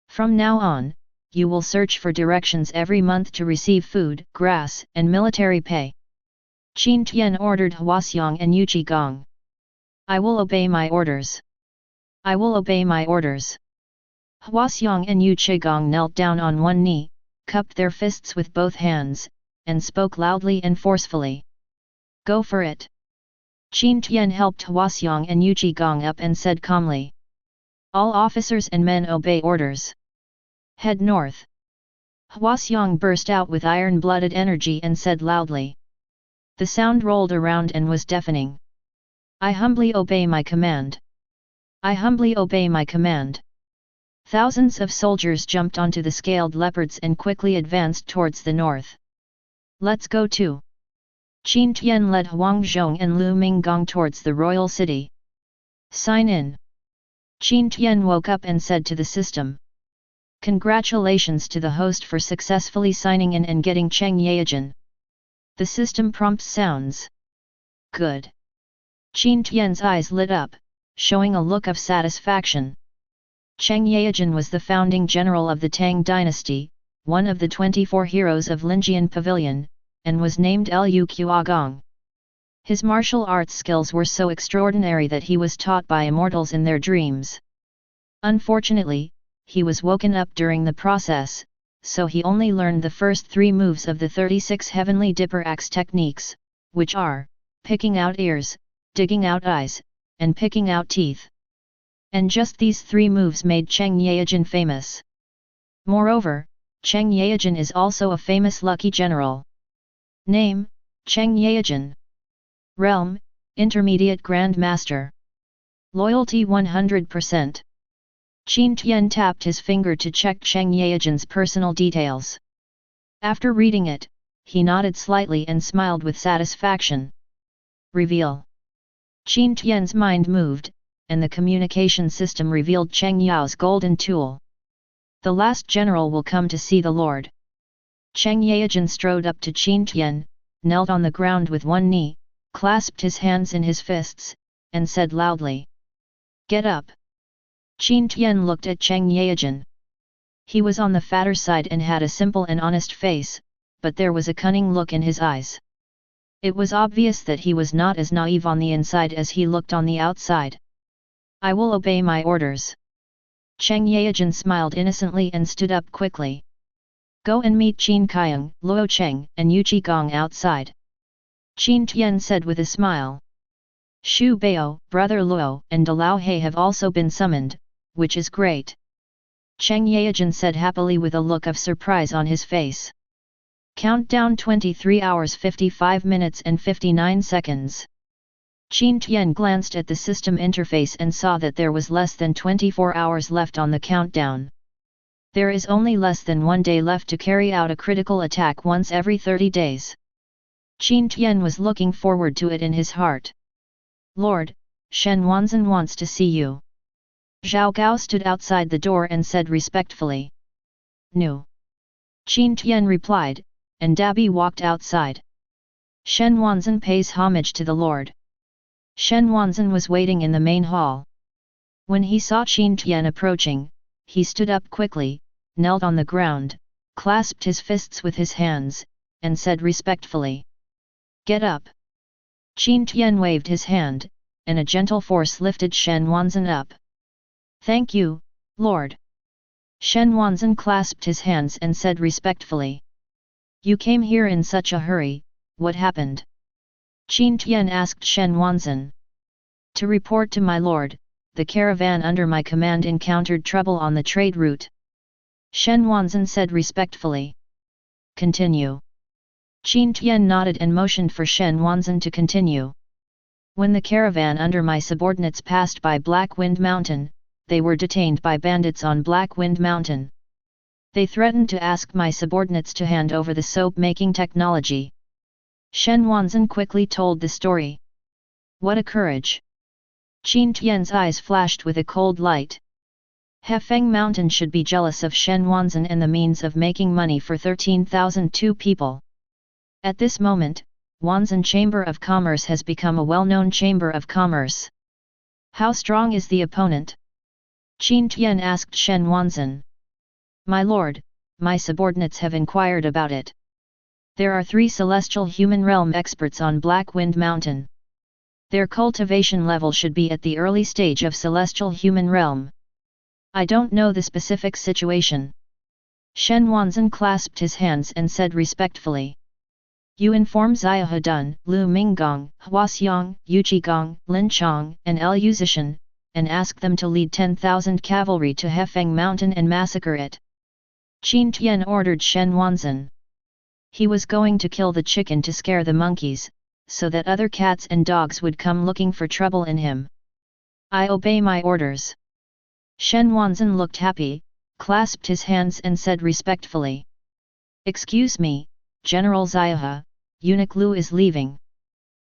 From now on, you will search for directions every month to receive food, grass, and military pay. Qin Tian ordered Hua Xiang and Yu Qigong. I will obey my orders. I will obey my orders. Hua Xiang and Yu Qigong knelt down on one knee, cupped their fists with both hands, and spoke loudly and forcefully. Go for it. Qin Tian helped Hua Xiang and Yu Qigong up and said calmly. All officers and men obey orders. Head north. Hua Xiang burst out with iron-blooded energy and said loudly. The sound rolled around and was deafening. I humbly obey my command. I humbly obey my command. Thousands of soldiers jumped onto the scaled leopards and quickly advanced towards the north. Let's go too. Qin Tian led Huang Zhong and Lu Minggong towards the royal city. Sign in. Qin Tian woke up and said to the system. Congratulations to the host for successfully signing in and getting Cheng Yaojin. The system prompt sounds. Good. Qin Tian's eyes lit up, showing a look of satisfaction. Cheng Yaojin was the founding general of the Tang dynasty, one of the 24 heroes of Linjian Pavilion, and was named Lu Kuagong. His martial arts skills were so extraordinary that he was taught by immortals in their dreams. Unfortunately, he was woken up during the process, so he only learned the first 3 moves of the 36 Heavenly Dipper Axe techniques, which are, picking out ears, digging out eyes, and picking out teeth. And just these 3 moves made Cheng Yaojin famous. Moreover, Cheng Yaojin is also a famous lucky general. Name, Cheng Yaojin. Realm, Intermediate Grand Master. Loyalty 100%. Qin Tian tapped his finger to check Cheng Yaojin's personal details. After reading it, he nodded slightly and smiled with satisfaction. Reveal. Qin Tian's mind moved, and the communication system revealed Cheng Yao's golden tool. The last general will come to see the Lord. Cheng Yaojin strode up to Qin Tian, knelt on the ground with one knee, clasped his hands in his fists, and said loudly. Get up. Qin Tian looked at Cheng Yaojin. He was on the fatter side and had a simple and honest face, but there was a cunning look in his eyes. It was obvious that he was not as naive on the inside as he looked on the outside. I will obey my orders. Cheng Yaojin smiled innocently and stood up quickly. Go and meet Qin Kaiang, Luo Cheng, and Yu Qigong outside. Qin Tian said with a smile. Shu Bao, Brother Luo, and Dalao He have also been summoned, which is great. Cheng Yaojin said happily with a look of surprise on his face. Countdown 23 hours 55 minutes and 59 seconds. Qin Tian glanced at the system interface and saw that there was less than 24 hours left on the countdown. There is only less than 1 day left to carry out a critical attack once every 30 days. Qin Tian was looking forward to it in his heart. Lord, Shen Wanzan wants to see you. Zhao Gao stood outside the door and said respectfully. No. Qin Tian replied, and Dabi walked outside. Shen Wanzan pays homage to the Lord. Shen Wanzan was waiting in the main hall. When he saw Qin Tian approaching, he stood up quickly, knelt on the ground, clasped his fists with his hands, and said respectfully. Get up. Qin Tian waved his hand, and a gentle force lifted Shen Wanzan up. Thank you, Lord. Shen Wanzan clasped his hands and said respectfully. You came here in such a hurry, what happened? Qin Tian asked Shen Wanzan. To report to my lord, the caravan under my command encountered trouble on the trade route. Shen Wanzan said respectfully. Continue. Qin Tian nodded and motioned for Shen Wanzan to continue. When the caravan under my subordinates passed by Black Wind Mountain, they were detained by bandits on Black Wind Mountain. They threatened to ask my subordinates to hand over the soap-making technology. Shen Wanzan quickly told the story. What a courage! Qin Tian's eyes flashed with a cold light. Hefeng Mountain should be jealous of Shen Wanzan and the means of making money for 13,002 people. At this moment, Wanzan Chamber of Commerce has become a well-known chamber of commerce. How strong is the opponent? Qin Tian asked Shen Wanzan. My lord, my subordinates have inquired about it. There are 3 celestial human realm experts on Black Wind Mountain. Their cultivation level should be at the early stage of celestial human realm. I don't know the specific situation. Shen Wanzan clasped his hands and said respectfully. You inform Xiahedun, Lu Minggong, Huaxiang, Yuqigong, Lin Chong, and El Yuzishan, and ask them to lead 10,000 cavalry to Hefeng Mountain and massacre it. Qin Tian ordered Shen Wanzan. He was going to kill the chicken to scare the monkeys, so that other cats and dogs would come looking for trouble in him. I obey my orders. Shen Wanzan looked happy, clasped his hands and said respectfully. Excuse me, General Xiahe, Eunuch Lu is leaving.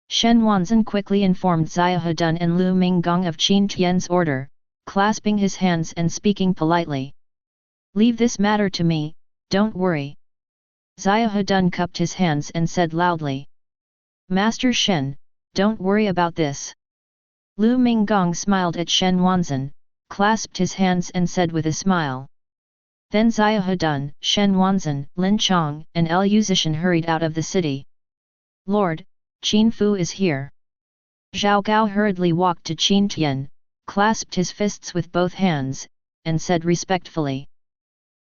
Shen Wanzan quickly informed Xiahedun and Lu Minggong of Qin Tian's order, clasping his hands and speaking politely. Leave this matter to me, don't worry. Xiahedun cupped his hands and said loudly. Master Shen, don't worry about this. Lu Minggong smiled at Shen Wanzan, clasped his hands and said with a smile. Then Xiahedun, Shen Wanzan, Lin Chong, and El Yuzishan hurried out of the city. Lord, Qin Fu is here. Zhao Gao hurriedly walked to Qin Tian, clasped his fists with both hands, and said respectfully.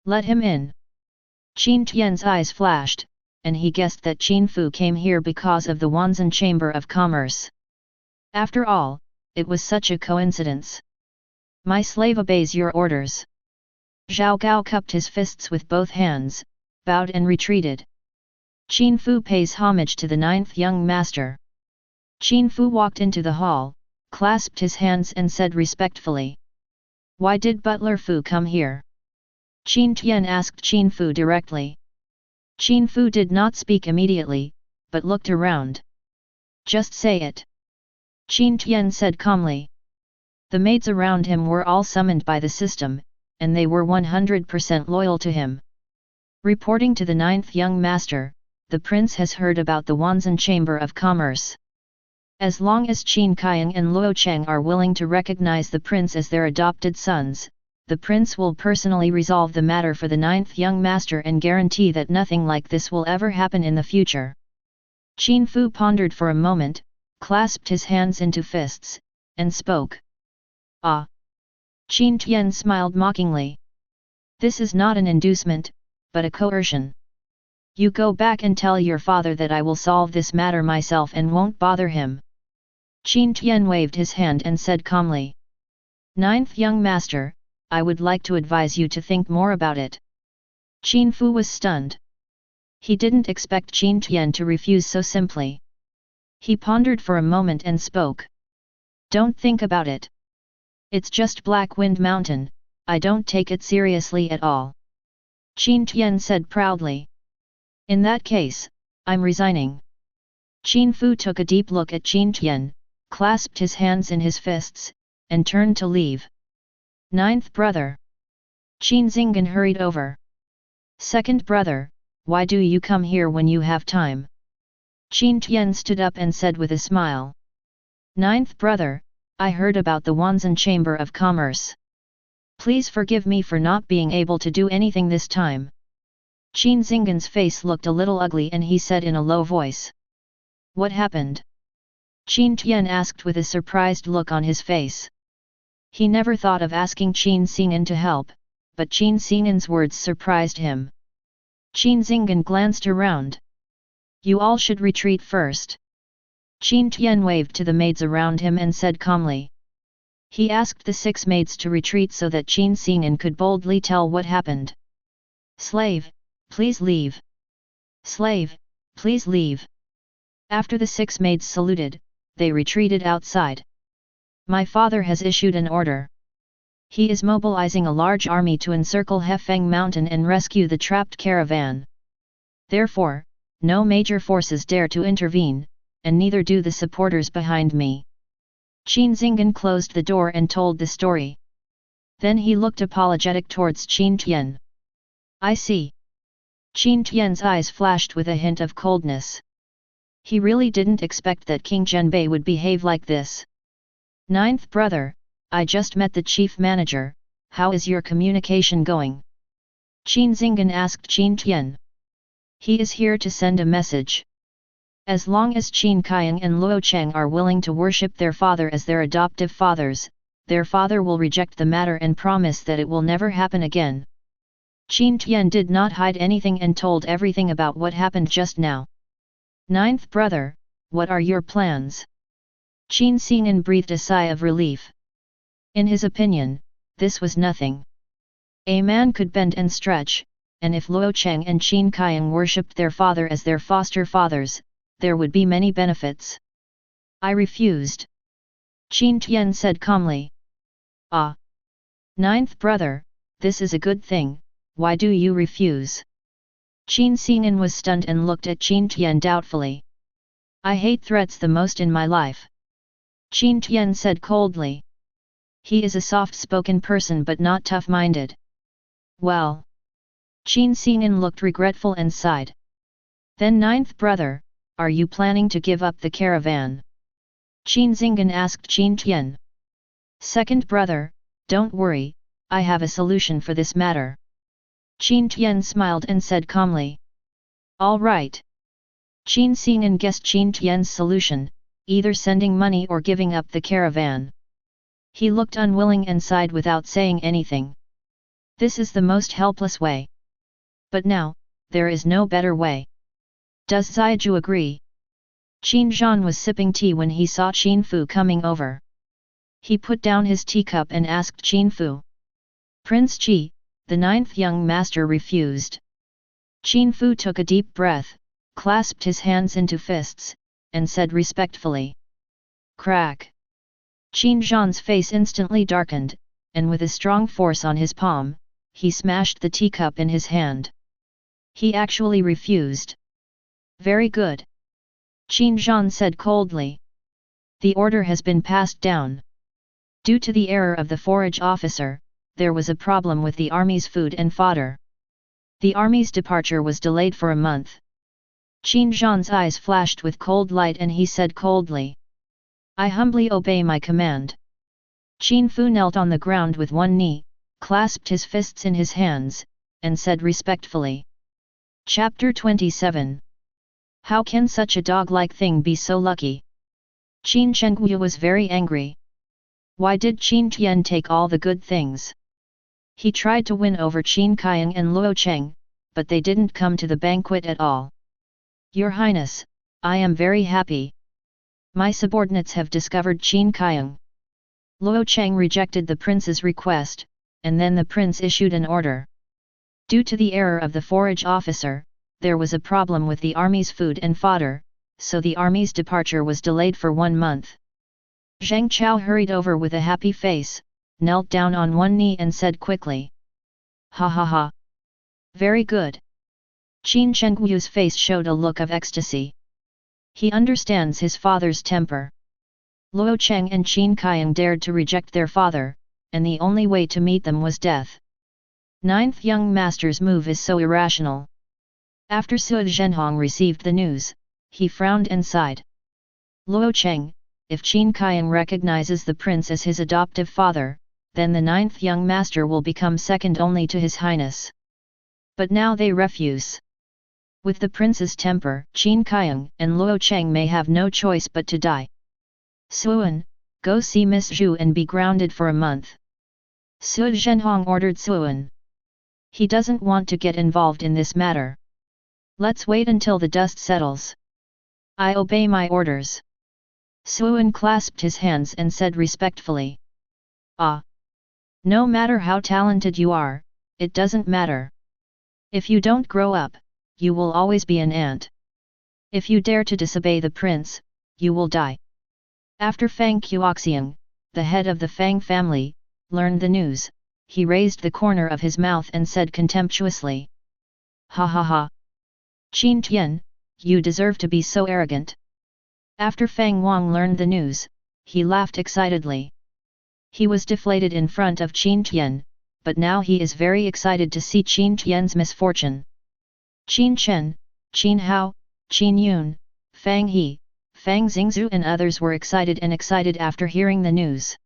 Let him in. Qin Tian's eyes flashed, and he guessed that Qin Fu came here because of the Wanzan Chamber of Commerce. After all, it was such a coincidence. My slave obeys your orders. Zhao Gao cupped his fists with both hands, bowed and retreated. Qin Fu pays homage to the 9th young master. Qin Fu walked into the hall, clasped his hands and said respectfully. Why did Butler Fu come here? Qin Tian asked Qin Fu directly. Qin Fu did not speak immediately, but looked around. Just say it. Qin Tian said calmly. The maids around him were all summoned by the system, and they were 100% loyal to him. Reporting to the 9th young master, the prince has heard about the Wanzan Chamber of Commerce. As long as Qin Kaiang and Luo Cheng are willing to recognize the prince as their adopted sons, the prince will personally resolve the matter for the 9th young master and guarantee that nothing like this will ever happen in the future. Qin Fu pondered for a moment, clasped his hands into fists, and spoke. Ah! Qin Tian smiled mockingly. This is not an inducement, but a coercion. You go back and tell your father that I will solve this matter myself and won't bother him. Qin Tian waved his hand and said calmly. 9th young master, I would like to advise you to think more about it. Qin Fu was stunned. He didn't expect Qin Tian to refuse so simply. He pondered for a moment and spoke. Don't think about it. It's just Black Wind Mountain, I don't take it seriously at all. Qin Tian said proudly. In that case, I'm resigning. Qin Fu took a deep look at Qin Tian, clasped his hands in his fists, and turned to leave. Ninth brother. Qin Xingen hurried over. Second brother, why do you come here when you have time? Qin Tian stood up and said with a smile. Ninth brother, I heard about the Wanzan Chamber of Commerce. Please forgive me for not being able to do anything this time. Qin Xingen's face looked a little ugly and he said in a low voice. What happened? Qin Tian asked with a surprised look on his face. He never thought of asking Qin Xingen to help, but Qin Xingen's words surprised him. Qin Xingen glanced around. You all should retreat first. Qin Tian waved to the maids around him and said calmly. He asked the 6 maids to retreat so that Qin Xingen could boldly tell what happened. Slave, please leave. Slave, please leave. After the 6 maids saluted, they retreated outside. My father has issued an order. He is mobilizing a large army to encircle Hefeng Mountain and rescue the trapped caravan. Therefore, no major forces dare to intervene, and neither do the supporters behind me. Qin Xingen closed the door and told the story. Then he looked apologetic towards Qin Tian. I see. Qin Tian's eyes flashed with a hint of coldness. He really didn't expect that King Zhenbei would behave like this. Ninth brother, I just met the chief manager, how is your communication going? Qin Xingen asked Qin Tian. He is here to send a message. As long as Qin Kaiang and Luo Cheng are willing to worship their father as their adoptive fathers, their father will reject the matter and promise that it will never happen again. Qin Tian did not hide anything and told everything about what happened just now. Ninth brother, what are your plans? Qin Xingen breathed a sigh of relief. In his opinion, this was nothing. A man could bend and stretch, and if Luo Cheng and Qin Kaiang worshipped their father as their foster fathers, there would be many benefits. I refused. Qin Tian said calmly. Ah! Ninth brother, this is a good thing, why do you refuse? Qin Xingen was stunned and looked at Qin Tian doubtfully. I hate threats the most in my life. Qin Tian said coldly. He is a soft-spoken person but not tough-minded. Well. Qin Xingen looked regretful and sighed. Then ninth brother, are you planning to give up the caravan? Qin Xingen asked Qin Tian. Second brother, don't worry, I have a solution for this matter. Qin Tian smiled and said calmly. All right. Qin Xingen guessed Qin Tian's solution, either sending money or giving up the caravan. He looked unwilling and sighed without saying anything. This is the most helpless way. But now, there is no better way. Does Zaiju agree? Qin Zhan was sipping tea when he saw Qin Fu coming over. He put down his teacup and asked Qin Fu. Prince Qi, the 9th young master refused. Qin Fu took a deep breath, clasped his hands into fists, and said respectfully. Crack! Qin Zhan's face instantly darkened, and with a strong force on his palm, he smashed the teacup in his hand. He actually refused. Very good. Qin Zhan said coldly. The order has been passed down. Due to the error of the forage officer, there was a problem with the army's food and fodder. The army's departure was delayed for a month. Qin Zhan's eyes flashed with cold light and he said coldly. I humbly obey my command. Qin Fu knelt on the ground with one knee, clasped his fists in his hands, and said respectfully. Chapter 27. How can such a dog-like thing be so lucky? Qin Chengyu was very angry. Why did Qin Tian take all the good things? He tried to win over Qin Kaiang and Luo Cheng, but they didn't come to the banquet at all. Your Highness, I am very happy. My subordinates have discovered Qin Kaiang. Luo Cheng rejected the prince's request, and then the prince issued an order. Due to the error of the forage officer, there was a problem with the army's food and fodder, so the army's departure was delayed for 1 month. Zhang Chao hurried over with a happy face, knelt down on one knee and said quickly. Ha ha ha! Very good. Qin Chengyu's face showed a look of ecstasy. He understands his father's temper. Luo Cheng and Qin Kaiyang dared to reject their father, and the only way to meet them was death. Ninth young master's move is so irrational. After Su Zhenhong received the news, he frowned and sighed. Luo Cheng, if Qin Kaiyang recognizes the prince as his adoptive father, then the ninth young master will become second only to his highness. But now they refuse. With the prince's temper, Qin Kaiyang and Luo Cheng may have no choice but to die. Suan, go see Miss Zhu and be grounded for a month. Su Zhenhong ordered Suan. He doesn't want to get involved in this matter. Let's wait until the dust settles. I obey my orders. Suan clasped his hands and said respectfully. Ah! No matter how talented you are, it doesn't matter. If you don't grow up, you will always be an ant. If you dare to disobey the prince, you will die. After Fang Qiuxiang, the head of the Fang family, learned the news, he raised the corner of his mouth and said contemptuously. Ha ha ha! Qin Tian, you deserve to be so arrogant. After Fang Wang learned the news, he laughed excitedly. He was deflated in front of Qin Tian, but now he is very excited to see Qin Tian's misfortune. Qin Chen, Qin Hao, Qin Yun, Fang He, Fang Xingzhu and others were excited after hearing the news.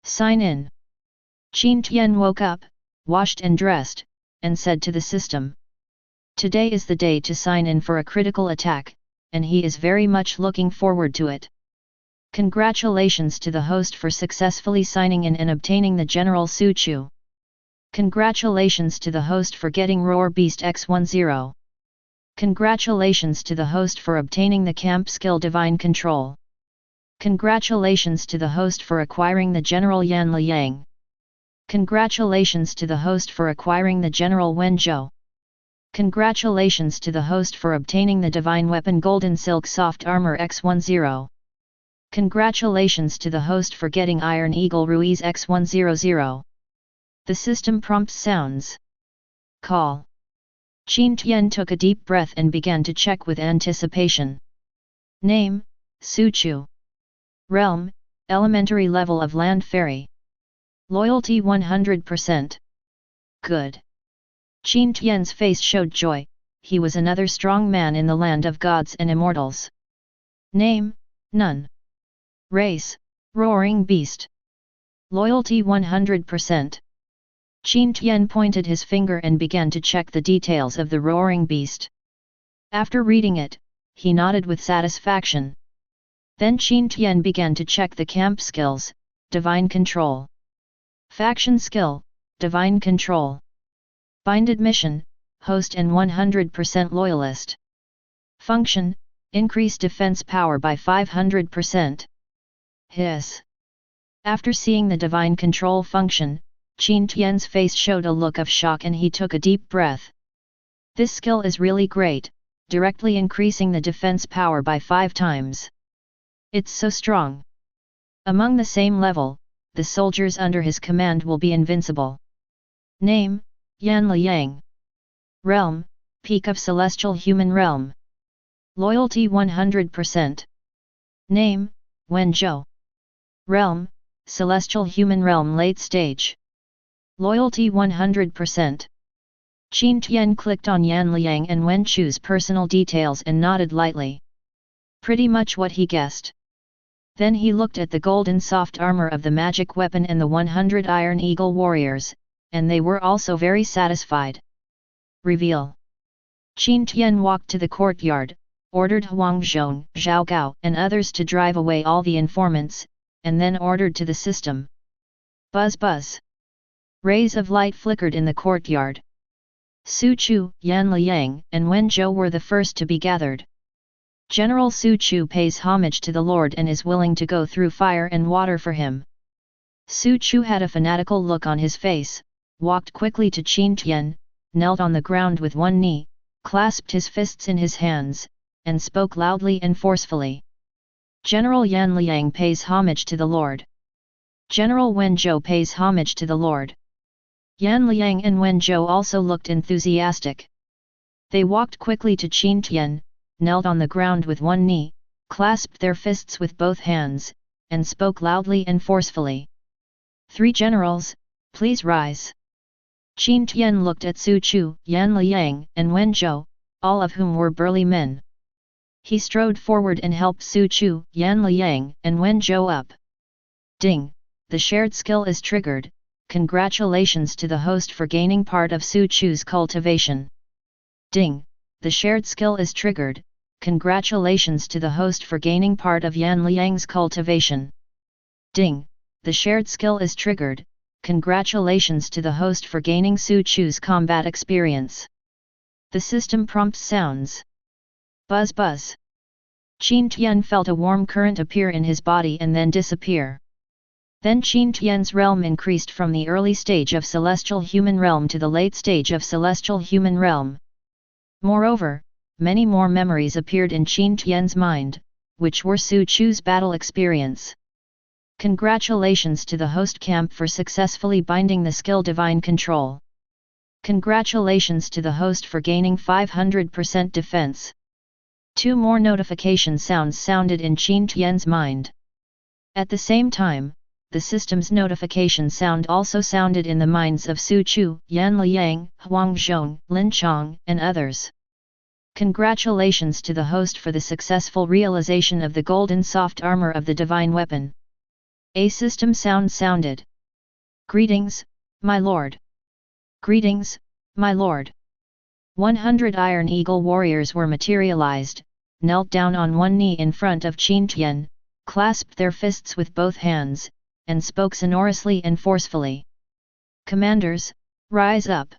Sign in. Qin Tian woke up, washed and dressed, and said to the system. Today is the day to sign in for a critical attack, and he is very much looking forward to it. Congratulations to the host for successfully signing in and obtaining the General Su Chu. Congratulations to the host for getting Roar Beast X10. Congratulations to the host for obtaining the camp skill Divine Control. Congratulations to the host for acquiring the General Yan Liang. Congratulations to the host for acquiring the General Wen Zhou. Congratulations to the host for obtaining the Divine Weapon Golden Silk Soft Armor X10. Congratulations to the host for getting Iron Eagle Ruiz X100. The system prompt sounds. Call. Qin Tian took a deep breath and began to check with anticipation. Name, Su Chu. Realm, elementary level of land fairy. Loyalty 100%. Good. Qin Tian's face showed joy, he was another strong man in the land of gods and immortals. Name, None. Race, Roaring Beast. Loyalty 100%. Qin Tian pointed his finger and began to check the details of the Roaring Beast. After reading it, he nodded with satisfaction. Then Qin Tian began to check the camp skills, Divine Control. Faction Skill, Divine Control. Binded Mission, Host and 100% Loyalist. Function, Increase Defense Power by 500%. Hiss. After seeing the Divine Control function, Qin Tian's face showed a look of shock and he took a deep breath. This skill is really great, directly increasing the defense power by 5 times. It's so strong. Among the same level, the soldiers under his command will be invincible. Name, Yan Liang. Realm, Peak of Celestial Human Realm. Loyalty 100%. Name, Wen Zhou. Realm, Celestial Human Realm Late Stage. Loyalty 100%. Qin Tian clicked on Yan Liang and Wen Chu's personal details and nodded lightly. Pretty much what he guessed. Then he looked at the golden soft armor of the magic weapon and the 100 Iron Eagle warriors, and they were also very satisfied. Reveal. Qin Tian walked to the courtyard, ordered Huang Zhong, Zhao Gao and others to drive away all the informants, and then ordered to the system. Buzz buzz. Rays of light flickered in the courtyard. Su Chu, Yan Liang and Wen Zhou were the first to be gathered. General Su Chu pays homage to the Lord and is willing to go through fire and water for him. Su Chu had a fanatical look on his face, walked quickly to Qin Tian, knelt on the ground with one knee, clasped his fists in his hands, and spoke loudly and forcefully. General Yan Liang pays homage to the Lord. General Wen Zhou pays homage to the Lord. Yan Liang and Wen Zhou also looked enthusiastic. They walked quickly to Qin Tian, knelt on the ground with one knee, clasped their fists with both hands, and spoke loudly and forcefully. "Three generals, please rise." Qin Tian looked at Su Chu, Yan Liang, and Wen Zhou, all of whom were burly men. He strode forward and helped Su Chu, Yan Liang, and Wen Zhou up. Ding! The shared skill is triggered. Congratulations to the host for gaining part of Su Chu's cultivation. Ding! The shared skill is triggered. Congratulations to the host for gaining part of Yan Liang's cultivation. Ding! The shared skill is triggered. Congratulations to the host for gaining Su Chu's combat experience. The system prompt sounds. Buzz buzz. Qin Tian felt a warm current appear in his body and then disappear. Then Qin Tian's realm increased from the early stage of celestial human realm to the late stage of celestial human realm. Moreover, many more memories appeared in Qin Tian's mind, which were Su Chu's battle experience. Congratulations to the host camp for successfully binding the skill Divine Control. Congratulations to the host for gaining 500% defense. Two more notification sounds sounded in Qin Tian's mind. At the same time, the system's notification sound also sounded in the minds of Su Chu, Yan Liang, Huang Zhong, Lin Chong, and others. Congratulations to the host for the successful realization of the golden soft armor of the divine weapon. A system sound sounded. Greetings, my lord. Greetings, my lord. 100 Iron Eagle warriors were materialized, knelt down on one knee in front of Qin Tian, clasped their fists with both hands, and spoke sonorously and forcefully. Commanders, rise up.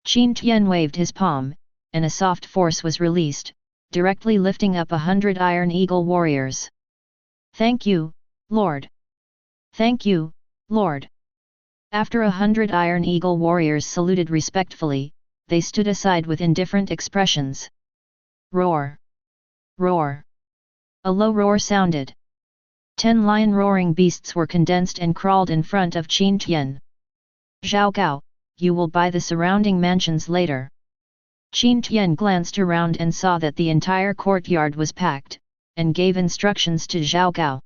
Qin Tian waved his palm, and a soft force was released, directly lifting up 100 Iron Eagle warriors. Thank you, Lord. Thank you, Lord. After 100 Iron Eagle warriors saluted respectfully, they stood aside with indifferent expressions. Roar! Roar! A low roar sounded. 10 lion roaring beasts were condensed and crawled in front of Qin Tian. Zhao Gao, you will buy the surrounding mansions later. Qin Tian glanced around and saw that the entire courtyard was packed, and gave instructions to Zhao Gao.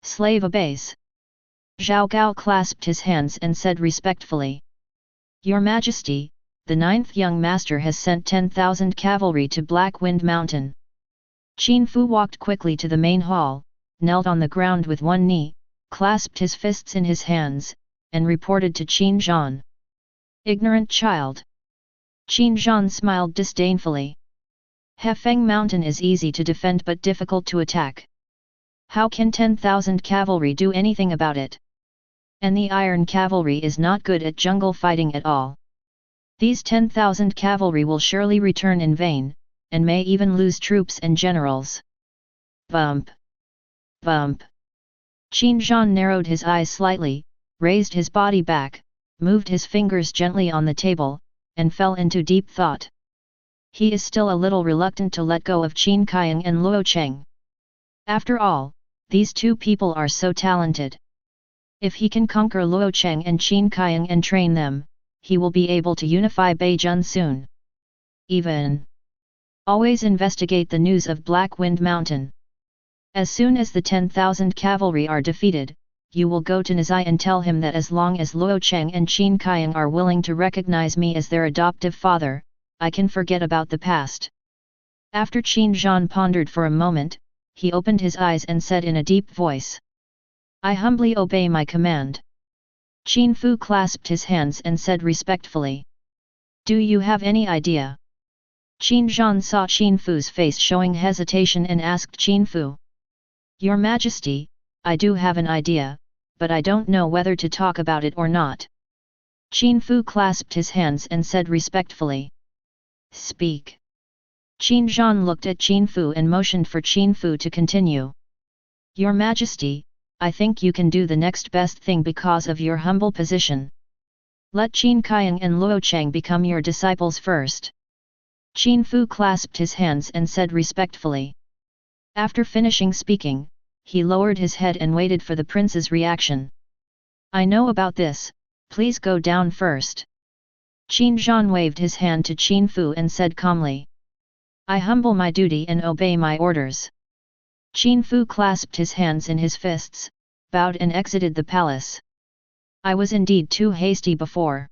Slave obeys. Zhao Gao clasped his hands and said respectfully. Your Majesty, the 9th young master has sent 10,000 cavalry to Black Wind Mountain. Qin Fu walked quickly to the main hall, knelt on the ground with one knee, clasped his fists in his hands, and reported to Qin Zhan. Ignorant child. Qin Zhan smiled disdainfully. Hefeng Mountain is easy to defend but difficult to attack. How can 10,000 cavalry do anything about it? And the Iron Cavalry is not good at jungle fighting at all. These 10,000 cavalry will surely return in vain, and may even lose troops and generals. Bump! Bump! Qin Zhan narrowed his eyes slightly, raised his body back, moved his fingers gently on the table, and fell into deep thought. He is still a little reluctant to let go of Qin Kaiang and Luo Cheng. After all, these two people are so talented. If he can conquer Luo Cheng and Qin Kaiang and train them, he will be able to unify Beijun soon. Even. Always investigate the news of Black Wind Mountain. As soon as the 10,000 cavalry are defeated, you will go to Nizai and tell him that as long as Luo Cheng and Qin Kaiang are willing to recognize me as their adoptive father, I can forget about the past. After Qin Zhan pondered for a moment, he opened his eyes and said in a deep voice. I humbly obey my command. Qin Fu clasped his hands and said respectfully. Do you have any idea? Qin Zhan saw Qin Fu's face showing hesitation and asked Qin Fu. Your Majesty, I do have an idea, but I don't know whether to talk about it or not. Qin Fu clasped his hands and said respectfully. Speak. Qin Zhan looked at Qin Fu and motioned for Qin Fu to continue. Your Majesty, I think you can do the next best thing because of your humble position. Let Qin Kaiang and Luo Cheng become your disciples first. Qin Fu clasped his hands and said respectfully. After finishing speaking, he lowered his head and waited for the prince's reaction. I know about this, Please go down first. Qin Zhan waved his hand to Qin Fu and said calmly. I humble my duty and obey my orders. Qin Fu clasped his hands in his fists, bowed and exited the palace. I was indeed too hasty before.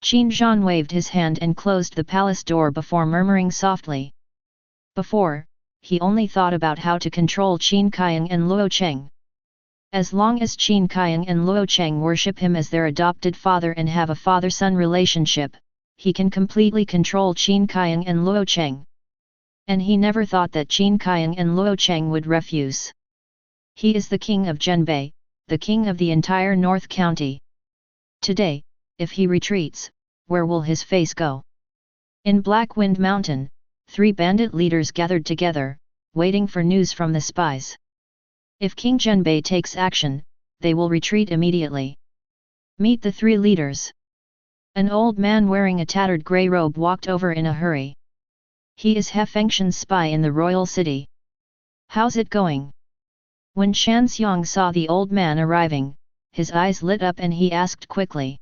Qin Zhan waved his hand and closed the palace door before murmuring softly. Before, he only thought about how to control Qin Kaiang and Luo Cheng. As long as Qin Kaiang and Luo Cheng worship him as their adopted father and have a father-son relationship, he can completely control Qin Kaiang and Luo Cheng. And he never thought that Qin Kaiang and Luo Cheng would refuse. He is the king of Zhenbei, the king of the entire North County. Today, if he retreats, where will his face go? In Black Wind Mountain, 3 bandit leaders gathered together, waiting for news from the spies. If King Zhenbei takes action, they will retreat immediately. Meet the 3 leaders. An old man wearing a tattered grey robe walked over in a hurry. He is He Fengshan's spy in the royal city. How's it going? When Shan Xiang saw the old man arriving, his eyes lit up and he asked quickly.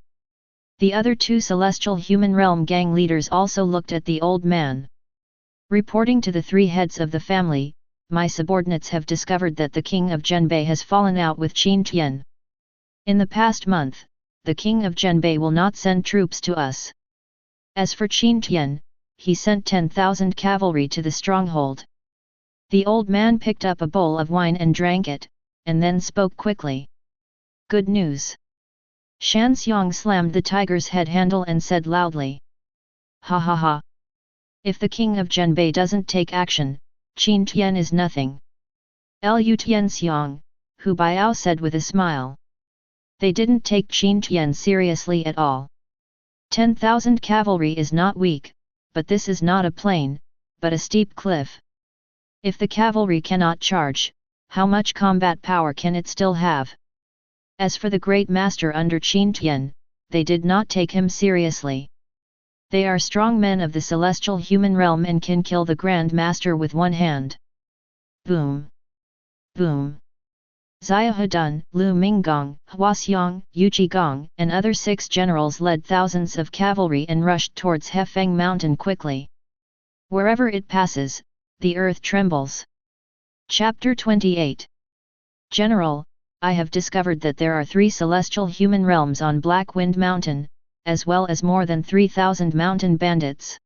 The other 2 celestial human realm gang leaders also looked at the old man. Reporting to the 3 heads of the family, my subordinates have discovered that the king of Zhenbei has fallen out with Qin Tian. In the past month, the king of Zhenbei will not send troops to us. As for Qin Tian, he sent 10,000 cavalry to the stronghold. The old man picked up a bowl of wine and drank it, and then spoke quickly. Good news. Shan Xiang slammed the tiger's head handle and said loudly. Ha ha ha. If the king of Zhenbei doesn't take action, Qin Tian is nothing. Lu Tian Xiang, Hu Biao said with a smile. They didn't take Qin Tian seriously at all. 10,000 cavalry is not weak, but this is not a plain, but a steep cliff. If the cavalry cannot charge, how much combat power can it still have? As for the great master under Qin Tian, they did not take him seriously. They are strong men of the celestial human realm and can kill the Grand Master with one hand. Boom! Boom! Xiahedun, Lu Minggong, Huaxiang, Yu Qigong, and other 6 generals led thousands of cavalry and rushed towards Hefeng Mountain quickly. Wherever it passes, the earth trembles. Chapter 28. General, I have discovered that there are 3 celestial human realms on Black Wind Mountain, as well as more than 3,000 mountain bandits.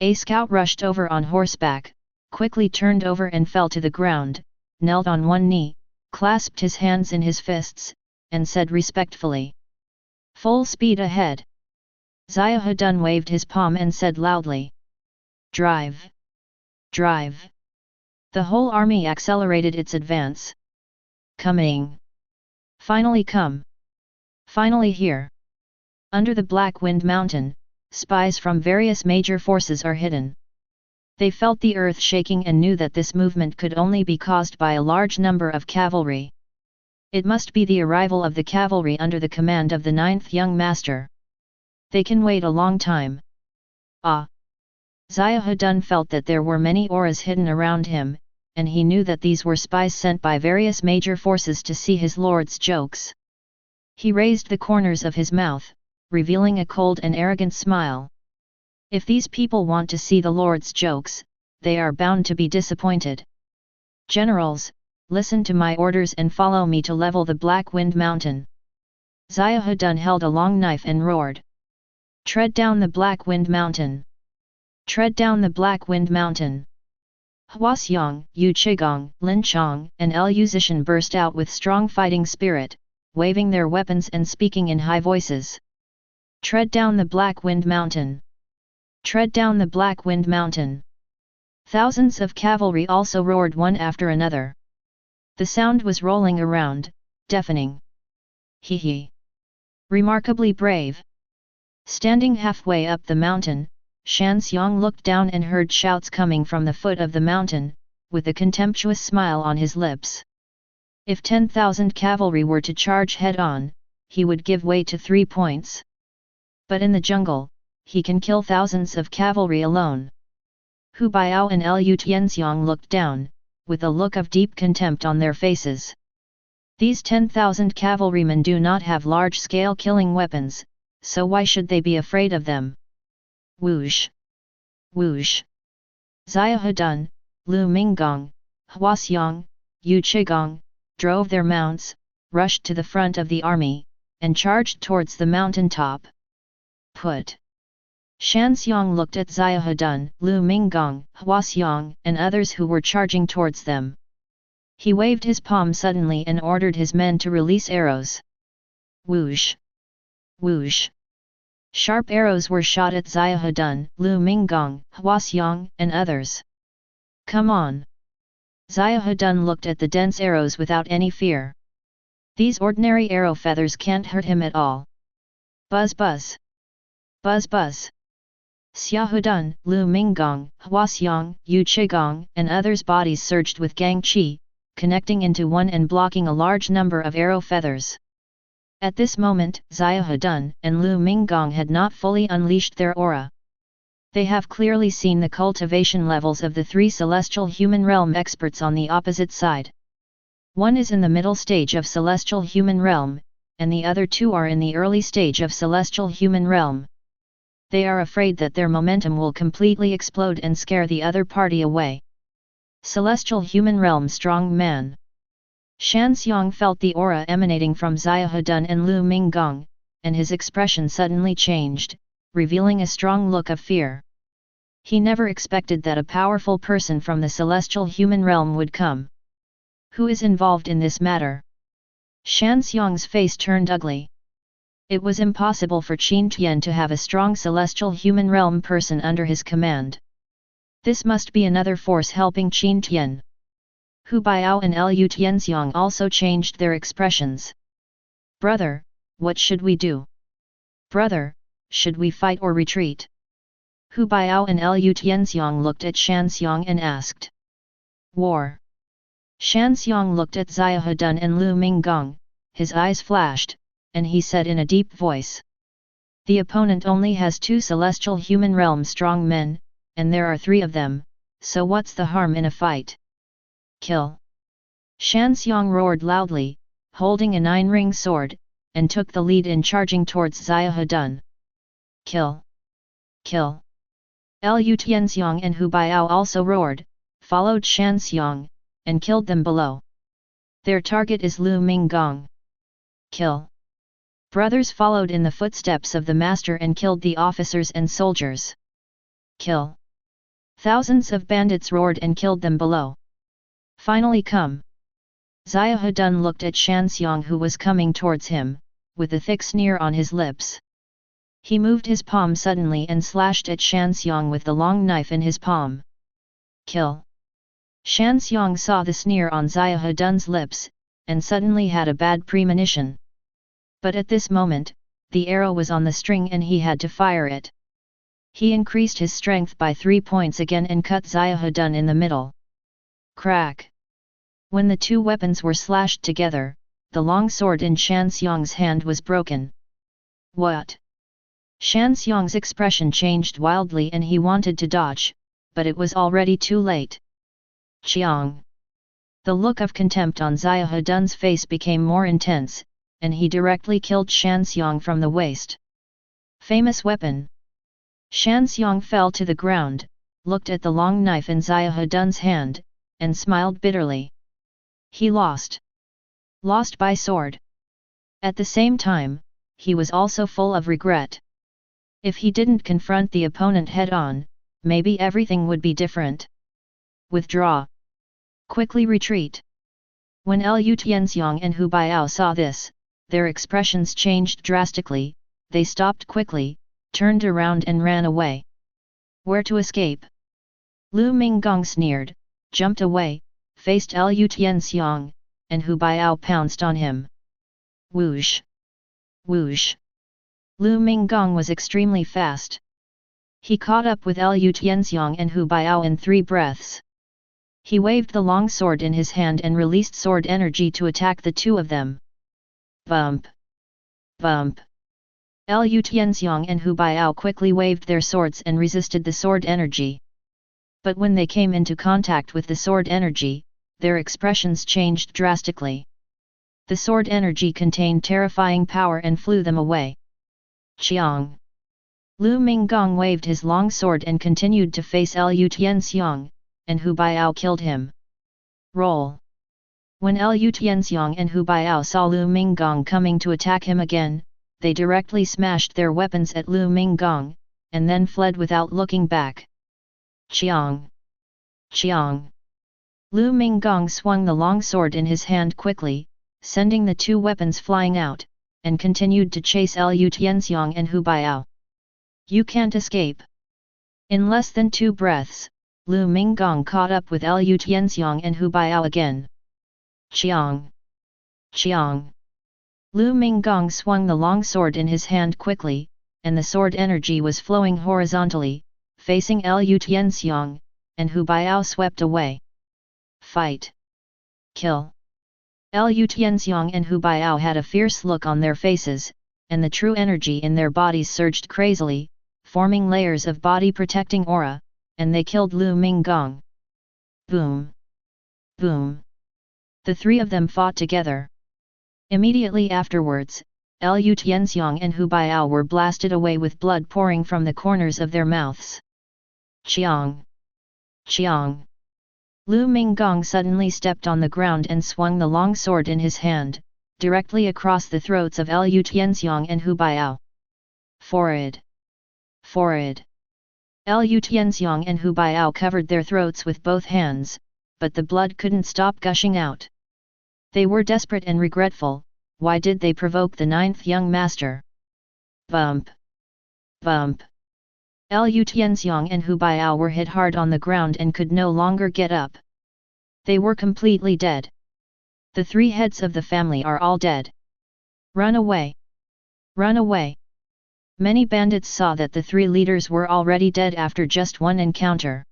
A scout rushed over on horseback, quickly turned over and fell to the ground, knelt on one knee, clasped his hands in his fists, and said respectfully. Full speed ahead. Xiahedun waved his palm and said loudly. Drive! Drive! The whole army accelerated its advance. Coming! Finally come! Finally here! Under the Black Wind Mountain, spies from various major forces are hidden. They felt the earth shaking and knew that this movement could only be caused by a large number of cavalry. It must be the arrival of the cavalry under the command of the 9th young master. They can wait a long time. Ah! Xiahedun felt that there were many auras hidden around him, and he knew that these were spies sent by various major forces to see his lord's jokes. He raised the corners of his mouth, revealing a cold and arrogant smile. If these people want to see the Lord's jokes, they are bound to be disappointed. Generals, listen to my orders and follow me to level the Black Wind Mountain. Xiahedun held a long knife and roared. Tread down the Black Wind Mountain. Tread down the Black Wind Mountain. Huaxiang, Yu Qigong, Lin Chong, and Lu Zishan burst out with strong fighting spirit, waving their weapons and speaking in high voices. Tread down the Black Wind Mountain. Tread down the Black Wind Mountain. Thousands of cavalry also roared one after another. The sound was rolling around, deafening. Hee hee. Remarkably brave. Standing halfway up the mountain, Shan Xiang looked down and heard shouts coming from the foot of the mountain, with a contemptuous smile on his lips. If 10,000 cavalry were to charge head-on, he would give way to 3 points. But in the jungle, he can kill thousands of cavalry alone. Hu Biao and Lu Tianxiang looked down, with a look of deep contempt on their faces. These 10,000 cavalrymen do not have large-scale killing weapons, so why should they be afraid of them? Whoosh! Whoosh! Xia Hedun, Lu Minggong, Huaxiang, Yu Qigong, drove their mounts, rushed to the front of the army, and charged towards the mountain top. Put! Shanxiang looked at Xia Hedun, Lu Minggong, Huaxiang, and others who were charging towards them. He waved his palm suddenly and ordered his men to release arrows. Whoosh! Whoosh! Sharp arrows were shot at Xia Hedun, Lu Minggong, Huaxiang, and others. Come on! Xia Hedun looked at the dense arrows without any fear. These ordinary arrow feathers can't hurt him at all. Buzz buzz! Buzz buzz! Xia Hedun, Lu Minggong, Huaxiang, Yu Qigong, and others' bodies surged with gang qi, connecting into one and blocking a large number of arrow feathers. At this moment, Xia Hedun and Lu Minggong had not fully unleashed their aura. They have clearly seen the cultivation levels of the three celestial human realm experts on the opposite side. One is in the middle stage of celestial human realm, and the other two are in the early stage of celestial human realm. They are afraid that their momentum will completely explode and scare the other party away. Celestial human realm strong man. Shanxiang felt the aura emanating from Xia Hedun and Lu Minggong, and his expression suddenly changed, revealing a strong look of fear. He never expected that a powerful person from the celestial human realm would come. Who is involved in this matter? Shanxiang's face turned ugly. It was impossible for Qin Tian to have a strong celestial human realm person under his command. This must be another force helping Qin Tian. Hu Biao and Lu Tianxiang also changed their expressions. Brother, what should we do? Brother, should we fight or retreat? Hu Biao and Lu Tianxiang looked at Shanxiang and asked. War. Shanxiang looked at Xia Hedun and Lu Minggong, his eyes flashed, and he said in a deep voice. The opponent only has 2 celestial human realm strong men, and there are 3 of them, so what's the harm in a fight? Kill! Shanxiang roared loudly, holding a 9-ring sword, and took the lead in charging towards Xia Hedun. Kill! Kill! Lu Tianxiang and Hu Biao also roared, followed Shanxiang, and killed them below. Their target is Lu Minggong. Kill! Brothers followed in the footsteps of the master and killed the officers and soldiers. Kill! Thousands of bandits roared and killed them below. Finally come! Xia Hedun looked at Shanxiang who was coming towards him, with a thick sneer on his lips. He moved his palm suddenly and slashed at Shanxiang with the long knife in his palm. Kill! Shanxiang saw the sneer on Xia Hedun's lips, and suddenly had a bad premonition. But at this moment, the arrow was on the string and he had to fire it. He increased his strength by 3 points again and cut Xia Hedun in the middle. Crack! When the 2 weapons were slashed together, the long sword in Shanxiang's hand was broken. What? Shanxiang's expression changed wildly and he wanted to dodge, but it was already too late. Chiang! The look of contempt on Xia Hedun's face became more intense, and he directly killed Shanxiang from the waist. Famous weapon! Shanxiang fell to the ground, looked at the long knife in Xia Hedun's hand, and smiled bitterly. He lost. Lost by sword. At the same time, he was also full of regret. If he didn't confront the opponent head-on, maybe everything would be different. Withdraw. Quickly retreat. When Lu Tianxiang and Hu Biao saw this, their expressions changed drastically, they stopped quickly, turned around and ran away. Where to escape? Lu Minggong sneered, jumped away, faced Lu Tianxiang, and Hu Biao pounced on him. Whoosh! Whoosh! Lu Minggong was extremely fast. He caught up with Lu Tianxiang and Hu Biao in 3 breaths. He waved the long sword in his hand and released sword energy to attack the 2 of them. Bump! Bump! Lu Tianxiang and Hu Biao quickly waved their swords and resisted the sword energy. But when they came into contact with the sword energy, their expressions changed drastically. The sword energy contained terrifying power and flew them away. Chiang! Lu Minggong waved his long sword and continued to face Lu Tianxiang, and Hu Biao killed him. Roll! When Lu Tianxiang and Hu Biao saw Lu Minggong coming to attack him again, they directly smashed their weapons at Lu Minggong, and then fled without looking back. Chiang! Chiang! Lu Minggong swung the long sword in his hand quickly, sending the two weapons flying out, and continued to chase Lu Tianxiang and Hu Biao. You can't escape. In less than 2 breaths, Lu Minggong caught up with Lu Tianxiang and Hu Biao again. Chiang! Chiang! Lu Minggong swung the long sword in his hand quickly, and the sword energy was flowing horizontally, facing Lu Tianxiang, and Hu Biao swept away. Fight! Kill! Lu Tianxiang and Hu Biao had a fierce look on their faces, and the true energy in their bodies surged crazily, forming layers of body-protecting aura, and they killed Lu Minggong. Boom! Boom! The 3 of them fought together. Immediately afterwards, Lu Tianxiang and Hu Biao were blasted away with blood pouring from the corners of their mouths. Chiang! Chiang! Lu Minggong suddenly stepped on the ground and swung the long sword in his hand, directly across the throats of Lu Tianxiang and Hu Biao. Forward! Forward! Lu Tianxiang and Hu Biao covered their throats with both hands, but the blood couldn't stop gushing out. They were desperate and regretful. Why did they provoke the 9th young master? Bump! Bump! Lu Tianxiang and Hu Biao were hit hard on the ground and could no longer get up. They were completely dead. The 3 heads of the family are all dead. Run away! Run away! Many bandits saw that the 3 leaders were already dead after just one encounter.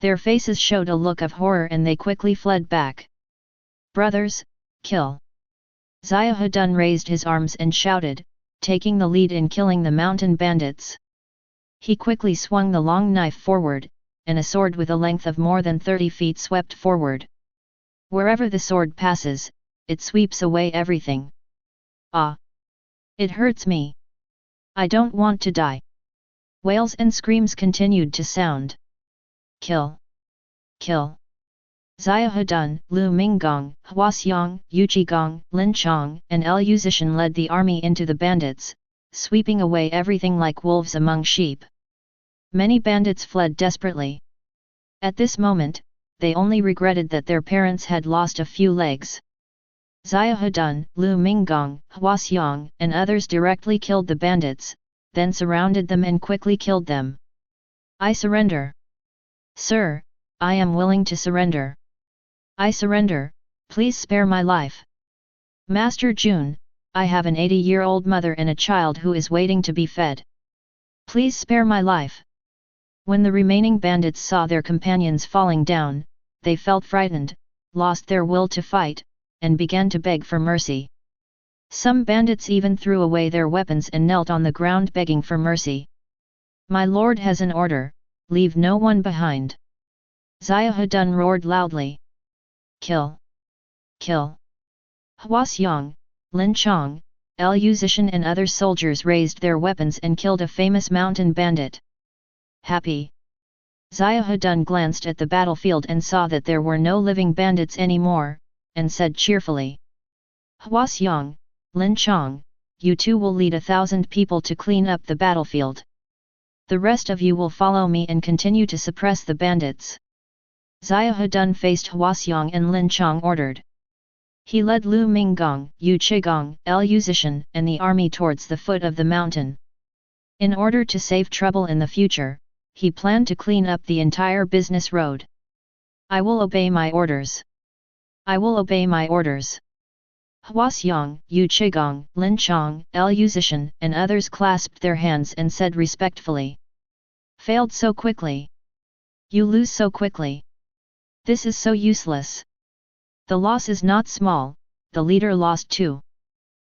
Their faces showed a look of horror and they quickly fled back. Brothers, kill! Xiahou raised his arms and shouted, taking the lead in killing the mountain bandits. He quickly swung the long knife forward, and a sword with a length of more than 30 feet swept forward. Wherever the sword passes, it sweeps away everything. Ah! It hurts me! I don't want to die! Wails and screams continued to sound. Kill! Kill! Xiahou, Lu Minggong, Huaxiang, Yuqigong, Lin Chong, and Lu Zishan led the army into the bandits, sweeping away everything like wolves among sheep. Many bandits fled desperately. At this moment, they only regretted that their parents had lost a few legs. Xiahou, Lu Minggong, Huaxiang, and others directly killed the bandits, then surrounded them and quickly killed them. I surrender! Sir, I am willing to surrender. I surrender, please spare my life. Master Jun, I have an 80-year-old mother and a child who is waiting to be fed. Please spare my life. When the remaining bandits saw their companions falling down, they felt frightened, lost their will to fight, and began to beg for mercy. Some bandits even threw away their weapons and knelt on the ground begging for mercy. My lord has an order, leave no one behind. Xiahou roared loudly. Kill! Kill! Huaxiang, Lin Chong, Lu Zishan and other soldiers raised their weapons and killed a famous mountain bandit. Happy! Xiahou glanced at the battlefield and saw that there were no living bandits anymore, and said cheerfully. Huaxiang, Lin Chong, you 2 will lead 1,000 people to clean up the battlefield. The rest of you will follow me and continue to suppress the bandits. Xiahou faced Huaxiang and Lin Chong ordered. He led Lu Minggong, Yu Qigong, Lu Zishan, and the army towards the foot of the mountain. In order to save trouble in the future, he planned to clean up the entire business road. I will obey my orders. I will obey my orders. Huaxiang, Yu Qigong, Lin Chong, Lu Zishan, and others clasped their hands and said respectfully. Failed so quickly. You lose so quickly. This is so useless. The loss is not small, the leader lost too.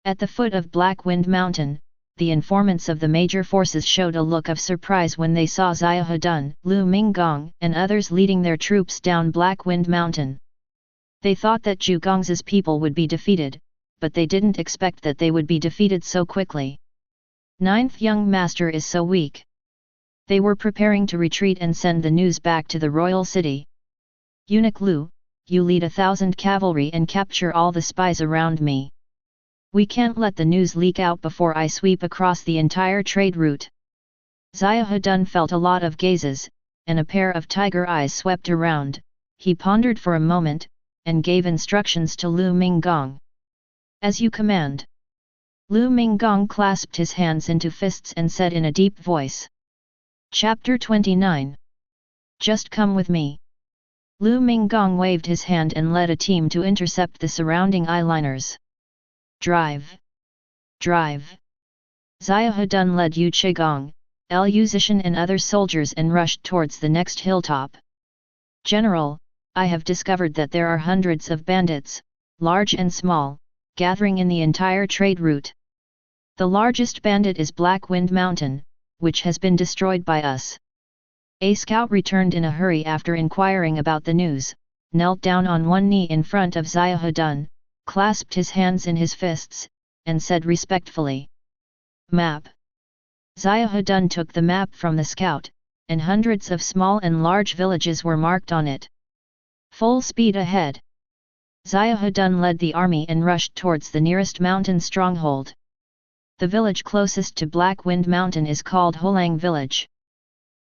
At the foot of Black Wind Mountain, the informants of the major forces showed a look of surprise when they saw Xiahou, Lu Minggong, and others leading their troops down Black Wind Mountain. They thought that Zhu Gong's people would be defeated, but they didn't expect that they would be defeated so quickly. Ninth young master is so weak. They were preparing to retreat and send the news back to the royal city. Eunuch Lu, you lead 1,000 cavalry and capture all the spies around me. We can't let the news leak out before I sweep across the entire trade route. Xiahou felt a lot of gazes, and a pair of tiger eyes swept around. He pondered for a moment, and gave instructions to Lu Minggong. As you command. Lu Minggong clasped his hands into fists and said in a deep voice. Chapter 29. Just come with me. Lu Minggong waved his hand and led a team to intercept the surrounding eyeliners. Drive! Drive! Xiahou led Yu Qigong, Lu Zishan and other soldiers and rushed towards the next hilltop. General, I have discovered that there are hundreds of bandits, large and small, gathering in the entire trade route. The largest bandit is Black Wind Mountain, which has been destroyed by us. A scout returned in a hurry after inquiring about the news, knelt down on one knee in front of Xiahou, clasped his hands in his fists, and said respectfully. Map. Xiahou took the map from the scout, and hundreds of small and large villages were marked on it. Full speed ahead. Xiahou led the army and rushed towards the nearest mountain stronghold. The village closest to Black Wind Mountain is called Holang Village.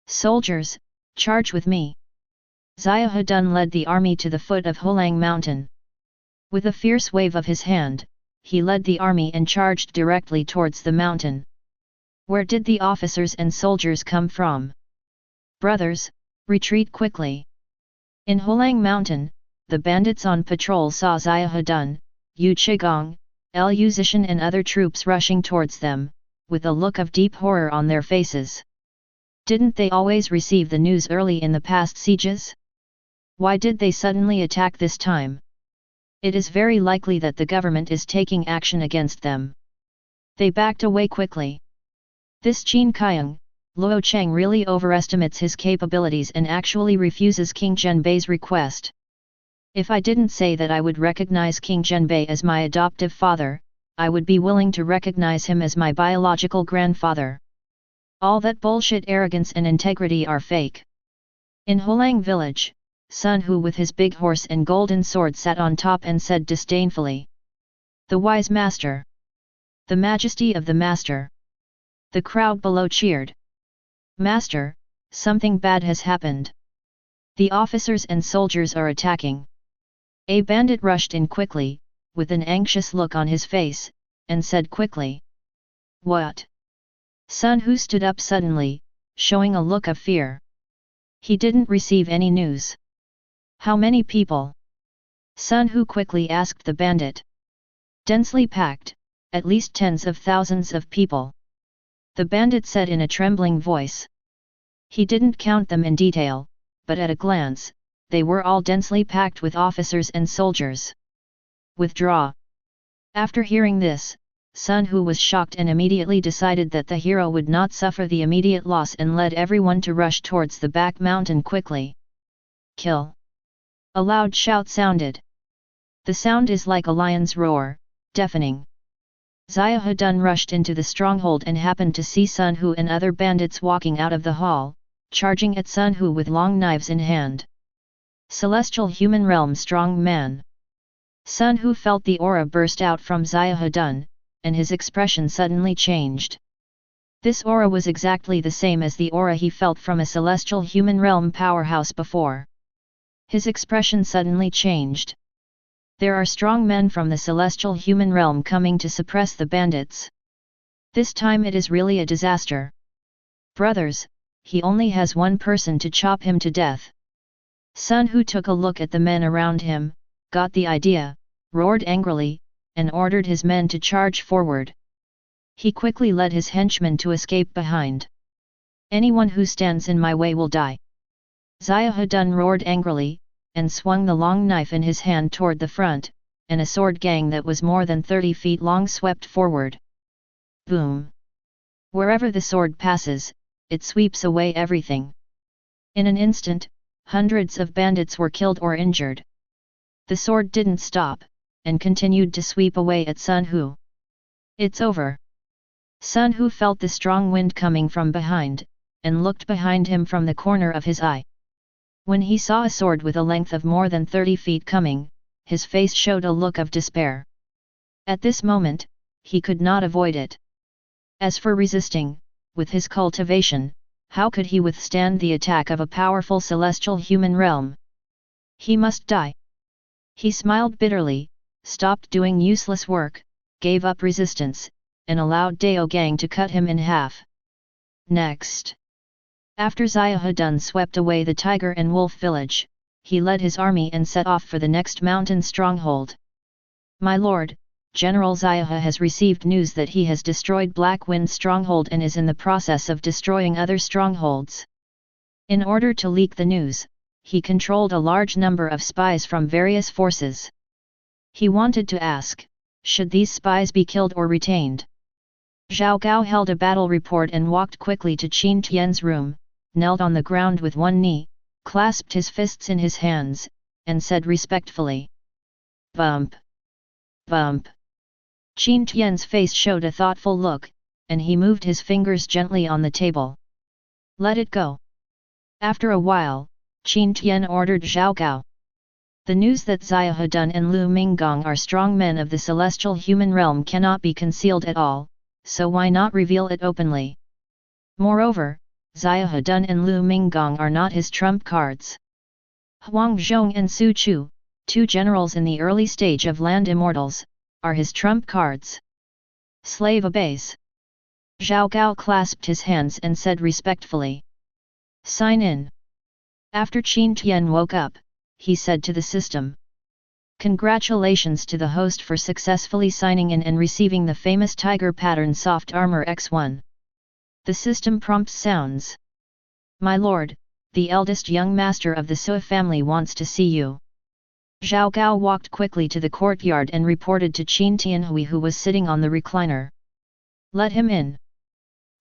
Soldiers, charge with me. Xiahou led the army to the foot of Holang Mountain. With a fierce wave of his hand, he led the army and charged directly towards the mountain. Where did the officers and soldiers come from? Brothers, retreat quickly. In Holang Mountain, the bandits on patrol saw Xiahou, Yu Qigong, Lu Zishan and other troops rushing towards them, with a look of deep horror on their faces. Didn't they always receive the news early in the past sieges? Why did they suddenly attack this time? It is very likely that the government is taking action against them. They backed away quickly. This Qin Kaiang, Luo Cheng really overestimates his capabilities and actually refuses King Zhenbei's request. If I didn't say that I would recognize King Zhenbei as my adoptive father, I would be willing to recognize him as my biological grandfather. All that bullshit arrogance and integrity are fake. In Holang village, Sun Hu with his big horse and golden sword sat on top and said disdainfully. The wise master. The majesty of the master. The crowd below cheered. Master, something bad has happened. The officers and soldiers are attacking. A bandit rushed in quickly, with an anxious look on his face, and said quickly. What? Sun Hu stood up suddenly, showing a look of fear. He didn't receive any news. How many people? Sun Hu quickly asked the bandit. Densely packed, at least tens of thousands of people. The bandit said in a trembling voice. He didn't count them in detail, but at a glance, they were all densely packed with officers and soldiers. Withdraw. After hearing this, Sun Hu was shocked and immediately decided that the hero would not suffer the immediate loss and led everyone to rush towards the back mountain quickly. Kill. A loud shout sounded. The sound is like a lion's roar, deafening. Xiahou rushed into the stronghold and happened to see Sun Hu and other bandits walking out of the hall, charging at Sun Hu with long knives in hand. Celestial human realm strong man. Sun Hu felt the aura burst out from Xiahou, and his expression suddenly changed. This aura was exactly the same as the aura he felt from a celestial human realm powerhouse before. His expression suddenly changed. There are strong men from the celestial human realm coming to suppress the bandits. This time it is really a disaster. Brothers, he only has one person to chop him to death. Sun Hu took a look at the men around him, got the idea, roared angrily, and ordered his men to charge forward. He quickly led his henchmen to escape behind. Anyone who stands in my way will die. Xiahou roared angrily, and swung the long knife in his hand toward the front, and a sword gang that was more than 30 feet long swept forward. Boom! Wherever the sword passes, it sweeps away everything. In an instant, hundreds of bandits were killed or injured. The sword didn't stop, and continued to sweep away at Sun Hu. It's over. Sun Hu felt the strong wind coming from behind, and looked behind him from the corner of his eye. When he saw a sword with a length of more than 30 feet coming, his face showed a look of despair. At this moment, he could not avoid it. As for resisting, with his cultivation, how could he withstand the attack of a powerful celestial human realm? He must die. He smiled bitterly, stopped doing useless work, gave up resistance, and allowed Dao Gang to cut him in half. Next. After Xiahou swept away the tiger and wolf village, he led his army and set off for the next mountain stronghold. My lord, General Xiahou has received news that he has destroyed Black Wind stronghold and is in the process of destroying other strongholds. In order to leak the news, he controlled a large number of spies from various forces. He wanted to ask, should these spies be killed or retained? Zhao Gao held a battle report and walked quickly to Qin Tian's room, knelt on the ground with one knee, clasped his fists in his hands, and said respectfully, "Bump! Bump!" Qin Tian's face showed a thoughtful look, and he moved his fingers gently on the table. "Let it go." After a while, Qin Tian ordered Zhao Gao. The news that Xiahou and Lu Minggong are strong men of the celestial human realm cannot be concealed at all, so why not reveal it openly? Moreover, Xiahou and Lu Minggong are not his trump cards. Huang Zhong and Su Chu, two generals in the early stage of Land Immortals, are his trump cards. Slave obeys. Zhao Gao clasped his hands and said respectfully, "Sign in." After Qin Tian woke up, he said to the system, "Congratulations to the host for successfully signing in and receiving the famous Tiger Pattern Soft Armor X1. The system prompt sounds. My lord, the eldest young master of the Sui family wants to see you." Zhao Gao walked quickly to the courtyard and reported to Qin Tianhui, who was sitting on the recliner. "Let him in."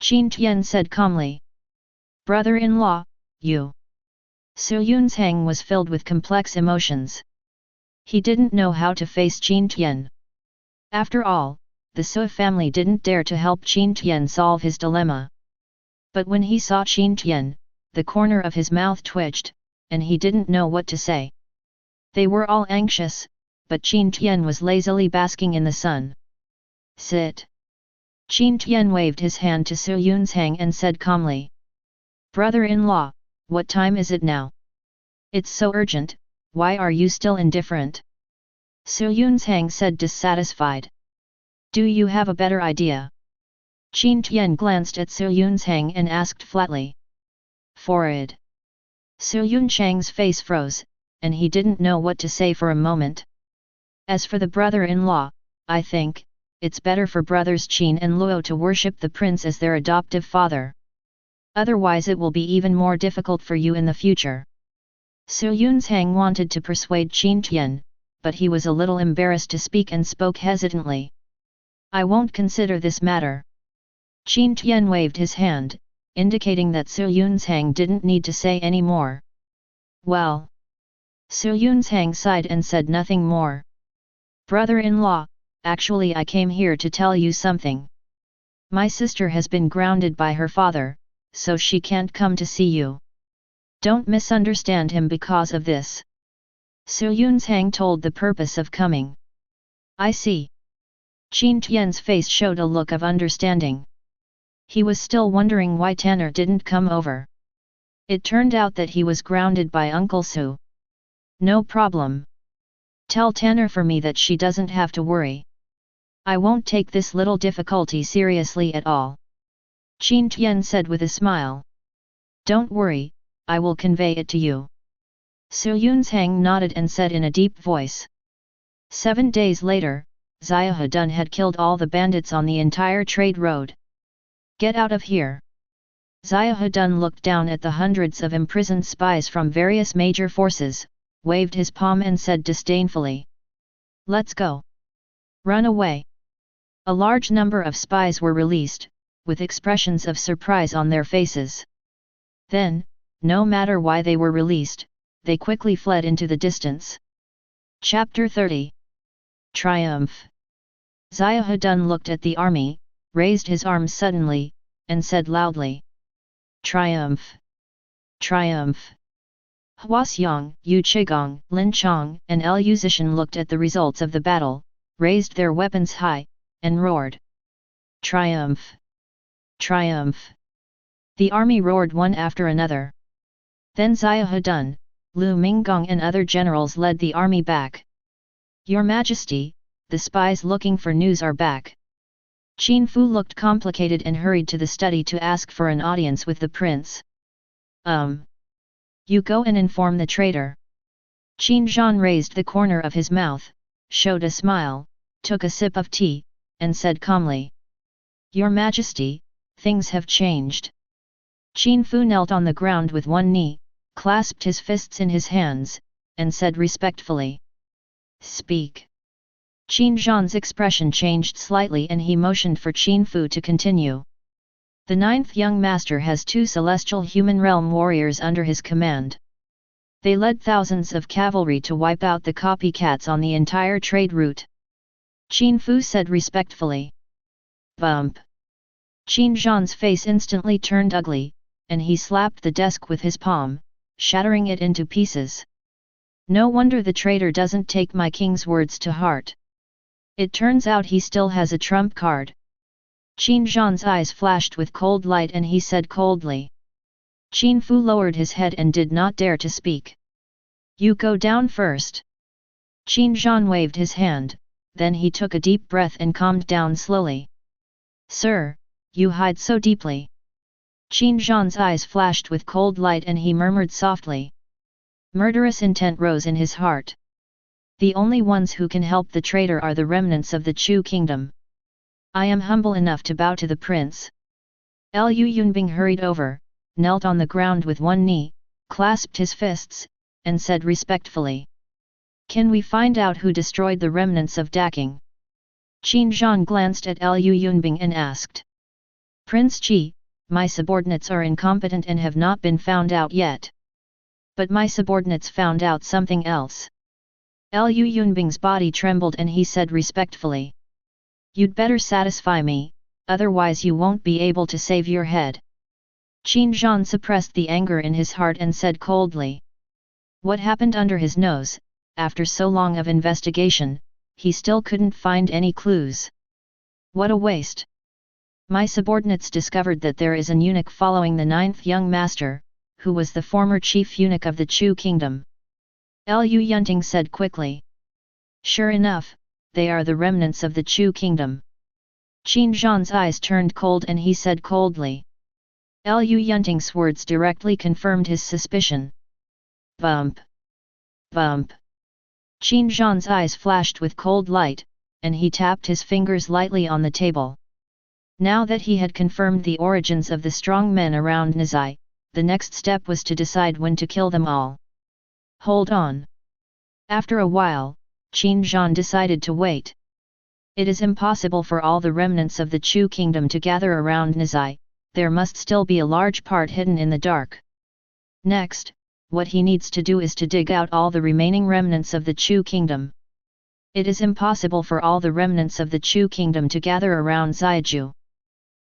Qin Tian said calmly. "Brother-in-law, you." Su Yunzhang was filled with complex emotions. He didn't know how to face Qin Tian. After all, the Sui family didn't dare to help Qin Tian solve his dilemma. But when he saw Qin Tian, the corner of his mouth twitched, and he didn't know what to say. They were all anxious, but Qin Tian was lazily basking in the sun. "Sit." Qin Tian waved his hand to Su Yunzhang and said calmly, "Brother-in-law, what time is it now? It's so urgent, why are you still indifferent?" Su Yunzhang said dissatisfied. "Do you have a better idea?" Qin Tian glanced at Su Yunzhang and asked flatly. "Forward." Su Yunzhang's face froze, and he didn't know what to say for a moment. "As for the brother-in-law, I think, it's better for brothers Qin and Luo to worship the prince as their adoptive father. Otherwise it will be even more difficult for you in the future." Su Yunzhang wanted to persuade Qin Tian, but he was a little embarrassed to speak and spoke hesitantly. "I won't consider this matter." Qin Tian waved his hand, indicating that Su Yunzhang didn't need to say any more. "Well." Su Yunzhang sighed and said nothing more. "Brother-in-law, actually I came here to tell you something. My sister has been grounded by her father, so she can't come to see you. Don't misunderstand him because of this." Su Yunzhang told the purpose of coming. "I see." Qin Tian's face showed a look of understanding. He was still wondering why Tanner didn't come over. It turned out that he was grounded by Uncle Su. "No problem. Tell Tanner for me that she doesn't have to worry. I won't take this little difficulty seriously at all." Qin Tian said with a smile. "Don't worry, I will convey it to you." Su Yunzhang nodded and said in a deep voice. 7 days later, Xiahou had killed all the bandits on the entire trade road. "Get out of here." Xiahou looked down at the hundreds of imprisoned spies from various major forces, waved his palm and said disdainfully, "Let's go. Run away." A large number of spies were released, with expressions of surprise on their faces. Then, no matter why they were released, they quickly fled into the distance. Chapter 30. Triumph! Xiahou looked at the army, raised his arms suddenly, and said loudly. Triumph! Triumph! Huaxiang, Yu Qigong, Lin Chong, and Lu Zishan looked at the results of the battle, raised their weapons high, and roared. Triumph! Triumph! The army roared one after another. Then Xiahou, Lu Minggong and other generals led the army back. Your Majesty, the spies looking for news are back. Qin Fu looked complicated and hurried to the study to ask for an audience with the prince. You go and inform the traitor. Qin Zhan raised the corner of his mouth, showed a smile, took a sip of tea, and said calmly. Your Majesty, things have changed. Qin Fu knelt on the ground with one knee, clasped his fists in his hands, and said respectfully. Speak. Qin Zhan's expression changed slightly and he motioned for Qin Fu to continue. The ninth young master has 2 celestial human realm warriors under his command. They led thousands of cavalry to wipe out the copycats on the entire trade route. Qin Fu said respectfully. Bump. Qin Zhan's face instantly turned ugly, and he slapped the desk with his palm, shattering it into pieces. No wonder the traitor doesn't take my king's words to heart. It turns out he still has a trump card. Qin Zhan's eyes flashed with cold light and he said coldly. Qin Fu lowered his head and did not dare to speak. You go down first. Qin Zhan waved his hand, then he took a deep breath and calmed down slowly. Sir, you hide so deeply. Qin Zhan's eyes flashed with cold light and he murmured softly. Murderous intent rose in his heart. The only ones who can help the traitor are the remnants of the Chu kingdom. I am humble enough to bow to the prince. Lu Yunbing hurried over, knelt on the ground with one knee, clasped his fists, and said respectfully. Can we find out who destroyed the remnants of Daking? Qin Zhan glanced at Lu Yunbing and asked. Prince Qi, my subordinates are incompetent and have not been found out yet. But my subordinates found out something else. Lu Yunbing's body trembled and he said respectfully. You'd better satisfy me, otherwise you won't be able to save your head. Qin Zhan suppressed the anger in his heart and said coldly. What happened under his nose? After so long of investigation, he still couldn't find any clues. What a waste! My subordinates discovered that there is an eunuch following the ninth young master, who was the former chief eunuch of the Chu kingdom. Lu Yunting said quickly. Sure enough, they are the remnants of the Chu kingdom. Qin Zhan's eyes turned cold and he said coldly. Lu Yunting's words directly confirmed his suspicion. Bump! Bump! Qin Zhan's eyes flashed with cold light, and he tapped his fingers lightly on the table. Now that he had confirmed the origins of the strong men around Nizai, the next step was to decide when to kill them all. Hold on. After a while, Qin Zhan decided to wait. It is impossible for all the remnants of the Chu kingdom to gather around Nizai, there must still be a large part hidden in the dark. Next, what he needs to do is to dig out all the remaining remnants of the Chu kingdom. It is impossible for all the remnants of the Chu kingdom to gather around Xiaju.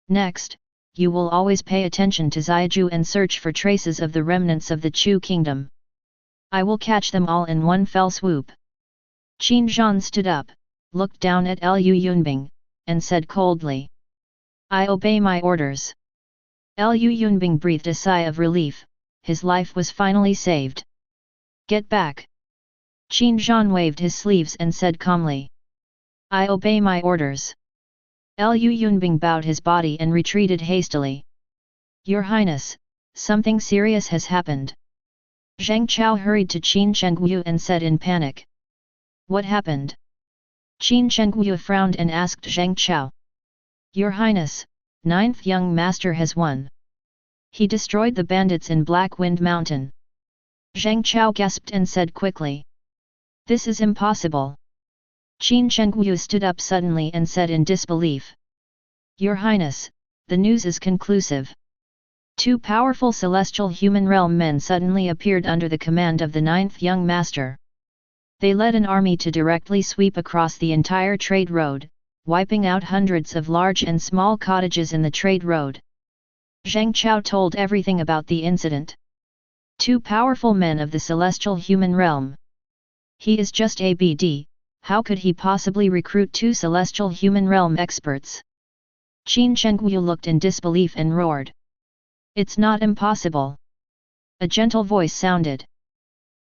Next, you will always pay attention to Xiaju and search for traces of the remnants of the Chu kingdom. I will catch them all in one fell swoop. Qin Zhan stood up, looked down at Lu Yunbing, and said coldly. I obey my orders. Lu Yunbing breathed a sigh of relief, his life was finally saved. Get back. Qin Zhan waved his sleeves and said calmly. I obey my orders. Lu Yunbing bowed his body and retreated hastily. Your Highness, something serious has happened. Zhang Chao hurried to Qin Chengyu and said in panic. What happened? Qin Chengyu frowned and asked Zhang Chao. Your Highness, ninth young master has won. He destroyed the bandits in Black Wind Mountain. Zhang Chao gasped and said quickly. This is impossible. Qin Chengyu stood up suddenly and said in disbelief. Your Highness, the news is conclusive. 2 powerful celestial human realm men suddenly appeared under the command of the ninth young master. They led an army to directly sweep across the entire trade road, wiping out hundreds of large and small cottages in the trade road. Zhang Chao told everything about the incident. Two powerful men of the celestial human realm. He is just a BD, how could he possibly recruit two celestial human realm experts? Qin Shengwu looked in disbelief and roared. It's not impossible. A gentle voice sounded.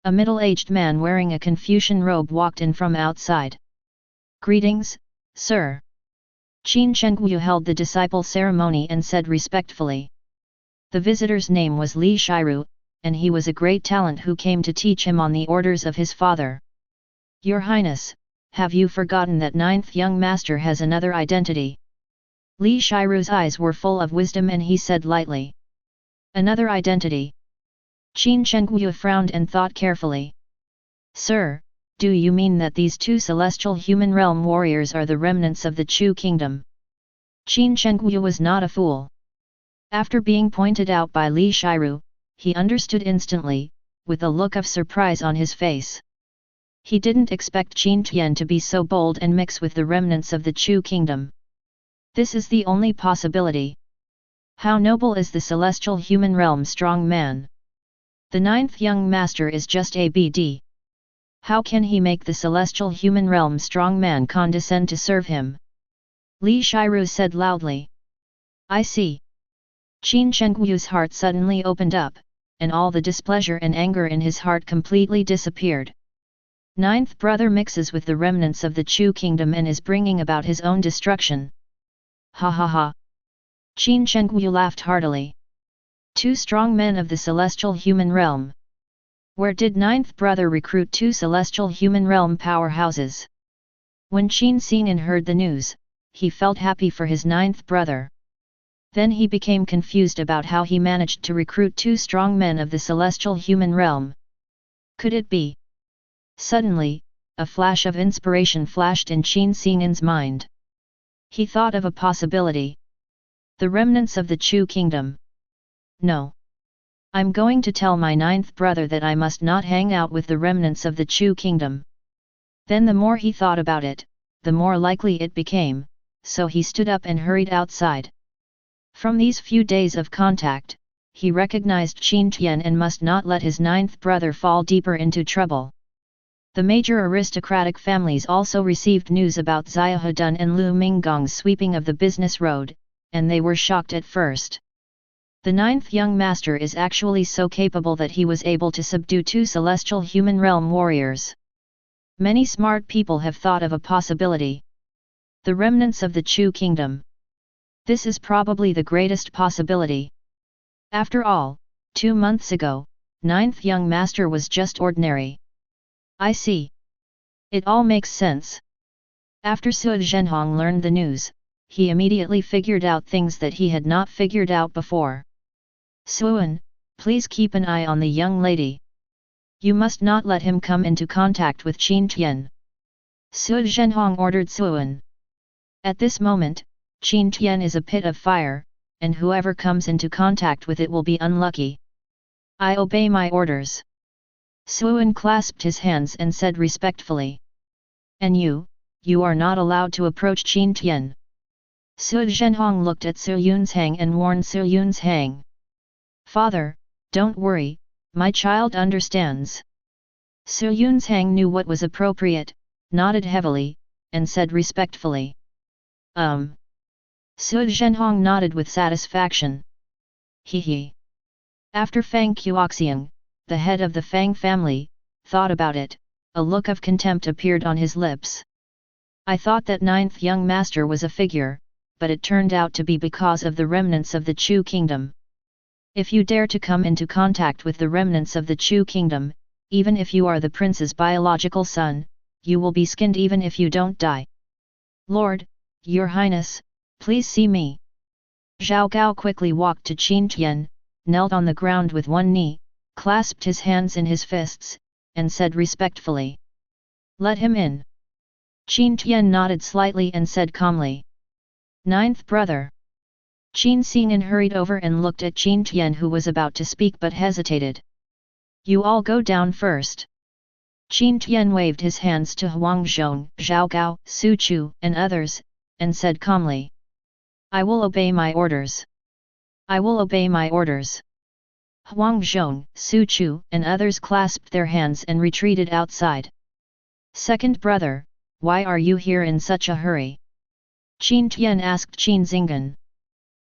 A middle-aged man wearing a Confucian robe walked in from outside. Greetings, sir. Qin Shengwu held the disciple ceremony and said respectfully. The visitor's name was Li Shiru, and he was a great talent who came to teach him on the orders of his father. Your Highness, have you forgotten that ninth young master has another identity? Li Shiru's eyes were full of wisdom and he said lightly. Another identity. Qin Shengwu frowned and thought carefully. Sir, do you mean that these two celestial human realm warriors are the remnants of the Chu kingdom? Qin Shengwu was not a fool. After being pointed out by Li Shiru, he understood instantly, with a look of surprise on his face. He didn't expect Qin Tian to be so bold and mix with the remnants of the Chu kingdom. This is the only possibility. How noble is the celestial human realm strong man! The ninth young master is just a BD. How can he make the celestial human realm strong man condescend to serve him? Li Shiru said loudly. I see. Qin Shengwu's heart suddenly opened up, and all the displeasure and anger in his heart completely disappeared. Ninth brother mixes with the remnants of the Chu kingdom and is bringing about his own destruction. Ha ha ha. Qin Shengwu laughed heartily. Two strong men of the celestial human realm. Where did ninth brother recruit two celestial human realm powerhouses? When Qin Xing'an heard the news, he felt happy for his ninth brother. Then he became confused about how he managed to recruit two strong men of the celestial human realm. Could it be? Suddenly, a flash of inspiration flashed in Qin Xing'an's mind. He thought of a possibility. The remnants of the Chu kingdom. No. I'm going to tell my ninth brother that I must not hang out with the remnants of the Chu kingdom. Then the more he thought about it, the more likely it became, so he stood up and hurried outside. From these few days of contact, he recognized Qin Tian and must not let his ninth brother fall deeper into trouble. The major aristocratic families also received news about Xia Hedun and Lu Minggong's sweeping of the business road, and they were shocked at first. The ninth young master is actually so capable that he was able to subdue two celestial human realm warriors. Many smart people have thought of a possibility. The remnants of the Chu kingdom. This is probably the greatest possibility. After all, 2 months ago, ninth young master was just ordinary. I see. It all makes sense. After Su Zhenhong learned the news, he immediately figured out things that he had not figured out before. Suan, please keep an eye on the young lady. You must not let him come into contact with Qin Tian. Su Zhenhong ordered Suan. At this moment, Qin Tian is a pit of fire, and whoever comes into contact with it will be unlucky. I obey my orders. Suan clasped his hands and said respectfully. And you are not allowed to approach Qin Tian. Su Zhenhong looked at Su Yunzhang and warned Su Yunzhang. Father, don't worry, my child understands. Su Yunzhang knew what was appropriate, nodded heavily, and said respectfully. Su Zhenhong nodded with satisfaction. He. After Fang Qiuxiang, the head of the Fang family, thought about it, a look of contempt appeared on his lips. I thought that ninth young master was a figure, but it turned out to be because of the remnants of the Chu kingdom. If you dare to come into contact with the remnants of the Chu kingdom, even if you are the prince's biological son, you will be skinned even if you don't die. Lord, Your Highness, please see me. Zhao Gao quickly walked to Qin Tian, knelt on the ground with one knee, clasped his hands in his fists, and said respectfully. Let him in. Qin Tian nodded slightly and said calmly. Ninth brother. Qin Xing'an hurried over and looked at Qin Tian who was about to speak but hesitated. You all go down first. Qin Tian waved his hands to Huangzhong, Zhaogao, Su Chu, and others, and said calmly, "I will obey my orders. I will obey my orders." Huangzhong, Su Chu, and others clasped their hands and retreated outside. "Second brother, why are you here in such a hurry?" Qin Tian asked Qin Xinggan.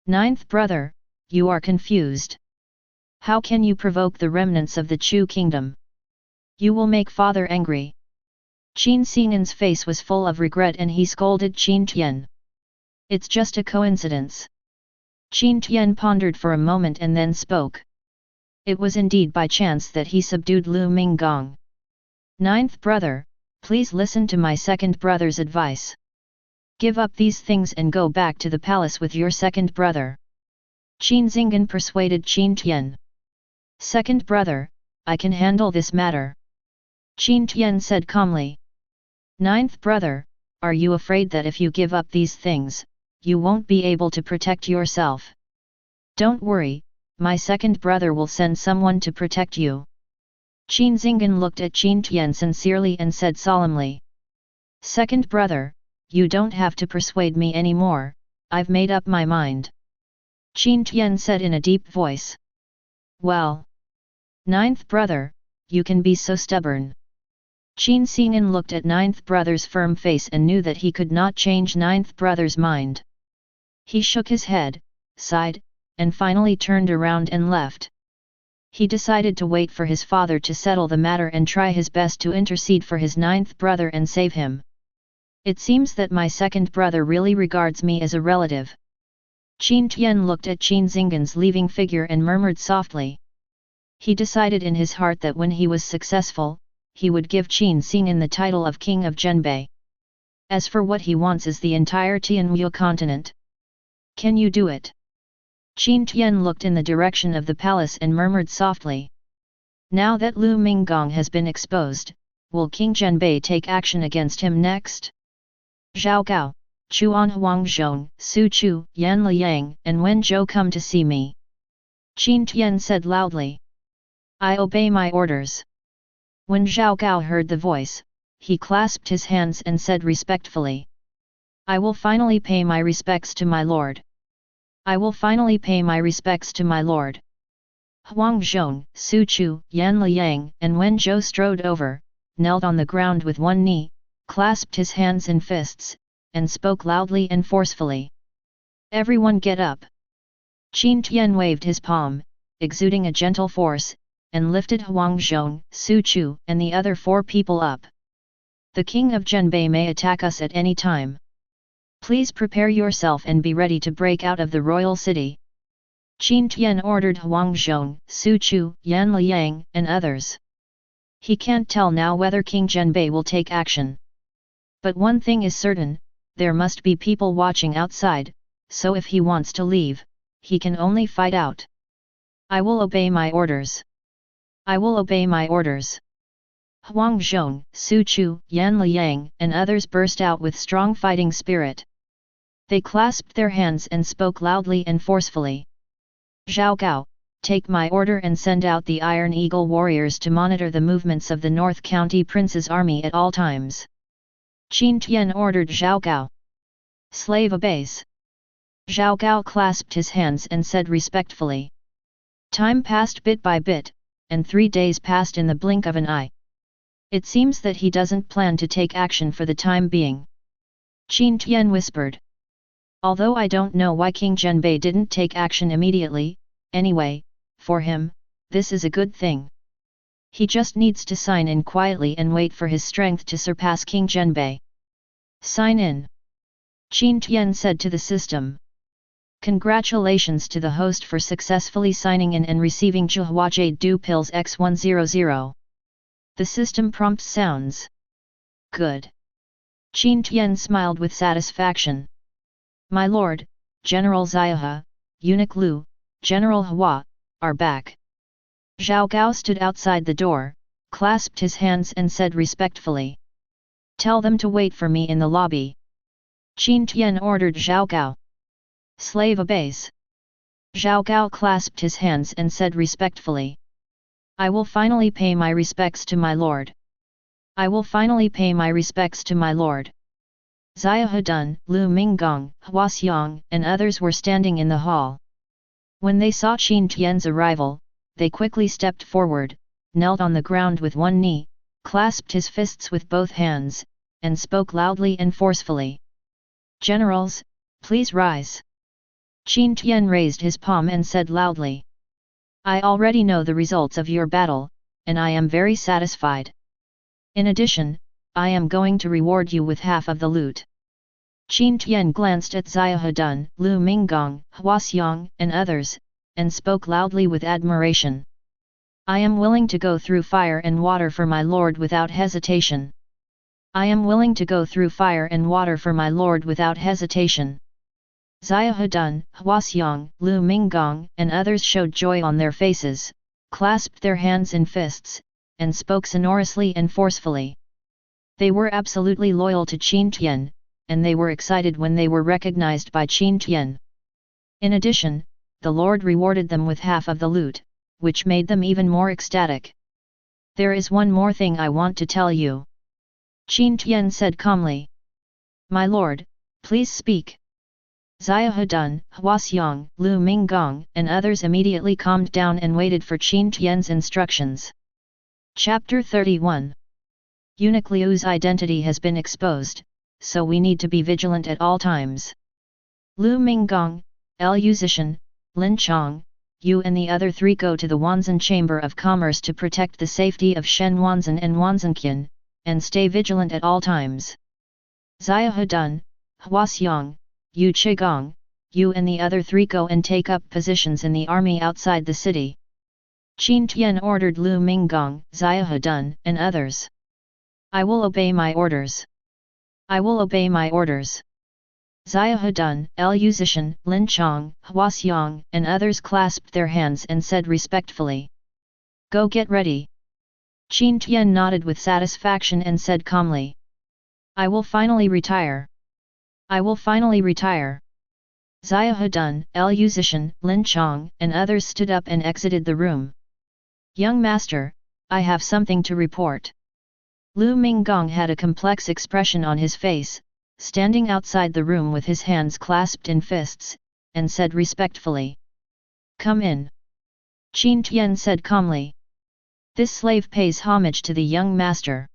"Ninth brother, you are confused. How can you provoke the remnants of the Chu kingdom? You will make father angry." Qin Xinggan's face was full of regret and he scolded Qin Tian. "It's just a coincidence." Qin Tian pondered for a moment and then spoke. It was indeed by chance that he subdued Lu Minggong. "Ninth brother, please listen to my second brother's advice. Give up these things and go back to the palace with your second brother." Qin Xinggan persuaded Qin Tian. "Second brother, I can handle this matter." Qin Tian said calmly. "Ninth brother, are you afraid that if you give up these things, you won't be able to protect yourself?" "Don't worry, my second brother will send someone to protect you." Qin Xinggan looked at Qin Tian sincerely and said solemnly. "Second brother, you don't have to persuade me anymore, I've made up my mind." Qin Tian said in a deep voice. "Well, ninth brother, you can be so stubborn." Qin Xinggan looked at ninth brother's firm face and knew that he could not change ninth brother's mind. He shook his head, sighed, and finally turned around and left. He decided to wait for his father to settle the matter and try his best to intercede for his ninth brother and save him. "It seems that my second brother really regards me as a relative." Qin Tian looked at Qin Xinggan's leaving figure and murmured softly. He decided in his heart that when he was successful, he would give Qin Xinggan the title of King of Zhenbei. As for what he wants is the entire Tianwu continent. "Can you do it?" Qin Tian looked in the direction of the palace and murmured softly. "Now that Lu Minggong has been exposed, will King Zhenbei take action against him next?" "Zhao Gao, Chuan Huangzhong, Su Chu, Yan Liang, and Wen Zhou come to see me." Qin Tian said loudly. "I obey my orders." When Zhao Gao heard the voice, he clasped his hands and said respectfully. "I will finally pay my respects to my lord. I will finally pay my respects to my lord." Huangzhong, Su Chu, Yan Liang, and Wen Zhou strode over, knelt on the ground with one knee, clasped his hands in fists, and spoke loudly and forcefully. "Everyone get up!" Qin Tian waved his palm, exuding a gentle force, and lifted Huangzhong, Su Chu, and the other 4 people up. "The king of Zhenbei may attack us at any time. Please prepare yourself and be ready to break out of the royal city." Qin Tian ordered Huangzhong, Su Chu, Yan Liang, and others. He can't tell now whether King Zhenbei will take action. But one thing is certain, there must be people watching outside, so if he wants to leave, he can only fight out. "I will obey my orders. I will obey my orders." Huangzhong, Su Chu, Yan Liang, and others burst out with strong fighting spirit. They clasped their hands and spoke loudly and forcefully. "Zhao Gao, take my order and send out the Iron Eagle warriors to monitor the movements of the North County Prince's army at all times." Qin Tian ordered Zhao Gao. "Slave obeys." Zhao Gao clasped his hands and said respectfully. Time passed bit by bit, and 3 days passed in the blink of an eye. It seems that he doesn't plan to take action for the time being. Qin Tian whispered. "Although I don't know why King Zhenbei didn't take action immediately, anyway, for him, this is a good thing. He just needs to sign in quietly and wait for his strength to surpass King Zhenbei." "Sign in," Qin Tian said to the system. "Congratulations to the host for successfully signing in and receiving Zhuhuajade Du Pills X100. The system prompt sounds. Good." Qin Tian smiled with satisfaction. "My lord, General Xiahe, Eunuch Lu, General Hua, are back." Zhao Gao stood outside the door, clasped his hands and said respectfully. "Tell them to wait for me in the lobby." Qin Tian ordered Zhao Gao. "Slave obeys." Zhao Gao clasped his hands and said respectfully. "I will finally pay my respects to my lord." I will finally pay my respects to my lord. Xia Hedun, Lu Minggong, Hua Xiong, and others were standing in the hall. When they saw Qin Tian's arrival, they quickly stepped forward, knelt on the ground with one knee, clasped his fists with both hands, and spoke loudly and forcefully. Generals, please rise. Qin Tian raised his palm and said loudly. I already know the results of your battle, and I am very satisfied. In addition, I am going to reward you with half of the loot. Qin Tian glanced at Xia Hedun, Lu Minggong, Hua Xiong, and others, and spoke loudly with admiration. I am willing to go through fire and water for my lord without hesitation. I am willing to go through fire and water for my lord without hesitation. Xia Hedun, Hua Xiong, Lu Minggong, and others showed joy on their faces, clasped their hands in fists, and spoke sonorously and forcefully. They were absolutely loyal to Qin Tian, and they were excited when they were recognized by Qin Tian. In addition, the Lord rewarded them with half of the loot, which made them even more ecstatic. There is one more thing I want to tell you. Qin Tian said calmly. My lord, please speak. Xia Hedun, Hua Xiong, Lu Minggong, and others immediately calmed down and waited for Qin Tian's instructions. Chapter 31. Eunuch Liu's identity has been exposed, so we need to be vigilant at all times. Lu Minggong, Lu Zishan, Lin Chong, you and the other three go to the Wanzan Chamber of Commerce to protect the safety of Shen Wanzan and Wanzanqian, and stay vigilant at all times. Xia Hedun, Hua Xiong, Yu Qigong, you and the other three go and take up positions in the army outside the city. Qin Tian ordered Lu Minggong, Xia Hedun, and others. I will obey my orders. I will obey my orders. Xia Hedun, Lu Zishan, Lin Chong, Hua Xiong, and others clasped their hands and said respectfully. Go get ready. Qin Tian nodded with satisfaction and said calmly. I will finally retire. I will finally retire. Xia Hedun, Lu Zishan, Lin Chong, and others stood up and exited the room. Young master, I have something to report. Lu Minggong had a complex expression on his face, standing outside the room with his hands clasped in fists, and said respectfully. Come in. Qin Tian said calmly. This slave pays homage to the young master.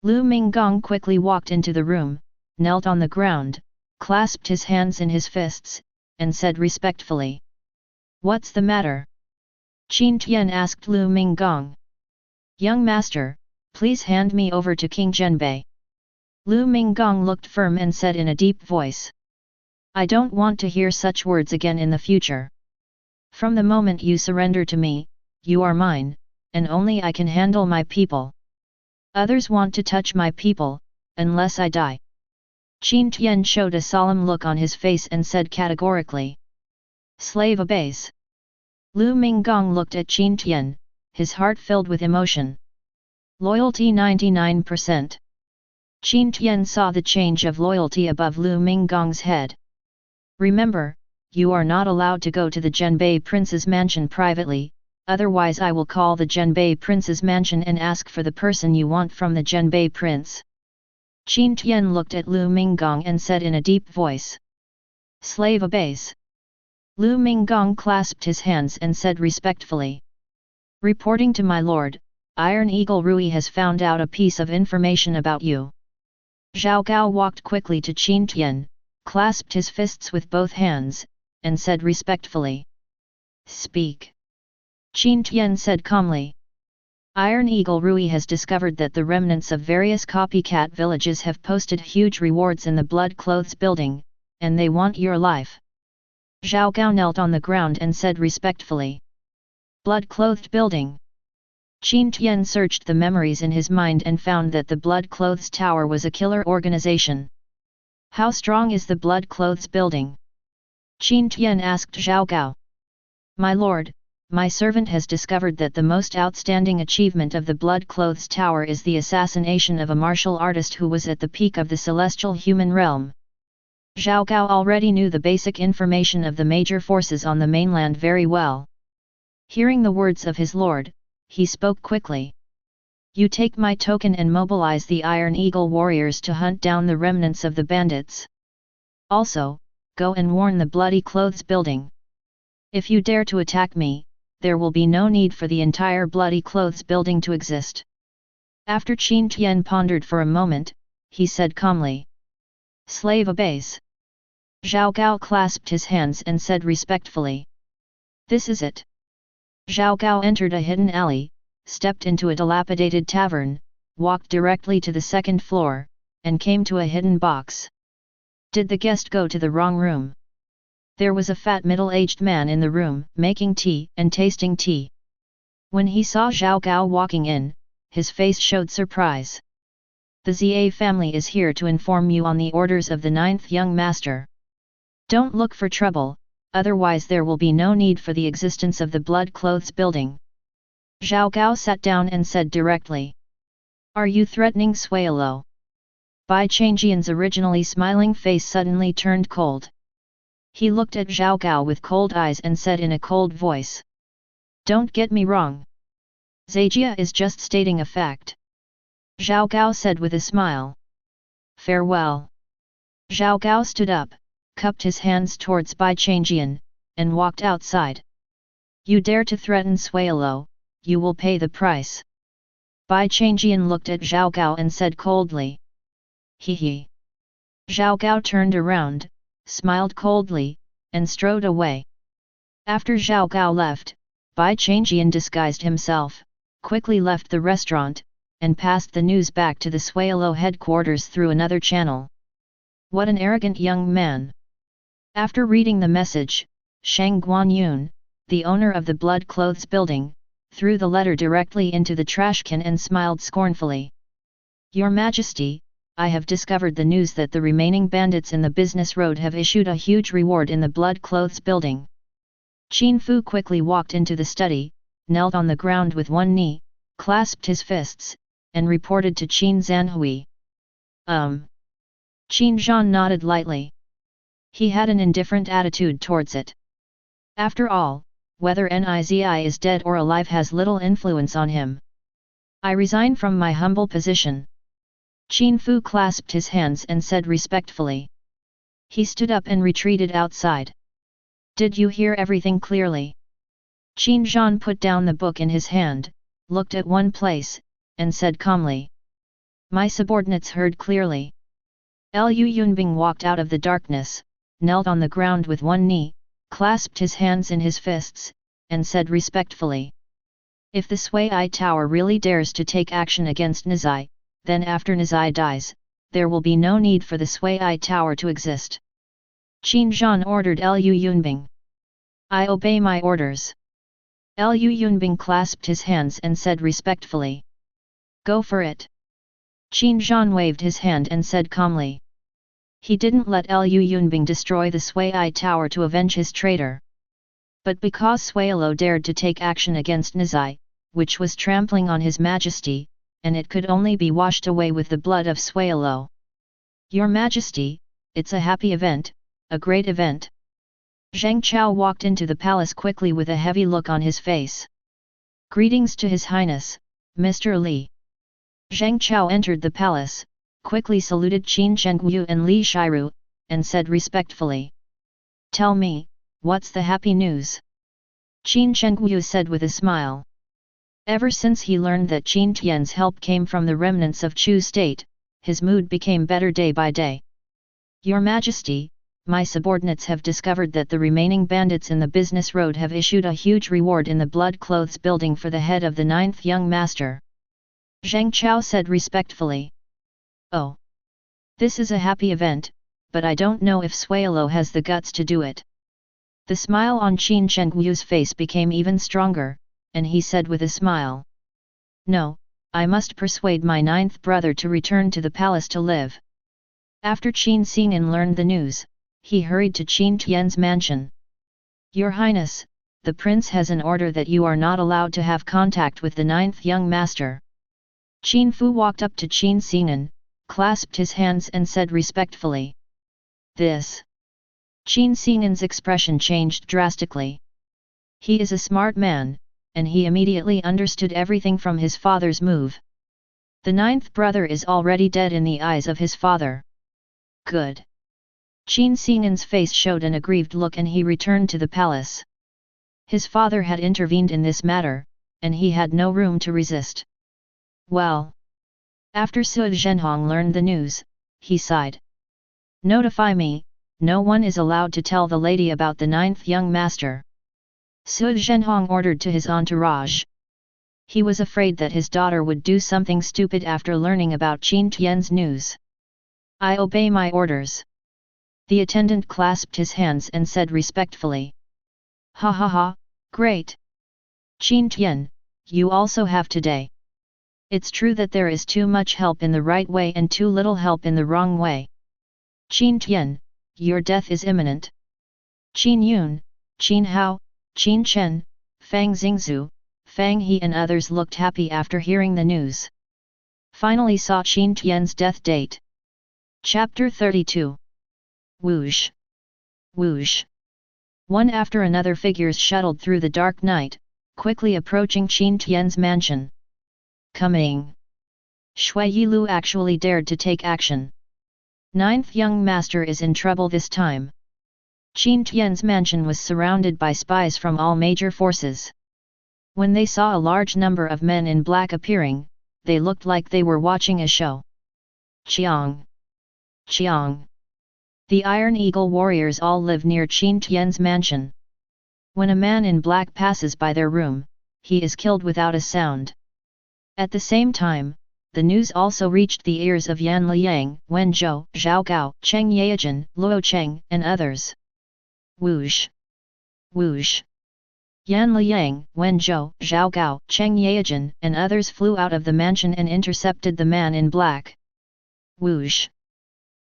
Lu Minggong quickly walked into the room, knelt on the ground, clasped his hands in his fists, and said respectfully. What's the matter? Qin Tian asked Lu Minggong. Young master, please hand me over to King Zhenbei. Lu Minggong looked firm and said in a deep voice. I don't want to hear such words again in the future. From the moment you surrender to me, you are mine, and only I can handle my people. Others want to touch my people, unless I die. Qin Tian showed a solemn look on his face and said categorically. Slave obeys. Lu Minggong looked at Qin Tian, his heart filled with emotion. Loyalty 99%. Qin Tian saw the change of loyalty above Lu Minggong's head. Remember, you are not allowed to go to the Zhenbei Prince's mansion privately, otherwise I will call the Zhenbei Prince's mansion and ask for the person you want from the Zhenbei Prince. Qin Tian looked at Lu Minggong and said in a deep voice. Slave obeys. Lu Minggong clasped his hands and said respectfully. Reporting to my lord, Iron Eagle Rui has found out a piece of information about you. Zhao Gao walked quickly to Qin Tian, clasped his fists with both hands, and said respectfully. Speak. Qin Tian said calmly. Iron Eagle Rui has discovered that the remnants of various copycat villages have posted huge rewards in the Blood Clothes building, and they want your life. Zhao Gao knelt on the ground and said respectfully. Blood-clothed building. Qin Tian searched the memories in his mind and found that the Blood Clothes Tower was a killer organization. How strong is the Blood Clothes building? Qin Tian asked Zhao Gao. My lord, my servant has discovered that the most outstanding achievement of the Blood Clothes Tower is the assassination of a martial artist who was at the peak of the celestial human realm. Zhao Gao already knew the basic information of the major forces on the mainland very well. Hearing the words of his lord, he spoke quickly. You take my token and mobilize the Iron Eagle warriors to hunt down the remnants of the bandits. Also, go and warn the Bloody Clothes building. If you dare to attack me, there will be no need for the entire Bloody Clothes building to exist. After Qin Tian pondered for a moment, he said calmly. Slave obeys. Zhao Gao clasped his hands and said respectfully. This is it. Zhao Gao entered a hidden alley, stepped into a dilapidated tavern, walked directly to the second floor, and came to a hidden box. Did the guest go to the wrong room? There was a fat middle-aged man in the room, making tea and tasting tea. When he saw Zhao Gao walking in, his face showed surprise. The Zia family is here to inform you on the orders of the 9th young master. Don't look for trouble, otherwise there will be no need for the existence of the Blood Clothes building. Zhao Gao sat down and said directly. Are you threatening Suelo? Bai Changjian's originally smiling face suddenly turned cold. He looked at Zhao Gao with cold eyes and said in a cold voice. Don't get me wrong. Zajia is just stating a fact. Zhao Gao said with a smile. Farewell. Zhao Gao stood up, cupped his hands towards Bai Changjian, and walked outside. You dare to threaten Suelo, you will pay the price. Bai Changjian looked at Zhao Gao and said coldly. He. Zhao Gao turned around, smiled coldly, and strode away. After Zhao Gao left, Bai Changjian disguised himself, quickly left the restaurant, and passed the news back to the Suelo headquarters through another channel. What an arrogant young man! After reading the message, Shang Guanyun, the owner of the Blood Clothes building, threw the letter directly into the trash can and smiled scornfully. Your Majesty, I have discovered the news that the remaining bandits in the business road have issued a huge reward in the Blood Clothes building. Qin Fu quickly walked into the study, knelt on the ground with one knee, clasped his fists, and reported to Qin Zanhui. Qin Zhan nodded lightly. He had an indifferent attitude towards it. After all, whether Nizi is dead or alive has little influence on him. I resign from my humble position. Qin Fu clasped his hands and said respectfully. He stood up and retreated outside. Did you hear everything clearly? Qin Zhan put down the book in his hand, looked at one place, and said calmly. My subordinates heard clearly. Liu Yunbing walked out of the darkness, knelt on the ground with one knee, clasped his hands in his fists, and said respectfully. If the Sui Tower really dares to take action against Nizai, then after Nizai dies, there will be no need for the Sui Tower to exist. Qin Zhan ordered Liu Yunbing. I obey my orders. Liu Yunbing clasped his hands and said respectfully. Go for it. Qin Zhan waved his hand and said calmly. He didn't let Liu Yunbing destroy the Sui Tower to avenge his traitor. But because Suelo dared to take action against Nizai, which was trampling on his majesty, and it could only be washed away with the blood of Suelo. Your Majesty, it's a happy event, a great event. Zheng Chao walked into the palace quickly with a heavy look on his face. Greetings to His Highness, Mr. Li. Zheng Chao entered the palace, quickly saluted Qin Chengyu and Li Shiru, and said respectfully. Tell me, what's the happy news? Qin Chengyu said with a smile. Ever since he learned that Qin Tian's help came from the remnants of Chu state, his mood became better day by day. Your Majesty, my subordinates have discovered that the remaining bandits in the business road have issued a huge reward in the Blood Clothes building for the head of the 9th young master. Zheng Chao said respectfully. Oh. This is a happy event, but I don't know if Suelo has the guts to do it. The smile on Qin Chengyu's face became even stronger, and he said with a smile. No, I must persuade my 9th brother to return to the palace to live. After Qin Xing'an learned the news, he hurried to Qin Tian's mansion. Your Highness, the prince has an order that you are not allowed to have contact with the 9th young master. Qin Fu walked up to Qin Xing'an, clasped his hands and said respectfully. This. Qin Xing'an's expression changed drastically. He is a smart man, and he immediately understood everything from his father's move. The ninth brother is already dead in the eyes of his father. Good. Qin Xingan's face showed an aggrieved look and he returned to the palace. His father had intervened in this matter, and he had no room to resist. Well. After Su Zhenhong learned the news, he sighed. Notify me, no one is allowed to tell the lady about the ninth young master. Su Zhenhong ordered to his entourage. He was afraid that his daughter would do something stupid after learning about Qin Tian's news. I obey my orders. The attendant clasped his hands and said respectfully. Ha ha ha, great! Qin Tian, you also have today. It's true that there is too much help in the right way and too little help in the wrong way. Qin Tian, your death is imminent. Qin Yun, Qin Hao, Qin Chen, Fang Xingzu, Fang He and others looked happy after hearing the news. Finally saw Qin Tian's death date. Chapter 32. Whoosh! Whoosh! One after another figures shuttled through the dark night, quickly approaching Qin Tian's mansion. Coming! Shui Yilu actually dared to take action. Ninth young master is in trouble this time. Qin Tian's mansion was surrounded by spies from all major forces. When they saw a large number of men in black appearing, they looked like they were watching a show. Chiang! Chiang! The Iron Eagle warriors all live near Qin Tian's mansion. When a man in black passes by their room, he is killed without a sound. At the same time, the news also reached the ears of Yan Liang, Wen Zhou, Zhao Gao, Cheng Yaojin, Luo Cheng, and others. Whoosh! Whoosh! Yan Liang, Wen Zhou, Zhao Gao, Cheng Yaojin, and others flew out of the mansion and intercepted the man in black. Whoosh!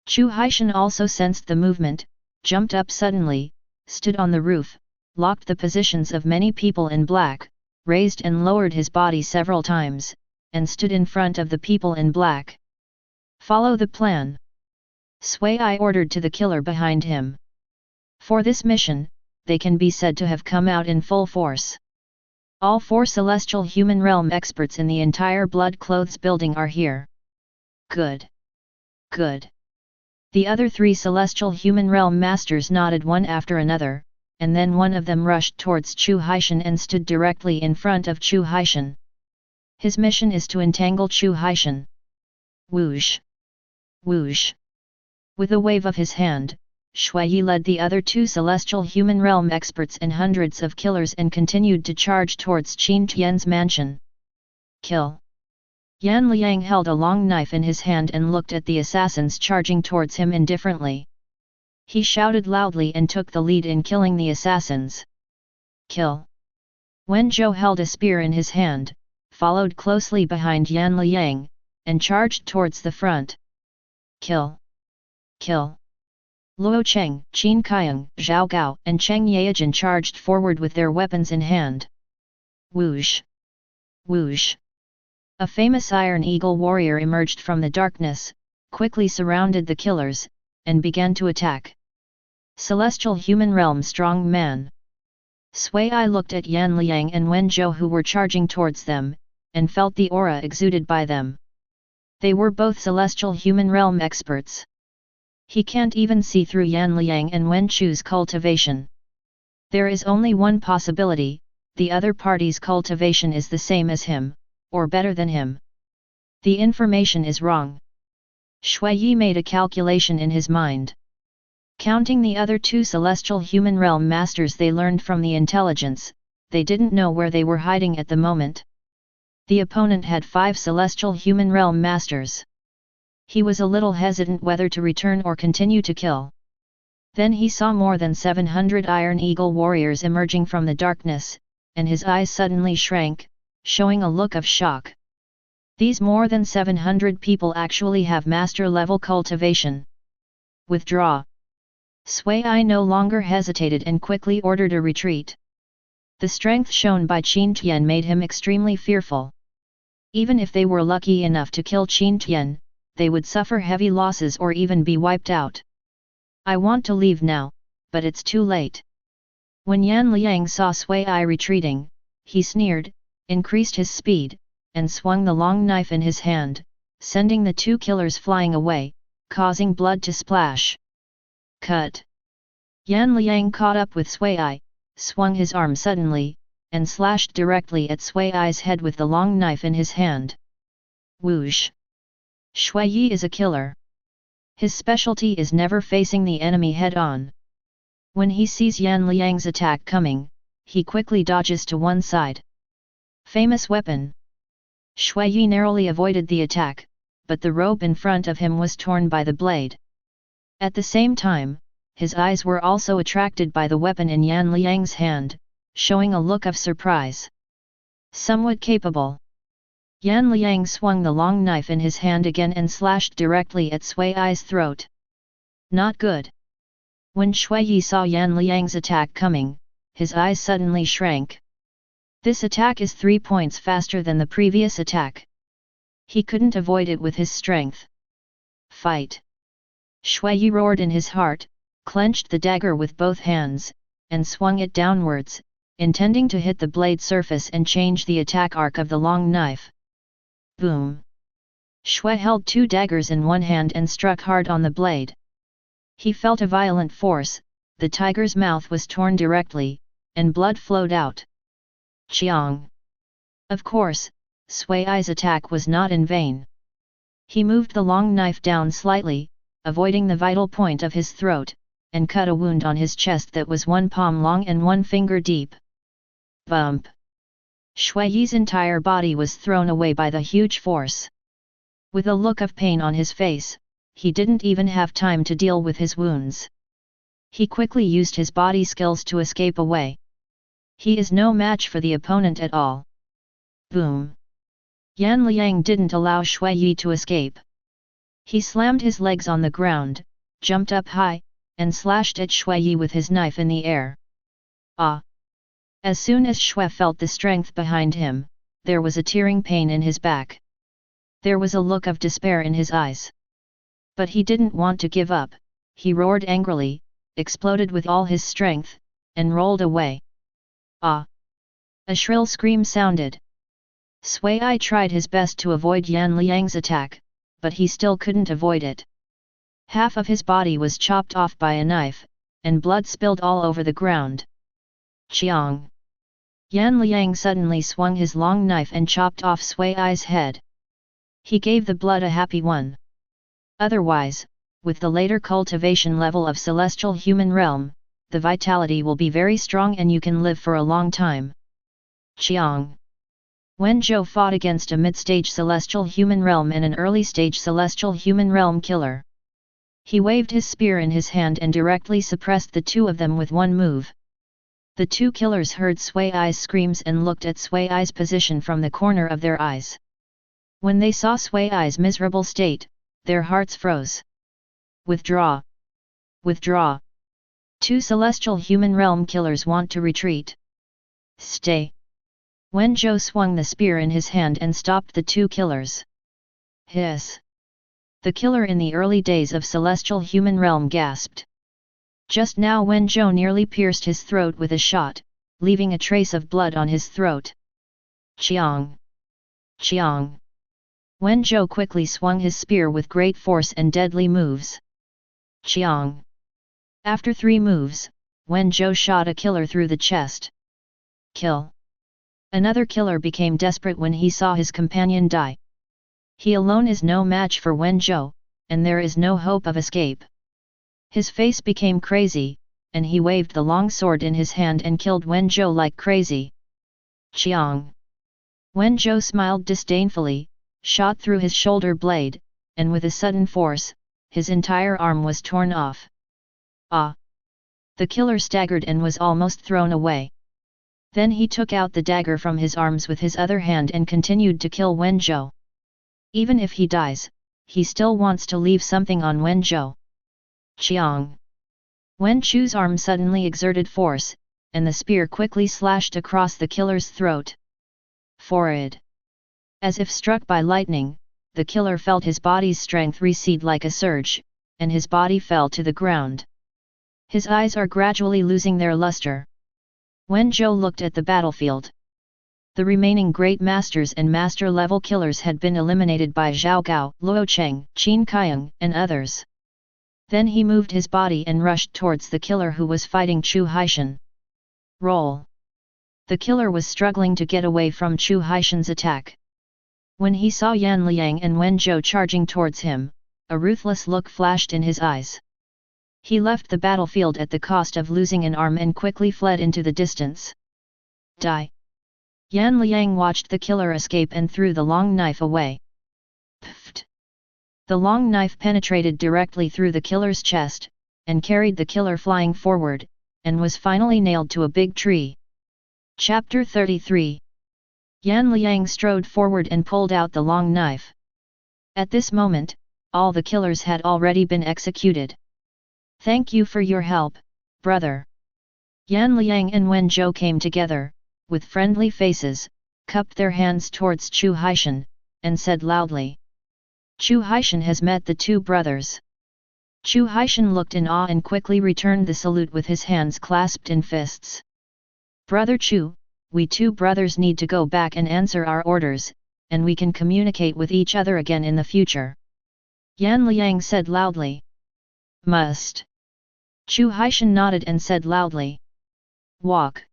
Chu Haishan also sensed the movement, jumped up suddenly, stood on the roof, locked the positions of many people in black, raised and lowered his body several times, and stood in front of the people in black. Follow the plan. Sui I ordered to the killer behind him. For this mission, they can be said to have come out in full force. All 4 celestial human realm experts in the entire Blood Clothes building are here. Good. Good. The other 3 celestial human realm masters nodded one after another, and then one of them rushed towards Chu Haishan and stood directly in front of Chu Haishan. His mission is to entangle Chu Haishan. Whoosh! Whoosh! With a wave of his hand, Shui Yi led the other 2 celestial human realm experts and hundreds of killers and continued to charge towards Qin Tian's mansion. Kill! Yan Liang held a long knife in his hand and looked at the assassins charging towards him indifferently. He shouted loudly and took the lead in killing the assassins. Kill! Wen Zhou held a spear in his hand, followed closely behind Yan Liang, and charged towards the front. Kill! Kill! Luo Cheng, Qin Kaiyang, Zhao Gao, and Cheng Yaojin charged forward with their weapons in hand. Whoosh! Whoosh! A famous Iron Eagle warrior emerged from the darkness, quickly surrounded the killers, and began to attack. Celestial Human Realm Strong Man. Sui I looked at Yan Liang and Wen Zhou who were charging towards them, and felt the aura exuded by them. They were both Celestial Human Realm experts. He can't even see through Yan Liang and Wen Chu's cultivation. There is only one possibility, the other party's cultivation is the same as him, or better than him. The information is wrong. Shui Yi made a calculation in his mind. Counting the other 2 celestial human realm masters they learned from the intelligence, they didn't know where they were hiding at the moment. The opponent had 5 celestial human realm masters. He was a little hesitant whether to return or continue to kill. Then he saw more than 700 Iron Eagle warriors emerging from the darkness, and his eyes suddenly shrank, showing a look of shock. These more than 700 people actually have master-level cultivation. Withdraw! Sui I no longer hesitated and quickly ordered a retreat. The strength shown by Qin Tian made him extremely fearful. Even if they were lucky enough to kill Qin Tian, they would suffer heavy losses or even be wiped out. I want to leave now, but it's too late. When Yan Liang saw Sui I retreating, he sneered, increased his speed, and swung the long knife in his hand, sending the two killers flying away, causing blood to splash. Cut! Yan Liang caught up with Sui Ai, swung his arm suddenly, and slashed directly at Sui Ai's head with the long knife in his hand. Whoosh! Shui Yi is a killer. His specialty is never facing the enemy head-on. When he sees Yan Liang's attack coming, he quickly dodges to one side. Famous weapon. Shui Yi narrowly avoided the attack, but the robe in front of him was torn by the blade. At the same time, his eyes were also attracted by the weapon in Yan Liang's hand, showing a look of surprise. Somewhat capable. Yan Liang swung the long knife in his hand again and slashed directly at Sui Ai's throat. Not good. When Shui Yi saw Yan Liang's attack coming, his eyes suddenly shrank. This attack is 3 points faster than the previous attack. He couldn't avoid it with his strength. Fight! Shui Yi roared in his heart, clenched the dagger with both hands, and swung it downwards, intending to hit the blade surface and change the attack arc of the long knife. Boom! Shui held two daggers in one hand and struck hard on the blade. He felt a violent force, the tiger's mouth was torn directly, and blood flowed out. Chiang! Of course, Sui Ai's attack was not in vain. He moved the long knife down slightly, avoiding the vital point of his throat, and cut a wound on his chest that was 1 palm long and 1 finger deep. Bump! Shui Yi's entire body was thrown away by the huge force. With a look of pain on his face, he didn't even have time to deal with his wounds. He quickly used his body skills to escape away. He is no match for the opponent at all. Boom! Yan Liang didn't allow Shui Yi to escape. He slammed his legs on the ground, jumped up high, and slashed at Shui Yi with his knife in the air. Ah! As soon as Shui felt the strength behind him, there was a tearing pain in his back. There was a look of despair in his eyes. But he didn't want to give up, he roared angrily, exploded with all his strength, and rolled away. Ah! A shrill scream sounded. Sui Ai tried his best to avoid Yan Liang's attack, but he still couldn't avoid it. Half of his body was chopped off by a knife, and blood spilled all over the ground. Chiang! Yan Liang suddenly swung his long knife and chopped off Sui Ai's head. He gave the blood a happy one. Otherwise, with the later cultivation level of celestial human realm, the vitality will be very strong and you can live for a long time. Chiang! Wen Zhou fought against a mid-stage celestial human realm and an early-stage celestial human realm killer. He waved his spear in his hand and directly suppressed the two of them with one move. The two killers heard Sui Ai's screams and looked at Sui Ai's position from the corner of their eyes. When they saw Sui Ai's miserable state, their hearts froze. Withdraw! Withdraw! Two celestial human realm killers want to retreat. Stay! Wen Zhou swung the spear in his hand and stopped the two killers. Hiss! The killer in the early days of celestial human realm gasped. Just now Wen Zhou nearly pierced his throat with a shot, leaving a trace of blood on his throat. Chiang! Chiang! Wen Zhou quickly swung his spear with great force and deadly moves. Chiang! After 3 moves, Wen Zhou shot a killer through the chest. Kill! Another killer became desperate when he saw his companion die. He alone is no match for Wen Zhou, and there is no hope of escape. His face became crazy, and he waved the long sword in his hand and killed Wen Zhou like crazy. Chiang! Wen Zhou smiled disdainfully, shot through his shoulder blade, and with a sudden force, his entire arm was torn off. Ah! The killer staggered and was almost thrown away. Then he took out the dagger from his arms with his other hand and continued to kill Wen Zhou. Even if he dies, he still wants to leave something on Wen Zhou. Chiang! Wen Chu's arm suddenly exerted force, and the spear quickly slashed across the killer's throat. Forehead! As if struck by lightning, the killer felt his body's strength recede like a surge, and his body fell to the ground. His eyes are gradually losing their luster. Wen Zhou looked at the battlefield. The remaining great masters and master-level killers had been eliminated by Zhao Gao, Luo Cheng, Qin Kaiyang, and others. Then he moved his body and rushed towards the killer who was fighting Chu Haishan. Roll! The killer was struggling to get away from Chu Haishan's attack. When he saw Yan Liang and Wen Zhou charging towards him, a ruthless look flashed in his eyes. He left the battlefield at the cost of losing an arm and quickly fled into the distance. Die! Yan Liang watched the killer escape and threw the long knife away. Pfft! The long knife penetrated directly through the killer's chest, and carried the killer flying forward, and was finally nailed to a big tree. Chapter 33. Yan Liang strode forward and pulled out the long knife. At this moment, all the killers had already been executed. Thank you for your help, brother. Yan Liang and Wen Zhou came together, with friendly faces, cupped their hands towards Chu Haishan, and said loudly. Chu Haishan has met the two brothers. Chu Haishan looked in awe and quickly returned the salute with his hands clasped in fists. Brother Chu, we two brothers need to go back and answer our orders, and we can communicate with each other again in the future. Yan Liang said loudly. Must. Chu Haishan nodded and said loudly. Walk.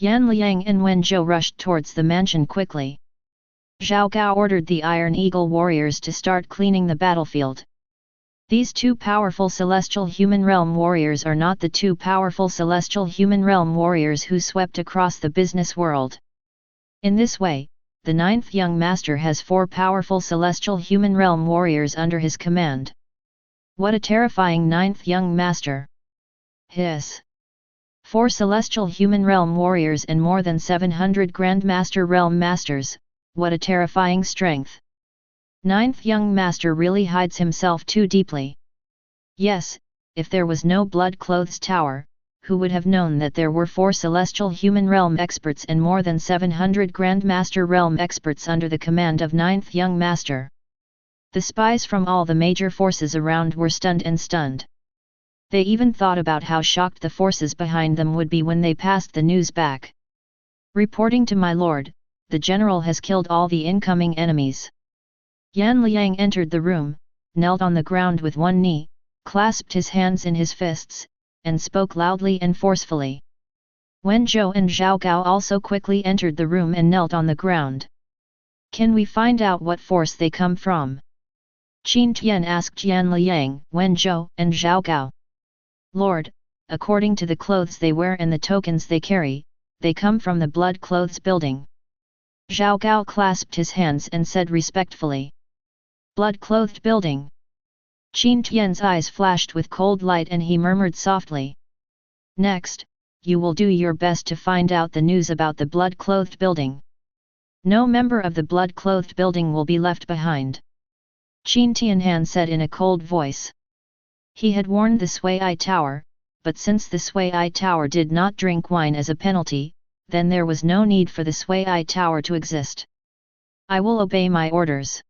Yan Liang and Wen Zhou rushed towards the mansion quickly. Zhao Gao ordered the Iron Eagle warriors to start cleaning the battlefield. These two powerful celestial human realm warriors are not the two powerful celestial human realm warriors who swept across the business world. In this way, the ninth young master has 4 powerful celestial human realm warriors under his command. What a terrifying ninth young master! Hiss! 4 celestial human realm warriors and more than 700 grandmaster realm masters, what a terrifying strength! Ninth young master really hides himself too deeply. Yes, if there was no blood clothes tower, who would have known that there were 4 celestial human realm experts and more than 700 grandmaster realm experts under the command of ninth young master? The spies from all the major forces around were stunned. They even thought about how shocked the forces behind them would be when they passed the news back. Reporting to my lord, the general has killed all the incoming enemies. Yan Liang entered the room, knelt on the ground with one knee, clasped his hands in his fists, and spoke loudly and forcefully. Wen Zhou and Zhao Gao also quickly entered the room and knelt on the ground. Can we find out what force they come from? Qin Tian asked Yan Liang, Wen Zhou, and Zhao Gao. Lord, according to the clothes they wear and the tokens they carry, they come from the Blood Clothes building. Zhao Gao clasped his hands and said respectfully. Blood-clothed building. Qin Tian's eyes flashed with cold light and he murmured softly. Next, you will do your best to find out the news about the blood-clothed building. No member of the blood-clothed building will be left behind. Qin Tianhan said in a cold voice. He had warned the Sui Tower, but since the Sui Tower did not drink wine as a penalty, then there was no need for the Sui Tower to exist. I will obey my orders.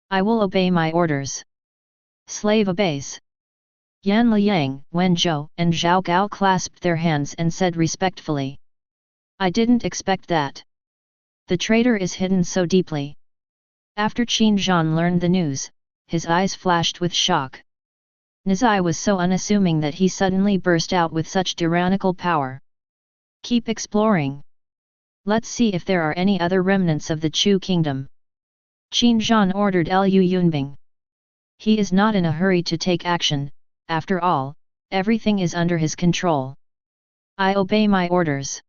I will obey my orders. Slave obeys. Yan Liang, Wen Zhou, and Zhao Gao clasped their hands and said respectfully. I didn't expect that. The traitor is hidden so deeply. After Qin Zhan learned the news, his eyes flashed with shock. Nizai was so unassuming that he suddenly burst out with such tyrannical power. Keep exploring. Let's see if there are any other remnants of the Chu kingdom. Qin Zhan ordered Lu Yunbing. He is not in a hurry to take action, after all, everything is under his control. I obey my orders.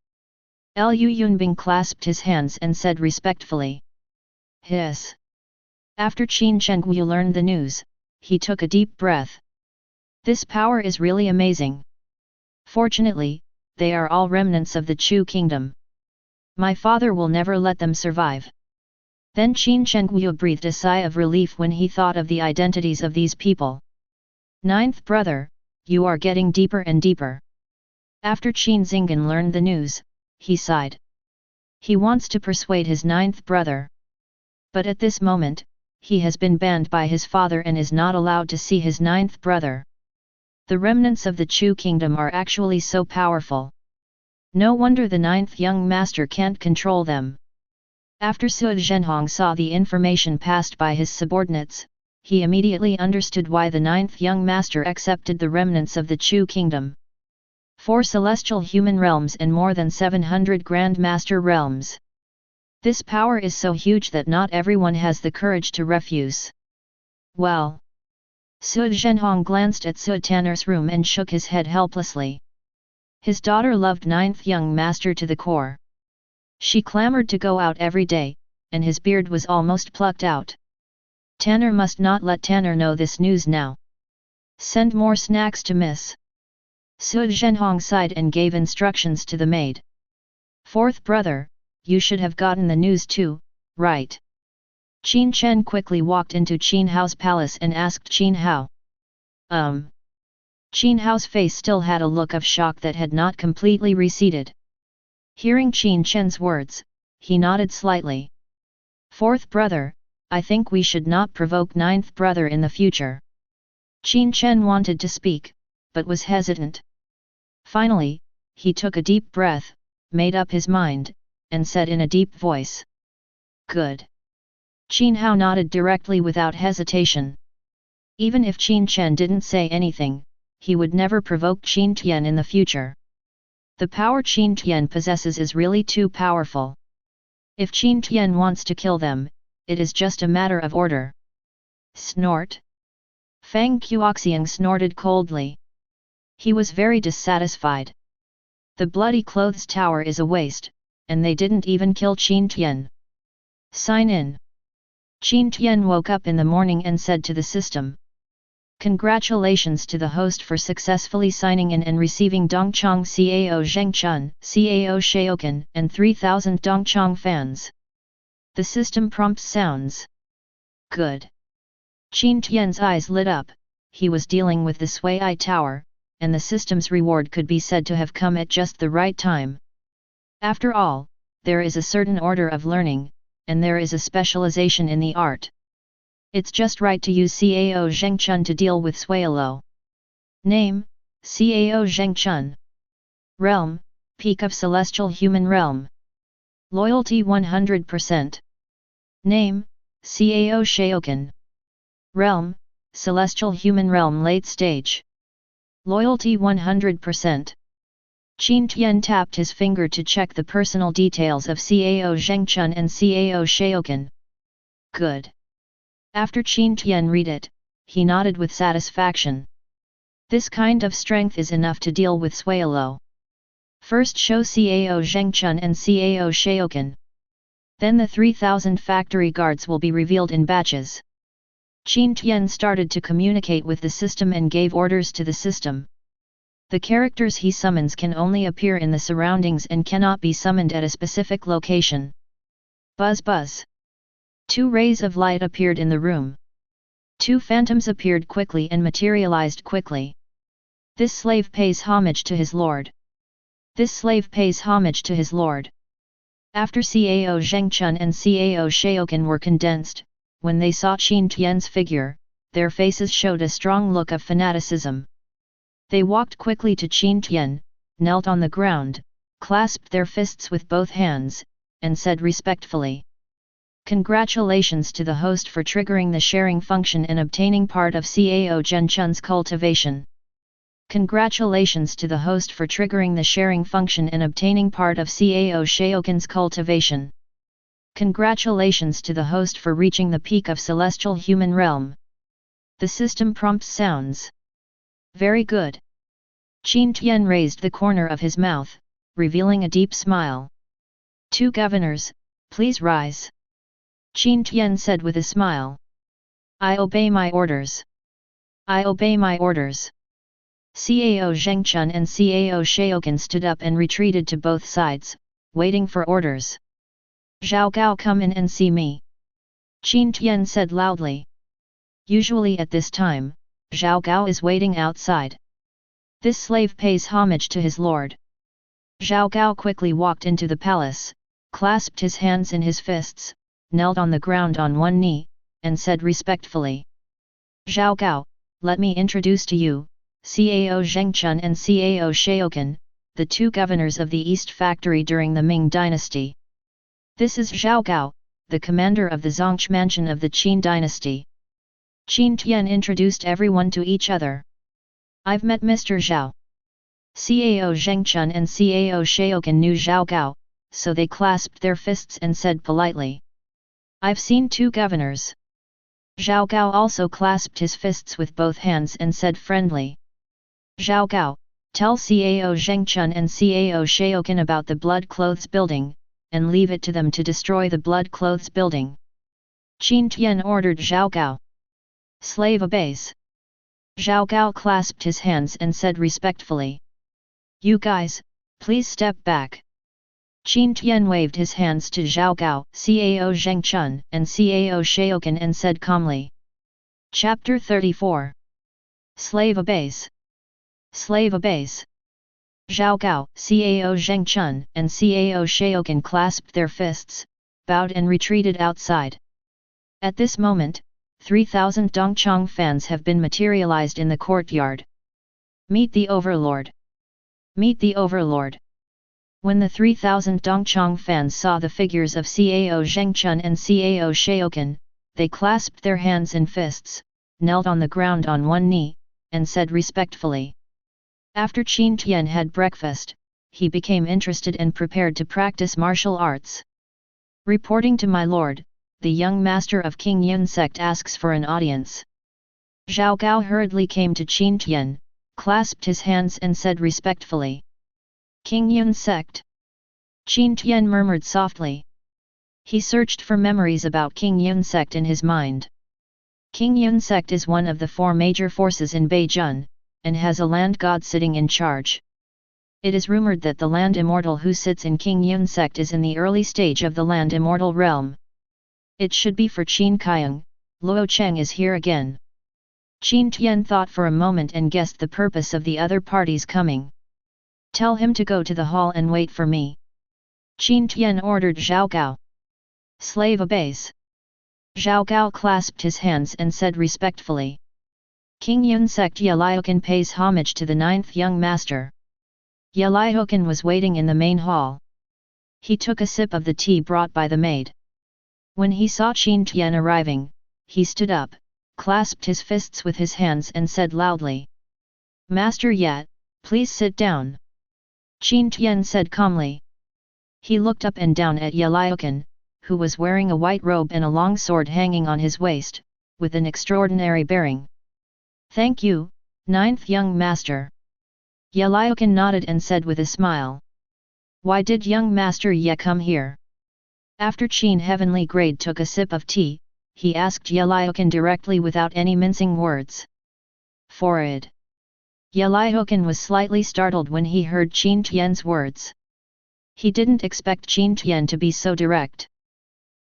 Lu Yunbing clasped his hands and said respectfully. Hiss. After Qin Chengwu learned the news, he took a deep breath. This power is really amazing. Fortunately, they are all remnants of the Chu kingdom. My father will never let them survive. Then Qin Chengwu breathed a sigh of relief when he thought of the identities of these people. Ninth brother, you are getting deeper and deeper. After Qin Xingen learned the news, he sighed. He wants to persuade his ninth brother. But at this moment, he has been banned by his father and is not allowed to see his ninth brother. The remnants of the Chu kingdom are actually so powerful. No wonder the ninth young master can't control them. After Su Zhenhong saw the information passed by his subordinates, he immediately understood why the ninth young master accepted the remnants of the Chu kingdom. 4 celestial human realms and more than 700 grand master realms. This power is so huge that not everyone has the courage to refuse. Well. Su Zhenhong glanced at Su Tanner's room and shook his head helplessly. His daughter loved ninth young master to the core. She clamored to go out every day, and his beard was almost plucked out. Tanner must not let Tanner know this news now. Send more snacks to Miss. Su Zhenhong sighed and gave instructions to the maid. 4th brother, you should have gotten the news too, right? Qin Chen quickly walked into Qin Hao's palace and asked Qin Hao. Qin Hao's face still had a look of shock that had not completely receded. Hearing Qin Chen's words, he nodded slightly. 4th brother, I think we should not provoke 9th brother in the future. Qin Chen wanted to speak, but was hesitant. Finally, he took a deep breath, made up his mind, and said in a deep voice. Good. Qin Hao nodded directly without hesitation. Even if Qin Chen didn't say anything, he would never provoke Qin Tian in the future. The power Qin Tian possesses is really too powerful. If Qin Tian wants to kill them, it is just a matter of order. Snort. Fang Qiuxiang snorted coldly. He was very dissatisfied. The bloody clothes tower is a waste, and they didn't even kill Qin Tian. Sign in. Qin Tian woke up in the morning and said to the system. Congratulations to the host for successfully signing in and receiving Dongchang Cao Zhengchun, Cao Shaokan, and 3,000 Dongchang fans. The system prompt sounds. Good. Qin Tian's eyes lit up. He was dealing with the Sui Tower, and the system's reward could be said to have come at just the right time. After all, there is a certain order of learning, and there is a specialization in the art. It's just right to use Cao Zhengchun to deal with Suialo. Name, Cao Zhengchun. Realm, Peak of Celestial Human Realm. Loyalty 100%. Name, Cao Shaokan. Realm, Celestial Human Realm Late Stage. Loyalty 100%. Qin Tian tapped his finger to check the personal details of Cao Zhengchun and Cao Shaokan. Good. After Qin Tian read it, he nodded with satisfaction. This kind of strength is enough to deal with Suialo. First show Cao Zhengchun and Cao Shaokan. Then the 3,000 factory guards will be revealed in batches. Qin Tian started to communicate with the system and gave orders to the system. The characters he summons can only appear in the surroundings and cannot be summoned at a specific location. Buzz buzz. 2 rays of light appeared in the room. 2 phantoms appeared quickly and materialized quickly. This slave pays homage to his lord. This slave pays homage to his lord. After Cao Zhengchun and Cao Shaokan were condensed, when they saw Qin Tian's figure, their faces showed a strong look of fanaticism. They walked quickly to Qin Tian, knelt on the ground, clasped their fists with both hands, and said respectfully. Congratulations to the host for triggering the sharing function and obtaining part of Cao Zhengchun's cultivation. Congratulations to the host for triggering the sharing function and obtaining part of Cao Shaokan's cultivation. Congratulations to the host for reaching the peak of celestial human realm. The system prompt sounds. Very good. Qin Tian raised the corner of his mouth, revealing a deep smile. 2 governors, please rise. Qin Tian said with a smile. I obey my orders. I obey my orders. Cao Zhengchun and Cao Shaokan stood up and retreated to both sides, waiting for orders. Zhao Gao, come in and see me. Qin Tian said loudly. Usually at this time, Zhao Gao is waiting outside. This slave pays homage to his lord. Zhao Gao quickly walked into the palace, clasped his hands in his fists, knelt on the ground on one knee, and said respectfully. Zhao Gao, let me introduce to you, Cao Zhengchun and Cao Shaokan, the two governors of the East Factory during the Ming Dynasty. This is Zhao Gao, the commander of the Zongch Mansion of the Qin Dynasty. Qin Tian introduced everyone to each other. I've met Mr. Zhao. Cao Zhengchun and Cao Shaokan knew Zhao Gao, so they clasped their fists and said politely, I've seen two governors. Zhao Gao also clasped his fists with both hands and said friendly, Zhao Gao, tell Cao Zhengchun and Cao Shaokan about the Blood Clothes Building, and leave it to them to destroy the Blood Clothes Building. Qin Tian ordered Zhao Gao. Slave obeys. Zhao Gao clasped his hands and said respectfully, You guys, please step back. Qin Tian waved his hands to Zhao Gao, Cao Zhengchun, and Cao Shaokan and said calmly. Chapter 34. Slave obeys. Slave obeys. Zhao Gao, Cao Zhengchun, and Cao Shaokan clasped their fists, bowed and retreated outside. At this moment, 3,000 Dongchang fans have been materialized in the courtyard. Meet the Overlord. Meet the Overlord. When the 3,000 Dongchang fans saw the figures of Cao Zhengchun and Cao Shaokan, they clasped their hands in fists, knelt on the ground on one knee, and said respectfully. After Qin Tian had breakfast, he became interested and prepared to practice martial arts. Reporting to my lord, the young master of King Yun sect asks for an audience. Zhao Gao hurriedly came to Qin Tian, clasped his hands and said respectfully. King Yun sect. Qin Tian murmured softly. He searched for memories about King Yun sect in his mind. King Yun sect is one of the four major forces in Beijun, and has a land god sitting in charge. It is rumored that the land immortal who sits in King Yun sect is in the early stage of the land immortal realm. It should be for Qin Kaiang. Luo Cheng is here again. Qin Tian thought for a moment and guessed the purpose of the other parties coming. Tell him to go to the hall and wait for me. Qin Tian ordered Zhao Gao. Slave obeys. Zhao Gao clasped his hands and said respectfully. King Yun sect Yeliokan pays homage to the ninth young master. Yeliokan was waiting in the main hall. He took a sip of the tea brought by the maid. When he saw Qin Tian arriving, he stood up, clasped his fists with his hands and said loudly. Master Yat, please sit down. Qin Tian said calmly. He looked up and down at Yeliokan, who was wearing a white robe and a long sword hanging on his waist, with an extraordinary bearing. Thank you, ninth young master. Yeliokan nodded and said with a smile. Why did young master Ye come here? After Qin Heavenly Grade took a sip of tea, he asked Yeliokan directly without any mincing words. For it. Yeliokan was slightly startled when he heard Qin Tian's words. He didn't expect Qin Tian to be so direct.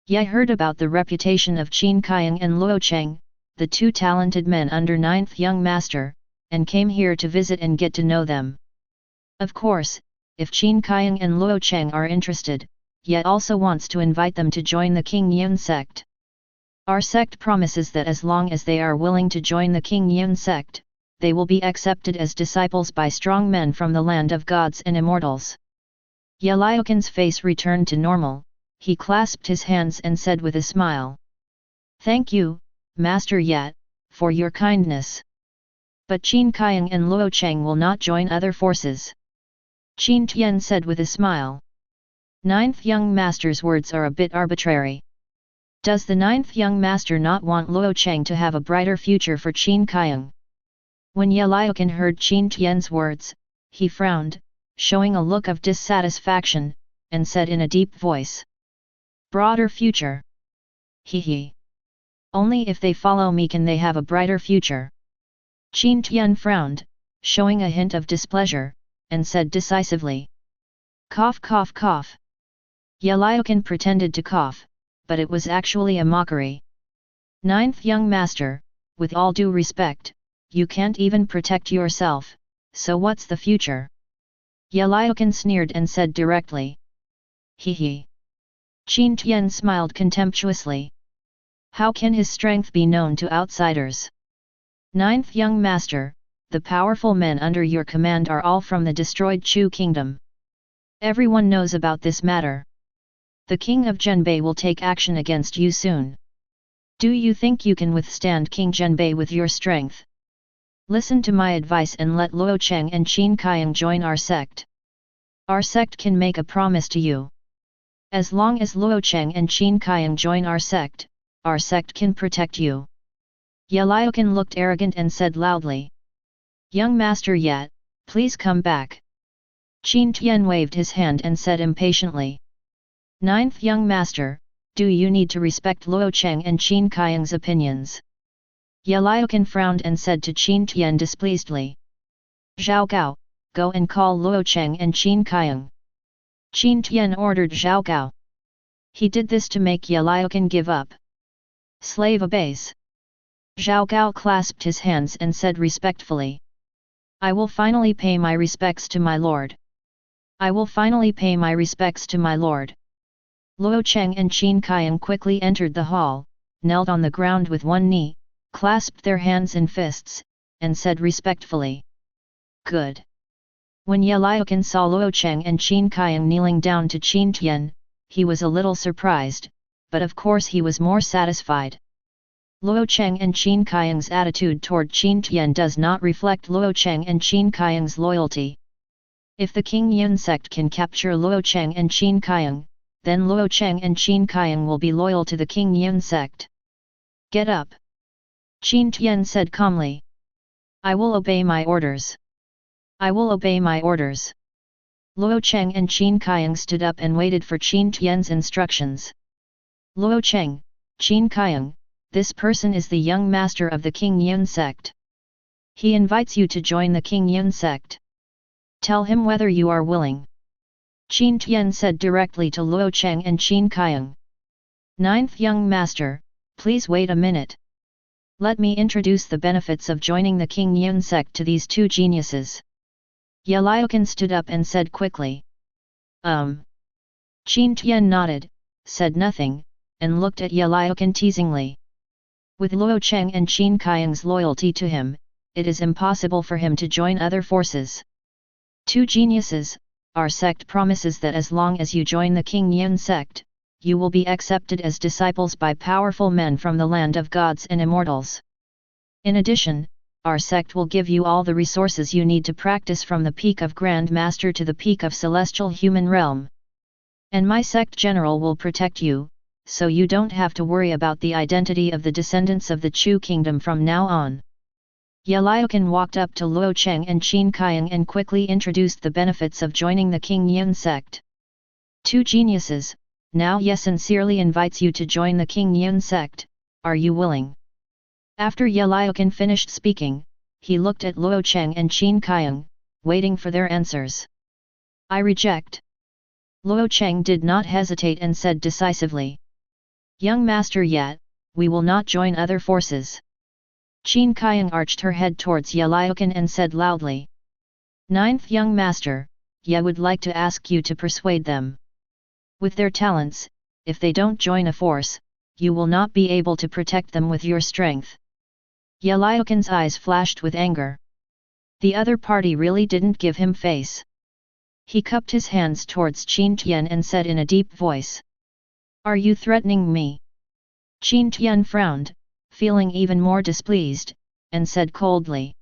Ye heard about the reputation of Qin Kaiang and Luo Cheng, the two talented men under ninth young master, and came here to visit and get to know them. Of course, if Qin Kaiang and Luo Cheng are interested, Ye also wants to invite them to join the King Yun sect. Our sect promises that as long as they are willing to join the King Yun sect, they will be accepted as disciples by strong men from the land of gods and immortals. Yeliokan's face returned to normal, he clasped his hands and said with a smile. Thank you, Master Yat, for your kindness. But Qin Kaiang and Luo Cheng will not join other forces. Qin Tian said with a smile. Ninth young master's words are a bit arbitrary. Does the ninth young master not want Luo Cheng to have a brighter future for Qin Kaiang? When Yeliokan heard Qin Tian's words, he frowned, showing a look of dissatisfaction, and said in a deep voice. Broader future. He. Only if they follow me can they have a brighter future. Qin Tian frowned, showing a hint of displeasure, and said decisively. Cough cough cough. Yeliokan pretended to cough, but it was actually a mockery. Ninth young master, with all due respect, you can't even protect yourself, so what's the future? Yeliokan sneered and said directly. He. Qin Tian smiled contemptuously. How can his strength be known to outsiders? Ninth young master, the powerful men under your command are all from the destroyed Chu kingdom. Everyone knows about this matter. The king of Zhenbei will take action against you soon. Do you think you can withstand King Zhenbei with your strength? Listen to my advice and let Luo Cheng and Qin Kaiyang join our sect. Our sect can make a promise to you. As long as Luo Cheng and Qin Kaiyang join our sect can protect you. Ye Liuqin looked arrogant and said loudly. Young master Yat, please come back. Qin Tian waved his hand and said impatiently. Ninth young master, do you need to respect Luo Cheng and Qin Kaiyang's opinions? Ye Liuqin frowned and said to Qin Tian displeasedly. Zhao Gao, go and call Luo Cheng and Qin Kaiyang. Qin Tian ordered Zhao Gao. He did this to make Ye Liuqin give up. Slave obeys. Zhao Gao clasped his hands and said respectfully. I will finally pay my respects to my lord. I will finally pay my respects to my lord. Luo Cheng and Qin Kaiyang quickly entered the hall, knelt on the ground with one knee, clasped their hands in fists, and said respectfully. Good. When Ye Liuqin saw Luo Cheng and Qin Kaiyang kneeling down to Qin Tian, he was a little surprised, but of course he was more satisfied. Luo Cheng and Qin Kaiyang's attitude toward Qin Tian does not reflect Luo Cheng and Qin Kaiyang's loyalty. If the King Yun sect can capture Luo Cheng and Qin Kaiyang, then Luo Cheng and Qin Kaiyang will be loyal to the King Yun sect. Get up! Qin Tian said calmly. I will obey my orders. I will obey my orders. Luo Cheng and Qin Kaiyang stood up and waited for Qin Tian's instructions. Luo Cheng, Qin Kaiyang, this person is the young master of the King Yun sect. He invites you to join the King Yun sect. Tell him whether you are willing. Qin Tian said directly to Luo Cheng and Qin Kaiyang. Ninth young master, please wait a minute. Let me introduce the benefits of joining the King Yun sect to these two geniuses. Ye Liuqin stood up and said quickly. Qin Tian nodded, said nothing, and looked at Ye Liuqin teasingly. With Luo Cheng and Qin Kaiyang's loyalty to him, it is impossible for him to join other forces. Two geniuses, our sect promises that as long as you join the King Yun sect, you will be accepted as disciples by powerful men from the land of gods and immortals. In addition, our sect will give you all the resources you need to practice from the peak of Grand Master to the peak of Celestial Human Realm. And my sect general will protect you, so you don't have to worry about the identity of the descendants of the Chu kingdom from now on. Ye Liuqin walked up to Luo Cheng and Qin Kaiyang and quickly introduced the benefits of joining the King Yun sect. Two geniuses, now Ye sincerely invites you to join the King Yun sect, are you willing? After Ye Liuqin finished speaking, he looked at Luo Cheng and Qin Kaiyang, waiting for their answers. I reject. Luo Cheng did not hesitate and said decisively. Young master Yat, we will not join other forces. Qin Kaiyang arched her head towards Ye Liuqin and said loudly. Ninth young master, Ye would like to ask you to persuade them. With their talents, if they don't join a force, you will not be able to protect them with your strength. Ye Liuqin's eyes flashed with anger. The other party really didn't give him face. He cupped his hands towards Qin Tian and said in a deep voice. Are you threatening me? Qin Tian frowned, feeling even more displeased, and said coldly.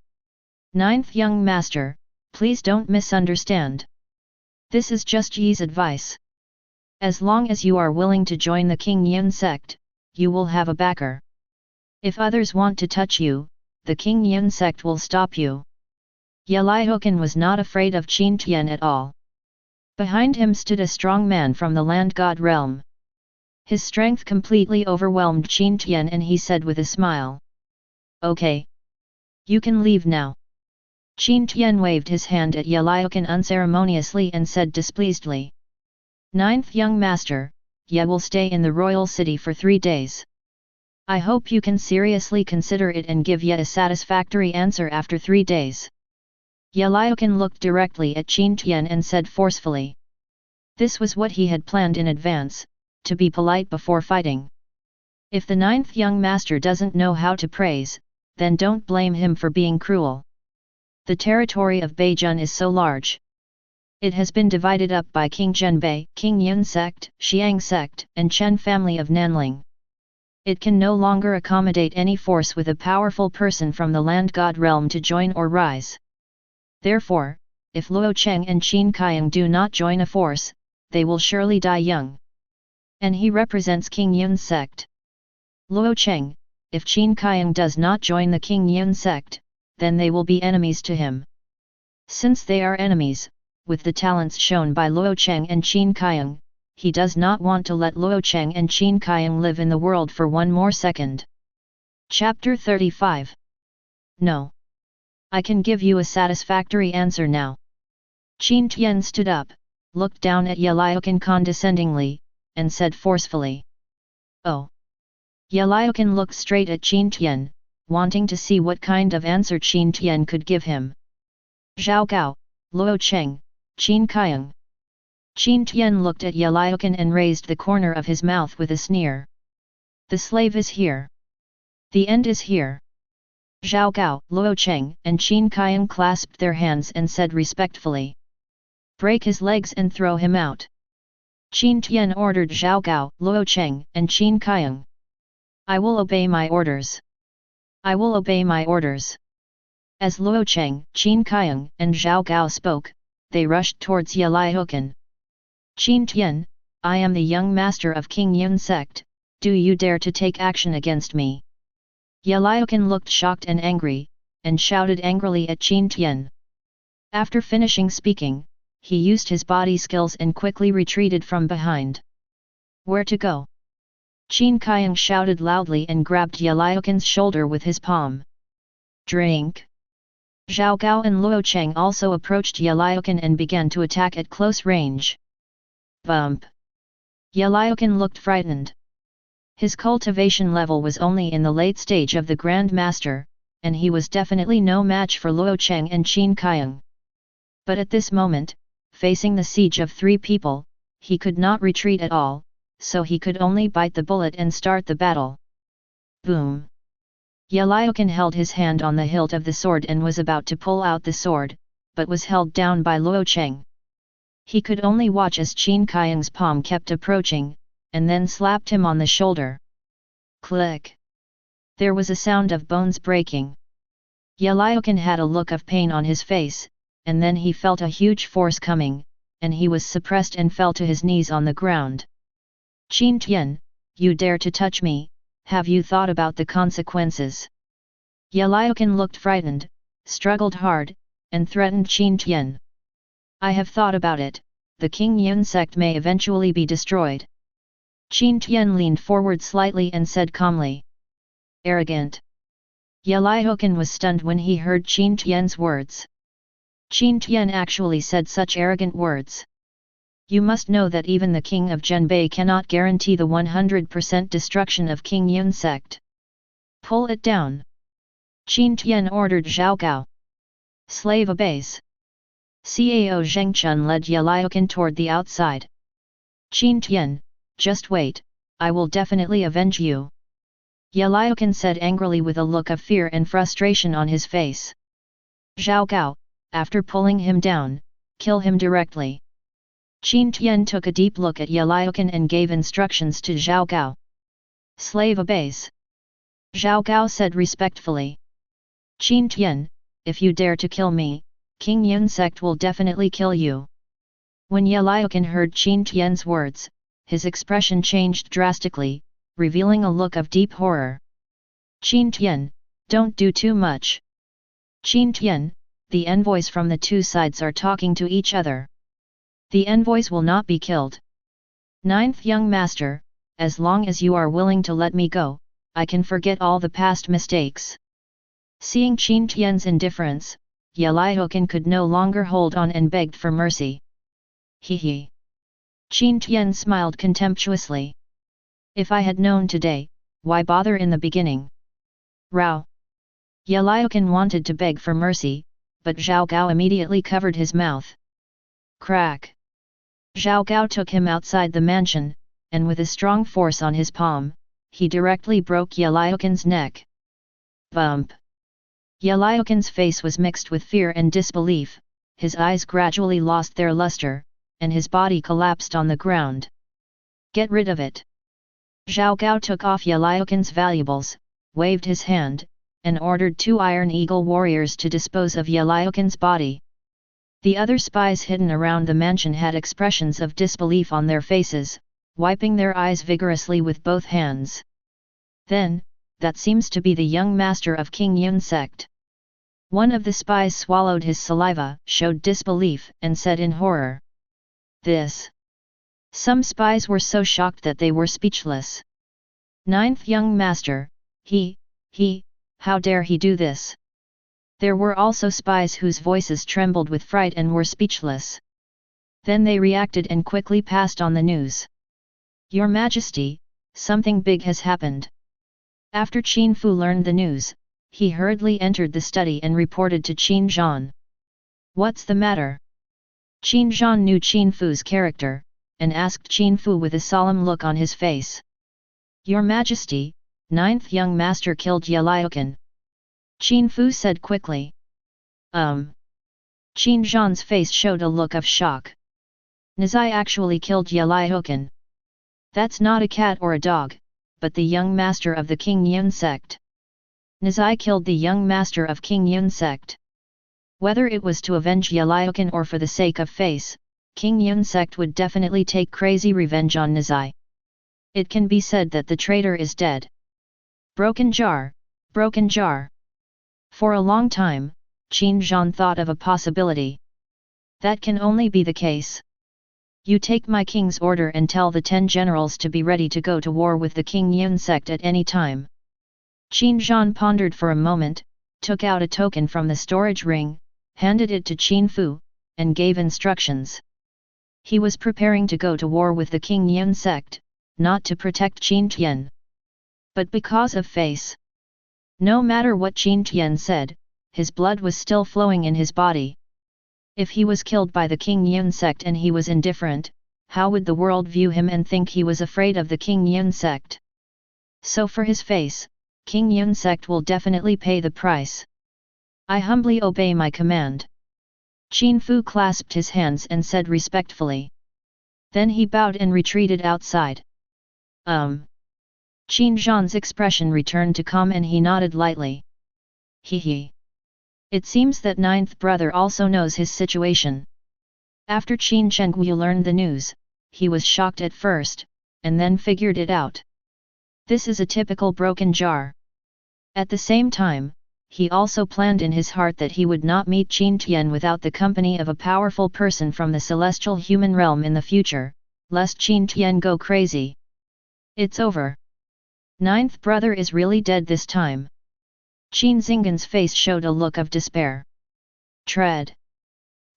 Ninth young master, please don't misunderstand. This is just Yi's advice. As long as you are willing to join the King Yun sect, you will have a backer. If others want to touch you, the King Yun sect will stop you. Ye Liuqin was not afraid of Qin Tian at all. Behind him stood a strong man from the land god realm. His strength completely overwhelmed Qin Tian and he said with a smile. Okay. You can leave now. Qin Tian waved his hand at Ye Liuqin unceremoniously and said displeasedly. Ninth young master, Ye will stay in the royal city for 3 days. I hope you can seriously consider it and give Ye a satisfactory answer after 3 days. Ye Liuqin looked directly at Qin Tian and said forcefully. This was what he had planned in advance, to be polite before fighting. If the ninth young master doesn't know how to praise, then don't blame him for being cruel. The territory of Beijun is so large. It has been divided up by King Zhenbei, King Yun sect, Xiang sect, and Chen family of Nanling. It can no longer accommodate any force with a powerful person from the land god realm to join or rise. Therefore, if Luo Cheng and Qin Kaiang do not join a force, they will surely die young. And he represents King Yun's sect. Luo Cheng, if Qin Kaiang does not join the King Yun sect, then they will be enemies to him. Since they are enemies, with the talents shown by Luo Cheng and Qin Kaiang, he does not want to let Luo Cheng and Qin Kaiang live in the world for one more second. Chapter 35. No. I can give you a satisfactory answer now. Qin Tian stood up, looked down at Yeliokan condescendingly, and said forcefully. Oh. Yeliokan looked straight at Qin Tian, wanting to see what kind of answer Qin Tian could give him. Zhao Gao, Luo Cheng, Qin Kaiang. Qin Tian looked at Yeliokan and raised the corner of his mouth with a sneer. The slave is here. The end is here. Zhao Gao, Luo Cheng, and Qin Kaiang clasped their hands and said respectfully. Break his legs and throw him out. Qin Tian ordered Zhao Gao, Luo Cheng, and Qin Kaiang. I will obey my orders. I will obey my orders. As Luo Cheng, Qin Kaiang, and Zhao Gao spoke, they rushed towards Yeliokan. Qin Tian, I am the young master of King Yun sect, do you dare to take action against me? Yeliokan looked shocked and angry, and shouted angrily at Qin Tian. After finishing speaking, he used his body skills and quickly retreated from behind. Where to go? Qin Kaiang shouted loudly and grabbed Yeliokan's shoulder with his palm. Drink! Zhao Gao and Luo Cheng also approached Yeliokan and began to attack at close range. Bump! Yeliokan looked frightened. His cultivation level was only in the late stage of the Grand Master, and he was definitely no match for Luo Cheng and Qin Kaiang. But at this moment, facing the siege of 3 people, he could not retreat at all, so he could only bite the bullet and start the battle. Boom! Yeliokan held his hand on the hilt of the sword and was about to pull out the sword, but was held down by Luo Cheng. He could only watch as Qin Kaiang's palm kept approaching, and then slapped him on the shoulder. Click! There was a sound of bones breaking. Yeliokan had a look of pain on his face, and then he felt a huge force coming, and he was suppressed and fell to his knees on the ground. Qin Tian, you dare to touch me, have you thought about the consequences? Yeliokan looked frightened, struggled hard, and threatened Qin Tian. I have thought about it, the King Yun sect may eventually be destroyed. Qin Tian leaned forward slightly and said calmly. Arrogant. Yeliokan was stunned when he heard Qin Tian's words. Qin Tian actually said such arrogant words. You must know that even the king of Zhenbei cannot guarantee the 100% destruction of King Yun sect. Pull it down. Qin Tian ordered Zhao Gao. Slave obeys. Cao Zhengchun led Yeliokan toward the outside. Qin Tian, just wait, I will definitely avenge you. Yeliokan said angrily with a look of fear and frustration on his face. Zhao Gao, after pulling him down, kill him directly. Qin Tian took a deep look at Yeliokan and gave instructions to Zhao Gao. Slave obeys. Zhao Gao said respectfully. Qin Tian, if you dare to kill me, King Yun sect will definitely kill you. When Yeliokan heard Qin Tian's words, his expression changed drastically, revealing a look of deep horror. Qin Tian, don't do too much. Qin Tian, the envoys from the 2 sides are talking to each other. The envoys will not be killed. 9th young master, as long as you are willing to let me go, I can forget all the past mistakes. Seeing Qin Tian's indifference, Yeliokan could no longer hold on and begged for mercy. He. Qin Tian smiled contemptuously. If I had known today, why bother in the beginning? Rao. Yeliokan wanted to beg for mercy, but Zhao Gao immediately covered his mouth. Crack! Zhao Gao took him outside the mansion, and with a strong force on his palm, he directly broke Yeliokan's neck. Bump! Yeliokin's face was mixed with fear and disbelief, his eyes gradually lost their luster, and his body collapsed on the ground. Get rid of it. Zhao Gao took off Yeliokin's valuables, waved his hand, and ordered 2 Iron Eagle warriors to dispose of Yeliokin's body. The other spies hidden around the mansion had expressions of disbelief on their faces, wiping their eyes vigorously with both hands. Then, that seems to be the young master of King Yun sect. One of the spies swallowed his saliva, showed disbelief, and said in horror, "This." Some spies were so shocked that they were speechless. Ninth young master, he, how dare he do this? There were also spies whose voices trembled with fright and were speechless. Then they reacted and quickly passed on the news. Your Majesty, something big has happened. After Qin Fu learned the news, he hurriedly entered the study and reported to Qin Zhan. What's the matter? Qin Zhan knew Qin Fu's character, and asked Qin Fu with a solemn look on his face. Your Majesty, 9th young master killed Yeliokin. Qin Fu said quickly. Qin Zhan's face showed a look of shock. Nizai actually killed Yeliokin. That's not a cat or a dog, but the young master of the King Yun sect. Nizai killed the young master of King Yun sect. Whether it was to avenge Yeliokin or for the sake of face, King Yun sect would definitely take crazy revenge on Nizai. It can be said that the traitor is dead. Broken jar, broken jar. For a long time, Qin Zhan thought of a possibility. That can only be the case. You take my king's order and tell the 10 generals to be ready to go to war with the King Yun sect at any time. Qin Zhan pondered for a moment, took out a token from the storage ring, handed it to Qin Fu, and gave instructions. He was preparing to go to war with the King Yun sect, not to protect Qin Tian. But because of face. No matter what Qin Tian said, his blood was still flowing in his body. If he was killed by the King Yun sect and he was indifferent, how would the world view him and think he was afraid of the King Yun sect? So for his face, King Yun sect will definitely pay the price. I humbly obey my command. Qin Fu clasped his hands and said respectfully. Then he bowed and retreated outside. Qin Zhan's expression returned to calm and he nodded lightly. He. It seems that 9th brother also knows his situation. After Qin Chenggu learned the news, he was shocked at first, and then figured it out. This is a typical broken jar. At the same time, he also planned in his heart that he would not meet Qin Tian without the company of a powerful person from the celestial human realm in the future, lest Qin Tian go crazy. It's over. 9th brother is really dead this time. Qin Xingan's face showed a look of despair. Tread.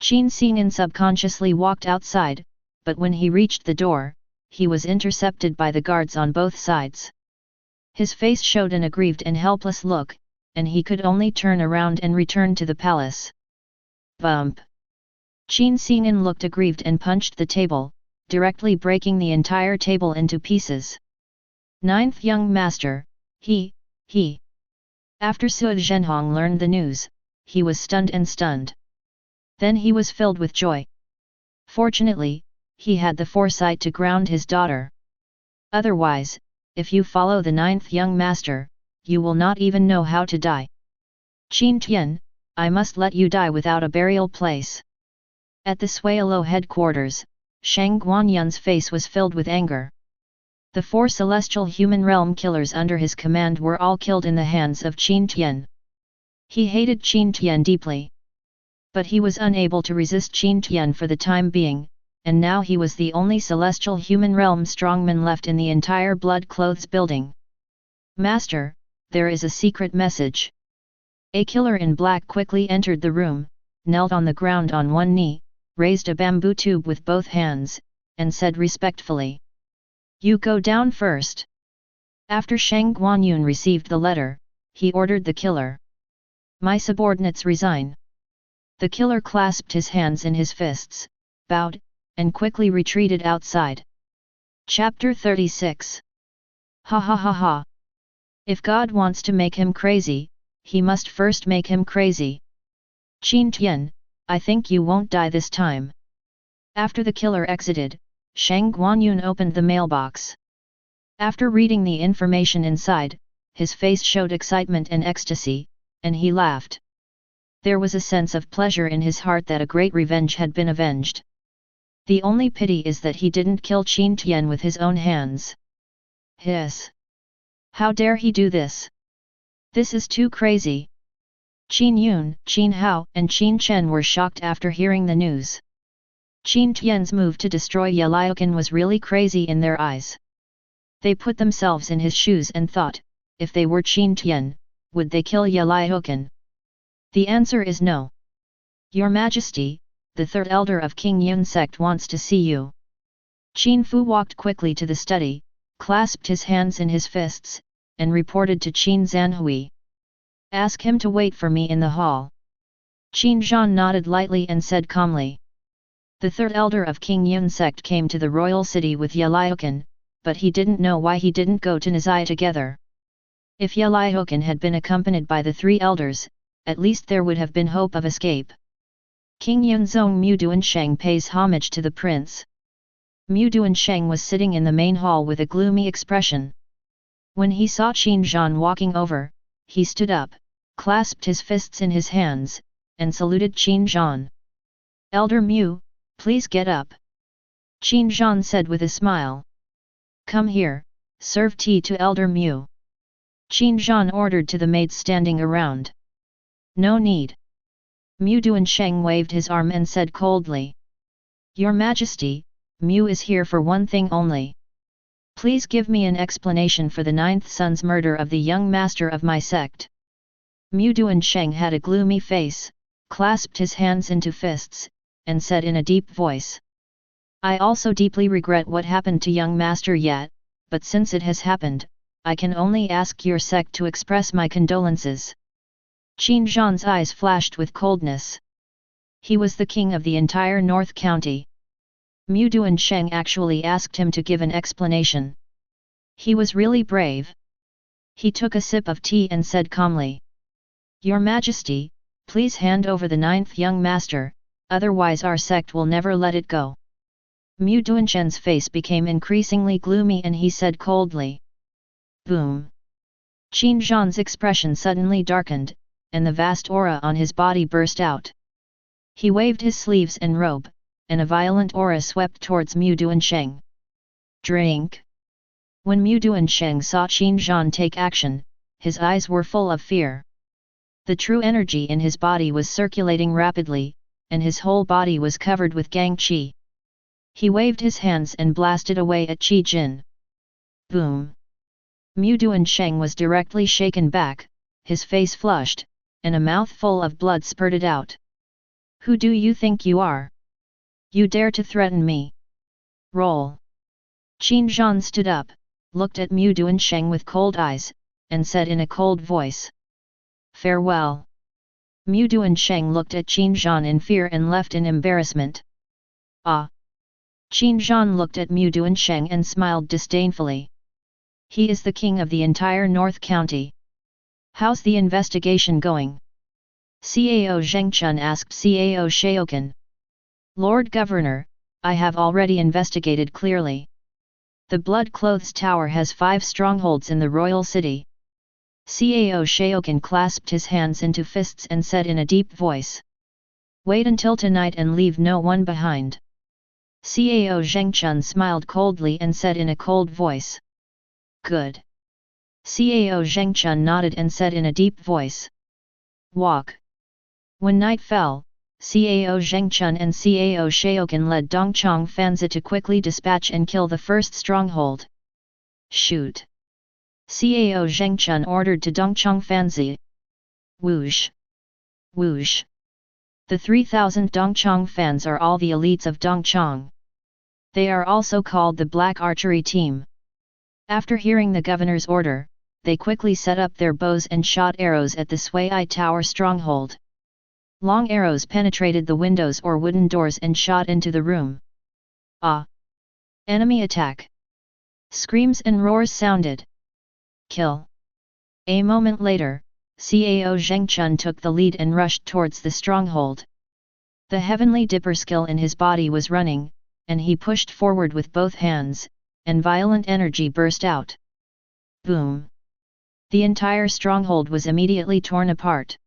Qin Xingan subconsciously walked outside, but when he reached the door, he was intercepted by the guards on both sides. His face showed an aggrieved and helpless look, and he could only turn around and return to the palace. Bump! Qin Xingan looked aggrieved and punched the table, directly breaking the entire table into pieces. 9th young master, he. After Su Zhenhong learned the news, he was stunned. Then he was filled with joy. Fortunately, he had the foresight to ground his daughter. Otherwise, if you follow the 9th young master, you will not even know how to die. Qin Tian, I must let you die without a burial place. At the Suilo headquarters, Shang Guanyun's face was filled with anger. The 4 celestial human realm killers under his command were all killed in the hands of Qin Tian. He hated Qin Tian deeply. But he was unable to resist Qin Tian for the time being, and now he was the only celestial human realm strongman left in the entire Blood Clothes building. Master, there is a secret message. A killer in black quickly entered the room, knelt on the ground on one knee, raised a bamboo tube with both hands, and said respectfully. You go down first. After Shang Guanyun received the letter, he ordered the killer. My subordinates resign. The killer clasped his hands in his fists, bowed, and quickly retreated outside. Chapter 36. Ha ha ha ha. If God wants to make him crazy, he must first make him crazy. Qin Tian, I think you won't die this time. After the killer exited, Shang Guanyun opened the mailbox. After reading the information inside, his face showed excitement and ecstasy, and he laughed. There was a sense of pleasure in his heart that a great revenge had been avenged. The only pity is that he didn't kill Qin Tian with his own hands. Hiss! How dare he do this? This is too crazy. Qin Yun, Qin Hao and Qin Chen were shocked after hearing the news. Qin Tian's move to destroy Yeliokan was really crazy in their eyes. They put themselves in his shoes and thought, if they were Qin Tian, would they kill Yeliokan? The answer is no. Your Majesty, the third elder of King Yun sect wants to see you. Qin Fu walked quickly to the study, clasped his hands in his fists, and reported to Qin Zanhui. Ask him to wait for me in the hall. Qin Zhan nodded lightly and said calmly. The third elder of King Yun sect came to the royal city with Yeliokan, but he didn't know why he didn't go to Nizai together. If Yeliokan had been accompanied by the three elders, at least there would have been hope of escape. King Yunzong Muduansheng pays homage to the prince. Muduansheng was sitting in the main hall with a gloomy expression. When he saw Qin Zhan walking over, he stood up, clasped his fists in his hands, and saluted Qin Zhan. Elder Mu, please get up. Qin Zhan said with a smile. Come here, serve tea to Elder Mu. Qin Zhan ordered to the maids standing around. No need. Mu Duansheng waved his arm and said coldly. Your Majesty, Mu is here for one thing only. Please give me an explanation for the ninth son's murder of the young master of my sect. Mu Duansheng had a gloomy face, clasped his hands into fists, and said in a deep voice. I also deeply regret what happened to young master yet, but since it has happened, I can only ask your sect to express my condolences. Qin Zhan's eyes flashed with coldness. He was the king of the entire North County. Mu Duansheng actually asked him to give an explanation. He was really brave. He took a sip of tea and said calmly. Your Majesty, please hand over the ninth young master, otherwise our sect will never let it go. Mu Duansheng's face became increasingly gloomy and he said coldly. Boom! Qin Zhan's expression suddenly darkened, and the vast aura on his body burst out. He waved his sleeves and robe, and a violent aura swept towards Mu Duansheng. Drink! When Mu Duansheng saw Qin Zhan take action, his eyes were full of fear. The true energy in his body was circulating rapidly, and his whole body was covered with gang qi. He waved his hands and blasted away at Qi Jin. Boom! Mu Duansheng was directly shaken back, his face flushed, and a mouthful of blood spurted out. Who do you think you are? You dare to threaten me? Roll! Qin Zhan stood up, looked at Mu Duansheng with cold eyes, and said in a cold voice. Farewell! Mu Duansheng looked at Qin Zhan in fear and left in embarrassment. Ah! Qin Zhan looked at Mu Duansheng and smiled disdainfully. He is the king of the entire North County. How's the investigation going? Cao Zhengchun asked Cao Shaokan. Lord Governor, I have already investigated clearly. The Blood Clothes Tower has 5 strongholds in the royal city. Cao Shaokan clasped his hands into fists and said in a deep voice. Wait until tonight and leave no one behind. Cao Zhengchun smiled coldly and said in a cold voice. Good. Cao Zhengchun nodded and said in a deep voice. Walk. When night fell, Cao Zhengchun and Cao Shaokan led Dongchong Fanzi to quickly dispatch and kill the first stronghold. Shoot! Cao Zhengchun ordered to Dongchong Fanzi. Whoosh! Whoosh! The 3,000 Dongchong fans are all the elites of Dongchong. They are also called the Black Archery Team. After hearing the governor's order, they quickly set up their bows and shot arrows at the Sui Tower stronghold. Long arrows penetrated the windows or wooden doors and shot into the room. Ah! Enemy attack! Screams and roars sounded. Kill! A moment later, Cao Zhengchun took the lead and rushed towards the stronghold. The heavenly dipper skill in his body was running, and he pushed forward with both hands, and violent energy burst out. Boom! The entire stronghold was immediately torn apart.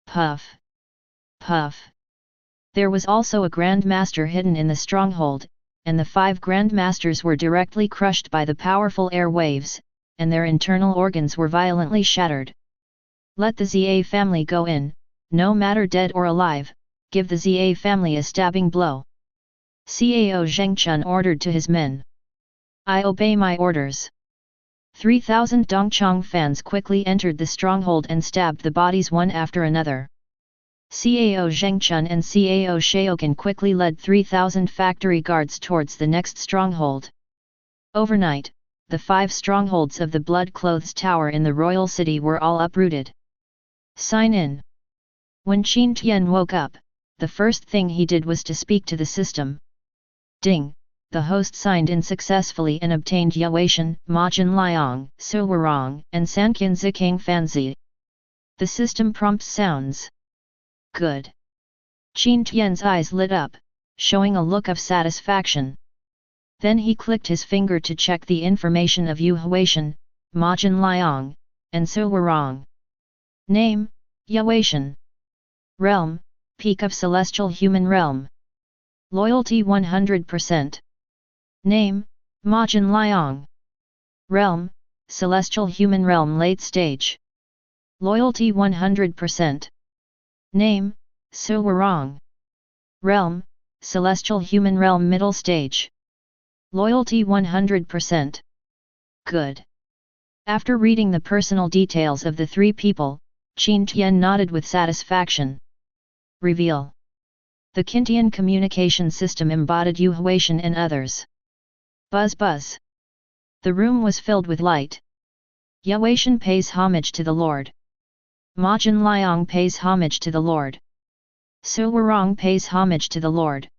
Puff! Puff! There was also a Grand Master hidden in the stronghold, and the 5 Grand Masters were directly crushed by the powerful air waves, and their internal organs were violently shattered. Let the Za family go in, no matter dead or alive, give the Za family a stabbing blow. Cao Zhengchun ordered to his men. I obey my orders. 3,000 Dongchang fans quickly entered the stronghold and stabbed the bodies one after another. Cao Zhengchun and Cao Shaokan quickly led 3,000 factory guards towards the next stronghold. Overnight, the 5 strongholds of the Blood Clothes Tower in the royal city were all uprooted. Sign in. When Qin Tian woke up, the first thing he did was to speak to the system. Ding! The host signed in successfully and obtained Yueishan, Majin Liang, Su Warong, and Sanqian Zikang Fanzi. The system prompt sounds. Good. Qin Tian's eyes lit up, showing a look of satisfaction. Then he clicked his finger to check the information of Yueishan, Majin Liang, and Su Warong. Name, Yueishan. Realm, Peak of Celestial Human Realm. Loyalty 100%. Name, Majin Liang. Realm, Celestial Human Realm Late Stage. Loyalty 100%. Name, Su Warong. Realm, Celestial Human Realm Middle Stage. Loyalty 100%. Good. After reading the personal details of the 3 people, Qin Tian nodded with satisfaction. Reveal. The Qintian communication system embodied Yueishan and others. Buzz buzz. The room was filled with light. Yueishan pays homage to the Lord. Majin Liang pays homage to the Lord. Su Warong pays homage to the Lord.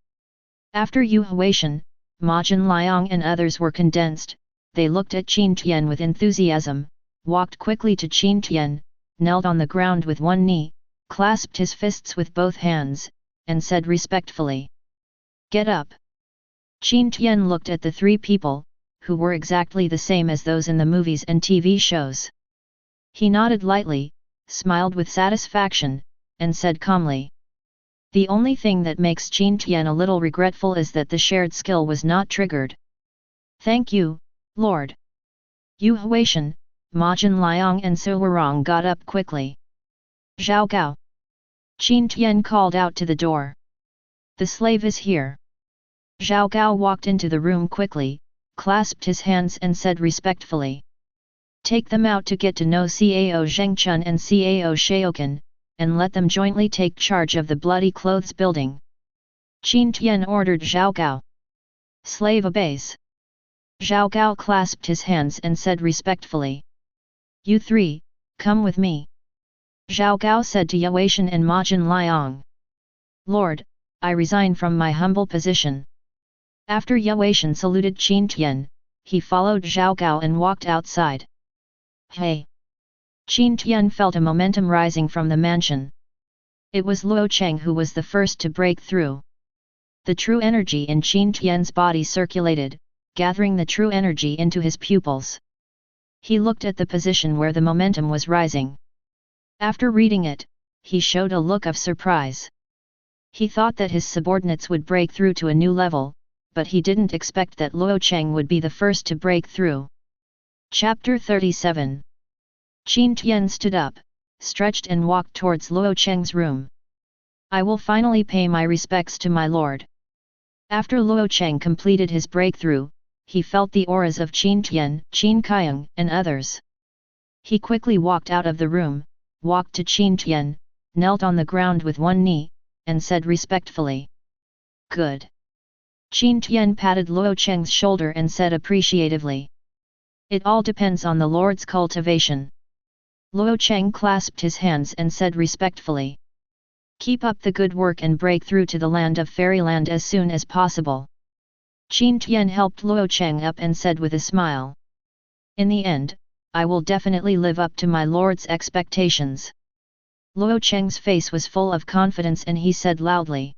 After Yueishan, Majin Liang and others were condensed, they looked at Qin Tian with enthusiasm, walked quickly to Qin Tian, knelt on the ground with one knee, clasped his fists with both hands, and said respectfully, "Get up." Qin Tian looked at the 3 people, who were exactly the same as those in the movies and TV shows. He nodded lightly, smiled with satisfaction, and said calmly, "The only thing that makes Qin Tian a little regretful is that the shared skill was not triggered." "Thank you, Lord." Yueishan, Majin Liang and Su Warong got up quickly. "Zhao Gao." Qin Tian called out to the door. "The slave is here." Zhao Gao walked into the room quickly, clasped his hands and said respectfully, "Take them out to get to know Cao Zhengchun and Cao Shaokan, and let them jointly take charge of the Bloody Clothes building." Qin Tian ordered Zhao Gao. "Slave obeys." Zhao Gao clasped his hands and said respectfully, "You 3, come with me." Zhao Gao said to Yueishan and Majin Liang, "Lord, I resign from my humble position." After Yueishan saluted Qin Tian, he followed Zhao Gao and walked outside. Hey! Qin Tian felt a momentum rising from the mansion. It was Luo Cheng who was the first to break through. The true energy in Qin Tian's body circulated, gathering the true energy into his pupils. He looked at the position where the momentum was rising. After reading it, he showed a look of surprise. He thought that his subordinates would break through to a new level, but he didn't expect that Luo Cheng would be the first to break through. Chapter 37. Qin Tian stood up, stretched and walked towards Luo Cheng's room. "I will finally pay my respects to my lord." After Luo Cheng completed his breakthrough, he felt the auras of Qin Tian, Qin Kaiyang, and others. He quickly walked out of the room, walked to Qin Tian, knelt on the ground with one knee, and said respectfully, "Good." Qin Tian patted Luo Cheng's shoulder and said appreciatively, "It all depends on the Lord's cultivation." Luo Cheng clasped his hands and said respectfully, "Keep up the good work and break through to the land of Fairyland as soon as possible." Qin Tian helped Luo Cheng up and said with a smile, "In the end, I will definitely live up to my lord's expectations. Luo Cheng's face was full of confidence and he said loudly.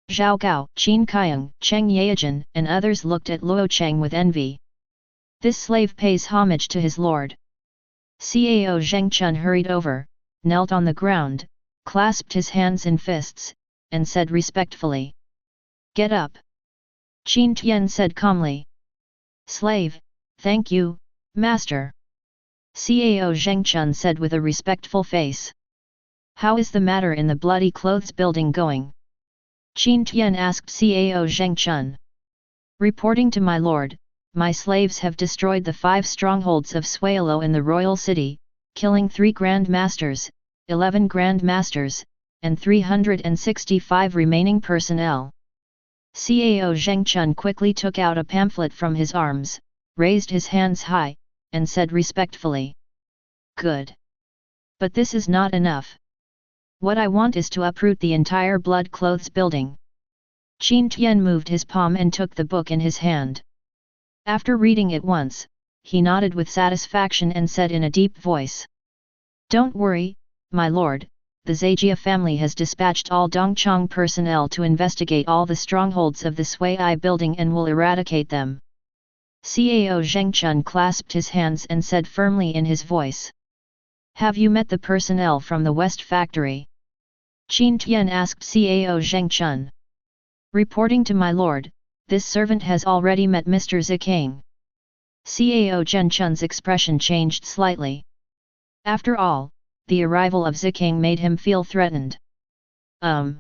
Zhao Gao, Qin Kaiyang, Cheng Yaojin and others looked at Luo Cheng with envy. This slave pays homage to his lord. Cao Zhengchun hurried over, knelt on the ground, clasped his hands in fists, and said respectfully. Get up. Qin Tian said calmly. Slave, thank you, master. Cao Zhengchun said with a respectful face. How is the matter in the Bloody Clothes building going? Qin Tian asked Cao Zhengchun. Reporting to my lord, my slaves have destroyed the 5 strongholds of Suelo in the royal city, killing 3 Grand Masters, 11 Grand Masters, and 365 remaining personnel. Cao Zhengchun quickly took out a pamphlet from his arms, raised his hands high, and said respectfully. Good. But this is not enough. What I want is to uproot the entire Blood Clothes building. Qin Tian moved his palm and took the book in his hand. After reading it once, he nodded with satisfaction and said in a deep voice. Don't worry, my lord, the Zhejiang family has dispatched all Dongchang personnel to investigate all the strongholds of the Sui building and will eradicate them. Cao Zhengchun clasped his hands and said firmly in his voice. Have you met the personnel from the West Factory? Qin Tian asked Cao Zhengchun. Reporting to my lord, this servant has already met Mr. Zikang. Cao Zhengchun's expression changed slightly. After all, the arrival of Zikang made him feel threatened. The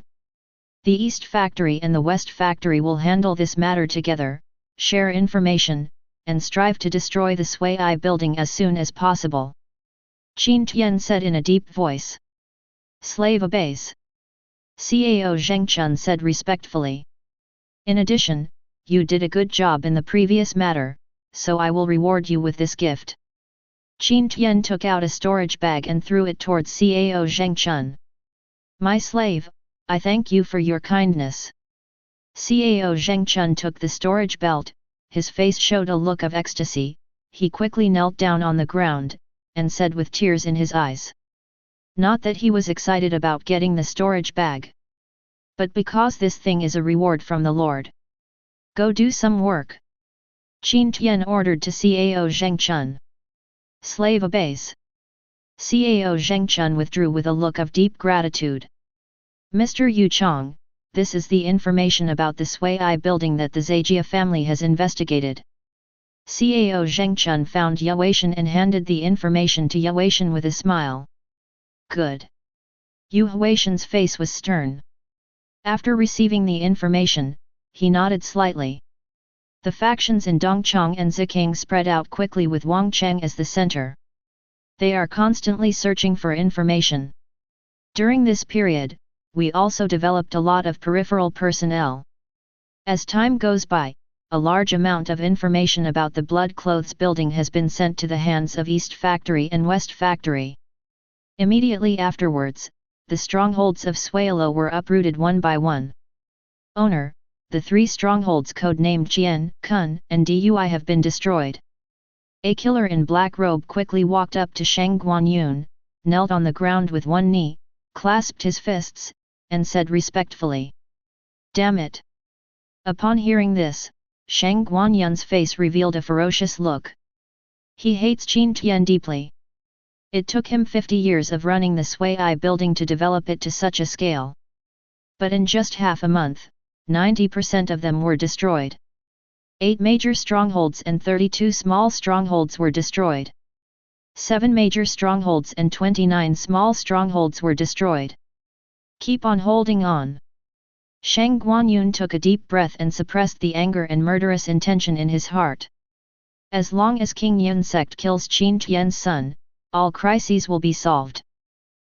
East Factory and the West Factory will handle this matter together, share information, and strive to destroy the Sui building as soon as possible. Qin Tian said in a deep voice. Slave obeys. Cao Zhengchun said respectfully. In addition, you did a good job in the previous matter, so I will reward you with this gift. Qin Tian took out a storage bag and threw it towards Cao Zhengchun. My slave, I thank you for your kindness. Cao Zhengchun took the storage belt, his face showed a look of ecstasy, he quickly knelt down on the ground, and said with tears in his eyes. Not that he was excited about getting the storage bag. But because this thing is a reward from the Lord. Go do some work. Qin Tian ordered to Cao Zhengchun. Slave obeys. Cao Zhengchun withdrew with a look of deep gratitude. Mr. Yu Chong, this is the information about the Sui building that the Zhejiang family has investigated. Cao Zhengchun found Yueishan and handed the information to Yueishan with a smile. Good. Yueishan's face was stern. After receiving the information, he nodded slightly. The factions in Dongchang and Zikang spread out quickly with Wangcheng as the center. They are constantly searching for information. During this period, we also developed a lot of peripheral personnel. As time goes by, a large amount of information about the Blood Clothes building has been sent to the hands of East Factory and West Factory. Immediately afterwards, the strongholds of Suelo were uprooted one by one. Owner, the 3 strongholds codenamed Jian, Kun, and Dui have been destroyed. A killer in black robe quickly walked up to Shang Guanyun, knelt on the ground with one knee, clasped his fists, and said respectfully. Damn it! Upon hearing this, Shang Guanyun's face revealed a ferocious look. He hates Qin Tian deeply. It took him 50 years of running the Sui building to develop it to such a scale. But in just half a month, 90% of them were destroyed. 8 major strongholds and 32 small strongholds were destroyed. 7 major strongholds and 29 small strongholds were destroyed. Keep on holding on. Shang Guanyun took a deep breath and suppressed the anger and murderous intention in his heart. As long as King Yun sect kills Qin Tian's son, all crises will be solved.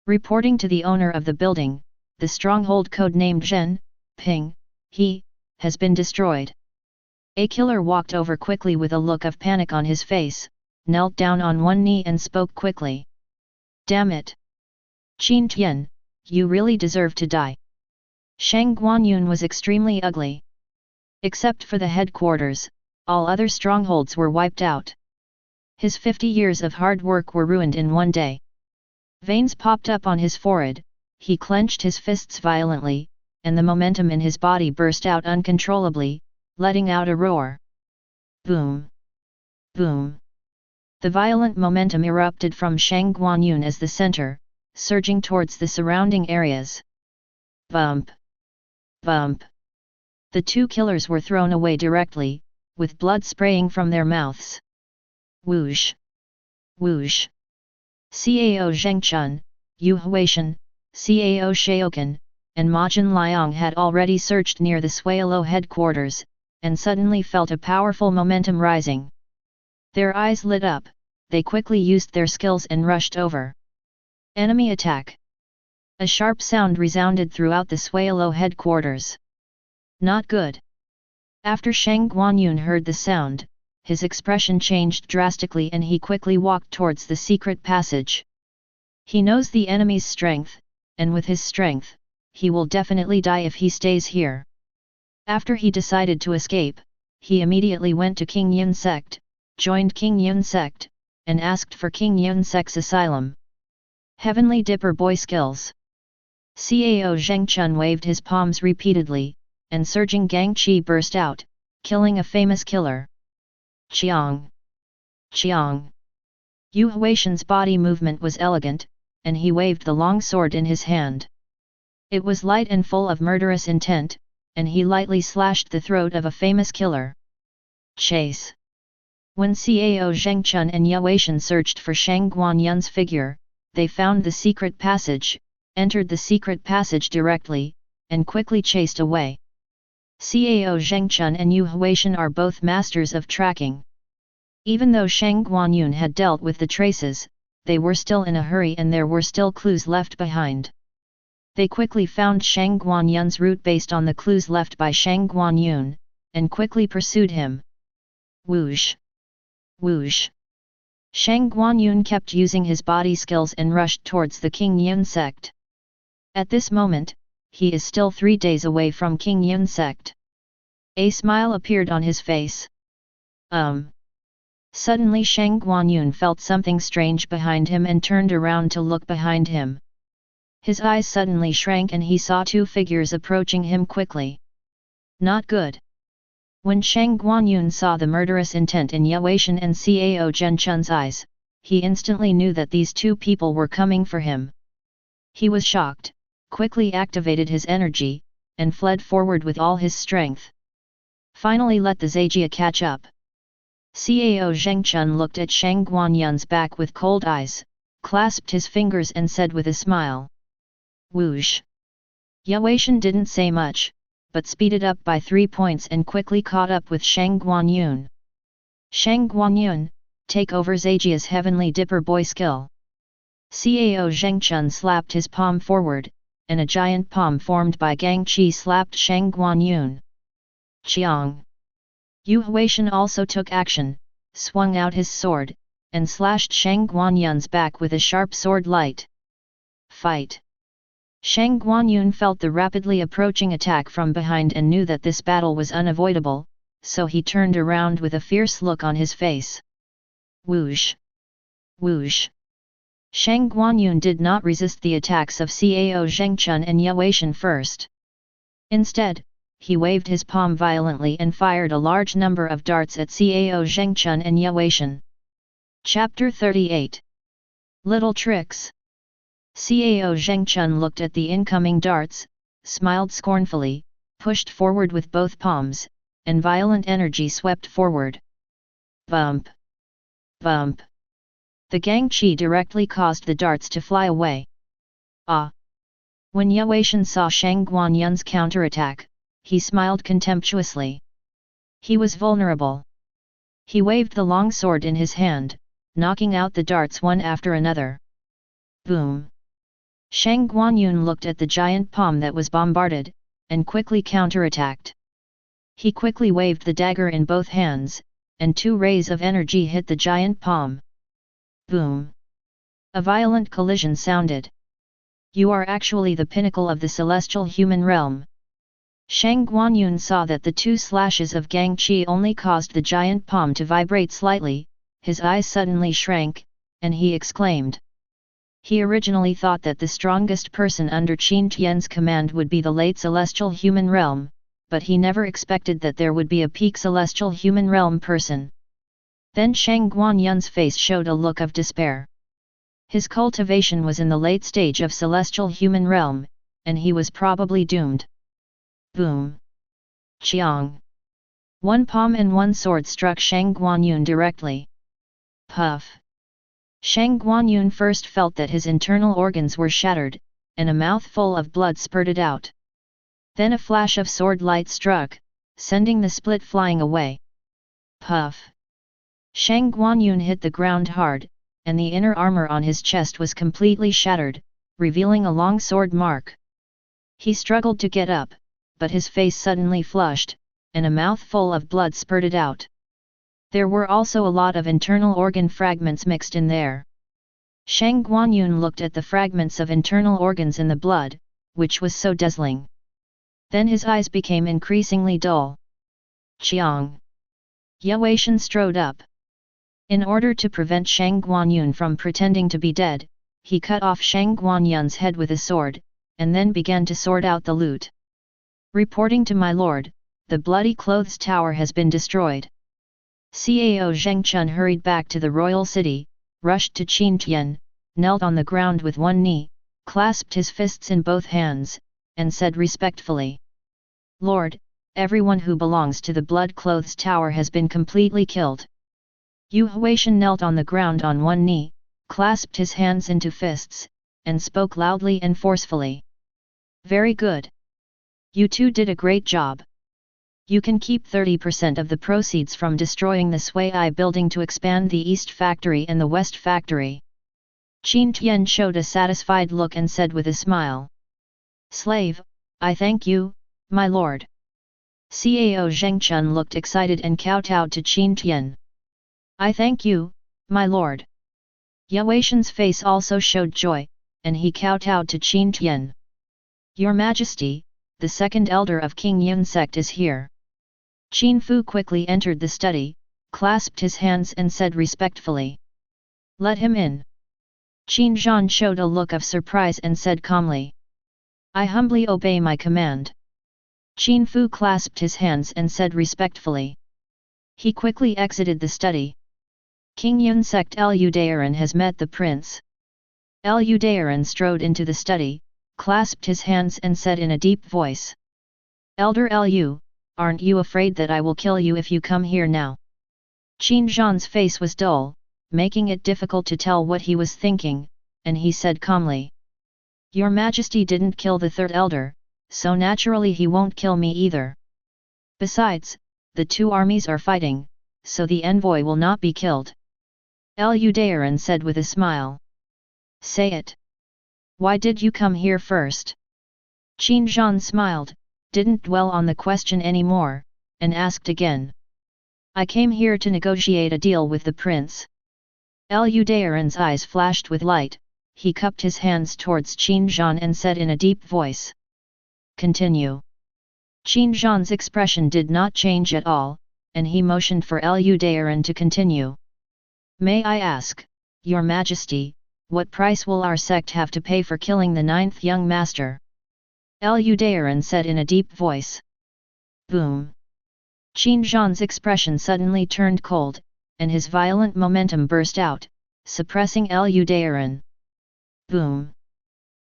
Reporting to the owner of the building, the stronghold codenamed Zhen, Ping, he, has been destroyed. A killer walked over quickly with a look of panic on his face, knelt down on one knee and spoke quickly. Damn it! Qin Tian, you really deserve to die. Shang Guanyun was extremely ugly. Except for the headquarters, all other strongholds were wiped out. His 50 years of hard work were ruined in one day. Veins popped up on his forehead, he clenched his fists violently, and the momentum in his body burst out uncontrollably, letting out a roar. Boom! Boom! The violent momentum erupted from Shang Guanyun as the center, surging towards the surrounding areas. Bump! Bump! The two killers were thrown away directly, with blood spraying from their mouths. Whoosh! Whoosh! Cao Zhengchun, Yu Huaishan, Cao Shaokan, and Majin Liang had already searched near the Suelo headquarters, and suddenly felt a powerful momentum rising. Their eyes lit up, they quickly used their skills and rushed over. Enemy attack! A sharp sound resounded throughout the Suelo headquarters. Not good. After Shang Guanyun heard the sound, his expression changed drastically and he quickly walked towards the secret passage. He knows the enemy's strength, and with his strength, he will definitely die if he stays here. After he decided to escape, he immediately went to King Yun sect, joined King Yun sect, and asked for King Yun sect's asylum. Heavenly Dipper Boy Skills. Cao Zhengchun waved his palms repeatedly, and surging Gang Qi burst out, killing a famous killer. Chiang! Chiang! Yu Huaishan's body movement was elegant, and he waved the long sword in his hand. It was light and full of murderous intent, and he lightly slashed the throat of a famous killer. Chase! When Cao Zhengchun and Yu Huaishan searched for Shang Guanyun's figure, they found the secret passage, entered the secret passage directly, and quickly chased away. Cao Zhengchun and Yu Huaishan are both masters of tracking. Even though Shang Guanyun had dealt with the traces, they were still in a hurry and there were still clues left behind. They quickly found Shang Guanyun's route based on the clues left by Shang Guanyun, and quickly pursued him. Whoosh! Whoosh! Shang Guanyun kept using his body skills and rushed towards the King Yun sect. At this moment, he is still 3 days away from King Yun sect. A smile appeared on his face. Suddenly Shang Guanyun felt something strange behind him and turned around to look behind him. His eyes suddenly shrank and he saw 2 figures approaching him quickly. Not good. When Shang Guanyun saw the murderous intent in Yu Huaishan and Cao Zhengchun's eyes, he instantly knew that these 2 people were coming for him. He was shocked, quickly activated his energy, and fled forward with all his strength. Finally let the Zajia catch up. Cao Zhengchun looked at Shang Guanyun's back with cold eyes, clasped his fingers and said with a smile. Whoosh! Yu Huaishan didn't say much, but speeded up by 3 points and quickly caught up with Shang Guanyun. Shang Guanyun, take over Zajia's Heavenly Dipper Boy skill. Cao Zhengchun slapped his palm forward, and a giant palm formed by Gang Qi slapped Shang Guanyun. Chiang! Yu Huaishan also took action, swung out his sword, and slashed Shang Guanyun's back with a sharp sword light. Fight! Shang Guanyun felt the rapidly approaching attack from behind and knew that this battle was unavoidable, so he turned around with a fierce look on his face. Whoosh! Whoosh! Shang Guanyun did not resist the attacks of Cao Zhengchun and Yu Huaishan first. Instead, he waved his palm violently and fired a large number of darts at Cao Zhengchun and Yu Huaishan. Chapter 38. Little Tricks. Cao Zhengchun looked at the incoming darts, smiled scornfully, pushed forward with both palms, and violent energy swept forward. Bump! Bump! The Gang Qi directly caused the darts to fly away. Ah! When Yu Huaishan saw Shang Guanyun's counterattack, he smiled contemptuously. He was vulnerable. He waved the long sword in his hand, knocking out the darts one after another. Boom! Shang Guanyun looked at the giant palm that was bombarded, and quickly counterattacked. He quickly waved the dagger in both hands, and 2 rays of energy hit the giant palm. Boom! A violent collision sounded. You are actually the pinnacle of the celestial human realm. Shang Guanyun saw that the 2 slashes of Gang Qi only caused the giant palm to vibrate slightly, his eyes suddenly shrank, and he exclaimed. He originally thought that the strongest person under Qin Tian's command would be the late celestial human realm, but he never expected that there would be a peak celestial human realm person. Then Shang Guanyun's face showed a look of despair. His cultivation was in the late stage of celestial human realm, and he was probably doomed. Boom! Chiang! One palm and one sword struck Shang Guanyun directly. Puff! Shang Guanyun first felt that his internal organs were shattered, and a mouthful of blood spurted out. Then a flash of sword light struck, sending the split flying away. Puff! Shang Guanyun hit the ground hard, and the inner armor on his chest was completely shattered, revealing a long sword mark. He struggled to get up, but his face suddenly flushed, and a mouthful of blood spurted out. There were also a lot of internal organ fragments mixed in there. Shang Guanyun looked at the fragments of internal organs in the blood, which was so dazzling. Then his eyes became increasingly dull. Chiang! Yueishan strode up. In order to prevent Shang Guanyun from pretending to be dead, he cut off Shang Guanyun's head with a sword, and then began to sort out the loot. Reporting to my lord, the Bloody Clothes Tower has been destroyed. Cao Zhengchun hurried back to the royal city, rushed to Qin Tian, knelt on the ground with one knee, clasped his fists in both hands, and said respectfully, Lord, everyone who belongs to the Blood Clothes Tower has been completely killed. Yu Huaishan knelt on the ground on one knee, clasped his hands into fists, and spoke loudly and forcefully. Very good. You two did a great job. You can keep 30% of the proceeds from destroying the Sui building to expand the East Factory and the West Factory. Qin Tian showed a satisfied look and said with a smile. Slave, I thank you, my lord. Cao Zhengchun looked excited and kowtowed to Qin Tian. I thank you, my lord. Yueishan's face also showed joy, and he kowtowed to Qin Tian. Your Majesty, the second elder of King Yun sect is here. Qin Fu quickly entered the study, clasped his hands and said respectfully. Let him in. Qin Zhan showed a look of surprise and said calmly. I humbly obey my command. Qin Fu clasped his hands and said respectfully. He quickly exited the study. King Yun sect Lu Daeran has met the prince. Lu Daeran strode into the study, clasped his hands and said in a deep voice. Elder Lu, aren't you afraid that I will kill you if you come here now? Qin Zhan's face was dull, making it difficult to tell what he was thinking, and he said calmly. Your Majesty didn't kill the third elder, so naturally he won't kill me either. Besides, the two armies are fighting, so the envoy will not be killed. Lu Daeran said with a smile. Say it. Why did you come here first? Qin Zhan smiled, didn't dwell on the question anymore, and asked again. I came here to negotiate a deal with the prince. Lu Daeran's eyes flashed with light, he cupped his hands towards Qin Zhan and said in a deep voice. Continue. Qin Zhan's expression did not change at all, and he motioned for Lu Daeran to continue. May I ask, Your Majesty, what price will our sect have to pay for killing the ninth young master? Lu Daeran said in a deep voice. Boom! Qin Zhan's expression suddenly turned cold, and his violent momentum burst out, suppressing Lu Daeran. Boom!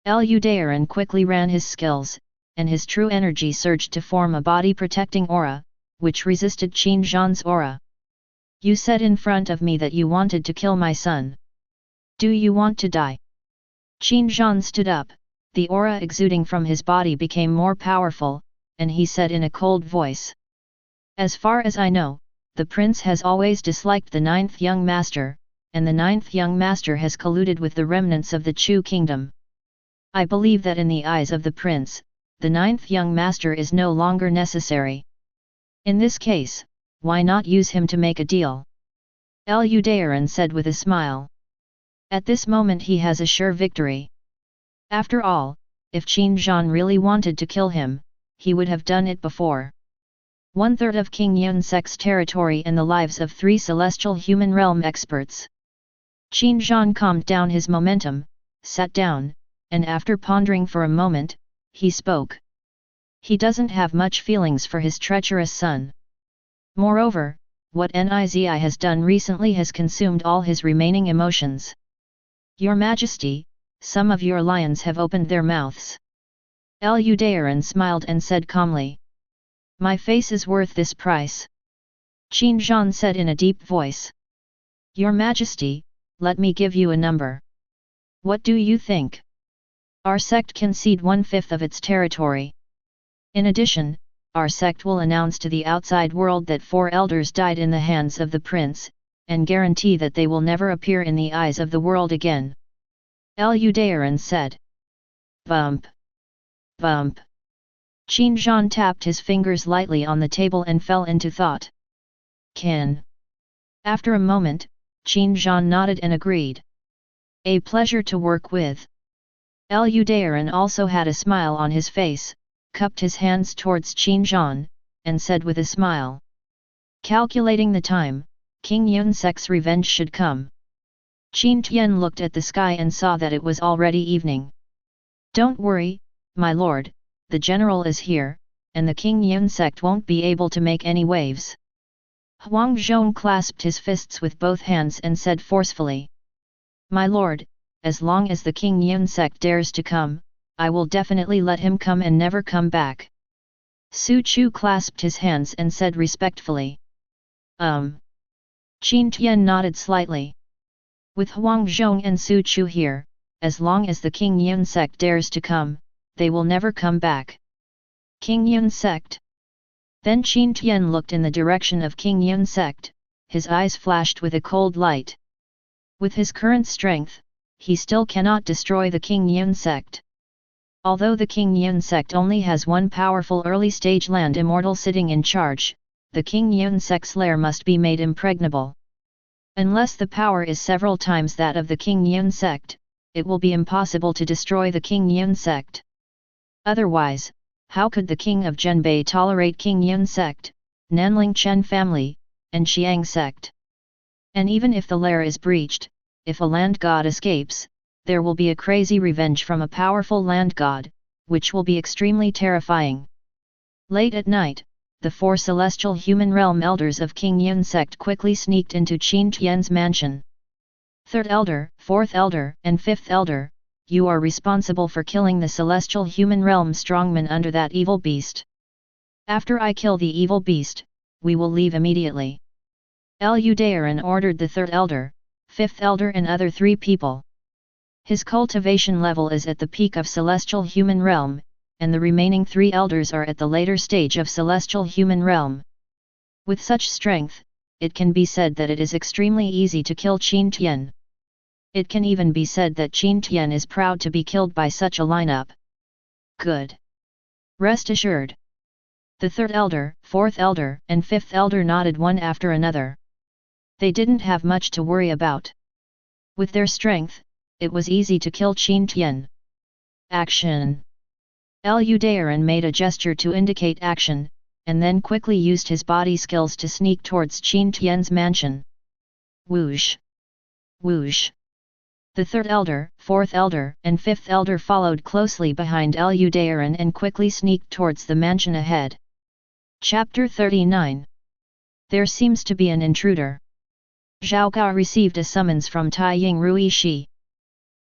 Lu Daeran quickly ran his skills, and his true energy surged to form a body-protecting aura, which resisted Qin Zhan's aura. You said in front of me that you wanted to kill my son. Do you want to die? Qin Zhan stood up, the aura exuding from his body became more powerful, and he said in a cold voice. As far as I know, the prince has always disliked the ninth young master, and the ninth young master has colluded with the remnants of the Chu kingdom. I believe that in the eyes of the prince, the ninth young master is no longer necessary. In this case, why not use him to make a deal? Lu Daeran said with a smile. At this moment he has a sure victory. After all, if Qin Zhan really wanted to kill him, he would have done it before. 1/3 of King Yun Sek's territory and the lives of 3 celestial human realm experts. Qin Zhan calmed down his momentum, sat down, and after pondering for a moment, he spoke. He doesn't have much feelings for his treacherous son. Moreover, what Nizi has done recently has consumed all his remaining emotions. Your Majesty, some of your lions have opened their mouths. Lu Daoran smiled and said calmly. My face is worth this price. Qin Zhan said in a deep voice. Your Majesty, let me give you a number. What do you think? Our sect can cede 1/5 of its territory. In addition, our sect will announce to the outside world that 4 elders died in the hands of the prince, and guarantee that they will never appear in the eyes of the world again. Lu Daoran said. Bump. Bump. Qin Zhan tapped his fingers lightly on the table and fell into thought. Can. After a moment, Qin Zhan nodded and agreed. A pleasure to work with. Lu Daoran also had a smile on his face, cupped his hands towards Qin Zhan, and said with a smile. Calculating the time, King Yun Sek's revenge should come. Qin Tian looked at the sky and saw that it was already evening. Don't worry, my lord, the general is here, and the King Yun sect won't be able to make any waves. Huang Zhong clasped his fists with both hands and said forcefully. My lord, as long as the King Yun sect dares to come, I will definitely let him come and never come back. Su Chu clasped his hands and said respectfully. Qin Tian nodded slightly. With Huang Zhong and Su Chu here, as long as the King Yun sect dares to come, they will never come back. King Yun sect? Then Qin Tian looked in the direction of King Yun sect, his eyes flashed with a cold light. With his current strength, he still cannot destroy the King Yun sect. Although the King Yun sect only has one powerful early-stage land immortal sitting in charge, the King Yun sect's lair must be made impregnable. Unless the power is several times that of the King Yun sect, it will be impossible to destroy the King Yun sect. Otherwise, how could the King of Zhenbei tolerate King Yun sect, Nanling Chen family, and Xiang sect? And even if the lair is breached, if a land god escapes, there will be a crazy revenge from a powerful land god, which will be extremely terrifying. Late at night, the 4 celestial human realm elders of King Yun sect quickly sneaked into Qin Tian's mansion. 3rd elder, 4th elder, and 5th elder, you are responsible for killing the celestial human realm strongman under that evil beast. After I kill the evil beast, we will leave immediately. Lu Daoran ordered the 3rd elder, 5th elder and other 3 people. His cultivation level is at the peak of celestial human realm, and the remaining 3 elders are at the later stage of celestial human realm. With such strength, it can be said that it is extremely easy to kill Qin Tian. It can even be said that Qin Tian is proud to be killed by such a lineup. Good. Rest assured. The 3rd elder, 4th elder, and 5th elder nodded one after another. They didn't have much to worry about. With their strength, it was easy to kill Qin Tian. Action. Lu Daoran made a gesture to indicate action, and then quickly used his body skills to sneak towards Qin Tian's mansion. Whoosh! Whoosh! The 3rd elder, 4th elder, and 5th elder followed closely behind Lu Daoran and quickly sneaked towards the mansion ahead. Chapter 39. There seems to be an intruder. Zhao Gao received a summons from Taiying Rui Shi.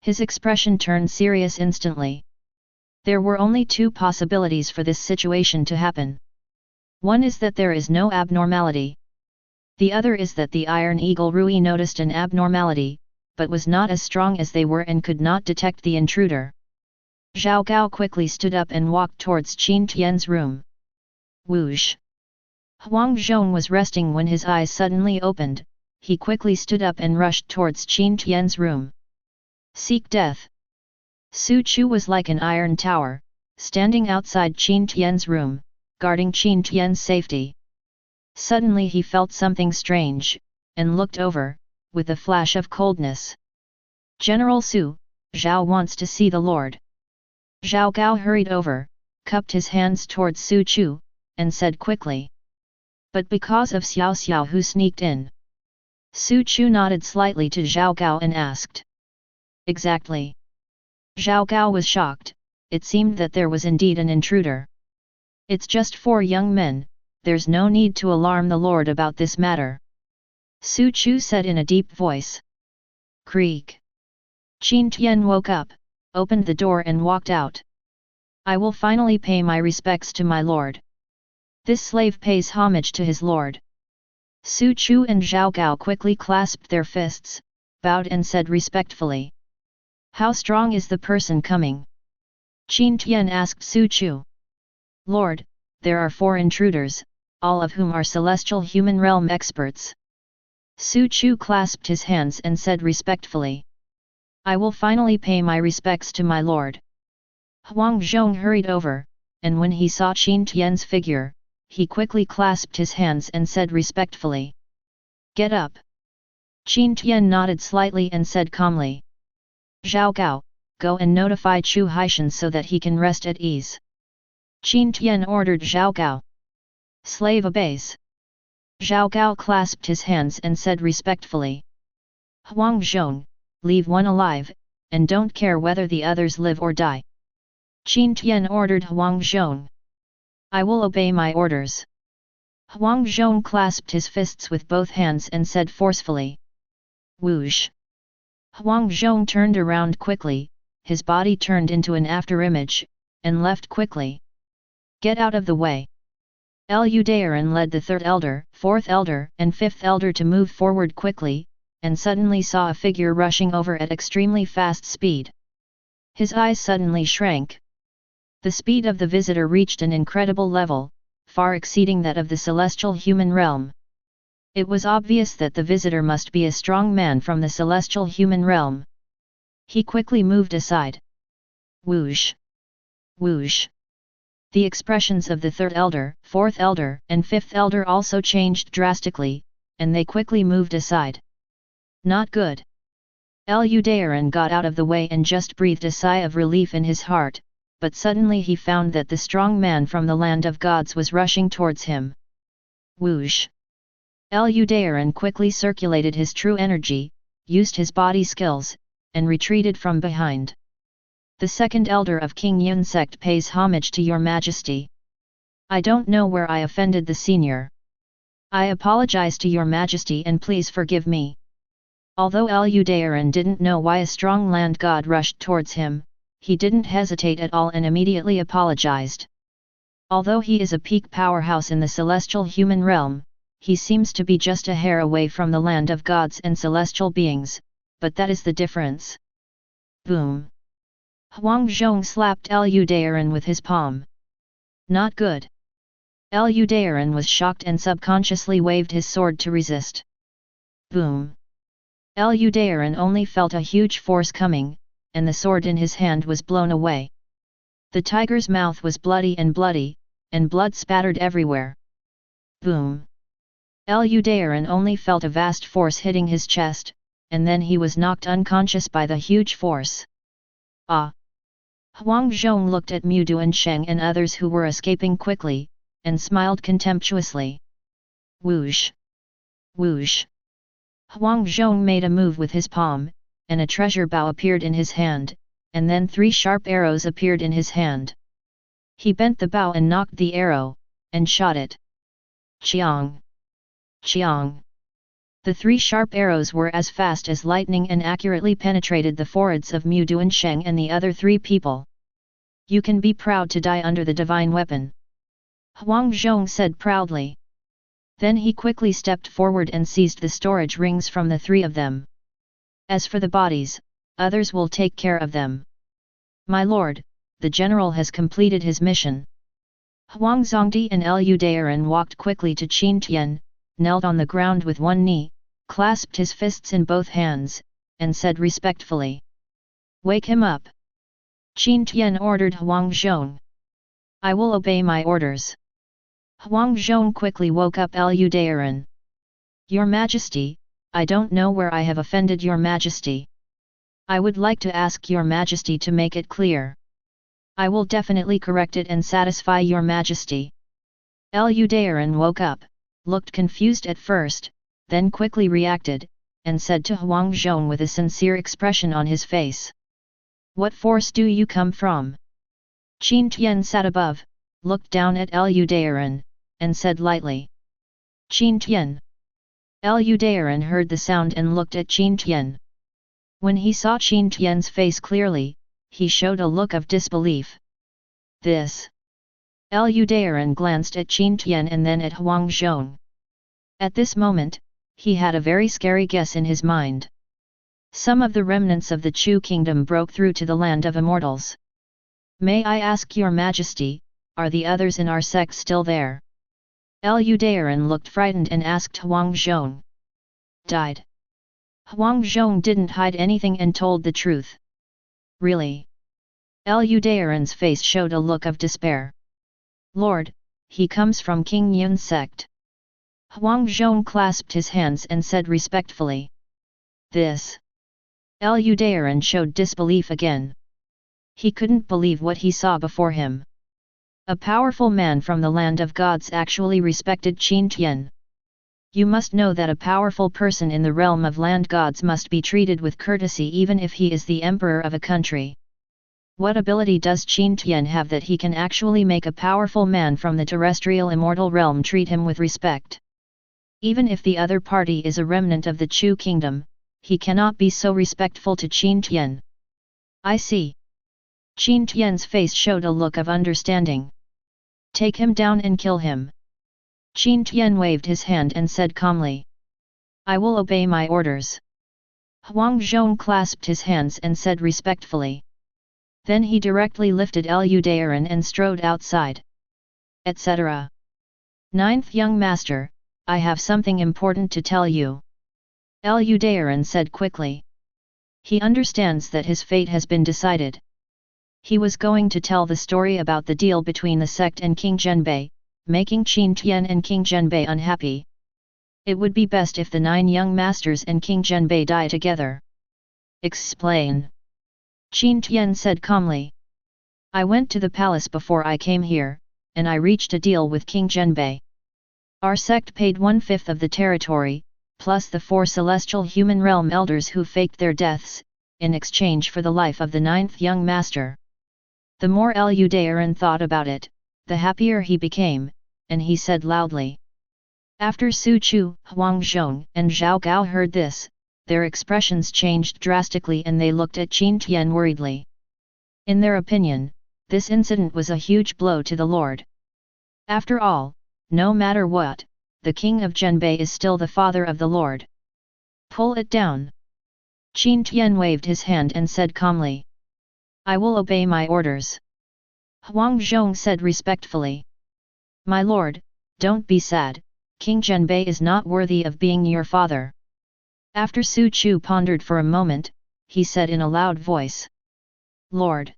His expression turned serious instantly. There were only 2 possibilities for this situation to happen. One is that there is no abnormality. The other is that the Iron Eagle Rui noticed an abnormality, but was not as strong as they were and could not detect the intruder. Zhao Gao quickly stood up and walked towards Qin Tian's room. Whoosh! Huang Zhong was resting when his eyes suddenly opened. He quickly stood up and rushed towards Qin Tian's room. Seek death. Su Chu was like an iron tower, standing outside Qin Tian's room, guarding Qin Tian's safety. Suddenly he felt something strange, and looked over, with a flash of coldness. General Su, Zhao wants to see the Lord. Zhao Gao hurried over, cupped his hands towards Su Chu, and said quickly. But because of Xiao Xiao who sneaked in. Su Chu nodded slightly to Zhao Gao and asked. Exactly. Zhao Gao was shocked, it seemed that there was indeed an intruder. It's just 4 young men, there's no need to alarm the Lord about this matter. Su Chu said in a deep voice. Creak. Qin Tian woke up, opened the door and walked out. I will finally pay my respects to my lord. This slave pays homage to his lord. Su Chu and Zhao Gao quickly clasped their fists, bowed and said respectfully. How strong is the person coming? Qin Tian asked Su Chu. Lord, there are 4 intruders, all of whom are celestial human realm experts. Su Chu clasped his hands and said respectfully. I will finally pay my respects to my lord. Huang Zhong hurried over, and when he saw Qin Tian's figure, he quickly clasped his hands and said respectfully. Get up. Qin Tian nodded slightly and said calmly. Zhao Gao, go and notify Chu Haishan so that he can rest at ease. Qin Tian ordered Zhao Gao. Slave obeys. Zhao Gao clasped his hands and said respectfully. Huang Zhong, leave one alive, and don't care whether the others live or die. Qin Tian ordered Huang Zhong. I will obey my orders. Huang Zhong clasped his fists with both hands and said forcefully. Whoosh! Huang Zhong turned around quickly, his body turned into an afterimage, and left quickly. Get out of the way! Lu Daoran led the 3rd elder, 4th elder and 5th elder to move forward quickly, and suddenly saw a figure rushing over at extremely fast speed. His eyes suddenly shrank. The speed of the visitor reached an incredible level, far exceeding that of the celestial human realm. It was obvious that the visitor must be a strong man from the celestial human realm. He quickly moved aside. Whoosh! Whoosh! The expressions of the 3rd elder, 4th elder and 5th elder also changed drastically, and they quickly moved aside. Not good. Lu Daoran got out of the way and just breathed a sigh of relief in his heart, but suddenly he found that the strong man from the land of gods was rushing towards him. Whoosh! Lu Daoran quickly circulated his true energy, used his body skills, and retreated from behind. The 2nd elder of King Yun sect pays homage to your majesty. I don't know where I offended the senior. I apologize to your majesty and please forgive me. Although Lu Daoran didn't know why a strong land god rushed towards him, he didn't hesitate at all and immediately apologized. Although he is a peak powerhouse in the celestial human realm, he seems to be just a hair away from the land of gods and celestial beings, but that is the difference. Boom! Huang Zhong slapped Lu Daoran with his palm. Not good. Lu Daoran was shocked and subconsciously waved his sword to resist. Boom! Lu Daoran only felt a huge force coming, and the sword in his hand was blown away. The tiger's mouth was bloody, and blood spattered everywhere. Boom! Lu Daoran only felt a vast force hitting his chest, and then he was knocked unconscious by the huge force. Ah! Huang Zhong looked at Mu Duansheng and others who were escaping quickly, and smiled contemptuously. Whoosh! Whoosh! Huang Zhong made a move with his palm, and a treasure bow appeared in his hand, and then 3 sharp arrows appeared in his hand. He bent the bow and knocked the arrow, and shot it. Chiang! Chiang! The 3 sharp arrows were as fast as lightning and accurately penetrated the foreheads of Mu Duansheng and the other 3 people. You can be proud to die under the divine weapon. Huang Zhong said proudly. Then he quickly stepped forward and seized the storage rings from the 3 of them. As for the bodies, others will take care of them. My lord, the general has completed his mission. Huang Zongdi and Lu Daoran walked quickly to Qin Tian, knelt on the ground with one knee, clasped his fists in both hands, and said respectfully. Wake him up. Qin Tian ordered Huang Zhong. I will obey my orders. Huang Zhong quickly woke up Lu Daoran. Your Majesty, I don't know where I have offended your Majesty. I would like to ask your Majesty to make it clear. I will definitely correct it and satisfy your Majesty. Lu Daoran woke up, looked confused at first, then quickly reacted, and said to Hongjun with a sincere expression on his face. What force do you come from? Qin Tian sat above, looked down at Ludaran, and said lightly. Qin Tian. Ludaran heard the sound and looked at Qin Tian. When he saw Qin Tian's face clearly, he showed a look of disbelief. This. Ludaran glanced at Qin Tian and then at Hongjun. At this moment, he had a very scary guess in his mind. Some of the remnants of the Chu kingdom broke through to the land of immortals. May I ask your majesty, are the others in our sect still there? Ludaran looked frightened and asked Hongjun. Died. Hongjun didn't hide anything and told the truth. Really? Ludaran's face showed a look of despair. Lord, he comes from King Yun's sect. Hongjun clasped his hands and said respectfully. This. Ludaran showed disbelief again. He couldn't believe what he saw before him. A powerful man from the land of gods actually respected Qin Tian. You must know that a powerful person in the realm of land gods must be treated with courtesy even if he is the emperor of a country. What ability does Qin Tian have that he can actually make a powerful man from the terrestrial immortal realm treat him with respect? Even if the other party is a remnant of the Chu kingdom, he cannot be so respectful to Qin Tian. I see. Qin Tian's face showed a look of understanding. Take him down and kill him. Qin Tian waved his hand and said calmly. I will obey my orders. Hongjun clasped his hands and said respectfully. Then he directly lifted Ludaran and strode outside. Etc. Ninth young master, I have something important to tell you. Ludaran said quickly. He understands that his fate has been decided. He was going to tell the story about the deal between the sect and King Zhenbei, making Qin Tian and King Zhenbei unhappy. It would be best if the 9 young masters and King Zhenbei die together. Explain. Qin Tian said calmly. I went to the palace before I came here, and I reached a deal with King Zhenbei. Our sect paid 1/5 of the territory, plus the 4 celestial human realm elders who faked their deaths, in exchange for the life of the 9th young master. The more Ludaran thought about it, the happier he became, and he said loudly. After Su Chu, Hongjun, and Zhao Gao heard this, their expressions changed drastically and they looked at Qin Tian worriedly. In their opinion, this incident was a huge blow to the Lord. After all, no matter what, the king of Zhenbei is still the father of the Lord. Pull it down. Qin Tian waved his hand and said calmly. I will obey my orders. Hongjun said respectfully. My lord, don't be sad, King Zhenbei is not worthy of being your father. After Su Chu pondered for a moment, he said in a loud voice. Lord.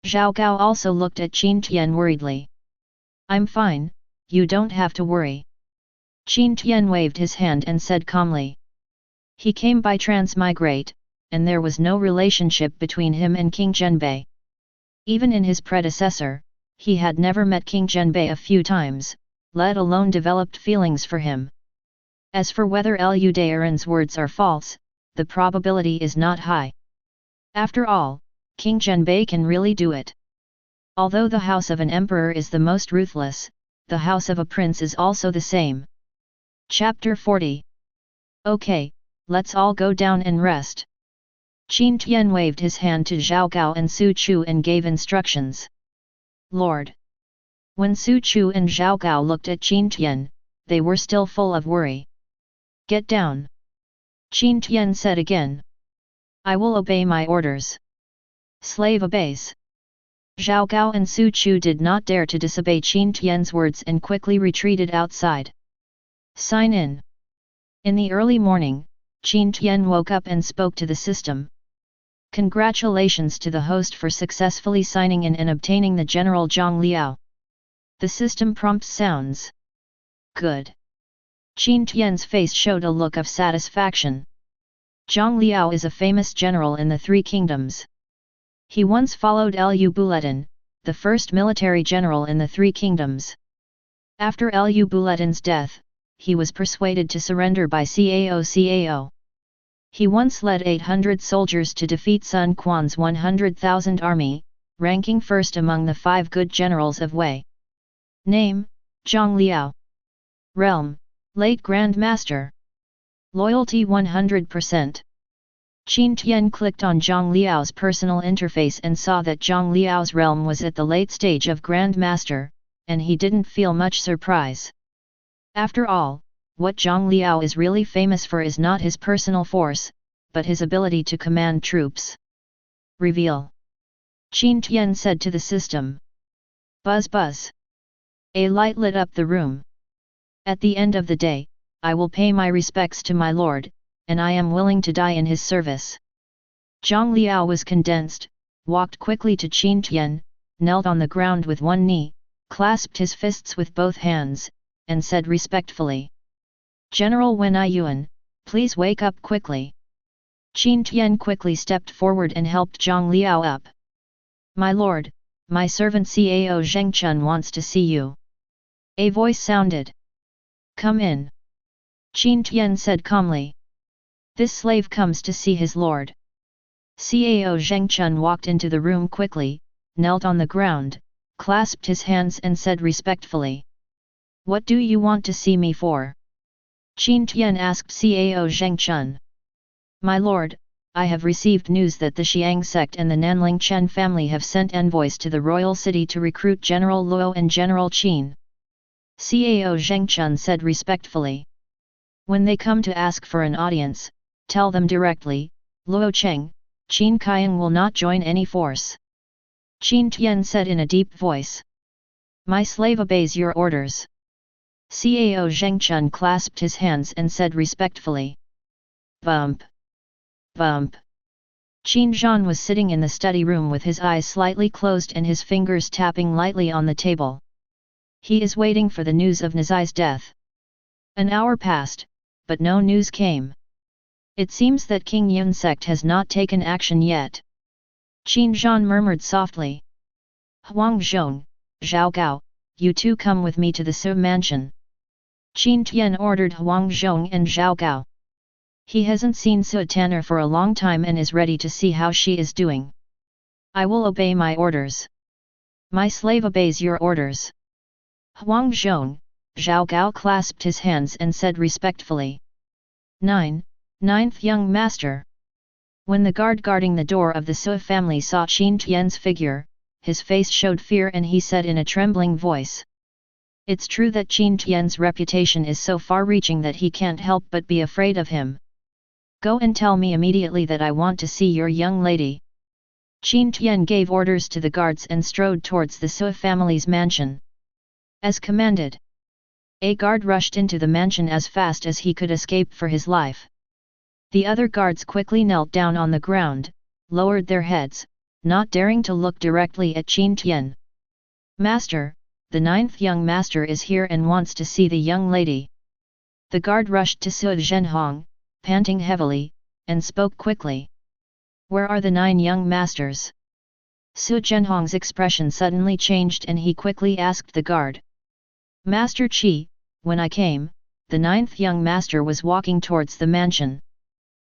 Zhao Gao also looked at Qin Tian worriedly. I'm fine, you don't have to worry. Qin Tian waved his hand and said calmly. He came by Transmigrate, and there was no relationship between him and King Zhenbei. Even in his predecessor, he had never met King Zhenbei a few times, let alone developed feelings for him. As for whether Ludaran's words are false, the probability is not high. After all, King Zhenbei can really do it. Although the house of an emperor is the most ruthless, the house of a prince is also the same. Chapter 40. Okay, let's all go down and rest. Qin Tian waved his hand to Zhao Gao and Su Chu and gave instructions. Lord. When Su Chu and Zhao Gao looked at Qin Tian, they were still full of worry. Get down. Qin Tian said again. I will obey my orders. Slave obeys. Zhao Gao and Su Chu did not dare to disobey Qin Tian's words and quickly retreated outside. Sign in. In the early morning, Qin Tian woke up and spoke to the system. Congratulations to the host for successfully signing in and obtaining the General Zhang Liao. The system prompt sounds. Good. Qin Tian's face showed a look of satisfaction. Zhang Liao is a famous general in the 3 kingdoms. He once followed Lu Buletin, the first military general in the 3 kingdoms. After Lu Buletin's death, he was persuaded to surrender by Cao. He once led 800 soldiers to defeat Sun Quan's 100,000 army, ranking first among the 5 good generals of Wei. Name, Zhang Liao. Realm, late Grand Master. Loyalty 100%. Qin Tian clicked on Zhang Liao's personal interface and saw that Zhang Liao's realm was at the late stage of Grand Master, and he didn't feel much surprise. After all, what Zhang Liao is really famous for is not his personal force, but his ability to command troops. Reveal. Qin Tian said to the system. Buzz buzz. A light lit up the room. At the end of the day, I will pay my respects to my lord, and I am willing to die in his service. Zhang Liao was condensed, walked quickly to Qin Tian, knelt on the ground with one knee, clasped his fists with both hands, and said respectfully. General Wen Yuan, please wake up quickly. Qin Tian quickly stepped forward and helped Zhang Liao up. My lord, my servant Cao Zhengchun wants to see you. A voice sounded. Come in. Qin Tian said calmly. This slave comes to see his lord. Cao Zhengchun walked into the room quickly, knelt on the ground, clasped his hands and said respectfully. What do you want to see me for? Qin Tian asked Cao Zhengchun. My lord, I have received news that the Xiang sect and the Nanling Chen family have sent envoys to the royal city to recruit General Luo and General Qin. Cao Zhengchun said respectfully. When they come to ask for an audience, tell them directly, Luo Cheng, Qin Kaiang will not join any force. Qin Tian said in a deep voice. My slave obeys your orders. Cao Zhengchun clasped his hands and said respectfully. Bump. Bump. Qin Zhan was sitting in the study room with his eyes slightly closed and his fingers tapping lightly on the table. He is waiting for the news of Nazai's death. An hour passed, but no news came. It seems that King Yun sect has not taken action yet. Qin Zhan murmured softly. Huang Zhong, Zhao Gao, you two come with me to the Su mansion. Qin Tian ordered Huang Zhong and Zhao Gao. He hasn't seen Su Tanner for a long time and is ready to see how she is doing. I will obey my orders. My slave obeys your orders. Huang Zhong, Zhao Gao clasped his hands and said respectfully. 9th young master. When the guard guarding the door of the Su family saw Qin Tian's figure, his face showed fear and he said in a trembling voice. It's true that Qin Tian's reputation is so far-reaching that he can't help but be afraid of him. Go and tell me immediately that I want to see your young lady. Qin Tian gave orders to the guards and strode towards the Su family's mansion. As commanded. A guard rushed into the mansion as fast as he could escape for his life. The other guards quickly knelt down on the ground, lowered their heads, not daring to look directly at Qin Tian. Master, the 9th young master is here and wants to see the young lady. The guard rushed to Su Zhenhong, panting heavily, and spoke quickly. Where are the 9 young masters? Su Zhenhong's expression suddenly changed and he quickly asked the guard. Master Qi, when I came, the 9th young master was walking towards the mansion.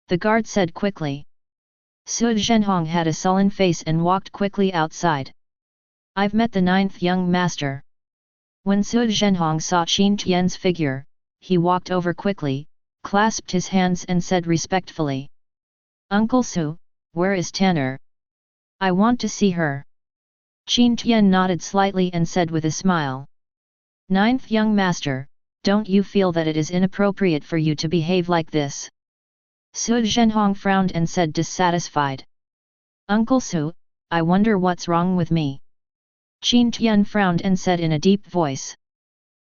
The guard said quickly. Su Zhenhong had a sullen face and walked quickly outside. I've met the 9th young master. When Su Zhenhong saw Qin Tian's figure, he walked over quickly, clasped his hands and said respectfully. Uncle Su, where is Tanner? I want to see her. Qin Tian nodded slightly and said with a smile. 9th young master, don't you feel that it is inappropriate for you to behave like this? Su Zhenhong frowned and said dissatisfied. Uncle Su, I wonder what's wrong with me. Qin Tian frowned and said in a deep voice.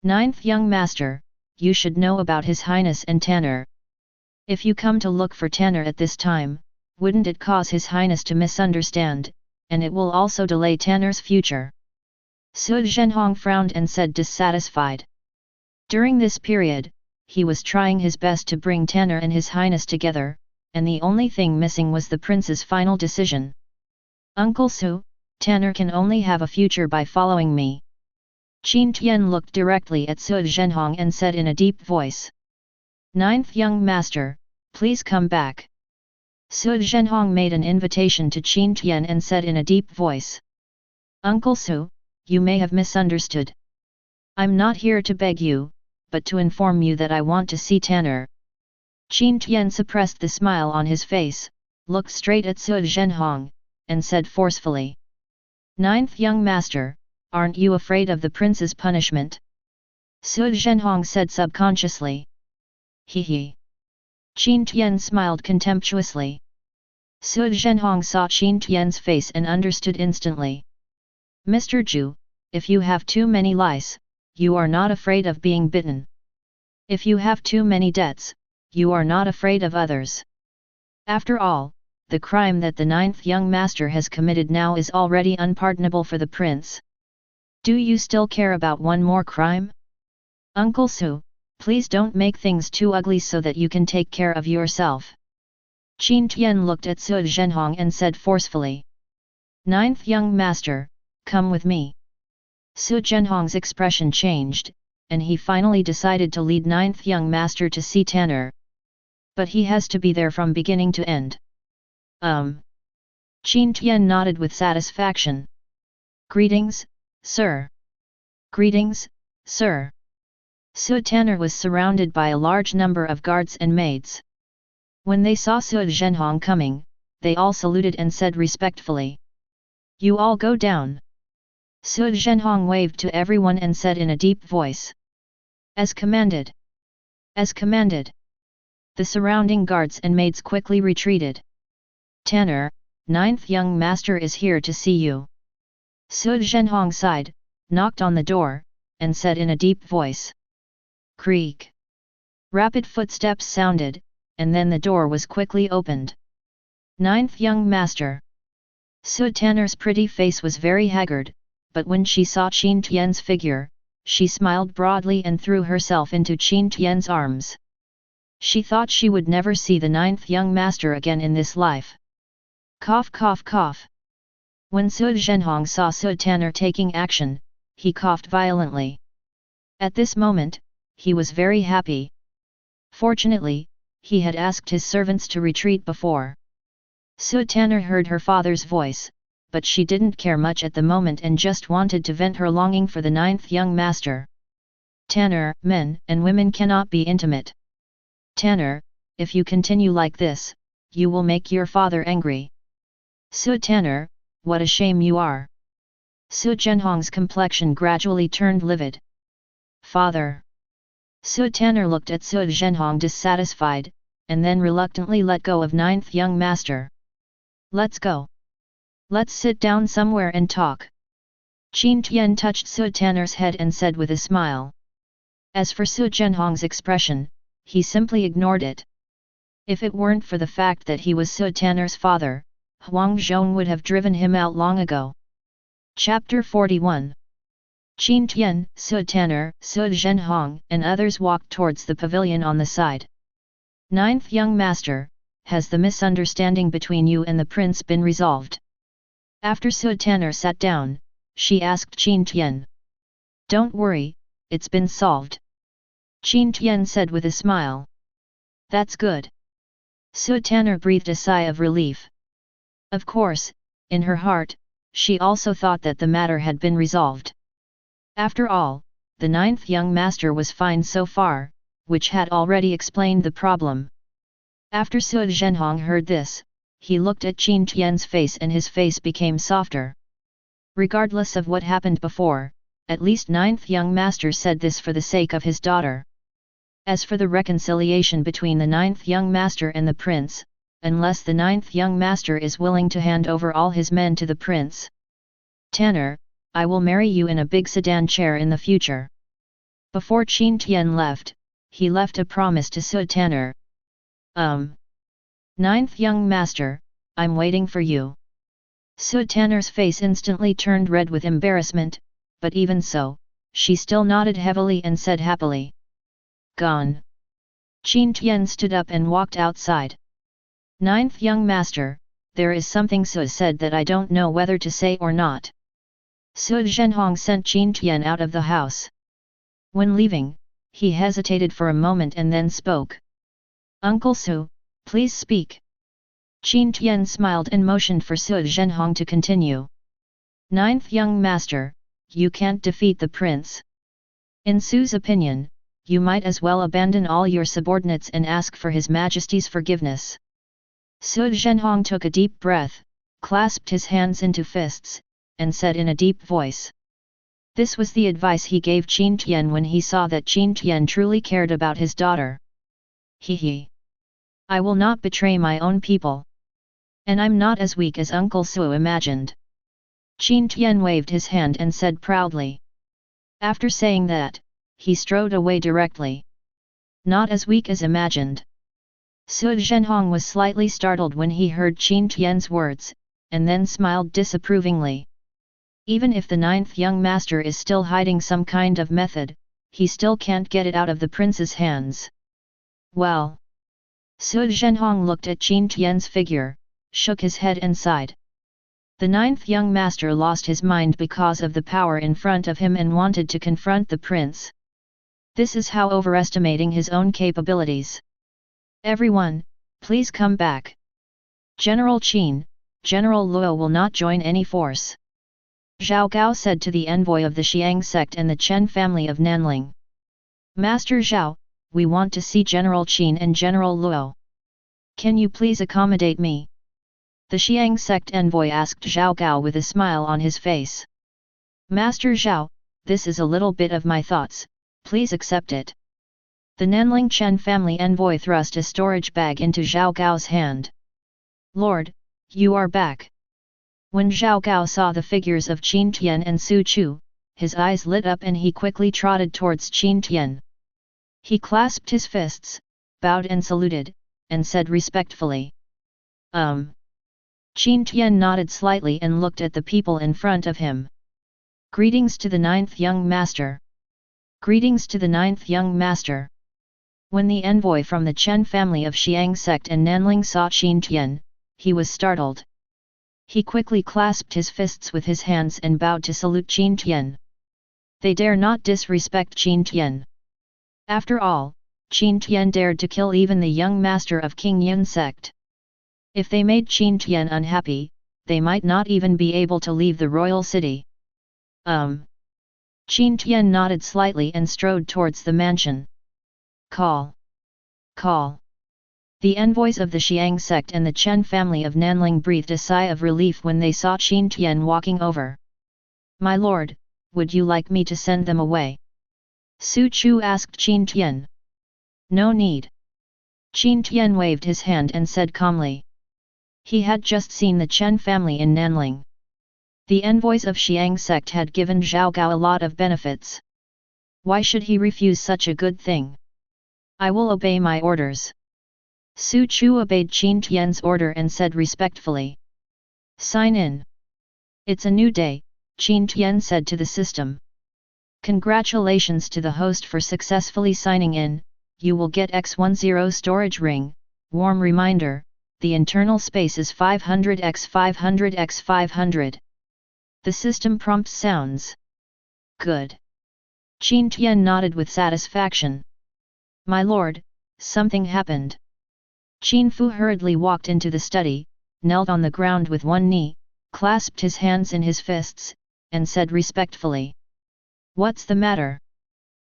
9th young master, you should know about His Highness and Tanner. If you come to look for Tanner at this time, wouldn't it cause His Highness to misunderstand, and it will also delay Tanner's future? Su Zhenhong frowned and said dissatisfied. During this period, he was trying his best to bring Tanner and His Highness together, and the only thing missing was the prince's final decision. Uncle Su, Tanner can only have a future by following me. Qin Tian looked directly at Su Zhenhong and said in a deep voice. Ninth young master, please come back. Su Zhenhong made an invitation to Qin Tian and said in a deep voice. Uncle Su, you may have misunderstood. I'm not here to beg you, but to inform you that I want to see Tanner. Qin Tian suppressed the smile on his face, looked straight at Su Zhenhong, and said forcefully. Ninth young master, aren't you afraid of the prince's punishment? Su Zhenhong said subconsciously. He. Qin Tian smiled contemptuously. Su Zhenhong saw Qin Tian's face and understood instantly. Mr. Zhu, if you have too many lice, you are not afraid of being bitten. If you have too many debts, you are not afraid of others. After all, the crime that the ninth young master has committed now is already unpardonable for the prince. Do you still care about one more crime? Uncle Su, please don't make things too ugly so that you can take care of yourself. Qin Tian looked at Su Zhenhong and said forcefully. Ninth young master, come with me. Su Zhenhong's expression changed, and he finally decided to lead ninth young master to see Tanner. But he has to be there from beginning to end. Qin Tian nodded with satisfaction. Greetings, sir. Greetings, sir. Su Tanner was surrounded by a large number of guards and maids. When they saw Su Zhenhong coming, they all saluted and said respectfully. You all go down. Su Zhenhong waved to everyone and said in a deep voice. As commanded. As commanded. The surrounding guards and maids quickly retreated. Tanner, ninth young master is here to see you. Su Zhenhong sighed, knocked on the door, and said in a deep voice. Creak. Rapid footsteps sounded, and then the door was quickly opened. Ninth young master. Su Tanner's pretty face was very haggard, but when she saw Qin Tian's figure, she smiled broadly and threw herself into Qin Tian's arms. She thought she would never see the ninth young master again in this life. Cough cough cough. When Su Zhenhong saw Su Tanner taking action, he coughed violently. At this moment, he was very happy. Fortunately, he had asked his servants to retreat before. Su Tanner heard her father's voice, but she didn't care much at the moment and just wanted to vent her longing for the ninth young master. Tanner, men and women cannot be intimate. Tanner, if you continue like this, you will make your father angry. Su Tanner, what a shame you are. Su Zhenhong's complexion gradually turned livid. Father. Su Tanner looked at Su Zhenhong dissatisfied, and then reluctantly let go of ninth young master. Let's go. Let's sit down somewhere and talk. Qin Tian touched Su Tanner's head and said with a smile. As for Su Zhenhong's expression, he simply ignored it. If it weren't for the fact that he was Su Tanner's father, Huang Zhong would have driven him out long ago. Chapter 41. Qin Tian, Su Tanner, Su Zhenhong and others walked towards the pavilion on the side. Ninth young master, has the misunderstanding between you and the prince been resolved? After Su Tanner sat down, she asked Qin Tian. Don't worry, it's been solved. Qin Tian said with a smile. That's good. Su Tanner breathed a sigh of relief. Of course, in her heart, she also thought that the matter had been resolved. After all, the ninth young master was fine so far, which had already explained the problem. After Su Zhenhong heard this, he looked at Qin Tian's face and his face became softer. Regardless of what happened before, at least ninth young master said this for the sake of his daughter. As for the reconciliation between the ninth young master and the prince, unless the ninth young master is willing to hand over all his men to the prince. Tanner, I will marry you in a big sedan chair in the future. Before Qin Tian left, he left a promise to Su Tanner. Ninth young master, I'm waiting for you. Su Tanner's face instantly turned red with embarrassment, but even so, she still nodded heavily and said happily. Gone. Qin Tian stood up and walked outside. Ninth young master, there is something Su said that I don't know whether to say or not. Su Zhenhong sent Qin Tian out of the house. When leaving, he hesitated for a moment and then spoke. Uncle Su, please speak. Qin Tian smiled and motioned for Su Zhenhong to continue. Ninth young master, you can't defeat the prince. In Su's opinion, you might as well abandon all your subordinates and ask for His Majesty's forgiveness. Su Zhenhong took a deep breath, clasped his hands into fists, and said in a deep voice. This was the advice he gave Qin Tian when he saw that Qin Tian truly cared about his daughter. He. I will not betray my own people. And I'm not as weak as Uncle Su imagined. Qin Tian waved his hand and said proudly. After saying that, he strode away directly. Not as weak as imagined. Su Zhenhong was slightly startled when he heard Qin Tian's words, and then smiled disapprovingly. Even if the ninth young master is still hiding some kind of method, he still can't get it out of the prince's hands. Well. Su Zhenhong looked at Qin Tian's figure, shook his head and sighed. The ninth young master lost his mind because of the power in front of him and wanted to confront the prince. This is how overestimating his own capabilities. Everyone, please come back. General Qin, General Luo will not join any force. Zhao Gao said to the envoy of the Xiang sect and the Chen family of Nanling. Master Zhao, we want to see General Qin and General Luo. Can you please accommodate me? The Xiang sect envoy asked Zhao Gao with a smile on his face. Master Zhao, this is a little bit of my thoughts, please accept it. The Nanling Chen family envoy thrust a storage bag into Zhao Gao's hand. Lord, you are back. When Zhao Gao saw the figures of Qin Tian and Su Chu, his eyes lit up and he quickly trotted towards Qin Tian. He clasped his fists, bowed and saluted, and said respectfully. Qin Tian nodded slightly and looked at the people in front of him. Greetings to the ninth young master. Greetings to the ninth young master. When the envoy from the Chen family of Xiang sect and Nanling saw Qin Tian, he was startled. He quickly clasped his fists with his hands and bowed to salute Qin Tian. They dare not disrespect Qin Tian. After all, Qin Tian dared to kill even the young master of King Yun sect. If they made Qin Tian unhappy, they might not even be able to leave the royal city. Qin Tian nodded slightly and strode towards the mansion. Call. Call. The envoys of the Xiang sect and the Chen family of Nanling breathed a sigh of relief when they saw Qin Tian walking over. My lord, would you like me to send them away? Su Chu asked Qin Tian. No need. Qin Tian waved his hand and said calmly. He had just seen the Chen family in Nanling. The envoys of Xiang sect had given Zhao Gao a lot of benefits. Why should he refuse such a good thing? I will obey my orders. Su Chu obeyed Qin Tian's order and said respectfully. Sign in. It's a new day, Qin Tian said to the system. Congratulations to the host for successfully signing in, you will get X10 storage ring, warm reminder, the internal space is 500 x 500 x 500. The system prompt sounds. Good. Qin Tian nodded with satisfaction. My lord, something happened. Qin Fu hurriedly walked into the study, knelt on the ground with one knee, clasped his hands in his fists, and said respectfully. What's the matter?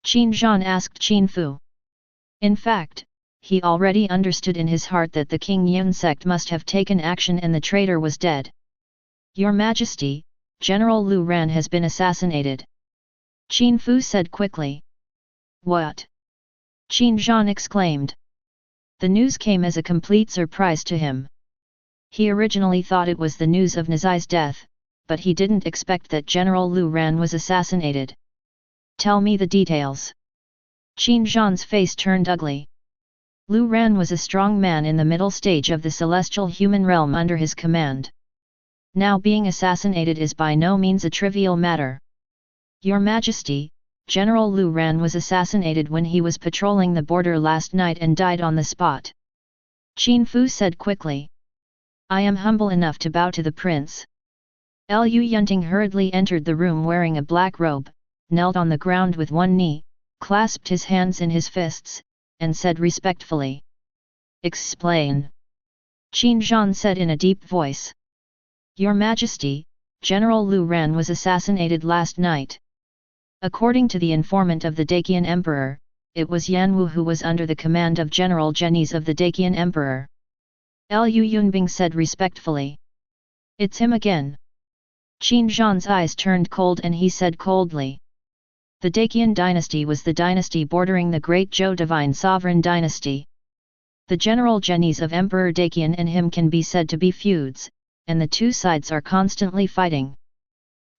Qin Zhan asked Qin Fu. In fact, he already understood in his heart that the King Yun sect must have taken action and the traitor was dead. Your Majesty, General Lu Ran has been assassinated. Qin Fu said quickly. What? Qin Zhan exclaimed. The news came as a complete surprise to him. He originally thought it was the news of Nazai's death, but he didn't expect that General Lu Ran was assassinated. Tell me the details. Qin Zhan's face turned ugly. Lu Ran was a strong man in the middle stage of the celestial human realm under his command. Now being assassinated is by no means a trivial matter. Your Majesty, General Lu Ran was assassinated when he was patrolling the border last night and died on the spot. Qin Fu said quickly. I am humble enough to bow to the prince. Lu Yunting hurriedly entered the room wearing a black robe, knelt on the ground with one knee, clasped his hands in his fists, and said respectfully. Explain. Qin Zhan said in a deep voice. Your Majesty, General Lu Ran was assassinated last night. According to the informant of the Dacian Emperor, it was Yan Wu who was under the command of General Zhenyi of the Dacian Emperor. Lu Yunbing said respectfully. It's him again. Qin Zhan's eyes turned cold and he said coldly. The Dacian dynasty was the dynasty bordering the Great Zhou Divine Sovereign dynasty. The general Zhenyi of Emperor Dacian and him can be said to be feuds, and the two sides are constantly fighting.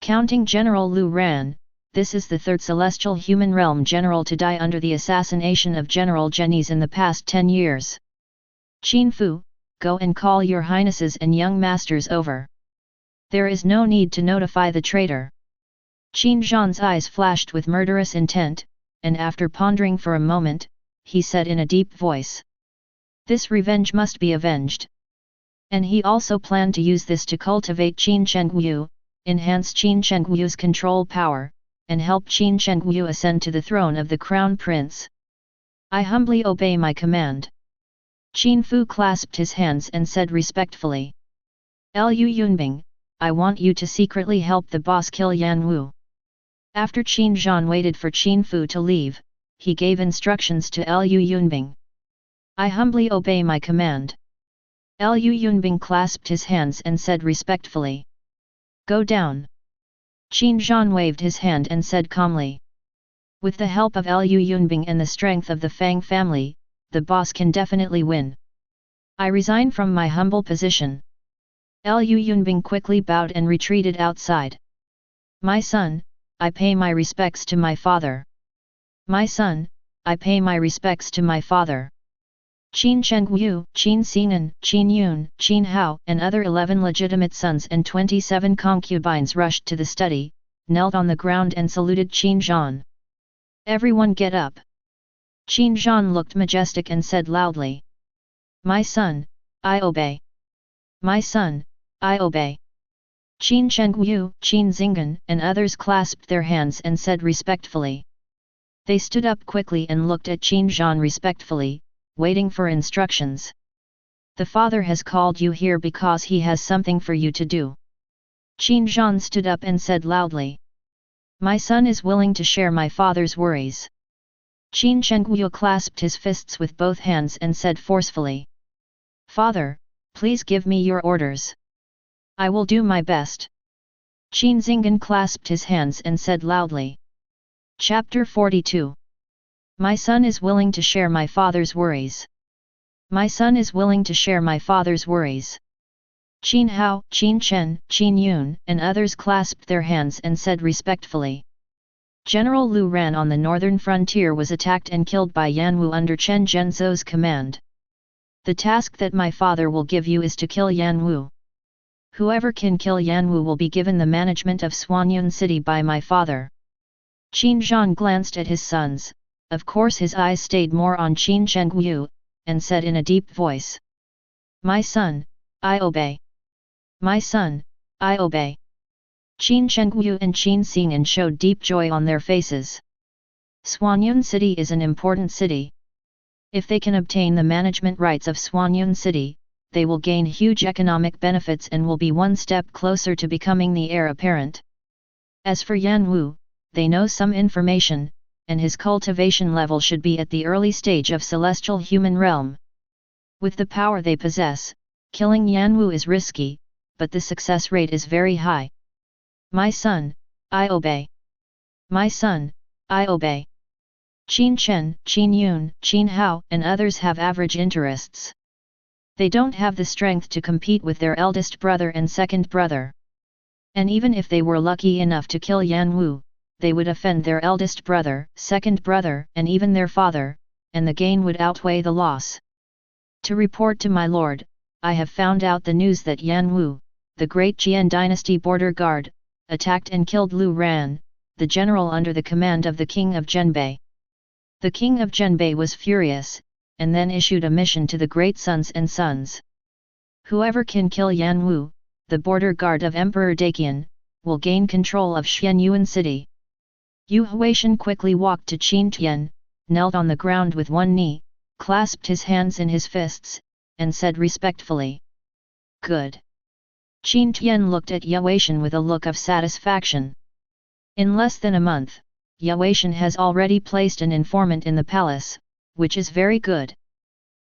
Counting General Lu Ran, this is the third celestial human realm general to die under the assassination of General Zhenyi in the past 10 years. Qin Fu, go and call your highnesses and young masters over. There is no need to notify the traitor. Qin Zhan's eyes flashed with murderous intent, and after pondering for a moment, he said in a deep voice. This revenge must be avenged. And he also planned to use this to cultivate Qin Chengyu, enhance Qin Chengyu's control power, and help Qin Chengyu ascend to the throne of the Crown Prince. I humbly obey my command. Qin Fu clasped his hands and said respectfully. Lu Yunbing, I want you to secretly help the boss kill Yan Wu. After Qin Zhan waited for Qin Fu to leave, he gave instructions to Lu Yunbing. I humbly obey my command. Lu Yunbing clasped his hands and said respectfully. Go down. Qin Zhan waved his hand and said calmly. With the help of Lu Yunbing and the strength of the Fang family, the boss can definitely win. I resign from my humble position. Lu Yunbing quickly bowed and retreated outside. My son, I pay my respects to my father. My son, I pay my respects to my father. Qin Chengyu, Qin Xing'an, Qin Yun, Qin Hao and other 11 legitimate sons and 27 concubines rushed to the study, knelt on the ground and saluted Qin Zhan. Everyone get up. Qin Zhan looked majestic and said loudly. My son, I obey. My son, I obey. Qin Chengyu, Qin Xing'an and others clasped their hands and said respectfully. They stood up quickly and looked at Qin Zhan respectfully, waiting for instructions. The father has called you here because he has something for you to do. Qin Zhan stood up and said loudly. My son is willing to share my father's worries. Qin Chengyu clasped his fists with both hands and said forcefully. Father, please give me your orders. I will do my best. Qin Xing'an clasped his hands and said loudly. Chapter 42. My son is willing to share my father's worries. My son is willing to share my father's worries. Qin Hao, Qin Chen, Qin Yun and others clasped their hands and said respectfully. General Lu Ran on the northern frontier was attacked and killed by Yan Wu under Chen Zhenzou's command. The task that my father will give you is to kill Yan Wu. Whoever can kill Yan Wu will be given the management of Xuanyun City by my father. Qin Zhan glanced at his sons, of course his eyes stayed more on Qin Chengyu, and said in a deep voice. My son, I obey. My son, I obey. Qin Chengyu and Qin Xing'an showed deep joy on their faces. Xuanyun City is an important city. If they can obtain the management rights of Xuanyun City, they will gain huge economic benefits and will be one step closer to becoming the heir apparent. As for Yan Wu, they know some information, and his cultivation level should be at the early stage of celestial human realm. With the power they possess, killing Yan Wu is risky, but the success rate is very high. My son, I obey. My son, I obey. Qin Chen, Qin Yun, Qin Hao and others have average interests. They don't have the strength to compete with their eldest brother and second brother. And even if they were lucky enough to kill Yan Wu, they would offend their eldest brother, second brother and even their father, and the gain would outweigh the loss. To report to my lord, I have found out the news that Yan Wu, the great Jian dynasty border guard, attacked and killed Lu Ran, the general under the command of the king of Zhenbei. The king of Zhenbei was furious, and then issued a mission to the great sons and sons. Whoever can kill Yan Wu, the border guard of Emperor Daqian, will gain control of Xianyuan city. Yu Huaishan quickly walked to Qin Tian, knelt on the ground with one knee, clasped his hands in his fists, and said respectfully, "Good." Qin Tian looked at Yu Huaishan with a look of satisfaction. In less than a month, Yu Huaishan has already placed an informant in the palace, which is very good.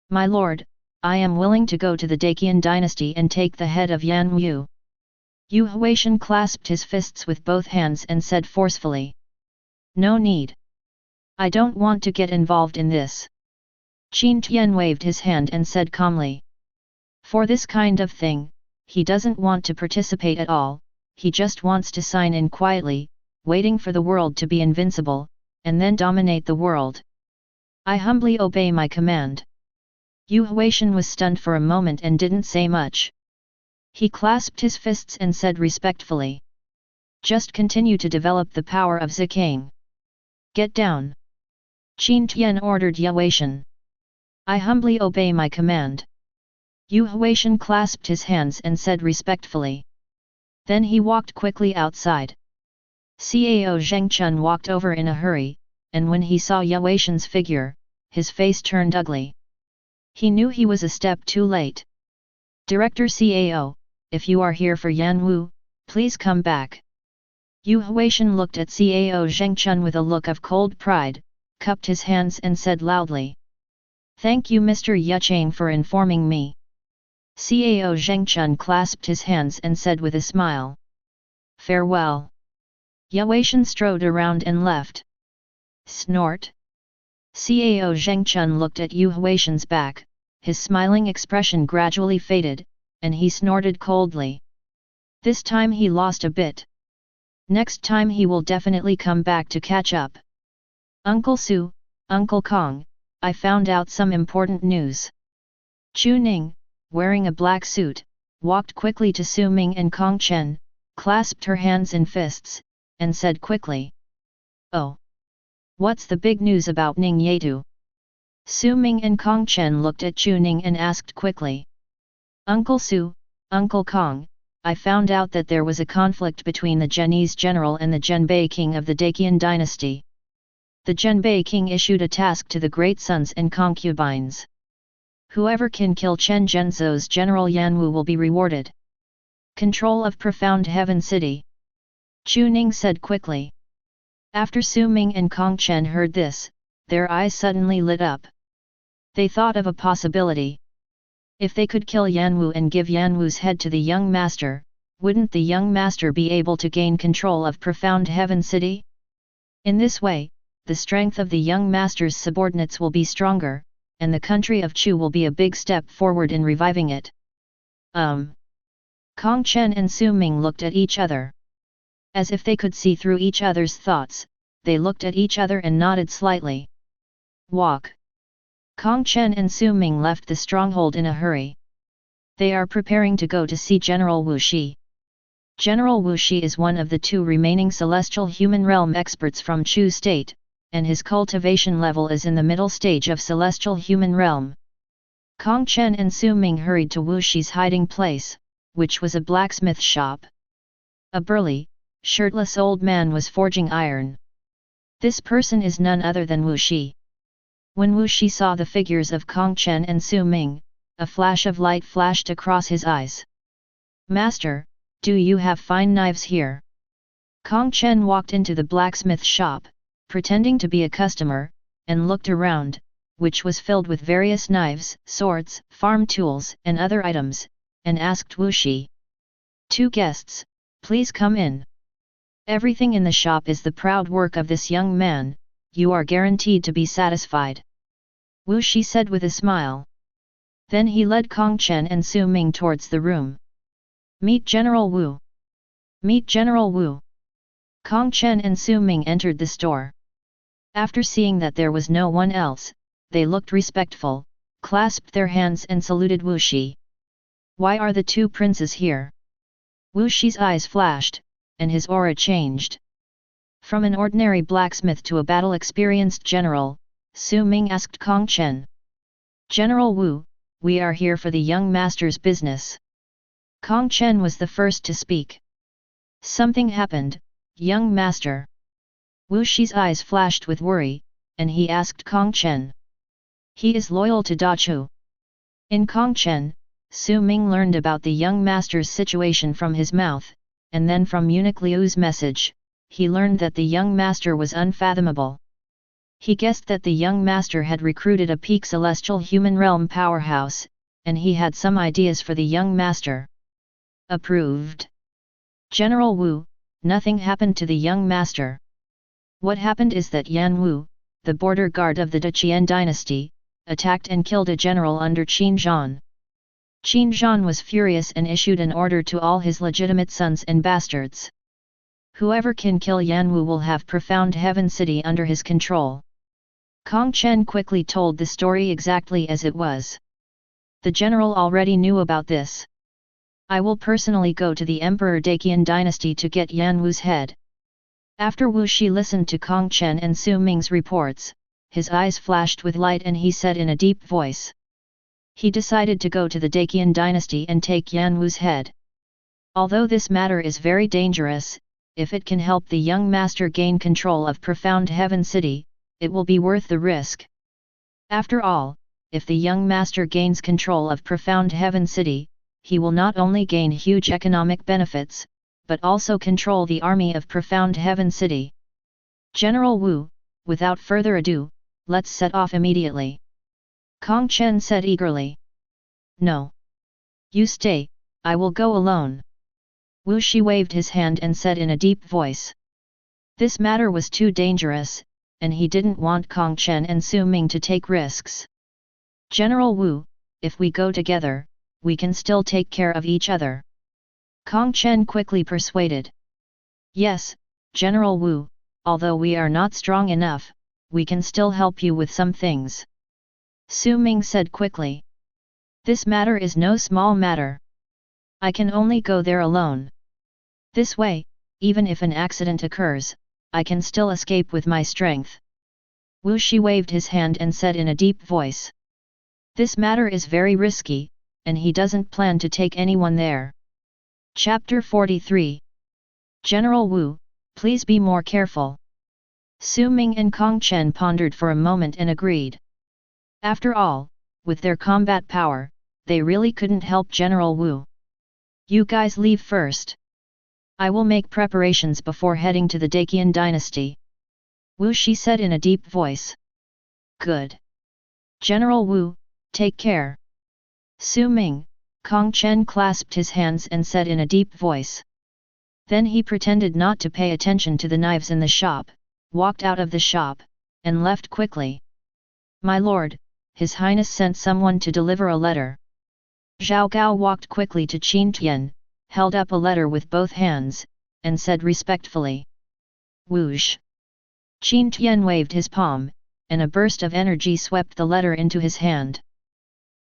"My lord, I am willing to go to the Daqian dynasty and take the head of Yan Wu." Yu Huaishan clasped his fists with both hands and said forcefully, "No need. I don't want to get involved in this." Qin Tian waved his hand and said calmly, "For this kind of thing, he doesn't want to participate at all, he just wants to sign in quietly, waiting for the world to be invincible, and then dominate the world. I humbly obey my command." Yu Huaishan was stunned for a moment and didn't say much. He clasped his fists and said respectfully, "Just continue to develop the power of Zikang. Get down." Qin Tian ordered Yu Huaishan. "I humbly obey my command." Yu Huaishan clasped his hands and said respectfully. Then he walked quickly outside. Cao Zhengchun walked over in a hurry, and when he saw Yu Huaishan's figure, his face turned ugly. He knew he was a step too late. "Director Cao, if you are here for Yan Wu, please come back." Yu Huaishan looked at Cao Zhengchun with a look of cold pride, cupped his hands and said loudly, "Thank you Mr. Yuchang for informing me." Cao Zhengchun clasped his hands and said with a smile, "Farewell." Yu Huaishan strode around and left. Snort. Cao Zhengchun looked at Yu Huaishan's back, his smiling expression gradually faded, and he snorted coldly. This time he lost a bit. Next time he will definitely come back to catch up. "Uncle Su, Uncle Kong, I found out some important news." Chu Ning, wearing a black suit, walked quickly to Su Ming and Kong Chen, clasped her hands in fists, and said quickly, "Oh! What's the big news about Ning Yetu?" Su Ming and Kong Chen looked at Chu Ning and asked quickly, "Uncle Su, Uncle Kong, I found out that there was a conflict between the Zhenese general and the Zhenbei King of the Daqian dynasty. The Zhenbei King issued a task to the great sons and concubines. Whoever can kill Chen Zhenzou's general Yanwu will be rewarded. Control of Profound Heaven City." Chu Ning said quickly. After Su Ming and Kong Chen heard this, their eyes suddenly lit up. They thought of a possibility. If they could kill Yanwu and give Yanwu's head to the young master, wouldn't the young master be able to gain control of Profound Heaven City? In this way, the strength of the young master's subordinates will be stronger, and the country of Chu will be a big step forward in reviving it. Kong Chen and Su Ming looked at each other. As if they could see through each other's thoughts, they looked at each other and nodded slightly. Walk. Kong Chen and Su Ming left the stronghold in a hurry. They are preparing to go to see General Wu Shi. General Wu Shi is one of the two remaining celestial human realm experts from Chu state, and his cultivation level is in the middle stage of celestial human realm. Kong Chen and Su Ming hurried to Wu Shi's hiding place, which was a blacksmith shop. A burly, shirtless old man was forging iron. This person is none other than Wu Shi. When Wu Shi saw the figures of Kong Chen and Su Ming, a flash of light flashed across his eyes. "Master, do you have fine knives here?" Kong Chen walked into the blacksmith shop, pretending to be a customer, and looked around, which was filled with various knives, swords, farm tools, and other items, and asked Wu Shi, "Two guests, please come in. Everything in the shop is the proud work of this young man, you are guaranteed to be satisfied." Wu Shi said with a smile. Then he led Kong Chen and Su Ming towards the room. "Meet General Wu. Meet General Wu." Kong Chen and Su Ming entered the store. After seeing that there was no one else, they looked respectful, clasped their hands and saluted Wu Shi. "Why are the two princes here?" Wu Shi's eyes flashed, and his aura changed. From an ordinary blacksmith to a battle-experienced general, Su Ming asked Kong Chen. "General Wu, we are here for the young master's business." Kong Chen was the first to speak. Something happened, young master. Wu Shi's eyes flashed with worry, and he asked Kong Chen. He is loyal to Da Chu. In Kong Chen, Su Ming learned about the young master's situation from his mouth, and then from eunuch Liu's message, he learned that the young master was unfathomable. He guessed that the young master had recruited a peak celestial human realm powerhouse, and he had some ideas for the young master. Approved. General Wu, nothing happened to the young master. What happened is that Yan Wu, the border guard of the Deqian dynasty, attacked and killed a general under Qin Zhan. Qin Zhan was furious and issued an order to all his legitimate sons and bastards. Whoever can kill Yan Wu will have Profound Heaven City under his control. Kong Chen quickly told the story exactly as it was. The general already knew about this. I will personally go to the Emperor Daqian dynasty to get Yan Wu's head. After Wu Shi listened to Kong Chen and Su Ming's reports, his eyes flashed with light and he said in a deep voice. He decided to go to the Daqian dynasty and take Yan Wu's head. Although this matter is very dangerous, if it can help the young master gain control of Profound Heaven City, it will be worth the risk. After all, if the young master gains control of Profound Heaven City, he will not only gain huge economic benefits, but also control the army of Profound Heaven City. General Wu, without further ado, let's set off immediately. Kong Chen said eagerly. No. You stay, I will go alone. Wu Shi waved his hand and said in a deep voice. This matter was too dangerous, and he didn't want Kong Chen and Su Ming to take risks. General Wu, if we go together, we can still take care of each other. Kong Chen quickly persuaded. Yes, General Wu, although we are not strong enough, we can still help you with some things. Su Ming said quickly. This matter is no small matter. I can only go there alone. This way, even if an accident occurs, I can still escape with my strength. Wu Shi waved his hand and said in a deep voice. This matter is very risky, and he doesn't plan to take anyone there. Chapter 43. General Wu, please be more careful. Su Ming and Kong Chen pondered for a moment and agreed. After all, with their combat power, they really couldn't help General Wu. You guys leave first. I will make preparations before heading to the Daqian dynasty. Wu Shi said in a deep voice. Good. General Wu, take care. Su Ming, Kong Chen clasped his hands and said in a deep voice. Then he pretended not to pay attention to the knives in the shop, walked out of the shop, and left quickly. My lord, His Highness sent someone to deliver a letter. Zhao Gao walked quickly to Qin Tian, held up a letter with both hands, and said respectfully. Whoosh! Qin Tian waved his palm, and a burst of energy swept the letter into his hand.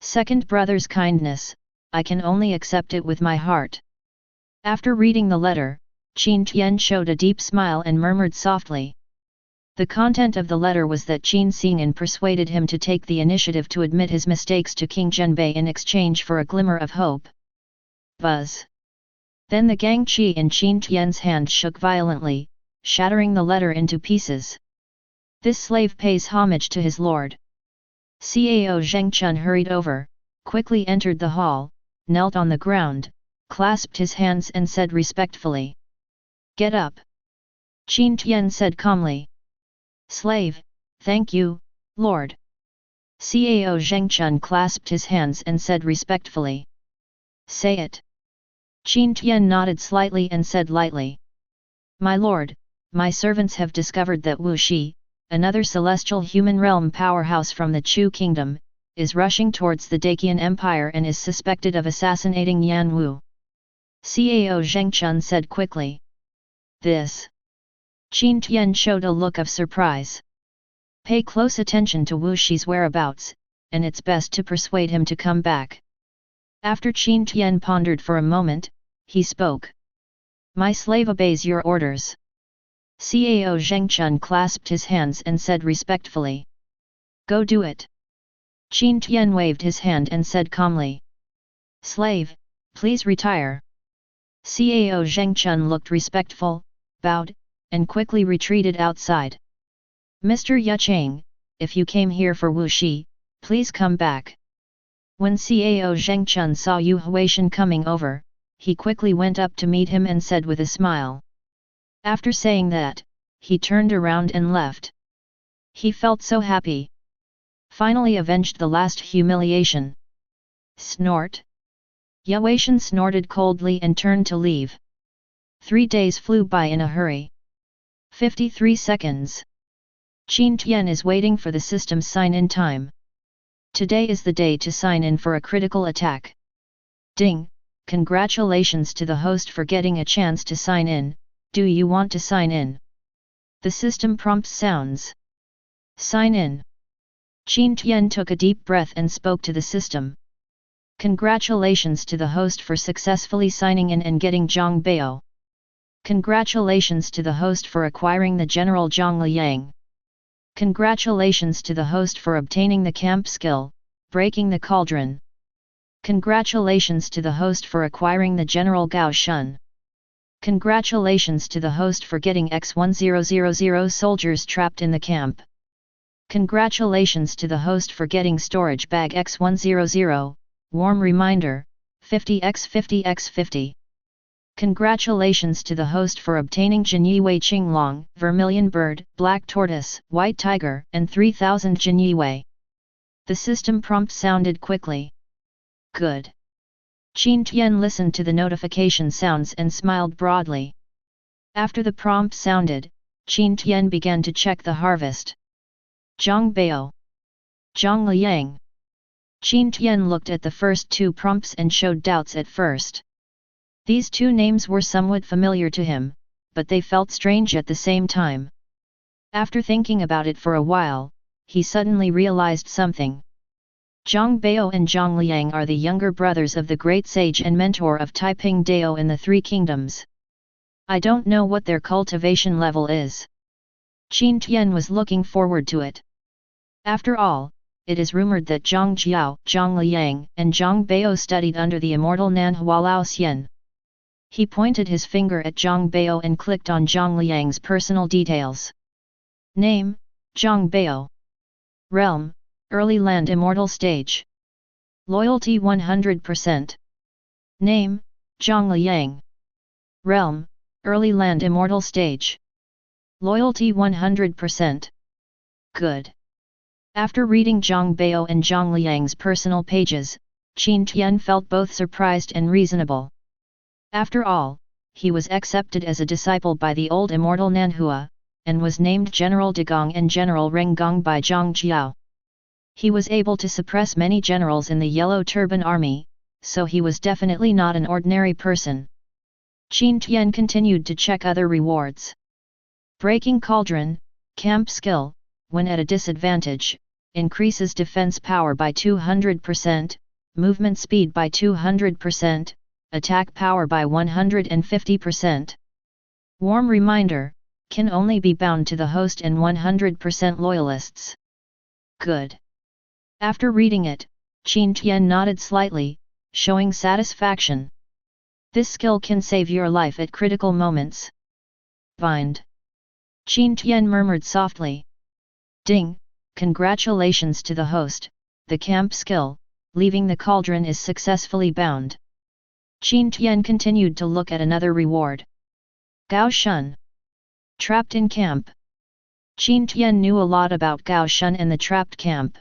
Second brother's kindness, I can only accept it with my heart. After reading the letter, Qin Tian showed a deep smile and murmured softly. The content of the letter was that Qin Xing'an persuaded him to take the initiative to admit his mistakes to King Zhenbei in exchange for a glimmer of hope. Buzz! Then the gangqi in Qin Tian's hand shook violently, shattering the letter into pieces. This slave pays homage to his lord. Cao Zhengchun hurried over, quickly entered the hall, knelt on the ground, clasped his hands and said respectfully. Get up! Qin Tian said calmly. Slave, thank you, lord. Cao Zhengchun clasped his hands and said respectfully. Say it. Qin Tian nodded slightly and said lightly. My lord, my servants have discovered that Wu Shi, another celestial human realm powerhouse from the Chu kingdom, is rushing towards the Daqian Empire and is suspected of assassinating Yan Wu. Cao Zhengchun said quickly. This. Qin Tian showed a look of surprise. Pay close attention to Wu Shi's whereabouts, and it's best to persuade him to come back. After Qin Tian pondered for a moment, he spoke. My slave obeys your orders. Cao Zhengchun clasped his hands and said respectfully. Go do it. Qin Tian waved his hand and said calmly. Slave, Please retire. Cao Zhengchun looked respectful, bowed, and quickly retreated outside. Mr. Yucheng, if you came here for Wuxi, please come back. When Cao Zhengchun saw Yu Huaishan coming over, he quickly went up to meet him and said with a smile. After saying that, he turned around and left. He felt so happy. Finally avenged the last humiliation. Snort. Yu Huaishan snorted coldly and turned to leave. 3 days flew by in a hurry. 53 seconds. Qin Tian is waiting for the system's sign-in time. Today is the day to sign in for a critical attack. Ding, congratulations to the host for getting a chance to sign in, do you want to sign in? The system prompt sounds. Sign in. Qin Tian took a deep breath and spoke to the system. Congratulations to the host for successfully signing in and getting Zhang Bao. Congratulations to the host for acquiring the General Zhang Liang. Congratulations to the host for obtaining the camp skill, breaking the cauldron. Congratulations to the host for acquiring the General Gao Shun. Congratulations to the host for getting X1000 soldiers trapped in the camp. Congratulations to the host for getting storage bag X100, warm reminder, 50x50x50. Congratulations to the host for obtaining Jinyi Wei Qinglong, Vermilion Bird, Black Tortoise, White Tiger, and 3000 Jinyi Wei. The system prompt sounded quickly. Good. Qin Tian listened to the notification sounds and smiled broadly. After the prompt sounded, Qin Tian began to check the harvest. Zhang Bao. Zhang Liang. Qin Tian looked at the first 2 prompts and showed doubts at first. These 2 names were somewhat familiar to him, but they felt strange at the same time. After thinking about it for a while, he suddenly realized something. Zhang Bao and Zhang Liang are the younger brothers of the great sage and mentor of Taiping Dao in the 3 kingdoms. I don't know what their cultivation level is. Qin Tian was looking forward to it. After all, it is rumored that Zhang Jiao, Zhang Liang, and Zhang Bao studied under the immortal Nan Hualao Xian. He pointed his finger at Zhang Bao and clicked on Zhang Liang's personal details. Name, Zhang Bao. Realm, Early Land Immortal Stage. Loyalty 100%. Name, Zhang Liang. Realm, Early Land Immortal Stage. Loyalty 100%. Good. After reading Zhang Bao and Zhang Liang's personal pages, Qin Tian felt both surprised and reasonable. After all, he was accepted as a disciple by the old immortal Nanhua, and was named General Degong and General Renggong by Zhang Jiao. He was able to suppress many generals in the Yellow Turban Army, so he was definitely not an ordinary person. Qin Tian continued to check other rewards. Breaking Cauldron, Camp Skill, when at a disadvantage, increases defense power by 200%, movement speed by 200%, attack power by 150%. Warm reminder, can only be bound to the host and 100% loyalists. Good. After reading it, Qin Tian nodded slightly, showing satisfaction. This skill can save your life at critical moments. Bind. Qin Tian murmured softly. Ding, congratulations to the host, the camp skill, leaving the cauldron is successfully bound. Qin Tian continued to look at another reward. Gao Shun. Trapped in camp. Qin Tian knew a lot about Gao Shun and the trapped camp.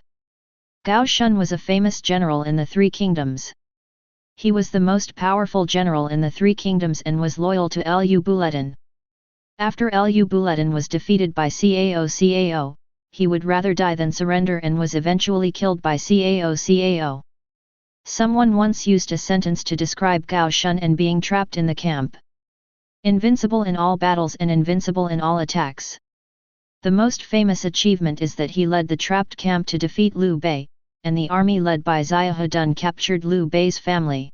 Gao Shun was a famous general in the 3 kingdoms. He was the most powerful general in the 3 kingdoms and was loyal to Lu Buletin. After Lu Buletin was defeated by Cao, he would rather die than surrender and was eventually killed by Cao. Someone once used a sentence to describe Gao Shun and being trapped in the camp. Invincible in all battles and invincible in all attacks. The most famous achievement is that he led the trapped camp to defeat Liu Bei, and the army led by Xia Hedun captured Liu Bei's family.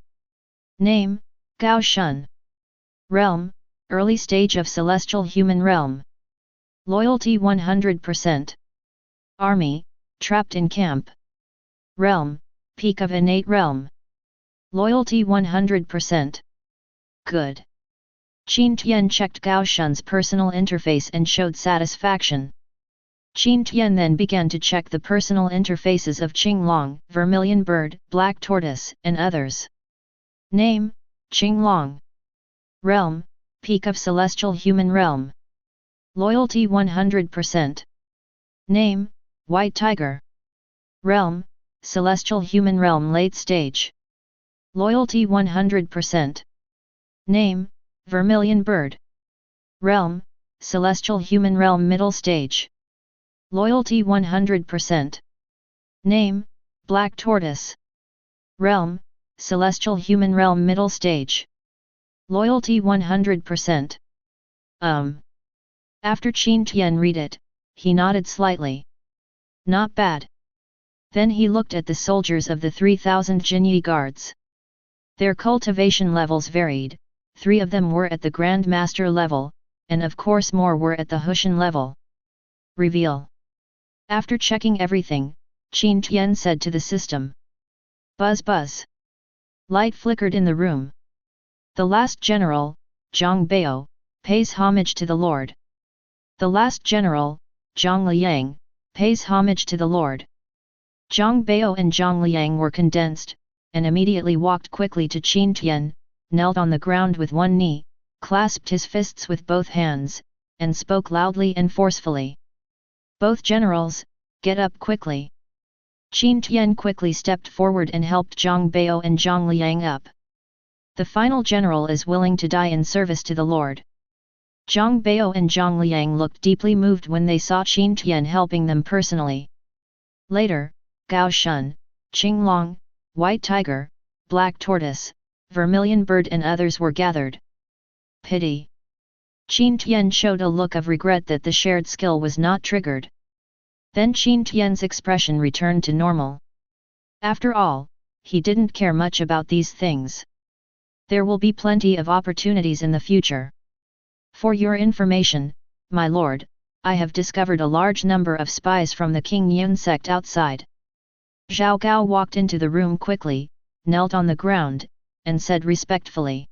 Name, Gao Shun. Realm, Early Stage of Celestial Human Realm. Loyalty 100%. Army, Trapped in Camp. Realm, Peak of Innate Realm. Loyalty 100%. Good. Qin Tian checked Gao Shun's personal interface and showed satisfaction. Qin Tian then began to check the personal interfaces of Qinglong, Vermilion Bird, Black Tortoise, and others. Name: Qinglong. Realm: Peak of Celestial Human Realm. Loyalty 100%. Name: White Tiger. Realm: Celestial Human Realm Late Stage. Loyalty 100%. Name: Vermilion Bird. Realm: Celestial Human Realm Middle Stage. Loyalty 100%. Name: Black Tortoise. Realm: Celestial Human Realm Middle Stage. Loyalty 100%. After Qin Tian read it, he nodded slightly. Not bad. Then he looked at the soldiers of the 3,000 Jinyi guards. Their cultivation levels varied, 3 of them were at the Grand Master level, and of course more were at the Hushan level. Reveal. After checking everything, Qin Tian said to the system. Buzz buzz. Light flickered in the room. The last general, Zhang Bao, pays homage to the Lord. The last general, Zhang Liang, pays homage to the Lord. Zhang Bao and Zhang Liang were condensed, and immediately walked quickly to Qin Tian, knelt on the ground with one knee, clasped his fists with both hands, and spoke loudly and forcefully. Both generals, get up quickly. Qin Tian quickly stepped forward and helped Zhang Bao and Zhang Liang up. The final general is willing to die in service to the Lord. Zhang Bao and Zhang Liang looked deeply moved when they saw Qin Tian helping them personally. Later, Gao Shun, Qinglong, White Tiger, Black Tortoise, Vermilion Bird and others were gathered. Pity. Qin Tian showed a look of regret that the shared skill was not triggered. Then Qin Tian's expression returned to normal. After all, he didn't care much about these things. There will be plenty of opportunities in the future. For your information, my lord, I have discovered a large number of spies from the King Yun sect outside. Zhao Gao walked into the room quickly, knelt on the ground, and said respectfully.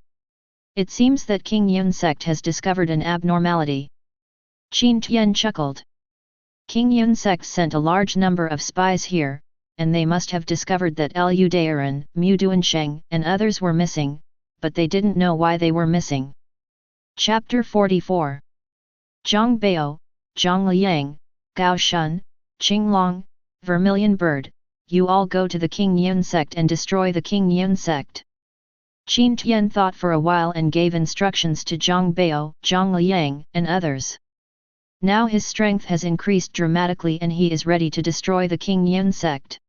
It seems that King Yun sect has discovered an abnormality. Qin Tian chuckled. King Yun sect sent a large number of spies here, and they must have discovered that Liu Daoran, Mu Duansheng, and others were missing, but they didn't know why they were missing. Chapter 44. Zhang Bao, Zhang Liang, Gao Shun, Qinglong, Vermilion Bird, you all go to the King Yun sect and destroy the King Yun sect. Qin Tian thought for a while and gave instructions to Zhang Bao, Zhang Liang, and others. Now his strength has increased dramatically and he is ready to destroy the King Yun sect.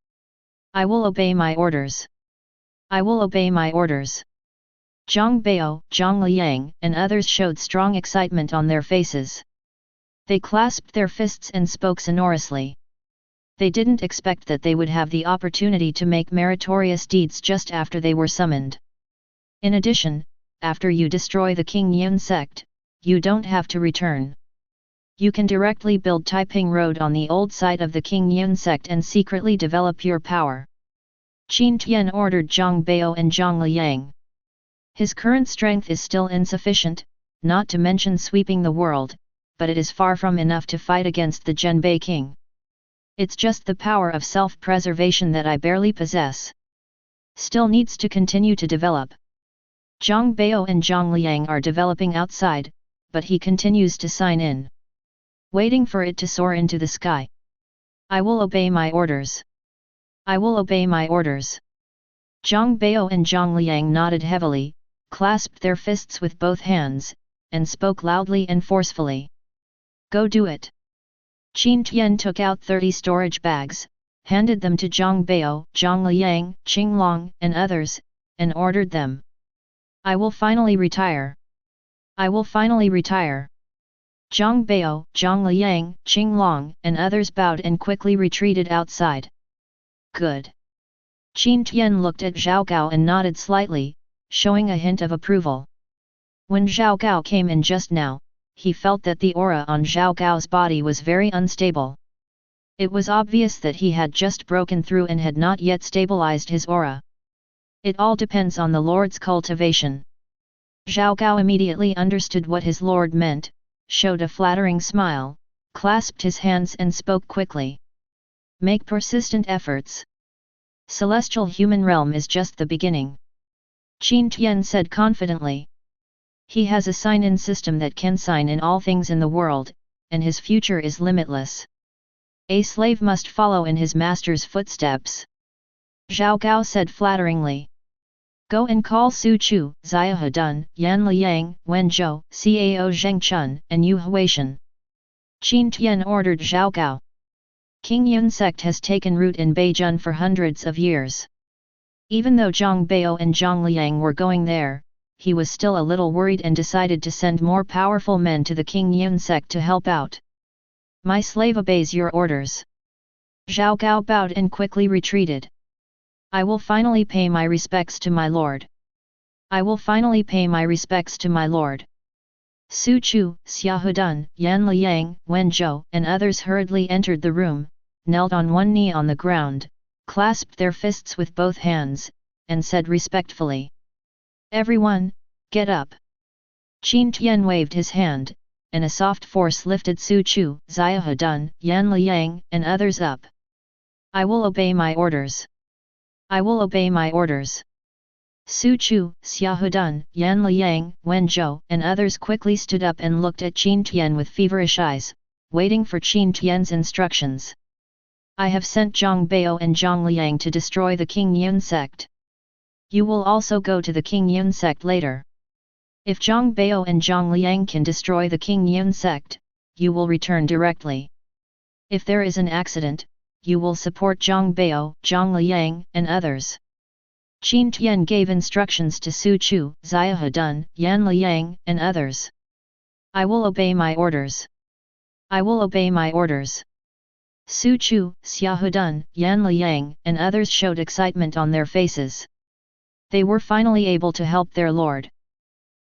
I will obey my orders. I will obey my orders. Zhang Bao, Zhang Liang, and others showed strong excitement on their faces. They clasped their fists and spoke sonorously. They didn't expect that they would have the opportunity to make meritorious deeds just after they were summoned. In addition, after you destroy the King Yun sect, you don't have to return. You can directly build Taiping Road on the old site of the King Yun sect and secretly develop your power. Qin Tian ordered Zhang Bao and Zhang Liang. His current strength is still insufficient, not to mention sweeping the world, but it is far from enough to fight against the Zhenbei King. It's just the power of self-preservation that I barely possess. Still needs to continue to develop. Zhang Bao and Zhang Liang are developing outside, but he continues to sign in. Waiting for it to soar into the sky. I will obey my orders. I will obey my orders. Zhang Bao and Zhang Liang nodded heavily, clasped their fists with both hands, and spoke loudly and forcefully. Go do it. Qin Tian took out 30 storage bags, handed them to Zhang Bao, Zhang Liang, Qinglong, and others, and ordered them. I will finally retire. I will finally retire. Zhang Bao, Zhang Liang, Qinglong, and others bowed and quickly retreated outside. Good. Qin Tian looked at Zhao Gao and nodded slightly, showing a hint of approval. When Zhao Gao came in just now, he felt that the aura on Zhao Gao's body was very unstable. It was obvious that he had just broken through and had not yet stabilized his aura. It all depends on the Lord's cultivation. Zhao Gao immediately understood what his lord meant, showed a flattering smile, clasped his hands and spoke quickly. Make persistent efforts. Celestial human realm is just the beginning. Qin Tian said confidently. He has a sign-in system that can sign in all things in the world, and his future is limitless. A slave must follow in his master's footsteps. Zhao Gao said flatteringly. Go and call Su Chu, Xia Hedun, Yan Liang, Wen Zhou, Cao Zheng Chun, and Yu Huaishan. Qin Tian ordered Zhao Gao. King Yun sect has taken root in Beijun for hundreds of years. Even though Zhang Bao and Zhang Liang were going there, he was still a little worried and decided to send more powerful men to the King Yun sect to help out. My slave obeys your orders. Zhao Gao bowed and quickly retreated. I will finally pay my respects to my lord. I will finally pay my respects to my lord. Su Chu, Xia Hedun, Yan Liang, Wen Zhou, and others hurriedly entered the room, knelt on one knee on the ground, clasped their fists with both hands, and said respectfully. Everyone, get up. Qin Tian waved his hand, and a soft force lifted Su Chu, Xia Hedun, Yan Liang, and others up. I will obey my orders. I will obey my orders. Su Chu, Xia Hedun, Yan Liang, Wen Zhou, and others quickly stood up and looked at Qin Tian with feverish eyes, waiting for Qin Tian's instructions. I have sent Zhang Bao and Zhang Liang to destroy the King Yun sect. You will also go to the King Yun sect later. If Zhang Bao and Zhang Liang can destroy the King Yun sect, you will return directly. If there is an accident, you will support Zhang Bao, Zhang Liang, and others. Qin Tian gave instructions to Su Chu, Xia Hedun, Yan Liang, and others. I will obey my orders. I will obey my orders. Su Chu, Xia Hedun, Yan Liang, and others showed excitement on their faces. They were finally able to help their lord.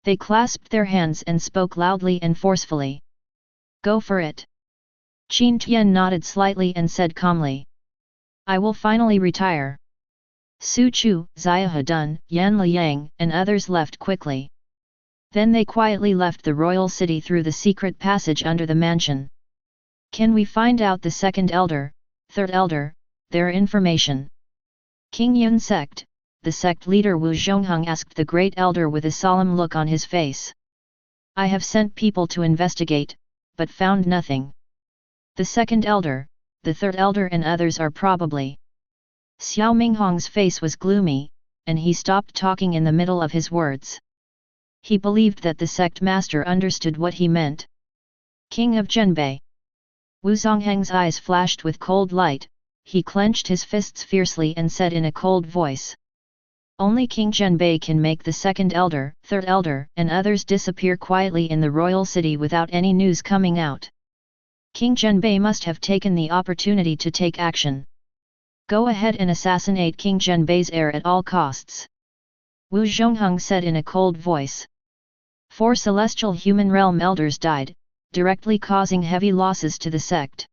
They clasped their hands and spoke loudly and forcefully. Go for it. Qin Tian nodded slightly and said calmly. I will finally retire. Su Chu, Xia Hedun, Yan Liang, and others left quickly. Then they quietly left the royal city through the secret passage under the mansion. Can we find out the second elder, third elder, their information? King Yun sect, the sect leader Wu Zhongheng asked the great elder with a solemn look on his face. I have sent people to investigate, but found nothing. The second elder, the third elder and others are probably. Xiao Minghong's face was gloomy, and he stopped talking in the middle of his words. He believed that the sect master understood what he meant. King of Zhenbei. Wu Zhongheng's eyes flashed with cold light, he clenched his fists fiercely and said in a cold voice. Only King Zhenbei can make the second elder, third elder, and others disappear quietly in the royal city without any news coming out. King Zhenbei must have taken the opportunity to take action. Go ahead and assassinate King Zhenbei's heir at all costs. Wu Zhongheng said in a cold voice. 4 celestial human realm elders died, directly causing heavy losses to the sect.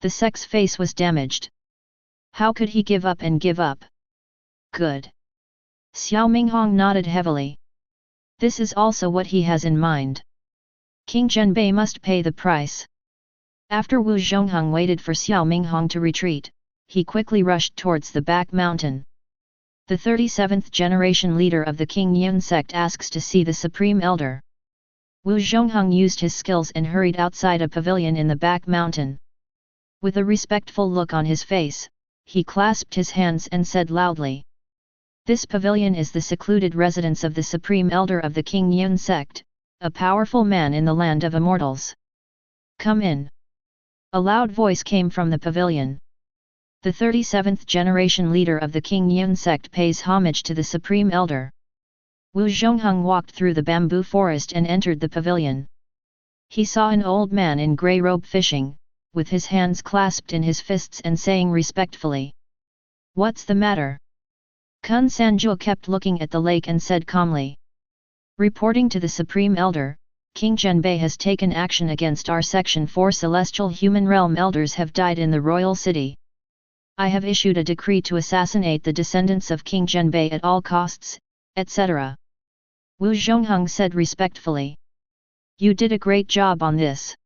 The sect's face was damaged. How could he give up and give up? Good. Xiao Minghong nodded heavily. This is also what he has in mind. King Zhenbei must pay the price. After Wu Zhongheng waited for Xiao Minghong to retreat, he quickly rushed towards the back mountain. The 37th generation leader of the King Yun sect asks to see the Supreme Elder. Wu Zhongheng used his skills and hurried outside a pavilion in the back mountain. With a respectful look on his face, he clasped his hands and said loudly. This pavilion is the secluded residence of the Supreme Elder of the King Yun sect, a powerful man in the land of immortals. Come in. A loud voice came from the pavilion. The 37th generation leader of the King Yun sect pays homage to the Supreme Elder. Wu Zhongheng walked through the bamboo forest and entered the pavilion. He saw an old man in grey robe fishing, with his hands clasped in his fists and saying respectfully. What's the matter? Kun Sanjua kept looking at the lake and said calmly. Reporting to the Supreme Elder, King Zhenbei has taken action against our section. 4 celestial human realm elders have died in the royal city. I have issued a decree to assassinate the descendants of King Zhenbei at all costs, etc. Wu Zhongheng said respectfully. You did a great job on this.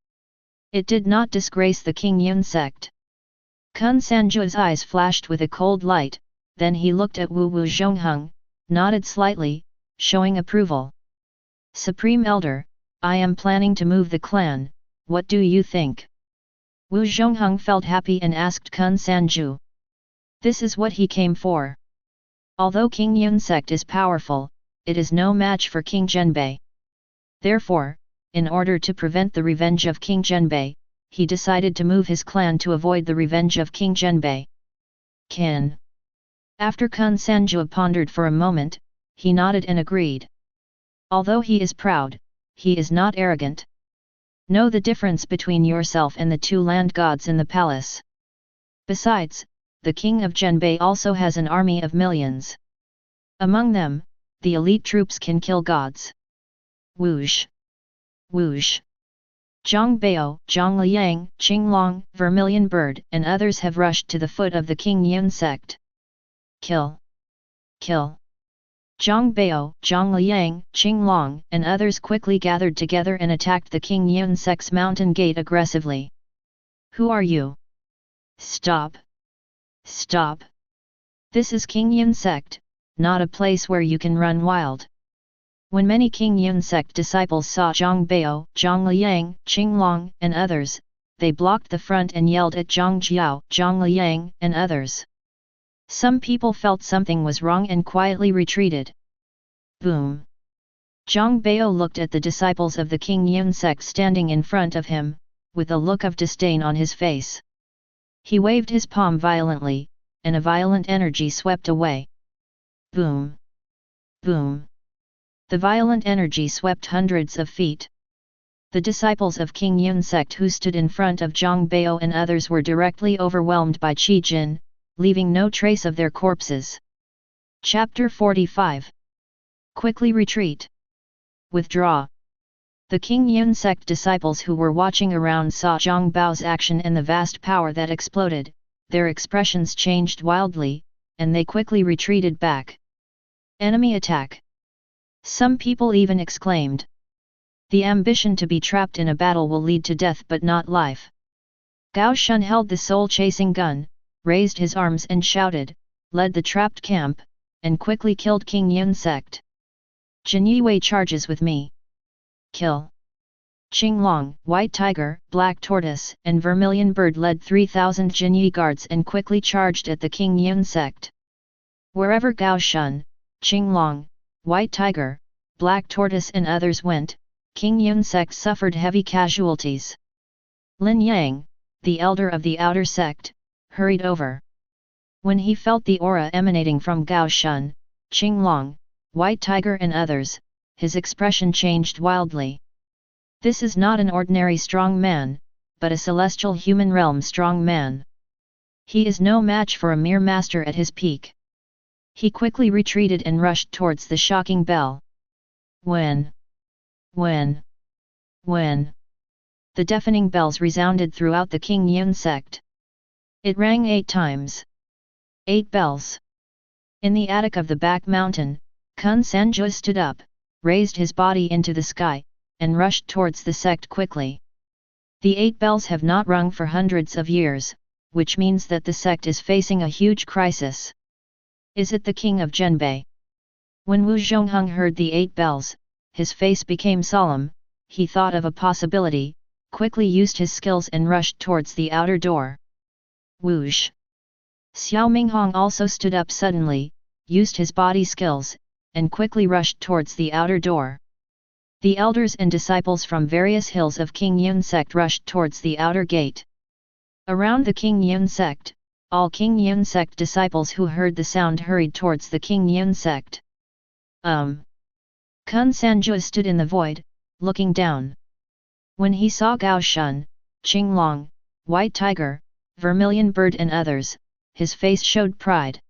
It did not disgrace the King Yun sect. Kun Sanju's eyes flashed with a cold light, then he looked at Wu Zhongheng, nodded slightly, showing approval. Supreme Elder, I am planning to move the clan, what do you think? Wu Zhongheng felt happy and asked Kun Sanju. This is what he came for. Although King Yun sect is powerful, it is no match for King Zhenbei. Therefore, in order to prevent the revenge of King Zhenbei, he decided to move his clan to avoid the revenge of King Zhenbei. Kin. After Kun Sanju pondered for a moment, he nodded and agreed. Although he is proud, he is not arrogant. Know the difference between yourself and the two land gods in the palace. Besides, the king of Zhenbei also has an army of millions. Among them, the elite troops can kill gods. Whoosh! Whoosh! Zhang Bao, Zhang Liang, Qinglong, Vermilion Bird and others have rushed to the foot of the King Yun sect. Kill! Kill! Zhang Bao, Zhang Liang, Qinglong and others quickly gathered together and attacked the King Yun sect's mountain gate aggressively. Who are you? Stop! Stop! This is King Yun sect, not a place where you can run wild. When many King Yun sect disciples saw Zhang Bao, Zhang Liang, Qinglong and others, they blocked the front and yelled at Zhang Jiao, Zhang Liang and others. Some people felt something was wrong and quietly retreated. Boom! Zhang Bao looked at the disciples of the King Yun sect standing in front of him, with a look of disdain on his face. He waved his palm violently, and a violent energy swept away. Boom! Boom! The violent energy swept hundreds of feet. The disciples of King Yun sect who stood in front of Zhang Bao and others were directly overwhelmed by Qi Jin, leaving no trace of their corpses. Chapter 45. Quickly retreat. Withdraw. The King Yun sect disciples who were watching around saw Zhang Bao's action and the vast power that exploded, their expressions changed wildly, and they quickly retreated back. Enemy attack. Some people even exclaimed. The ambition to be trapped in a battle will lead to death but not life. Gao Shun held the soul-chasing gun, raised his arms and shouted, led the trapped camp, and quickly killed King Yun sect. Jin Yiwei charges with me. Kill. Qinglong, White Tiger, Black Tortoise and Vermilion Bird led 3,000 Jinyi guards and quickly charged at the King Yun sect. Wherever Gao Shun, Qinglong, White Tiger, Black Tortoise and others went, King Yun sect suffered heavy casualties. Lin Yang, the elder of the outer sect, hurried over. When he felt the aura emanating from Gao Shun, Qinglong, White Tiger and others, his expression changed wildly. This is not an ordinary strong man, but a celestial human realm strong man. He is no match for a mere master at his peak. He quickly retreated and rushed towards the shocking bell. When? The deafening bells resounded throughout the King Yun sect. It rang 8 times. 8 bells. In the attic of the back mountain, Kun Sanju stood up, raised his body into the sky, and rushed towards the sect quickly. The 8 bells have not rung for hundreds of years, which means that the sect is facing a huge crisis. Is it the king of Zhenbei? When Wu Zhongheng heard the 8 bells, his face became solemn, he thought of a possibility, quickly used his skills and rushed towards the outer door. Whoosh! Xiao Minghong also stood up suddenly, used his body skills, and quickly rushed towards the outer door. The elders and disciples from various hills of King Yun sect rushed towards the outer gate. Around the King Yun sect, all King Yun sect disciples who heard the sound hurried towards the King Yun sect. Kun Sanju stood in the void, looking down. When he saw Gao Shun, Qinglong, White Tiger, Vermilion Bird and others, his face showed pride.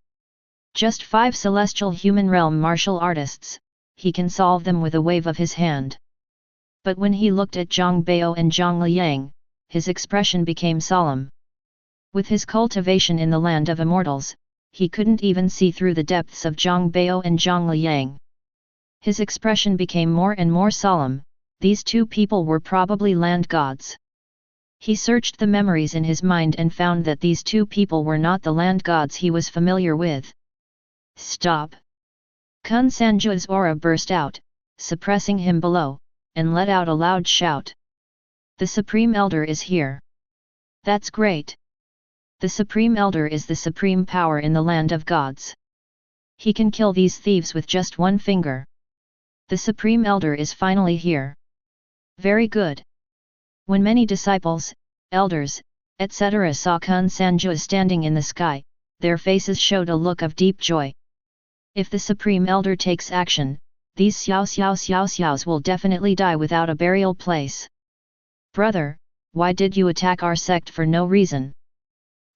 Just 5 celestial human realm martial artists, he can solve them with a wave of his hand. But when he looked at Zhang Bao and Zhang Liang, his expression became solemn. With his cultivation in the land of immortals, he couldn't even see through the depths of Zhang Bao and Zhang Liang. His expression became more and more solemn. These two people were probably land gods. He searched the memories in his mind and found that these two people were not the land gods he was familiar with. Stop! Kun Sanju's aura burst out, suppressing him below, and let out a loud shout. The Supreme Elder is here. That's great! The Supreme Elder is the supreme power in the land of gods. He can kill these thieves with just one finger. The Supreme Elder is finally here. Very good. When many disciples, elders, etc. saw Kun Sanju standing in the sky, their faces showed a look of deep joy. If the Supreme Elder takes action, these xiaos will definitely die without a burial place. Brother, why did you attack our sect for no reason?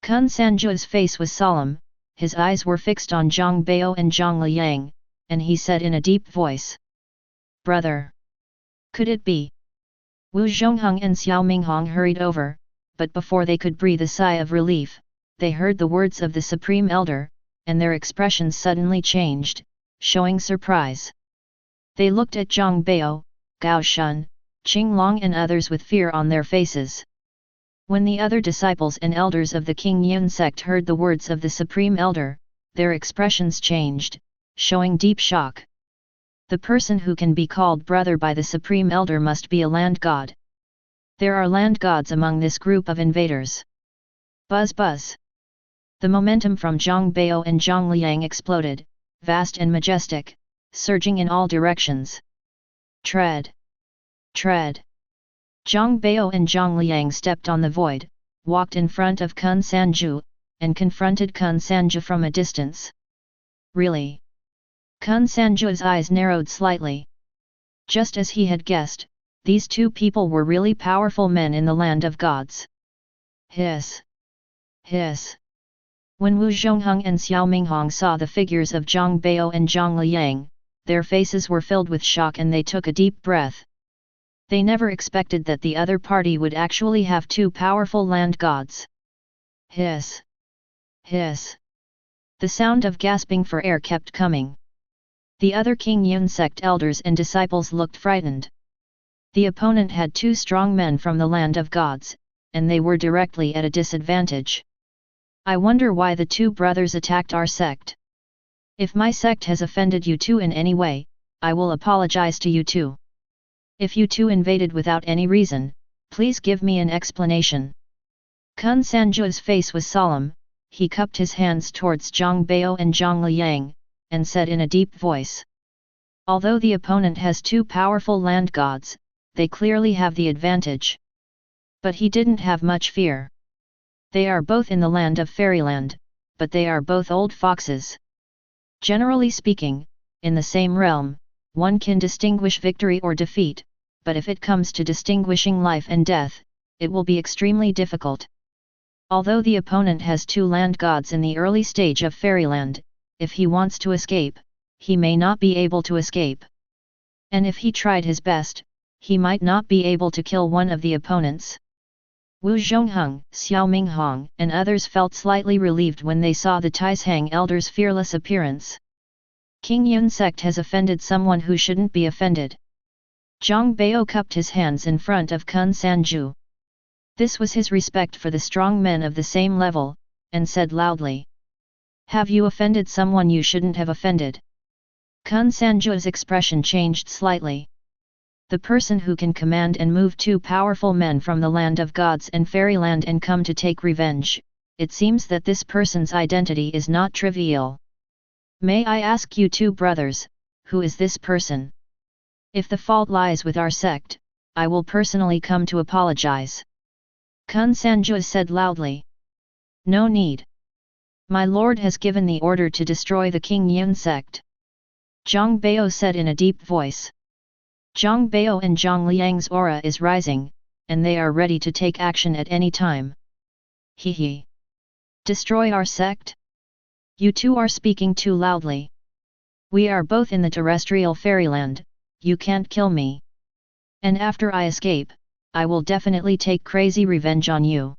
Kun Sanju's face was solemn, his eyes were fixed on Zhang Bao and Zhang Liang, and he said in a deep voice. Brother! Could it be? Wu Zhongheng and Xiao Minghong hurried over, but before they could breathe a sigh of relief, they heard the words of the Supreme Elder, and their expressions suddenly changed, showing surprise. They looked at Zhang Bao, Gao Shun, Qing Long and others with fear on their faces. When the other disciples and elders of the King Yun sect heard the words of the Supreme Elder, their expressions changed, showing deep shock. The person who can be called brother by the Supreme Elder must be a land god. There are land gods among this group of invaders. Buzz buzz. The momentum from Zhang Bao and Zhang Liang exploded, vast and majestic, surging in all directions. Tread! Tread! Zhang Bao and Zhang Liang stepped on the void, walked in front of Kun Sanju, and confronted Kun Sanju from a distance. Really? Kun Sanju's eyes narrowed slightly. Just as he had guessed, these two people were really powerful men in the land of gods. Hiss! Hiss! When Wu Zhongheng and Xiao Minghong saw the figures of Zhang Bao and Zhang Liang, their faces were filled with shock and they took a deep breath. They never expected that the other party would actually have two powerful land gods. Hiss! Hiss! The sound of gasping for air kept coming. The other King Yun sect elders and disciples looked frightened. The opponent had two strong men from the land of gods, and they were directly at a disadvantage. I wonder why the two brothers attacked our sect. If my sect has offended you two in any way, I will apologize to you two. If you two invaded without any reason, please give me an explanation. Kun Sanju's face was solemn, he cupped his hands towards Zhang Bao and Zhang Liang, and said in a deep voice. Although the opponent has two powerful land gods, they clearly have the advantage. But he didn't have much fear. They are both in the land of fairyland, but they are both old foxes. Generally speaking, in the same realm, one can distinguish victory or defeat, but if it comes to distinguishing life and death, it will be extremely difficult. Although the opponent has two land gods in the early stage of fairyland, if he wants to escape, he may not be able to escape. And if he tried his best, he might not be able to kill one of the opponents. Wu Zhongheng, Xiao Minghong and others felt slightly relieved when they saw the Taishang elders' fearless appearance. King Yun sect has offended someone who shouldn't be offended. Zhang Bao cupped his hands in front of Kun Sanju. This was his respect for the strong men of the same level, and said loudly. Have you offended someone you shouldn't have offended? Kun Sanju's expression changed slightly. The person who can command and move two powerful men from the land of gods and fairyland and come to take revenge, it seems that this person's identity is not trivial. May I ask you two brothers, who is this person? If the fault lies with our sect, I will personally come to apologize. Kun Sanju said loudly. No need. My lord has given the order to destroy the King Yun sect. Zhang Bao said in a deep voice. Zhang Bao and Zhang Liang's aura is rising, and they are ready to take action at any time. He. Destroy our sect? You two are speaking too loudly. We are both in the terrestrial fairyland, you can't kill me. And after I escape, I will definitely take crazy revenge on you.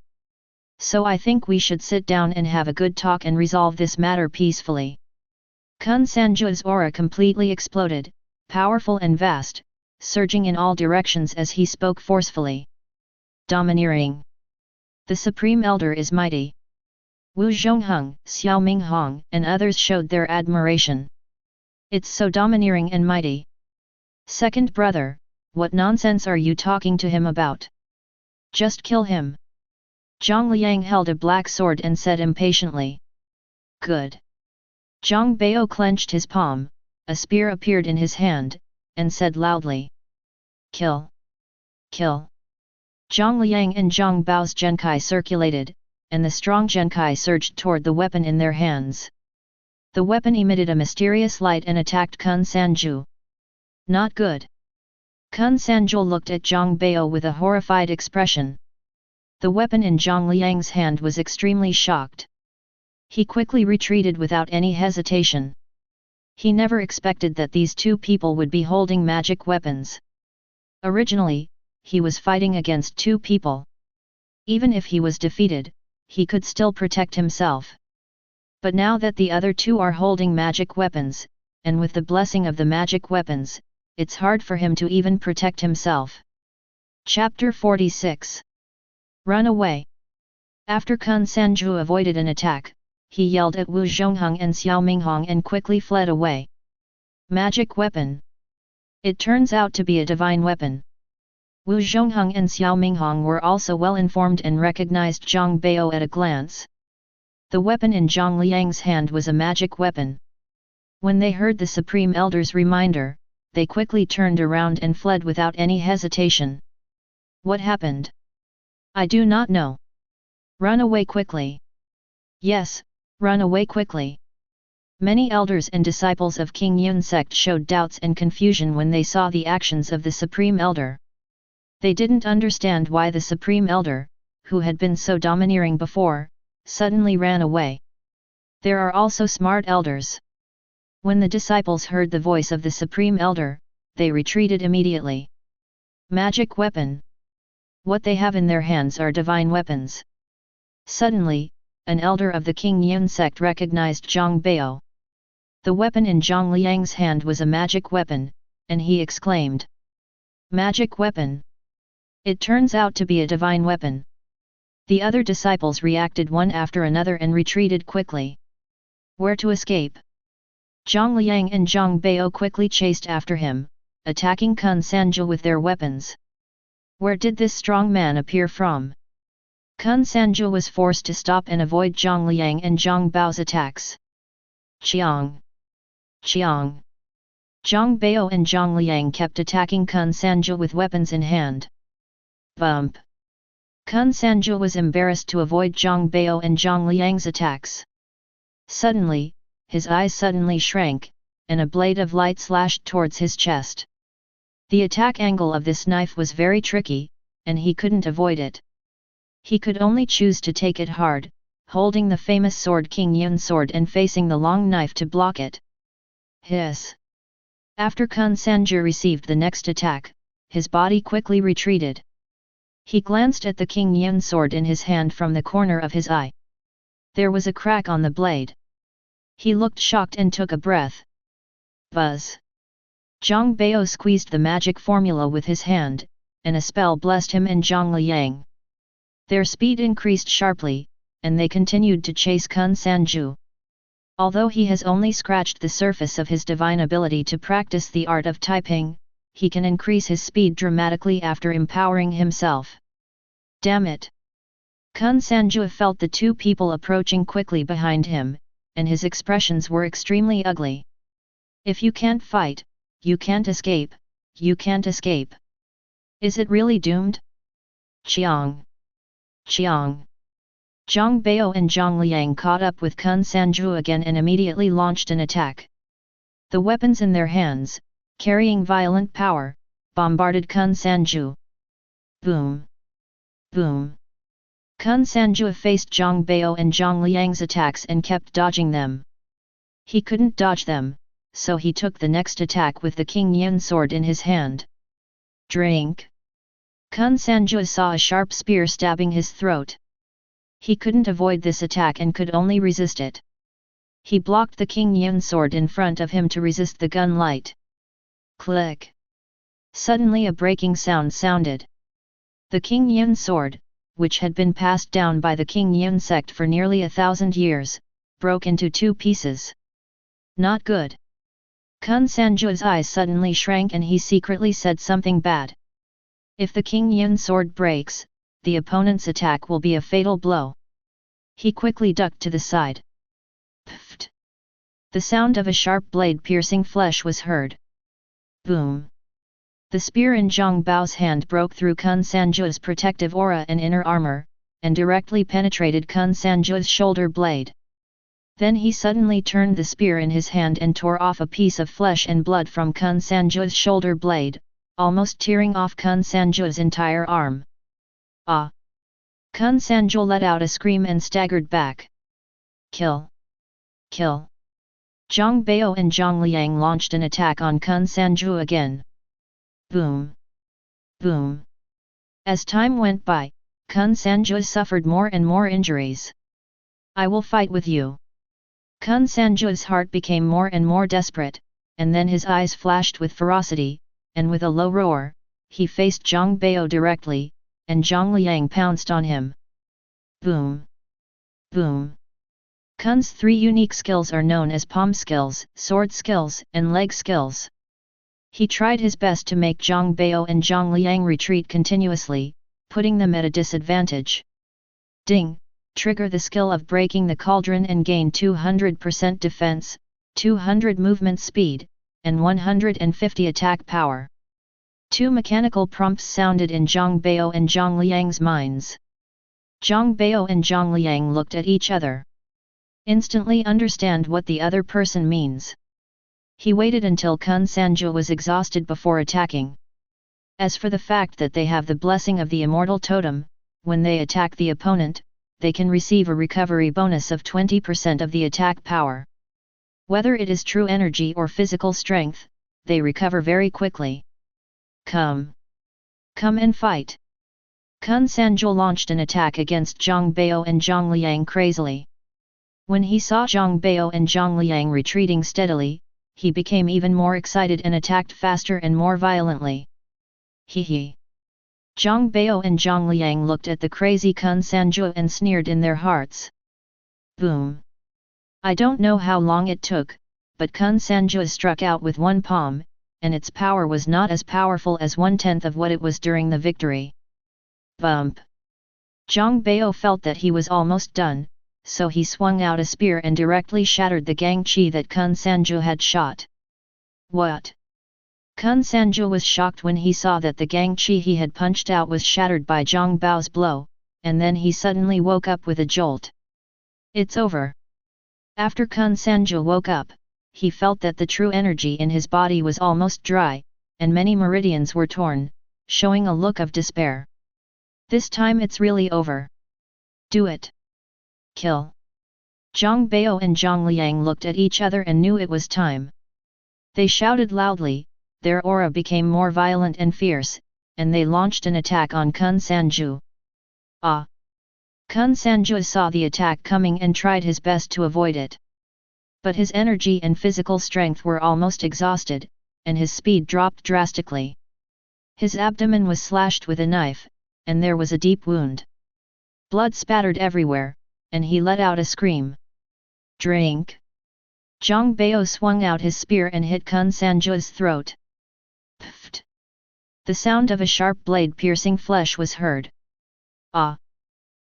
So I think we should sit down and have a good talk and resolve this matter peacefully. Kun Sanju's aura completely exploded, powerful and vast, surging in all directions as he spoke forcefully. Domineering. The Supreme Elder is mighty. Wu Zhongheng, Xiao Minghong, and others showed their admiration. It's so domineering and mighty. Second brother, what nonsense are you talking to him about? Just kill him. Zhang Liang held a black sword and said impatiently. Good. Zhang Bao clenched his palm, a spear appeared in his hand, and said loudly. Kill. Kill. Zhang Liang and Zhang Bao's Genkai circulated, and the strong Genkai surged toward the weapon in their hands. The weapon emitted a mysterious light and attacked Kun Sanju. Not good. Kun Sanju looked at Zhang Bao with a horrified expression. The weapon in Zhang Liang's hand was extremely shocked. He quickly retreated without any hesitation. He never expected that these two people would be holding magic weapons. Originally, he was fighting against two people. Even if he was defeated, he could still protect himself. But now that the other two are holding magic weapons, and with the blessing of the magic weapons, it's hard for him to even protect himself. Chapter 46. Run away. After Kun Sanju avoided an attack, he yelled at Wu Zhongheng and Xiao Minghong and quickly fled away. Magic weapon. It turns out to be a divine weapon. Wu Zhongheng and Xiao Minghong were also well informed and recognized Zhang Bao at a glance. The weapon in Zhang Liang's hand was a magic weapon. When they heard the Supreme Elder's reminder, they quickly turned around and fled without any hesitation. What happened? I do not know. Run away quickly. Yes, run away quickly. Many elders and disciples of King Yun sect showed doubts and confusion when they saw the actions of the Supreme Elder. They didn't understand why the Supreme Elder, who had been so domineering before, suddenly ran away. There are also smart elders. When the disciples heard the voice of the Supreme Elder, they retreated immediately. Magic weapon. What they have in their hands are divine weapons. Suddenly, an elder of the King Yun sect recognized Zhang Bao. The weapon in Zhang Liang's hand was a magic weapon, and he exclaimed. Magic weapon. It turns out to be a divine weapon. The other disciples reacted one after another and retreated quickly. Where to escape? Zhang Liang and Zhang Bao quickly chased after him, attacking Kun Sanju with their weapons. Where did this strong man appear from? Kun Sanju was forced to stop and avoid Zhang Liang and Zhang Bao's attacks. Chiang! Chiang! Zhang Bao and Zhang Liang kept attacking Kun Sanju with weapons in hand. Bump! Kun Sanju was embarrassed to avoid Zhang Bao and Zhang Liang's attacks. Suddenly, his eyes suddenly shrank, and a blade of light slashed towards his chest. The attack angle of this knife was very tricky, and he couldn't avoid it. He could only choose to take it hard, holding the famous sword King Yun sword and facing the long knife to block it. Hiss! After Kun Sanju received the next attack, his body quickly retreated. He glanced at the King Yun sword in his hand from the corner of his eye. There was a crack on the blade. He looked shocked and took a breath. Buzz! Zhang Bao squeezed the magic formula with his hand, and a spell blessed him and Zhang Liang. Their speed increased sharply, and they continued to chase Kun Sanju. Although he has only scratched the surface of his divine ability to practice the art of typing, he can increase his speed dramatically after empowering himself. Damn it! Kun Sanju felt the two people approaching quickly behind him, and his expressions were extremely ugly. If you can't fight, you can't escape, you can't escape. Is it really doomed? Chiang! Chiang! Zhang Bao and Zhang Liang caught up with Kun Sanju again and immediately launched an attack. The weapons in their hands, carrying violent power, bombarded Kun Sanju. Boom! Boom! Kun Sanju faced Zhang Bao and Zhang Liang's attacks and kept dodging them. He couldn't dodge them, so he took the next attack with the King Yun sword in his hand. Drink! Kun Sanju saw a sharp spear stabbing his throat. He couldn't avoid this attack and could only resist it. He blocked the King Yun sword in front of him to resist the gun light. Click! Suddenly a breaking sound sounded. The King Yun sword, which had been passed down by the King Yun sect for nearly 1,000 years, broke into 2 pieces. Not good. Kun Sanju's eyes suddenly shrank and he secretly said something bad. If the King Yun sword breaks, the opponent's attack will be a fatal blow. He quickly ducked to the side. Pfft! The sound of a sharp blade piercing flesh was heard. Boom! The spear in Zhang Bao's hand broke through Kun Sanju's protective aura and inner armor, and directly penetrated Kun Sanju's shoulder blade. Then he suddenly turned the spear in his hand and tore off a piece of flesh and blood from Kun Sanju's shoulder blade, almost tearing off Kun Sanju's entire arm. Ah! Kun Sanju let out a scream and staggered back. Kill! Kill! Zhang Bao and Zhang Liang launched an attack on Kun Sanju again. Boom! Boom! As time went by, Kun Sanju suffered more and more injuries. I will fight with you. Kun Sanju's heart became more and more desperate, and then his eyes flashed with ferocity, and with a low roar, he faced Zhang Bao directly, and Zhang Liang pounced on him. Boom! Boom! Kun's 3 unique skills are known as palm skills, sword skills, and leg skills. He tried his best to make Zhang Bao and Zhang Liang retreat continuously, putting them at a disadvantage. Ding! Trigger the skill of breaking the cauldron and gain 200% defense, 200 movement speed, and 150 attack power. 2 mechanical prompts sounded in Zhang Bao and Zhang Liang's minds. Zhang Bao and Zhang Liang looked at each other. Instantly understand what the other person means. He waited until Kun Sanju was exhausted before attacking. As for the fact that they have the blessing of the immortal totem, when they attack the opponent, they can receive a recovery bonus of 20% of the attack power. Whether it is true energy or physical strength, they recover very quickly. Come! Come and fight! Kun Sanju launched an attack against Zhang Bao and Zhang Liang crazily. When he saw Zhang Bao and Zhang Liang retreating steadily, he became even more excited and attacked faster and more violently. Hee hee! Zhang Bao and Zhang Liang looked at the crazy Kun Sanju and sneered in their hearts. Boom! I don't know how long it took, but Kun Sanju struck out with 1 palm, and its power was not as powerful as 1/10 of what it was during the victory. Bump! Zhang Bao felt that he was almost done, so he swung out a spear and directly shattered the gangqi that Kun Sanju had shot. What? Kun Sanju was shocked when he saw that the gangqi he had punched out was shattered by Zhang Bao's blow, and then he suddenly woke up with a jolt. It's over. After Kun Sanju woke up, he felt that the true energy in his body was almost dry, and many meridians were torn, showing a look of despair. This time it's really over. Do it. Kill. Zhang Bao and Zhang Liang looked at each other and knew it was time. They shouted loudly, their aura became more violent and fierce, and they launched an attack on Kun Sanju. Ah! Kun Sanju saw the attack coming and tried his best to avoid it. But his energy and physical strength were almost exhausted, and his speed dropped drastically. His abdomen was slashed with a knife, and there was a deep wound. Blood spattered everywhere, and he let out a scream. Drink! Zhang Bao swung out his spear and hit Kun Sanju's throat. Pfft! The sound of a sharp blade piercing flesh was heard. Ah!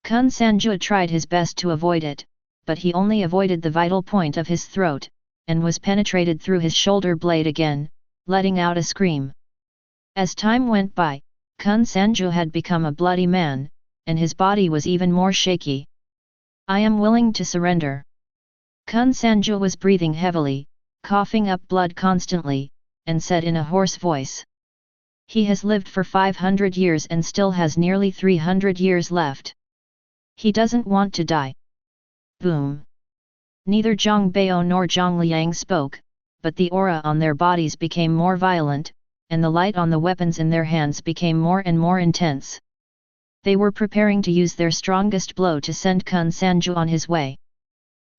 Kun Sanju tried his best to avoid it, but he only avoided the vital point of his throat, and was penetrated through his shoulder blade again, letting out a scream. As time went by, Kun Sanju had become a bloody man, and his body was even more shaky. I am willing to surrender. Kun Sanju was breathing heavily, coughing up blood constantly, and said in a hoarse voice. He has lived for 500 years and still has nearly 300 years left. He doesn't want to die. Boom! Neither Zhang Bao nor Zhang Liang spoke, but the aura on their bodies became more violent, and the light on the weapons in their hands became more and more intense. They were preparing to use their strongest blow to send Kun Sanju on his way.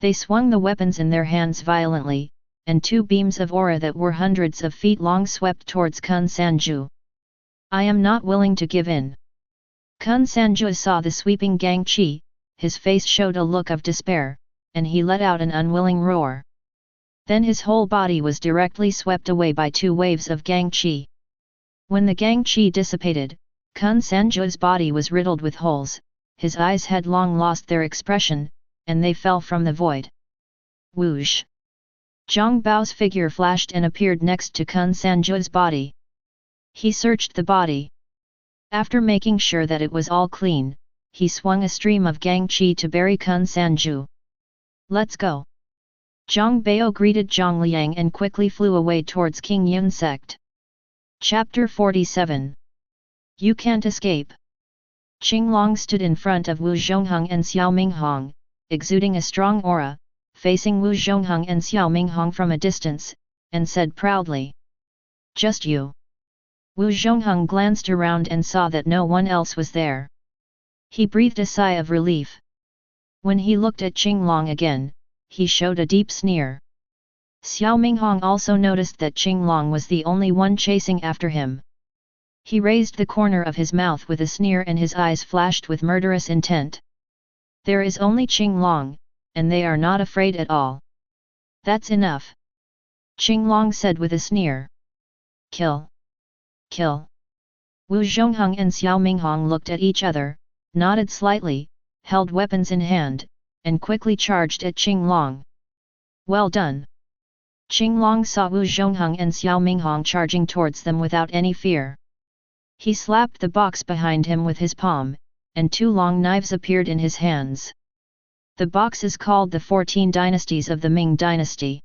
They swung the weapons in their hands violently, and two beams of aura that were hundreds of feet long swept towards Kun Sanju. I am not willing to give in. Kun Sanju saw the sweeping Gang Qi, his face showed a look of despair, and he let out an unwilling roar. Then his whole body was directly swept away by two waves of Gang Qi. When the Gang Qi dissipated, Kun Sanju's body was riddled with holes, his eyes had long lost their expression, and they fell from the void. Whoosh! Zhang Bao's figure flashed and appeared next to Kun Sanju's body. He searched the body. After making sure that it was all clean, he swung a stream of Gang Qi to bury Kun Sanju. Let's go! Zhang Bao greeted Zhang Liang and quickly flew away towards King Yun sect. Chapter 47. You can't escape. Qinglong stood in front of Wu Zhongheng and Xiao Minghong, exuding a strong aura, facing Wu Zhongheng and Xiao Minghong from a distance, and said proudly. Just you. Wu Zhongheng glanced around and saw that no one else was there. He breathed a sigh of relief. When he looked at Qinglong again, he showed a deep sneer. Xiao Minghong also noticed that Qinglong was the only one chasing after him. He raised the corner of his mouth with a sneer and his eyes flashed with murderous intent. There is only Qinglong, and they are not afraid at all. That's enough. Qinglong said with a sneer. Kill! Kill! Wu Zhongheng and Xiao Minghong looked at each other, nodded slightly, held weapons in hand, and quickly charged at Qinglong. Well done! Qinglong saw Wu Zhongheng and Xiao Minghong charging towards them without any fear. He slapped the box behind him with his palm, and two long knives appeared in his hands. The box is called the 14 Dynasties of the Ming Dynasty.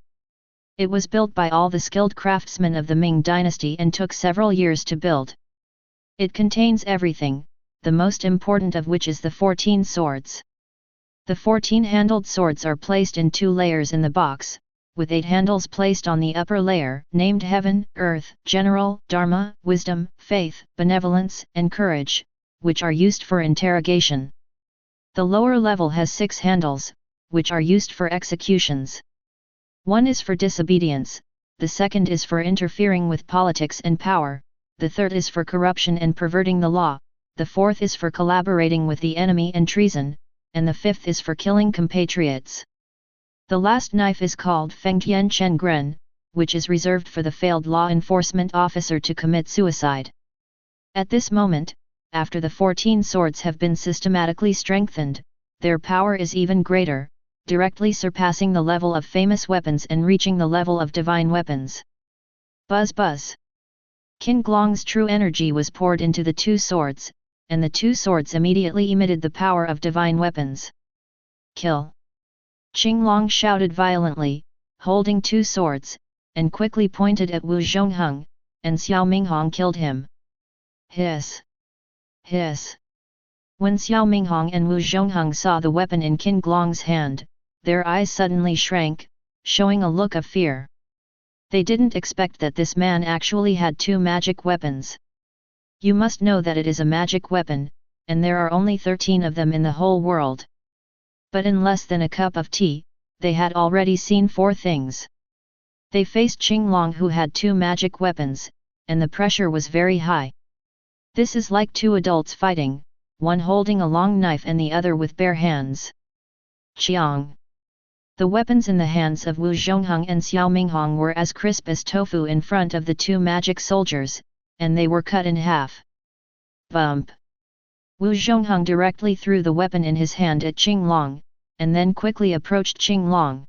It was built by all the skilled craftsmen of the Ming Dynasty and took several years to build. It contains everything, the most important of which is the 14 swords. The 14 handled swords are placed in 2 layers in the box, with 8 handles placed on the upper layer, named Heaven, Earth, General, Dharma, Wisdom, Faith, Benevolence, and Courage, which are used for interrogation. The lower level has 6 handles, which are used for executions. One is for disobedience, the second is for interfering with politics and power, the third is for corruption and perverting the law, the fourth is for collaborating with the enemy and treason, and the fifth is for killing compatriots. The last knife is called Fengtian Chen Gren, which is reserved for the failed law enforcement officer to commit suicide. At this moment, after the 14 swords have been systematically strengthened, their power is even greater, directly surpassing the level of famous weapons and reaching the level of divine weapons. Buzz buzz! Qinglong's true energy was poured into the 2 swords, and the 2 swords immediately emitted the power of divine weapons. Kill! Qinglong shouted violently, holding 2 swords, and quickly pointed at Wu Zhongheng, and Xiao Minghong killed him. Hiss! Hiss! When Xiao Minghong and Wu Zhongheng saw the weapon in Qinglong's hand, their eyes suddenly shrank, showing a look of fear. They didn't expect that this man actually had 2 magic weapons. You must know that it is a magic weapon, and there are only 13 of them in the whole world. But in less than a cup of tea, they had already seen 4 things. They faced Qinglong who had 2 magic weapons, and the pressure was very high. This is like 2 adults fighting, one holding a long knife and the other with bare hands. Chiang! The weapons in the hands of Wu Zhongheng and Xiao Minghong were as crisp as tofu in front of the 2 magic soldiers, and they were cut in half. Bump! Wu Zhongheng directly threw the weapon in his hand at Qinglong, and then quickly approached Qinglong.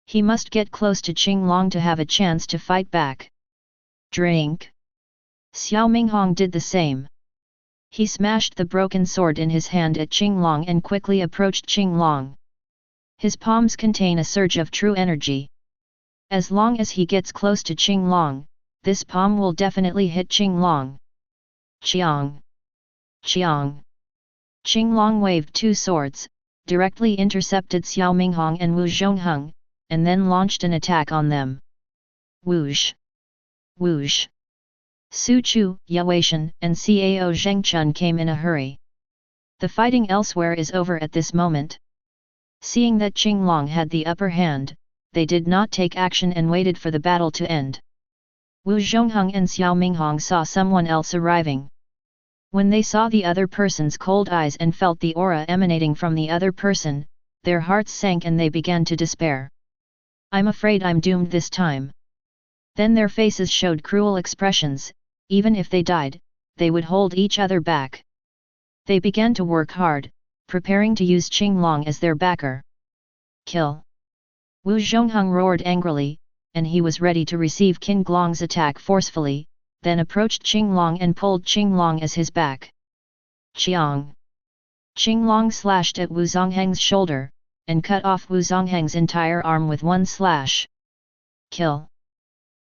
He must get close to Qinglong to have a chance to fight back. Drink! Xiao Minghong did the same. He smashed the broken sword in his hand at Qinglong and quickly approached Qinglong. His palms contain a surge of true energy. As long as he gets close to Qinglong, this palm will definitely hit Qinglong. Chiang! Chiang! Qinglong waved 2 swords, directly intercepted Xiao Minghong and Wu Zhongheng, and then launched an attack on them. Whoosh! Whoosh! Su Chu, Yaweishan, and Cao Zhengchun came in a hurry. The fighting elsewhere is over at this moment. Seeing that Qinglong had the upper hand, they did not take action and waited for the battle to end. Wu Zhongheng and Xiao Minghong saw someone else arriving. When they saw the other person's cold eyes and felt the aura emanating from the other person, their hearts sank and they began to despair. I'm afraid I'm doomed this time. Then their faces showed cruel expressions. Even if they died, they would hold each other back. They began to work hard, preparing to use Qinglong as their backer. Kill! Wu Zhongheng roared angrily, and he was ready to receive Qinglong's attack forcefully, then approached Qinglong and pulled Qinglong as his back. Qiang! Qinglong slashed at Wu Zhongheng's shoulder, and cut off Wu Zhongheng's entire arm with one slash. Kill!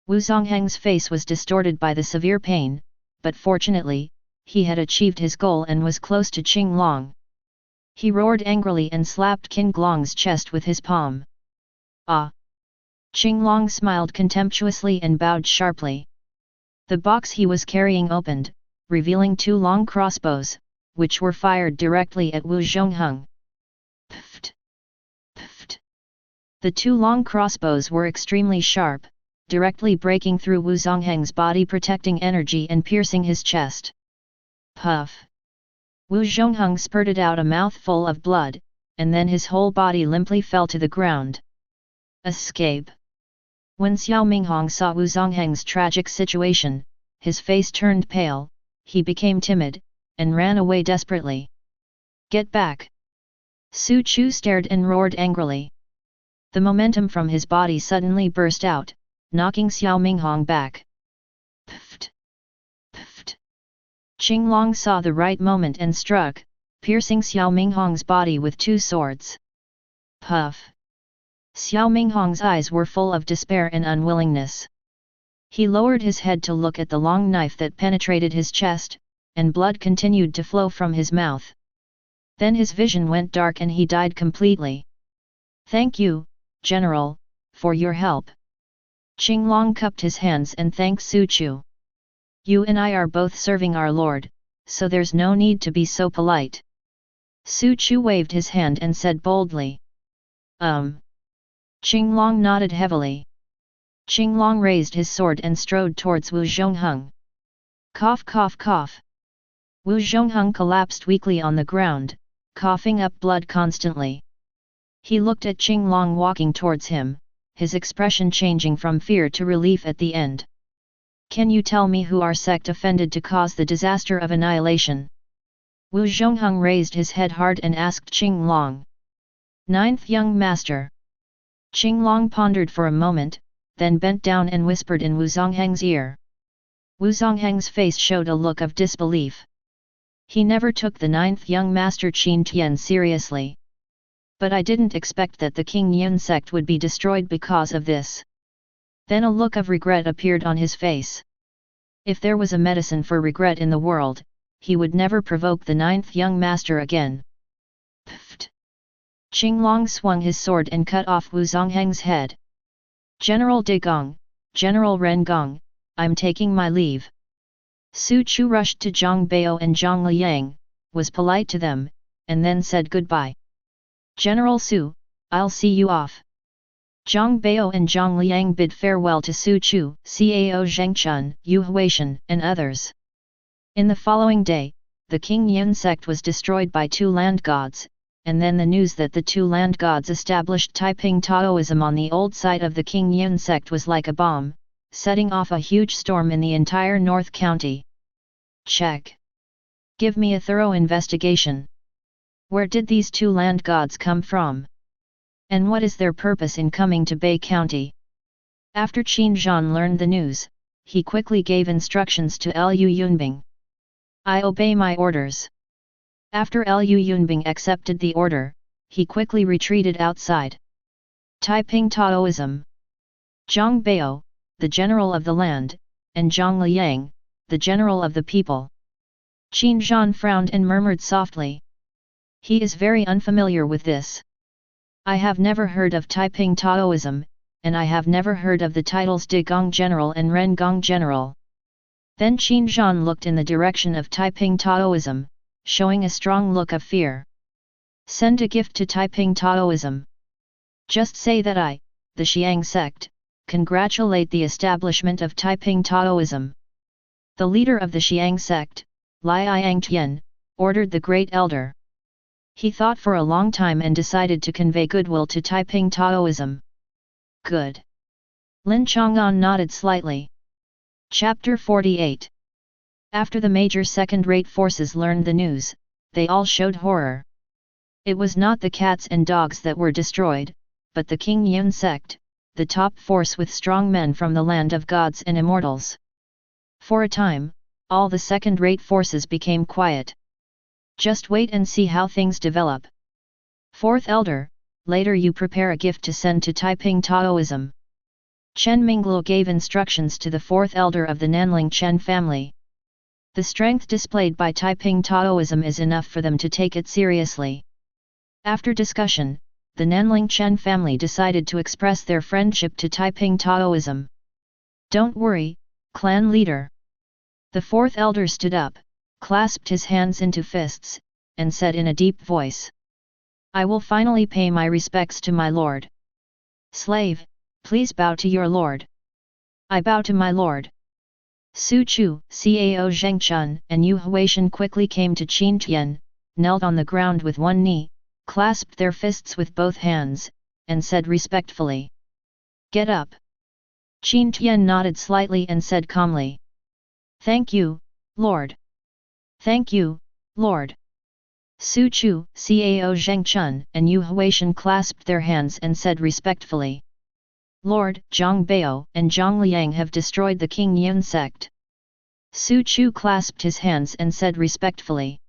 Wu Zhongheng's face was distorted by the severe pain, but fortunately, he had achieved his goal and was close to Qinglong. He roared angrily and slapped Qinglong's chest with his palm. Ah! Qinglong smiled contemptuously and bowed sharply. The box he was carrying opened, revealing two long crossbows, which were fired directly at Wu Zhongheng. Pft! Pft! The two long crossbows were extremely sharp, directly breaking through Wu Zhongheng's body, protecting energy and piercing his chest. Puff! Wu Zhongheng spurted out a mouthful of blood, and then his whole body limply fell to the ground. Escape! When Xiao Minghong saw Wu Zhongheng's tragic situation, his face turned pale, he became timid, and ran away desperately. Get back! Su Chu stared and roared angrily. The momentum from his body suddenly burst out, knocking Xiao Minghong back. Pft! Pft! Qinglong saw the right moment and struck, piercing Xiao Minghong's body with two swords. Puff! Xiao Minghong's eyes were full of despair and unwillingness. He lowered his head to look at the long knife that penetrated his chest, and blood continued to flow from his mouth. Then his vision went dark and he died completely. Thank you, General, for your help. Qinglong cupped his hands and thanked Su Chu. You and I are both serving our lord, so there's no need to be so polite. Su Chu waved his hand and said boldly. Qinglong nodded heavily. Qinglong raised his sword and strode towards Wu Zhongheng. Cough cough cough. Wu Zhongheng collapsed weakly on the ground, coughing up blood constantly. He looked at Qinglong walking towards him, his expression changing from fear to relief at the end. Can you tell me who our sect offended to cause the disaster of annihilation? Wu Zhongheng raised his head hard and asked Qinglong. Ninth Young Master. Qinglong pondered for a moment, then bent down and whispered in Wu Zhongheng's ear. Wu Zhongheng's face showed a look of disbelief. He never took the ninth young master Qin Tian seriously. But I didn't expect that the King Yun sect would be destroyed because of this. Then a look of regret appeared on his face. If there was a medicine for regret in the world, he would never provoke the ninth young master again. Pft! Qinglong swung his sword and cut off Wu Zhongheng's head. General De Gong, General Ren Gong, I'm taking my leave. Su Chu rushed to Zhang Bao and Zhang Liang, was polite to them, and then said goodbye. General Su, I'll see you off. Zhang Bao and Zhang Liang bid farewell to Su Chu, Cao Zhengchun, Yu Huishan, and others. In the following day, the King Yun sect was destroyed by two land gods, and then the news that the two land gods established Taiping Taoism on the old site of the King Yun sect was like a bomb, setting off a huge storm in the entire North County. Check. Give me a thorough investigation. Where did these two land gods come from? And what is their purpose in coming to Bei County? After Qin Zhan learned the news, he quickly gave instructions to Lu Yunbing. I obey my orders. After Lu Yunbing accepted the order, he quickly retreated outside. Taiping Taoism. Zhang Bao, the general of the land, and Zhang Liang, the general of the people. Qin Zhan frowned and murmured softly. He is very unfamiliar with this. I have never heard of Taiping Taoism, and I have never heard of the titles De Gong General and Ren Gong General. Then Qin Zhan looked in the direction of Taiping Taoism, showing a strong look of fear. Send a gift to Taiping Taoism. Just say that I, the Xiang sect, congratulate the establishment of Taiping Taoism. The leader of the Xiang sect, Liang Tian, ordered the great elder. He thought for a long time and decided to convey goodwill to Taiping Taoism. Good. Lin Chang'an nodded slightly. Chapter 48. After the major second-rate forces learned the news, they all showed horror. It was not the cats and dogs that were destroyed, but the King Yun sect, the top force with strong men from the land of gods and immortals. For a time, all the second-rate forces became quiet. Just wait and see how things develop. Fourth Elder, later you prepare a gift to send to Taiping Taoism. Chen Mingluo gave instructions to the fourth elder of the Nanling Chen family. The strength displayed by Taiping Taoism is enough for them to take it seriously. After discussion, the Nanling Chen family decided to express their friendship to Taiping Taoism. Don't worry, clan leader. The fourth elder stood up, clasped his hands into fists, and said in a deep voice, I will finally pay my respects to my lord. Slave, please bow to your lord. I bow to my lord. Su Chu, Cao Zhengchun, and Yu Huaishan quickly came to Qin Tian, knelt on the ground with one knee, clasped their fists with both hands, and said respectfully, Get up. Qin Tian nodded slightly and said calmly, Thank you, Lord. Thank you, Lord. Su Chu, Cao Zhengchun, and Yu Huaishan clasped their hands and said respectfully, Lord, Zhang Bao and Zhang Liang have destroyed the King Yun sect. Su Chu clasped his hands and said respectfully,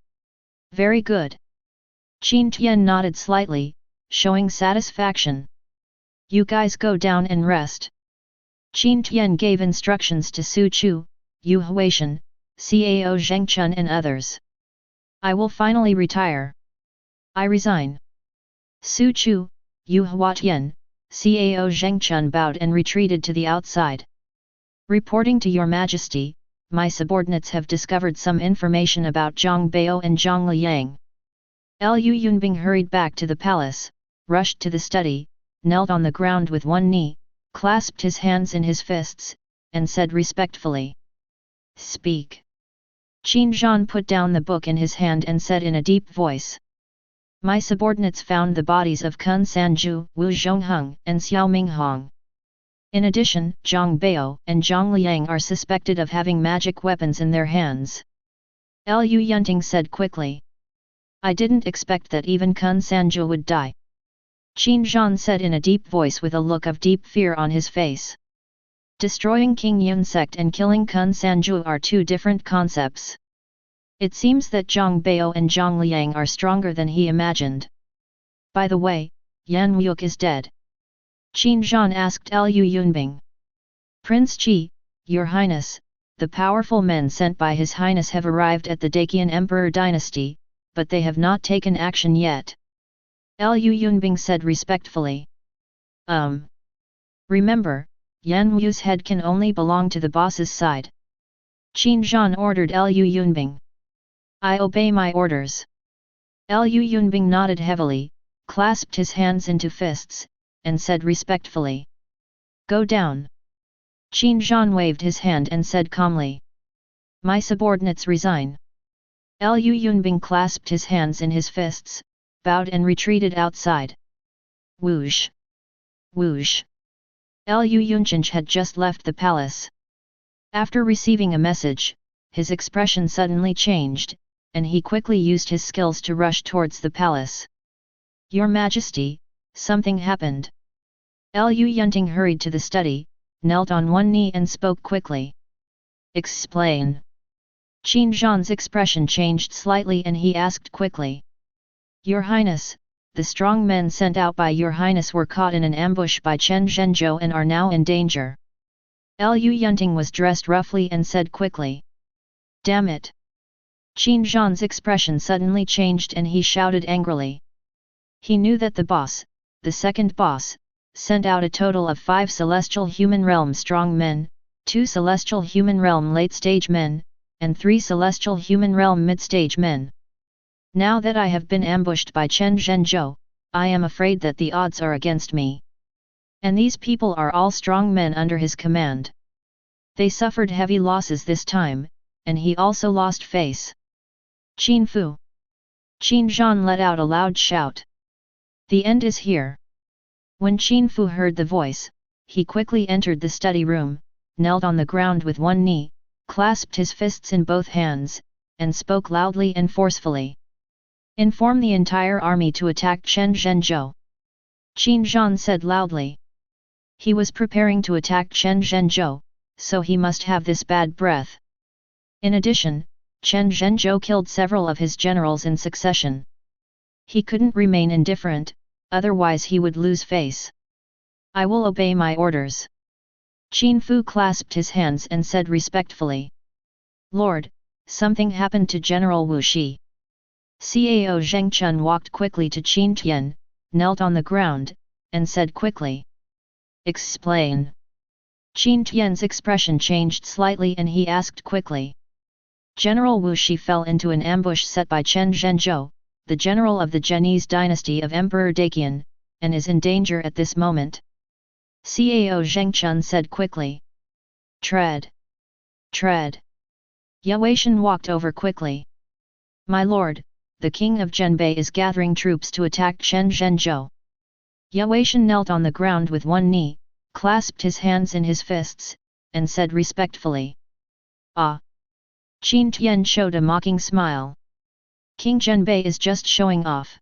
Very good. Qin Tian nodded slightly, showing satisfaction. You guys go down and rest. Qin Tian gave instructions to Su Chu, Yu Huaishan, Cao Zhengchun and others. I will finally retire. I resign. Su Chu, Yu Huatian, Cao Zhengchun bowed and retreated to the outside. Reporting to your majesty, my subordinates have discovered some information about Zhang Bao and Zhang Liang. Liu Yunbing hurried back to the palace, rushed to the study, knelt on the ground with one knee, clasped his hands in his fists, and said respectfully, Speak. Qin Zhan put down the book in his hand and said in a deep voice, My subordinates found the bodies of Kun Sanju, Wu Zhongheng, and Xiao Minghong. In addition, Zhang Bao and Zhang Liang are suspected of having magic weapons in their hands. Liu Yunting said quickly. I didn't expect that even Kun Sanju would die. Qin Zhan said in a deep voice with a look of deep fear on his face. Destroying King Yun sect and killing Kun Sanju are two different concepts. It seems that Zhang Bao and Zhang Liang are stronger than he imagined. By the way, Yan Yuk is dead. Qin Zhan asked Liu Yunbing. Prince Qi, Your Highness, the powerful men sent by His Highness have arrived at the Dacian Emperor dynasty, but they have not taken action yet. Liu Yunbing said respectfully. Remember, Yan Wu's head can only belong to the boss's side. Qin Zhan ordered Liu Yunbing. I obey my orders. Liu Yunbing nodded heavily, clasped his hands into fists, and said respectfully. Go down. Qin Zhan waved his hand and said calmly. My subordinates resign. Liu Yunbing clasped his hands in his fists, bowed and retreated outside. Whoosh! Whoosh! Liu Yunqing had just left the palace. After receiving a message, his expression suddenly changed, and he quickly used his skills to rush towards the palace. Your Majesty, something happened. Liu Yunting hurried to the study, knelt on one knee and spoke quickly. Explain. Qin Zhan's expression changed slightly and he asked quickly. Your Highness, the strong men sent out by Your Highness were caught in an ambush by Chen Zhenzhou and are now in danger. Liu Yunting was dressed roughly and said quickly. Damn it! Qin Zhan's expression suddenly changed and he shouted angrily. He knew that the boss, the second boss, sent out a total of 5 celestial human realm strong men, 2 celestial human realm late stage men, and 3 celestial human realm mid-stage men. Now that I have been ambushed by Chen Zhenzhou, I am afraid that the odds are against me. And these people are all strong men under his command. They suffered heavy losses this time, and he also lost face. Qin Fu! Qin Zhan let out a loud shout. The end is here. When Qin Fu heard the voice, he quickly entered the study room, knelt on the ground with one knee, clasped his fists in both hands, and spoke loudly and forcefully. Inform the entire army to attack Chen Zhenzhou. Qin Zhan said loudly. He was preparing to attack Chen Zhenzhou, so he must have this bad breath. In addition, Chen Zhenzhou killed several of his generals in succession. He couldn't remain indifferent, otherwise he would lose face. I will obey my orders. Qin Fu clasped his hands and said respectfully. Lord, something happened to General Wu Shi. Cao Zhengchun walked quickly to Qin Tian, knelt on the ground, and said quickly. Explain. Qin Tian's expression changed slightly and he asked quickly. General Wu Shi fell into an ambush set by Chen Zhenzhou, the general of the Chinese dynasty of Emperor Daqian, and is in danger at this moment. Cao Zhengchun said quickly. Tread. Tread. Yaweishan walked over quickly. My lord, the king of Zhenbei is gathering troops to attack Chen Zhenzhou. Yaweishan knelt on the ground with one knee, clasped his hands in his fists, and said respectfully. Ah! Qin Tian showed a mocking smile. King Zhenbei is just showing off.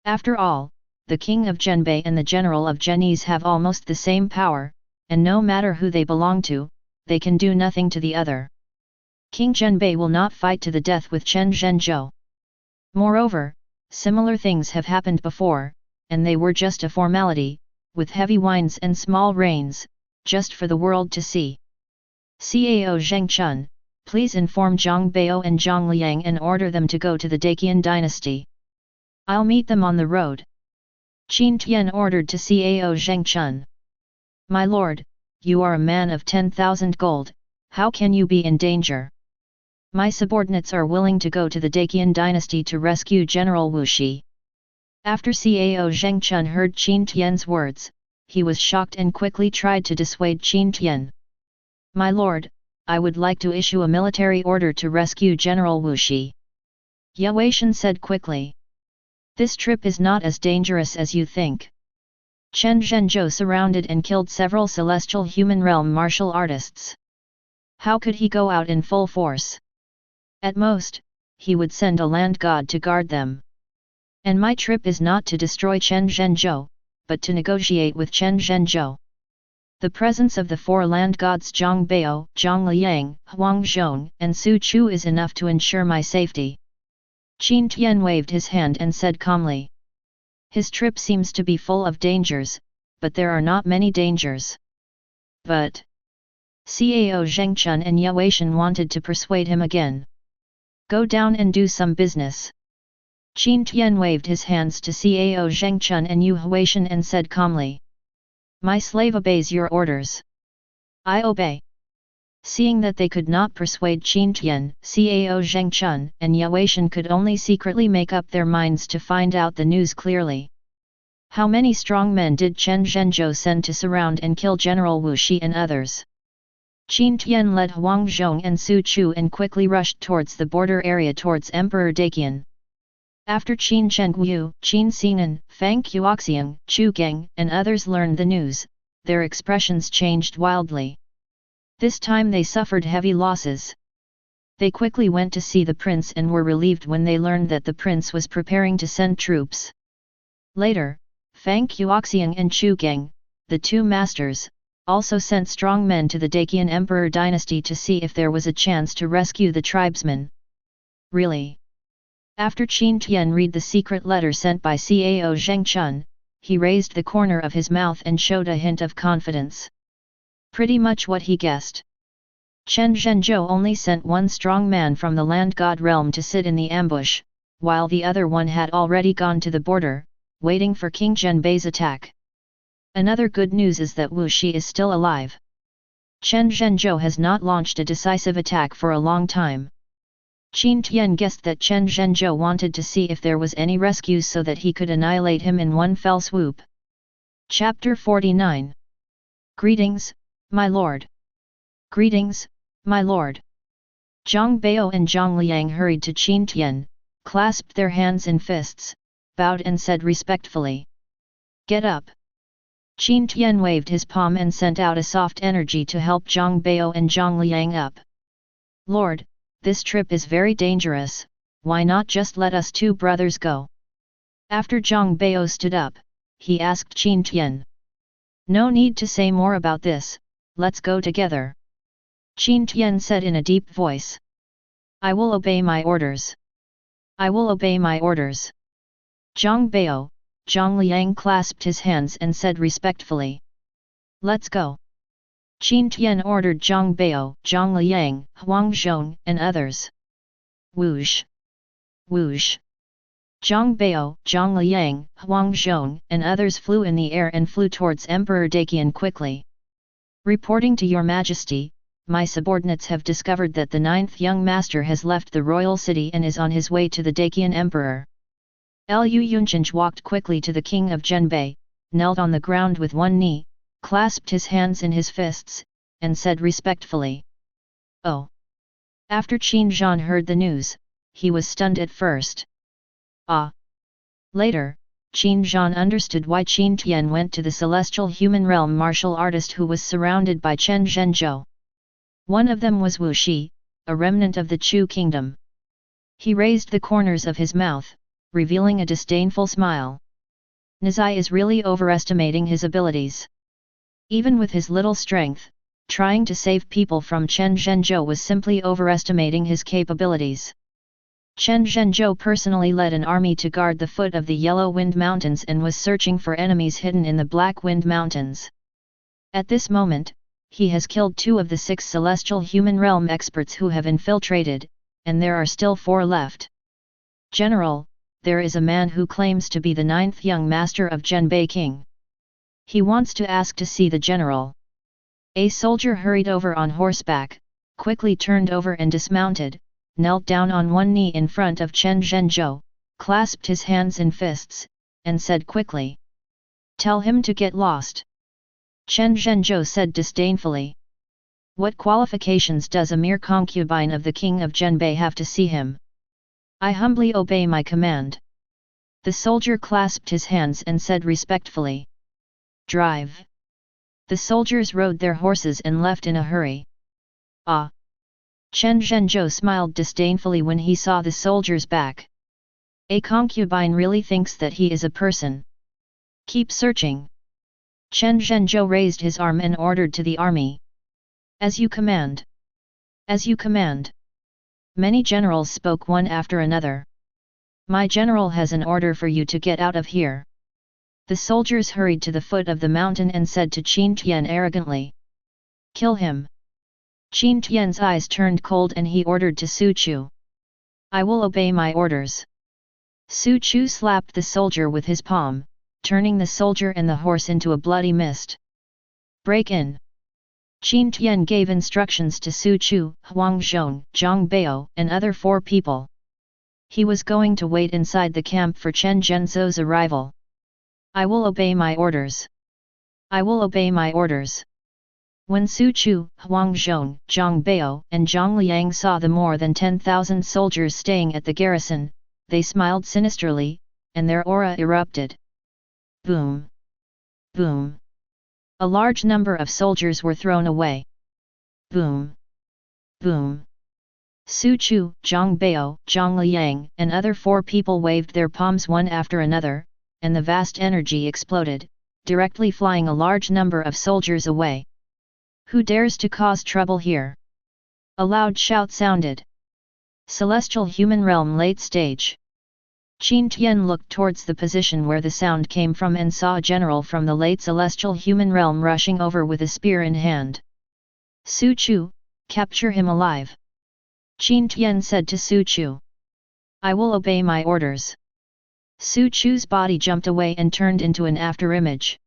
After all, the king of Zhenbei and the general of Zhenese have almost the same power, and no matter who they belong to, they can do nothing to the other. King Zhenbei will not fight to the death with Chen Zhenzhou. Moreover, similar things have happened before, and they were just a formality, with heavy winds and small rains, just for the world to see. Cao Zhengchun, please inform Zhang Bao and Zhang Liang and order them to go to the Daqian dynasty. I'll meet them on the road. Qin Tian ordered to Cao Zhengchun. My lord, you are a man of 10,000 gold, how can you be in danger? My subordinates are willing to go to the Daqian dynasty to rescue General Wu Shi. After Cao Zhengchun heard Qin Tian's words, he was shocked and quickly tried to dissuade Qin Tian. My lord, I would like to issue a military order to rescue General Wu Shi. Yaweishan said quickly. This trip is not as dangerous as you think. Chen Zhenzhou surrounded and killed several celestial human realm martial artists. How could he go out in full force? At most, he would send a land god to guard them. And my trip is not to destroy Chen Zhenzhou, but to negotiate with Chen Zhenzhou. The presence of the four land gods Zhang Bao, Zhang Liang, Huang Zhong, and Su Chu is enough to ensure my safety. Qin Tian waved his hand and said calmly. His trip seems to be full of dangers, but there are not many dangers. But Cao Zhengchun and Yaweishan wanted to persuade him again. Go down and do some business. Qin Tian waved his hands to Cao Zhengchun and Yu Huaishan and said calmly. My slave obeys your orders. I obey. Seeing that they could not persuade Qin Tian, Cao Zhengchun and Yaweishan could only secretly make up their minds to find out the news clearly. How many strong men did Chen Zhenzhou send to surround and kill General Wu Shi and others? Qin Tian led Huang Zhong and Su Chu and quickly rushed towards the border area towards Emperor Daqian. After Qin Chengyu, Qin Xinan, Fang Qiuxiang, Chu Geng, and others learned the news, their expressions changed wildly. This time they suffered heavy losses. They quickly went to see the prince and were relieved when they learned that the prince was preparing to send troops. Later, Fang Qiuxiang and Chu Geng, the two masters, also sent strong men to the Daqian Emperor dynasty to see if there was a chance to rescue the tribesmen. Really? After Qin Tian read the secret letter sent by Cao Zhengchun, he raised the corner of his mouth and showed a hint of confidence. Pretty much what he guessed. Chen Zhenzhou only sent one strong man from the land god realm to sit in the ambush, while the other one had already gone to the border, waiting for King Zhenbei's attack. Another good news is that Wu Shi is still alive. Chen Zhenzhou has not launched a decisive attack for a long time. Qin Tian guessed that Chen Zhenzhou wanted to see if there was any rescue so that he could annihilate him in one fell swoop. Chapter 49. Greetings, my lord. Greetings, my lord. Zhang Bao and Zhang Liang hurried to Qin Tian, clasped their hands in fists, bowed and said respectfully, "Get up." Qin Tian waved his palm and sent out a soft energy to help Zhang Bao and Zhang Liang up. "Lord, this trip is very dangerous, why not just let us two brothers go?" After Zhang Bao stood up, he asked Qin Tian. "No need to say more about this, let's go together." Qin Tian said in a deep voice. "I will obey my orders. I will obey my orders." Zhang Bao, Zhang Liang clasped his hands and said respectfully, "Let's go." Qin Tian ordered Zhang Bao, Zhang Liang, Huang Zhong, and others. Whoosh! Whoosh! Zhang Bao, Zhang Liang, Huang Zhong, and others flew in the air and flew towards Emperor Daqian quickly. "Reporting to your majesty, my subordinates have discovered that the 9th young master has left the royal city and is on his way to the Daqian emperor." Lu Yunchenj walked quickly to the king of Zhenbei, knelt on the ground with one knee, clasped his hands in his fists, and said respectfully, "Oh." After Qin Zhan heard the news, he was stunned at first. Ah! Later, Qin Zhan understood why Qin Tian went to the celestial human realm martial artist who was surrounded by Chen Zhenzhou. One of them was Wu Shi, a remnant of the Chu kingdom. He raised the corners of his mouth, revealing a disdainful smile. Nizai is really overestimating his abilities. Even with his little strength, trying to save people from Chen Zhenzhou was simply overestimating his capabilities. Chen Zhenzhou personally led an army to guard the foot of the Yellow Wind Mountains and was searching for enemies hidden in the Black Wind Mountains. At this moment, he has killed 2 of the 6 celestial human realm experts who have infiltrated, and there are still 4 left. "General, there is a man who claims to be the 9th young master of Zhenbei King. He wants to ask to see the general." A soldier hurried over on horseback, quickly turned over and dismounted, knelt down on one knee in front of Chen Zhenzhou, clasped his hands in fists, and said quickly, "Tell him to get lost." Chen Zhenzhou said disdainfully, "What qualifications does a mere concubine of the king of Zhenbei have to see him? I humbly obey my command." The soldier clasped his hands and said respectfully, "Drive." The soldiers rode their horses and left in a hurry. Ah! Chen Zhenzhou smiled disdainfully when he saw the soldiers back. A concubine really thinks that he is a person. "Keep searching." Chen Zhenzhou raised his arm and ordered to the army. "As you command." "As you command." Many generals spoke one after another. "My general has an order for you to get out of here." The soldiers hurried to the foot of the mountain and said to Qin Tian arrogantly, "Kill him." Qin Tian's eyes turned cold and he ordered to Su Chu, "I will obey my orders." Su Chu slapped the soldier with his palm, turning the soldier and the horse into a bloody mist. "Break in." Qin Tian gave instructions to Su Chu, Huang Zhong, Zhang Bao, and other 4 people. He was going to wait inside the camp for Chen Zhenzhou's arrival. "I will obey my orders. I will obey my orders." When Su Chu, Huang Zhong, Zhang Bao, and Zhang Liang saw the more than 10,000 soldiers staying at the garrison, they smiled sinisterly, and their aura erupted. Boom! Boom! A large number of soldiers were thrown away. Boom! Boom! Su Chu, Zhang Bao, Zhang Liang, and other 4 people waved their palms one after another, and the vast energy exploded, directly flying a large number of soldiers away. "Who dares to cause trouble here?" A loud shout sounded. Celestial Human Realm Late Stage. Qin Tian looked towards the position where the sound came from and saw a general from the late Celestial Human Realm rushing over with a spear in hand. "Su Chu, capture him alive." Qin Tian said to Su Chu, "I will obey my orders." Su Chu's body jumped away and turned into an afterimage.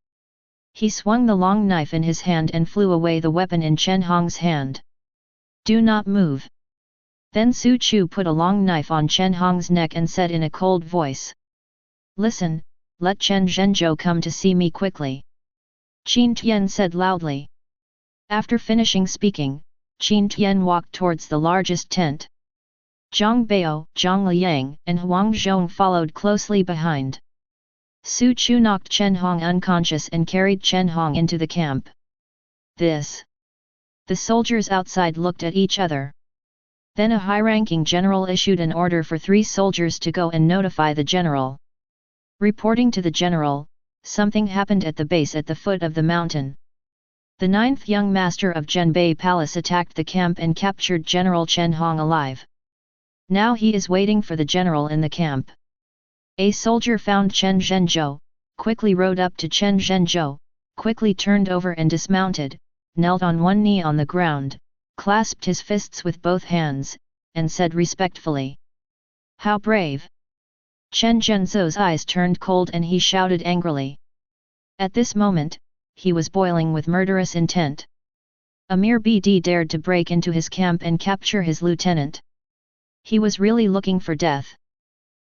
He swung the long knife in his hand and flew away the weapon in Chen Hong's hand. "Do not move." Then Su Chu put a long knife on Chen Hong's neck and said in a cold voice. Listen, let Chen Zhenzhou come to see me quickly. Qin Tian said loudly. After finishing speaking, Qin Tian walked towards the largest tent. Zhang Bao, Zhang Liang, and Huang Zhong followed closely behind. Su Chu knocked Chen Hong unconscious and carried Chen Hong into the camp. This. The soldiers outside looked at each other. Then a high-ranking general issued an order for 3 soldiers to go and notify the general. Reporting to the general, something happened at the base at the foot of the mountain. The 9th young master of Zhenbei Palace attacked the camp and captured General Chen Hong alive. Now he is waiting for the general in the camp. A soldier found Chen Zhenzhou, quickly rode up to Chen Zhenzhou, quickly turned over and dismounted, knelt on one knee on the ground, clasped his fists with both hands, and said respectfully. How brave! Chen Zhenzhou's eyes turned cold and he shouted angrily. At this moment, he was boiling with murderous intent. A mere BD dared to break into his camp and capture his lieutenant. He was really looking for death.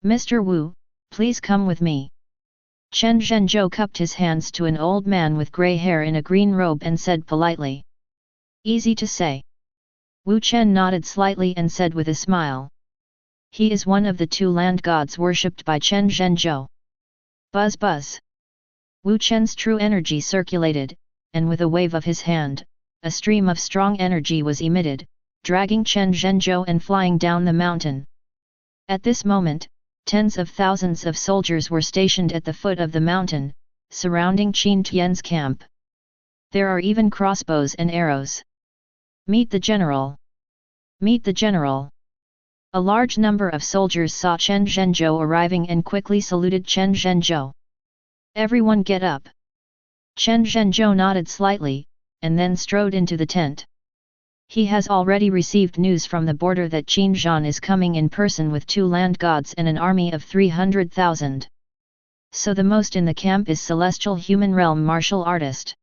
Mr. Wu, please come with me. Chen Zhenzhou cupped his hands to an old man with grey hair in a green robe and said politely. Easy to say. Wu Chen nodded slightly and said with a smile. He is one of the 2 land gods worshipped by Chen Zhenzhou. Buzz buzz. Wu Chen's true energy circulated, and with a wave of his hand, a stream of strong energy was emitted, dragging Chen Zhenzhou and flying down the mountain. At this moment, tens of thousands of soldiers were stationed at the foot of the mountain, surrounding Qin Tian's camp. There are even crossbows and arrows. Meet the general! Meet the general! A large number of soldiers saw Chen Zhenzhou arriving and quickly saluted Chen Zhenzhou. Everyone get up! Chen Zhenzhou nodded slightly, and then strode into the tent. He has already received news from the border that Qin Zhan is coming in person with 2 land gods and an army of 300,000. So the most in the camp is Celestial Human Realm Martial Artist.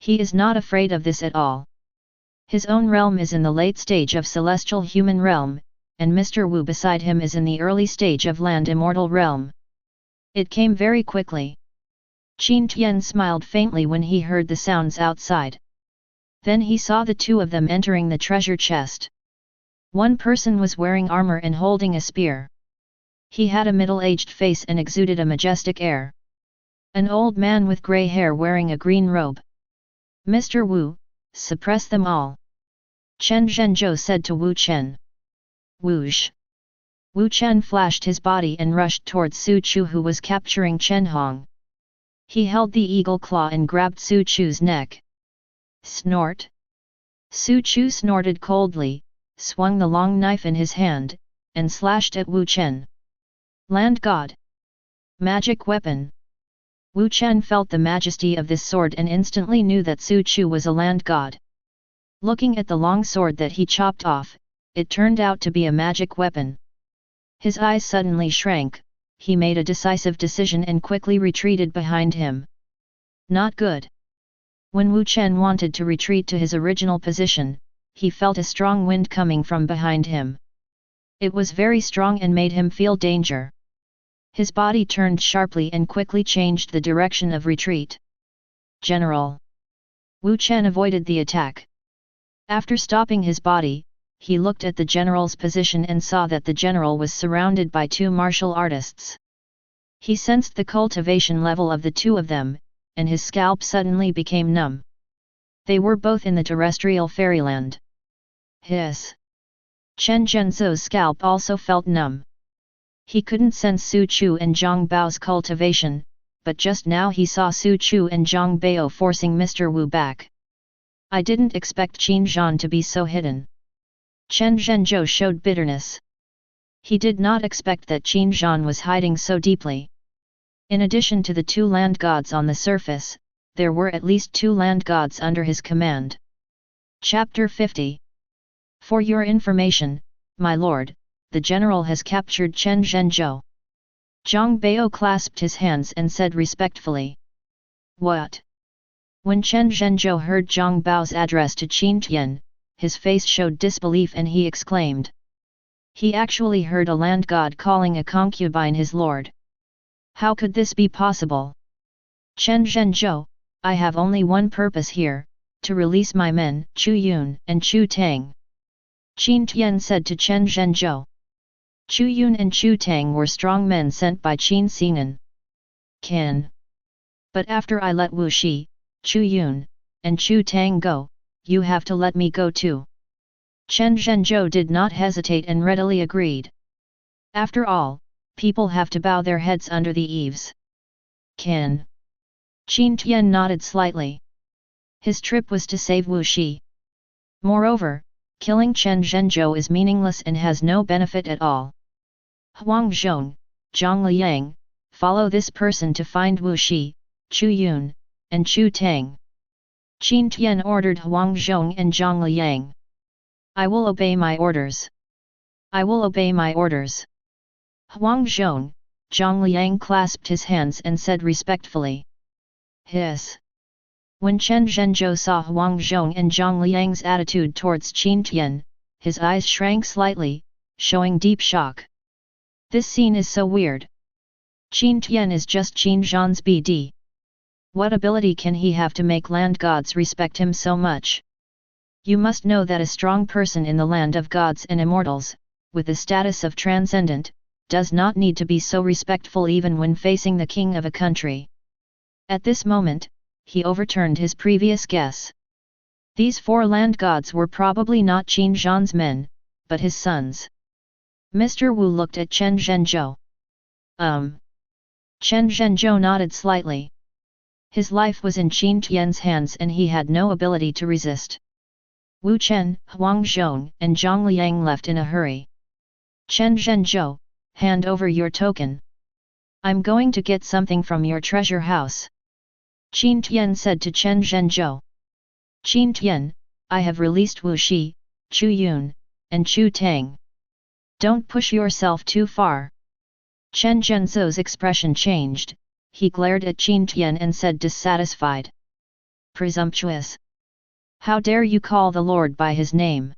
He is not afraid of this at all. His own realm is in the late stage of Celestial Human Realm, and Mr. Wu beside him is in the early stage of Land Immortal Realm. It came very quickly. Qin Tian smiled faintly when he heard the sounds outside. Then he saw the 2 of them entering the treasure chest. One person was wearing armor and holding a spear. He had a middle-aged face and exuded a majestic air. An old man with grey hair wearing a green robe. Mr. Wu, suppress them all. Chen Zhenzhou said to Wu Chen. Whoosh! Wu Chen flashed his body and rushed towards Su Chu who was capturing Chen Hong. He held the eagle claw and grabbed Su Chu's neck. Snort! Su Chu snorted coldly, swung the long knife in his hand, and slashed at Wu Chen. Land God! Magic weapon! Wu Chen felt the majesty of this sword and instantly knew that Su Chu was a land god. Looking at the long sword that he chopped off, it turned out to be a magic weapon. His eyes suddenly shrank, he made a decisive decision and quickly retreated behind him. Not good. When Wu Chen wanted to retreat to his original position, he felt a strong wind coming from behind him. It was very strong and made him feel danger. His body turned sharply and quickly changed the direction of retreat. General! Wu Chen avoided the attack. After stopping his body, he looked at the general's position and saw that the general was surrounded by 2 martial artists. He sensed the cultivation level of the 2 of them, and his scalp suddenly became numb. They were both in the terrestrial fairyland. Hiss! Chen Zhenzhou's scalp also felt numb. He couldn't sense Su Chu and Zhang Bao's cultivation, but just now he saw Su Chu and Zhang Bao forcing Mr. Wu back. I didn't expect Qin Zhan to be so hidden. Chen Zhenzhou showed bitterness. He did not expect that Qin Zhan was hiding so deeply. In addition to the 2 land gods on the surface, there were at least 2 land gods under his command. Chapter 50. For your information, my lord, the general has captured Chen Zhenzhou. Zhang Bao clasped his hands and said respectfully. What? When Chen Zhenzhou heard Zhang Bao's address to Qin Tian, his face showed disbelief and he exclaimed. He actually heard a land god calling a concubine his lord. How could this be possible? Chen Zhenzhou, I have only one purpose here, to release my men, Chu Yun and Chu Tang. Qin Tian said to Chen Zhenzhou. Chu Yun and Chu Tang were strong men sent by Qin Xinan. Can. But after I let Wu Shi, Chu Yun, and Chu Tang go, you have to let me go too. Chen Zhenzhou did not hesitate and readily agreed. After all, people have to bow their heads under the eaves. Can. Qin Tian nodded slightly. His trip was to save Wu Shi. Moreover, killing Chen Zhenzhou is meaningless and has no benefit at all. Huang Zhong, Zhang Liang, follow this person to find Wu Shi, Chu Yun, and Chu Tang. Qin Tian ordered Huang Zhong and Zhang Liang. I will obey my orders. I will obey my orders. Huang Zhong, Zhang Liang clasped his hands and said respectfully. Hiss. When Chen Zhenzhou saw Huang Zhong and Zhang Liang's attitude towards Qin Tian, his eyes shrank slightly, showing deep shock. This scene is so weird. Qin Tian is just Qin Zhan's BD. What ability can he have to make land gods respect him so much? You must know that a strong person in the land of gods and immortals, with the status of transcendent, does not need to be so respectful even when facing the king of a country. At this moment, he overturned his previous guess. These four land gods were probably not Qin Zhan's men, but his sons. Mr. Wu looked at Chen Zhenzhou. Chen Zhenzhou nodded slightly. His life was in Qin Tian's hands and he had no ability to resist. Wu Chen, Huang Zhong and Zhang Liang left in a hurry. Chen Zhenzhou, hand over your token. I'm going to get something from your treasure house. Qin Tian said to Chen Zhenzhou. Qin Tian, I have released Wu Shi, Chu Yun, and Chu Tang. Don't push yourself too far. Chen Zhenzhou's expression changed, he glared at Qin Tian and said dissatisfied. Presumptuous. How dare you call the Lord by his name?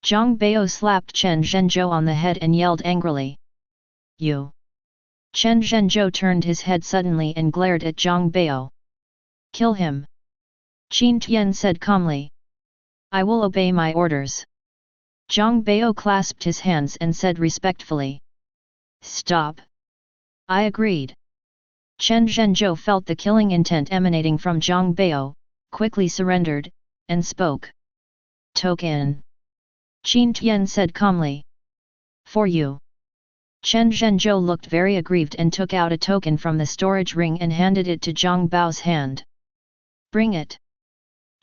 Zhang Bao slapped Chen Zhenzhou on the head and yelled angrily. You. Chen Zhenzhou turned his head suddenly and glared at Zhang Bao. Kill him. Qin Tian said calmly. I will obey my orders. Zhang Bao clasped his hands and said respectfully. Stop. I agreed. Chen Zhenzhou felt the killing intent emanating from Zhang Bao, quickly surrendered, and spoke. Token. Qin Tian said calmly. For you. Chen Zhenzhou looked very aggrieved and took out a token from the storage ring and handed it to Zhang Bao's hand. Bring it.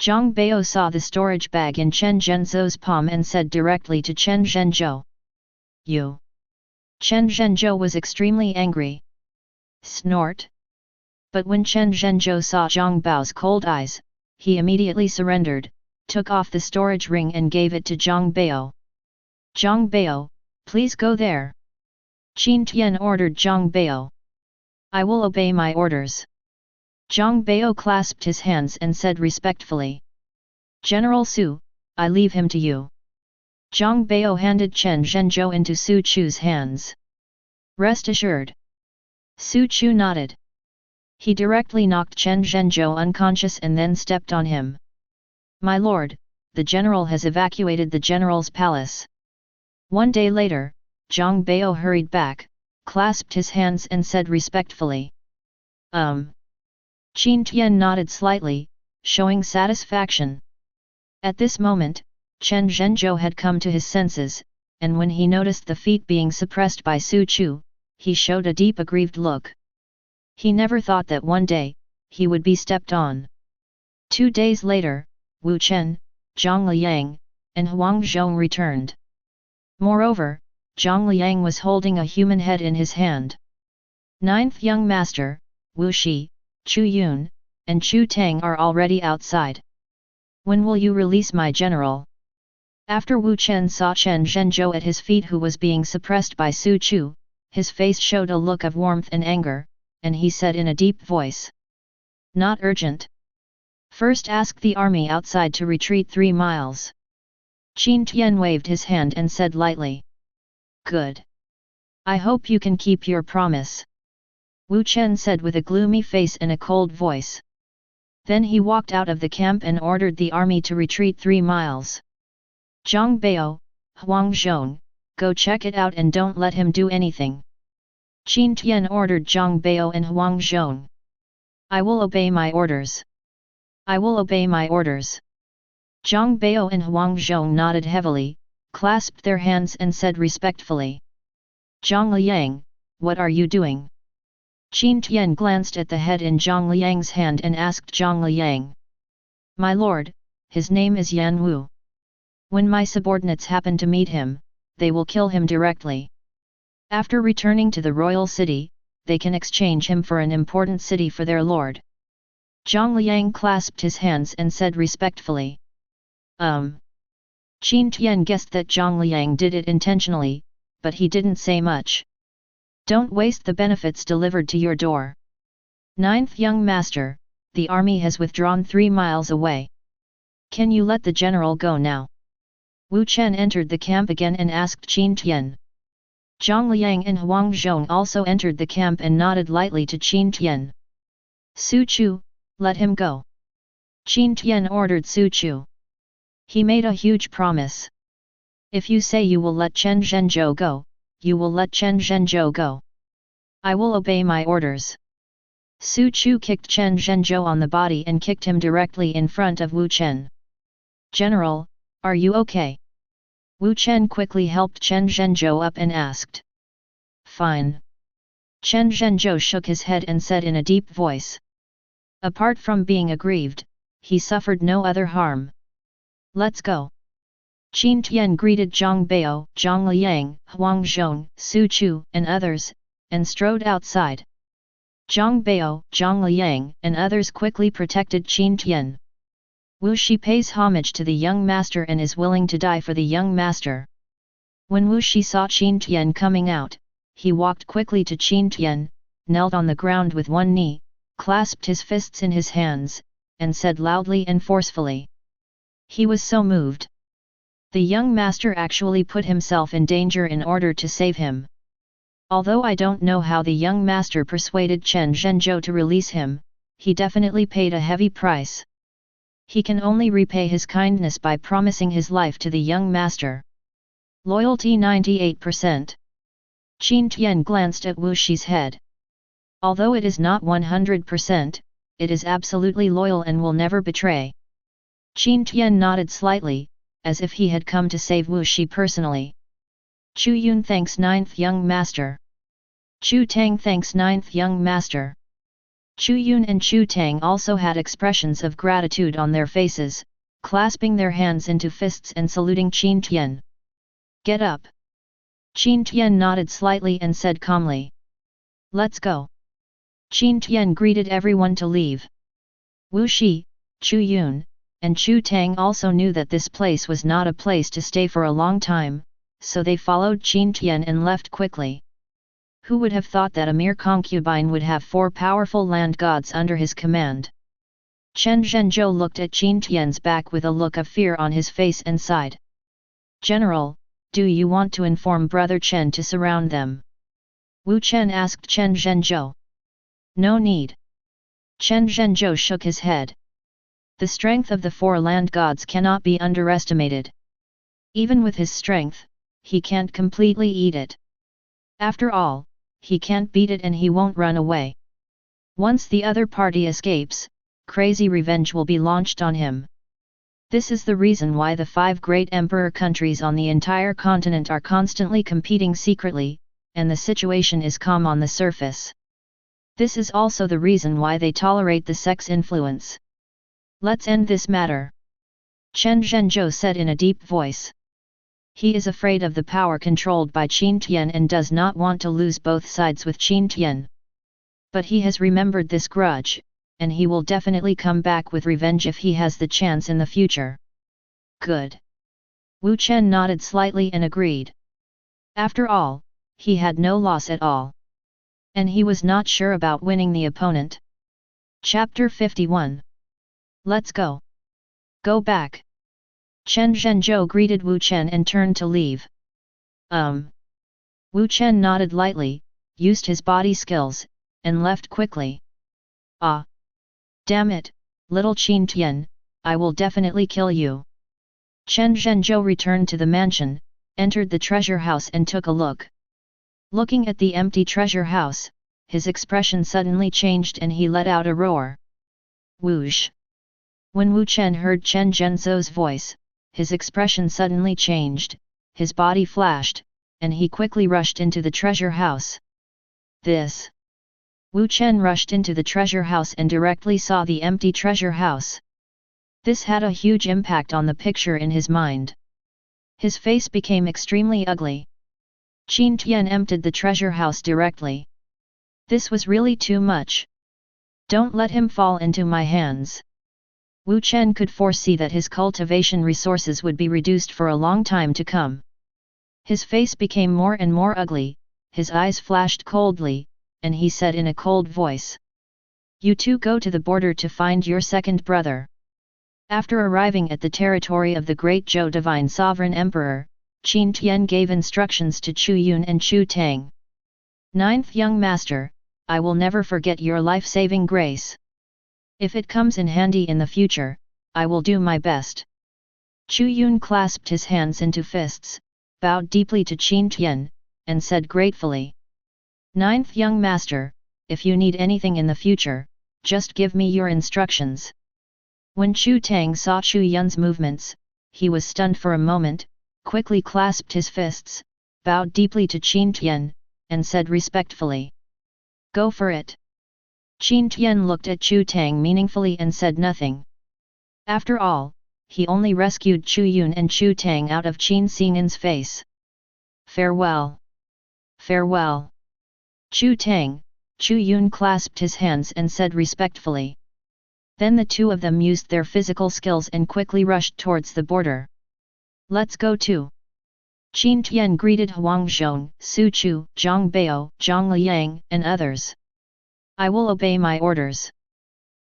Zhang Bao saw the storage bag in Chen Zhenzhou's palm and said directly to Chen Zhenzhou. You. Chen Zhenzhou was extremely angry. Snort. But when Chen Zhenzhou saw Zhang Bao's cold eyes, he immediately surrendered, took off the storage ring and gave it to Zhang Bao. Zhang Bao, please go there. Qin Tian ordered Zhang Bao. I will obey my orders. Zhang Bao clasped his hands and said respectfully. General Su, I leave him to you. Zhang Bao handed Chen Zhenzhou into Su Chu's hands. Rest assured. Su Chu nodded. He directly knocked Chen Zhenzhou unconscious and then stepped on him. My lord, the general has evacuated the general's palace. One day later, Zhang Bao hurried back, clasped his hands and said respectfully. Qin Tian nodded slightly, showing satisfaction. At this moment, Chen Zhenzhou had come to his senses, and when he noticed the feat being suppressed by Su Chu, he showed a deep aggrieved look. He never thought that one day, he would be stepped on. 2 days later, Wu Chen, Zhang Liang, and Huang Zhong returned. Moreover, Zhang Liang was holding a human head in his hand. Ninth young master, Wu Shi, Chu Yun, and Chu Tang are already outside. When will you release my general? After Wu Chen saw Chen Zhenzhou at his feet who was being suppressed by Su Chu, his face showed a look of warmth and anger, and he said in a deep voice. Not urgent. First ask the army outside to retreat 3 miles. Qin Tian waved his hand and said lightly. Good. I hope you can keep your promise. Wu Chen said with a gloomy face and a cold voice. Then he walked out of the camp and ordered the army to retreat 3 miles. Zhang Bao, Huang Zhong, go check it out and don't let him do anything. Qin Tian ordered Zhang Bao and Huang Zhong. I will obey my orders. I will obey my orders. Zhang Bao and Huang Zhong nodded heavily, clasped their hands and said respectfully. Zhang Liang, what are you doing? Qin Tian glanced at the head in Zhang Liang's hand and asked Zhang Liang. My lord, his name is Yan Wu. When my subordinates happen to meet him, they will kill him directly. After returning to the royal city, they can exchange him for an important city for their lord. Zhang Liang clasped his hands and said respectfully. Qin Tian guessed that Zhang Liang did it intentionally, but he didn't say much. Don't waste the benefits delivered to your door. 9th Young Master, the army has withdrawn 3 miles away. Can you let the general go now? Wu Chen entered the camp again and asked Qin Tian. Zhang Liang and Huang Zhong also entered the camp and nodded lightly to Qin Tian. Su Chu, let him go. Qin Tian ordered Su Chu. He made a huge promise. If you say you will let Chen Zhenzhou go, you will let Chen Zhenzhou go. I will obey my orders. Su Chu kicked Chen Zhenzhou on the body and kicked him directly in front of Wu Chen. General, are you okay? Wu Chen quickly helped Chen Zhenzhou up and asked. Fine. Chen Zhenzhou shook his head and said in a deep voice. Apart from being aggrieved, he suffered no other harm. Let's go. Qin Tian greeted Zhang Bao, Zhang Liang, Huang Zhong, Su Chu, and others, and strode outside. Zhang Bao, Zhang Liang, and others quickly protected Qin Tian. Wu Shi pays homage to the young master and is willing to die for the young master. When Wu Shi saw Qin Tian coming out, he walked quickly to Qin Tian, knelt on the ground with one knee, clasped his fists in his hands, and said loudly and forcefully. He was so moved. The young master actually put himself in danger in order to save him. Although I don't know how the young master persuaded Chen Zhenzhou to release him, he definitely paid a heavy price. He can only repay his kindness by promising his life to the young master. Loyalty 98%. Qin Tian glanced at Wu Shi's head. Although it is not 100%, it is absolutely loyal and will never betray. Qin Tian nodded slightly, as if he had come to save Wu Shi personally. Chu Yun thanks 9th Young Master. Chu Tang thanks 9th Young Master. Chu Yun and Chu Tang also had expressions of gratitude on their faces, clasping their hands into fists and saluting Qin Tian. Get up. Qin Tian nodded slightly and said calmly. Let's go. Qin Tian greeted everyone to leave. Wu Shi, Chu Yun, and Chu Tang also knew that this place was not a place to stay for a long time, so they followed Qin Tian and left quickly. Who would have thought that a mere concubine would have 4 powerful land gods under his command? Chen Zhenzhou looked at Qin Tian's back with a look of fear on his face and sighed. General, do you want to inform Brother Chen to surround them? Wu Chen asked Chen Zhenzhou. No need. Chen Zhenzhou shook his head. The strength of the 4 land gods cannot be underestimated. Even with his strength, he can't completely eat it. After all, he can't beat it and he won't run away. Once the other party escapes, crazy revenge will be launched on him. This is the reason why the 5 great emperor countries on the entire continent are constantly competing secretly, and the situation is calm on the surface. This is also the reason why they tolerate the sex influence. Let's end this matter. Chen Zhenzhou said in a deep voice. He is afraid of the power controlled by Qin Tian and does not want to lose both sides with Qin Tian. But he has remembered this grudge, and he will definitely come back with revenge if he has the chance in the future. Good. Wu Chen nodded slightly and agreed. After all, he had no loss at all. And he was not sure about winning the opponent. Chapter 51. Let's go. Go back. Chen Zhenzhou greeted Wu Chen and turned to leave. Wu Chen nodded lightly, used his body skills, and left quickly. Ah! Damn it, little Qin Tian, I will definitely kill you. Chen Zhenzhou returned to the mansion, entered the treasure house and took a look. Looking at the empty treasure house, his expression suddenly changed and he let out a roar. Whoosh! When Wu Chen heard Chen Zhenzhou's voice, his expression suddenly changed, his body flashed, and he quickly rushed into the treasure house. This! Wu Chen rushed into the treasure house and directly saw the empty treasure house. This had a huge impact on the picture in his mind. His face became extremely ugly. Qin Tian emptied the treasure house directly. This was really too much. Don't let him fall into my hands. Wu Chen could foresee that his cultivation resources would be reduced for a long time to come. His face became more and more ugly, his eyes flashed coldly, and he said in a cold voice. You two go to the border to find your second brother. After arriving at the territory of the Great Zhou Divine Sovereign Emperor, Qin Tian gave instructions to Chu Yun and Chu Tang. Ninth young master, I will never forget your life-saving grace. If it comes in handy in the future, I will do my best. Chu Yun clasped his hands into fists, bowed deeply to Qin Tian, and said gratefully. Ninth young master, if you need anything in the future, just give me your instructions. When Chu Tang saw Chu Yun's movements, he was stunned for a moment, quickly clasped his fists, bowed deeply to Qin Tian, and said respectfully. Go for it. Qin Tian looked at Chu Tang meaningfully and said nothing. After all, he only rescued Chu Yun and Chu Tang out of Qin Xingan's face. Farewell. Farewell. Chu Tang, Chu Yun clasped his hands and said respectfully. Then the two of them used their physical skills and quickly rushed towards the border. Let's go too. Qin Tian greeted Huang Zhong, Su Chu, Zhang Bao, Zhang Liang, and others. I will obey my orders.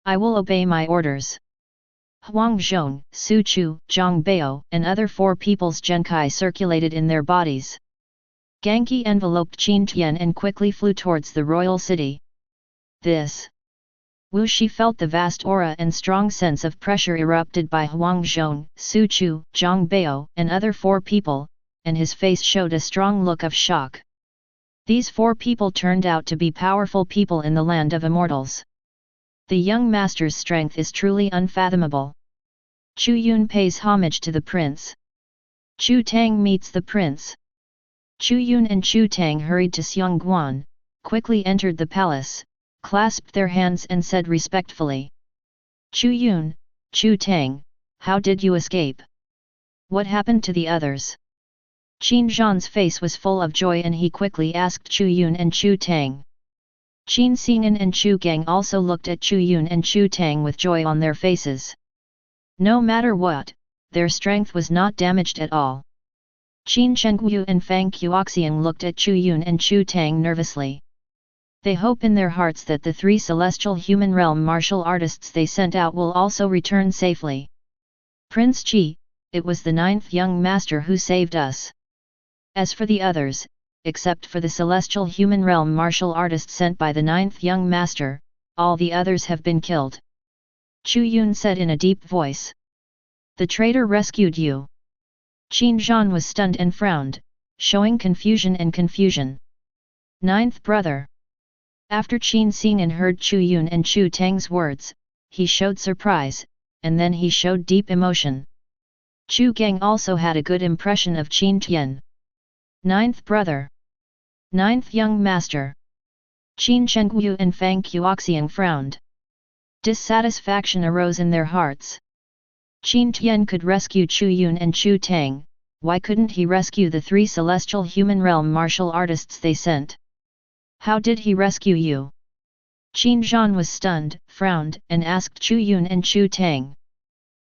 I will obey my orders. Huang Zhong, Su Chu, Zhang Bao, and other four people's Genkai circulated in their bodies. Genki enveloped Qin Tian and quickly flew towards the royal city. This. Wu Shi felt the vast aura and strong sense of pressure erupted by Huang Zhong, Su Chu, Zhang Bao, and other four people, and his face showed a strong look of shock. These four people turned out to be powerful people in the land of immortals. The young master's strength is truly unfathomable. Chu Yun pays homage to the prince. Chu Tang meets the prince. Chu Yun and Chu Tang hurried to Xiongguan, quickly entered the palace, clasped their hands and said respectfully. Chu Yun, Chu Tang, how did you escape? What happened to the others? Qin Zhan's face was full of joy and he quickly asked Chu Yun and Chu Tang. Qin Xingan and Chu Gang also looked at Chu Yun and Chu Tang with joy on their faces. No matter what, their strength was not damaged at all. Qin Chengyu and Fang Qiuxiang looked at Chu Yun and Chu Tang nervously. They hope in their hearts that the three celestial human realm martial artists they sent out will also return safely. Prince Qi, it was the ninth young master who saved us. As for the others, except for the celestial human realm martial artist sent by the ninth young master, all the others have been killed. Chu Yun said in a deep voice. The traitor rescued you. Qin Zhan was stunned and frowned, showing confusion and confusion. Ninth brother. After Qin Xingan heard Chu Yun and Chu Tang's words, he showed surprise, and then he showed deep emotion. Chu Gang also had a good impression of Qin Tian. Ninth brother. Ninth young master. Qin Chengyu and Fang Qiuxiang frowned. Dissatisfaction arose in their hearts. Qin Tian could rescue Chu Yun and Chu Tang, why couldn't he rescue the three celestial human realm martial artists they sent? How did he rescue you? Qin Zhan was stunned, frowned, and asked Chu Yun and Chu Tang.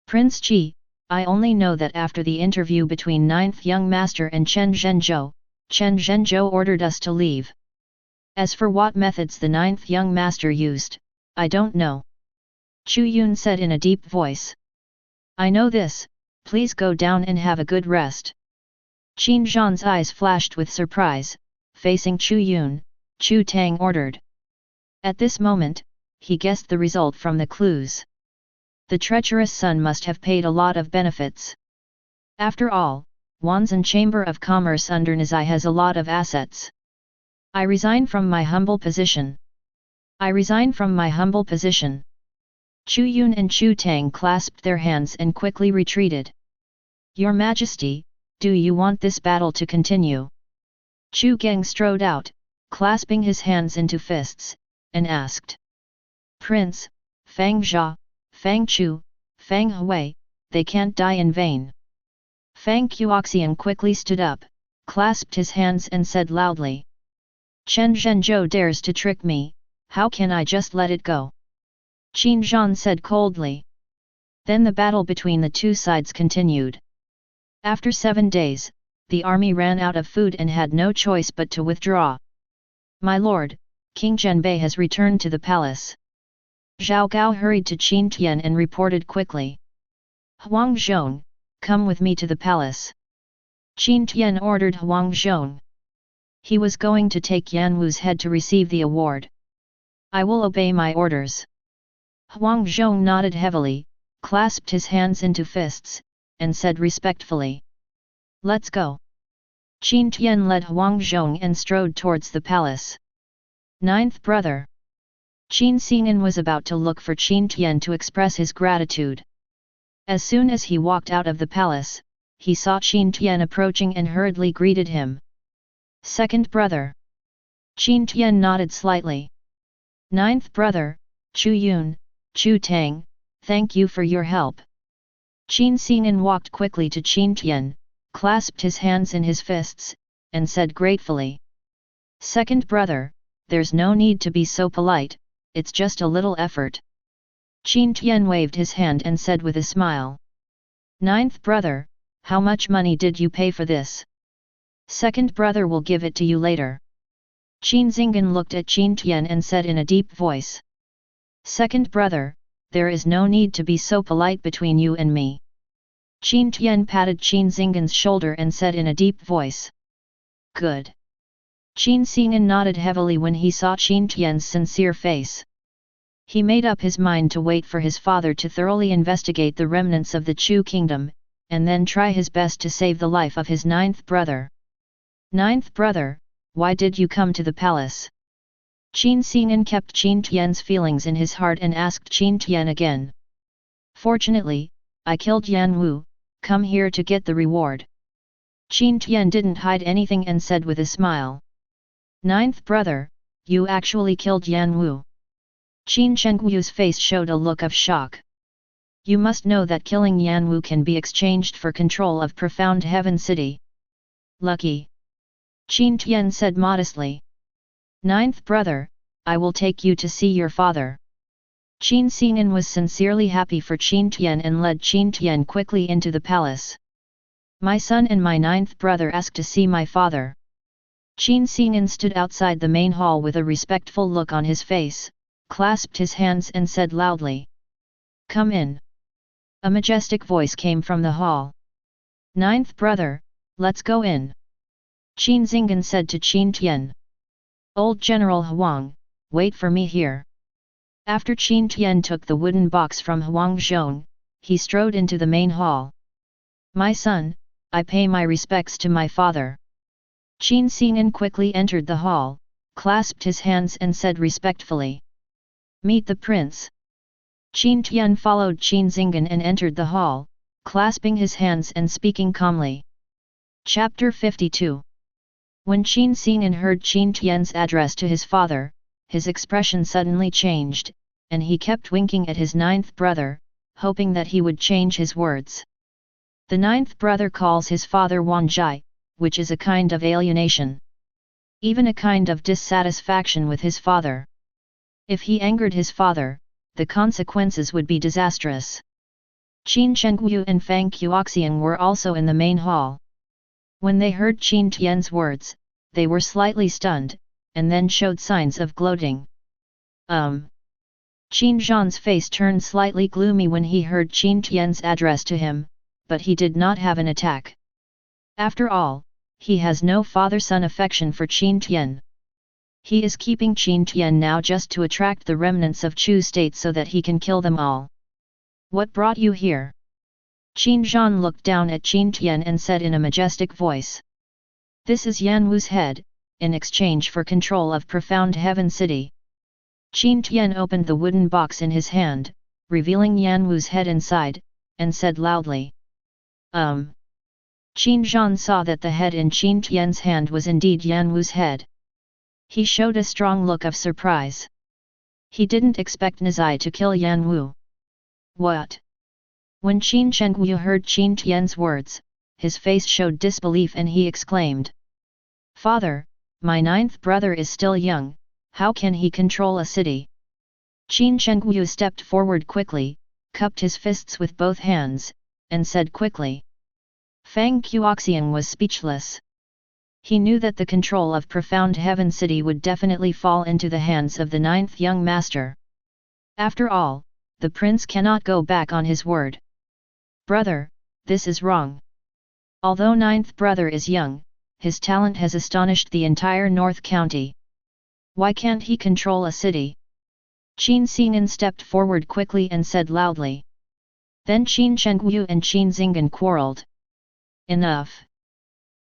Prince Qi, I only know that after the interview between ninth young master and Chen Zhenzhou ordered us to leave. As for what methods the ninth young master used, I don't know. Chu Yun said in a deep voice. I know this, please go down and have a good rest. Qin Zhan's eyes flashed with surprise, facing Chu Yun, Chu Tang ordered. At this moment, he guessed the result from the clues. The treacherous son must have paid a lot of benefits. After all, Wanzan Chamber of Commerce under Nizai has a lot of assets. I resign from my humble position. I resign from my humble position. Chu Yun and Chu Tang clasped their hands and quickly retreated. Your Majesty, do you want this battle to continue? Chu Geng strode out, clasping his hands into fists, and asked. Prince, Fang Jia, Fang Chu, Fang Hui, they can't die in vain. Fang Qiuxian quickly stood up, clasped his hands and said loudly. Chen Zhenzhou dares to trick me, how can I just let it go? Qin Zhan said coldly. Then the battle between the two sides continued. After 7 days, the army ran out of food and had no choice but to withdraw. My lord, King Zhenbei has returned to the palace. Zhao Gao hurried to Qin Tian and reported quickly. Huang Zhong, come with me to the palace. Qin Tian ordered Huang Zhong. He was going to take Yan Wu's head to receive the award. I will obey my orders. Huang Zhong nodded heavily, clasped his hands into fists, and said respectfully. Let's go. Qin Tian led Huang Zhong and strode towards the palace. Ninth brother. Qin Xing'an was about to look for Qin Tian to express his gratitude. As soon as he walked out of the palace, he saw Qin Tian approaching and hurriedly greeted him. Second brother. Qin Tian nodded slightly. Ninth brother, Chu Yun, Chu Tang, thank you for your help. Qin Xing'an walked quickly to Qin Tian, clasped his hands in his fists, and said gratefully. Second brother, there's no need to be so polite, it's just a little effort. Qin Tian waved his hand and said with a smile. Ninth brother, how much money did you pay for this? Second brother will give it to you later. Qin Xing'an looked at Qin Tian and said in a deep voice. Second brother, there is no need to be so polite between you and me. Qin Tian patted Qin Xing'an's shoulder and said in a deep voice. Good. Qin Xing'an nodded heavily when he saw Qin Tian's sincere face. He made up his mind to wait for his father to thoroughly investigate the remnants of the Chu kingdom, and then try his best to save the life of his ninth brother. Ninth brother, why did you come to the palace? Qin Xing'an kept Qin Tian's feelings in his heart and asked Qin Tian again. Fortunately, I killed Yan Wu, come here to get the reward. Qin Tian didn't hide anything and said with a smile. Ninth brother, you actually killed Yan Wu. Qin Chengyu's face showed a look of shock. You must know that killing Yan Wu can be exchanged for control of Profound Heaven City. Lucky. Qin Tian said modestly. Ninth brother, I will take you to see your father. Qin Xing'an was sincerely happy for Qin Tian and led Qin Tian quickly into the palace. My son and my ninth brother asked to see my father. Qin Xing'an stood outside the main hall with a respectful look on his face, clasped his hands and said loudly. Come in. A majestic voice came from the hall. Ninth brother, let's go in. Qin Xing'an said to Qin Tian. Old General Huang, wait for me here. After Qin Tian took the wooden box from Huang Zhong, he strode into the main hall. My son, I pay my respects to my father. Qin Xing'an quickly entered the hall, clasped his hands and said respectfully. Meet the prince. Qin Tian followed Qin Xing'an and entered the hall, clasping his hands and speaking calmly. Chapter 52. When Qin Xing'an heard Qin Tian's address to his father, his expression suddenly changed, and he kept winking at his ninth brother, hoping that he would change his words. The ninth brother calls his father Wanzhai, which is a kind of alienation. Even a kind of dissatisfaction with his father. If he angered his father, the consequences would be disastrous. Qin Chengyu and Fang Qiuxian were also in the main hall. When they heard Qin Tian's words, they were slightly stunned, and then showed signs of gloating. Qin Zhan's face turned slightly gloomy when he heard Qin Tian's address to him, but he did not have an attack. After all, he has no father-son affection for Qin Tian. He is keeping Qin Tian now just to attract the remnants of Chu state so that he can kill them all. What brought you here? Qin Zhan looked down at Qin Tian and said in a majestic voice. This is Yan Wu's head, in exchange for control of Profound Heaven City. Qin Tian opened the wooden box in his hand, revealing Yan Wu's head inside, and said loudly. Qin Zhan saw that the head in Qin Tian's hand was indeed Yan Wu's head. He showed a strong look of surprise. He didn't expect Nizai to kill Yan Wu. What? When Qin Chengwu heard Qin Tian's words, his face showed disbelief and he exclaimed. Father, my ninth brother is still young, how can he control a city? Qin Chengwu stepped forward quickly, cupped his fists with both hands, and said quickly. Fang Qiuxiang was speechless. He knew that the control of Profound Heaven City would definitely fall into the hands of the ninth young master. After all, the prince cannot go back on his word. Brother, this is wrong. Although ninth brother is young, his talent has astonished the entire North County. Why can't he control a city? Qin Xing'an stepped forward quickly and said loudly. Then Qin Chengwu and Qin Xing'an quarreled. Enough.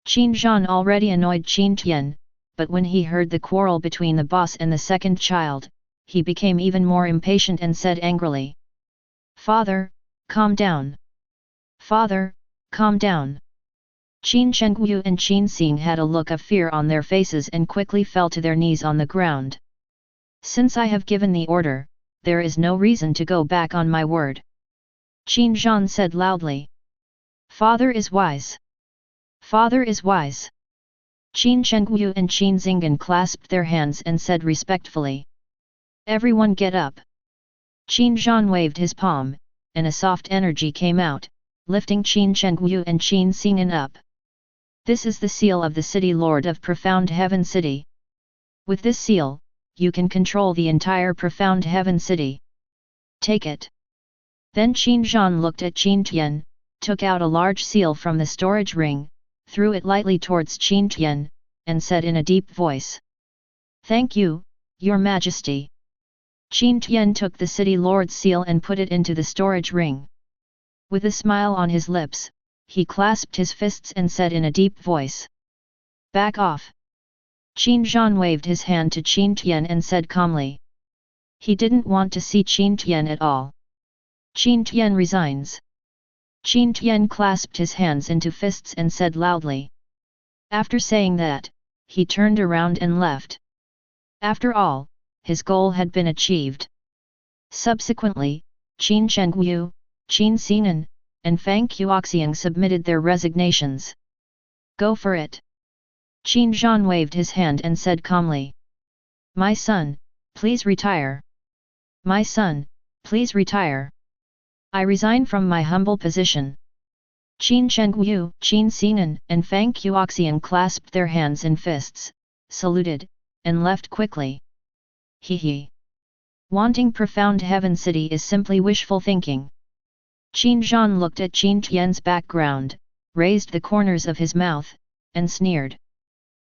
Qin Zhan already annoyed Qin Tian, but when he heard the quarrel between the boss and the second child, he became even more impatient and said angrily. Father, calm down. Father, calm down. Qin Chengwu and Qin Xing had a look of fear on their faces and quickly fell to their knees on the ground. Since I have given the order, there is no reason to go back on my word. Qin Zhan said loudly. Father is wise. Father is wise. Qin Chengwu and Qin Xing'an clasped their hands and said respectfully. Everyone get up. Qin Zhan waved his palm, and a soft energy came out, lifting Qin Chengwu and Qin Xing'an up. This is the seal of the City Lord of Profound Heaven City. With this seal, you can control the entire Profound Heaven City. Take it. Then Qin Zhan looked at Qin Tian, took out a large seal from the storage ring, threw it lightly towards Qin Tian, and said in a deep voice. Thank you, Your Majesty. Qin Tian took the City Lord's seal and put it into the storage ring. With a smile on his lips, he clasped his fists and said in a deep voice. Back off. Qin Zhan waved his hand to Qin Tian and said calmly. He didn't want to see Qin Tian at all. Qin Tian resigns. Qin Tian clasped his hands into fists and said loudly. After saying that, he turned around and left. After all, his goal had been achieved. Subsequently, Qin Chengwu, Qin Xing'an, and Fang Qiuxiang submitted their resignations. Go for it. Qin Zhan waved his hand and said calmly. My son, please retire. My son, please retire. I resign from my humble position. Qin Chengwu, Qin Xing'an, and Fang Qiuxiang clasped their hands in fists, saluted, and left quickly. He. Wanting Profound Heaven City is simply wishful thinking. Qin Zhan looked at Qin Tian's background, raised the corners of his mouth, and sneered.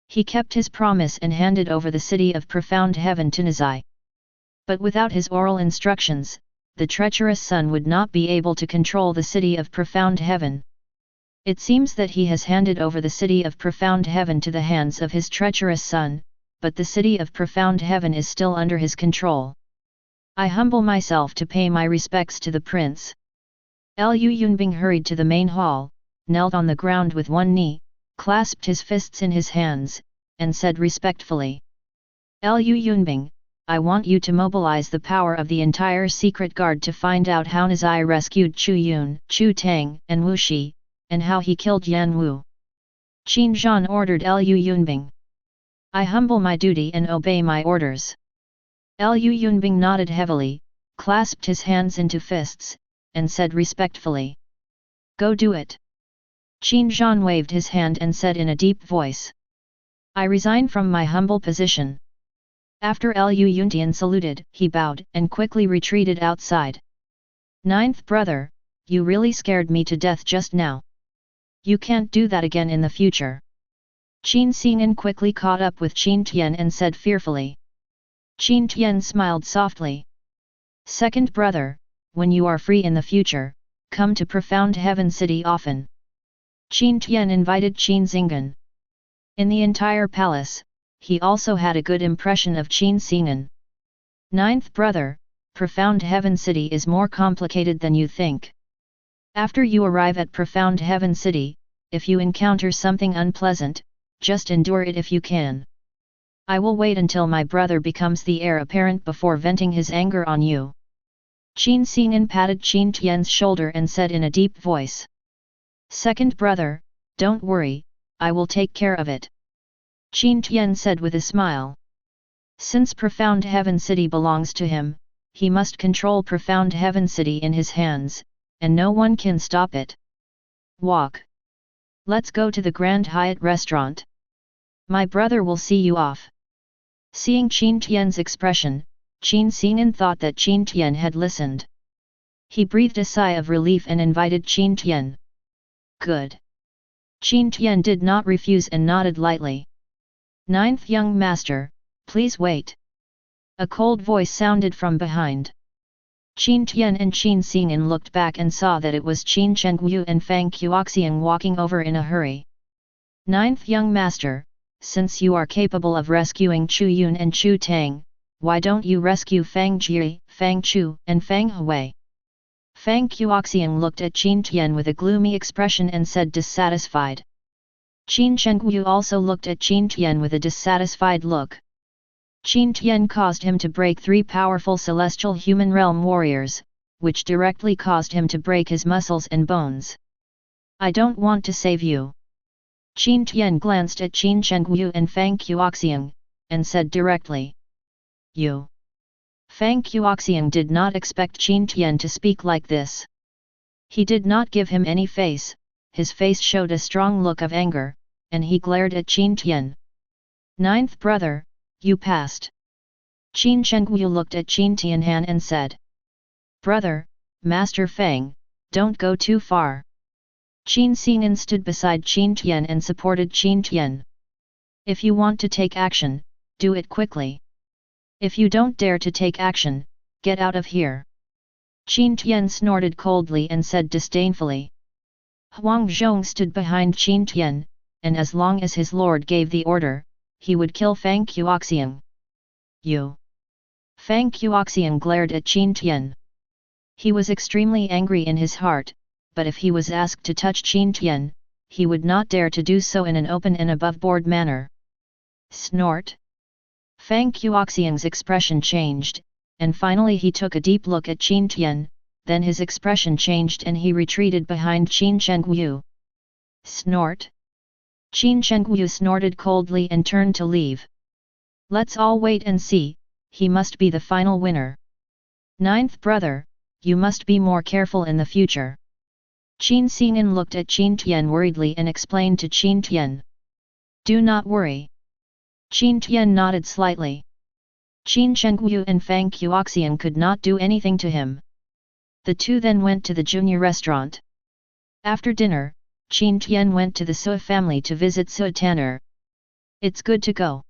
He kept his promise and handed over the city of Profound Heaven to Nizai. But without his oral instructions, the treacherous son would not be able to control the city of Profound Heaven. It seems that he has handed over the city of Profound Heaven to the hands of his treacherous son, but the city of Profound Heaven is still under his control. I humble myself to pay my respects to the prince. Lu Yunbing hurried to the main hall, knelt on the ground with one knee, clasped his fists in his hands, and said respectfully. Lu Yunbing, I want you to mobilize the power of the entire secret guard to find out how Nizai rescued Chu Yun, Chu Tang, and Wu Shi, and how he killed Yan Wu. Qin Zhan ordered Lu Yunbing. I humble my duty and obey my orders. Lu Yunbing nodded heavily, clasped his hands into fists, and said respectfully. Go do it. Qin Zhan waved his hand and said in a deep voice. I resign from my humble position. After Lu Yuntian saluted, he bowed and quickly retreated outside. Ninth brother, you really scared me to death just now. You can't do that again in the future. Qin Xing'an quickly caught up with Qin Tian and said fearfully. Qin Tian smiled softly. Second brother, when you are free in the future, come to Profound Heaven City often. Qin Tian invited Qin Xing'an. In the entire palace, he also had a good impression of Qin Xing'an. Ninth brother, Profound Heaven City is more complicated than you think. After you arrive at Profound Heaven City, if you encounter something unpleasant, just endure it if you can. I will wait until my brother becomes the heir apparent before venting his anger on you. Qin Xing'an patted Qin Tian's shoulder and said in a deep voice. Second brother, don't worry, I will take care of it. Qin Tian said with a smile. Since Profound Heaven City belongs to him, he must control Profound Heaven City in his hands, and no one can stop it. Walk. Let's go to the Grand Hyatt restaurant. My brother will see you off. Seeing Qin Tian's expression, Qin Xing'an thought that Qin Tian had listened. He breathed a sigh of relief and invited Qin Tian. Good. Qin Tian did not refuse and nodded lightly. Ninth young master, please wait. A cold voice sounded from behind. Qin Tian and Qin Xing'an looked back and saw that it was Qin Chengyu and Fang Qiuxiang walking over in a hurry. Ninth young master, since you are capable of rescuing Chu Yun and Chu Tang, why don't you rescue Fang Jie, Fang Chu, and Fang Hui? Fang Qiuxiang looked at Qin Tian with a gloomy expression and said dissatisfied. Qin Chengyu also looked at Qin Tian with a dissatisfied look. Qin Tian caused him to break 3 powerful celestial human realm warriors, which directly caused him to break his muscles and bones. I don't want to save you. Qin Tian glanced at Qin Chengyu and Fang Qiuxiang, and said directly. You. Fang Qiuxiang did not expect Qin Tian to speak like this. He did not give him any face, his face showed a strong look of anger, and he glared at Qin Tian. Ninth brother, you passed. Qin Chengyu looked at Qin Tianhan and said. Brother, Master Fang, don't go too far. Qin Xing'an stood beside Qin Tian and supported Qin Tian. If you want to take action, do it quickly. If you don't dare to take action, get out of here. Qin Tian snorted coldly and said disdainfully. Huang Zhong stood behind Qin Tian, and as long as his lord gave the order, he would kill Fang Qiuxiang. You. Fang Qiuxiang glared at Qin Tian. He was extremely angry in his heart, but if he was asked to touch Qin Tian, he would not dare to do so in an open and above-board manner. Snort. Fang Qiuxiang's expression changed, and finally he took a deep look at Qin Tian, then his expression changed and he retreated behind Qin Chengyu. Snort. Qin Chengyu snorted coldly and turned to leave. Let's all wait and see, he must be the final winner. Ninth brother, you must be more careful in the future. Qin Xing'an looked at Qin Tian worriedly and explained to Qin Tian. Do not worry. Qin Tian nodded slightly. Qin Chengyu and Fang Qiuxiang could not do anything to him. The two then went to the junior restaurant. After dinner, Qin Tian went to the Sui family to visit Sui Tanner. It's good to go.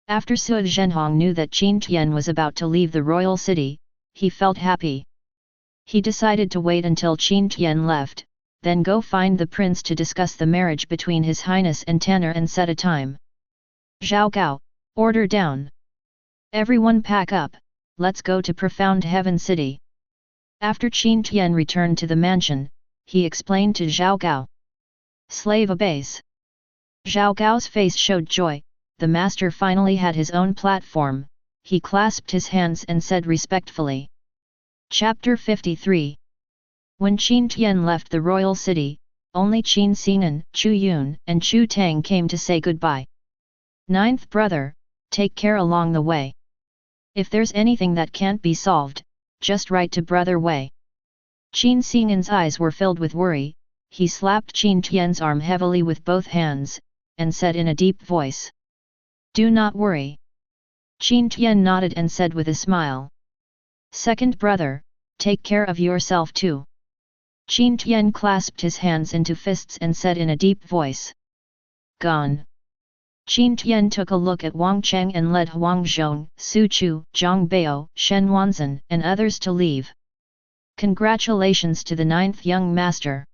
After Sui Zhenhong knew that Qin Tian was about to leave the royal city, he felt happy. He decided to wait until Qin Tian left, then go find the prince to discuss the marriage between His Highness and Tanner and set a time. Zhao Gao, order down. Everyone pack up, let's go to Profound Heaven City. After Qin Tian returned to the mansion, he explained to Zhao Gao. Slave obeys. Zhao Gao's face showed joy, the master finally had his own platform, he clasped his hands and said respectfully. Chapter 53. When Qin Tian left the royal city, only Qin Xing'an, Chu Yun, and Chu Tang came to say goodbye. Ninth brother, take care along the way. If there's anything that can't be solved, just write to Brother Wei. Qin Xing'an's eyes were filled with worry, he slapped Qin Tian's arm heavily with both hands, and said in a deep voice. Do not worry. Qin Tian nodded and said with a smile. Second brother, take care of yourself too. Qin Tian clasped his hands into fists and said in a deep voice. Gone. Qin Tian took a look at Wang Cheng and led Huang Zhong, Su Chu, Zhang Bao, Shen Wanzan and others to leave. Congratulations to the ninth young master.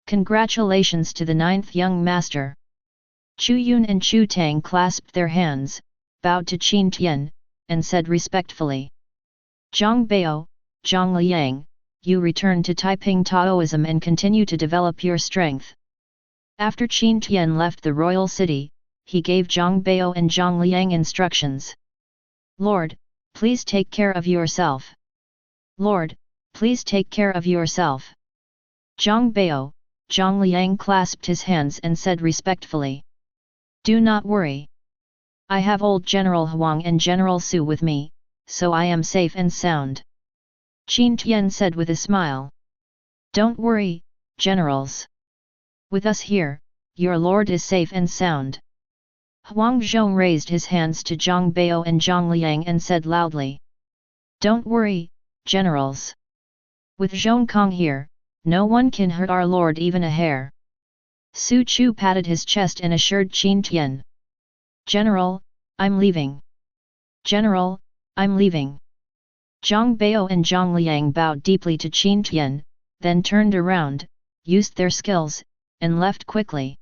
Congratulations to the ninth young master. Chu Yun and Chu Tang clasped their hands, bowed to Qin Tian, and said respectfully. Zhang Bao, Zhang Liang, you return to Taiping Taoism and continue to develop your strength. After Qin Tian left the royal city, he gave Zhang Bao and Zhang Liang instructions. Lord, please take care of yourself. Lord, please take care of yourself. Zhang Bao, Zhang Liang clasped his hands and said respectfully. Do not worry. I have old General Huang and General Su with me, so I am safe and sound. Qin Tian said with a smile. Don't worry, generals. With us here, your lord is safe and sound. Huang Zhong raised his hands to Zhang Bao and Zhang Liang and said loudly. Don't worry, generals. With Zhong Kong here, no one can hurt our lord even a hair. Su Chu patted his chest and assured Qin Tian. General, I'm leaving. General, I'm leaving. Zhang Bao and Zhang Liang bowed deeply to Qin Tian, then turned around, used their skills, and left quickly.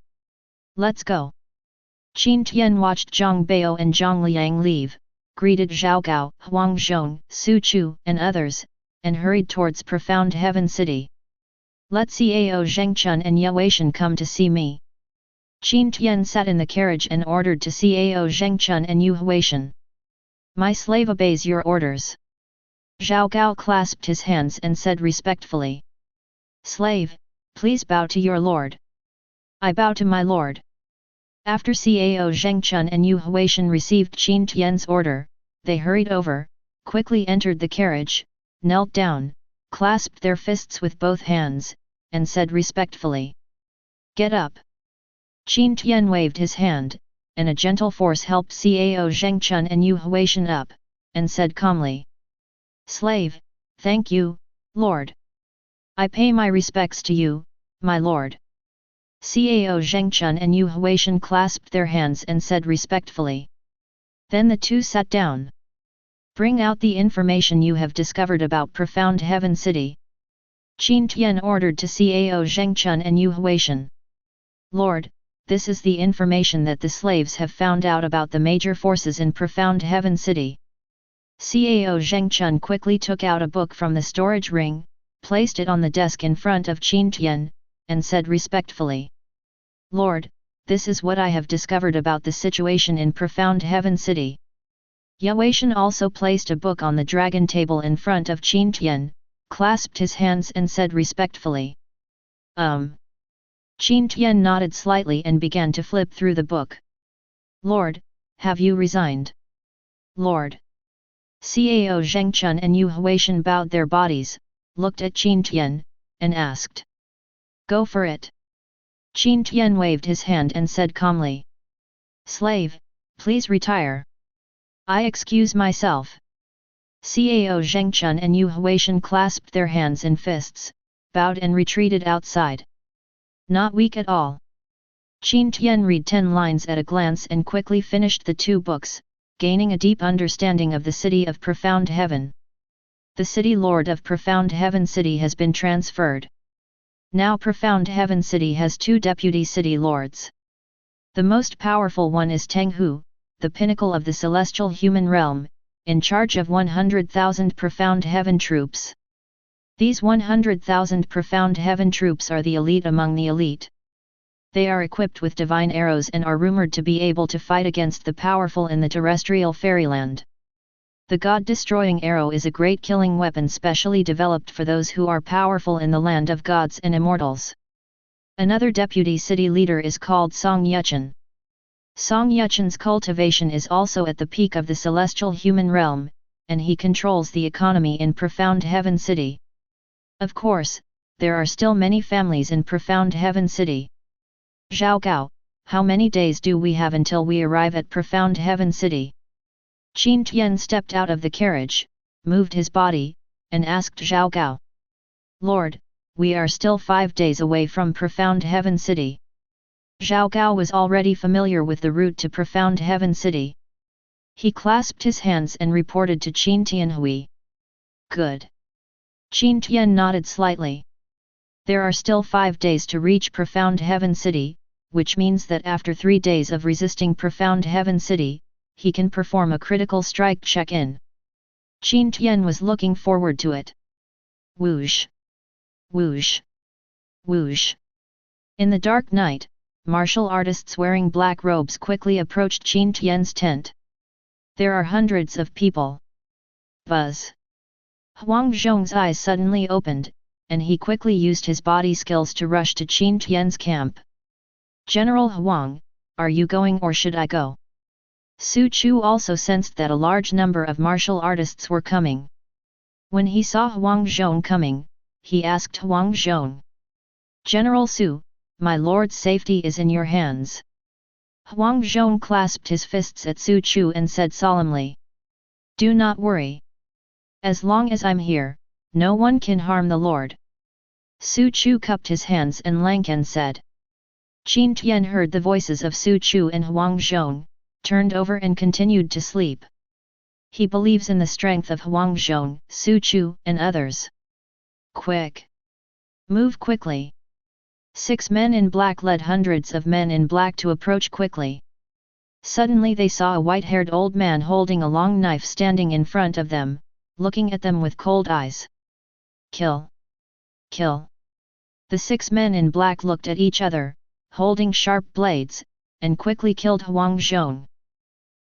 Let's go. Qin Tian watched Zhang Bao and Zhang Liang leave, greeted Zhao Gao, Huang Zhong, Su Chu and others, and hurried towards Profound Heaven City. Let Cao Zhengchun and Yue come to see me. Qin Tian sat in the carriage and ordered to Cao Zhengchun and Yu Huishan. My slave obeys your orders. Zhao Gao clasped his hands and said respectfully. Slave, please bow to your lord. I bow to my lord. After Cao Zhengchun and Yu Huishan received Qin Tian's order, they hurried over, quickly entered the carriage, knelt down, clasped their fists with both hands, and said respectfully. Get up. Qin Tian waved his hand, and a gentle force helped Cao Zhengchun and Yu Huishan up, and said calmly. Slave, thank you, lord. I pay my respects to you, my lord. Cao Zhengchun and Yu Huishan clasped their hands and said respectfully. Then the two sat down. Bring out the information you have discovered about Profound Heaven City. Qin Tian ordered to Cao Zhengchun and Yu Huishan. Lord, this is the information that the slaves have found out about the major forces in Profound Heaven City. Cao Zhengchun quickly took out a book from the storage ring, placed it on the desk in front of Qin Tian, and said respectfully. Lord, this is what I have discovered about the situation in Profound Heaven City. Yue also placed a book on the dragon table in front of Qin Tian, clasped his hands and said respectfully. Qin Tian nodded slightly and began to flip through the book. Lord, have you resigned? Lord. Cao Zhengchun and Yu Huishan bowed their bodies, looked at Qin Tian, and asked. Go for it. Qin Tian waved his hand and said calmly. Slave, please retire. I excuse myself. Cao Zhengchun and Yu Huishan clasped their hands in fists, bowed and retreated outside. Not weak at all. Qin Tian read 10 lines at a glance and quickly finished the 2 books, gaining a deep understanding of the city of Profound Heaven. The city lord of Profound Heaven City has been transferred. Now Profound Heaven City has 2 deputy city lords. The most powerful one is Tenghu, the pinnacle of the celestial human realm, in charge of 100,000 Profound Heaven troops. These 100,000 Profound Heaven troops are the elite among the elite. They are equipped with divine arrows and are rumored to be able to fight against the powerful in the terrestrial fairyland. The God-destroying arrow is a great killing weapon specially developed for those who are powerful in the land of gods and immortals. Another deputy city leader is called Song Yuchen. Song Yuchen's cultivation is also at the peak of the celestial human realm, and he controls the economy in Profound Heaven City. Of course, there are still many families in Profound Heaven City. Zhao Gao, how many days do we have until we arrive at Profound Heaven City? Qin Tian stepped out of the carriage, moved his body, and asked Zhao Gao. Lord, we are still 5 days away from Profound Heaven City. Zhao Gao was already familiar with the route to Profound Heaven City. He clasped his hands and reported to Qin Tianhui. Good. Qin Tian nodded slightly. There are still 5 days to reach Profound Heaven City, which means that after 3 days of resisting Profound Heaven City, he can perform a critical strike check-in. Qin Tian was looking forward to it. Whoosh! Whoosh! Whoosh! In the dark night, martial artists wearing black robes quickly approached Qin Tian's tent. There are hundreds of people. Buzz! Huang Zhong's eyes suddenly opened, and he quickly used his body skills to rush to Qin Tian's camp. General Huang, are you going or should I go? Su Chu also sensed that a large number of martial artists were coming. When he saw Huang Zhong coming, he asked Huang Zhong. General Su, my lord's safety is in your hands. Huang Zhong clasped his fists at Su Chu and said solemnly. Do not worry. As long as I'm here, no one can harm the lord. Su Chu cupped his hands and Langken said. Qin Tian heard the voices of Su Chu and Huang Zhong, turned over and continued to sleep. He believes in the strength of Huang Zhong, Su Chu and others. Quick! Move quickly! 6 men in black led hundreds of men in black to approach quickly. Suddenly they saw a white-haired old man holding a long knife standing in front of them, looking at them with cold eyes. Kill! Kill! The 6 men in black looked at each other, holding sharp blades, and quickly killed Huang Zhong.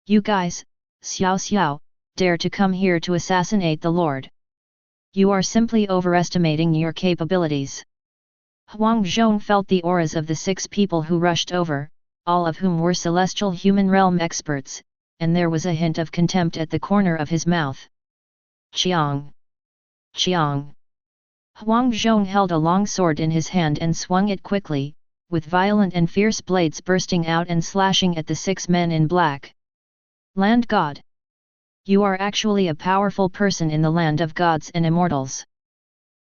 You guys, Xiao Xiao, dare to come here to assassinate the Lord. You are simply overestimating your capabilities. Huang Zhong felt the auras of the 6 people who rushed over, all of whom were celestial human realm experts, and there was a hint of contempt at the corner of his mouth. Chiang! Chiang! Huang Zhong held a long sword in his hand and swung it quickly, with violent and fierce blades bursting out and slashing at the 6 men in black. Land God! You are actually a powerful person in the land of gods and immortals.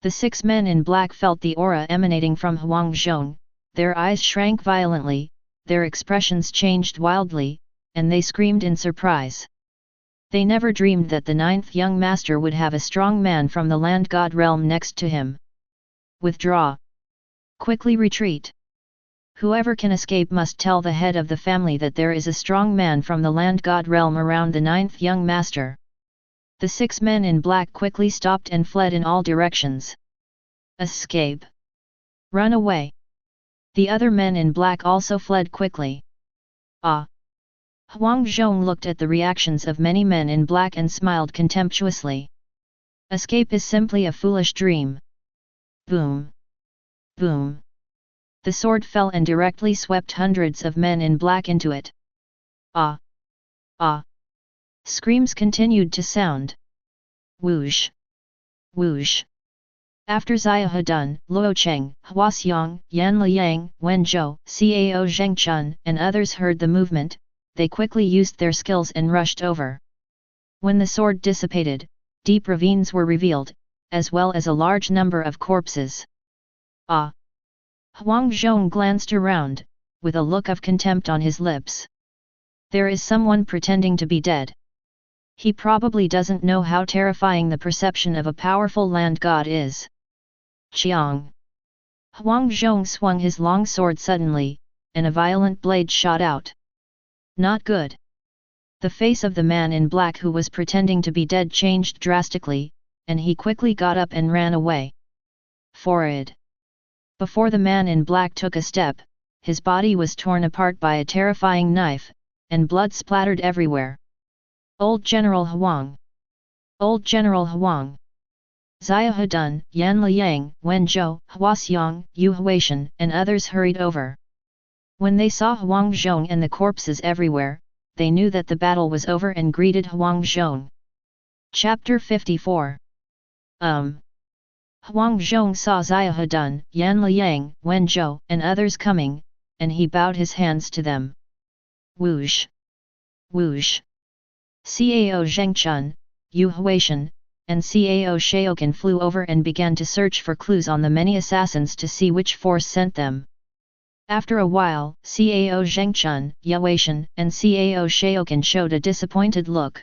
The 6 men in black felt the aura emanating from Huang Zhong, their eyes shrank violently, their expressions changed wildly, and they screamed in surprise. They never dreamed that the 9th young master would have a strong man from the land god realm next to him. Withdraw! Quickly retreat! Whoever can escape must tell the head of the family that there is a strong man from the land god realm around the 9th young master. The 6 men in black quickly stopped and fled in all directions. Escape! Run away! The other men in black also fled quickly. Ah! Huang Zhong looked at the reactions of many men in black and smiled contemptuously. Escape is simply a foolish dream. Boom! Boom! The sword fell and directly swept hundreds of men in black into it. Ah! Ah! Screams continued to sound. Whoosh! Whoosh! After Xia Hedun, Luo Cheng, Hua Xiang, Yan Liang, Wen Zhou, Cao Zhengchun and others heard the movement, they quickly used their skills and rushed over. When the sword dissipated, deep ravines were revealed, as well as a large number of corpses. Ah! Huang Zhong glanced around, with a look of contempt on his lips. There is someone pretending to be dead. He probably doesn't know how terrifying the perception of a powerful land god is. Chiang! Huang Zhong swung his long sword suddenly, and a violent blade shot out. Not good. The face of the man in black who was pretending to be dead changed drastically, and he quickly got up and ran away. Forward! Before the man in black took a step, his body was torn apart by a terrifying knife, and blood splattered everywhere. Old General Huang! Old General Huang! Xia Hedun, Yan Liang, Wen Zhou, Hua Xiang, Yu Huaishan and others hurried over. When they saw Huang Zhong and the corpses everywhere, they knew that the battle was over and greeted Huang Zhong. Chapter 54. Huang Zhong saw Xia Hedun, Yan Liang, Wen Zhou and others coming, and he bowed his hands to them. Whoosh! Whoosh! Cao Zhengchun, Yu Huaishan, and Cao Shaokan flew over and began to search for clues on the many assassins to see which force sent them. After a while, Cao Zhengchun, Yueishan, and Cao Shaokan showed a disappointed look.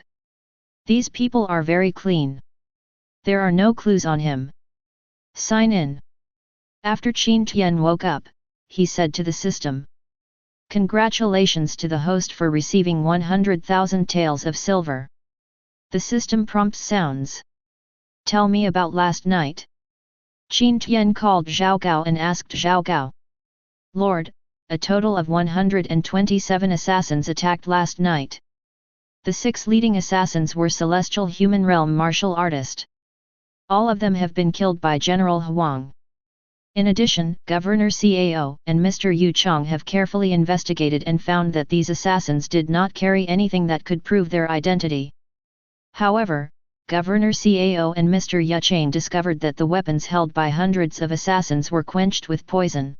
These people are very clean. There are no clues on him. Sign in. After Qin Tian woke up, he said to the system. Congratulations to the host for receiving 100,000 taels of silver. The system prompt sounds. Tell me about last night. Qin Tian called Zhao Gao and asked Zhao Gao. Lord, a total of 127 assassins attacked last night. The 6 leading assassins were celestial human realm martial artists. All of them have been killed by General Huang. In addition, Governor Cao and Mr. Yu Chong have carefully investigated and found that these assassins did not carry anything that could prove their identity. However, Governor Cao and Mr. Yu Chang discovered that the weapons held by hundreds of assassins were quenched with poison.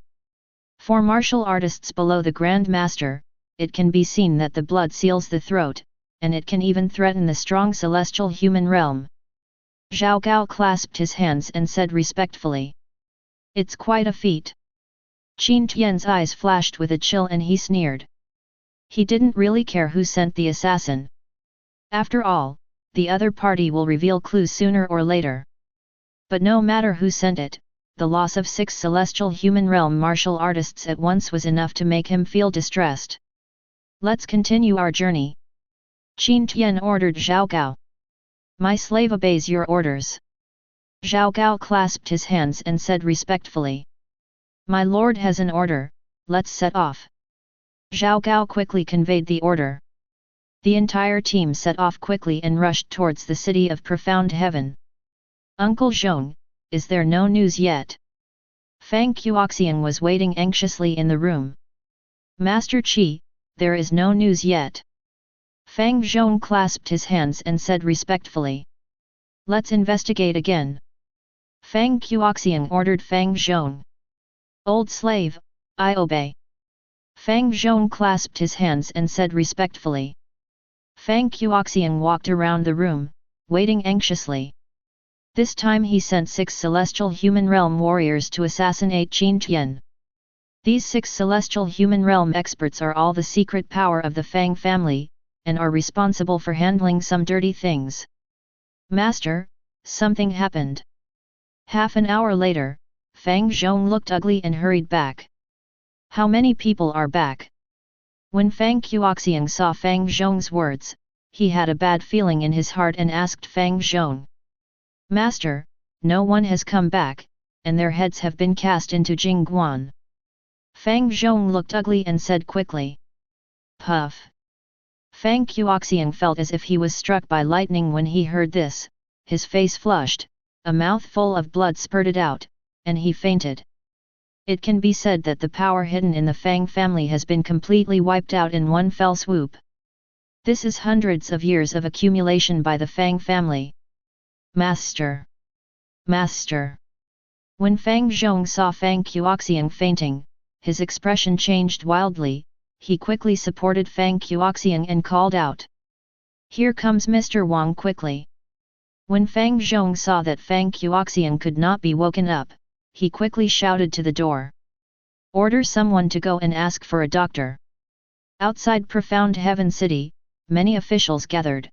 For martial artists below the Grand Master, it can be seen that the blood seals the throat, and it can even threaten the strong celestial human realm. Zhao Gao clasped his hands and said respectfully. It's quite a feat. Qin Tian's eyes flashed with a chill and he sneered. He didn't really care who sent the assassin. After all, the other party will reveal clues sooner or later. But no matter who sent it, the loss of 6 celestial human realm martial artists at once was enough to make him feel distressed. Let's continue our journey. Qin Tian ordered Zhao Gao. My slave obeys your orders. Zhao Gao clasped his hands and said respectfully. My lord has an order, let's set off. Zhao Gao quickly conveyed the order. The entire team set off quickly and rushed towards the city of profound heaven. Uncle Zhong, is there no news yet? Fang Qiuxiang was waiting anxiously in the room. Master Qi, there is no news yet. Fang Zhong clasped his hands and said respectfully. Let's investigate again. Fang Qiuxiang ordered Fang Zhong. Old slave, I obey. Fang Zhong clasped his hands and said respectfully. Fang Qiuxiang walked around the room, waiting anxiously. This time he sent 6 celestial human realm warriors to assassinate Qin Tian. These 6 celestial human realm experts are all the secret power of the Fang family, and are responsible for handling some dirty things. Master, something happened. Half an hour later, Fang Zhong looked ugly and hurried back. How many people are back? When Fang Qiuxiang saw Fang Zhong's words, he had a bad feeling in his heart and asked Fang Zhong. Master, no one has come back, and their heads have been cast into Jingguan. Fang Zhong looked ugly and said quickly. Puff. Fang Qiuxiang felt as if he was struck by lightning when he heard this, his face flushed, a mouthful of blood spurted out, and he fainted. It can be said that the power hidden in the Fang family has been completely wiped out in one fell swoop. This is hundreds of years of accumulation by the Fang family. Master! Master! When Fang Zhong saw Fang Qiuxiang fainting, his expression changed wildly, he quickly supported Fang Qiuxiang and called out. Here comes Mr. Wang quickly. When Fang Zhong saw that Fang Qiuxiang could not be woken up, he quickly shouted to the door. Order someone to go and ask for a doctor. Outside Profound Heaven City, many officials gathered.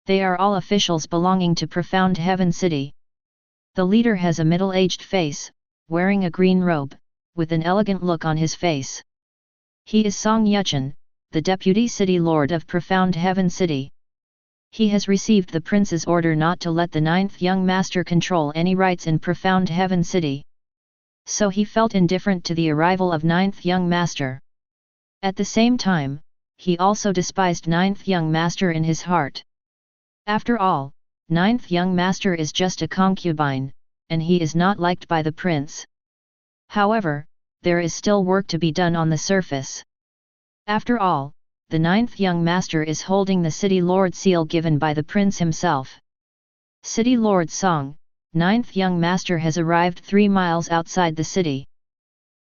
They are all officials belonging to Profound Heaven City. The leader has a middle-aged face, wearing a green robe, with an elegant look on his face. He is Song Yuchen, the Deputy City Lord of Profound Heaven City. He has received the prince's order not to let the 9th young master control any rights in Profound Heaven City. So he felt indifferent to the arrival of 9th young master. At the same time, he also despised 9th young master in his heart. After all, 9th young master is just a concubine, and he is not liked by the prince. However, there is still work to be done on the surface. After all, the 9th young master is holding the City Lord seal given by the prince himself. City Lord Song, 9th young master has arrived 3 miles outside the city.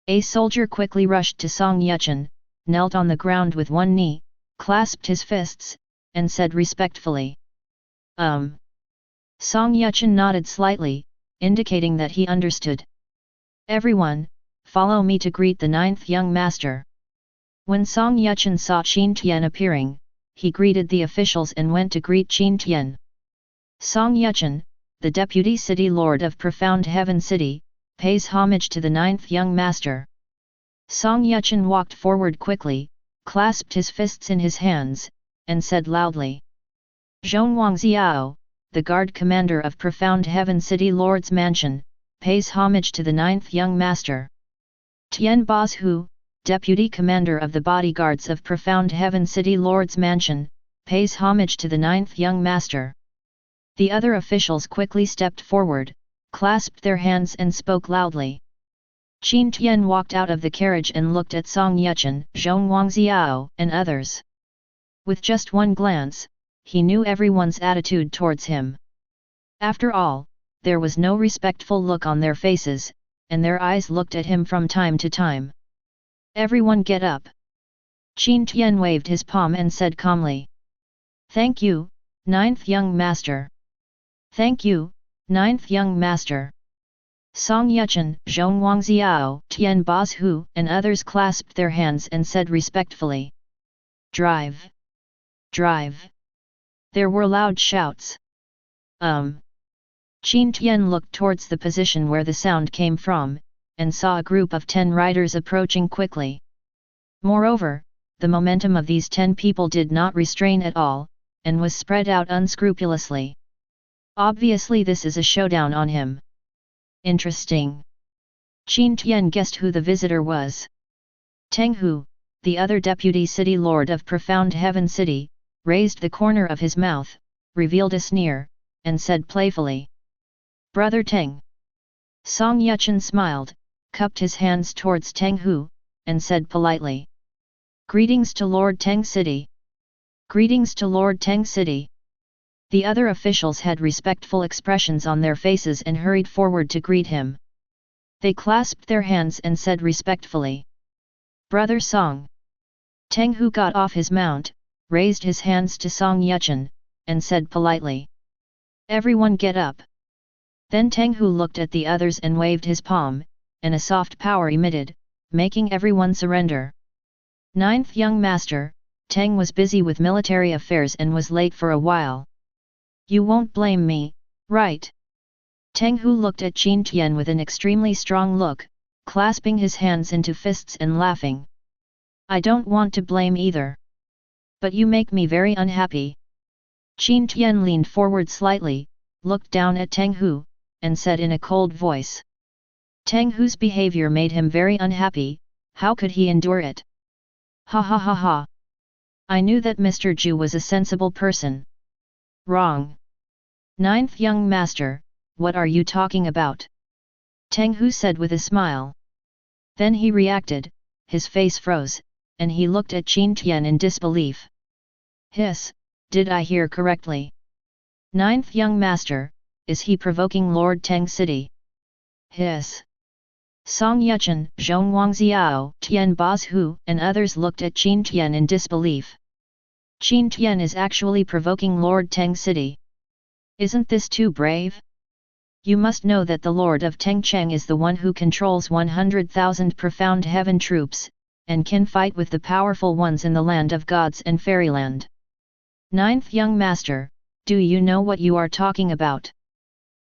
A soldier quickly rushed to Song Yuchen, knelt on the ground with one knee, clasped his fists, and said respectfully. Song Yuchen nodded slightly, indicating that he understood. Everyone, follow me to greet the ninth young master. When Song Yuchen saw Qin Tian appearing, he greeted the officials and went to greet Qin Tian. Song Yuchen, the deputy city lord of Profound Heaven City, pays homage to the ninth young master. Song Yuchen walked forward quickly, clasped his fists in his hands, and said loudly, Zhonwang Xiao, the guard commander of Profound Heaven City Lord's Mansion, pays homage to the ninth young master. Tian Bazhu, deputy commander of the bodyguards of Profound Heaven City Lord's Mansion, pays homage to the ninth young master. The other officials quickly stepped forward, clasped their hands and spoke loudly. Qin Tian walked out of the carriage and looked at Song Yuchen, Zhonwang Xiao, and others. With just one glance, he knew everyone's attitude towards him. After all, there was no respectful look on their faces, and their eyes looked at him from time to time. Everyone get up. Qin Tian waved his palm and said calmly. Thank you, ninth young master. Thank you, ninth young master. Song Yuchen, Zhonwang Xiao, Tian Bazhu, and others clasped their hands and said respectfully. Drive! Drive! There were loud shouts. Qin Tian looked towards the position where the sound came from, and saw a group of 10 riders approaching quickly. Moreover, the momentum of these 10 people did not restrain at all, and was spread out unscrupulously. Obviously this is a showdown on him. Interesting. Qin Tian guessed who the visitor was. Teng Hu, the other deputy city lord of Profound Heaven City, raised the corner of his mouth, revealed a sneer, and said playfully. Brother Teng. Song Yuchen smiled, cupped his hands towards Teng Hu, and said politely. Greetings to Lord Teng City. Greetings to Lord Teng City. The other officials had respectful expressions on their faces and hurried forward to greet him. They clasped their hands and said respectfully. Brother Song. Teng Hu got off his mount, raised his hands to Song Yuchen, and said politely. Everyone get up. Then Teng Hu looked at the others and waved his palm, and a soft power emitted, making everyone surrender. Ninth young master, Teng was busy with military affairs and was late for a while. You won't blame me, right? Teng Hu looked at Qin Tian with an extremely strong look, clasping his hands into fists and laughing. I don't want to blame either. But you make me very unhappy. Qin Tian leaned forward slightly, looked down at Teng Hu, and said in a cold voice. Teng Hu's behavior made him very unhappy, how could he endure it? Ha ha ha ha. I knew that Mr. Zhu was a sensible person. Wrong. Ninth young master, what are you talking about? Teng Hu said with a smile. Then he reacted, his face froze, and he looked at Qin Tian in disbelief. Hiss, did I hear correctly? Ninth young master, is he provoking Lord Teng City? Hiss. Song Yuchen, Zhonwang Xiao, Tian Bazhu, and others looked at Qin Tian in disbelief. Qin Tian is actually provoking Lord Teng City. Isn't this too brave? You must know that the Lord of Tengcheng is the one who controls 100,000 profound heaven troops, and can fight with the powerful ones in the land of gods and fairyland. Ninth young master, do you know what you are talking about?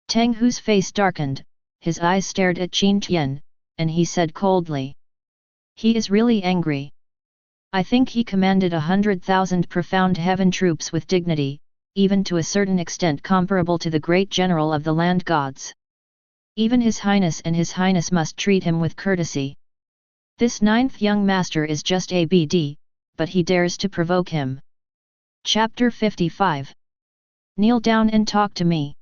Teng Hu's face darkened, his eyes stared at Qin Tian, and he said coldly. He is really angry. I think he commanded 100,000 profound heaven troops with dignity, even to a certain extent comparable to the great general of the land gods. Even His Highness and His Highness must treat him with courtesy. This ninth young master is just ABD, but he dares to provoke him. Chapter 55. Kneel down and talk to me.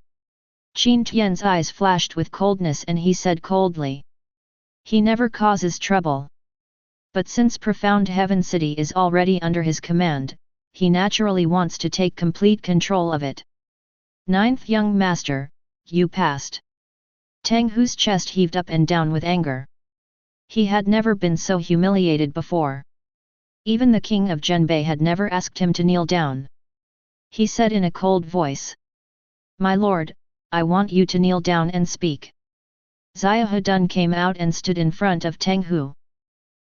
Qin Tian's eyes flashed with coldness and he said coldly. He never causes trouble. But since Profound Heaven City is already under his command, he naturally wants to take complete control of it. Ninth young master, you passed. Teng Hu's chest heaved up and down with anger. He had never been so humiliated before. Even the king of Zhenbei had never asked him to kneel down. He said in a cold voice. My lord, I want you to kneel down and speak. Xiahou came out and stood in front of Teng Hu.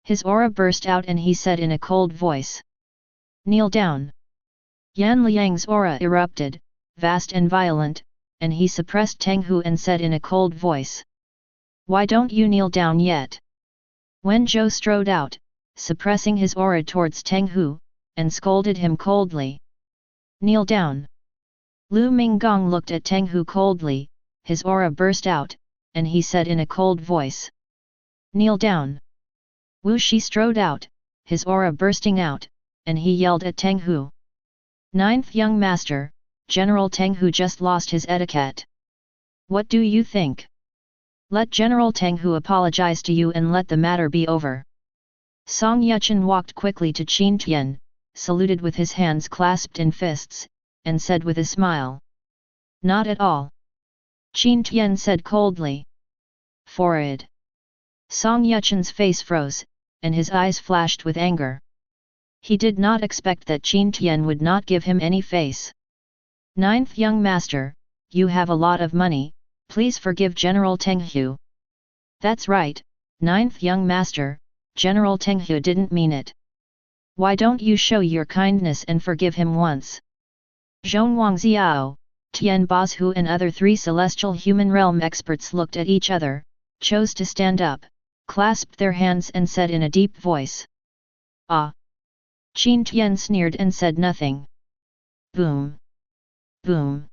His aura burst out and he said in a cold voice. Kneel down. Yan Liang's aura erupted, vast and violent, and he suppressed Teng Hu and said in a cold voice. Why don't you kneel down yet? Wen Zhou strode out, suppressing his aura towards Teng Hu, and scolded him coldly. Kneel down. Lu Minggong looked at Teng Hu coldly, his aura burst out, and he said in a cold voice. Kneel down. Wu Shi strode out, his aura bursting out, and he yelled at Teng Hu. Ninth young master, General Teng Hu just lost his etiquette. What do you think? Let General Teng Hu apologize to you and let the matter be over. Song Yuchen walked quickly to Qin Tian, saluted with his hands clasped in fists, and said with a smile. Not at all. Qin Tian said coldly. Forward. Song Yuchen's face froze, and his eyes flashed with anger. He did not expect that Qin Tian would not give him any face. Ninth young master, you have a lot of money, please forgive General Teng Hu. That's right, ninth young master, General Teng Hu didn't mean it. Why don't you show your kindness and forgive him once? Zhonwang Xiao, Tian Bozhu and other three celestial human realm experts looked at each other, chose to stand up, clasped their hands and said in a deep voice. Ah! Qin Tian sneered and said nothing. Boom! Boom!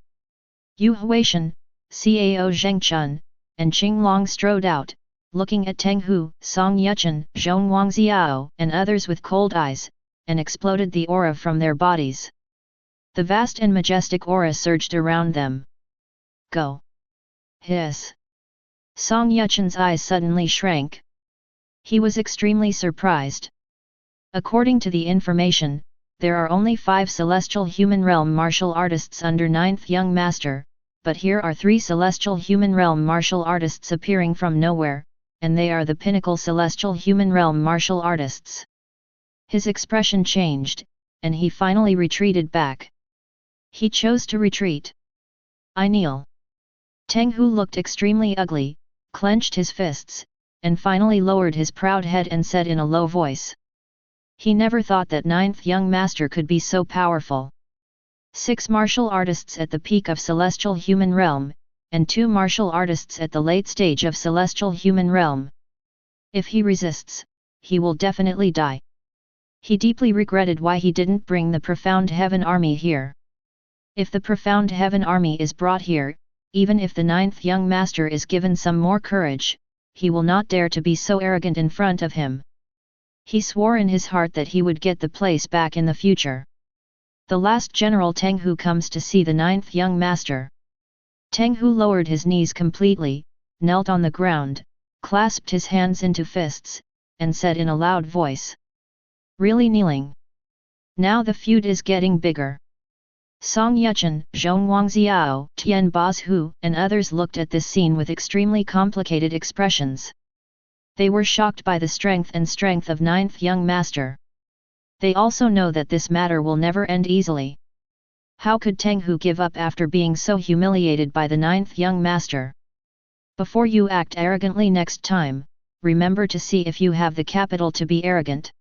Yu Huaishan, Cao Zhengchun, and Qing Long strode out, looking at Teng Hu, Song Yuchen, Zhonwang Xiao and others with cold eyes, and exploded the aura from their bodies. The vast and majestic aura surged around them. Go! Hiss! Song Yuchen's eyes suddenly shrank. He was extremely surprised. According to the information, there are only 5 celestial human realm martial artists under 9th young master, but here are 3 celestial human realm martial artists appearing from nowhere, and they are the pinnacle celestial human realm martial artists. His expression changed, and he finally retreated back. He chose to retreat. I kneel. Teng Hu looked extremely ugly, clenched his fists, and finally lowered his proud head and said in a low voice. He never thought that 9th young master could be so powerful. 6 martial artists at the peak of celestial human realm, and 2 martial artists at the late stage of celestial human realm. If he resists, he will definitely die. He deeply regretted why he didn't bring the Profound Heaven Army here. If the Profound Heaven Army is brought here, even if the 9th young master is given some more courage, he will not dare to be so arrogant in front of him. He swore in his heart that he would get the place back in the future. The last General Teng Hu comes to see the 9th young master. Teng Hu lowered his knees completely, knelt on the ground, clasped his hands into fists, and said in a loud voice. Really kneeling? Now the feud is getting bigger. Song Yuchen, Zhonwang Xiao, Tian Bozhu and others looked at this scene with extremely complicated expressions. They were shocked by the strength of 9th young master. They also know that this matter will never end easily. How could Teng Hu give up after being so humiliated by the 9th young master? Before you act arrogantly next time, remember to see if you have the capital to be arrogant.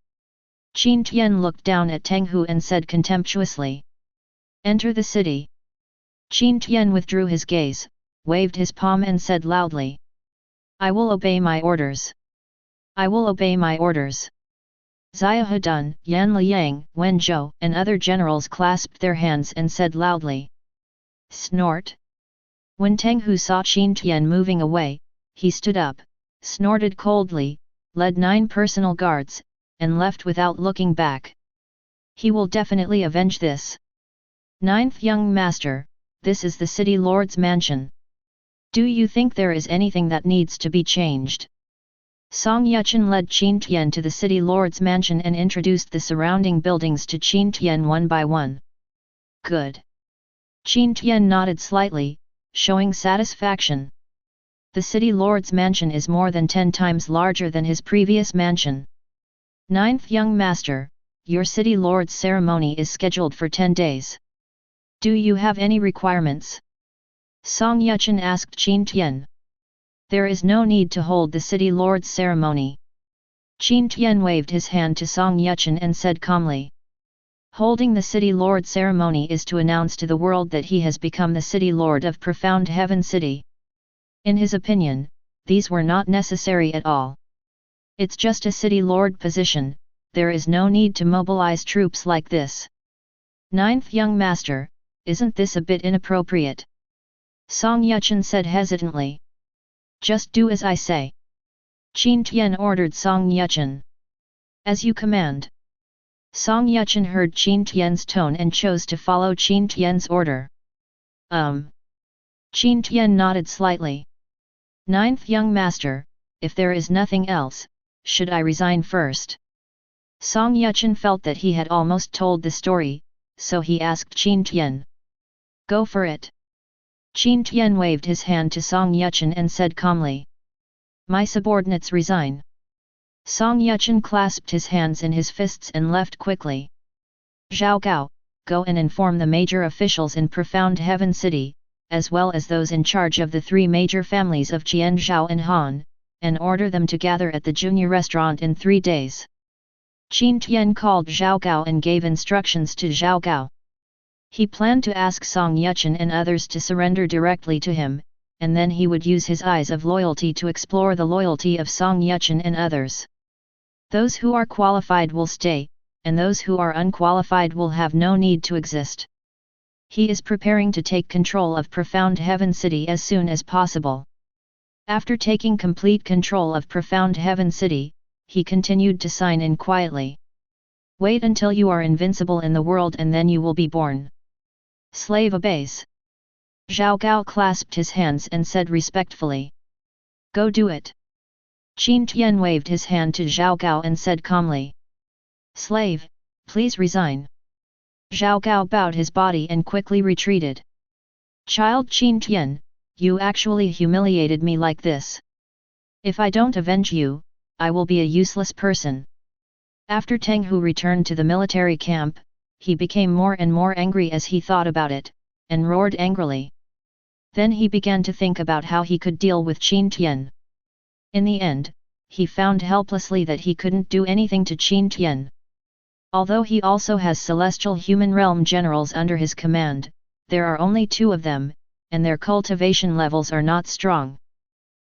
Qin Tian looked down at Teng Hu and said contemptuously. Enter the city. Qin Tian withdrew his gaze, waved his palm and said loudly. I will obey my orders. I will obey my orders. Xiahou, Yan Liang, Wen Zhou and other generals clasped their hands and said loudly. Snort. When Teng Hu saw Qin Tian moving away, he stood up, snorted coldly, led 9 personal guards, and left without looking back. He will definitely avenge this. 9th young master, this is the city lord's mansion. Do you think there is anything that needs to be changed? Song Yuchen led Qin Tian to the city lord's mansion and introduced the surrounding buildings to Qin Tian one by one. Good. Qin Tian nodded slightly, showing satisfaction. The city lord's mansion is more than 10 times larger than his previous mansion. 9th young master, your city lord's ceremony is scheduled for 10 days. Do you have any requirements? Song Yuchen asked Qin Tian. There is no need to hold the city lord's ceremony. Qin Tian waved his hand to Song Yuchen and said calmly. Holding the city lord ceremony is to announce to the world that he has become the city lord of Profound Heaven City. In his opinion, these were not necessary at all. It's just a city lord position, there is no need to mobilize troops like this. Ninth young master, isn't this a bit inappropriate? Song Yuchen said hesitantly. Just do as I say. Qin Tian ordered Song Yuchen. As you command. Song Yuchen heard Qin Tian's tone and chose to follow Qin Tian's order. Qin Tian nodded slightly. Ninth young master, if there is nothing else, should I resign first? Song Yuchen felt that he had almost told the story, so he asked Qin Tian. Go for it. Qin Tian waved his hand to Song Yuchen and said calmly. My subordinates resign. Song Yuchen clasped his hands in his fists and left quickly. Zhao Gao, go and inform the major officials in Profound Heaven City, as well as those in charge of the three major families of Jian Zhao and Han, and order them to gather at the junior restaurant in 3 days. Qin Tian called Zhao Gao and gave instructions to Zhao Gao. He planned to ask Song Yuchen and others to surrender directly to him, and then he would use his eyes of loyalty to explore the loyalty of Song Yuchen and others. Those who are qualified will stay, and those who are unqualified will have no need to exist. He is preparing to take control of Profound Heaven City as soon as possible. After taking complete control of Profound Heaven City, he continued to sign in quietly. Wait until you are invincible in the world and then you will be born. Slave obeys. Zhao Gao clasped his hands and said respectfully. Go do it. Qin Tian waved his hand to Zhao Gao and said calmly. Slave, please resign. Zhao Gao bowed his body and quickly retreated. Child Qin Tian, you actually humiliated me like this. If I don't avenge you, I will be a useless person. After Teng Hu returned to the military camp, he became more and more angry as he thought about it, and roared angrily. Then he began to think about how he could deal with Qin Tian. In the end, he found helplessly that he couldn't do anything to Qin Tian. Although he also has celestial human realm generals under his command, there are only 2 of them, and their cultivation levels are not strong.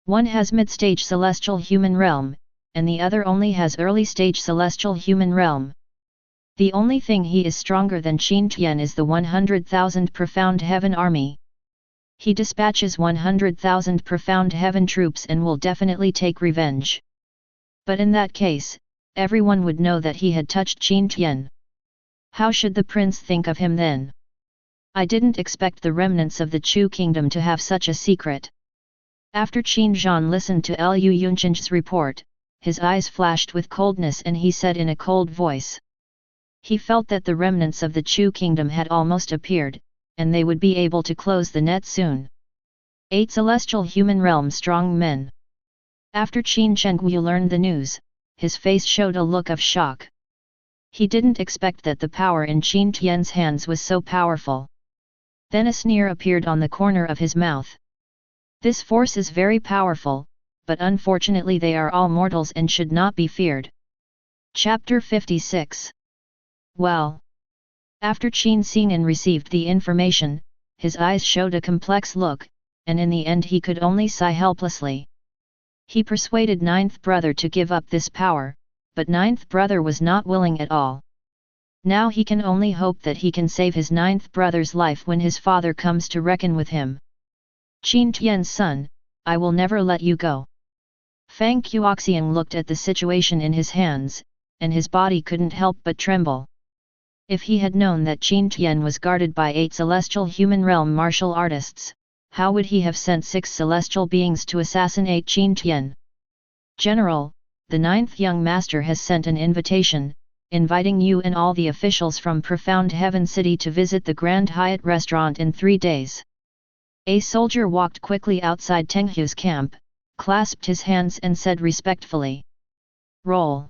One has mid-stage celestial human realm, and the other only has early-stage celestial human realm. The only thing he is stronger than Qin Tian is the 100,000 Profound Heaven army. He dispatches 100,000 Profound Heaven troops and will definitely take revenge. But in that case, everyone would know that he had touched Qin Tian. How should the prince think of him then? I didn't expect the remnants of the Chu kingdom to have such a secret. After Qin Zhan listened to Liu Yunchen's report, his eyes flashed with coldness and he said in a cold voice. He felt that the remnants of the Chu kingdom had almost appeared, and they would be able to close the net soon. 8 celestial human realm strong men. After Qin Chengyu learned the news, his face showed a look of shock. He didn't expect that the power in Qin Tian's hands was so powerful. Then a sneer appeared on the corner of his mouth. This force is very powerful, but unfortunately they are all mortals and should not be feared. Chapter 56. Well. After Qin Xing'an received the information, his eyes showed a complex look, and in the end he could only sigh helplessly. He persuaded Ninth Brother to give up this power, but Ninth Brother was not willing at all. Now he can only hope that he can save his Ninth Brother's life when his father comes to reckon with him. Qin Tian's son, I will never let you go. Fang Qiuxiang looked at the situation in his hands, and his body couldn't help but tremble. If he had known that Qin Tian was guarded by 8 celestial human realm martial artists, how would he have sent 6 celestial beings to assassinate Qin Tian? General, the 9th young master has sent an invitation, inviting you and all the officials from Profound Heaven City to visit the Grand Hyatt restaurant in 3 days. A soldier walked quickly outside Teng Hu's camp, clasped his hands and said respectfully. Roll!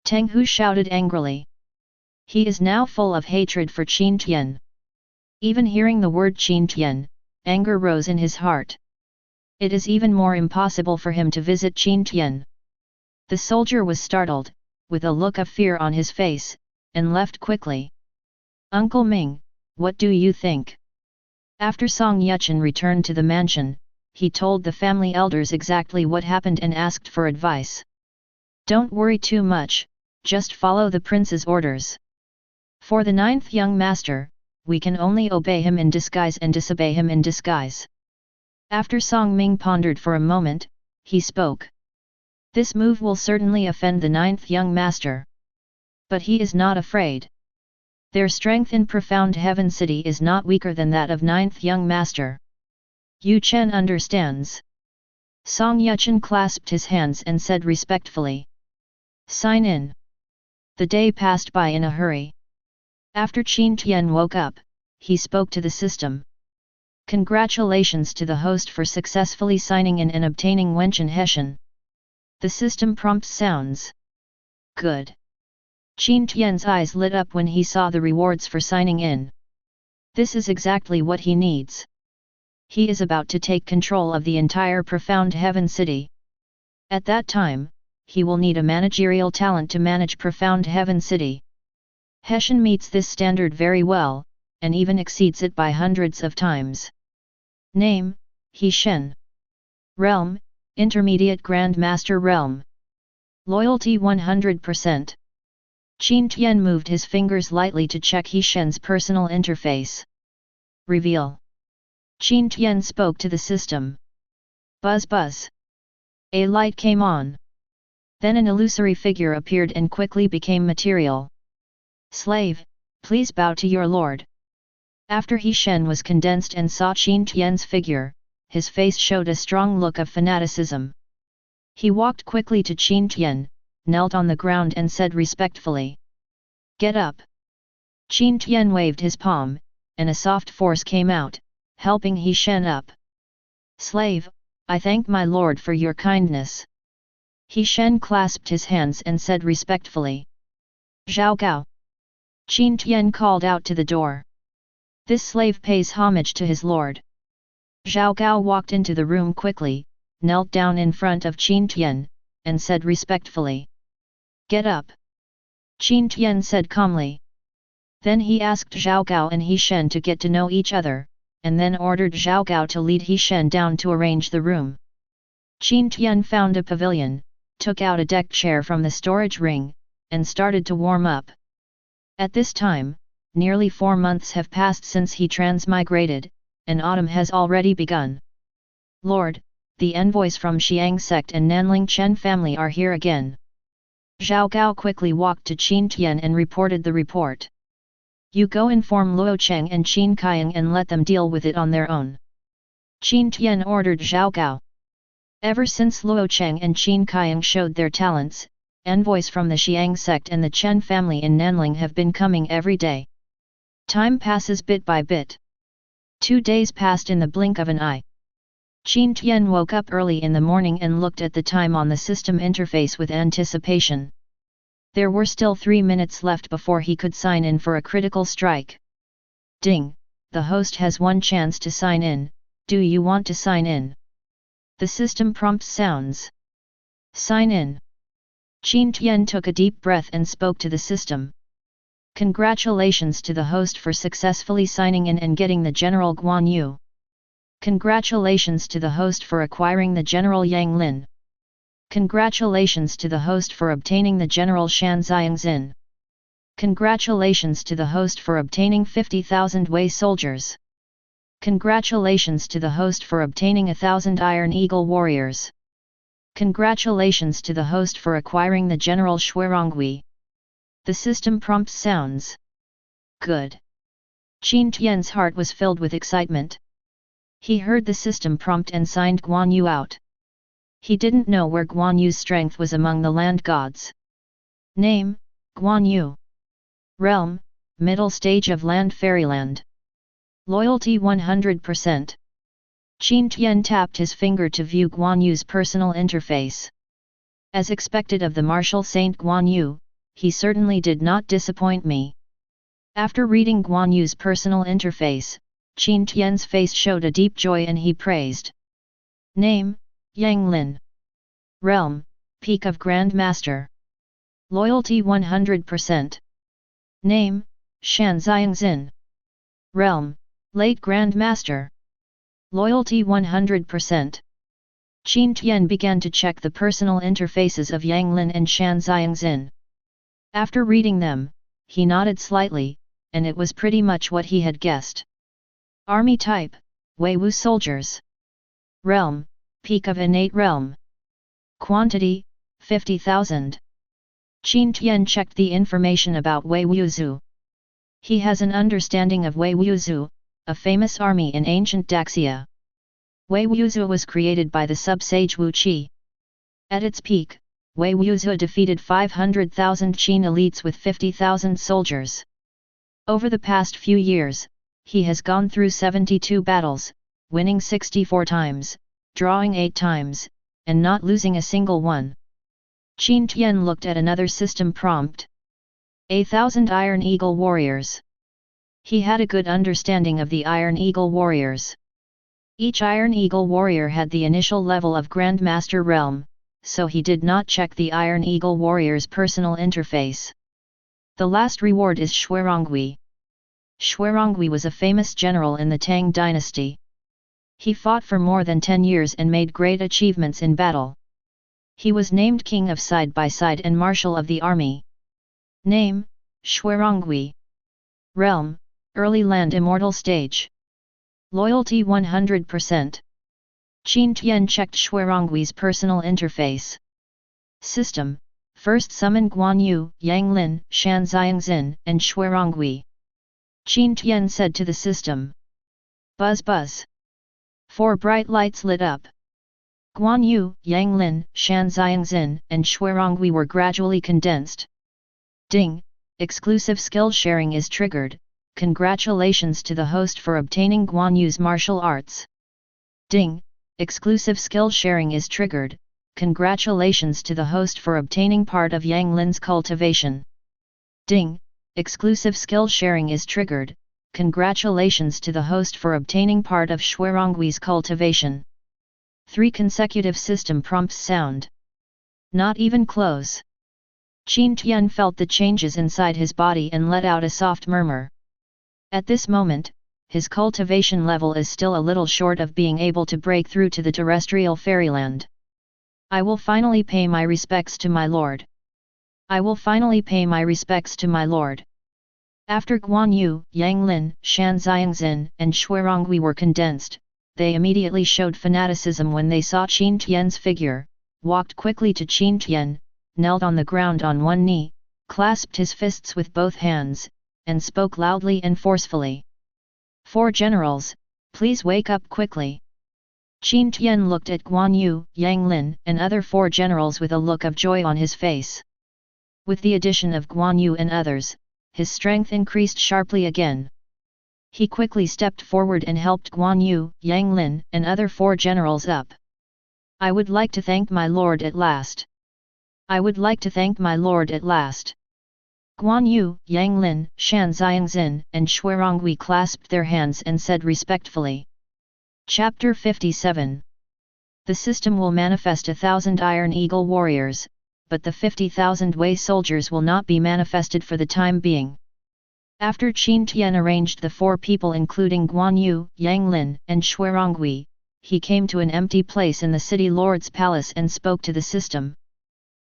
Teng Hu shouted angrily. He is now full of hatred for Qin Tian. Even hearing the word Qin Tian, anger rose in his heart. It is even more impossible for him to visit Qin Tian. The soldier was startled, with a look of fear on his face, and left quickly. Uncle Ming, what do you think? After Song Yuchen returned to the mansion, he told the family elders exactly what happened and asked for advice. Don't worry too much, just follow the prince's orders. For the ninth young master, we can only obey him in disguise and disobey him in disguise. After Song Ming pondered for a moment, he spoke. This move will certainly offend the ninth young master. But he is not afraid. Their strength in profound heaven city is not weaker than that of ninth young master. Yu Chen understands. Song Yuchen clasped his hands and said respectfully. Sign in. The day passed by in a hurry. After Qin Tian woke up, he spoke to the system. Congratulations to the host for successfully signing in and obtaining Wenchen Hessian. The system prompt sounds. Good. Qin Tian's eyes lit up when he saw the rewards for signing in. This is exactly what he needs. He is about to take control of the entire profound heaven city. At that time, he will need a managerial talent to manage profound heaven city. Hessian meets this standard very well, and even exceeds it by hundreds of times. Name, He Shen. Realm, Intermediate Grand Master Realm. Loyalty 100%. Qin Tian moved his fingers lightly to check He Shen's personal interface. Reveal. Qin Tian spoke to the system. Buzz buzz. A light came on. Then an illusory figure appeared and quickly became material. Slave, please bow to your lord. After He Shen was condensed and saw Qin Tian's figure, his face showed a strong look of fanaticism. He walked quickly to Qin Tian, knelt on the ground and said respectfully. Get up. Qin Tian waved his palm, and a soft force came out, helping He Shen up. Slave, I thank my lord for your kindness. He Shen clasped his hands and said respectfully. Zhao Gao. Qin Tian called out to the door. This slave pays homage to his lord. Zhao Gao walked into the room quickly, knelt down in front of Qin Tian, and said respectfully. Get up. Qin Tian said calmly. Then he asked Zhao Gao and He Shen to get to know each other, and then ordered Zhao Gao to lead He Shen down to arrange the room. Qin Tian found a pavilion, took out a deck chair from the storage ring, and started to warm up. At this time, nearly 4 months have passed since he transmigrated, and autumn has already begun. Lord, the envoys from Xiang sect and Nanling Chen family are here again. Zhao Gao quickly walked to Qin Tian and reported the report. You go inform Luo Cheng and Qin Kaiyang and let them deal with it on their own. Qin Tian ordered Zhao Gao. Ever since Luo Cheng and Qin Kaiyang showed their talents, envoys from the Xiang sect and the Chen family in Nanling have been coming every day. Time passes bit by bit. 2 days passed in the blink of an eye. Qin Tian woke up early in the morning and looked at the time on the system interface with anticipation. There were still 3 minutes left before he could sign in for a critical strike. Ding! The host has one chance to sign in. Do you want to sign in? The system prompt sounds. Sign in. Qin Tian took a deep breath and spoke to the system. Congratulations to the host for successfully signing in and getting the General Guan Yu. Congratulations to the host for acquiring the General Yang Lin. Congratulations to the host for obtaining the General Shan Xiangxin. Congratulations to the host for obtaining 50,000 Wei soldiers. Congratulations to the host for obtaining 1,000 Iron Eagle warriors. Congratulations to the host for acquiring the General Shuironghui. The system prompt sounds. Good. Qin Tian's heart was filled with excitement. He heard the system prompt and signed Guan Yu out. He didn't know where Guan Yu's strength was among the land gods. Name, Guan Yu. Realm, middle stage of land fairyland. Loyalty 100%. Qin Tian tapped his finger to view Guan Yu's personal interface. As expected of the martial Saint Guan Yu, he certainly did not disappoint me. After reading Guan Yu's personal interface, Qin Tian's face showed a deep joy and he praised. Name, Yang Lin. Realm, Peak of Grand Master. Loyalty 100%. Name, Shan Xiangxin. Realm, Late Grand Master. Loyalty 100%. Qin Tian began to check the personal interfaces of Yang Lin and Shan Xiangxin. After reading them, he nodded slightly, and it was pretty much what he had guessed. Army type, Weiwu soldiers. Realm, Peak of Innate Realm. Quantity, 50,000. Qin Tian checked the information about Weiwuzhu. He has an understanding of Weiwuzhu, a famous army in ancient Daxia. Weiwuzhu was created by the sub-sage Wu Qi. At its peak, Weiwuzhu defeated 500,000 Qin elites with 50,000 soldiers. Over the past few years, he has gone through 72 battles, winning 64 times, drawing 8 times, and not losing a single one. Qin Tian looked at another system prompt. 1,000 Iron Eagle Warriors. He had a good understanding of the Iron Eagle Warriors. Each Iron Eagle Warrior had the initial level of Grandmaster Realm, so he did not check the Iron Eagle Warrior's personal interface. The last reward is Xuerongui. Xuerongui was a famous general in the Tang dynasty. He fought for more than 10 years and made great achievements in battle. He was named King of Side-by-Side and Marshal of the Army. Name, Xuerongui. Realm, Early Land Immortal Stage. Loyalty 100%. Qin Tian checked Xuerongui's personal interface. System, first summon Guan Yu, Yang Lin, Shan Xiangxin, and Xuerongui. Qin Tian said to the system. Buzz buzz. 4 bright lights lit up. Guan Yu, Yang Lin, Shan Xiangxin, and Xuerongui were gradually condensed. Ding! Exclusive skill sharing is triggered. Congratulations to the host for obtaining Guan Yu's martial arts. Ding! Exclusive skill sharing is triggered. Congratulations to the host for obtaining part of Yang Lin's cultivation. Ding! Exclusive skill sharing is triggered. Congratulations to the host for obtaining part of Xuerongui's cultivation. 3 consecutive system prompts sound. Not even close. Qin Tian felt the changes inside his body and let out a soft murmur. At this moment, his cultivation level is still a little short of being able to break through to the terrestrial fairyland. I will finally pay my respects to my lord. I will finally pay my respects to my lord. After Guan Yu, Yang Lin, Shan Xiangxin, and Xuerongui were condensed, they immediately showed fanaticism when they saw Qin Tian's figure, walked quickly to Qin Tian, knelt on the ground on one knee, clasped his fists with both hands, and spoke loudly and forcefully. 4 generals, please wake up quickly. Qin Tian looked at Guan Yu, Yang Lin, and other 4 generals with a look of joy on his face. With the addition of Guan Yu and others, his strength increased sharply again. He quickly stepped forward and helped Guan Yu, Yang Lin, and other 4 generals up. I would like to thank my lord at last. I would like to thank my lord at last. Guan Yu, Yang Lin, Shan Xiangxin, and Xuerongui clasped their hands and said respectfully. Chapter 57. The system will manifest 1,000 Iron Eagle warriors, but the 50,000 Wei soldiers will not be manifested for the time being. After Qin Tian arranged the 4 people including Guan Yu, Yang Lin, and Xuerongui, he came to an empty place in the city lord's palace and spoke to the system.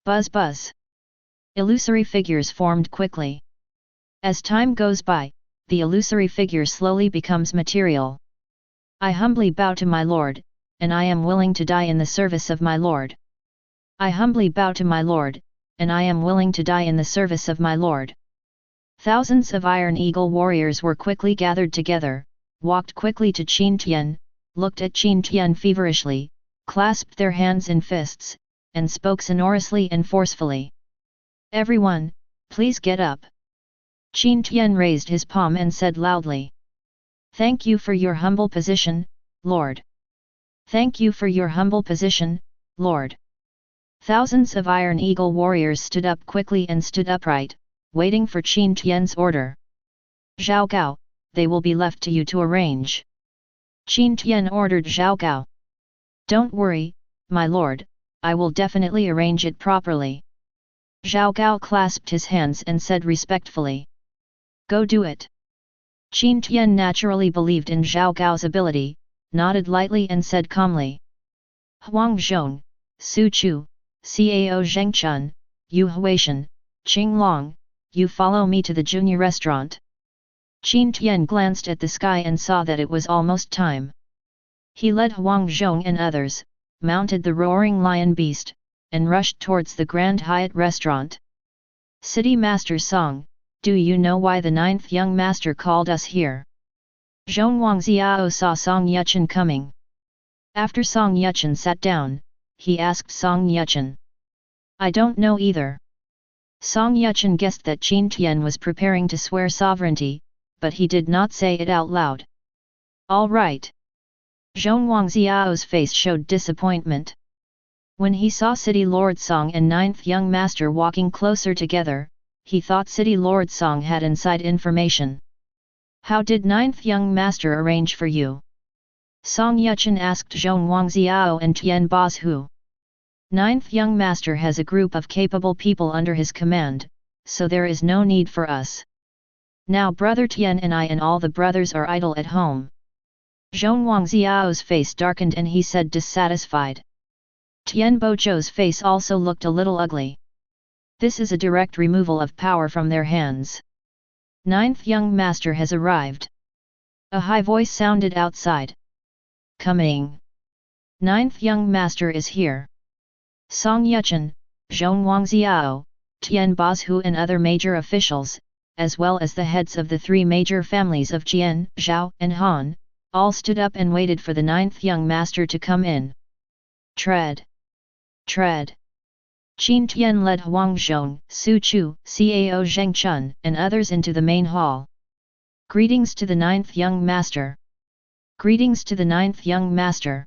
Buzz buzz. Illusory figures formed quickly. As time goes by, the illusory figure slowly becomes material. I humbly bow to my lord, and I am willing to die in the service of my lord. I humbly bow to my lord, and I am willing to die in the service of my lord. Thousands of Iron Eagle warriors were quickly gathered together, walked quickly to Qin Tian, looked at Qin Tian feverishly, clasped their hands in fists, and spoke sonorously and forcefully. Everyone, please get up. Qin Tian raised his palm and said loudly. Thank you for your humble position, Lord. Thank you for your humble position, Lord. Thousands of Iron Eagle warriors stood up quickly and stood upright, waiting for Qin Tian's order. Zhao Gao, they will be left to you to arrange. Qin Tian ordered Zhao Gao. Don't worry, my lord, I will definitely arrange it properly. Zhao Gao clasped his hands and said respectfully. Go do it. Qin Tian naturally believed in Zhao Gao's ability, nodded lightly and said calmly. Huang Zhong, Su Chu, Cao Zhengchun, Yu Huaishan, Qing Long, you follow me to the junior restaurant. Qin Tian glanced at the sky and saw that it was almost time. He led Huang Zhong and others, mounted the roaring lion beast, and rushed towards the Grand Hyatt restaurant. City Master Song, do you know why the ninth young master called us here? Zhong Wangziao saw Song Yuchen coming. After Song Yuchen sat down, he asked Song Yuchen. I don't know either. Song Yuchen guessed that Qin Tian was preparing to swear sovereignty, but he did not say it out loud. All right. Zhong Wangziao's face showed disappointment. When he saw City Lord Song and ninth young master walking closer together, he thought City Lord Song had inside information. How did ninth young master arrange for you? Song Yuchen asked Zhong Wangziao and Tian Bazhu. Ninth young master has a group of capable people under his command, so there is no need for us. Now brother Tian and I and all the brothers are idle at home. Zhong Wangziao's face darkened and he said dissatisfied. Tian Bozhou's face also looked a little ugly. This is a direct removal of power from their hands. Ninth young master has arrived. A high voice sounded outside. Coming. Ninth young master is here. Song Yuchen, Zhong Wangziao, Tian Bazhu and other major officials, as well as the heads of the three major families of Jian, Zhao and Han, all stood up and waited for the ninth young master to come in. Tread. Tread. Qin Tian led Huang Zhong, Su Chu, Cao Zhengchun and others into the main hall. Greetings to the ninth young master. Greetings to the ninth young master.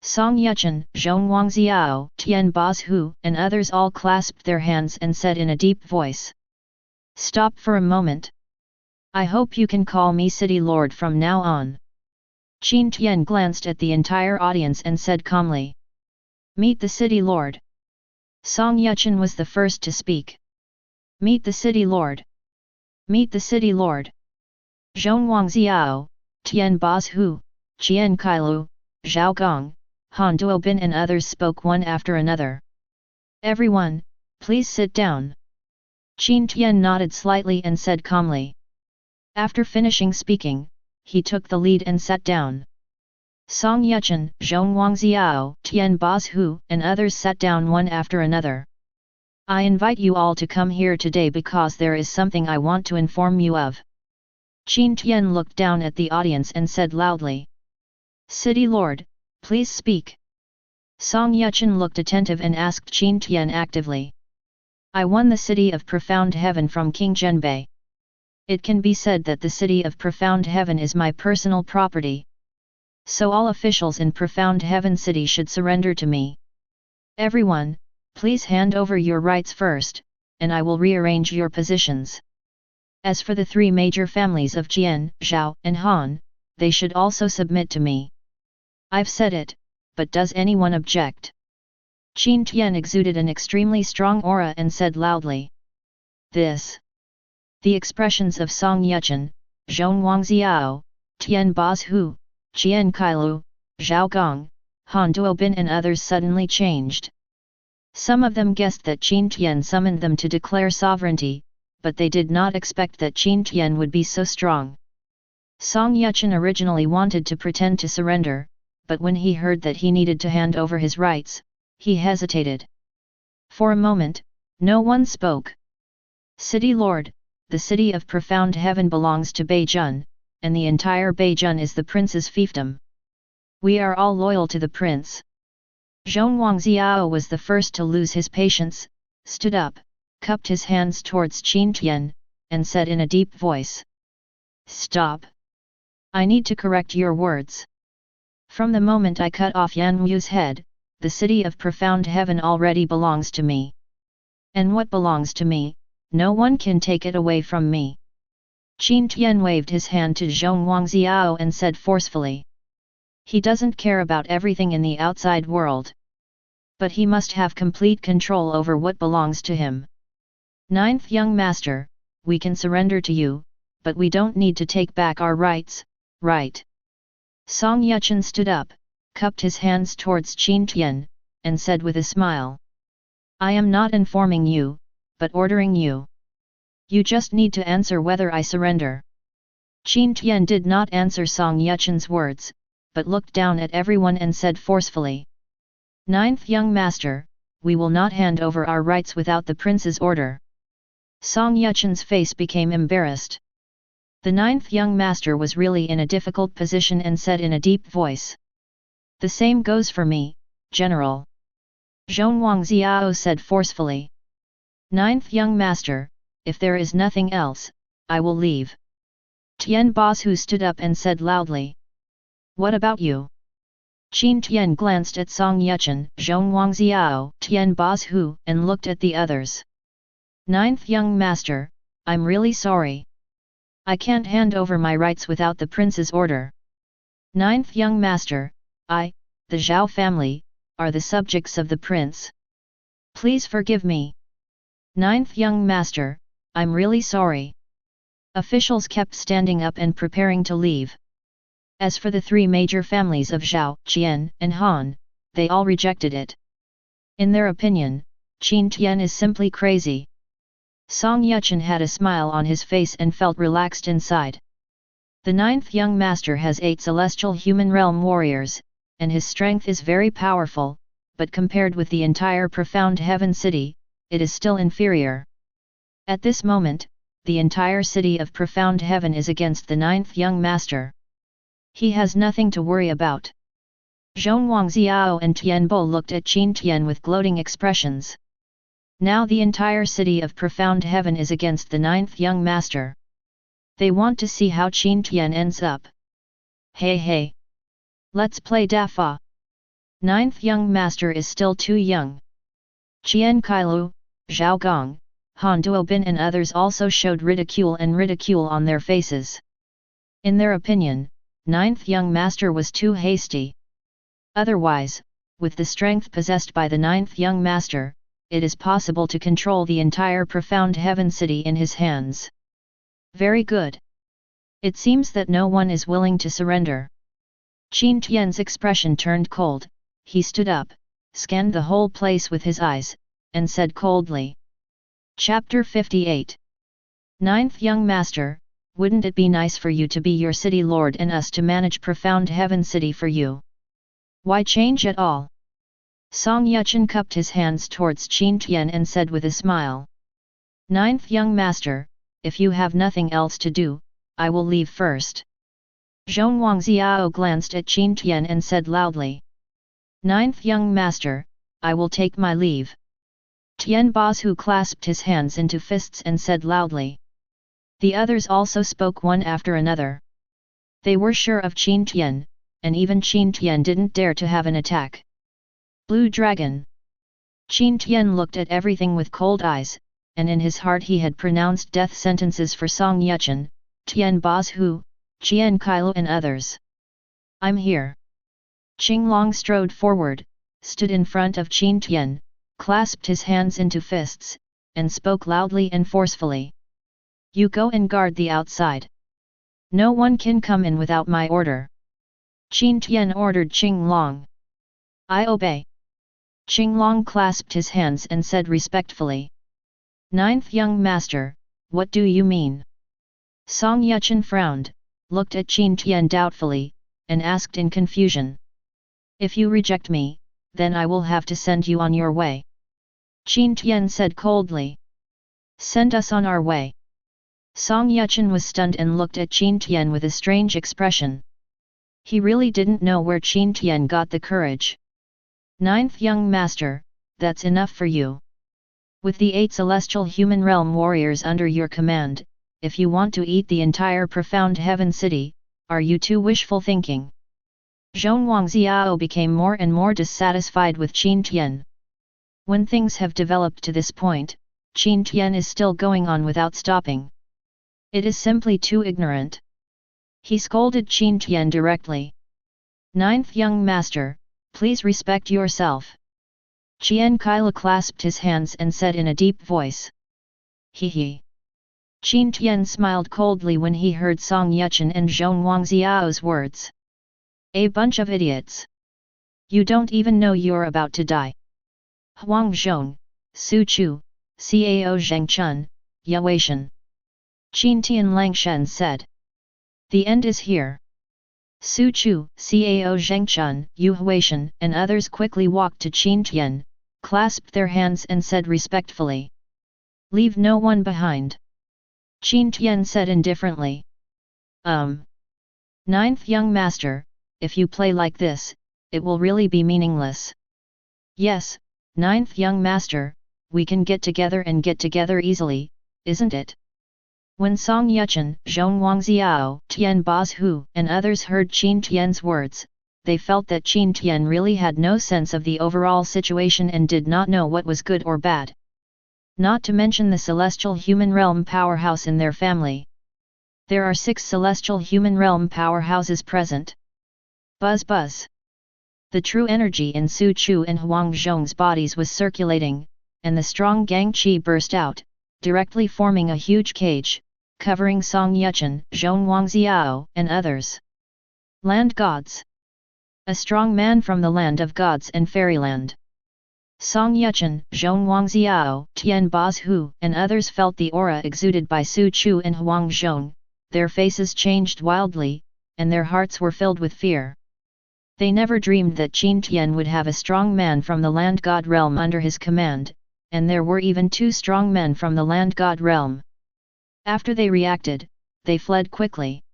Song Yuchen, Zhong Wangziao, Tian Bazhu and others all clasped their hands and said in a deep voice. Stop for a moment. I hope you can call me City Lord from now on. Qin Tian glanced at the entire audience and said calmly. Meet the City Lord. Song Yuchen was the first to speak. Meet the City Lord. Meet the City Lord. Zhong Wangziao, Tian Bazhu, Qian Kailu, Zhao Gong, Han Duobin and others spoke one after another. Everyone, please sit down. Qin Tian nodded slightly and said calmly. After finishing speaking, he took the lead and sat down. Song Yuchen, Zhong Wangziao, Tian Bazhu and others sat down one after another. I invite you all to come here today because there is something I want to inform you of. Qin Tian looked down at the audience and said loudly. City Lord, please speak. Song Yuchen looked attentive and asked Qin Tian actively. I won the city of Profound Heaven from King Zhenbei. It can be said that the city of Profound Heaven is my personal property. So all officials in Profound Heaven City should surrender to me. Everyone, please hand over your rights first, and I will rearrange your positions. As for the three major families of Jian, Zhao and Han, they should also submit to me. I've said it, but does anyone object? Qin Tian exuded an extremely strong aura and said loudly. This. The expressions of Song Yuchen, Zhong Wangziao, Tian Bazhu, Qian Kailu, Zhao Gong, Han Duobin and others suddenly changed. Some of them guessed that Qin Tian summoned them to declare sovereignty, but they did not expect that Qin Tian would be so strong. Song Yuchen originally wanted to pretend to surrender, but when he heard that he needed to hand over his rights, he hesitated. For a moment, no one spoke. City Lord, the city of Profound Heaven belongs to Beijun, and the entire Beijun is the prince's fiefdom. We are all loyal to the prince. Zhong Wangziao was the first to lose his patience, stood up, cupped his hands towards Qin Tian, and said in a deep voice. Stop! I need to correct your words. From the moment I cut off Yan Wu's head, the city of Profound Heaven already belongs to me. And what belongs to me, no one can take it away from me. Qin Tian waved his hand to Zhong Wangziao and said forcefully. He doesn't care about everything in the outside world. But he must have complete control over what belongs to him. Ninth young master, we can surrender to you, but we don't need to take back our rights, right? Song Yuchen stood up, cupped his hands towards Qin Tian, and said with a smile. I am not informing you, but ordering you. You just need to answer whether I surrender. Qin Tian did not answer Song Yuchen's words, but looked down at everyone and said forcefully. Ninth young master, we will not hand over our rights without the prince's order. Song Yuchen's face became embarrassed. The ninth young master was really in a difficult position and said in a deep voice. The same goes for me, General. Zhonwang Xiao said forcefully. Ninth young master, if there is nothing else, I will leave. Tian Bosu stood up and said loudly. What about you? Qin Tian glanced at Song Yuchen, Zhonwang Xiao, Tian Bosu, and looked at the others. Ninth young master, I'm really sorry. I can't hand over my rights without the prince's order. Ninth young master, I, the Zhao family, are the subjects of the prince. Please forgive me. Ninth young master, I'm really sorry. Officials kept standing up and preparing to leave. As for the three major families of Zhao, Qian, and Han, they all rejected it. In their opinion, Qin Tian is simply crazy. Song Yuchen had a smile on his face and felt relaxed inside. The ninth young master has 8 celestial human realm warriors, and his strength is very powerful, but compared with the entire profound heaven city, it is still inferior. At this moment, the entire city of profound heaven is against the ninth young master. He has nothing to worry about. Zhonwang Xiao and Tian Bo looked at Qin Tian with gloating expressions. Now the entire city of profound heaven is against the ninth young master. They want to see how Qin Tian ends up. Hey hey! Let's play Dafa. Ninth young master is still too young. Qian Kailu, Zhao Gong, Han Duobin and others also showed ridicule on their faces. In their opinion, ninth young master was too hasty. Otherwise, with the strength possessed by the ninth young master, it is possible to control the entire profound heaven city in his hands. Very good. It seems that no one is willing to surrender. Qin Tian's expression turned cold, he stood up, scanned the whole place with his eyes, and said coldly. Chapter 58. Ninth young master, wouldn't it be nice for you to be your city lord and us to manage profound heaven city for you? Why change at all? Song Yuchen cupped his hands towards Qin Tian and said with a smile. Ninth young master, if you have nothing else to do, I will leave first. Zhonwang Xiao glanced at Qin Tian and said loudly. Ninth young master, I will take my leave. Tian Bosu clasped his hands into fists and said loudly. The others also spoke one after another. They were sure of Qin Tian, and even Qin Tian didn't dare to have an attack. Blue Dragon. Qin Tian looked at everything with cold eyes, and in his heart he had pronounced death sentences for Song Yuchen, Tian Bosu, Qian Kailu and others. I'm here. Qing Long strode forward, stood in front of Qin Tian, clasped his hands into fists, and spoke loudly and forcefully. You go and guard the outside. No one can come in without my order. Qin Tian ordered Qing Long. I obey. Qing Long clasped his hands and said respectfully. Ninth young master, what do you mean? Song Yuchen frowned, looked at Qin Tian doubtfully, and asked in confusion. If you reject me, then I will have to send you on your way. Qin Tian said coldly. Send us on our way. Song Yuchen was stunned and looked at Qin Tian with a strange expression. He really didn't know where Qin Tian got the courage. Ninth young master, that's enough for you. With the 8 celestial human realm warriors under your command, if you want to eat the entire profound heaven city, are you too wishful thinking? Zhonwang Xiao became more and more dissatisfied with Qin Tian. When things have developed to this point, Qin Tian is still going on without stopping. It is simply too ignorant. He scolded Qin Tian directly. Ninth young master, please respect yourself. Qian Kaila clasped his hands and said in a deep voice. He he. Qin Tian smiled coldly when he heard Song Yuchen and Zhong Wangziao's words. A bunch of idiots. You don't even know you're about to die. Huang Zhong, Su Chu, Cao Zhengchun, Yaweishan. Qin Tian Langshen said. The end is here. Su Chu, Cao Zhengchun, Yu Huaishan, and others quickly walked to Qin Tian, clasped their hands and said respectfully. Leave no one behind. Qin Tian said indifferently. Ninth young master, if you play like this, it will really be meaningless. Yes, ninth young master, we can get together easily, isn't it? When Song Yuchen, Zhong Wangziao, Tian Bozhu, and others heard Qin Tian's words, they felt that Qin Tian really had no sense of the overall situation and did not know what was good or bad. Not to mention the celestial human realm powerhouse in their family. There are 6 celestial human realm powerhouses present. Buzz buzz. The true energy in Su Chu and Huang Zhong's bodies was circulating, and the strong Gang Qi burst out, directly forming a huge cage, covering Song Yuchen, Zhong Wangziao, and others. Land gods. A strong man from the land of gods and fairyland. Song Yuchen, Zhong Wangziao, Tian Bozhu, and others felt the aura exuded by Su Chu and Huang Zhong, their faces changed wildly, and their hearts were filled with fear. They never dreamed that Qin Tian would have a strong man from the land god realm under his command, and there were even 2 strong men from the land god realm. After they reacted, they fled quickly.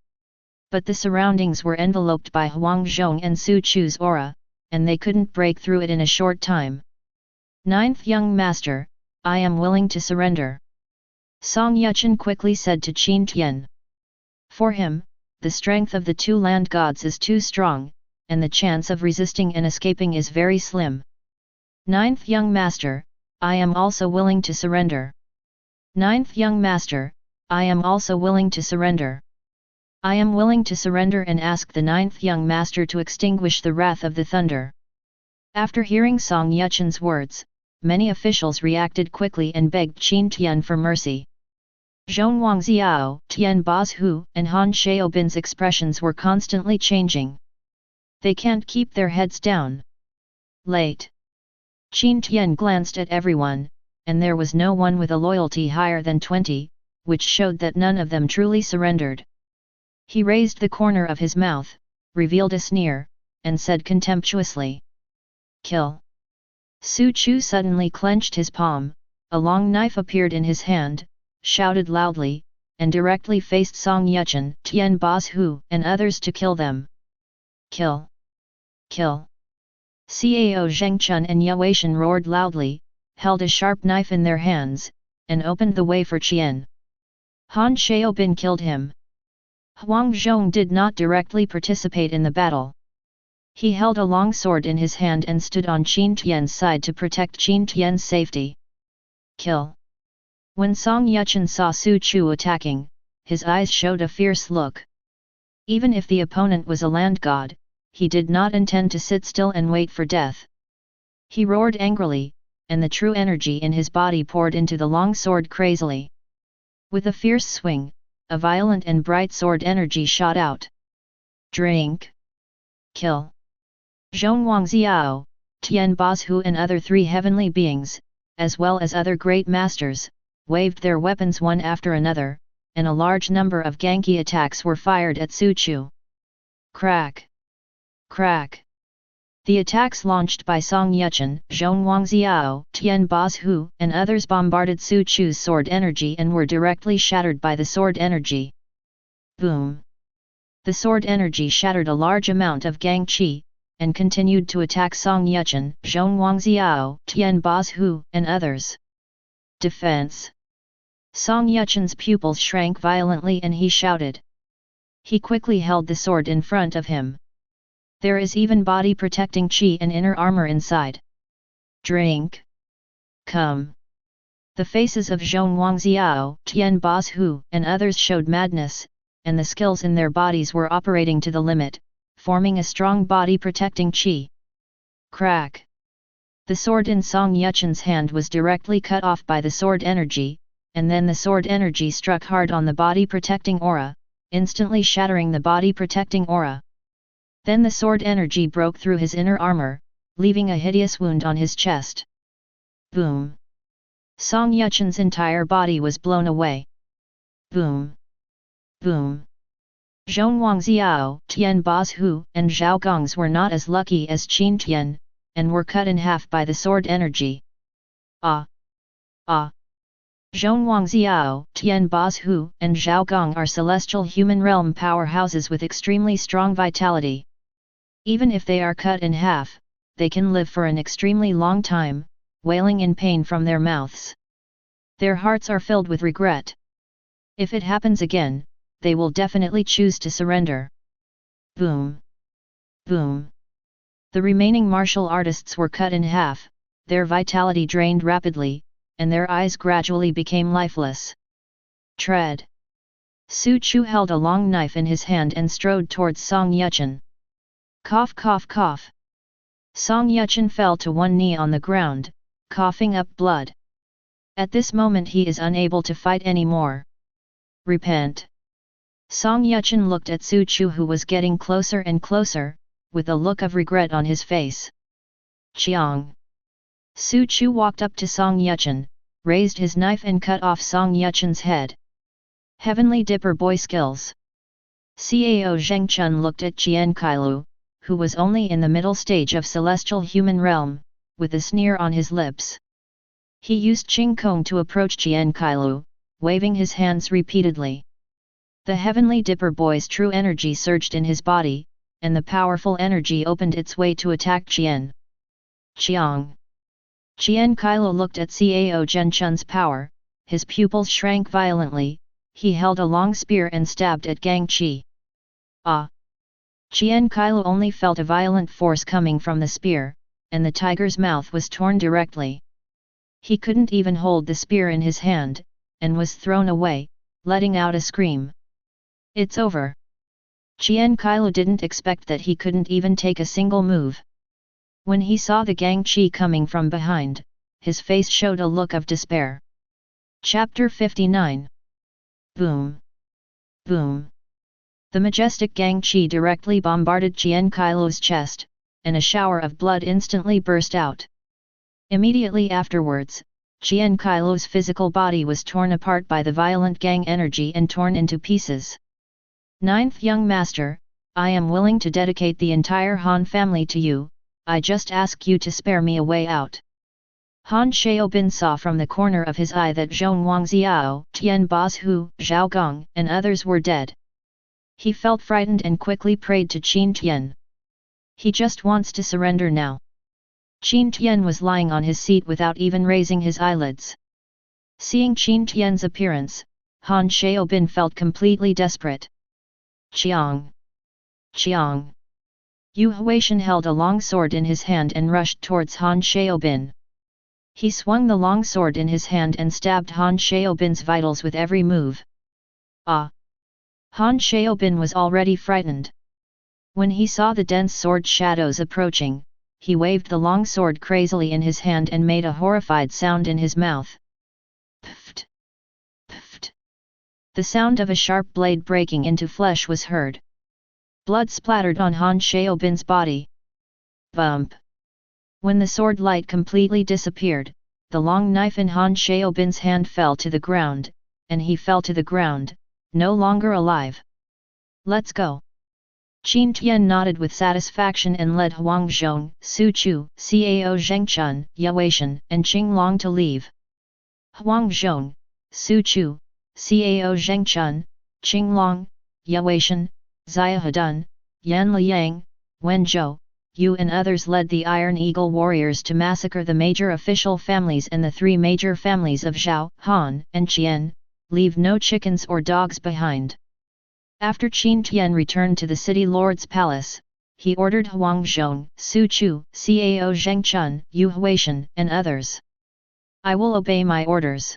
But the surroundings were enveloped by Huang Zhong and Su Chu's aura, and they couldn't break through it in a short time. Ninth young master, I am willing to surrender. Song Yuchen quickly said to Qin Tian. For him, the strength of the 2 land gods is too strong, and the chance of resisting and escaping is very slim. Ninth young master, I am also willing to surrender. Ninth young master, I am also willing to surrender. I am willing to surrender and ask the 9th young master to extinguish the wrath of the thunder. After hearing Song Yuchen's words, many officials reacted quickly and begged Qin Tian for mercy. Zhong Wangziao, Tian Bozhu, and Han Xiaobin's expressions were constantly changing. They can't keep their heads down. Late. Qin Tian glanced at everyone, and there was no one with a loyalty higher than 20, which showed that none of them truly surrendered. He raised the corner of his mouth, revealed a sneer, and said contemptuously. Kill. Su Chu suddenly clenched his palm, a long knife appeared in his hand, shouted loudly, and directly faced Song Yuchen, Tian Bozhu, and others to kill them. Kill. Kill. Cao Zhengchun and Yaweishan roared loudly, held a sharp knife in their hands, and opened the way for Qian. Han Xiaobin killed him. Huang Zhong did not directly participate in the battle. He held a long sword in his hand and stood on Qin Tian's side to protect Qin Tian's safety. Kill. When Song Yuchen saw Su Chu attacking, his eyes showed a fierce look. Even if the opponent was a land god, he did not intend to sit still and wait for death. He roared angrily, and the true energy in his body poured into the long sword crazily. With a fierce swing, a violent and bright sword energy shot out. Drink. Kill. Zhong Wangziao, Tian Bozhu and other 3 heavenly beings, as well as other great masters, waved their weapons one after another, and a large number of Genki attacks were fired at Su Chu. Crack! Crack! The attacks launched by Song Yuchen, Zhong Wangziao, Tian Bozhu, and others bombarded Su Chu's sword energy and were directly shattered by the sword energy. Boom! The sword energy shattered a large amount of Gang Qi, and continued to attack Song Yuchen, Zhong Wangziao, Tian Bozhu, and others. Defense! Song Yuchen's pupils shrank violently and he shouted. He quickly held the sword in front of him. There is even body protecting qi and inner armor inside. Drink. Come. The faces of Zhong Wangziao, Tian Bozhu, and others showed madness, and the skills in their bodies were operating to the limit, forming a strong body protecting qi. Crack! The sword in Song Yuchen's hand was directly cut off by the sword energy, and then the sword energy struck hard on the body protecting aura, instantly shattering the body protecting aura. Then the sword energy broke through his inner armor, leaving a hideous wound on his chest. Boom! Song Yuchen's entire body was blown away. Boom! Boom! Zhong Wangxiao, Tian Bazhu, and Zhao Gongs were not as lucky as Qin Tian, and were cut in half by the sword energy. Ah! Ah! Zhong Wangxiao, Tian Bazhu, and Zhao Gong are celestial human realm powerhouses with extremely strong vitality. Even if they are cut in half, they can live for an extremely long time, wailing in pain from their mouths. Their hearts are filled with regret. If it happens again, they will definitely choose to surrender. Boom! Boom! The remaining martial artists were cut in half, their vitality drained rapidly, and their eyes gradually became lifeless. Tread! Su Chu held a long knife in his hand and strode towards Song Yuchen. Cough cough cough! Song Yuchen fell to one knee on the ground, coughing up blood. At this moment he is unable to fight anymore. Repent! Song Yuchen looked at Su Chu, who was getting closer and closer, with a look of regret on his face. Chiang! Su Chu walked up to Song Yuchen, raised his knife and cut off Song Yuchen's head. Heavenly Dipper Boy Skills. Cao Zhengchun looked at Qian Kailu, who was only in the middle stage of celestial human realm, with a sneer on his lips. He used Qing Kong to approach Qian Kailu, waving his hands repeatedly. The Heavenly Dipper Boy's true energy surged in his body, and the powerful energy opened its way to attack Qian. Chiang! Qian Kailu looked at Cao Zhengchun's power, his pupils shrank violently, he held a long spear and stabbed at Gang Qi. Ah! Qian Kailu only felt a violent force coming from the spear, and the tiger's mouth was torn directly. He couldn't even hold the spear in his hand, and was thrown away, letting out a scream. It's over. Qian Kailu didn't expect that he couldn't even take a single move. When he saw the Gang Qi coming from behind, his face showed a look of despair. Chapter 59. Boom! Boom! The majestic Gang Qi directly bombarded Qian Kailu's chest, and a shower of blood instantly burst out. Immediately afterwards, Qian Kailu's physical body was torn apart by the violent Gang energy and torn into pieces. Ninth Young Master, I am willing to dedicate the entire Han family to you, I just ask you to spare me a way out. Han Xiaobin saw from the corner of his eye that Zhong Wangxiao, Tian Bazhu, Zhao Gong, and others were dead. He felt frightened and quickly prayed to Qin Tian. He just wants to surrender now. Qin Tian was lying on his seat without even raising his eyelids. Seeing Qin Tian's appearance, Han Xiaobin felt completely desperate. Chiang! Chiang! Yu Huaishan held a long sword in his hand and rushed towards Han Xiaobin. He swung the long sword in his hand and stabbed Han Xiaobin's vitals with every move. Ah! Han Xiaobin was already frightened. When he saw the dense sword shadows approaching, he waved the long sword crazily in his hand and made a horrified sound in his mouth. Pft! Pft! The sound of a sharp blade breaking into flesh was heard. Blood splattered on Han Xiaobin's body. Bump! When the sword light completely disappeared, the long knife in Han Xiaobin's hand fell to the ground, and he fell to the ground, no longer alive. Let's go! Qin Tian nodded with satisfaction and led Huang Zhong, Su Chu, Cao Zhengchun, Yuaishan, and Qing Long to leave. Huang Zhong, Su Chu, Cao Zhengchun, Qing Long, Yuaishan, Xia Hedun, Yan Liang, Wen Zhou, Yu and others led the Iron Eagle warriors to massacre the major official families and the three major families of Zhao, Han, and Qian, leave no chickens or dogs behind. After Qin Tian returned to the city lord's palace, he ordered Huang Zhong, Su Chu, Cao Zhengchun, Yu Huaishan, and others. I will obey my orders.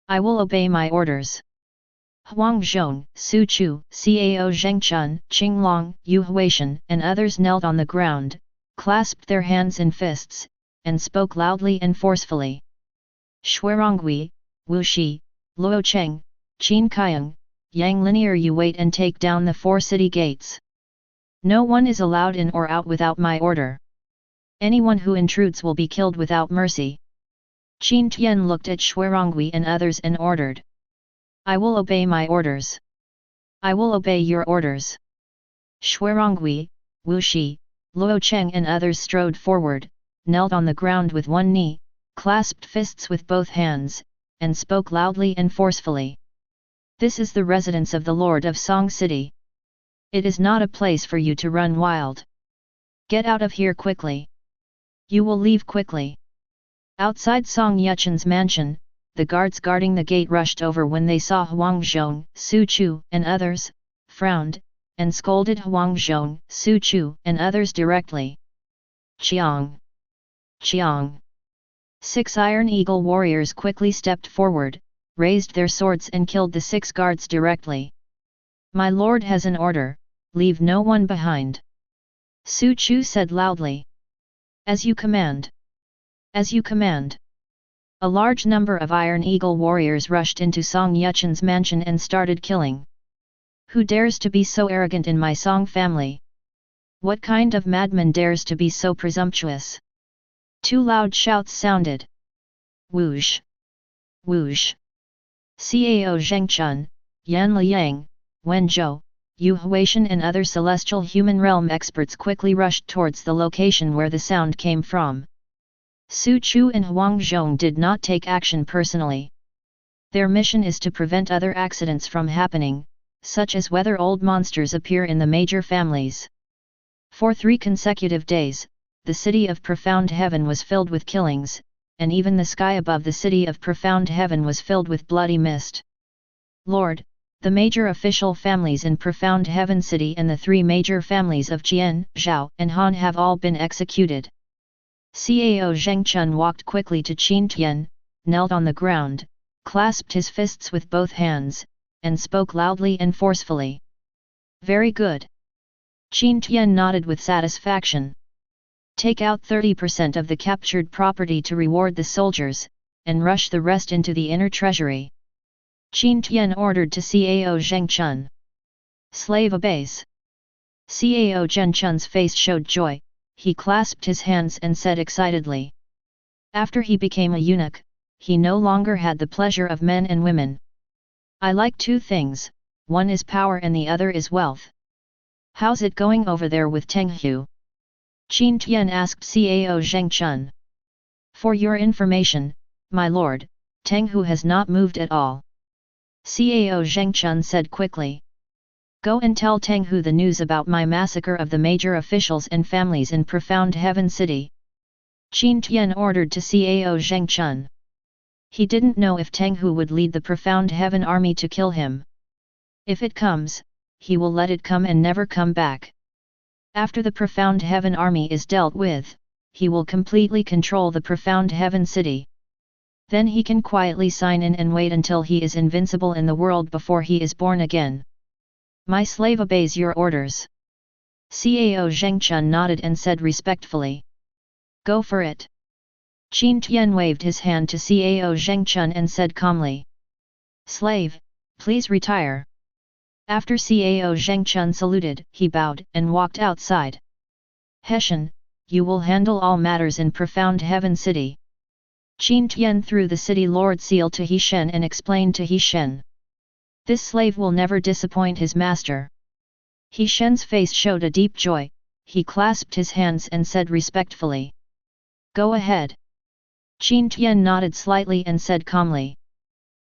I will obey my orders. Huang Zhong, Su Chu, Cao Zhengchun, Qing Long, Yu Huishan, and others knelt on the ground, clasped their hands in fists, and spoke loudly and forcefully. Shuirongui, Wu Shi, Luo Cheng, Qin Kaiyang, Yang Linear, you wait and take down the 4 city gates. No one is allowed in or out without my order. Anyone who intrudes will be killed without mercy. Qin Tian looked at Shuirongui and others and ordered. I will obey my orders. I will obey your orders. Shuirongui, Wu Shi, Luo Cheng and others strode forward, knelt on the ground with one knee, clasped fists with both hands, and spoke loudly and forcefully. This is the residence of the Lord of Song City. It is not a place for you to run wild. Get out of here quickly. You will leave quickly. Outside Song Yuchen's mansion, the guards guarding the gate rushed over when they saw Huang Zhong, Su Chu, and others, frowned, and scolded Huang Zhong, Su Chu, and others directly. Chiang! Chiang! 6 Iron Eagle warriors quickly stepped forward, raised their swords and killed the 6 guards directly. My lord has an order, leave no one behind. Su Chu said loudly. As you command. As you command. A large number of Iron Eagle warriors rushed into Song Yuchen's mansion and started killing. Who dares to be so arrogant in my Song family? What kind of madman dares to be so presumptuous? 2 loud shouts sounded. Whoosh! Whoosh! Cao Zhengchun, Yan Liang, Wen Zhou, Yu Huishan and other celestial human realm experts quickly rushed towards the location where the sound came from. Su Chu and Huang Zhong did not take action personally. Their mission is to prevent other accidents from happening, such as whether old monsters appear in the major families. For 3 consecutive days, the city of Profound Heaven was filled with killings, and even the sky above the city of Profound Heaven was filled with bloody mist. Lord, the major official families in Profound Heaven City and the 3 major families of Jian, Zhao, and Han have all been executed. Cao Zhengchun walked quickly to Qin Tian, knelt on the ground, clasped his fists with both hands, and spoke loudly and forcefully. Very good. Qin Tian nodded with satisfaction. Take out 30% of the captured property to reward the soldiers, and rush the rest into the inner treasury. Qin Tian ordered to Cao Zhengchun. Slave obeys. Cao Zhengchun's face showed joy, he clasped his hands and said excitedly. After he became a eunuch, he no longer had the pleasure of men and women. I like 2 things, one is power and the other is wealth. How's it going over there with Tenghu? Qin Tian asked Cao Zhengchun. For your information, my lord, Tenghu has not moved at all. Cao Zhengchun said quickly. Go and tell Tenghu the news about my massacre of the major officials and families in Profound Heaven City. Qin Tian ordered to Cao Zhengchun. He didn't know if Tenghu would lead the Profound Heaven army to kill him. If it comes, he will let it come and never come back. After the Profound Heaven army is dealt with, he will completely control the Profound Heaven City. Then he can quietly sign in and wait until he is invincible in the world before he is born again. My slave obeys your orders. Cao Zhengchun nodded and said respectfully. Go for it. Qin Tian waved his hand to Cao Zhengchun and said calmly. Slave, please retire. After Cao Zhengchun saluted, he bowed and walked outside. Hessian, you will handle all matters in Profound Heaven City. Qin Tian threw the city lord seal to He Shen and explained to He Shen. This slave will never disappoint his master. He Shen's face showed a deep joy, he clasped his hands and said respectfully. Go ahead. Qin Tian nodded slightly and said calmly.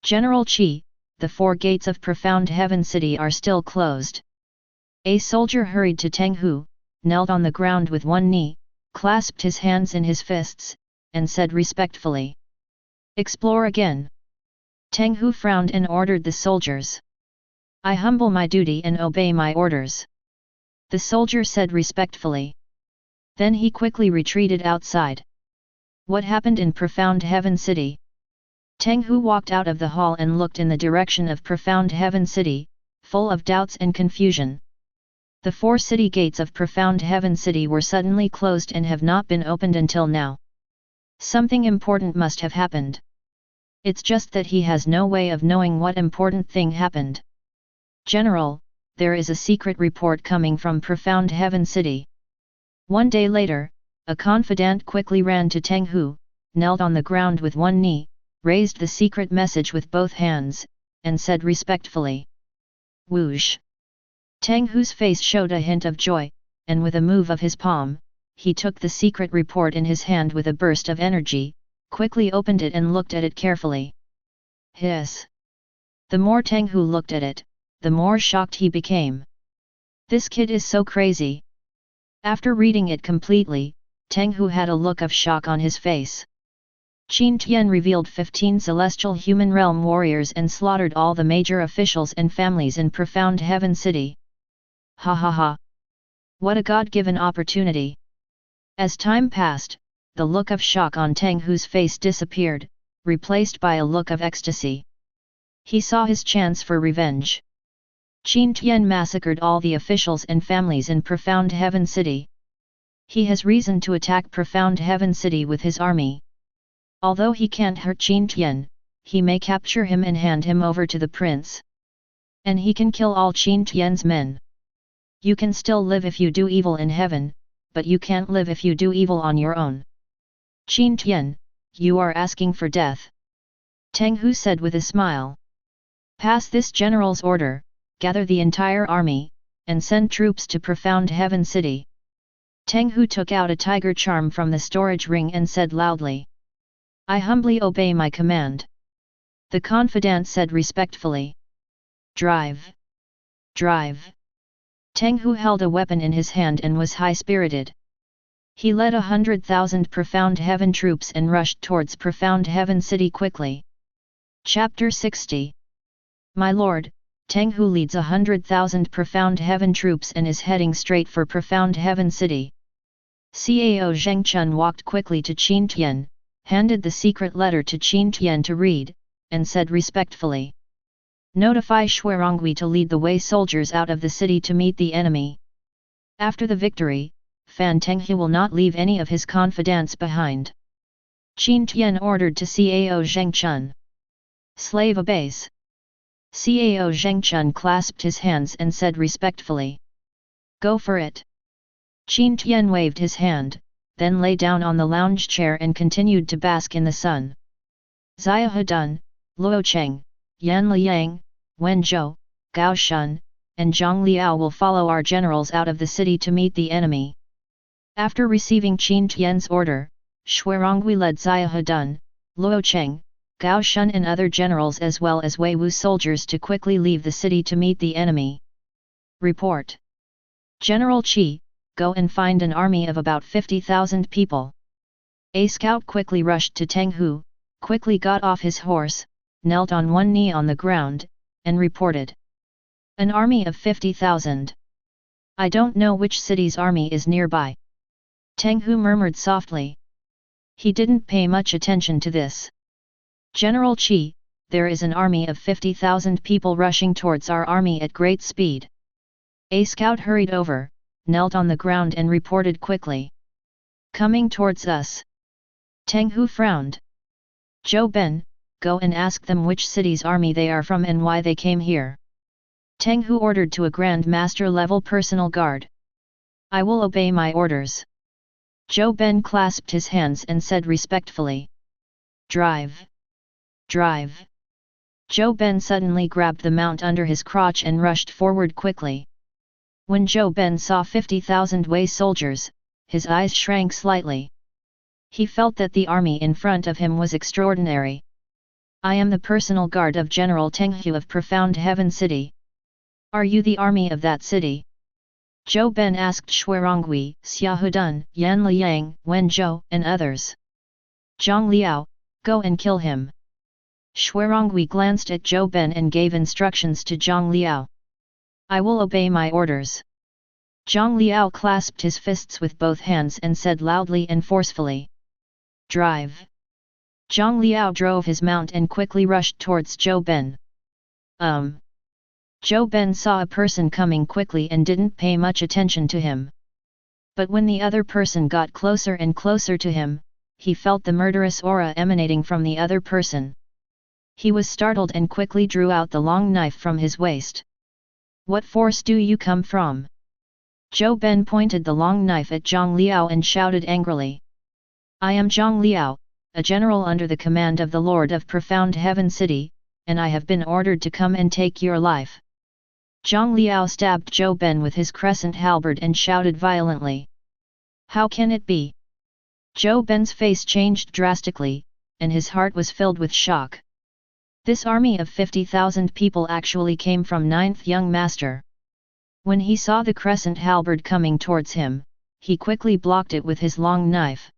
General Qi, the 4 gates of Profound Heaven City are still closed. A soldier hurried to Tenghu, knelt on the ground with one knee, clasped his hands in his fists, and said respectfully. Explore again. Tenghu frowned and ordered the soldiers. I humble my duty and obey my orders. The soldier said respectfully. Then he quickly retreated outside. What happened in Profound Heaven City? Teng Hu walked out of the hall and looked in the direction of Profound Heaven City, full of doubts and confusion. The 4 city gates of Profound Heaven City were suddenly closed and have not been opened until now. Something important must have happened. It's just that he has no way of knowing what important thing happened. General, there is a secret report coming from Profound Heaven City. One day later, a confidant quickly ran to Teng Hu, knelt on the ground with one knee, raised the secret message with both hands, and said respectfully. Whoosh! Teng Hu's face showed a hint of joy, and with a move of his palm, he took the secret report in his hand with a burst of energy, quickly opened it and looked at it carefully. Hiss! The more Teng Hu looked at it, the more shocked he became. This kid is so crazy. After reading it completely, Teng Hu had a look of shock on his face. Qin Tian revealed 15 celestial human realm warriors and slaughtered all the major officials and families in Profound Heaven City. Ha ha ha! What a God-given opportunity! As time passed, the look of shock on Teng Hu's face disappeared, replaced by a look of ecstasy. He saw his chance for revenge. Qin Tian massacred all the officials and families in Profound Heaven City. He has reason to attack Profound Heaven City with his army. Although he can't hurt Qin Tian, he may capture him and hand him over to the prince. And he can kill all Qin Tian's men. You can still live if you do evil in heaven, but you can't live if you do evil on your own. Qin Tian, you are asking for death. Teng Hu said with a smile. Pass this general's order, gather the entire army, and send troops to Profound Heaven City. Teng Hu took out a tiger charm from the storage ring and said loudly. I humbly obey my command. The confidant said respectfully. Drive! Drive! Teng Hu held a weapon in his hand and was high-spirited. He led 100,000 Profound Heaven troops and rushed towards Profound Heaven City quickly. Chapter 60. My lord, Teng Hu leads 100,000 Profound Heaven troops and is heading straight for Profound Heaven City. Cao Zhengchun walked quickly to Qin Tian, handed the secret letter to Qin Tian to read, and said respectfully. Notify Xuerongui to lead the Wei soldiers out of the city to meet the enemy. After the victory, Fan Tenghe will not leave any of his confidants behind. Qin Tian ordered to Cao Zhengchun. Slave obeys. Cao Zhengchun clasped his hands and said respectfully. Go for it. Qin Tian waved his hand, then lay down on the lounge chair and continued to bask in the sun. Xia Hedun, Luo Cheng, Yan Liang, Wen Zhou, Gao Shun, and Zhang Liao will follow our generals out of the city to meet the enemy. After receiving Qin Tian's order, Xuerongui led Xia Hedun, Luo Cheng, Gao Shun and other generals as well as Wei Wu soldiers to quickly leave the city to meet the enemy. Report. General Qi, go and find an army of about 50,000 people. A scout quickly rushed to Teng Hu, quickly got off his horse, knelt on one knee on the ground, and reported. An army of 50,000. I don't know which city's army is nearby. Teng Hu murmured softly. He didn't pay much attention to this. General Qi, there is an army of 50,000 people rushing towards our army at great speed. A scout hurried over, knelt on the ground and reported quickly. Coming towards us. Teng Hu frowned. Zhou Ben, go and ask them which city's army they are from and why they came here. Teng Hu ordered to a Grand Master level personal guard. I will obey my orders. Zhou Ben clasped his hands and said respectfully. Drive! Drive! Zhou Ben suddenly grabbed the mount under his crotch and rushed forward quickly. When Zhou Ben saw 50,000 Wei soldiers, his eyes shrank slightly. He felt that the army in front of him was extraordinary. I am the personal guard of General Teng Hu of Profound Heaven City. Are you the army of that city? Zhou Ben asked Xuerongui, Xia Hedun, Yan Liang, Wen Zhou, and others. Zhang Liao, go and kill him. Xuerongui glanced at Zhou Ben and gave instructions to Zhang Liao. I will obey my orders. Zhang Liao clasped his fists with both hands and said loudly and forcefully. Drive! Zhang Liao drove his mount and quickly rushed towards Zhou Ben. Zhou Ben saw a person coming quickly and didn't pay much attention to him. But when the other person got closer and closer to him, he felt the murderous aura emanating from the other person. He was startled and quickly drew out the long knife from his waist. "What force do you come from?" Zhou Ben pointed the long knife at Zhang Liao and shouted angrily. "I am Zhang Liao, a general under the command of the Lord of Profound Heaven City, and I have been ordered to come and take your life." Zhang Liao stabbed Zhou Ben with his crescent halberd and shouted violently. "How can it be?" Zhou Ben's face changed drastically, and his heart was filled with shock. This army of 50,000 people actually came from 9th Young Master. When he saw the crescent halberd coming towards him, he quickly blocked it with his long knife.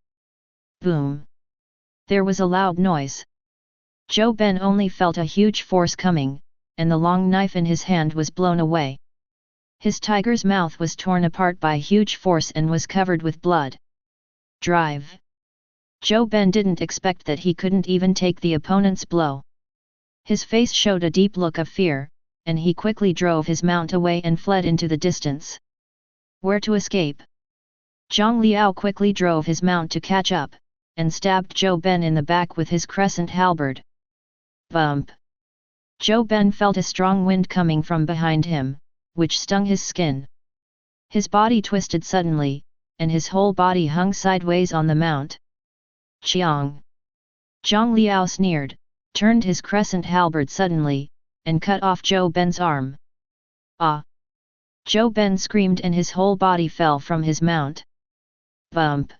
Boom! There was a loud noise. Zhou Ben only felt a huge force coming, and the long knife in his hand was blown away. His tiger's mouth was torn apart by huge force and was covered with blood. Drive! Zhou Ben didn't expect that he couldn't even take the opponent's blow. His face showed a deep look of fear, and he quickly drove his mount away and fled into the distance. Where to escape? Zhang Liao quickly drove his mount to catch up, and stabbed Zhou Ben in the back with his crescent halberd. Bump! Zhou Ben felt a strong wind coming from behind him, which stung his skin. His body twisted suddenly, and his whole body hung sideways on the mount. Chiang! Zhang Liao sneered, turned his crescent halberd suddenly, and cut off Zhou Ben's arm. Ah! Zhou Ben screamed and his whole body fell from his mount. Bump!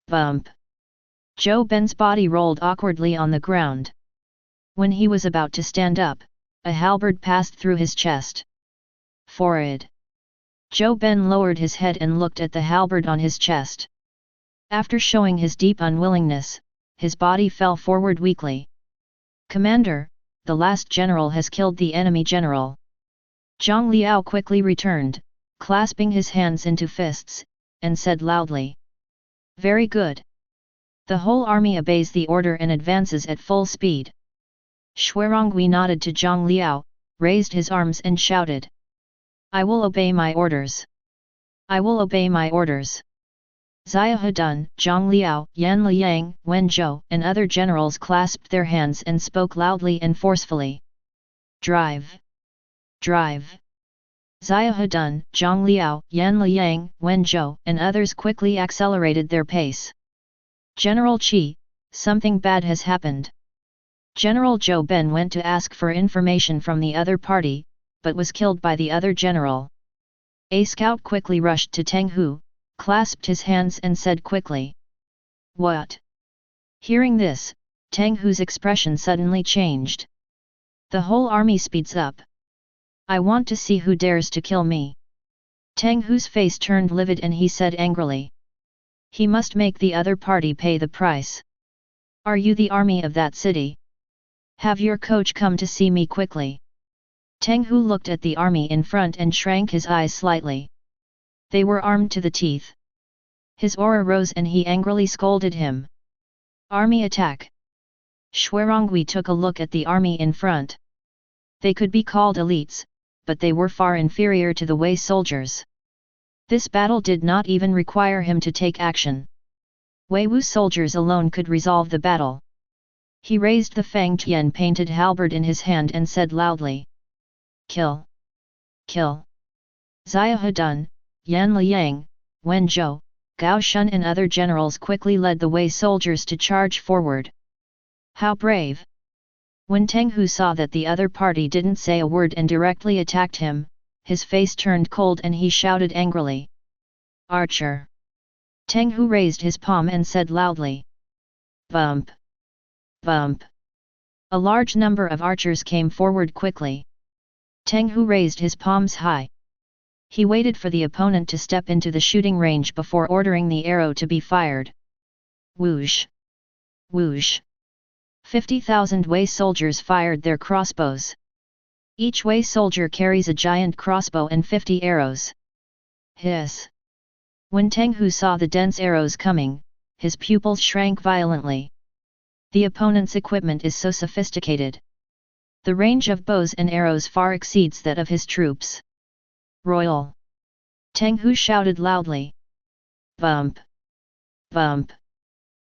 Bump! Zhou Ben's body rolled awkwardly on the ground. When he was about to stand up, a halberd passed through his chest. Forehead! Zhou Ben lowered his head and looked at the halberd on his chest. After showing his deep unwillingness, his body fell forward weakly. "Commander, the last general has killed the enemy general." Zhang Liao quickly returned, clasping his hands into fists, and said loudly. "Very good. The whole army obeys the order and advances at full speed." Xuerongui nodded to Zhang Liao, raised his arms and shouted. "I will obey my orders. I will obey my orders." Xiahedun, Zhang Liao, Yan Liang, Wen Zhou, and other generals clasped their hands and spoke loudly and forcefully. "Drive! Drive!" Xiahedun, Zhang Liao, Yan Liang, Wen Zhou, and others quickly accelerated their pace. "General Qi, something bad has happened." General Zhou Ben went to ask for information from the other party, but was killed by the other general. A scout quickly rushed to Teng Hu, clasped his hands and said quickly. "What?" Hearing this, Teng Hu's expression suddenly changed. "The whole army speeds up. I want to see who dares to kill me." Teng Hu's face turned livid and he said angrily. "He must make the other party pay the price. Are you the army of that city? Have your coach come to see me quickly." Teng Hu looked at the army in front and shrank his eyes slightly. They were armed to the teeth. His aura rose and he angrily scolded him. "Army attack!" Xuerongui took a look at the army in front. They could be called elites, but they were far inferior to the Wei soldiers. This battle did not even require him to take action. Wei Wu soldiers alone could resolve the battle. He raised the Fang Tian painted halberd in his hand and said loudly. "Kill! Kill!" Xiahedun, Yan Liang, Wen Zhou, Gao Shun and other generals quickly led the Wei soldiers to charge forward. How brave! When Teng Hu saw that the other party didn't say a word and directly attacked him, his face turned cold and he shouted angrily. "Archer!" Teng Hu raised his palm and said loudly. "Bump! Bump!" A large number of archers came forward quickly. Teng Hu raised his palms high. He waited for the opponent to step into the shooting range before ordering the arrow to be fired. Whoosh! Whoosh! 50,000 Wei soldiers fired their crossbows. Each Wei soldier carries a giant crossbow and 50 arrows. Hiss! When Teng Hu saw the dense arrows coming, his pupils shrank violently. The opponent's equipment is so sophisticated. The range of bows and arrows far exceeds that of his troops. Royal! Tang Hu shouted loudly. Bump! Bump!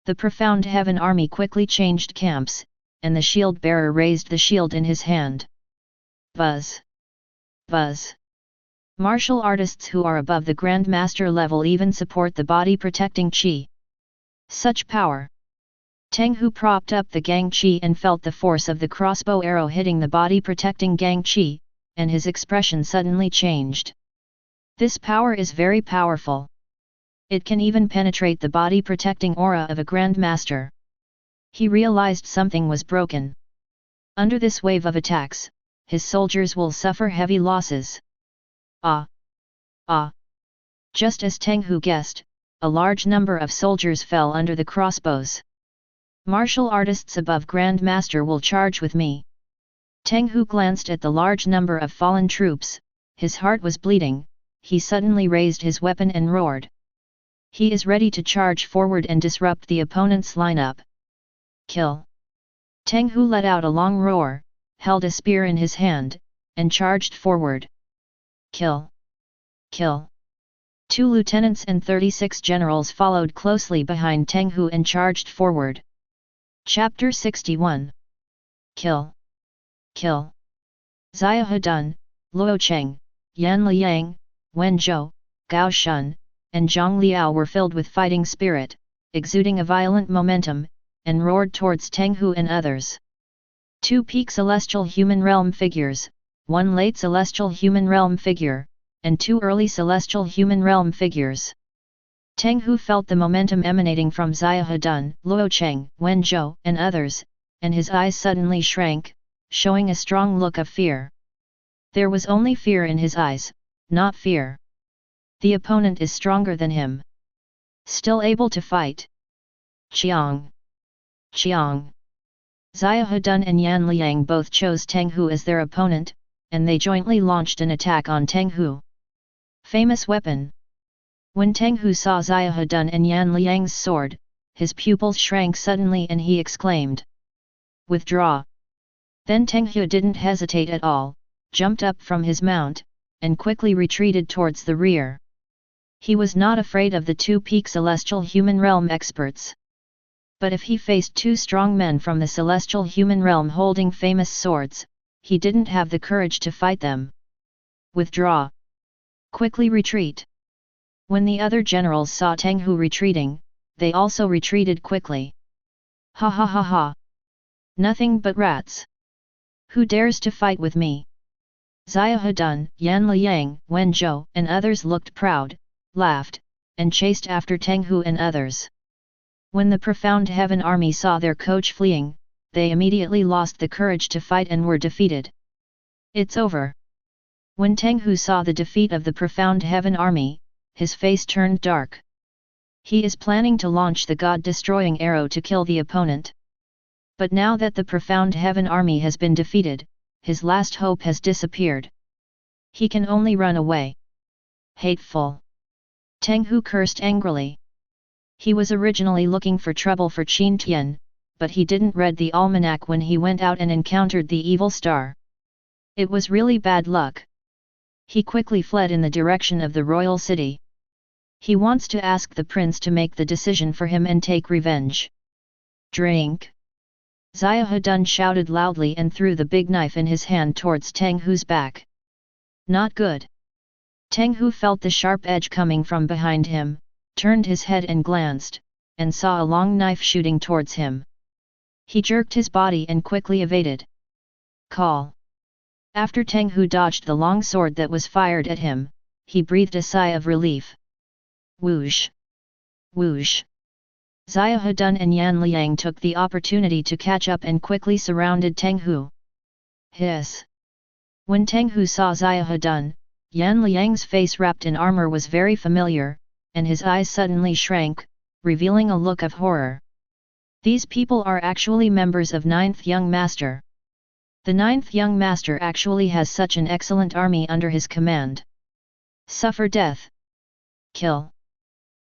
The Profound Heaven army quickly changed camps, and the shield bearer raised the shield in his hand. Buzz! Buzz! Martial artists who are above the Grand Master level even support the body protecting qi. Such power! Tang Hu propped up the gang qi and felt the force of the crossbow arrow hitting the body protecting gang qi, and his expression suddenly changed. This power is very powerful. It can even penetrate the body protecting aura of a Grand Master. He realized something was broken. Under this wave of attacks, his soldiers will suffer heavy losses. Ah! Ah! Just as Tang Hu guessed, a large number of soldiers fell under the crossbows. Martial artists above Grand Master will charge with me. Tang Hu glanced at the large number of fallen troops, his heart was bleeding, he suddenly raised his weapon and roared. He is ready to charge forward and disrupt the opponent's lineup. Kill! Tang Hu let out a long roar, held a spear in his hand, and charged forward. Kill! Kill! 2 lieutenants and 36 generals followed closely behind Tang Hu and charged forward. Chapter 61. Kill! Kill! Xia Hedun, Luo Cheng, Yan Liang, Wen Zhou, Gao Shun, and Zhang Liao were filled with fighting spirit, exuding a violent momentum, and roared towards Tang Hu and others. 2 peak celestial human realm figures, 1 late celestial human realm figure, and 2 early celestial human realm figures. Tang Hu felt the momentum emanating from Xia Hedun, Luo Cheng, Wen Zhou, and others, and his eyes suddenly shrank, showing a strong look of fear. There was only fear in his eyes, not fear. The opponent is stronger than him. Still able to fight. Chiang! Chiang! Xia Hedun and Yan Liang both chose Tang Hu as their opponent, and they jointly launched an attack on Tang Hu. Famous weapon! When Tang Hu saw Xia Hedun and Yan Liang's sword, his pupils shrank suddenly and he exclaimed. Withdraw! Then Tang Hu didn't hesitate at all, jumped up from his mount, and quickly retreated towards the rear. He was not afraid of the 2 peak celestial human realm experts. But if he faced 2 strong men from the celestial human realm holding famous swords, he didn't have the courage to fight them. Withdraw! Quickly retreat! When the other generals saw Tang Hu retreating, they also retreated quickly. Ha ha ha ha! Nothing but rats! Who dares to fight with me? Xia Hedun, Yan Liang, Wen Zhou, and others looked proud, laughed, and chased after Tang Hu and others. When the Profound Heaven army saw their coach fleeing, they immediately lost the courage to fight and were defeated. It's over. When Tang Hu saw the defeat of the Profound Heaven army, his face turned dark. He is planning to launch the God-destroying arrow to kill the opponent. But now that the Profound Heaven army has been defeated, his last hope has disappeared. He can only run away. Hateful! Tang Hu cursed angrily. He was originally looking for trouble for Qin Tian, but he didn't read the almanac when he went out and encountered the evil star. It was really bad luck. He quickly fled in the direction of the royal city. He wants to ask the prince to make the decision for him and take revenge. Drink! Xia Hedun shouted loudly and threw the big knife in his hand towards Tang Hu's back. Not good. Tang Hu felt the sharp edge coming from behind him, turned his head and glanced, and saw a long knife shooting towards him. He jerked his body and quickly evaded. Call! After Tang Hu dodged the long sword that was fired at him, he breathed a sigh of relief. Whoosh! Whoosh! Xia Hedun and Yan Liang took the opportunity to catch up and quickly surrounded Tang Hu. Hiss! When Tang Hu saw Xia Hedun, Yan Liang's face wrapped in armor was very familiar, and his eyes suddenly shrank, revealing a look of horror. These people are actually members of 9th Young Master. The 9th Young Master actually has such an excellent army under his command. Suffer death! Kill!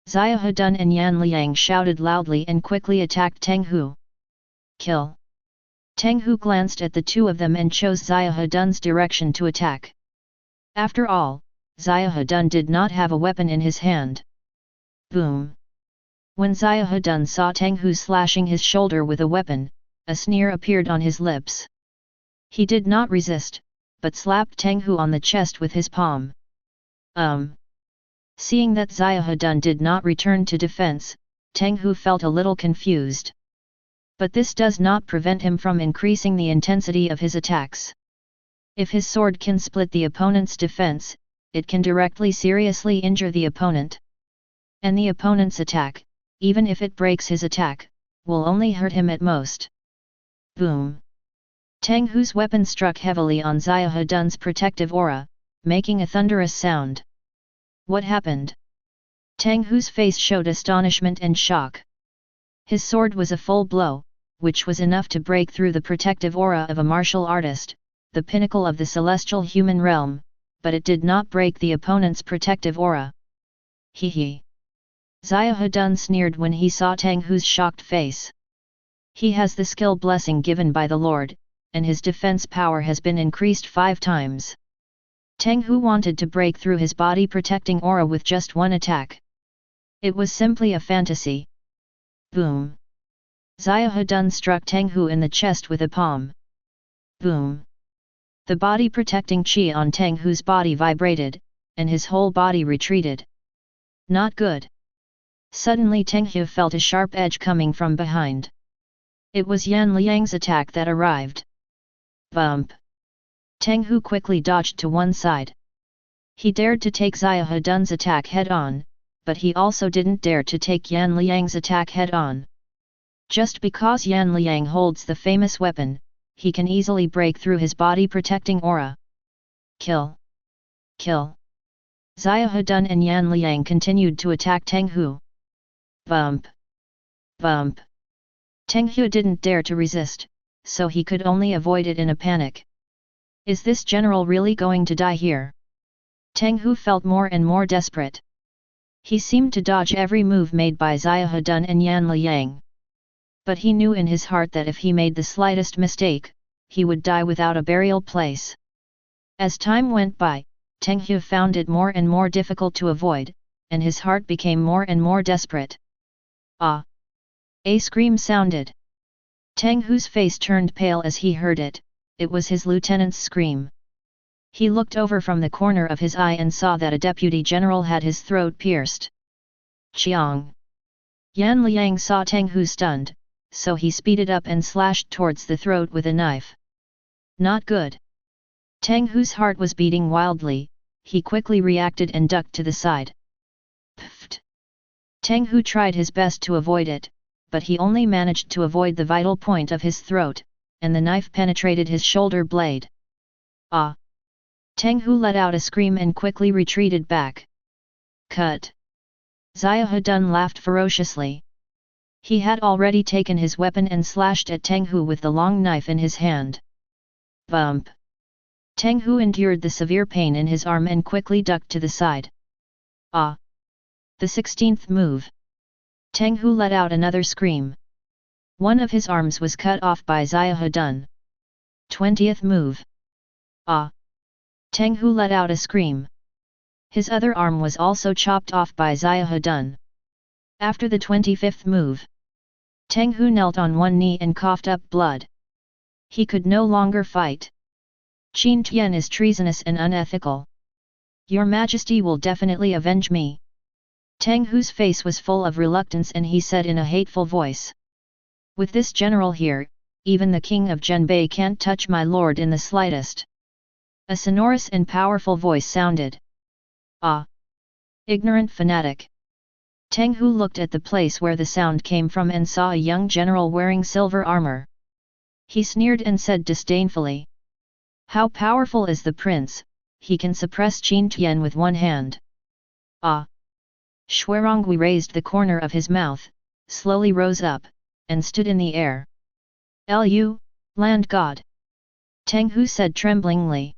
Xia Hedun and Yan Liang shouted loudly and quickly attacked Tang Hu. Kill. Tang Hu glanced at the two of them and chose Xiahou Dun's direction to attack. After all, Xiahou Dun did not have a weapon in his hand. Boom! When Xiahou Dun saw Tang Hu slashing his shoulder with a weapon, a sneer appeared on his lips. He did not resist, but slapped Tang Hu on the chest with his palm. Seeing that Xiahou Dun did not return to defense, Tang Hu felt a little confused. But this does not prevent him from increasing the intensity of his attacks. If his sword can split the opponent's defense, it can directly seriously injure the opponent. And the opponent's attack, even if it breaks his attack, will only hurt him at most. Boom! Tang Hu's weapon struck heavily on Xiahou Dun's protective aura, making a thunderous sound. What happened? Tang Hu's face showed astonishment and shock. His sword was a full blow, which was enough to break through the protective aura of a martial artist, the pinnacle of the celestial human realm, but it did not break the opponent's protective aura. Hee. Xiahou Dun sneered when he saw Tang Hu's shocked face. He has the skill blessing given by the Lord, and his defense power has been increased 5 times. Tang Hu wanted to break through his body protecting aura with just one attack. It was simply a fantasy. Boom! Xiahou Dun struck Tang Hu in the chest with a palm. Boom! The body protecting chi on Tang Hu's body vibrated, and his whole body retreated. Not good. Suddenly Tang Hu felt a sharp edge coming from behind. It was Yan Liang's attack that arrived. Bump! Tang Hu quickly dodged to one side. He dared to take Xiahou Dun's attack head-on, but he also didn't dare to take Yan Liang's attack head-on. Just because Yan Liang holds the famous weapon, he can easily break through his body protecting aura. Kill! Kill! Xiahou Dun and Yan Liang continued to attack Tang Hu. Bump! Bump! Tang Hu didn't dare to resist, so he could only avoid it in a panic. Is this general really going to die here? Tang Hu felt more and more desperate. He seemed to dodge every move made by Xiahou Dun and Yan Liang. But he knew in his heart that if he made the slightest mistake, he would die without a burial place. As time went by, Tang Hu found it more and more difficult to avoid, and his heart became more and more desperate. Ah! A scream sounded. Tang Hu's face turned pale as he heard it. It was his lieutenant's scream. He looked over from the corner of his eye and saw that a deputy general had his throat pierced. Chiang! Yan Liang saw Tang Hu stunned, so he speeded up and slashed towards the throat with a knife. Not good. Tang Hu's heart was beating wildly. He quickly reacted and ducked to the side. Pfft! Tang Hu tried his best to avoid it, but he only managed to avoid the vital point of his throat, and the knife penetrated his shoulder blade. Ah! Tang Hu let out a scream and quickly retreated back. Cut! Xiahou Dun laughed ferociously. He had already taken his weapon and slashed at Tang Hu with the long knife in his hand. Bump! Tang Hu endured the severe pain in his arm and quickly ducked to the side. Ah! The 16th move. Tang Hu let out another scream. One of his arms was cut off by Xiahou Dun. 20th move. Ah! Tang Hu let out a scream. His other arm was also chopped off by Xiahou Dun. After the 25th move, Tang Hu knelt on one knee and coughed up blood. He could no longer fight. Qin Tian is treasonous and unethical. Your Majesty will definitely avenge me. Tang Hu's face was full of reluctance and he said in a hateful voice. With this general here, even the king of Zhenbei can't touch my lord in the slightest. A sonorous and powerful voice sounded. Ah! Ignorant fanatic! Tang Hu looked at the place where the sound came from and saw a young general wearing silver armor. He sneered and said disdainfully. How powerful is the prince, he can suppress Qin Tian with one hand. Ah! Xuerongui raised the corner of his mouth, slowly rose up, and stood in the air. Lu, land god! Tang Hu said tremblingly.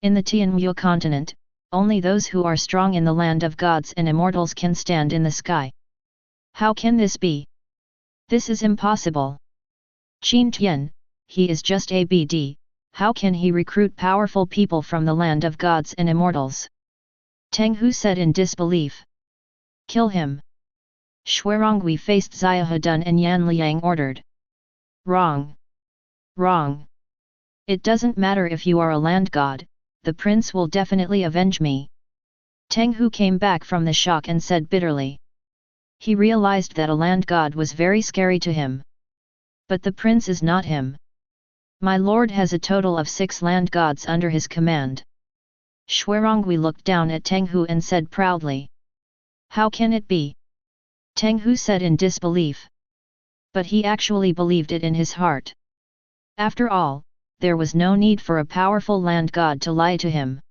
In the Tianmu continent, only those who are strong in the land of gods and immortals can stand in the sky. How can this be? This is impossible. Qin Tian, he is just a BD, how can he recruit powerful people from the land of gods and immortals? Teng Hu said in disbelief. Kill him. Xuerongui faced Xiahedun and Yan Liang ordered. Wrong. Wrong. It doesn't matter if you are a land god, the prince will definitely avenge me. Teng Hu came back from the shock and said bitterly. He realized that a land god was very scary to him. But the prince is not him. My lord has a total of 6 land gods under his command. Xuerongui looked down at Teng Hu and said proudly. How can it be? Teng Hu said in disbelief. But he actually believed it in his heart. After all, there was no need for a powerful land god to lie to him.